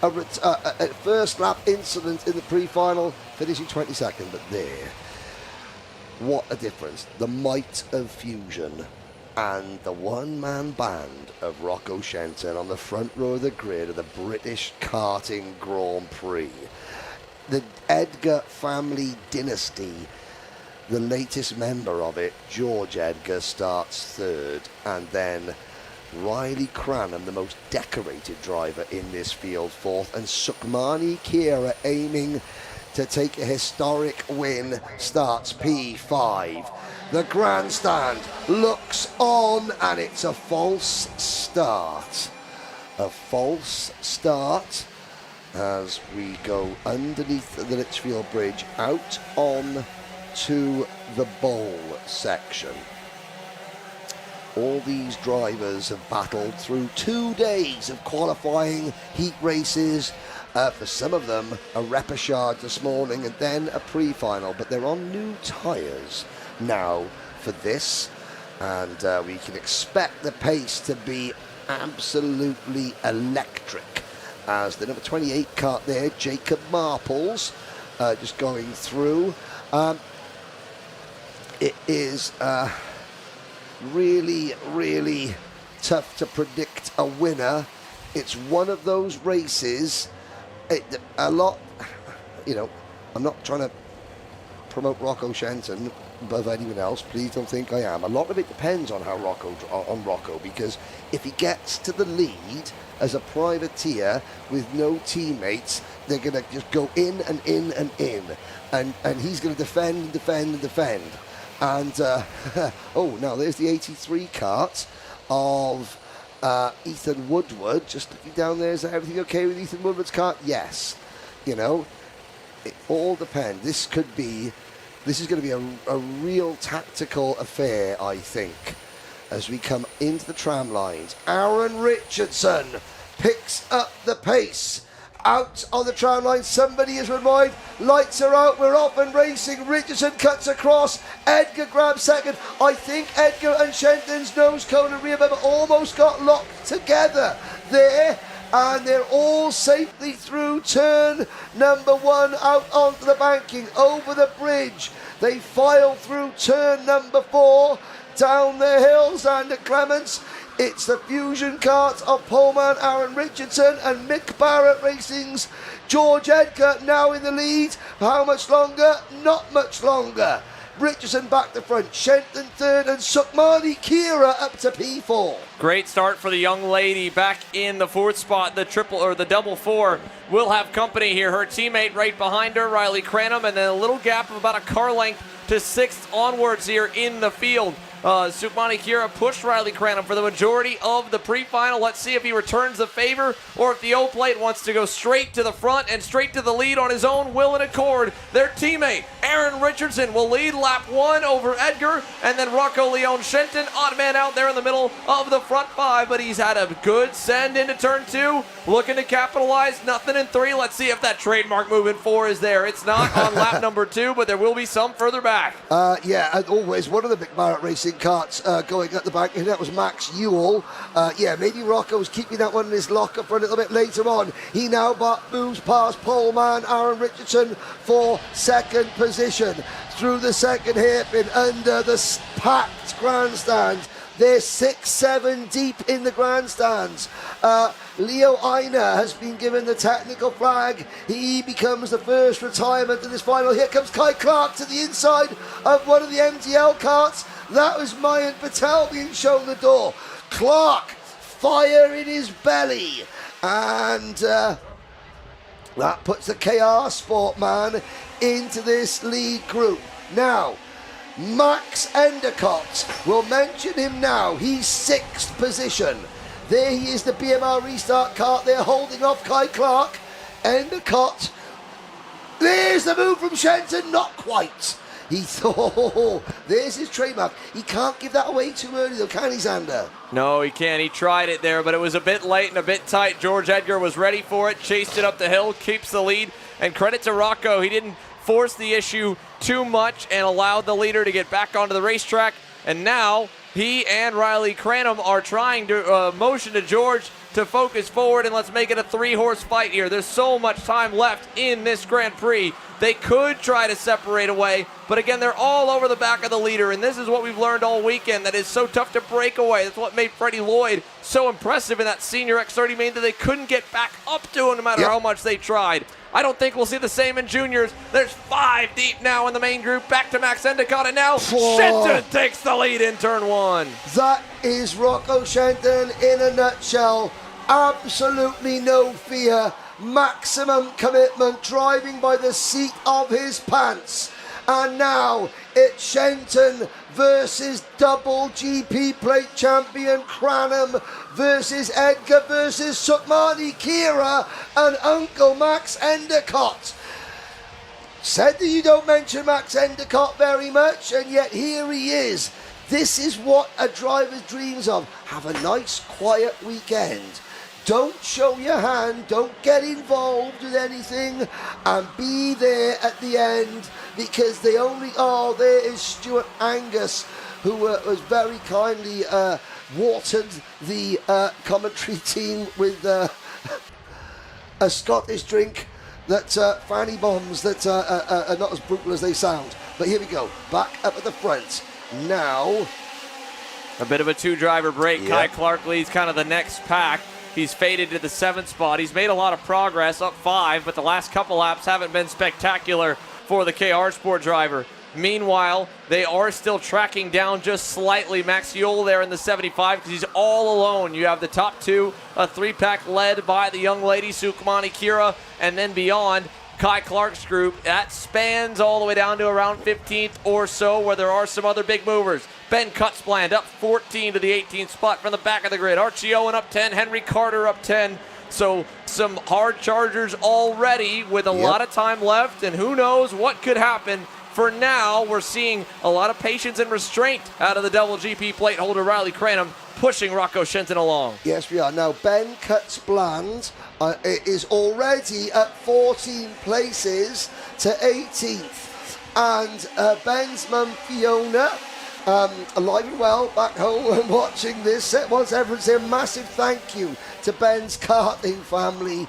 a first lap incident in the pre-final, finishing 22nd, but there. What a difference. The might of fusion. and the one-man band of Rocco Shenton on the front row of the grid of the British Karting Grand Prix. The Edgar family dynasty, the latest member of it, George Edgar, starts third, and then Riley Cranham, the most decorated driver in this field, fourth, and Sukhmani Kira, aiming to take a historic win, starts P5. The grandstand looks on, and it's a false start. A false start as we go underneath the Litchfield Bridge out on to the bowl section. All these drivers have battled through 2 days of qualifying heat races. For some of them, a repêchage this morning and then a pre-final, but they're on new tyres now for this, and we can expect the pace to be absolutely electric as the number 28 kart there, Jacob Marples, just going through. It is really, really tough to predict a winner. It's one of those races, a lot, you know, I'm not trying to promote Rocco Shenton above anyone else, please don't think I am. A lot of it depends on how Rocco, because if he gets to the lead as a privateer with no teammates, they're going to just go in and in and in, and he's going to defend and defend and defend. And oh, now there's the 83 kart of Ethan Woodward. Just looking down there, is everything okay with Ethan Woodward's kart? Yes. You know, it all depends. This is going to be a real tactical affair, I think, as we come into the tram lines. Aaron Richardson picks up the pace. Out on the tram line, somebody is run wide. Lights are out, we're off and racing. Richardson cuts across. Edgar grabs second. I think Edgar and Shenton's nose cone and rear member almost got locked together there. And they're all safely through turn number 1 out onto the banking, over the bridge. They file through turn number 4, down the hill. Xander Clements. It's the fusion kart of Poleman Aaron Richardson and Mick Barrett Racing's George Edgar now in the lead. How much longer? Not much longer. Richardson back to front, Shenton third, and Sukhmani Kira up to P4. Great start for the young lady back in the 4th spot. The triple or the double 4 will have company here. Her teammate right behind her, Riley Cranham, and then a little gap of about a car length to 6th onwards here in the field. Sukhmani Kira pushed Riley Cranham for the majority of the pre-final. Let's see if he returns the favor or if the O-Plate wants to go straight to the front and straight to the lead on his own will and accord. Their teammate, Aaron Richardson, will lead lap 1 over Edgar, and then Rocco Leon Shenton, odd man out there in the middle of the front 5, but he's had a good send into turn 2, looking to capitalize. Nothing in 3. Let's see if that trademark move in 4 is there. It's not on lap number 2, but there will be some further back. Yeah, and always one of the Mick Barrett Racing karts going at the back, and that was Max Ewell. Yeah, maybe Rocco was keeping that one in his locker for a little bit later on. He now moves past poleman Aaron Richardson for second position through the second hairpin under the packed grandstand. They're 6-7 deep in the grandstands. Leo Einer has been given the technical flag. He becomes the first retirement in this final. Here comes Kai Clark to the inside of one of the MTL karts. That was Mayan Patel being shown the door. Clark, fire in his belly. And that puts the KR Sportman into this lead group. Now, Max Endicott, we'll mention him now. He's 6th position. There he is, the BMR restart kart. They're holding off Kai Clark. Endicott. There's the move from Shenton. Not quite. He thought, there's his trademark. He can't give that away too early though, can he, Xander? No, he can't. He tried it there, but it was a bit late and a bit tight. George Edgar was ready for it, chased it up the hill, keeps the lead. And credit to Rocco, he didn't force the issue too much and allowed the leader to get back onto the racetrack. And now he and Riley Cranham are trying to motion to George to focus forward, and let's make it a 3-horse fight here. There's so much time left in this Grand Prix. They could try to separate away, but again, they're all over the back of the leader, and this is what we've learned all weekend, that it's so tough to break away. That's what made Freddie Lloyd so impressive in that senior X30 main, that they couldn't get back up to him no matter how much they tried. I don't think we'll see the same in juniors. There's 5 deep now in the main group. Back to Max Endicott, and now Shenton takes the lead in turn 1. That is Rocco Shenton in a nutshell. Absolutely no fear. Maximum commitment, driving by the seat of his pants. And now it's Shenton versus double GP plate champion Cranham versus Edgar versus Sukmani Kira and Uncle Max Endicott. Said that you don't mention Max Endicott very much, and yet here he is. This is what a driver dreams of. Have a nice quiet weekend. Don't show your hand, don't get involved with anything, and be there at the end, because they only are. There is Stuart Angus, who was very kindly watered the commentary team with a Scottish drink that fanny bombs that are not as brutal as they sound. But here we go, back up at the front. Now, a bit of a 2-driver break. Kai Clark leads kind of the next pack. He's faded to the 7th spot. He's made a lot of progress, up 5, but the last couple laps haven't been spectacular for the KR Sport driver. Meanwhile, they are still tracking down just slightly. Max Yule there in the 75 because he's all alone. You have the top 2, a 3-pack led by the young lady, Sukmani Kira, and then beyond, Kai Clark's group. That spans all the way down to around 15th or so, where there are some other big movers. Ben Cutsbland up 14 to the 18th spot from the back of the grid. Archie Owen up 10, Henry Carter up 10. So some hard chargers already with a lot of time left, and who knows what could happen. For now, we're seeing a lot of patience and restraint out of the double GP plate holder Riley Cranham, pushing Rocco Shenton along. Yes, we are. Now, Ben Cutsbland is already at 14 places to 18th. And Ben's mum, Fiona, alive and well back home and watching this. Wants everyone to say a massive thank you to Ben's karting family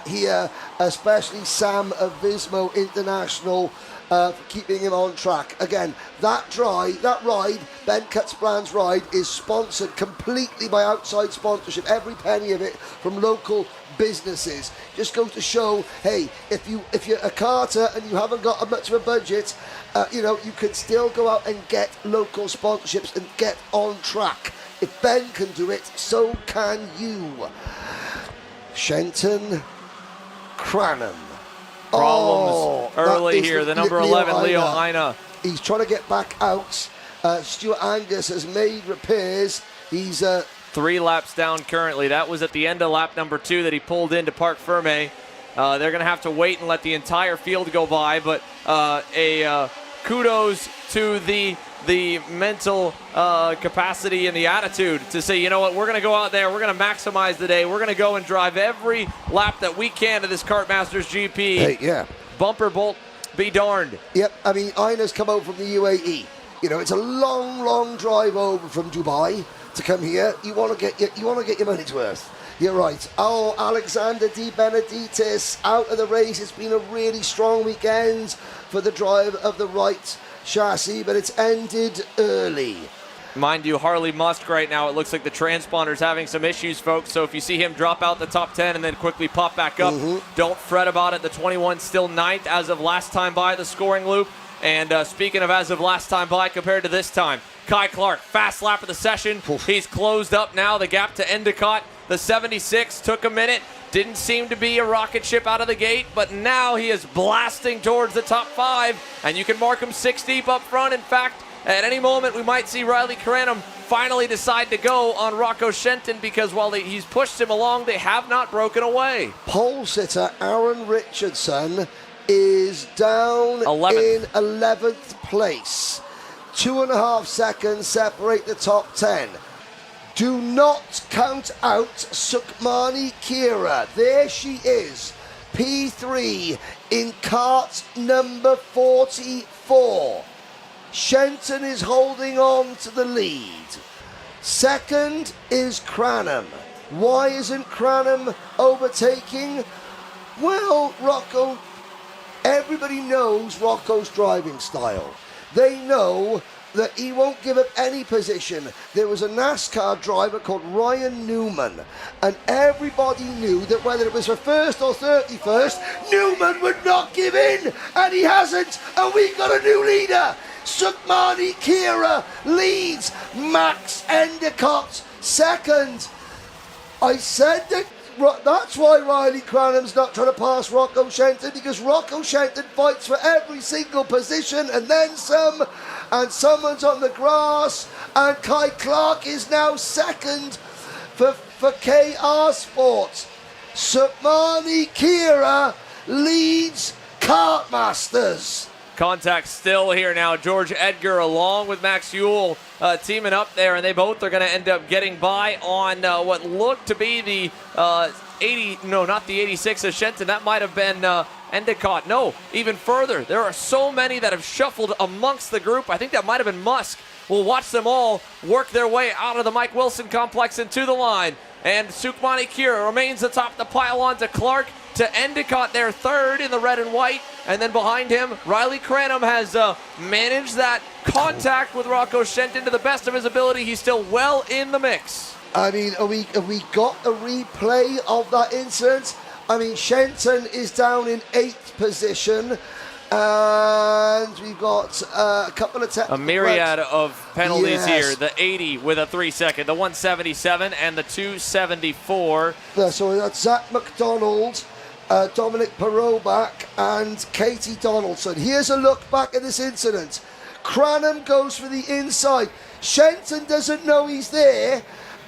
here, especially Sam of Vismo International, for keeping him on track. Again, that ride, Ben Cutsbland's ride, is sponsored completely by outside sponsorship, every penny of it from local businesses. Just goes to show, hey, if you're a karter and you haven't got much of a budget, you can still go out and get local sponsorships and get on track. If Ben can do it, so can you. Shenton, Cranham. Problems early here. The number 11, Leo Aina. He's trying to get back out. Stuart Angus has made repairs. He's 3 laps down currently. That was at the end of lap number 2 that he pulled into Parc Ferme. They're going to have to wait and let the entire field go by, but kudos to the mental capacity and the attitude to say, you know what, we're going to go out there, we're going to maximize the day, we're going to go and drive every lap that we can to this Kartmasters GP. Hey, yeah. Bumper bolt, be darned. Yep, I mean, Aina's come over from the UAE. It's a long drive over from Dubai to come here. You want to get your money's worth. You're right. Oh, Alexander Di Benedictis out of the race. It's been a really strong weekend for the drive of the right chassis, but it's ended early. Mind you, Harley Musk right now, it looks like the transponder's having some issues, folks. So if you see him drop out the top 10 and then quickly pop back up, don't fret about it. The 21 still 9th as of last time by the scoring loop. And speaking of as of last time by compared to this time, Kai Clark, fast lap of the session. He's closed up now, the gap to Endicott. The 76 took a minute. Didn't seem to be a rocket ship out of the gate, but now he is blasting towards the top 5, and you can mark him 6 deep up front. In fact, at any moment, we might see Riley Cranham finally decide to go on Rocco Shenton, because while he's pushed him along, they have not broken away. Pole sitter Aaron Richardson is down 11th. in 11th place. 2.5 seconds separate the top 10. Do not count out Sukmani Kira. There she is, P3 in kart number 44. Shenton is holding on to the lead. Second is Cranham. Why isn't Cranham overtaking? Well, Rocco Everybody knows Rocco's driving style. They know that he won't give up any position. There was a NASCAR driver called Ryan Newman, and everybody knew that whether it was for first or 31st, Newman would not give in, and he hasn't, and we've got a new leader. Sukmani Kira leads, Max Endicott second. I said that that's why Riley Cranham's not trying to pass Rocco Shenton, because Rocco Shenton fights for every single position and then some, and someone's on the grass, and Kai Clark is now second for KR Sports. Sukmani Kira leads Kartmasters. Contact still here now. George Edgar along with Max Ewell teaming up there, and they both are going to end up getting by on what looked to be the 86 of Shenton. That might have been Endicott. No, even further. There are so many that have shuffled amongst the group. I think that might have been Musk. We'll watch them all work their way out of the Mike Wilson complex and to the line. And Sukmani Kira remains atop the pylon to Clark, to Endicott there third in the red and white, and then behind him Riley Cranham has managed that contact with Rocco Shenton to the best of his ability. He's still well in the mix. I mean, have we got a replay of that incident? I mean, Shenton is down in 8th position, and we've got a couple of a myriad of penalties here. The 80 with a 3 second, the 177 and the 274. So that's Zach McDonald, Dominic Perobach, and Katie Donaldson. Here's a look back at this incident. Cranham goes for the inside. Shenton doesn't know he's there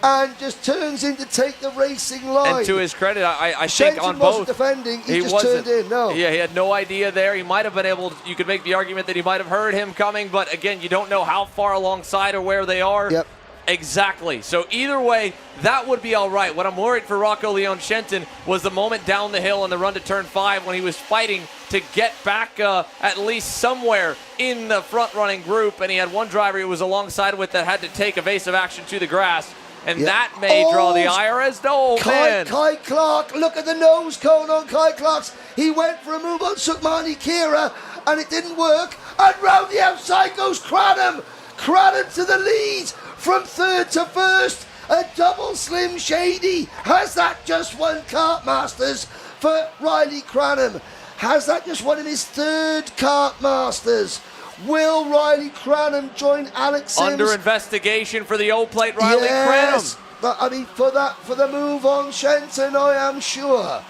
and just turns in to take the racing line. And to his credit, I think on both, wasn't defending, he just turned in, no. Yeah, he had no idea there. He might have been able to, you could make the argument that he might have heard him coming, but again, you don't know how far alongside or where they are. Yep. Exactly. So either way, that would be all right. What I'm worried for Rocco Leon Shenton was the moment down the hill on the run to turn 5 when he was fighting to get back at least somewhere in the front-running group, and he had one driver he was alongside with that had to take evasive action to the grass. And that may draw the ire as no man. Kai Clark, look at the nose cone on Kai Clark's. He went for a move on Sukmani Kira, and it didn't work. And round the outside goes Cranham. Cranham to the lead from 3rd to 1st. A double Slim Shady. Has that just won Kartmasters for Riley Cranham? Has that just won him his 3rd Kartmasters? Will Riley Cranham join Alex Sims? Under investigation for the old plate, Riley Cranham. I mean, for the move on Shenton, I am sure.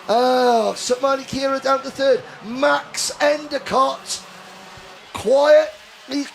Oh, Sukmani Kira down to 3rd. Max Endicott. Quietly,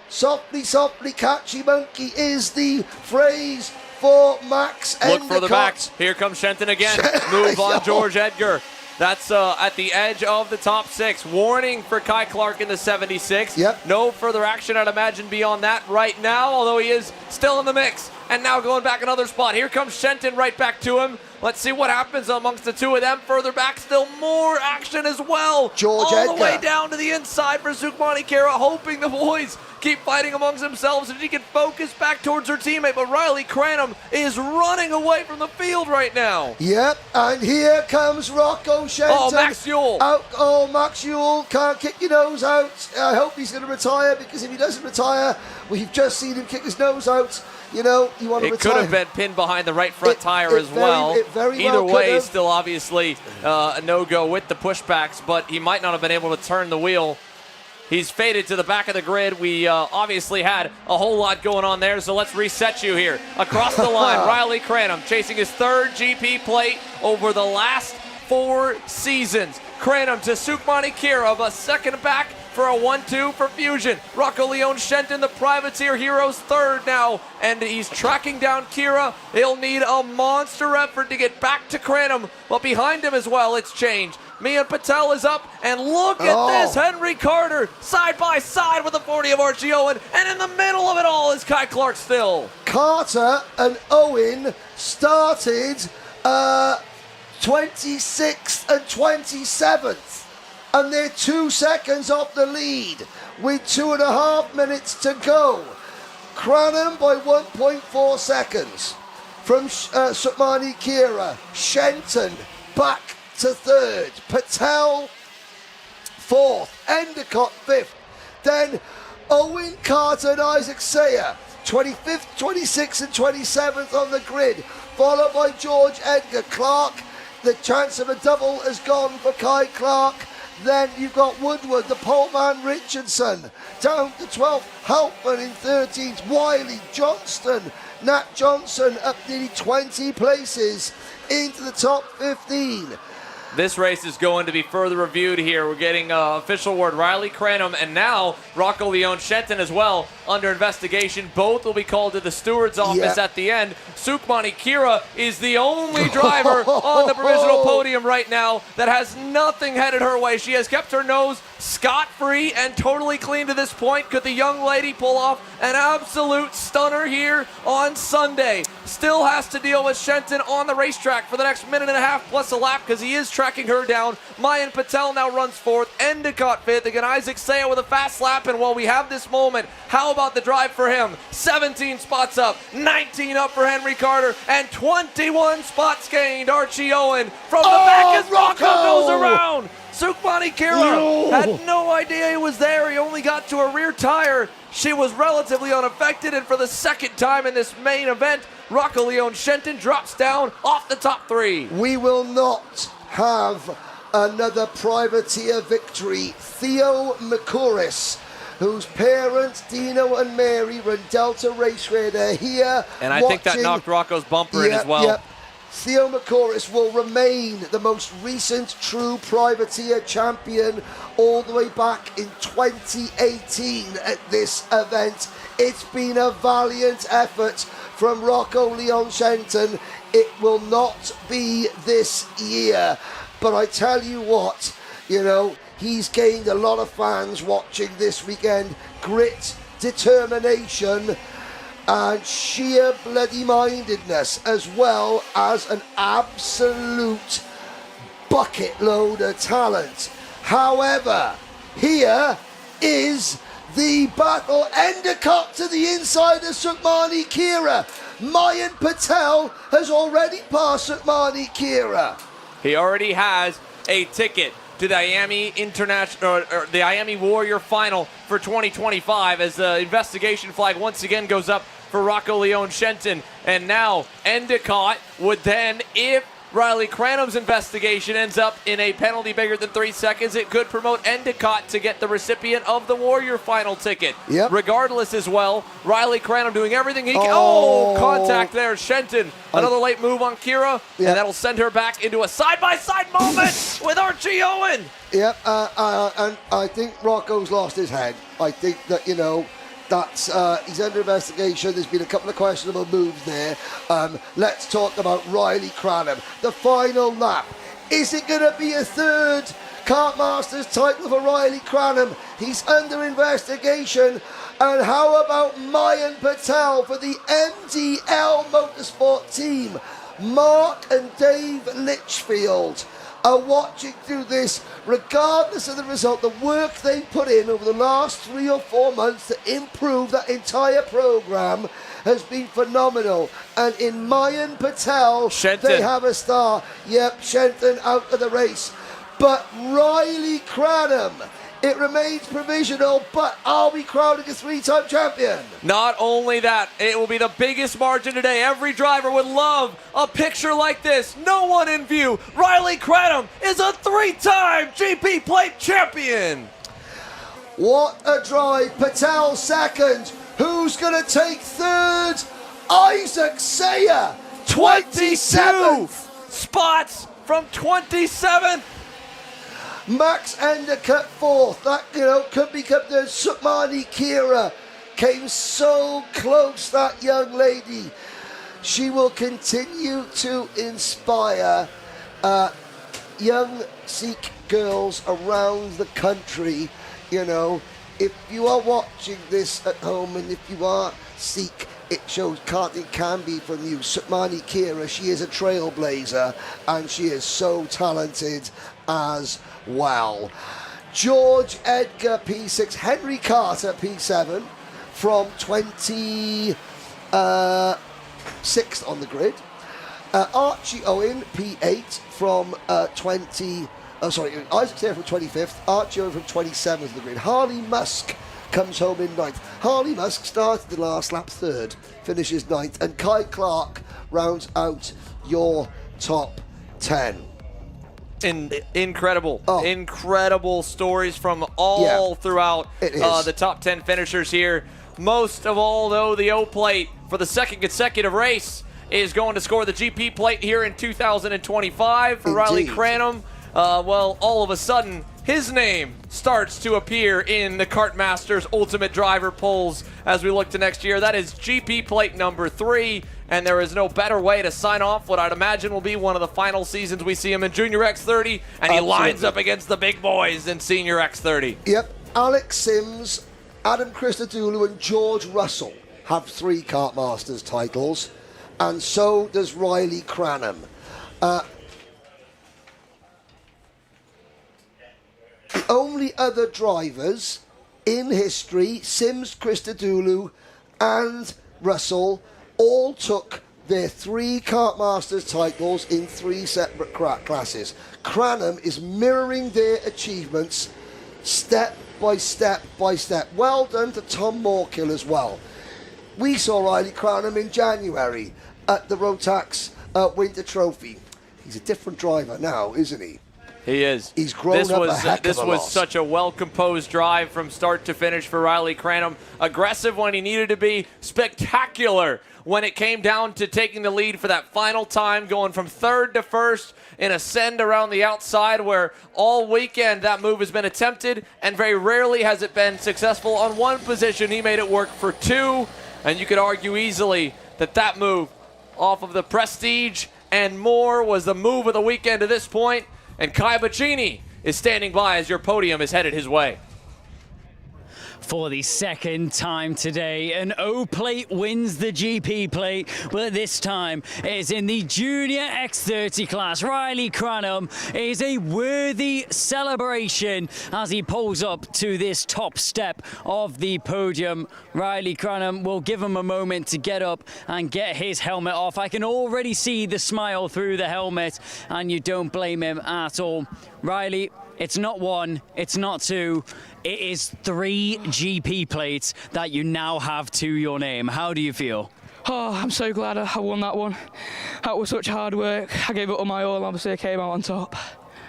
softly, catchy monkey is the phrase for Max Endicott. Look for the backs. Here comes Shenton again. Move on George Edgar. That's at the edge of the top 6. Warning for Kai Clark in the 76. Yep. No further action, I'd imagine, beyond that right now, although he is still in the mix. And now going back another spot. Here comes Shenton right back to him. Let's see what happens amongst the two of them. Further back, still more action as well. George All Edgar. the way down to the inside for Sukmani Kira, hoping the boys keep fighting amongst themselves and she can focus back towards her teammate. But Riley Cranham is running away from the field right now. Yep, and here comes Rocco Shenton. Oh, Max Ewell. Max Ewell can't kick your nose out. I hope he's going to retire, because if he doesn't retire, we've just seen him kick his nose out. You know, you want to retire. It could have been pinned behind the right front tire as well. Either way, still obviously a no-go with the pushbacks, but he might not have been able to turn the wheel. He's faded to the back of the grid. We obviously had a whole lot going on there, so let's reset you here. Across the line, Riley Cranham chasing his 3rd GP plate over the last 4 seasons. Cranham to Sukmani Kira, a second back for a 1-2 for Fusion. Rocco Leon Shenton, the privateer heroes, 3rd now, and he's tracking down Kira. He'll need a monster effort to get back to Cranham, but behind him as well, it's changed. Mian Patel is up, and look at this, Henry Carter, side by side with the 40 of Archie Owen, and in the middle of it all is Kai Clark still. Carter and Owen started 26th and 27th, and they're 2 seconds off the lead with 2.5 minutes to go. Cranham by 1.4 seconds from Sukmani Kira. Shenton back to 3rd. Patel 4th, Endicott 5th, then Owen Carter and Isaac Sayer 25th, 26th and 27th on the grid, followed by George Edgar Clark. The chance of a double has gone for Kai Clark. Then you've got Woodward, the poleman Richardson, down to 12th, Halpern in 13th, Wiley, Johnston, Nat Johnson up nearly 20 places into the top 15. This race is going to be further reviewed here. We're getting official word. Riley Cranham and now Rocco Leon Shenton as well under investigation. Both will be called to the steward's office at the end. Sukmani Kira is the only driver on the provisional podium right now that has nothing headed her way. She has kept her nose scot-free and totally clean to this point. Could the young lady pull off an absolute stunner here on Sunday? Still has to deal with Shenton on the racetrack for the next minute and a half plus a lap because he is tracking her down. Mayan Patel now runs 4th. Endicott 5th. Again, Isaac Saya with a fast lap. And while we have this moment, how about the drive for him? 17 spots up, 19 up for Henry Carter, and 21 spots gained. Archie Owen from the back as Rocco goes around. Sukmani Kira had no idea he was there. He only got to a rear tire. She was relatively unaffected, and for the second time in this main event, Rocco Leon Shenton drops down off the top 3. We will not have another privateer victory. Theo McCouris, whose parents, Dino and Mary, run Delta Raceway. They're here. And I think that knocked Rocco's bumper in as well. Yep. Theo McCouris will remain the most recent true privateer champion all the way back in 2018 at this event. It's been a valiant effort from Rocco Leon Shenton. It will not be this year. But I tell you what, you know, he's gained a lot of fans watching this weekend. Grit, determination, and sheer bloody mindedness, as well as an absolute bucket load of talent. However, here is the battle. Endicott to the inside of Sukmani Kira. Mayan Patel has already passed Sukmani Kira. He already has a ticket to the Miami International, or the Miami Warrior Final for 2025 as the investigation flag once again goes up for Rocco Leon Shenton. And now Endicott would then, if Riley Cranham's investigation ends up in a penalty bigger than 3 seconds, it could promote Endicott to get the recipient of the Warrior Final ticket. Regardless as well, Riley Cranham doing everything he can. Oh, contact there. Shenton, another late move on Kira, and that'll send her back into a side-by-side moment with Archie Owen. Yep, and I think Rocco's lost his head. I think that, you know, that's he's under investigation. There's been a couple of questionable moves there. Let's talk about Riley Cranham. The final lap. Is it going to be a third Kartmasters title for Riley Cranham? He's under investigation. And how about Mayan Patel for the MDL Motorsport team? Mark and Dave Litchfield are watching through this. Regardless of the result, the work they put in over the last 3 or 4 months to improve that entire program has been phenomenal. And in Mayan Patel, they have a star. Yep, Shenton out of the race. But Riley Cranham, it remains provisional, but are we crowning a 3-time champion? Not only that, it will be the biggest margin today. Every driver would love a picture like this. No one in view. Riley Cranham is a 3-time GP plate champion. What a drive. Patel second. Who's going to take third? Isaac Sayer, 27th. Spots from 27th. Max Endicott 4th. That, you know, could be kept there. Sukmani Kira came so close, that young lady. She will continue to inspire young Sikh girls around the country. You know, if you are watching this at home and if you are Sikh, it shows karting can be from you. Sukmani Kira, she is a trailblazer and she is so talented as well. George Edgar P6, Henry Carter P7 from 26th on the grid. Archie Owen P8 from 24th. Isaac's there from 25th, Archie from 27th of the grid. Harley Musk comes home in 9th. Harley Musk started the last lap 3rd, finishes 9th, and Kai Clark rounds out your top 10. Incredible stories from all throughout the top 10 finishers here. Most of all, though, the O plate for the 2nd consecutive race is going to score the GP plate here in 2025 for Riley Cranham. Well, all of a sudden, his name starts to appear in the Kartmasters Ultimate Driver polls as we look to next year. That is GP plate number 3, and there is no better way to sign off what I'd imagine will be one of the final seasons we see him in Junior X30, and he lines up against the big boys in Senior X30. Yep, Alex Sims, Adam Christodoulou and George Russell have 3 Kartmasters titles, and so does Riley Cranham. The only other drivers in history, Sims, Christodoulou and Russell, all took their 3 Kartmasters titles in 3 separate classes. Cranham is mirroring their achievements step by step by step. Well done to Tom Moorkill as well. We saw Riley Cranham in January at the Rotax Winter Trophy. He's a different driver now, isn't he? He is. He's grown up a heck of a lot. This was such a well-composed drive from start to finish for Riley Cranham. Aggressive when he needed to be. Spectacular when it came down to taking the lead for that final time, going from 3rd to 1st in a send around the outside, where all weekend that move has been attempted, and very rarely has it been successful on 1 position. He made it work for 2, and you could argue easily that move off of the Prestige and more was the move of the weekend to this point. And Kai Bachini is standing by as your podium is headed his way. For the 2nd time today, an O plate wins the GP plate, but this time it's in the Junior X30 class. Riley Cranham is a worthy celebration as he pulls up to this top step of the podium. Riley Cranham will give him a moment to get up and get his helmet off. I can already see the smile through the helmet, and you don't blame him at all. Riley, it's not 1, it's not 2, it is 3 GP plates that you now have to your name. How do you feel? Oh, I'm so glad I won that one. That was such hard work. I gave it all my all, obviously I came out on top.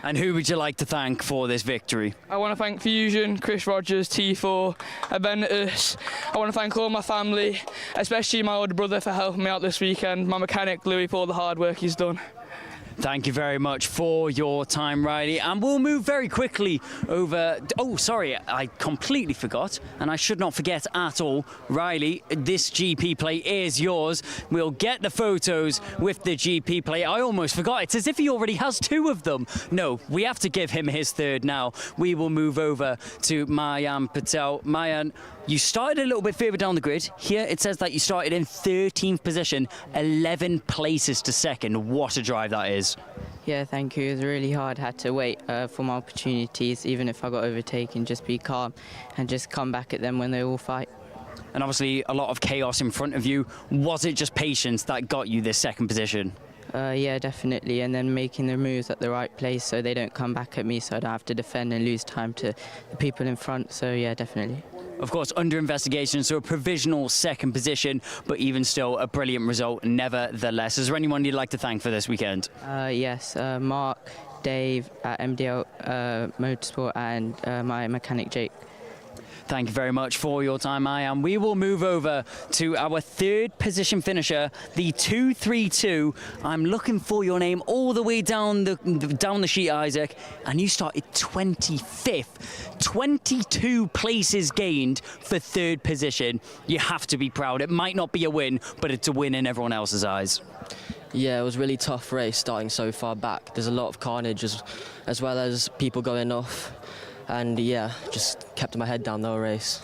And who would you like to thank for this victory? I want to thank Fusion, Chris Rogers, T4, Aventus. I want to thank all my family, especially my older brother for helping me out this weekend, my mechanic Louis for all the hard work he's done. Thank you very much for your time, Riley. And we'll move very quickly over... Oh, sorry, I completely forgot. And I should not forget at all. Riley, this GP plate is yours. We'll get the photos with the GP plate. I almost forgot. It's as if he already has 2 of them. No, we have to give him his 3rd now. We will move over to Mayan Patel. Mayan, you started a little bit further down the grid. Here it says that you started in 13th position, 11 places to 2nd. What a drive that is. Yeah, thank you. It was really hard. Had to wait for my opportunities, even if I got overtaken, just be calm and just come back at them when they all fight. And obviously a lot of chaos in front of you. Was it just patience that got you this 2nd position? Yeah, definitely. And then making the moves at the right place so they don't come back at me, so I don't have to defend and lose time to the people in front. So yeah, definitely. Of course, under investigation, so a provisional 2nd position, but even still a brilliant result nevertheless. Is there anyone you'd like to thank for this weekend? Yes, Mark, Dave at MDL Motorsport, and my mechanic Jake. Thank you very much for your time, Ian. We will move over to our 3rd position finisher, the 232. I'm looking for your name all the way down the sheet, Isaac, and you started 25th. 22 places gained for 3rd position. You have to be proud. It might not be a win, but it's a win in everyone else's eyes. Yeah, it was a really tough race starting so far back. There's a lot of carnage as well as people going off. And yeah, just kept my head down the whole race.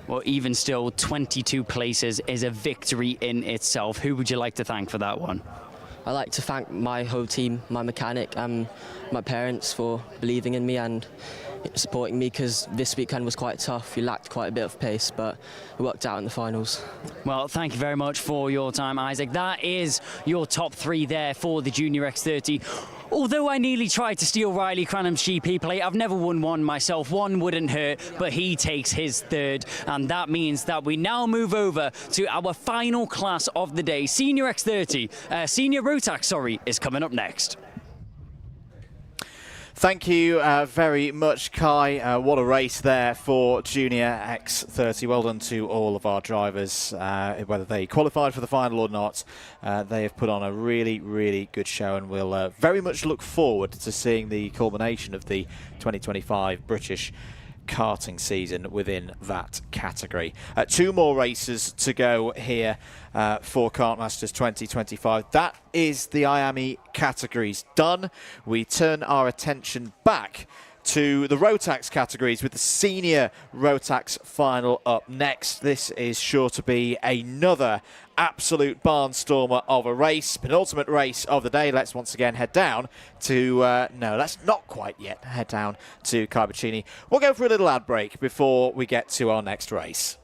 Well, even still, 22 places is a victory in itself. Who would you like to thank for that one? I'd like to thank my whole team, my mechanic and my parents for believing in me and supporting me, because this weekend was quite tough. We lacked quite a bit of pace, but it worked out in the finals. Well, thank you very much for your time, Isaac. That is your top 3 there for the Junior X30. Although I nearly tried to steal Riley Cranham's GP plate, I've never won one myself. One wouldn't hurt, but he takes his third. And that means that we now move over to our final class of the day. Senior X30, Senior Rotax, sorry, is coming up next. Thank you very much, Kai. What a race there for Junior X30. Well done to all of our drivers, whether they qualified for the final or not. They have put on a really, really good show, and we'll very much look forward to seeing the culmination of the 2025 British karting season within that category. 2 more races to go here for Kartmasters 2025. That is the IAME categories done. We turn our attention back to the Rotax categories with the Senior Rotax final up next. This is sure to be another absolute barnstormer of a race, penultimate race of the day. Let's once again head down to, no, let's not quite yet head down to Bachini. We'll go for a little ad break before we get to our next race.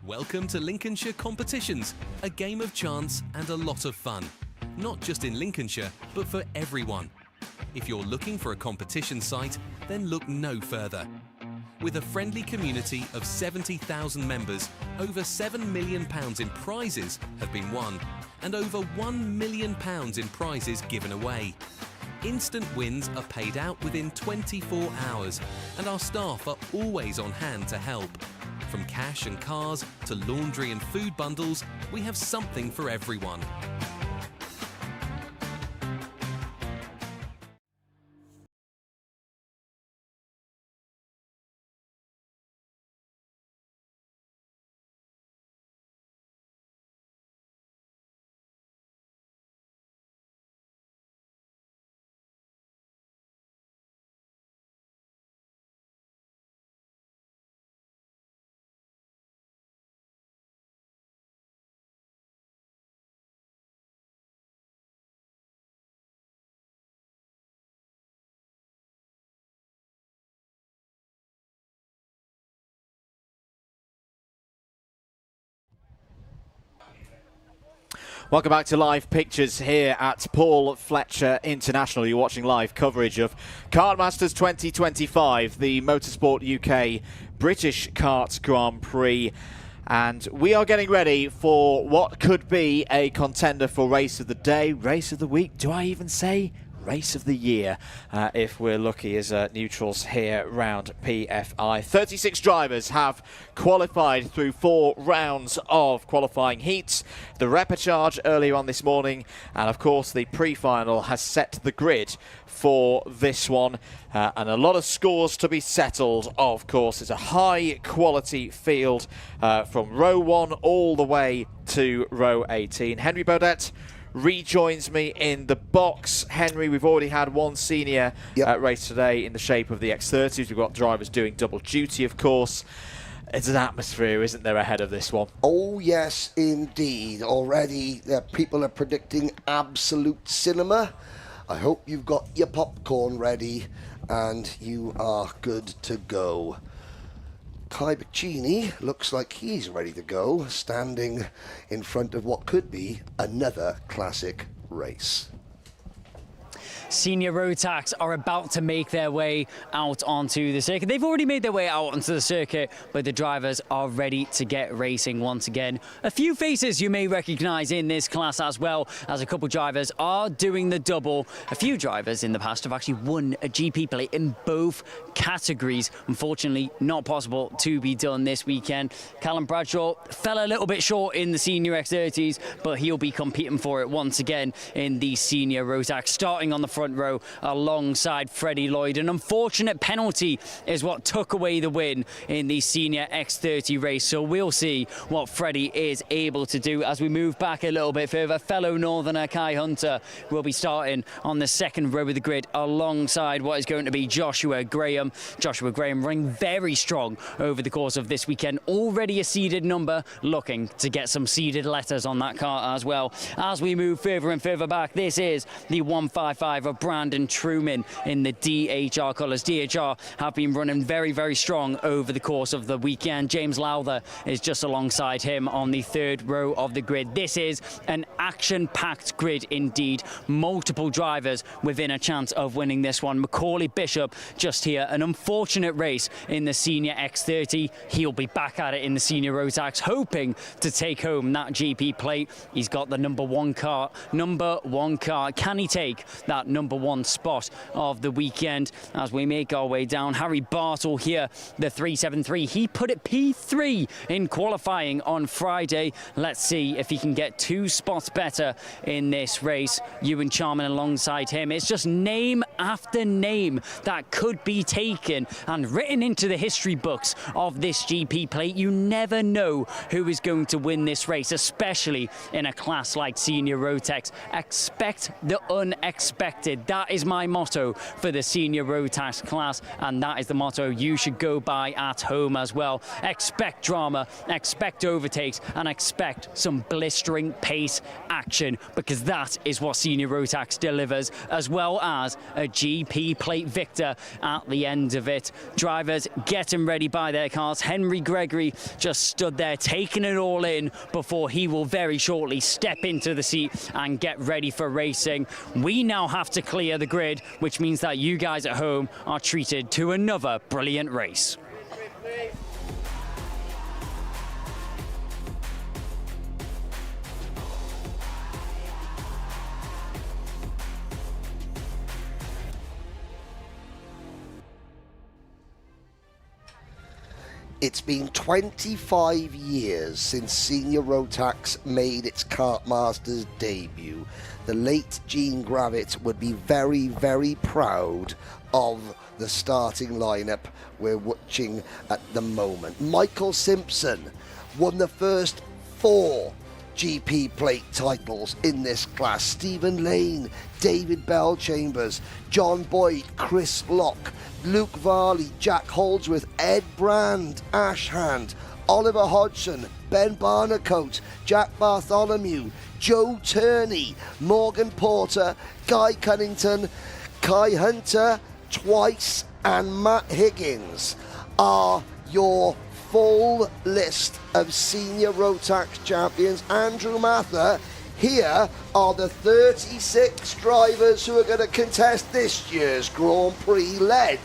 Welcome to Lincolnshire Competitions, a game of chance and a lot of fun. Not just in Lincolnshire, but for everyone. If you're looking for a competition site, then look no further. With a friendly community of 70,000 members, over £7 million in prizes have been won, and over £1 million in prizes given away. Instant wins are paid out within 24 hours, and our staff are always on hand to help. From cash and cars to laundry and food bundles, we have something for everyone. Welcome back to live pictures here at Paul Fletcher International. You're watching live coverage of Kartmasters 2025, the Motorsport UK British Kart Grand Prix. And we are getting ready for what could be a contender for Race of the Day, Race of the Week. Do I even say Race of the Year, if we're lucky as neutrals here round PFI. 36 drivers have qualified through 4 rounds of qualifying heats. The repechage earlier on this morning, and of course the pre-final has set the grid for this one, and a lot of scores to be settled. Of course, it's a high quality field from row 1 all the way to row 18. Henry Beaudette rejoins me in the box. Henry, we've already had one senior race today in the shape of the X30s. We've got drivers doing double duty, of course. It's an atmosphere, isn't there, ahead of this one? Oh, yes, indeed. Already people are predicting absolute cinema. I hope you've got your popcorn ready and you are good to go. Bachini looks like he's ready to go, standing in front of what could be another classic race. Senior Rotax are about to make their way out onto the circuit. They've already made their way out onto the circuit, but the drivers are ready to get racing once again. A few faces you may recognise in this class, as well as a couple drivers are doing the double. A few drivers in the past have actually won a GP plate in both categories. Unfortunately, not possible to be done this weekend. Callum Bradshaw fell a little bit short in the Senior X30s, but he'll be competing for it once again in the Senior Rotax. Starting on the front row alongside Freddie Lloyd. An unfortunate penalty is what took away the win in the senior X30 race. So we'll see what Freddie is able to do as we move back a little bit further. Fellow Northerner Kai Hunter will be starting on the second row of the grid alongside what is going to be Joshua Graham. Joshua Graham running very strong over the course of this weekend. Already a seeded number, looking to get some seeded letters on that car as well. As we move further and further back, this is the 155 of Brandon Truman in the DHR colours. DHR have been running very, very strong over the course of the weekend. James Lowther is just alongside him on the third row of the grid. This is an action-packed grid indeed. Multiple drivers within a chance of winning this one. Macaulay Bishop just here. An unfortunate race in the senior X30. He'll be back at it in the senior Rotax, hoping to take home that GP plate. He's got the number one car. Can he take that number one spot of the weekend? As we make our way down, Harry Bartle here, the 373. He put it P3 in qualifying on Friday. Let's see if he can get 2 spots better in this race. Ewan Charman alongside him. It's just name after name that could be taken and written into the history books of this GP plate. You never know who is going to win this race, especially in a class like Senior Rotax. Expect the unexpected. That is my motto for the Senior Rotax class, and that is the motto you should go by at home as well. Expect drama, expect overtakes, and expect some blistering pace action, because that is what Senior Rotax delivers, as well as a GP plate victor at the end of it. Drivers getting ready by their cars. Henry Gregory just stood there taking it all in before he will very shortly step into the seat and get ready for racing. We now have to clear the grid, which means that you guys at home are treated to another brilliant race. It's been 25 years since Senior Rotax made its Kartmasters debut. The late Gene Gravett would be very, very proud of the starting lineup we're watching at the moment. Michael Simpson won the first 4 GP plate titles in this class. Stephen Lane, David Bell-Chambers, John Boyd, Chris Locke, Luke Varley, Jack Holdsworth, Ed Brand, Ash Hand, Oliver Hodgson, Ben Barnacote, Jack Bartholomew, Joe Turney, Morgan Porter, Guy Cunnington, Kai Hunter twice, and Matt Higgins are your full list of Senior Rotax champions. Andrew Mather, here are the 36 drivers who are going to contest this year's Grand Prix, led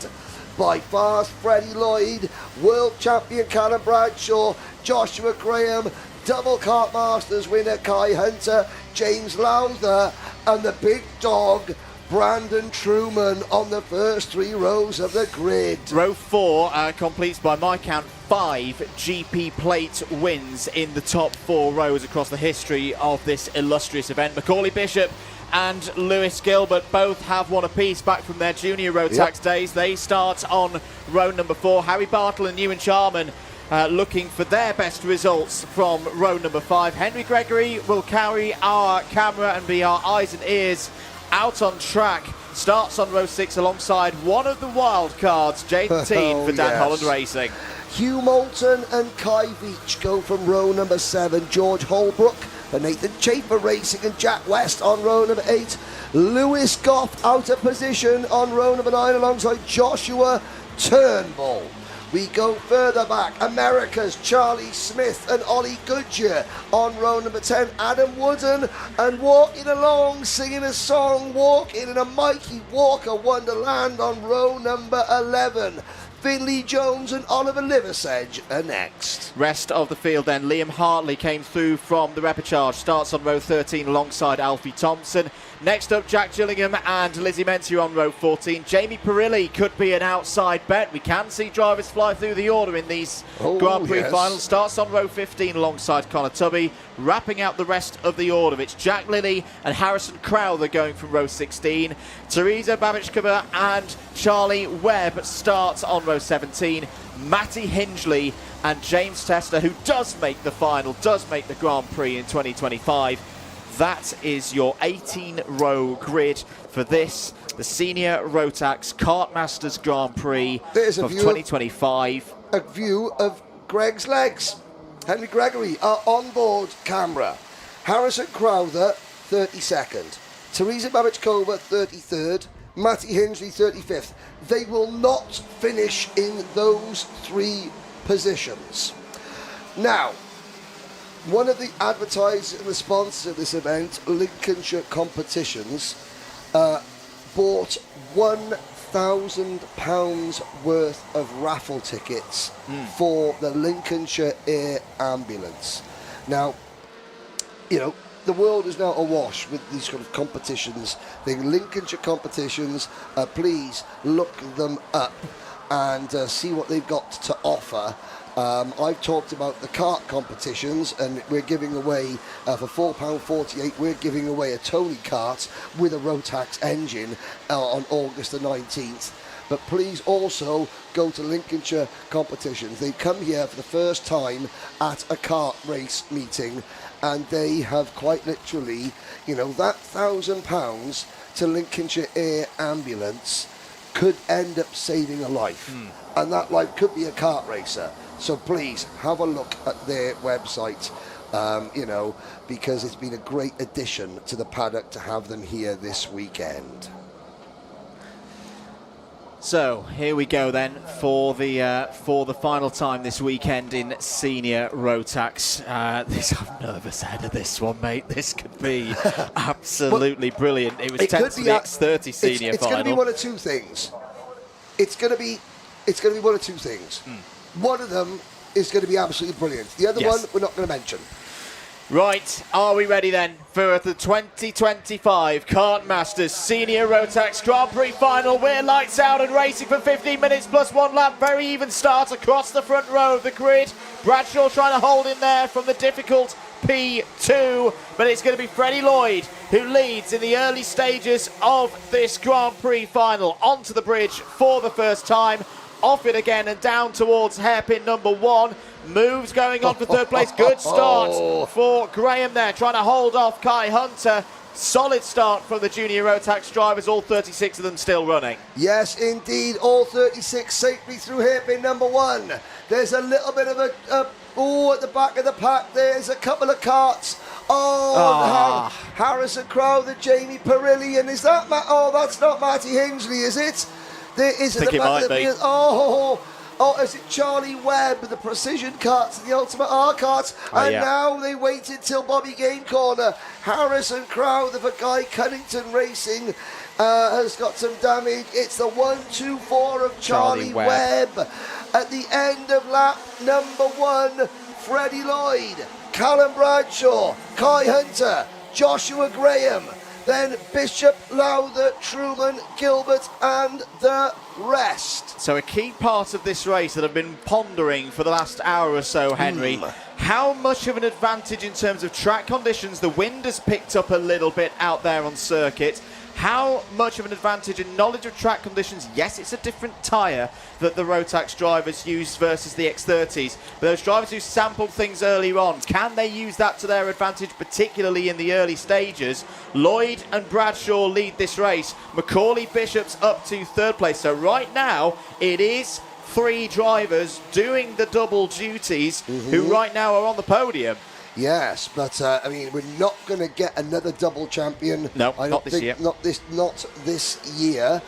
by Fast Freddie Lloyd, World Champion Callum Bradshaw, Joshua Graham, double Kartmasters winner Kai Hunter, James Lowther, and the big dog Brandon Truman on the first 3 rows of the grid. Row 4 completes, by my count, 5 GP plate wins in the top 4 rows across the history of this illustrious event. Macaulay Bishop and Lewis Gilbert both have one apiece back from their junior Rotax days. They start on row number 4. Harry Bartle and Ewan Charman looking for their best results from row number 5. Henry Gregory will carry our camera and be our eyes and ears out on track. Starts on row 6 alongside one of the wild cards, Jaden Teen for Dan Holland Racing. Hugh Moulton and Kai Veach go from row number 7. George Holbrook for Nathan Chafer Racing and Jack West on row number 8. Lewis Goff out of position on row number 9 alongside Joshua Turnbull. We go further back. America's Charlie Smith and Ollie Goodyear on row number 10. Adam Wooden and walking along, singing a song, walking in a Mikey Walker Wonderland on row number 11. Finley Jones and Oliver Liversedge are next. Rest of the field then. Liam Hartley came through from the Repêchage. Starts on row 13 alongside Alfie Thompson. Next up, Jack Gillingham and Lizzie Mensah on row 14. Jamie Perilli could be an outside bet. We can see drivers fly through the order in these Grand Prix finals. Starts on row 15 alongside Connor Tubby. Wrapping out the rest of the order, it's Jack Lilly and Harrison Crowther going from row 16. Teresa Babichkova and Charlie Webb starts on row 17. Matty Hingley and James Tester, who does make the final, does make the Grand Prix in 2025. That is your 18-row grid for this, the Senior Rotax Kartmasters Grand Prix of 2025. A view of Greg's legs. Henry Gregory, our onboard camera. Harrison Crowther, 32nd. Teresa Babichkova, 33rd. Matty Hingley, 35th. They will not finish in those 3 positions. Now, one of the advertisers and the sponsors of this event, Lincolnshire Competitions, bought £1,000 worth of raffle tickets for the Lincolnshire Air Ambulance. Now, you know, the world is now awash with these kind of competitions. The Lincolnshire Competitions, please look them up and see what they've got to offer. I've talked about the kart competitions, and we're giving away, for £4.48, we're giving away a Tony kart with a Rotax engine on August the 19th. But please also go to Lincolnshire Competitions. They come here for the first time at a kart race meeting, and they have quite literally, you know, that £1,000 to Lincolnshire Air Ambulance could end up saving a life. And that life could be a kart racer. So please have a look at their website, you know, because it's been a great addition to the paddock to have them here this weekend. So here we go then for the final time this weekend in Senior Rotax. I'm nervous ahead of this one, mate. This could be absolutely brilliant. It was tense for the X30 Senior It's final. going to be one of two things. It's going to be one of two things. One of them is going to be absolutely brilliant. The other one we're not going to mention. Right, are we ready then for the 2025 Kartmasters Senior Rotax Grand Prix Final? We're lights out and racing for 15 minutes plus 1 lap. Very even start across the front row of the grid. Bradshaw trying to hold in there from the difficult P2, but it's going to be Freddie Lloyd who leads in the early stages of this Grand Prix Final. Onto the bridge for the first time. Off it again and down towards hairpin number 1. Moves going on for third place. Good start for Graham there, trying to hold off Kai Hunter. Solid start from the Junior Rotax drivers, all 36 of them still running. Yes, indeed, all 36 safely through hairpin number 1. There's a little bit of at the back of the pack, there's a couple of karts. Harrison Crowther, Jamie Perilli, and is that that's not Matty Hingley, is it? There is at the back of the field. Is it Charlie Webb, the precision karts, the ultimate R karts? Now they waited till Bobby Game Corner. Harrison Crowther for Guy Cunnington Racing has got some damage. It's the 1-2-4 of Charlie Webb. At the end of lap number 1, Freddie Lloyd, Callum Bradshaw, Kai Hunter, Joshua Graham, then Bishop, Lowther, Truman, Gilbert, and the rest. So a key part of this race that I've been pondering for the last hour or so, Henry, how much of an advantage in terms of track conditions? The wind has picked up a little bit out there on circuit. How much of an advantage in knowledge of track conditions? Yes, it's a different tyre that the Rotax drivers use versus the X30s. But those drivers who sampled things earlier on, can they use that to their advantage, particularly in the early stages? Lloyd and Bradshaw lead this race. Macaulay Bishop's up to third place. So right now, it is 3 drivers doing the double duties who right now are on the podium. Yes, but I mean, we're not going to get another double champion. No, not this year. Not this year.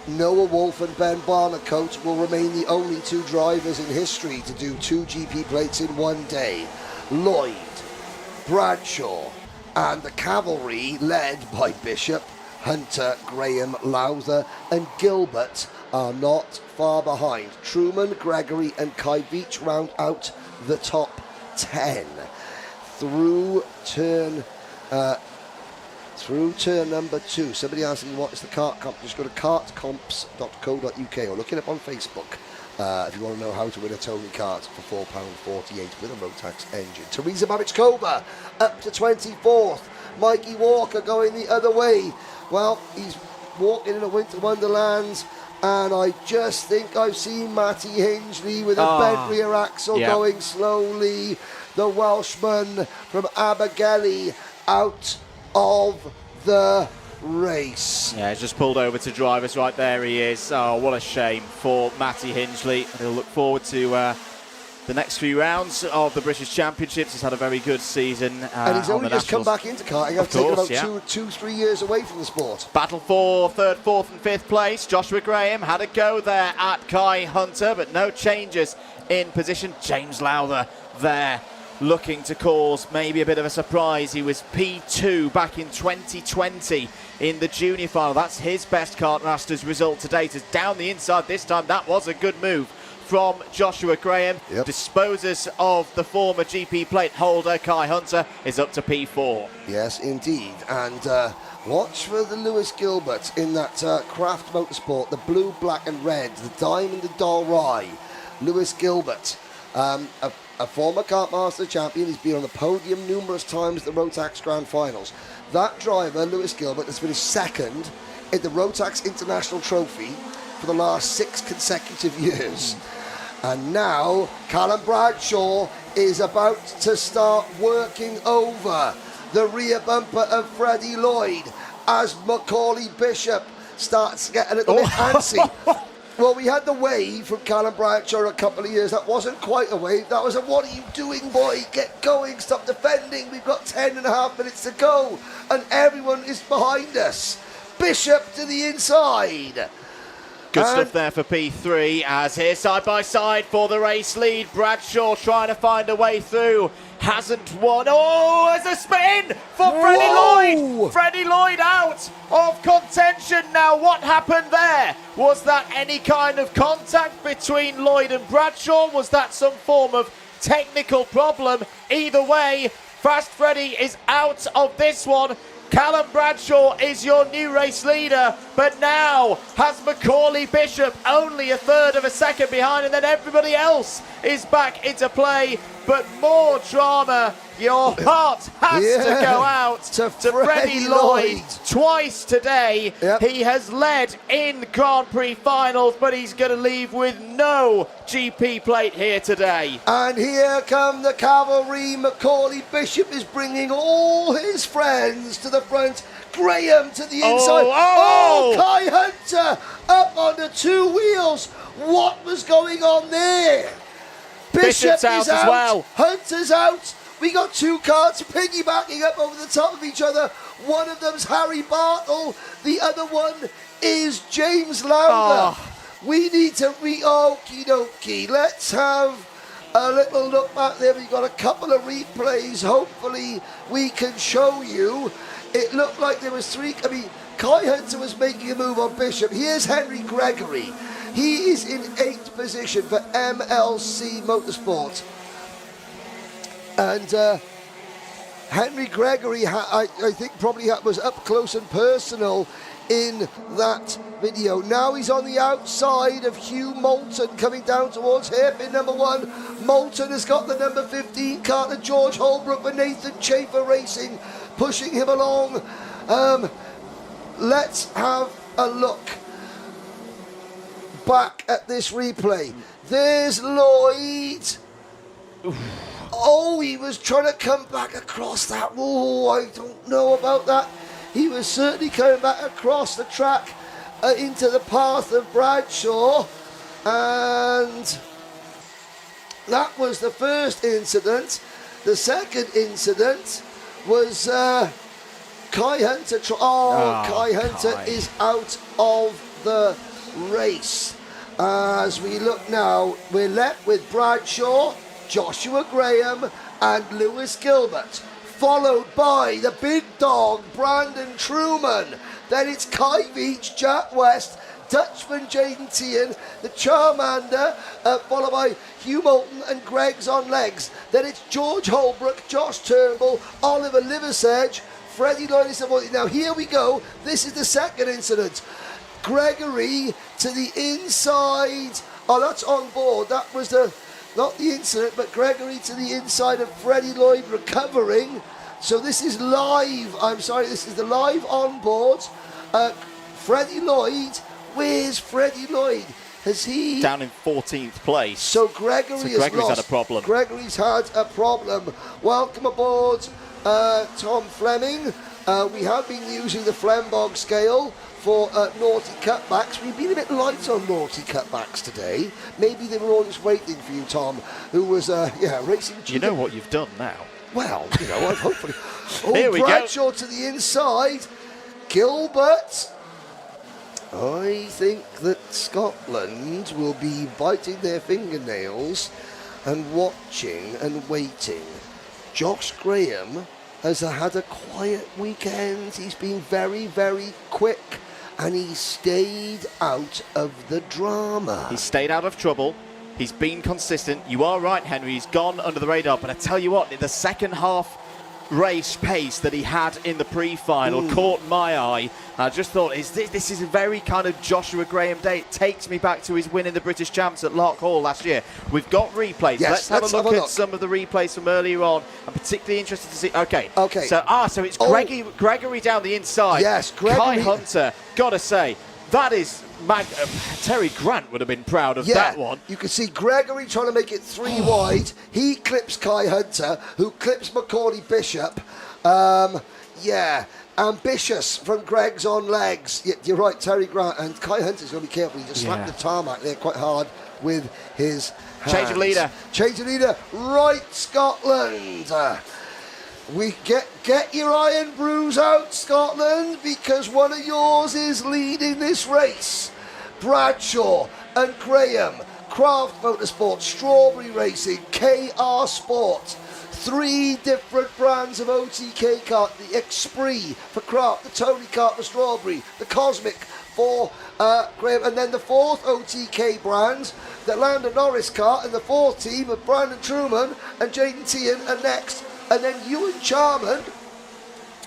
Noah Wolf and Ben Barnacote will remain the only 2 drivers in history to do 2 GP plates in one day. Lloyd, Bradshaw, and the cavalry led by Bishop, Hunter, Graham, Lowther, and Gilbert are not far behind. Truman, Gregory, and Kai Veach round out the top 10 through turn through turn number 2. Somebody asking what is the kart comp? Just go to kartcomps.co.uk or look it up on Facebook if you want to know how to win a Tony kart for £4.48 with a Rotax engine. Teresa Babitskova up to 24th. Mikey Walker going the other way. Well, he's walking in a winter wonderland, and I just think I've seen Matty Hingley with a bent rear axle going slowly. The Welshman from Abergele out of the race. Yeah, he's just pulled over to drivers. Right there he is. Oh, what a shame for Matty Hingley. He'll look forward to the next few rounds of the British Championships. He's had a very good season. And he's only just come back into karting. I've taken about 2-3 years away from the sport. Battle for 3rd, 4th and 5th place. Joshua Graham had a go there at Kai Hunter, but no changes in position. James Lowther there looking to cause maybe a bit of a surprise. He was P2 back in 2020 in the junior final. That's his best Kartmasters result to date. Is down the inside this time. That was a good move from Joshua Graham. Disposes of the former GP plate holder. Kai Hunter is up to P4. Yes, indeed. And watch for the Lewis Gilbert in that Craft Motorsport, the blue, black and red, the Diamond and Doll Rye. Lewis Gilbert, a former Kartmaster champion. He's been on the podium numerous times at the Rotax Grand Finals. That driver, Lewis Gilbert, has finished second in the Rotax International Trophy for the last 6 consecutive years. And now Callum Bradshaw is about to start working over the rear bumper of Freddie Lloyd as Macaulay Bishop starts to get a little bit antsy. Well, we had the wave from Callum Bradshaw a couple of years. That wasn't quite a wave. That was a, what are you doing, boy? Get going, stop defending. We've got 10.5 minutes to go. And everyone is behind us. Bishop to the inside. Good stuff there for P3, as here side by side for the race lead. Bradshaw trying to find a way through. Hasn't won. Oh, there's a spin for Freddie Lloyd. Freddie Lloyd out of contention. Now, what happened there? Was that any kind of contact between Lloyd and Bradshaw? Was that some form of technical problem? Either way, Fast Freddie is out of this one. Callum Bradshaw is your new race leader, but now has Macaulay Bishop only a third of a second behind, and then everybody else is back into play. But more drama. Your heart has to go out to Freddie Lloyd. Twice today. He has led in Grand Prix finals, but he's going to leave with no GP plate here today. And here come the cavalry. Macaulay Bishop is bringing all his friends to the front. Graham to the inside. Kai Hunter up on the 2 wheels. What was going on there? Bishop is out as well. Hunter's out. We got 2 karts piggybacking up over the top of each other. One of them's Harry Bartle. The other one is James Lowther. We need to okie dokie. Let's have a little look back there. We've got a couple of replays. Hopefully we can show you. It looked like there was 3. I mean, Kai Hunter was making a move on Bishop. Here's Henry Gregory. He is in 8th position for MLC Motorsport. And Henry Gregory, I think probably was up close and personal in that video. Now he's on the outside of Hugh Moulton coming down towards hairpin number 1. Moulton has got the number 15 car to George Holbrook for Nathan Chafer Racing, pushing him along. Let's have a look back at this replay. There's Lloyd. Oh, he was trying to come back across that. Oh, I don't know about that. He was certainly coming back across the track into the path of Bradshaw. And that was the first incident. The second incident was Kai Hunter. Kai Hunter is out of the race. As we look now, we're left with Bradshaw, Joshua Graham and Lewis Gilbert, followed by the big dog Brandon Truman. Then it's Kai Veach, Jack West, Dutchman Jaden Tian, the Charmander, followed by Hugh Moulton and Greg's on legs. Then it's George Holbrook, Josh Turnbull, Oliver Liversedge, Freddie Lloyd is avoiding. Now, here we go. This is the second incident. Gregory to the inside. Oh, that's on board. That was not the incident, but Gregory to the inside of Freddie Lloyd recovering. So this is live. I'm sorry, this is the live on board. Freddie Lloyd. Where's Freddie Lloyd? Has he... Down in 14th place. So Gregory's had a problem. Gregory's had a problem. Welcome aboard, Tom Fleming. We have been using the Flembog scale for naughty cutbacks. We've been a bit light on naughty cutbacks today. Maybe they were all just waiting for you, Tom, who was, racing... You know what you've done now. Well, I've hopefully... Here we Bradshaw go. to the inside. Gilbert... I think that Scotland will be biting their fingernails and watching and waiting. Josh Graham has had a quiet weekend. He's been very, very quick, and he stayed out of the drama. He stayed out of trouble. He's been consistent. You are right, Henry. He's gone under the radar. But I tell you what, in the second half race pace that he had in the pre-final caught my eye. I just thought, this is a very kind of Joshua Graham day. It takes me back to his win in the British Champs at Loch Hall last year. We've got replays. Yes, let's have a look at some of the replays from earlier on. I'm particularly interested to see. Okay. So it's Gregory down the inside. Yes, Gregory. Kai Hunter, gotta say, that is Terry Grant would have been proud of that one. You can see Gregory trying to make it 3 wide. He clips Kai Hunter, who clips Macaulay Bishop. Ambitious from Greg's on legs. You're right, Terry Grant. And Kai Hunter's going to be careful. He just slapped the tarmac there quite hard with his hands. Change of leader. Change of leader. Right, Scotland. We get your iron brews out, Scotland, because one of yours is leading this race. Bradshaw and Graham, Craft Motorsport, Strawberry Racing, KR Sport. 3 different brands of OTK kart. The X30 for Craft, the Tony kart for Strawberry, the Cosmic for Graham, and then the 4th OTK brand, the Lando Norris kart, and the 4th team of Brandon Truman and Jaden Tian are next. And then Ewan Charman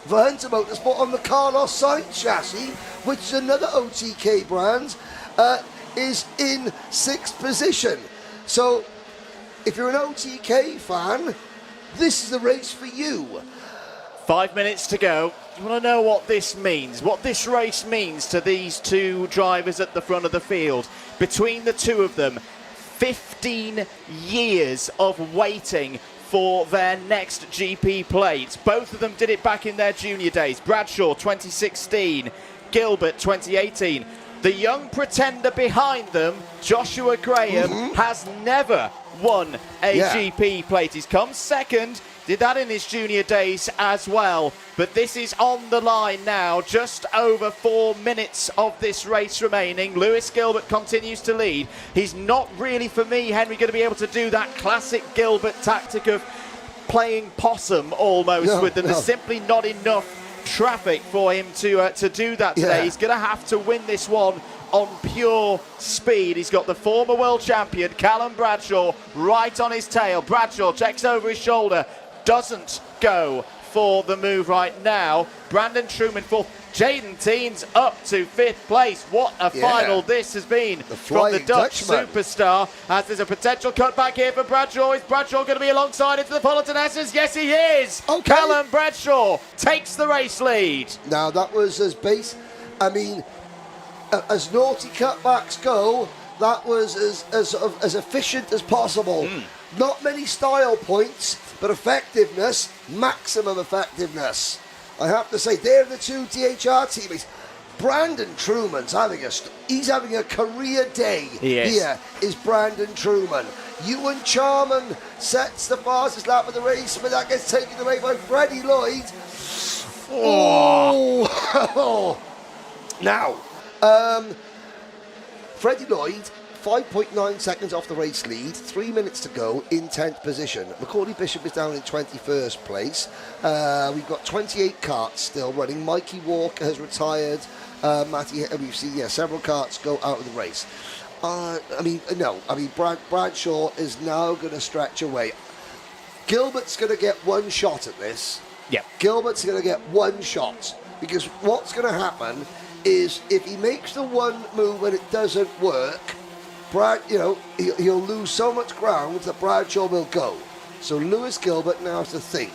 for Hunter Motorsport on the Carlos Sainz chassis, which is another OTK brand, is in 6th position. So, if you're an OTK fan, this is the race for you. 5 minutes to go. You want to know what this means? What this race means to these 2 drivers at the front of the field? Between the 2 of them, 15 years of waiting for their next GP plates. Both of them did it back in their junior days. Bradshaw 2016, Gilbert 2018. The young pretender behind them, Joshua Graham, has never won a GP plate. He's come second, did that in his junior days as well. But this is on the line now, just over 4 minutes of this race remaining. Lewis Gilbert continues to lead. He's not really, for me, Henry, going to be able to do that classic Gilbert tactic of playing possum almost with them. There's simply not enough traffic for him to do that today. He's going to have to win this one on pure speed. He's got the former world champion, Callum Bradshaw, right on his tail. Bradshaw checks over his shoulder, doesn't go for the move right now. Brandon Truman fourth. Jaden Tian's up to 5th place. What a final this has been from the Dutch superstar. As there's a potential cutback here for Bradshaw. Is Bradshaw going to be alongside into the Fullerton Essence? Yes, he is. Callum Bradshaw takes the race lead. Now, that was as as naughty cutbacks go, that was as efficient as possible. Not many style points, but effectiveness, maximum effectiveness. I have to say, they're the 2 DHR teammates. Brandon Truman's having a career day. Here is Brandon Truman. Ewan Charman sets the fastest lap of the race, but that gets taken away by Freddie Lloyd. Now, Freddie Lloyd, 5.9 seconds off the race lead, 3 minutes to go in 10th position. Macaulay Bishop is down in 21st place. We've got 28 karts still running. Mikey Walker has retired. We've seen several karts go out of the race. Bradshaw is now going to stretch away. Gilbert's going to get one shot at this. Yep. Gilbert's going to get one shot, because what's going to happen is if he makes the one move and it doesn't work, Brad, he'll lose so much ground that Bradshaw will go. So Lewis Gilbert now has to think,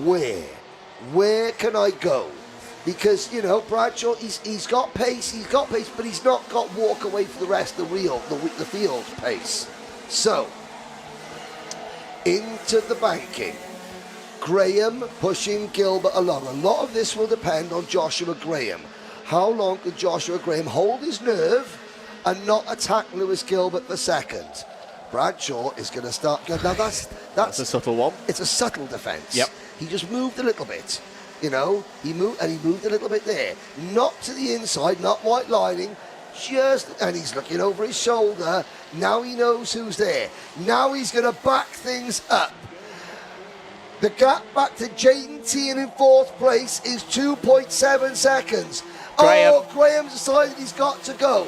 where can I go? Because, Bradshaw, he's got pace, but he's not got walk away for the rest of the field pace. So, into the banking. Graham pushing Gilbert along. A lot of this will depend on Joshua Graham. How long can Joshua Graham hold his nerve and not attack Lewis Gilbert for second? Bradshaw is going to start. Now that's a subtle one. It's a subtle defence. Yep. He just moved a little bit. He moved a little bit there. Not to the inside, not white lining. And he's looking over his shoulder. Now he knows who's there. Now he's going to back things up. The gap back to Jaden Tehan in 4th place is 2.7 seconds. Graham's decided he's got to go.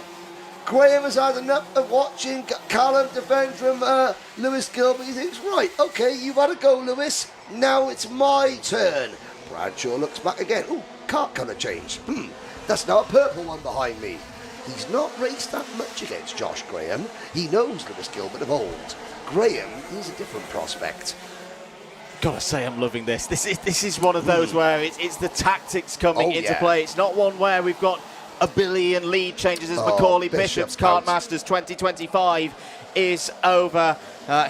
Graham has had enough of watching Callum defend from Lewis Gilbert. He thinks, right, okay, you've had a go, Lewis. Now it's my turn. Bradshaw looks back again. Ooh, kart colour change. That's now a purple one behind me. He's not raced that much against Josh Graham. He knows Lewis Gilbert of old. Graham, he's a different prospect. Gotta say, I'm loving this. This is one of those where it's the tactics coming into play. It's not one where we've got a billion lead changes as Macaulay Bishop's Kartmasters 2025 is over.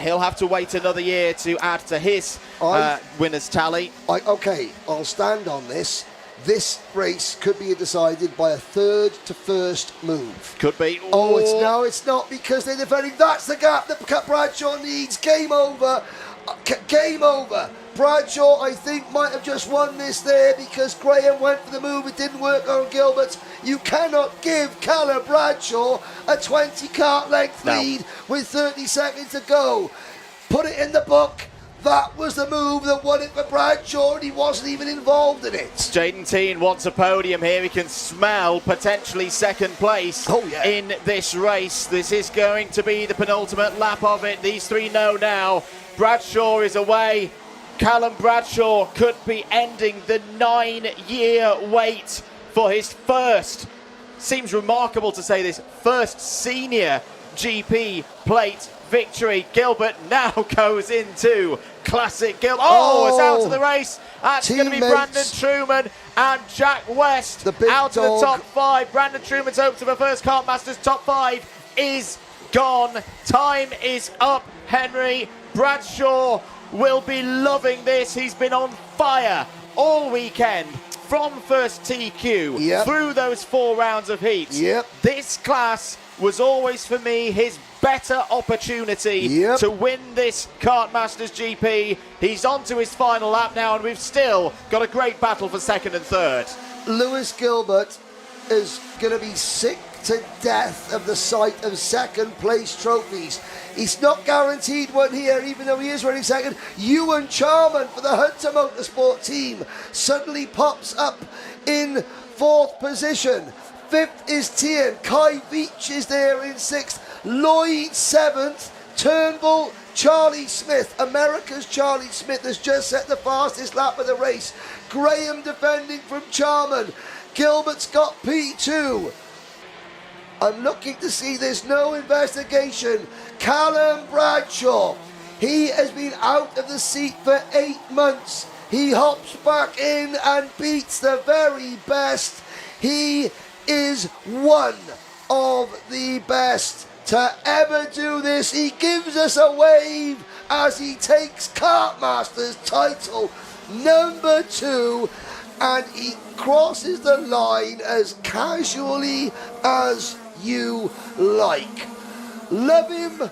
He'll have to wait another year to add to his winners tally. I'll stand on this. This race could be decided by a 3rd to 1st move. Could be. It's not, because they're defending. That's the gap that Bradshaw needs. Game over. Game over. Bradshaw, I think, might have just won this there because Graham went for the move. It didn't work on Gilbert. You cannot give Callum Bradshaw a 20 kart length lead with 30 seconds to go. Put it in the book. That was the move that won it for Bradshaw, and he wasn't even involved in it. Jaden Tehan wants a podium here. He can smell potentially second place in this race. This is going to be the penultimate lap of it. These three know now. Bradshaw is away. Callum Bradshaw could be ending the 9-year wait for his first, seems remarkable to say this, first senior GP plate victory. Gilbert now goes into Classic Gilbert. It's out of the race. That's going to be Brandon Truman and Jack West out of the top 5. Brandon Truman's hopes of a first Kartmasters top 5 is gone. Time is up, Henry. Bradshaw will be loving this. He's been on fire all weekend from first TQ through those 4 rounds of heats. This class was always, for me, his better opportunity to win this Kartmasters GP. He's on to his final lap now, and we've still got a great battle for 2nd and 3rd. Lewis Gilbert is going to be sick to death of the sight of 2nd place trophies. He's not guaranteed one here, even though he is running 2nd. Ewan Charman for the Hunter Motorsport team suddenly pops up in 4th position. 5th is Tehan. Kai Veach is there in 6th. Lloyd 7th. Turnbull, Charlie Smith. America's Charlie Smith has just set the fastest lap of the race. Graham defending from Charman. Gilbert's got P2. I'm looking to see there's no investigation. Callum Bradshaw, he has been out of the seat for 8 months. He hops back in and beats the very best. He is one of the best to ever do this. He gives us a wave as he takes Kartmasters title number 2, and he crosses the line as casually as you like. Love him,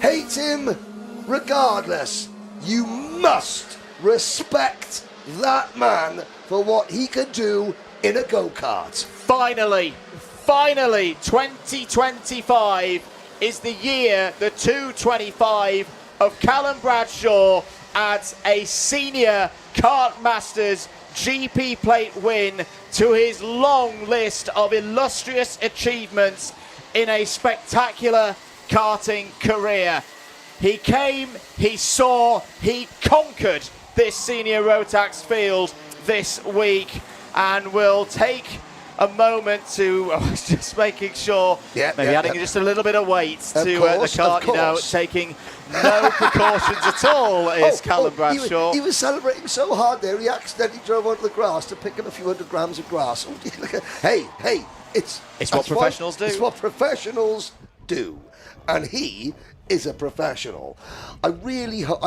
hate him, regardless, you must respect that man for what he can do in a go-kart. Finally, 2025 is the year, the 225 of Callum Bradshaw adds a senior Kartmasters GP plate win to his long list of illustrious achievements in a spectacular karting career. He came, he saw, he conquered this senior Rotax field this week, and we'll take a moment to just making sure, maybe adding just a little bit of weight to the kart, you know, taking no precautions at all is Callum Bradshaw. He was celebrating so hard there, he accidentally drove onto the grass to pick up a few hundred grams of grass. Hey, it's what professionals do. It's what professionals do. And he is a professional. I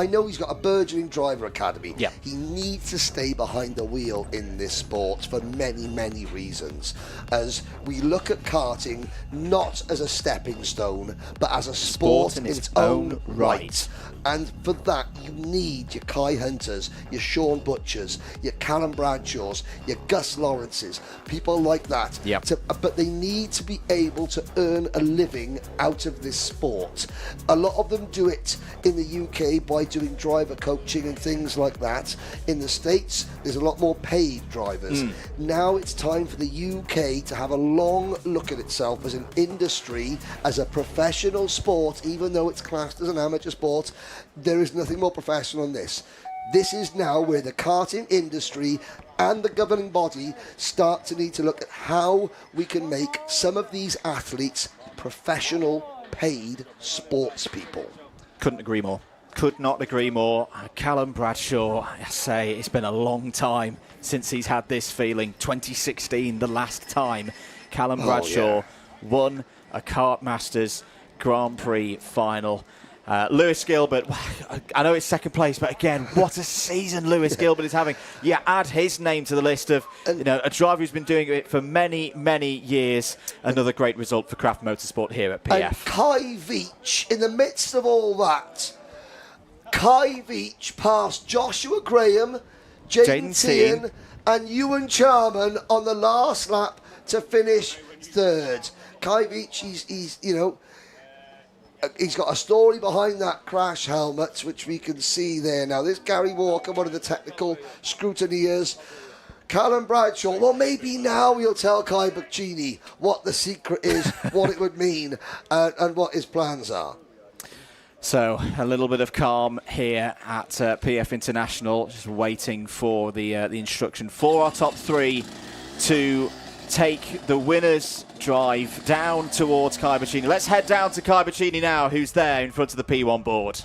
know he's got a burgeoning driver academy. Yeah. He needs to stay behind the wheel in this sport for many, many reasons. As we look at karting not as a stepping stone, but as a sport in its own right. And for that, you need your Kai Hunters, your Sean Butchers, your Callum Bradshaws, your Gus Lawrences, people like that. Yep. But they need to be able to earn a living out of this sport. A lot of them do it in the UK by doing driver coaching and things like that. In the States, there's a lot more paid drivers. Now it's time for the UK to have a long look at itself as an industry, as a professional sport, even though it's classed as an amateur sport. There is nothing more professional than this. This is now where the karting industry and the governing body start to need to look at how we can make some of these athletes professional, paid sports people. Couldn't agree more. Could not agree more. Callum Bradshaw, I say, it's been a long time since he's had this feeling. 2016, the last time Callum Bradshaw won a Kartmasters Grand Prix final. Lewis Gilbert, I know it's second place, but again, what a season Lewis Gilbert is having. Yeah, add his name to the list of a driver who's been doing it for many, many years. Another great result for Craft Motorsport here at PF. And Kai Veach, in the midst of all that, Kai Veach passed Joshua Graham, Jaden Teehan and Ewan Charman on the last lap to finish third. Kai Veach, he's got a story behind that crash helmet, which we can see there now. There's Gary Walker, one of the technical scrutineers. Callum Bradshaw, well, maybe now he'll tell Kai Bachini what the secret is, what it would mean, and what his plans are. So a little bit of calm here at PF International, just waiting for the instruction for our top three to take the winner's drive down towards Kai Bachini. Let's head down to Kai Bachini now, who's there in front of the P1 board.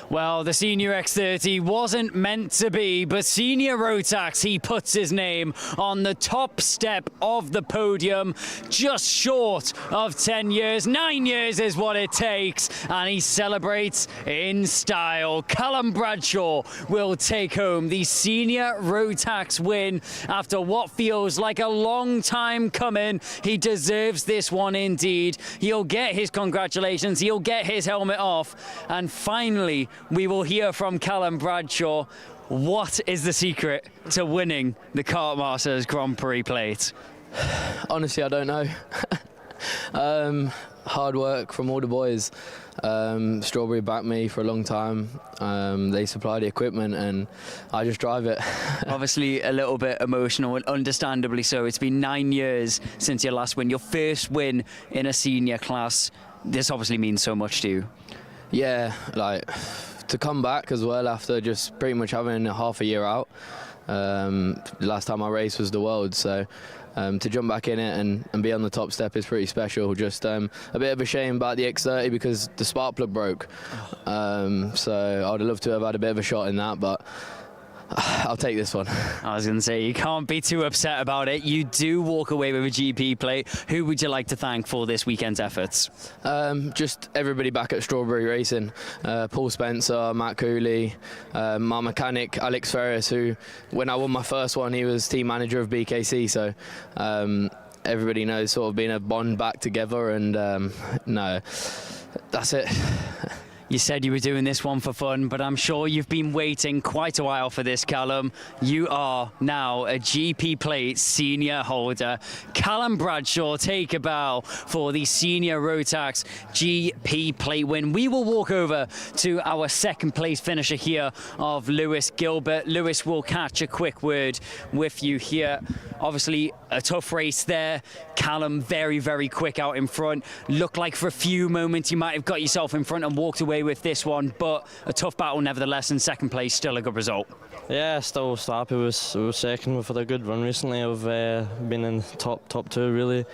Well, the Senior X30 wasn't meant to be, but Senior Rotax, he puts his name on the top step of the podium, just short of 10 years. 9 years is what it takes, and he celebrates in style. Callum Bradshaw will take home the Senior Rotax win after what feels like a long time coming. He deserves this one indeed. He'll get his congratulations, he'll get his helmet off, and finally, we will hear from Callum Bradshaw. What is the secret to winning the Kartmasters Grand Prix plate? Honestly, I don't know. Hard work from all the boys. Strawberry backed me for a long time. They supply the equipment and I just drive it. Obviously a little bit emotional, and understandably so. It's been 9 years since your last win, your first win in a senior class. This obviously means so much to you. Yeah, like to come back as well after just pretty much having half a year out. The last time I raced was the World, so to jump back in it and be on the top step is pretty special. Just a bit of a shame about the X30 because the spark plug broke. So I'd have loved to have had a bit of a shot in that, but I'll take this one. I was going to say, you can't be too upset about it. You do walk away with a GP plate. Who would you like to thank for this weekend's efforts? Just everybody back at Strawberry Racing. Paul Spencer, Matt Cooley, my mechanic Alex Ferris, who when I won my first one, he was team manager of BKC. So everybody knows sort of being a bond back together, and no, that's it. You said you were doing this one for fun, but I'm sure you've been waiting quite a while for this, Callum. You are now a GP plate senior holder. Callum Bradshaw, take a bow for the Senior Rotax GP plate win. We will walk over to our second place finisher here of Lewis Gilbert. Lewis will catch a quick word with you here. Obviously, a tough race there. Callum very, very quick out in front. Looked like for a few moments you might have got yourself in front and walked away with this one, but a tough battle nevertheless, and second place still a good result. Yeah, still happy with second. We've had a good run recently. I've been in top two really.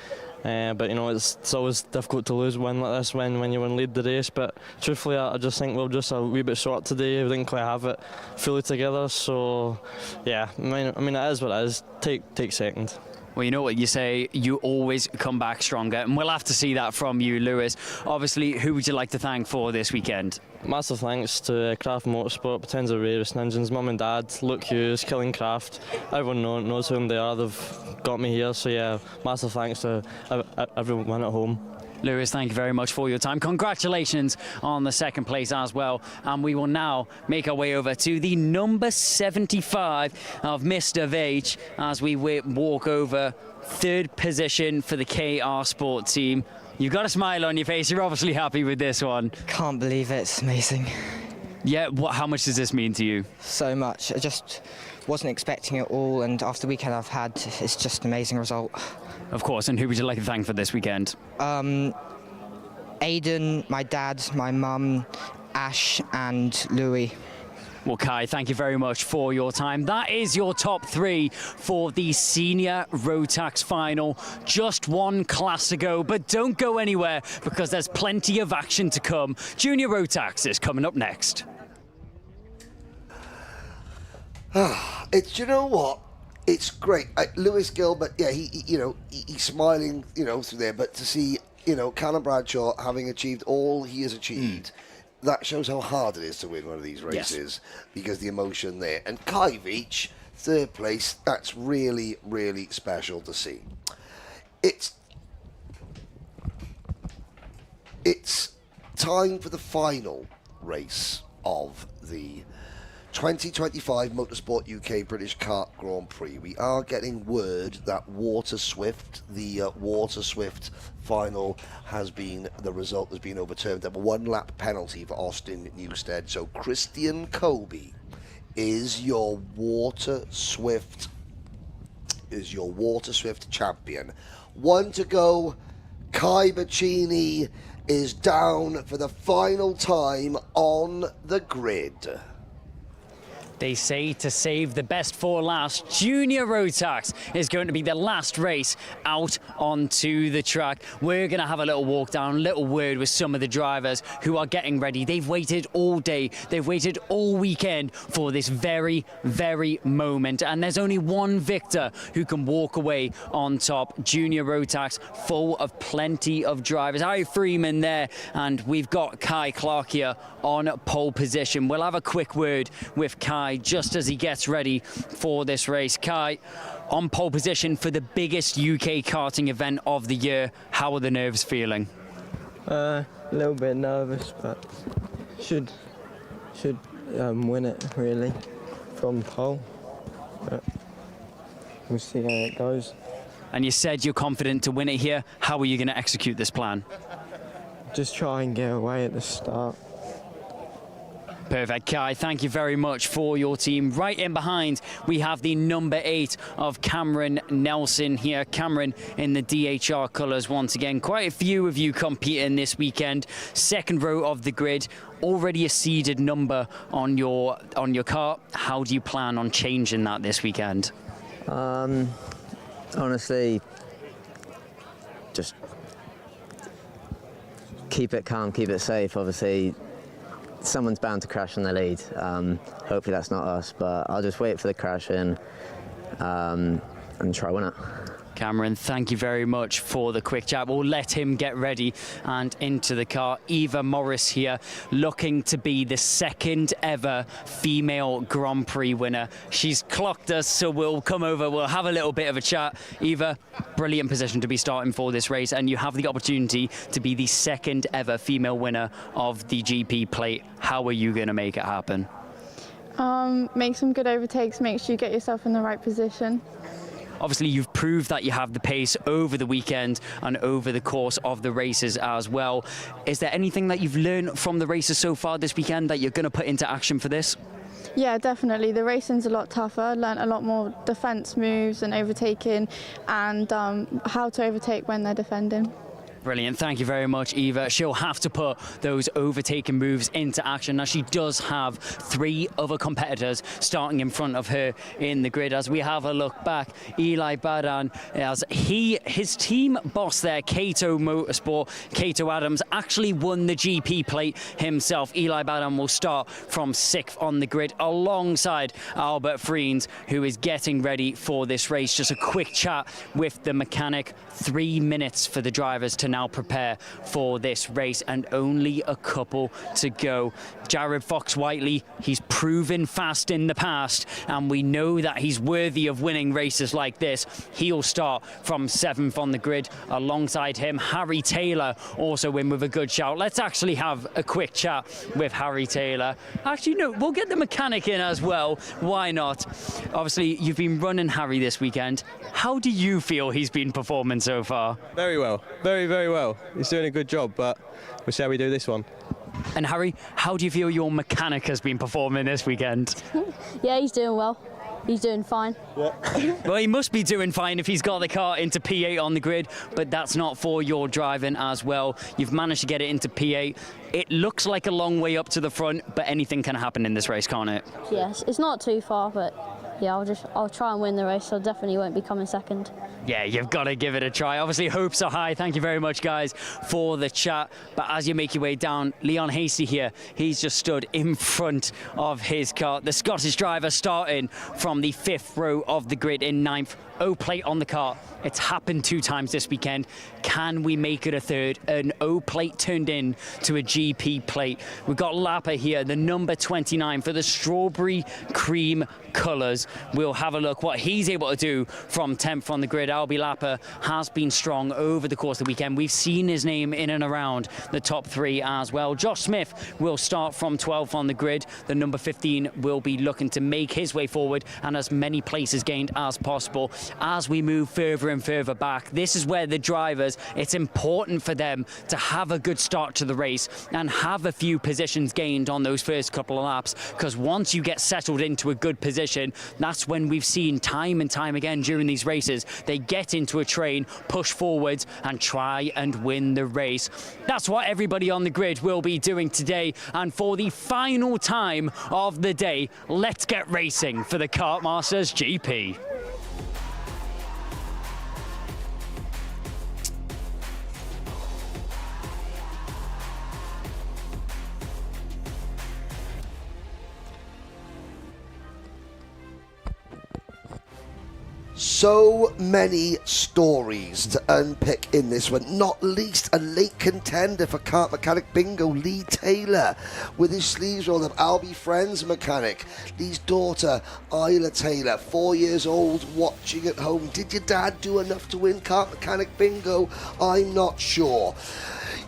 But you know, it's always difficult to lose a win like this when you lead the race. But truthfully, I just think we're just a wee bit short today. We didn't quite have it fully together. So yeah, I mean it is what it is. Take second. Well, you know what you say, you always come back stronger, and we'll have to see that from you, Lewis. Obviously, who would you like to thank for this weekend? Massive thanks to Craft Motorsport, Potenza Racing Engines, Mum and Dad, Luke Hughes, Killing Craft. Everyone knows whom they are. They've got me here, so yeah, massive thanks to everyone at home. Lewis, thank you very much for your time. Congratulations on the second place as well. And we will now make our way over to the number 75 of Mr. Vage as we walk over third position for the KR Sport team. You've got a smile on your face. You're obviously happy with this one. Can't believe it. It's amazing. Yeah, how much does this mean to you? So much. I just wasn't expecting it all, and after the weekend I've had, it's just an amazing result. Of course, and who would you like to thank for this weekend? Aidan, my dad, my mum, Ash and Louis. Well, Kai, thank you very much for your time. That is your top three for the Senior Rotax Final. Just one class to go, but don't go anywhere because there's plenty of action to come. Junior Rotax is coming up next. It's, you know what? It's great. Lewis Gilbert, yeah, he's smiling, through there. But to see, Callum Bradshaw having achieved all he has achieved, that shows how hard it is to win one of these races because the emotion there. And Kai Veach, third place, that's really, really special to see. It's time for the final race of the 2025 Motorsport UK British Kart Grand Prix. We are getting word that Waterswift, the Waterswift final, the result has been overturned. There was a 1 lap penalty for Austin Newstead. So Christian Colby is your Waterswift champion. 1 to go. Kai Bachini is down for the final time on the grid. They say to save the best for last. Junior Rotax is going to be the last race out onto the track. We're going to have a little walk down, a little word with some of the drivers who are getting ready. They've waited all day. They've waited all weekend for this very, very moment. And there's only one victor who can walk away on top. Junior Rotax, full of plenty of drivers. Harry Freeman there, and we've got Kai Clark here on pole position. We'll have a quick word with Kai just as he gets ready for this race. Kai, on pole position for the biggest UK karting event of the year. How are the nerves feeling? A little bit nervous, but should win it really from pole. But we'll see how it goes. And you said you're confident to win it here. How are you going to execute this plan? Just try and get away at the start. Perfect, Kai. Thank you very much for your team. Right in behind, we have the number 8 of Cameron Nelson here. Cameron in the DHR colours once again. Quite a few of you competing this weekend. Second row of the grid. Already a seeded number on your car. How do you plan on changing that this weekend? Honestly, just keep it calm, keep it safe. Obviously, someone's bound to crash in the lead. Hopefully that's not us, but I'll just wait for the crash in and try win it. Cameron, thank you very much for the quick chat. We'll let him get ready and into the car. Eva Morris here, looking to be the second ever female Grand Prix winner. She's clocked us, so we'll come over, we'll have a little bit of a chat. Eva, brilliant position to be starting for this race, and you have the opportunity to be the second ever female winner of the GP plate. How are you going to make it happen? Make some good overtakes, make sure you get yourself in the right position. Obviously, you've proved that you have the pace over the weekend and over the course of the races as well. Is there anything that you've learned from the races so far this weekend that you're going to put into action for this? Yeah, definitely. The racing's a lot tougher. Learned a lot more defence moves and overtaking and how to overtake when they're defending. Brilliant. Thank you very much, Eva. She'll have to put those overtaking moves into action. Now, she does have 3 other competitors starting in front of her in the grid. As we have a look back, Eli Badan, as his team boss there, Kato Motorsport, Kato Adams, actually won the GP plate himself. Eli Badan will start from 6th on the grid alongside Albert Friens, who is getting ready for this race. Just a quick chat with the mechanic. 3 minutes for the drivers to now prepare for this race, and only a couple to go. Jared Fox-Whiteley, he's proven fast in the past, and we know that he's worthy of winning races like this. He'll start from 7th on the grid. Alongside him, Harry Taylor also in with a good shout. Let's actually have a quick chat with Harry Taylor. Actually, no, we'll get the mechanic in as well. Why not? Obviously, you've been running Harry this weekend. How do you feel he's been performing so far? Very well. Very, very well. He's doing a good job, but we'll see how we do this one. And Harry, how do you feel your mechanic has been performing this weekend? Yeah, he's doing well. He's doing fine. Yeah. Well, he must be doing fine if he's got the car into P8 on the grid, but that's not for your driving as well. You've managed to get it into P8. It looks like a long way up to the front, but anything can happen in this race, can't it? Yes, it's not too far, but yeah, I'll try and win the race, so I definitely won't be coming second. Yeah, you've got to give it a try. Obviously, hopes are high. Thank you very much, guys, for the chat. But as you make your way down, Leon Hasty here, he's just stood in front of his car. The Scottish driver starting from the 5th row of the grid in 9th. O plate on the car. It's happened 2 times this weekend. Can we make it a 3rd? An O plate turned in to a GP plate. We've got Lapa here, the number 29 for the strawberry cream colours. We'll have a look what he's able to do from 10th on the grid. Albie Lapa has been strong over the course of the weekend. We've seen his name in and around the top 3 as well. Josh Smith will start from 12th on the grid. The number 15 will be looking to make his way forward and as many places gained as possible. As we move further and further back, this is where the drivers, it's important for them to have a good start to the race and have a few positions gained on those first couple of laps, because once you get settled into a good position, that's when we've seen time and time again during these races, they get into a train, push forwards and try and win the race. That's what everybody on the grid will be doing today, and for the final time of the day, let's get racing for the Kartmasters GP. So many stories to unpick in this one, not least a late contender for kart mechanic bingo, Lee Taylor, with his sleeves rolled up. Albie Friends mechanic, Lee's daughter, Isla Taylor, 4 years old, watching at home. Did your dad do enough to win kart mechanic bingo? I'm not sure.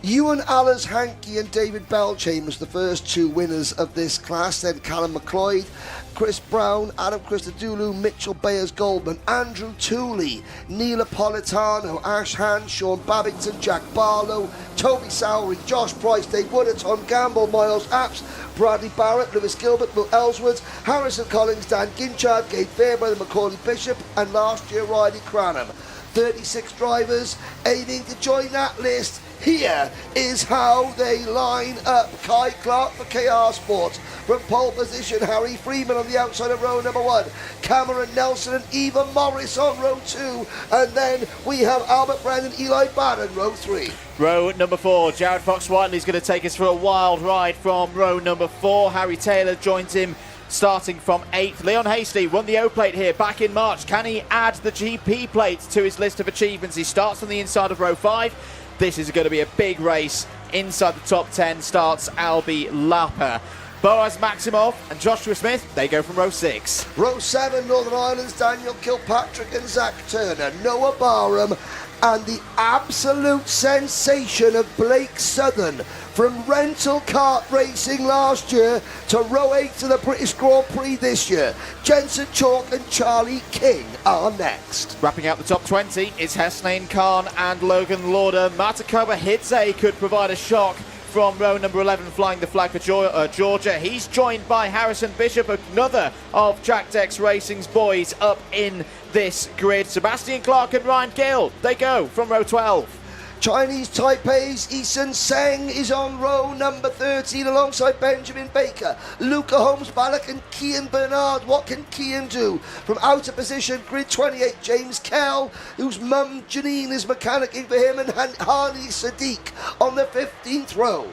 Ewan Allers Hankey and David Bellchambers, the first 2 winners of this class. Then Callum McLeod, Chris Brown, Adam Christodoulou, Mitchell Bayers-Goldman, Andrew Tooley, Neil Napolitano, Ash Hand, Sean Babington, Jack Barlow, Toby Sowery, Josh Price, Dave Wooder, Tom Gamble, Miles Apps, Bradley Barrett, Lewis Gilbert, Will Ellsworth, Harrison Collins, Dan Ginchard, Gabe Fairbrother, Macaulay Bishop, and last year Riley Cranham. 36 drivers aiming to join that list. Here is how they line up. Kai Clark for KR Sports. From pole position, Harry Freeman on the outside of row number 1. Cameron Nelson and Eva Morris on row 2. And then we have Albert Brand and Eli Bannon, row 3. Row number 4, Jared Fox-Whiteley is going to take us for a wild ride from row number 4. Harry Taylor joins him starting from 8th. Leon Hasty won the O plate here back in March. Can he add the GP plate to his list of achievements? He starts on the inside of row 5. This is going to be a big race. Inside the top 10 starts Albie Lapa. Boaz Maximov and Joshua Smith, they go from row 6. Row 7, Northern Ireland's Daniel Kilpatrick and Zach Turner, Noah Barham, and the absolute sensation of Blake Southern from rental kart racing last year to row 8 to the British Grand Prix this year. Jensen Chalk and Charlie King are next. Wrapping out the top 20 is Hesnain Khan and Logan Lauder. Matakoba Hidze could provide a shock from row number 11, flying the flag for Georgia. He's joined by Harrison Bishop, another of Jackdex Racing's boys up in this grid. Sebastian Clark and Ryan Gill, they go from row 12. Chinese Taipei's Eason Seng is on row number 13 alongside Benjamin Baker, Luca Holmes-Ballock and Kian Bernard. What can Kian do? From out of position, grid 28, James Kell, whose mum Janine is mechanicking for him, and Hani Sadiq on the 15th row.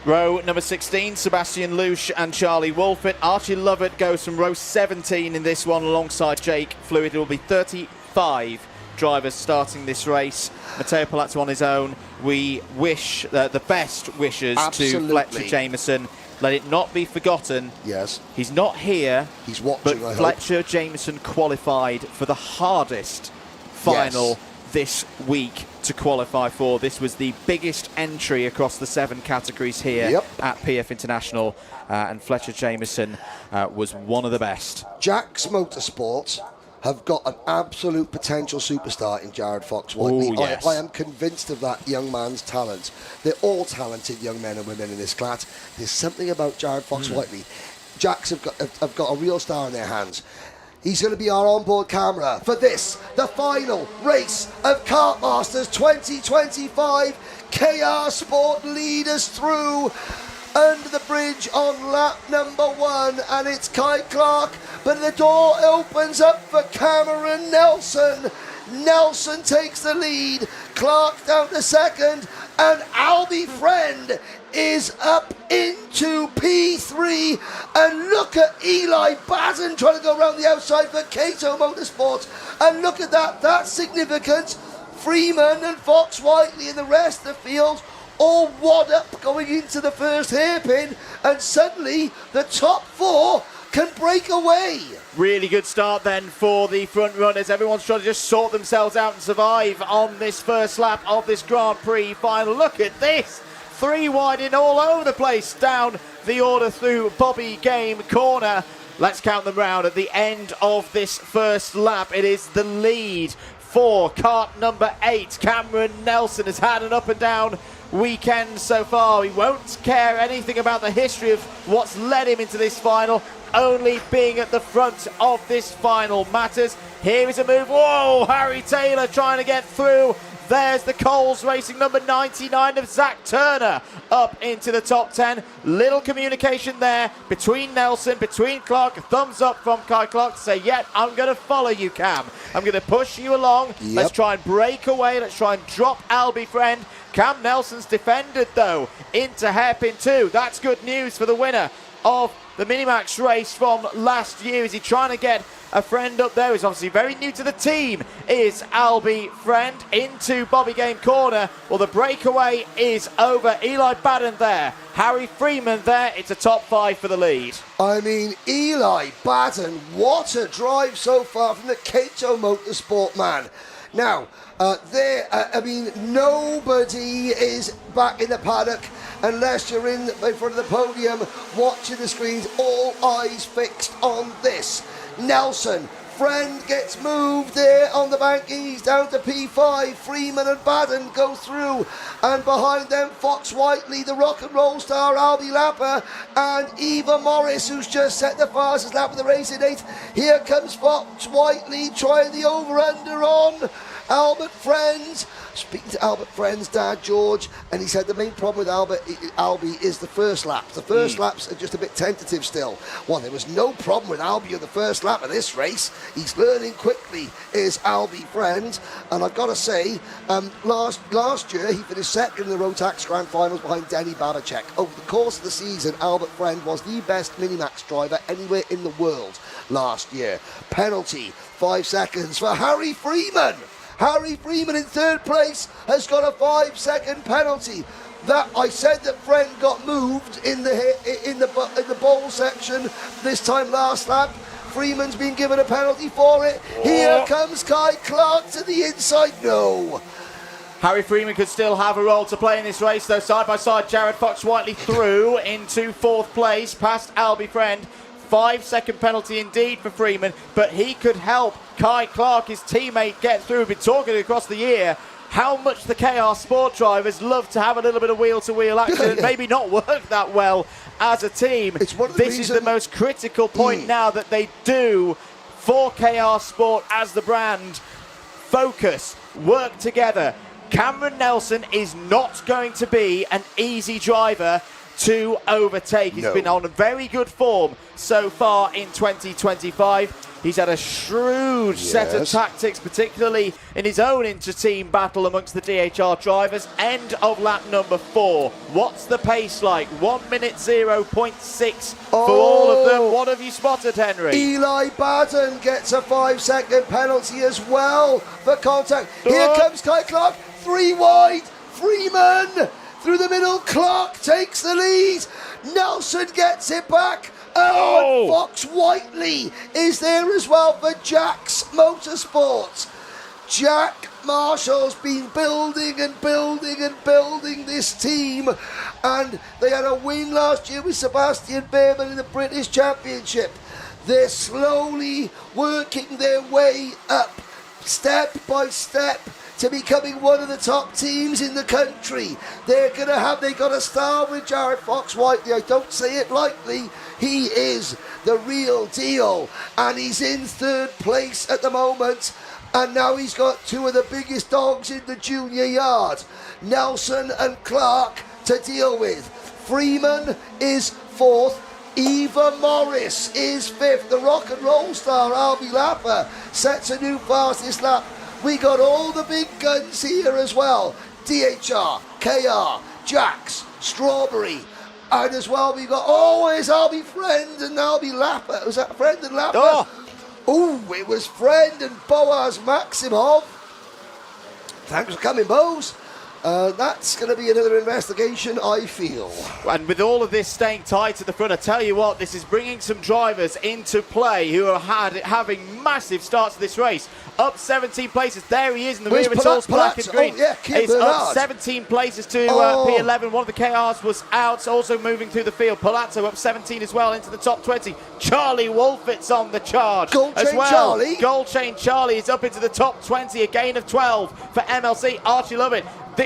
Row number 16, Sebastian Lusch and Charlie Wolfett. Archie Lovett goes from row 17 in this one alongside Jake Fluid. It will be 35 drivers starting this race. Matteo Palazzo on his own. We wish the best wishes to Fletcher Jameson. Let it not be forgotten. Yes. He's not here. He's watching, but Fletcher Jameson qualified for the hardest final this week to qualify for. This was the biggest entry across the 7 categories here at PF International, and Fletcher Jameson was one of the best. Jack's Motorsports have got an absolute potential superstar in Jared Fox-Whiteley. Ooh, yes. I am convinced of that young man's talent. They're all talented young men and women in this class. There's something about Jared Fox-Whiteley. Jacks have got a real star in their hands. He's going to be our onboard camera for this, the final race of Kartmasters 2025. KR Sport lead us through under the bridge on lap number 1, and it's Kai Clark, but the door opens up for Cameron Nelson. Nelson takes the lead, Clark down to second, and Albie Friend is up into P3, and look at Eli Batten trying to go around the outside for Cato Motorsports, and look at that, that's significant. Freeman and Fox-Whiteley and the rest of the field all wad up going into the first hairpin, and suddenly the top 4 can break away. Really good start then for the front runners. Everyone's trying to just sort themselves out and survive on this first lap of this Grand Prix final. Look at this. 3 wide in all over the place down the order through Bobby Game Corner. Let's count them round at the end of this first lap. It is the lead for kart number 8. Cameron Nelson has had an up and down weekend so far. He won't care anything about the history of what's led him into this final. Only being at the front of this final matters. Here is a move. Whoa, Harry Taylor trying to get through. There's the Coles Racing number 99 of Zach Turner up into the top 10. Little communication there between Nelson, between Clark. Thumbs up from Kai Clark to say, yeah, I'm going to follow you, Cam. I'm going to push you along. Let's try and break away. Let's try and drop Albie Friend. Cam Nelson's defended, though, into hairpin 2. That's good news for the winner of the Minimax race from last year. Is he trying to get a Friend up there? He's obviously very new to the team, is Albie Friend into Bobby Game Corner. Well, the breakaway is over. Eli Batten there, Harry Freeman there. It's a top 5 for the lead. I mean, Eli Batten, what a drive so far from the Cato Motorsport man. Now, I mean, nobody is back in the paddock unless you're in front of the podium watching the screens, all eyes fixed on this. Nelson, Friend gets moved there on the banking, he's down to P5. Freeman and Batten go through, and behind them Fox-Whiteley, the rock and roll star Albie Lapper, and Eva Morris, who's just set the fastest lap of the race in 8th. Here comes Fox-Whiteley trying the over-under on Albert Friends. Speaking to Albert Friend's dad, George, and he said the main problem with Albie is the first lap. The first laps are just a bit tentative still. Well, there was no problem with Albie on the first lap of this race. He's learning quickly, is Albie Friend. And I've got to say, last year he finished second in the Rotax Grand Finals behind Denny Babacek. Over the course of the season, Albert Friend was the best Minimax driver anywhere in the world last year. Penalty, 5 seconds for Harry Freeman. Harry Freeman in 3rd place has got a 5-second penalty. That I said that Friend got moved in the bowl section this time last lap. Freeman's been given a penalty for it. Here comes Kai Clark to the inside. No. Harry Freeman could still have a role to play in this race, though. Side by side, Jared Fox-Whiteley through into 4th place past Albie Friend. 5-second penalty indeed for Freeman, but he could help Kai Clark, his teammate, get through. We've been talking across the year how much the KR Sport drivers love to have a little bit of wheel-to-wheel action and maybe not work that well as a team. This is the most critical point now that they do for KR Sport as the brand. Focus, work together, Cameron Nelson is not going to be an easy driver to overtake. He's been on a very good form so far in 2025. He's had a shrewd set of tactics, particularly in his own inter-team battle amongst the DHR drivers. End of lap number 4. What's the pace like? 1 minute 0.6 for all of them. What have you spotted, Henry? Eli Baden gets a 5-second penalty as well for contact. Here comes Kai Clark, 3 wide. Freeman through the middle. Clark takes the lead. Nelson gets it back. And Fox Whiteley is there as well for Jack's Motorsports. Jack Marshall's been building and building and building this team, and they had a win last year with Sebastian Behrman in the British Championship. They're slowly working their way up, step by step, to becoming one of the top teams in the country. They got a star with Jared Fox Whiteley. I don't say it lightly. He is the real deal, and he's in 3rd place at the moment. And now he's got 2 of the biggest dogs in the junior yard, Nelson and Clark, to deal with. Freeman is 4th. Eva Morris is 5th. The rock and roll star, Albie Lapper, sets a new fastest lap. We got all the big guns here as well. DHR, KR, Jax, Strawberry. And as well, we got always Albie Friend and Albie Lapper. Was that Friend and Lapper? Oh, it was Friend and Boaz Maximov. Thanks for coming, Boaz. That's going to be another investigation, I feel. And with all of this staying tight to the front, I tell you what, this is bringing some drivers into play who are having massive starts to this race. Up 17 places. There he is in the rear. It's all black and green. It's up 17 places to P11. One of the KRs was out, also moving through the field. Palazzo up 17 as well into the top 20. Charlie Wolfit's on the charge as well. Charlie. Gold Chain Charlie is up into the top 20, a gain of 12 for MLC. Archie Lovett.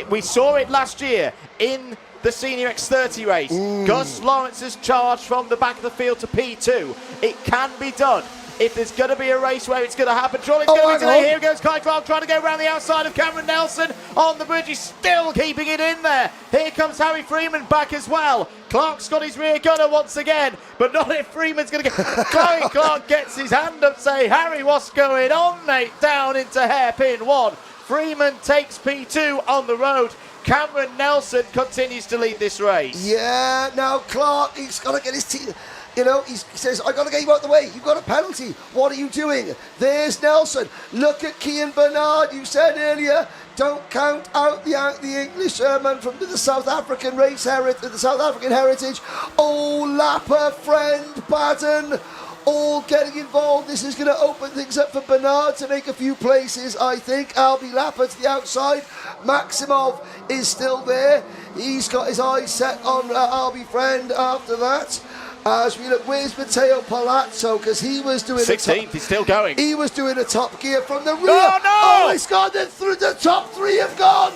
We saw it last year in the Senior X30 race. Gus Lawrence's charge from the back of the field to P2. It can be done. If there's going to be a race where it's going to happen, surely it's going to be today. Here goes Kai Clark trying to go around the outside of Cameron Nelson on the bridge. He's still keeping it in there. Here comes Harry Freeman back as well. Clark's got his rear gunner once again, but not if Freeman's going to go. Kai Clark gets his hand up, say, Harry, what's going on, mate? Down into hairpin 1. Freeman takes P2 on the road. Cameron Nelson continues to lead this race. Yeah, now Clark, he's got to get his team. You know, he says, I got to get you out the way. You've got a penalty. What are you doing? There's Nelson. Look at Cian Bernard. You said earlier, don't count out the Englishman from the South African the South African heritage. Oh, Lapper, Friend, Baden, all getting involved. This is going to open things up for Bernard to make a few places, I think. Albie Lapper to the outside. Maximov is still there. He's got his eyes set on Albie Friend after that. As we look, where's Matteo Palazzo? Because he was doing 16th, he's still going. He was doing a top gear from the rear. No! Oh, it's gone. The top 3 have gone.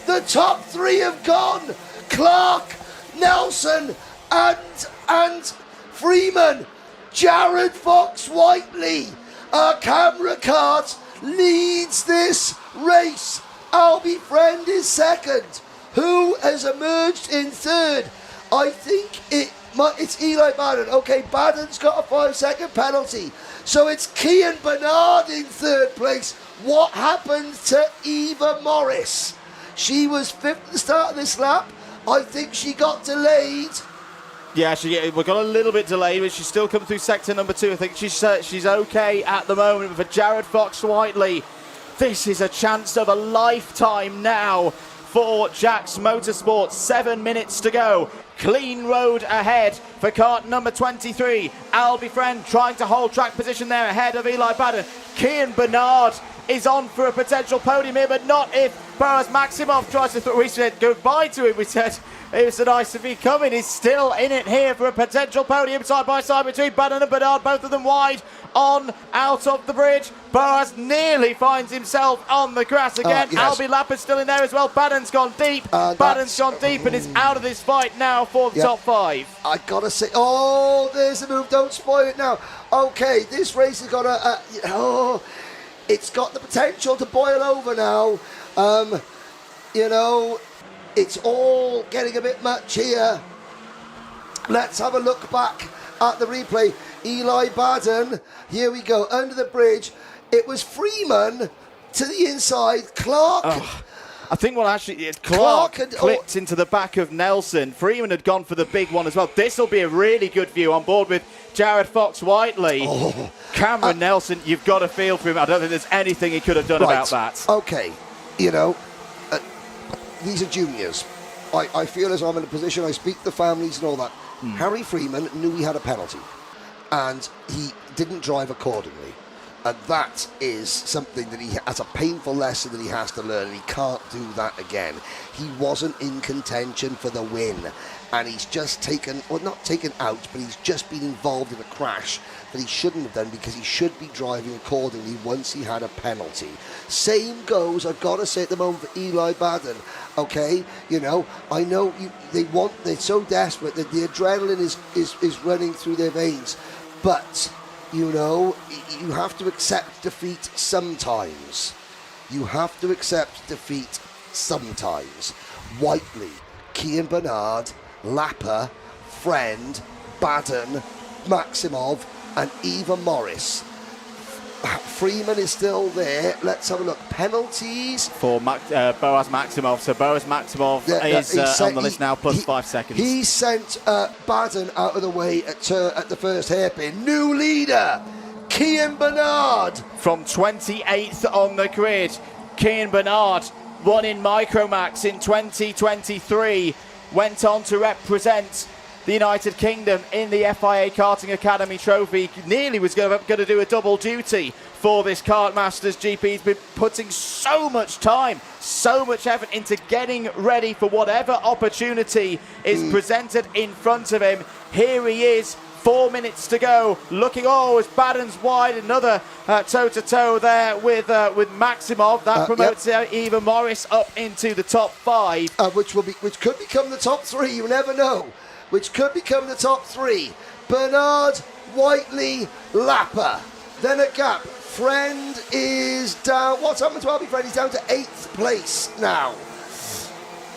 The top 3 have gone. Clark, Nelson, and Freeman. Jared Fox Whiteley, our camera cart, leads this race. Albie Friend is 2nd. Who has emerged in 3rd? I think it's Eli Baden. Okay, Baden's got a 5-second penalty. So it's Cian Bernard in 3rd place. What happened to Eva Morris? She was 5th at the start of this lap. I think she got delayed. Yeah, we got a little bit delayed, but she's still coming through sector number 2. I think she's okay at the moment. For Jared Fox Whiteley, this is a chance of a lifetime now for Jack's Motorsports. 7 minutes to go. Clean road ahead for kart number 23. Albie Friend trying to hold track position there ahead of Eli Baden. Cian Bernard is on for a potential podium here, but not if Boaz Maximov tries to we said goodbye to him. We said it was nice of you coming. He's still in it here for a potential podium side by side between Baden and Bernard, both of them wide on out of the bridge. Boaz nearly finds himself on the grass again. Yes. Albie Lapper's still in there as well. Baden's gone deep. Baden's gone deep and is out of this fight now for the top 5. I gotta say, there's the move. Don't spoil it now. Okay, this race has got it's got the potential to boil over now. you know, it's all getting a bit much here. Let's have a look back at the replay. Eli Baden, here we go, under the bridge. It was Freeman to the inside. Clark. Oh, I think Clark clipped into the back of Nelson. Freeman had gone for the big one as well. This will be a really good view on board with Jared Fox-Whiteley. Cameron Nelson, you've got to feel for him. I don't think there's anything he could have done about that. Okay, you know, these are juniors. I feel as I'm in a position, I speak to the families and all that. Harry Freeman knew he had a penalty, and he didn't drive accordingly. And that is something that that's a painful lesson that he has to learn, and he can't do that again. He wasn't in contention for the win, and he's just taken, well, not taken out, but he's just been involved in a crash that he shouldn't have done, because he should be driving accordingly once he had a penalty. Same goes, I've got to say at the moment, for Eli Baden. Okay, you know, I know they're so desperate that the adrenaline is running through their veins, but you know, you have to accept defeat sometimes. You have to accept defeat sometimes. Whiteley, Kean Bernard, Lapper, Friend, Baden, Maximov, and Eva Morris. Freeman is still there. Let's have a look. Penalties for Boaz Maximov. So Boaz Maximov is on the list now, plus 5 seconds. He sent Baden out of the way at the first hairpin. New leader, Kean Bernard. From 28th on the grid, Kean Bernard won in Micromax in 2023. Went on to represent the United Kingdom in the FIA Karting Academy Trophy. Nearly was going to do a double duty for this Kartmasters GP. He's been putting so much time, so much effort into getting ready for whatever opportunity is presented in front of him. Here he is, 4 minutes to go. Looking, as Baden's wide, another toe-to-toe there with Maximov. That promotes Eva Morris up into the top 5. Which could become the top 3, you never know. Which could become the top 3. Bernard, Whiteley, Lapper. Then a gap. Friend is down. What's happened to Albie Friend? He's down to 8th place now.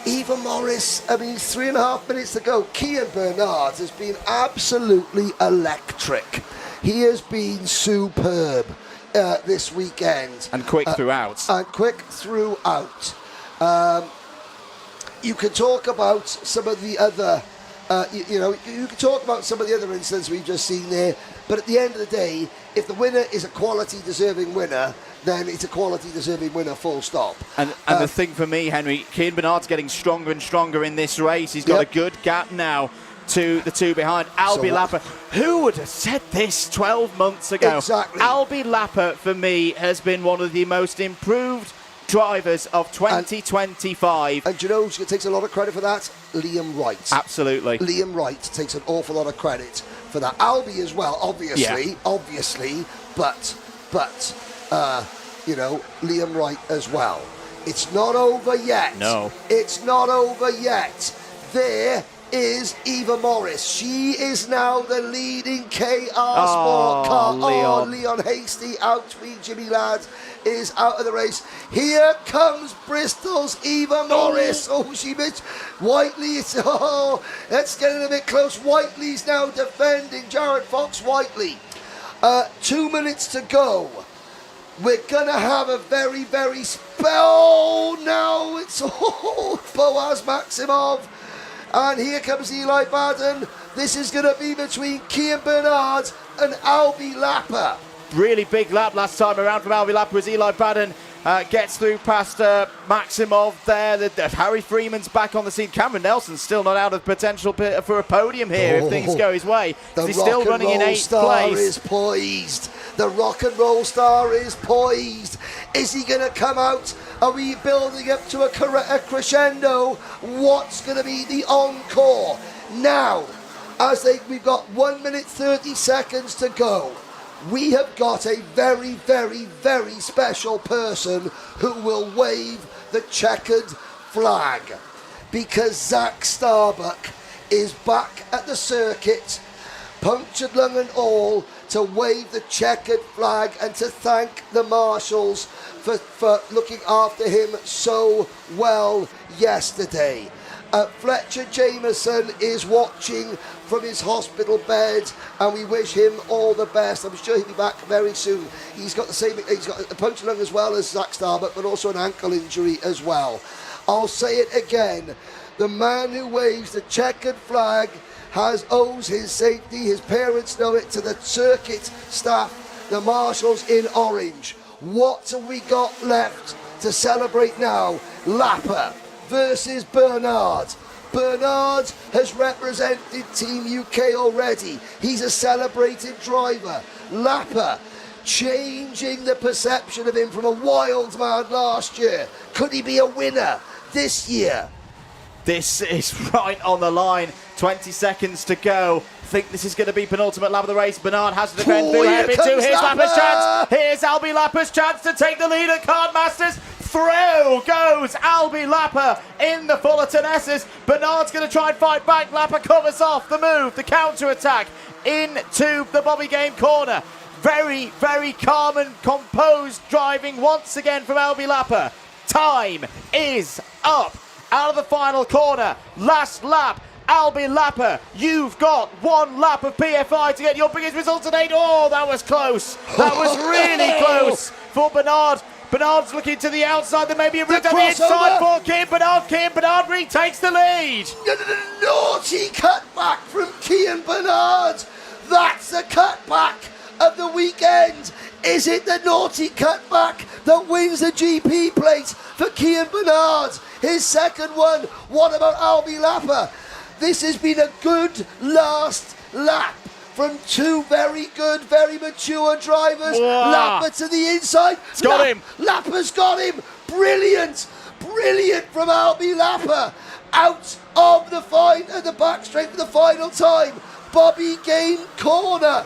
Eva Morris, 3.5 minutes to go. Kean Bernard has been absolutely electric. He has been superb this weekend. And quick throughout. You can talk about some of the other... you can talk about some of the other incidents we've just seen there, but at the end of the day, if the winner is a quality-deserving winner, then it's a quality-deserving winner, full stop. And the thing for me, Henry, Kean Bernard's getting stronger and stronger in this race. He's got a good gap now to the two behind. Albie Lapper, who would have said this 12 months ago? Exactly. Albie Lapper, for me, has been one of the most improved drivers of 2025. And do you know who takes a lot of credit for that? Liam Wright. Absolutely. Liam Wright takes an awful lot of credit for that. Albie as well, obviously, but Liam Wright as well. It's not over yet. No. It's not over yet. There is Eva Morris. She is now the leading KR Sport car. Leon Hasty out. Jimmy Ladd is out of the race. Here comes Bristol's Eva Morris. She missed. Whiteley, that's getting a bit close. Whiteley's now defending Jared Fox-Whiteley. 2 minutes to go. We're going to have a very, very now it's Boaz Maximov. And here comes Eli Baden. This is going to be between Kean Bernard and Albie Lapper. Really big lap last time around from Albie Lapper as Eli Baden gets through past Maximov there. Harry Freeman's back on the scene. Cameron Nelson's still not out of potential for a podium here if things go his way. He's still running in 8th place. Is poised. The rock and roll star is poised. Is he going to come out? Are we building up to a crescendo? What's going to be the encore? Now, we've got 1 minute 30 seconds to go. We have got a very, very, very special person who will wave the checkered flag, because Zach Starbuck is back at the circuit, punctured lung and all, to wave the checkered flag and to thank the marshals for looking after him so well yesterday. Fletcher Jameson is watching from his hospital bed, and we wish him all the best. I'm sure he'll be back very soon. He's got a punctured lung as well as Zach Starbuck, but also an ankle injury as well. I'll say it again. The man who waves the checkered flag owes his safety. His parents know it, to the circuit staff, the marshals in orange. What have we got left to celebrate now? Lapper versus Bernard. Bernard has represented Team UK already. He's a celebrated driver. Lapper changing the perception of him from a wild man last year. Could he be a winner this year? This is right on the line. 20 seconds to go. I think this is going to be penultimate lap of the race. Bernard has to defend through hairpin 2. Here's Lapper's chance. Here's Albie Lapper's chance to take the lead at Kartmasters. Through goes Albie Lapper in the Fullerton S's. Bernard's going to try and fight back. Lapper covers off the move, the counter-attack into the Bobby Game corner. Very, very calm and composed driving once again from Albie Lapper. Time is up. Out of the final corner, last lap. Albie Lapper, you've got one lap of PFI to get your biggest result to date. Oh, that was close. That was really close for Bernard. Bernard's looking to the outside. There may be a route down the inside for Kian Bernard. Kian Bernard retakes the lead. Naughty cutback from Kian Bernard. That's the cutback of the weekend. Is it the naughty cutback that wins the GP plate for Kian Bernard? His second one. What about Albie Lapper? This has been a good last lap from two very good, very mature drivers. Wow. Lapper to the inside. Got him. Lapper's got him. Brilliant. Brilliant from Albie Lapper. Out of the back straight for the final time. Bobby Game corner.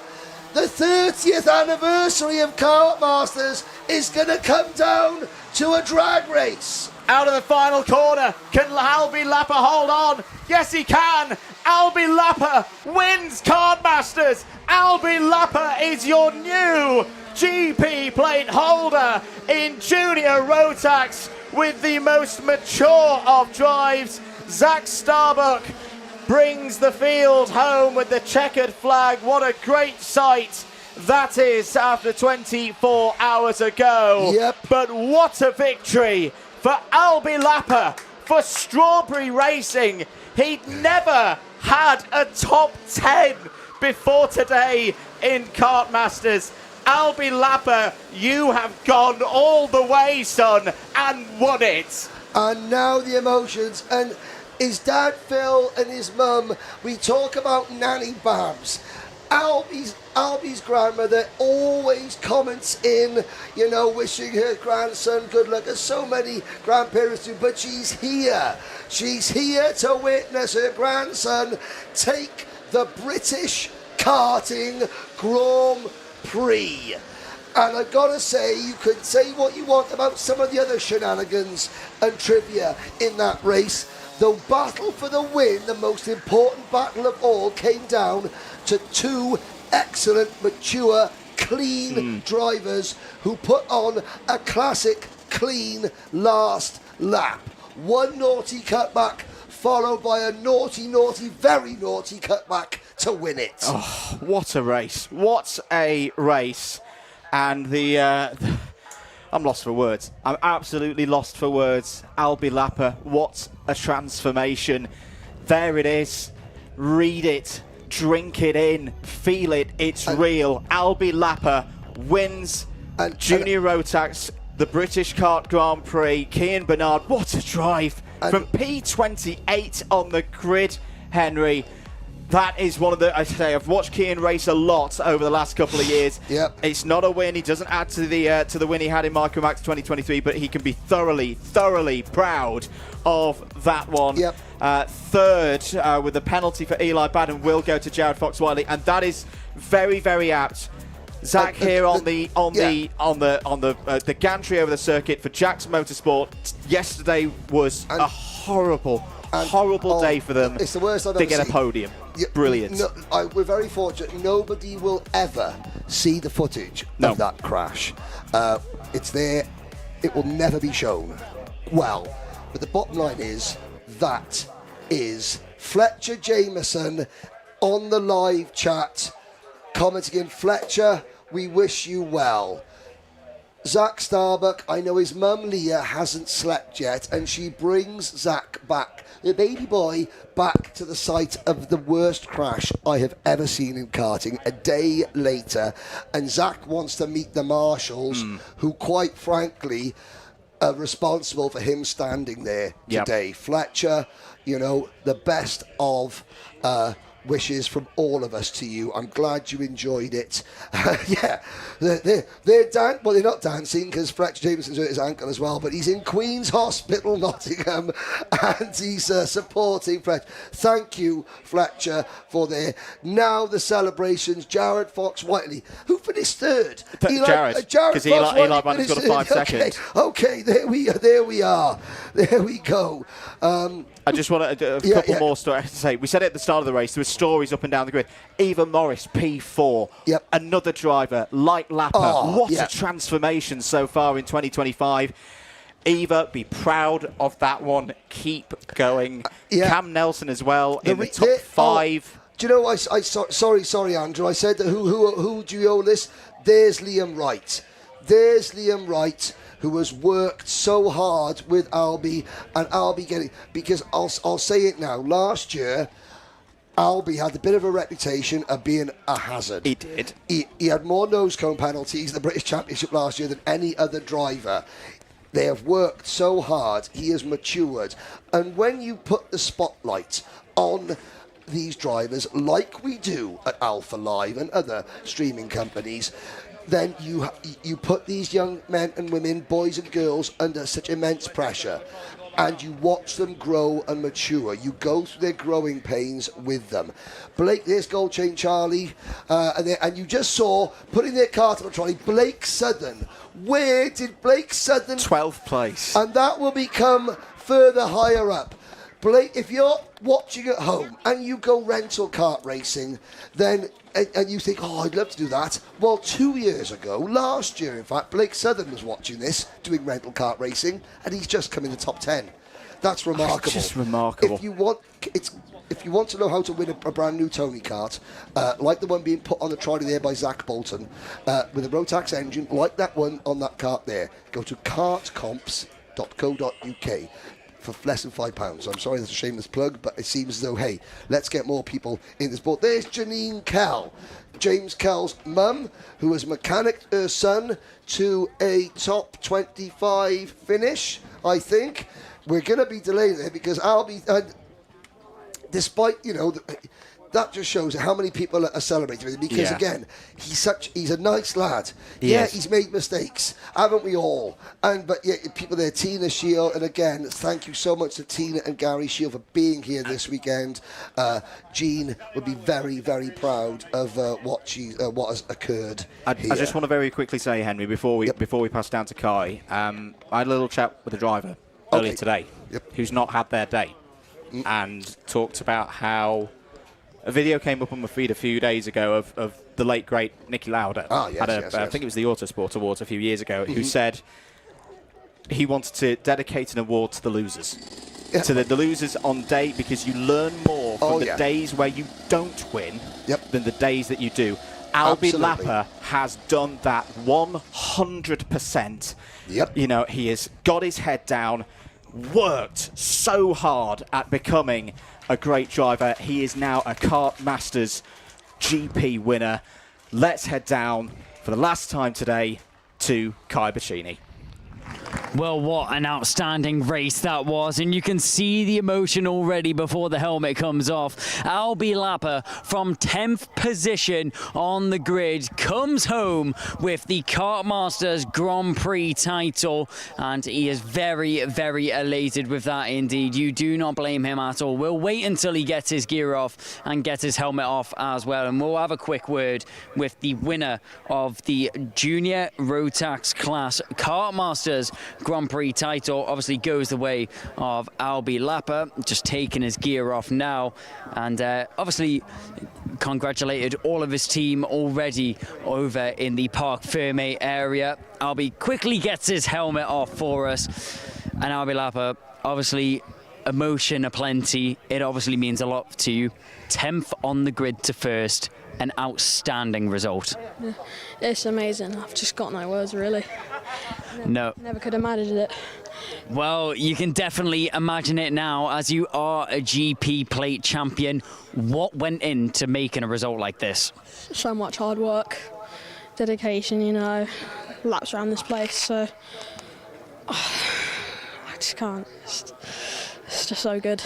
The 30th anniversary of Kartmasters is going to come down to a drag race. Out of the final corner, can Albie Lapper hold on? Yes, he can. Albie Lapper wins Kartmasters. Albie Lapper is your new GP plate holder in Junior Rotax with the most mature of drives. Zach Starbuck brings the field home with the checkered flag. What a great sight that is after 24 hours ago. Yep. But what a victory for Albie Lapper, for Strawberry Racing. He'd never had a top 10 before today in Kartmasters. Albie Lapper, you have gone all the way, son, and won it. And now the emotions. And his dad Phil and his mum, we talk about nanny bams. Albie's grandmother always comments in, wishing her grandson good luck, as so many grandparents do, but she's here. She's here to witness her grandson take the British Karting Grand Prix. And I've got to say, you could say what you want about some of the other shenanigans and trivia in that race. The battle for the win, the most important battle of all, came down to two excellent, mature, clean drivers who put on a classic, clean last lap. One naughty cutback, followed by a naughty, very naughty cutback to win it. Oh, what a race. What a race. And I'm lost for words. I'm absolutely lost for words. Albie Lapper, what a transformation. There it is. Read it. Drink it in. Feel it. It's real. Albie Lapper wins Junior Rotax, the British Kart Grand Prix. Kian Bernard, what a drive. From P28 on the grid, Henry. That is one of the, I've watched Kian race a lot over the last couple of years. Yep. It's not a win. He doesn't add to the win he had in Micro Max 2023, but he can be thoroughly proud of that one. Yep. Third, with the penalty for Eli Baden, will go to Jared Fox-Wiley, and that is very, very apt. Zach here on the gantry over the circuit for Jack's Motorsport. Yesterday was a horrible day for them. It's the worst I've ever seen. They get a podium. Yeah, Brilliant. We're very fortunate. Nobody will ever see the footage of that crash. It's there it will never be shown. Well, but the bottom line is, that is Fletcher Jameson on the live chat, commenting in, Fletcher, we wish you well. Zach Starbuck, I know his mum Leah hasn't slept yet, and she brings Zach back, the baby boy, back to the site of the worst crash I have ever seen in karting a day later. And Zach wants to meet the marshals, who quite frankly are responsible for him standing there today. Fletcher, you know, the best of wishes from all of us to you. I'm glad you enjoyed it. Yeah, they're not dancing because Fletcher Jameson's hurt his ankle as well, but he's in Queen's Hospital, Nottingham, and he's supporting Fletcher. Thank you, Fletcher, for there. Now the celebrations. Jared Fox-Whiteley, who finished third? Jared, because Eli Bunny's got a 5 second. Okay, there we are. There we go. I just want a couple more stories to say. We said it at the start of the race. There were stories up and down the grid. Eva Morris, P4. Yep. Another driver, like Lapper. What a transformation so far in 2025. Eva, be proud of that one. Keep going. Cam Nelson as well in the top 5. Do you know, sorry, Andrew. I said that who do you owe this? There's Liam Wright. There's Liam Wright, who has worked so hard with Albie, and Albie getting, because I'll say it now, last year Albie had a bit of a reputation of being a hazard. He did. He had more nose cone penalties in the British Championship last year than any other driver. They have worked so hard. He has matured. And when you put the spotlight on these drivers, like we do at Alpha Live and other streaming companies, then you put these young men and women, boys and girls, under such immense pressure, and you watch them grow and mature. You go through their growing pains with them. Blake, there's Gold Chain Charlie, and you just saw, putting their cart on the trolley, Blake Southern. Where did Blake Southern... 12th place. And that will become further higher up. Blake, if you're watching at home and you go rental kart racing, then and you think, oh, I'd love to do that. Well, 2 years ago, last year, in fact, Blake Southern was watching this, doing rental kart racing, and he's just come in the top 10. That's remarkable. It's just remarkable. If you want to know how to win a brand new Tony kart, like the one being put on the trolley there by Zach Bolton, with a Rotax engine, like that one on that kart there, go to kartcomps.co.uk. for less than £5. I'm sorry, that's a shameless plug, but it seems as though, hey, let's get more people in the sport. There's Janine Kell, James Kell's mum, who has mechanicked her son to a top 25 finish, I think. We're going to be delayed there because despite, you know, that just shows how many people are celebrating with him because, again, he's a nice lad. He's made mistakes, haven't we all? But people there, Tina Shield, and again, thank you so much to Tina and Gary Shield for being here this weekend. Jean would be very, very proud of what has occurred. I just want to very quickly say, Henry, before we pass down to Kai, I had a little chat with a driver earlier today who's not had their day and talked about how a video came up on my feed a few days ago of the late, great Nicky Lauda. I think it was the Autosport Awards a few years ago, who said he wanted to dedicate an award to the losers. To the losers on day, because you learn more from the days where you don't win than the days that you do. Albie Lapper has done that 100%. You know, he has got his head down, worked so hard at becoming a great driver. He is now a Kartmasters GP winner. Let's head down for the last time today to Kai Bachini. Well, what an outstanding race that was, and you can see the emotion already before the helmet comes off. Albie Lapper from 10th position on the grid comes home with the Kartmasters Grand Prix title, and he is very, very elated with that indeed. You do not blame him at all. We'll wait until he gets his gear off and gets his helmet off as well, and we'll have a quick word with the winner of the Junior Rotax class Kartmasters Grand Prix title. Obviously goes the way of Albie Lapper, just taking his gear off now, and obviously congratulated all of his team already over in the Parc Fermé area. Albie quickly gets his helmet off for us, and Albie Lapper, obviously emotion aplenty. It obviously means a lot to you. 10th on the grid to first, an outstanding result. It's amazing. I've just got no words, really. Never could have imagined it. Well, you can definitely imagine it now, as you are a GP plate champion. What went into making a result like this? So much hard work, dedication, you know, laps around this place, so I just can't. It's just so good.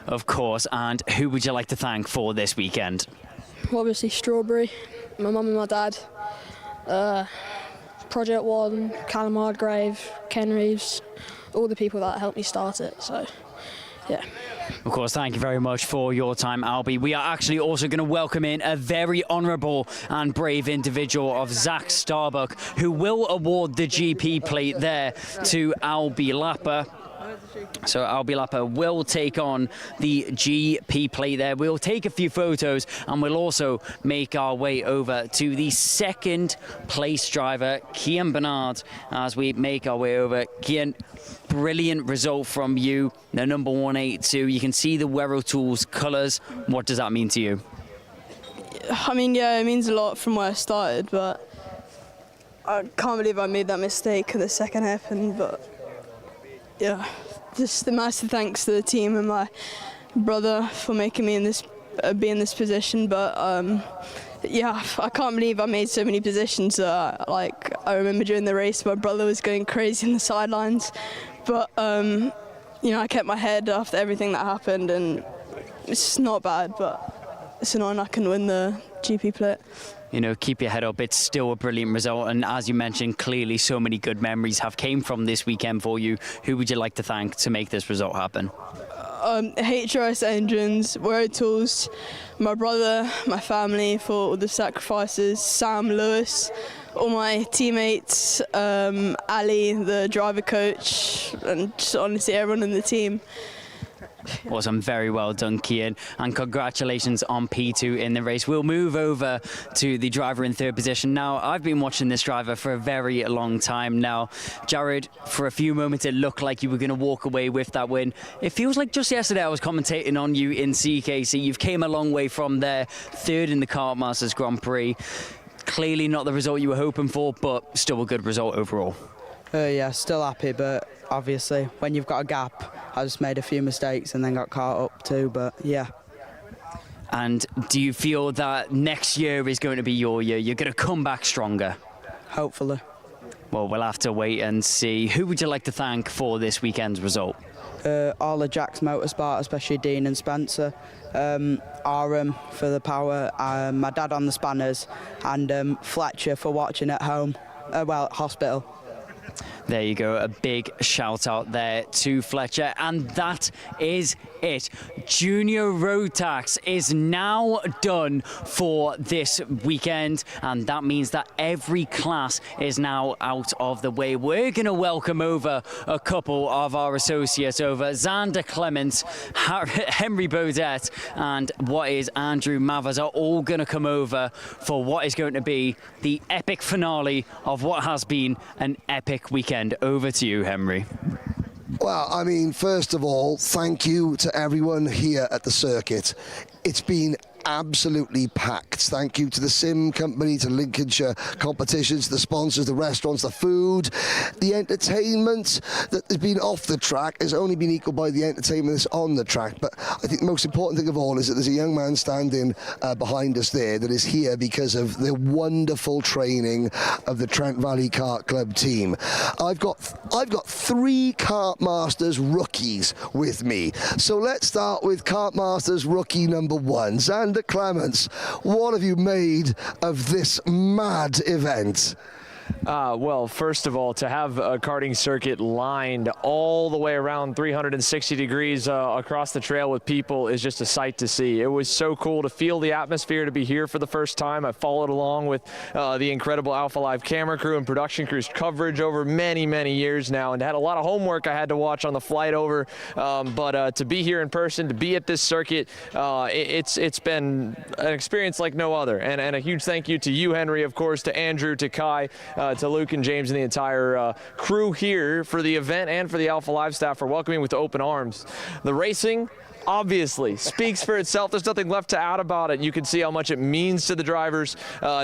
Of course, and who would you like to thank for this weekend? Obviously Strawberry, my mum and my dad, Project One, Callum Hardgrave, Ken Reeves, all the people that helped me start it, so yeah. Of course, thank you very much for your time, Albie. We are actually also going to welcome in a very honourable and brave individual of Zach Starbuck, who will award the GP plate there to Albie Lapper. So Albie Lapper will take on the GP plate there. We'll take a few photos, and we'll also make our way over to the second place driver, Kian Bernard, as we make our way over. Kian, brilliant result from you, the number 182. You can see the Werro Tools colours. What does that mean to you? I mean, yeah, it means a lot from where I started, but I can't believe I made that mistake in the second hairpin, but yeah. Just a massive thanks to the team and my brother for making me be in this position. But yeah, I can't believe I made so many positions. Like I remember during the race, my brother was going crazy in the sidelines, but you know, I kept my head after everything that happened, and it's not bad. But it's an honour I can win the GP plate. You know, keep your head up. It's still a brilliant result, and as you mentioned, clearly so many good memories have came from this weekend for you. Who would you like to thank to make this result happen? HRS Engines, Werro Tools, my brother, my family for all the sacrifices, Sam, Lewis, all my teammates, Ali, the driver coach, and just honestly everyone in the team. Awesome, very well done, Kian, and congratulations on P2 in the race. We'll move over to the driver in third position. Now, I've been watching this driver for a very long time now. Jared, for a few moments it looked like you were going to walk away with that win. It feels like just yesterday I was commentating on you in CKC. You've came a long way from there, third in the Kartmasters Grand Prix. Clearly not the result you were hoping for, but still a good result overall. Yeah, still happy, but obviously when you've got a gap, I just made a few mistakes and then got caught up too, but yeah. And do you feel that next year is going to be your year? You're going to come back stronger? Hopefully. Well, we'll have to wait and see. Who would you like to thank for this weekend's result? All of Jack's Motorsport, especially Dean and Spencer, Aram for the power, my dad on the spanners, and Fletcher for watching at home, well, at hospital. There you go, a big shout out there to Fletcher, and that is it. Junior Rotax is now done for this weekend, and that means that every class is now out of the way. We're going to welcome over a couple of our associates over. Xander Clements, Henry Beaudette, and what is Andrew Mathers are all going to come over for what is going to be the epic finale of what has been an epic weekend. Over to you, Henry. Well, I mean, first of all, thank you to everyone here at the circuit. It's been absolutely packed. Thank you to the sim company, to Lincolnshire Competitions, the sponsors, the restaurants, the food, the entertainment that has been off the track has only been equalled by the entertainment that's on the track. But I think the most important thing of all is that there's a young man standing behind us there that is here because of the wonderful training of the Trent Valley Kart Club team. I've got 3 Kartmasters rookies with me. So let's start with Kartmasters rookie number 1, Xander Clements. What have you made of this mad event? Well, first of all, to have a karting circuit lined all the way around 360 degrees across the trail with people is just a sight to see. It was so cool to feel the atmosphere, to be here for the first time. I followed along with the incredible Alpha Live camera crew and production crew's coverage over many, many years now, and had a lot of homework I had to watch on the flight over. But to be here in person, to be at this circuit, it's been an experience like no other. And a huge thank you to you, Henry, of course, to Andrew, to Kai, to Luke and James and the entire crew here for the event and for the Alpha Live staff for welcoming with open arms. The racing obviously speaks for itself. There's nothing left to add about it. You can see how much it means to the drivers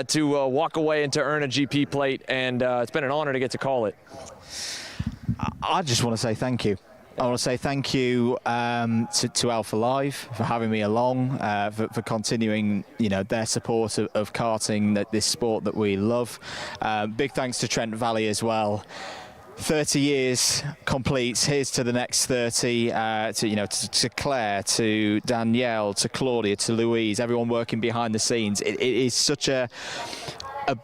to walk away and to earn a GP plate, and it's been an honor to get to call it. I just want to say thank you. I want to say thank you to Alpha Live for having me along, for continuing, their support of karting, this sport that we love. Big thanks to Trent Valley as well. 30 years complete. Here's to the next 30. To Claire, to Danielle, to Claudia, to Louise, everyone working behind the scenes. It is such a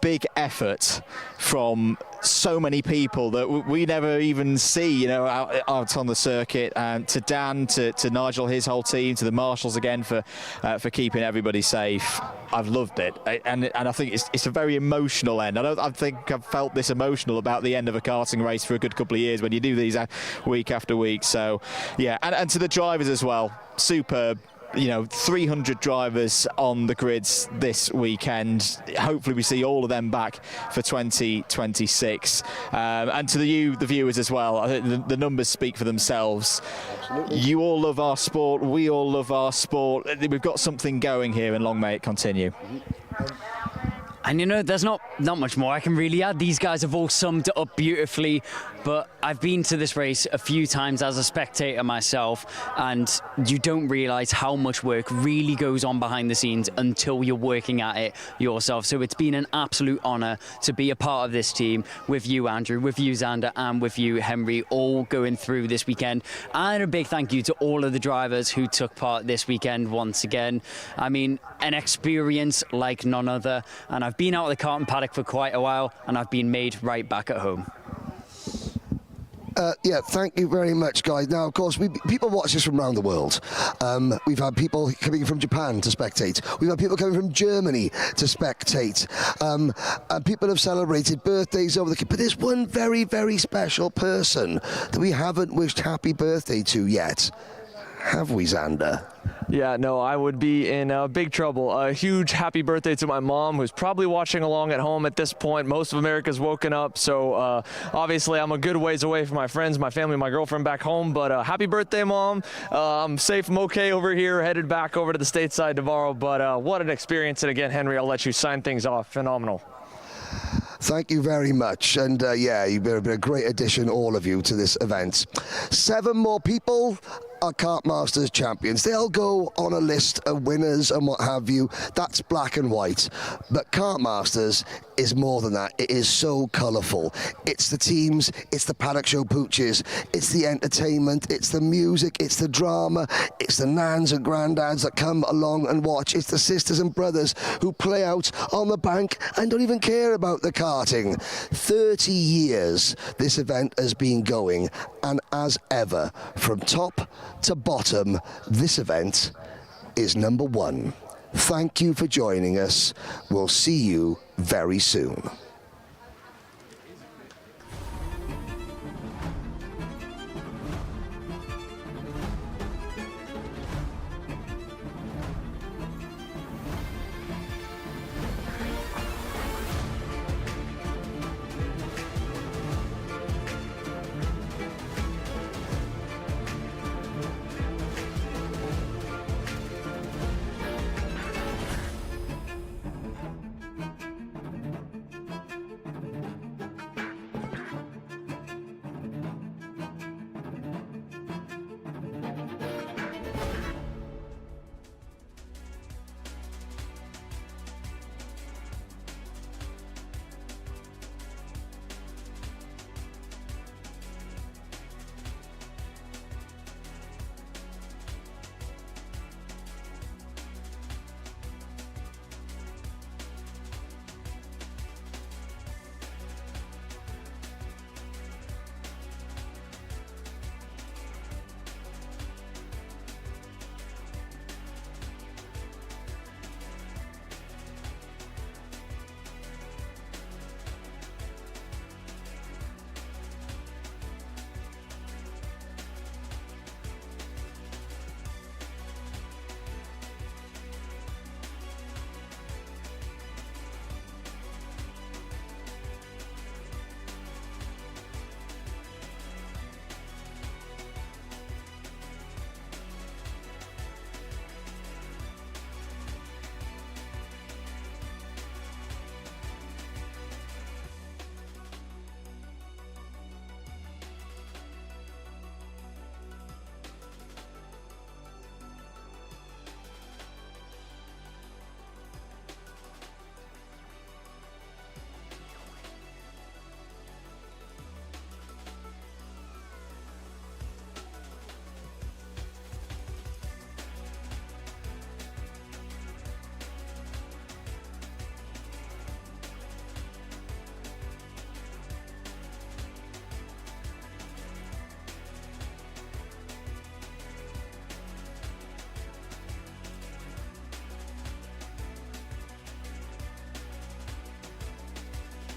big effort from so many people that we never even see, out on the circuit. To Dan, to Nigel, his whole team, to the marshals again for keeping everybody safe. I've loved it, and I think it's a very emotional end. I think I've felt this emotional about the end of a karting race for a good couple of years when you do these week after week. So yeah, and to the drivers as well, superb. 300 drivers on the grids this weekend. Hopefully we see all of them back for 2026. And to the viewers as well, I think the numbers speak for themselves. Absolutely. You all love our sport. We all love our sport. We've got something going here, and long may it continue. And there's not much more I can really add. These guys have all summed it up beautifully, but I've been to this race a few times as a spectator myself, and you don't realise how much work really goes on behind the scenes until you're working at it yourself. So it's been an absolute honour to be a part of this team with you, Andrew, with you, Xander, and with you, Henry, all going through this weekend. And a big thank you to all of the drivers who took part this weekend once again. I mean, an experience like none other, and I've been out of the karting paddock for quite a while, and I've been made right back at home. Yeah, thank you very much, guys. Now, of course, people watch this from around the world. We've had people coming from Japan to spectate. We've had people coming from Germany to spectate. And people have celebrated birthdays over the... But there's one very, very special person that we haven't wished happy birthday to yet. Have we, Xander? Yeah, no, I would be in big trouble. A huge happy birthday to my mom, who's probably watching along at home at this point. Most of America's woken up, so obviously I'm a good ways away from my friends, my family, my girlfriend back home. But happy birthday, Mom. I'm safe, I'm okay over here, headed back over to the stateside tomorrow. But what an experience. And again, Henry, I'll let you sign things off. Phenomenal. Thank you very much. And yeah, you've been a great addition, all of you, to this event. 7 more people are Kartmasters champions. They'll go on a list of winners and what have you. That's black and white. But Kartmasters is more than that. It is so colourful. It's the teams, it's the paddock show pooches, it's the entertainment, it's the music, it's the drama, it's the nans and granddads that come along and watch, it's the sisters and brothers who play out on the bank and don't even care about the karting. 30 years this event has been going, and as ever, from top to bottom, this event is number 1. Thank you for joining us. We'll see you very soon.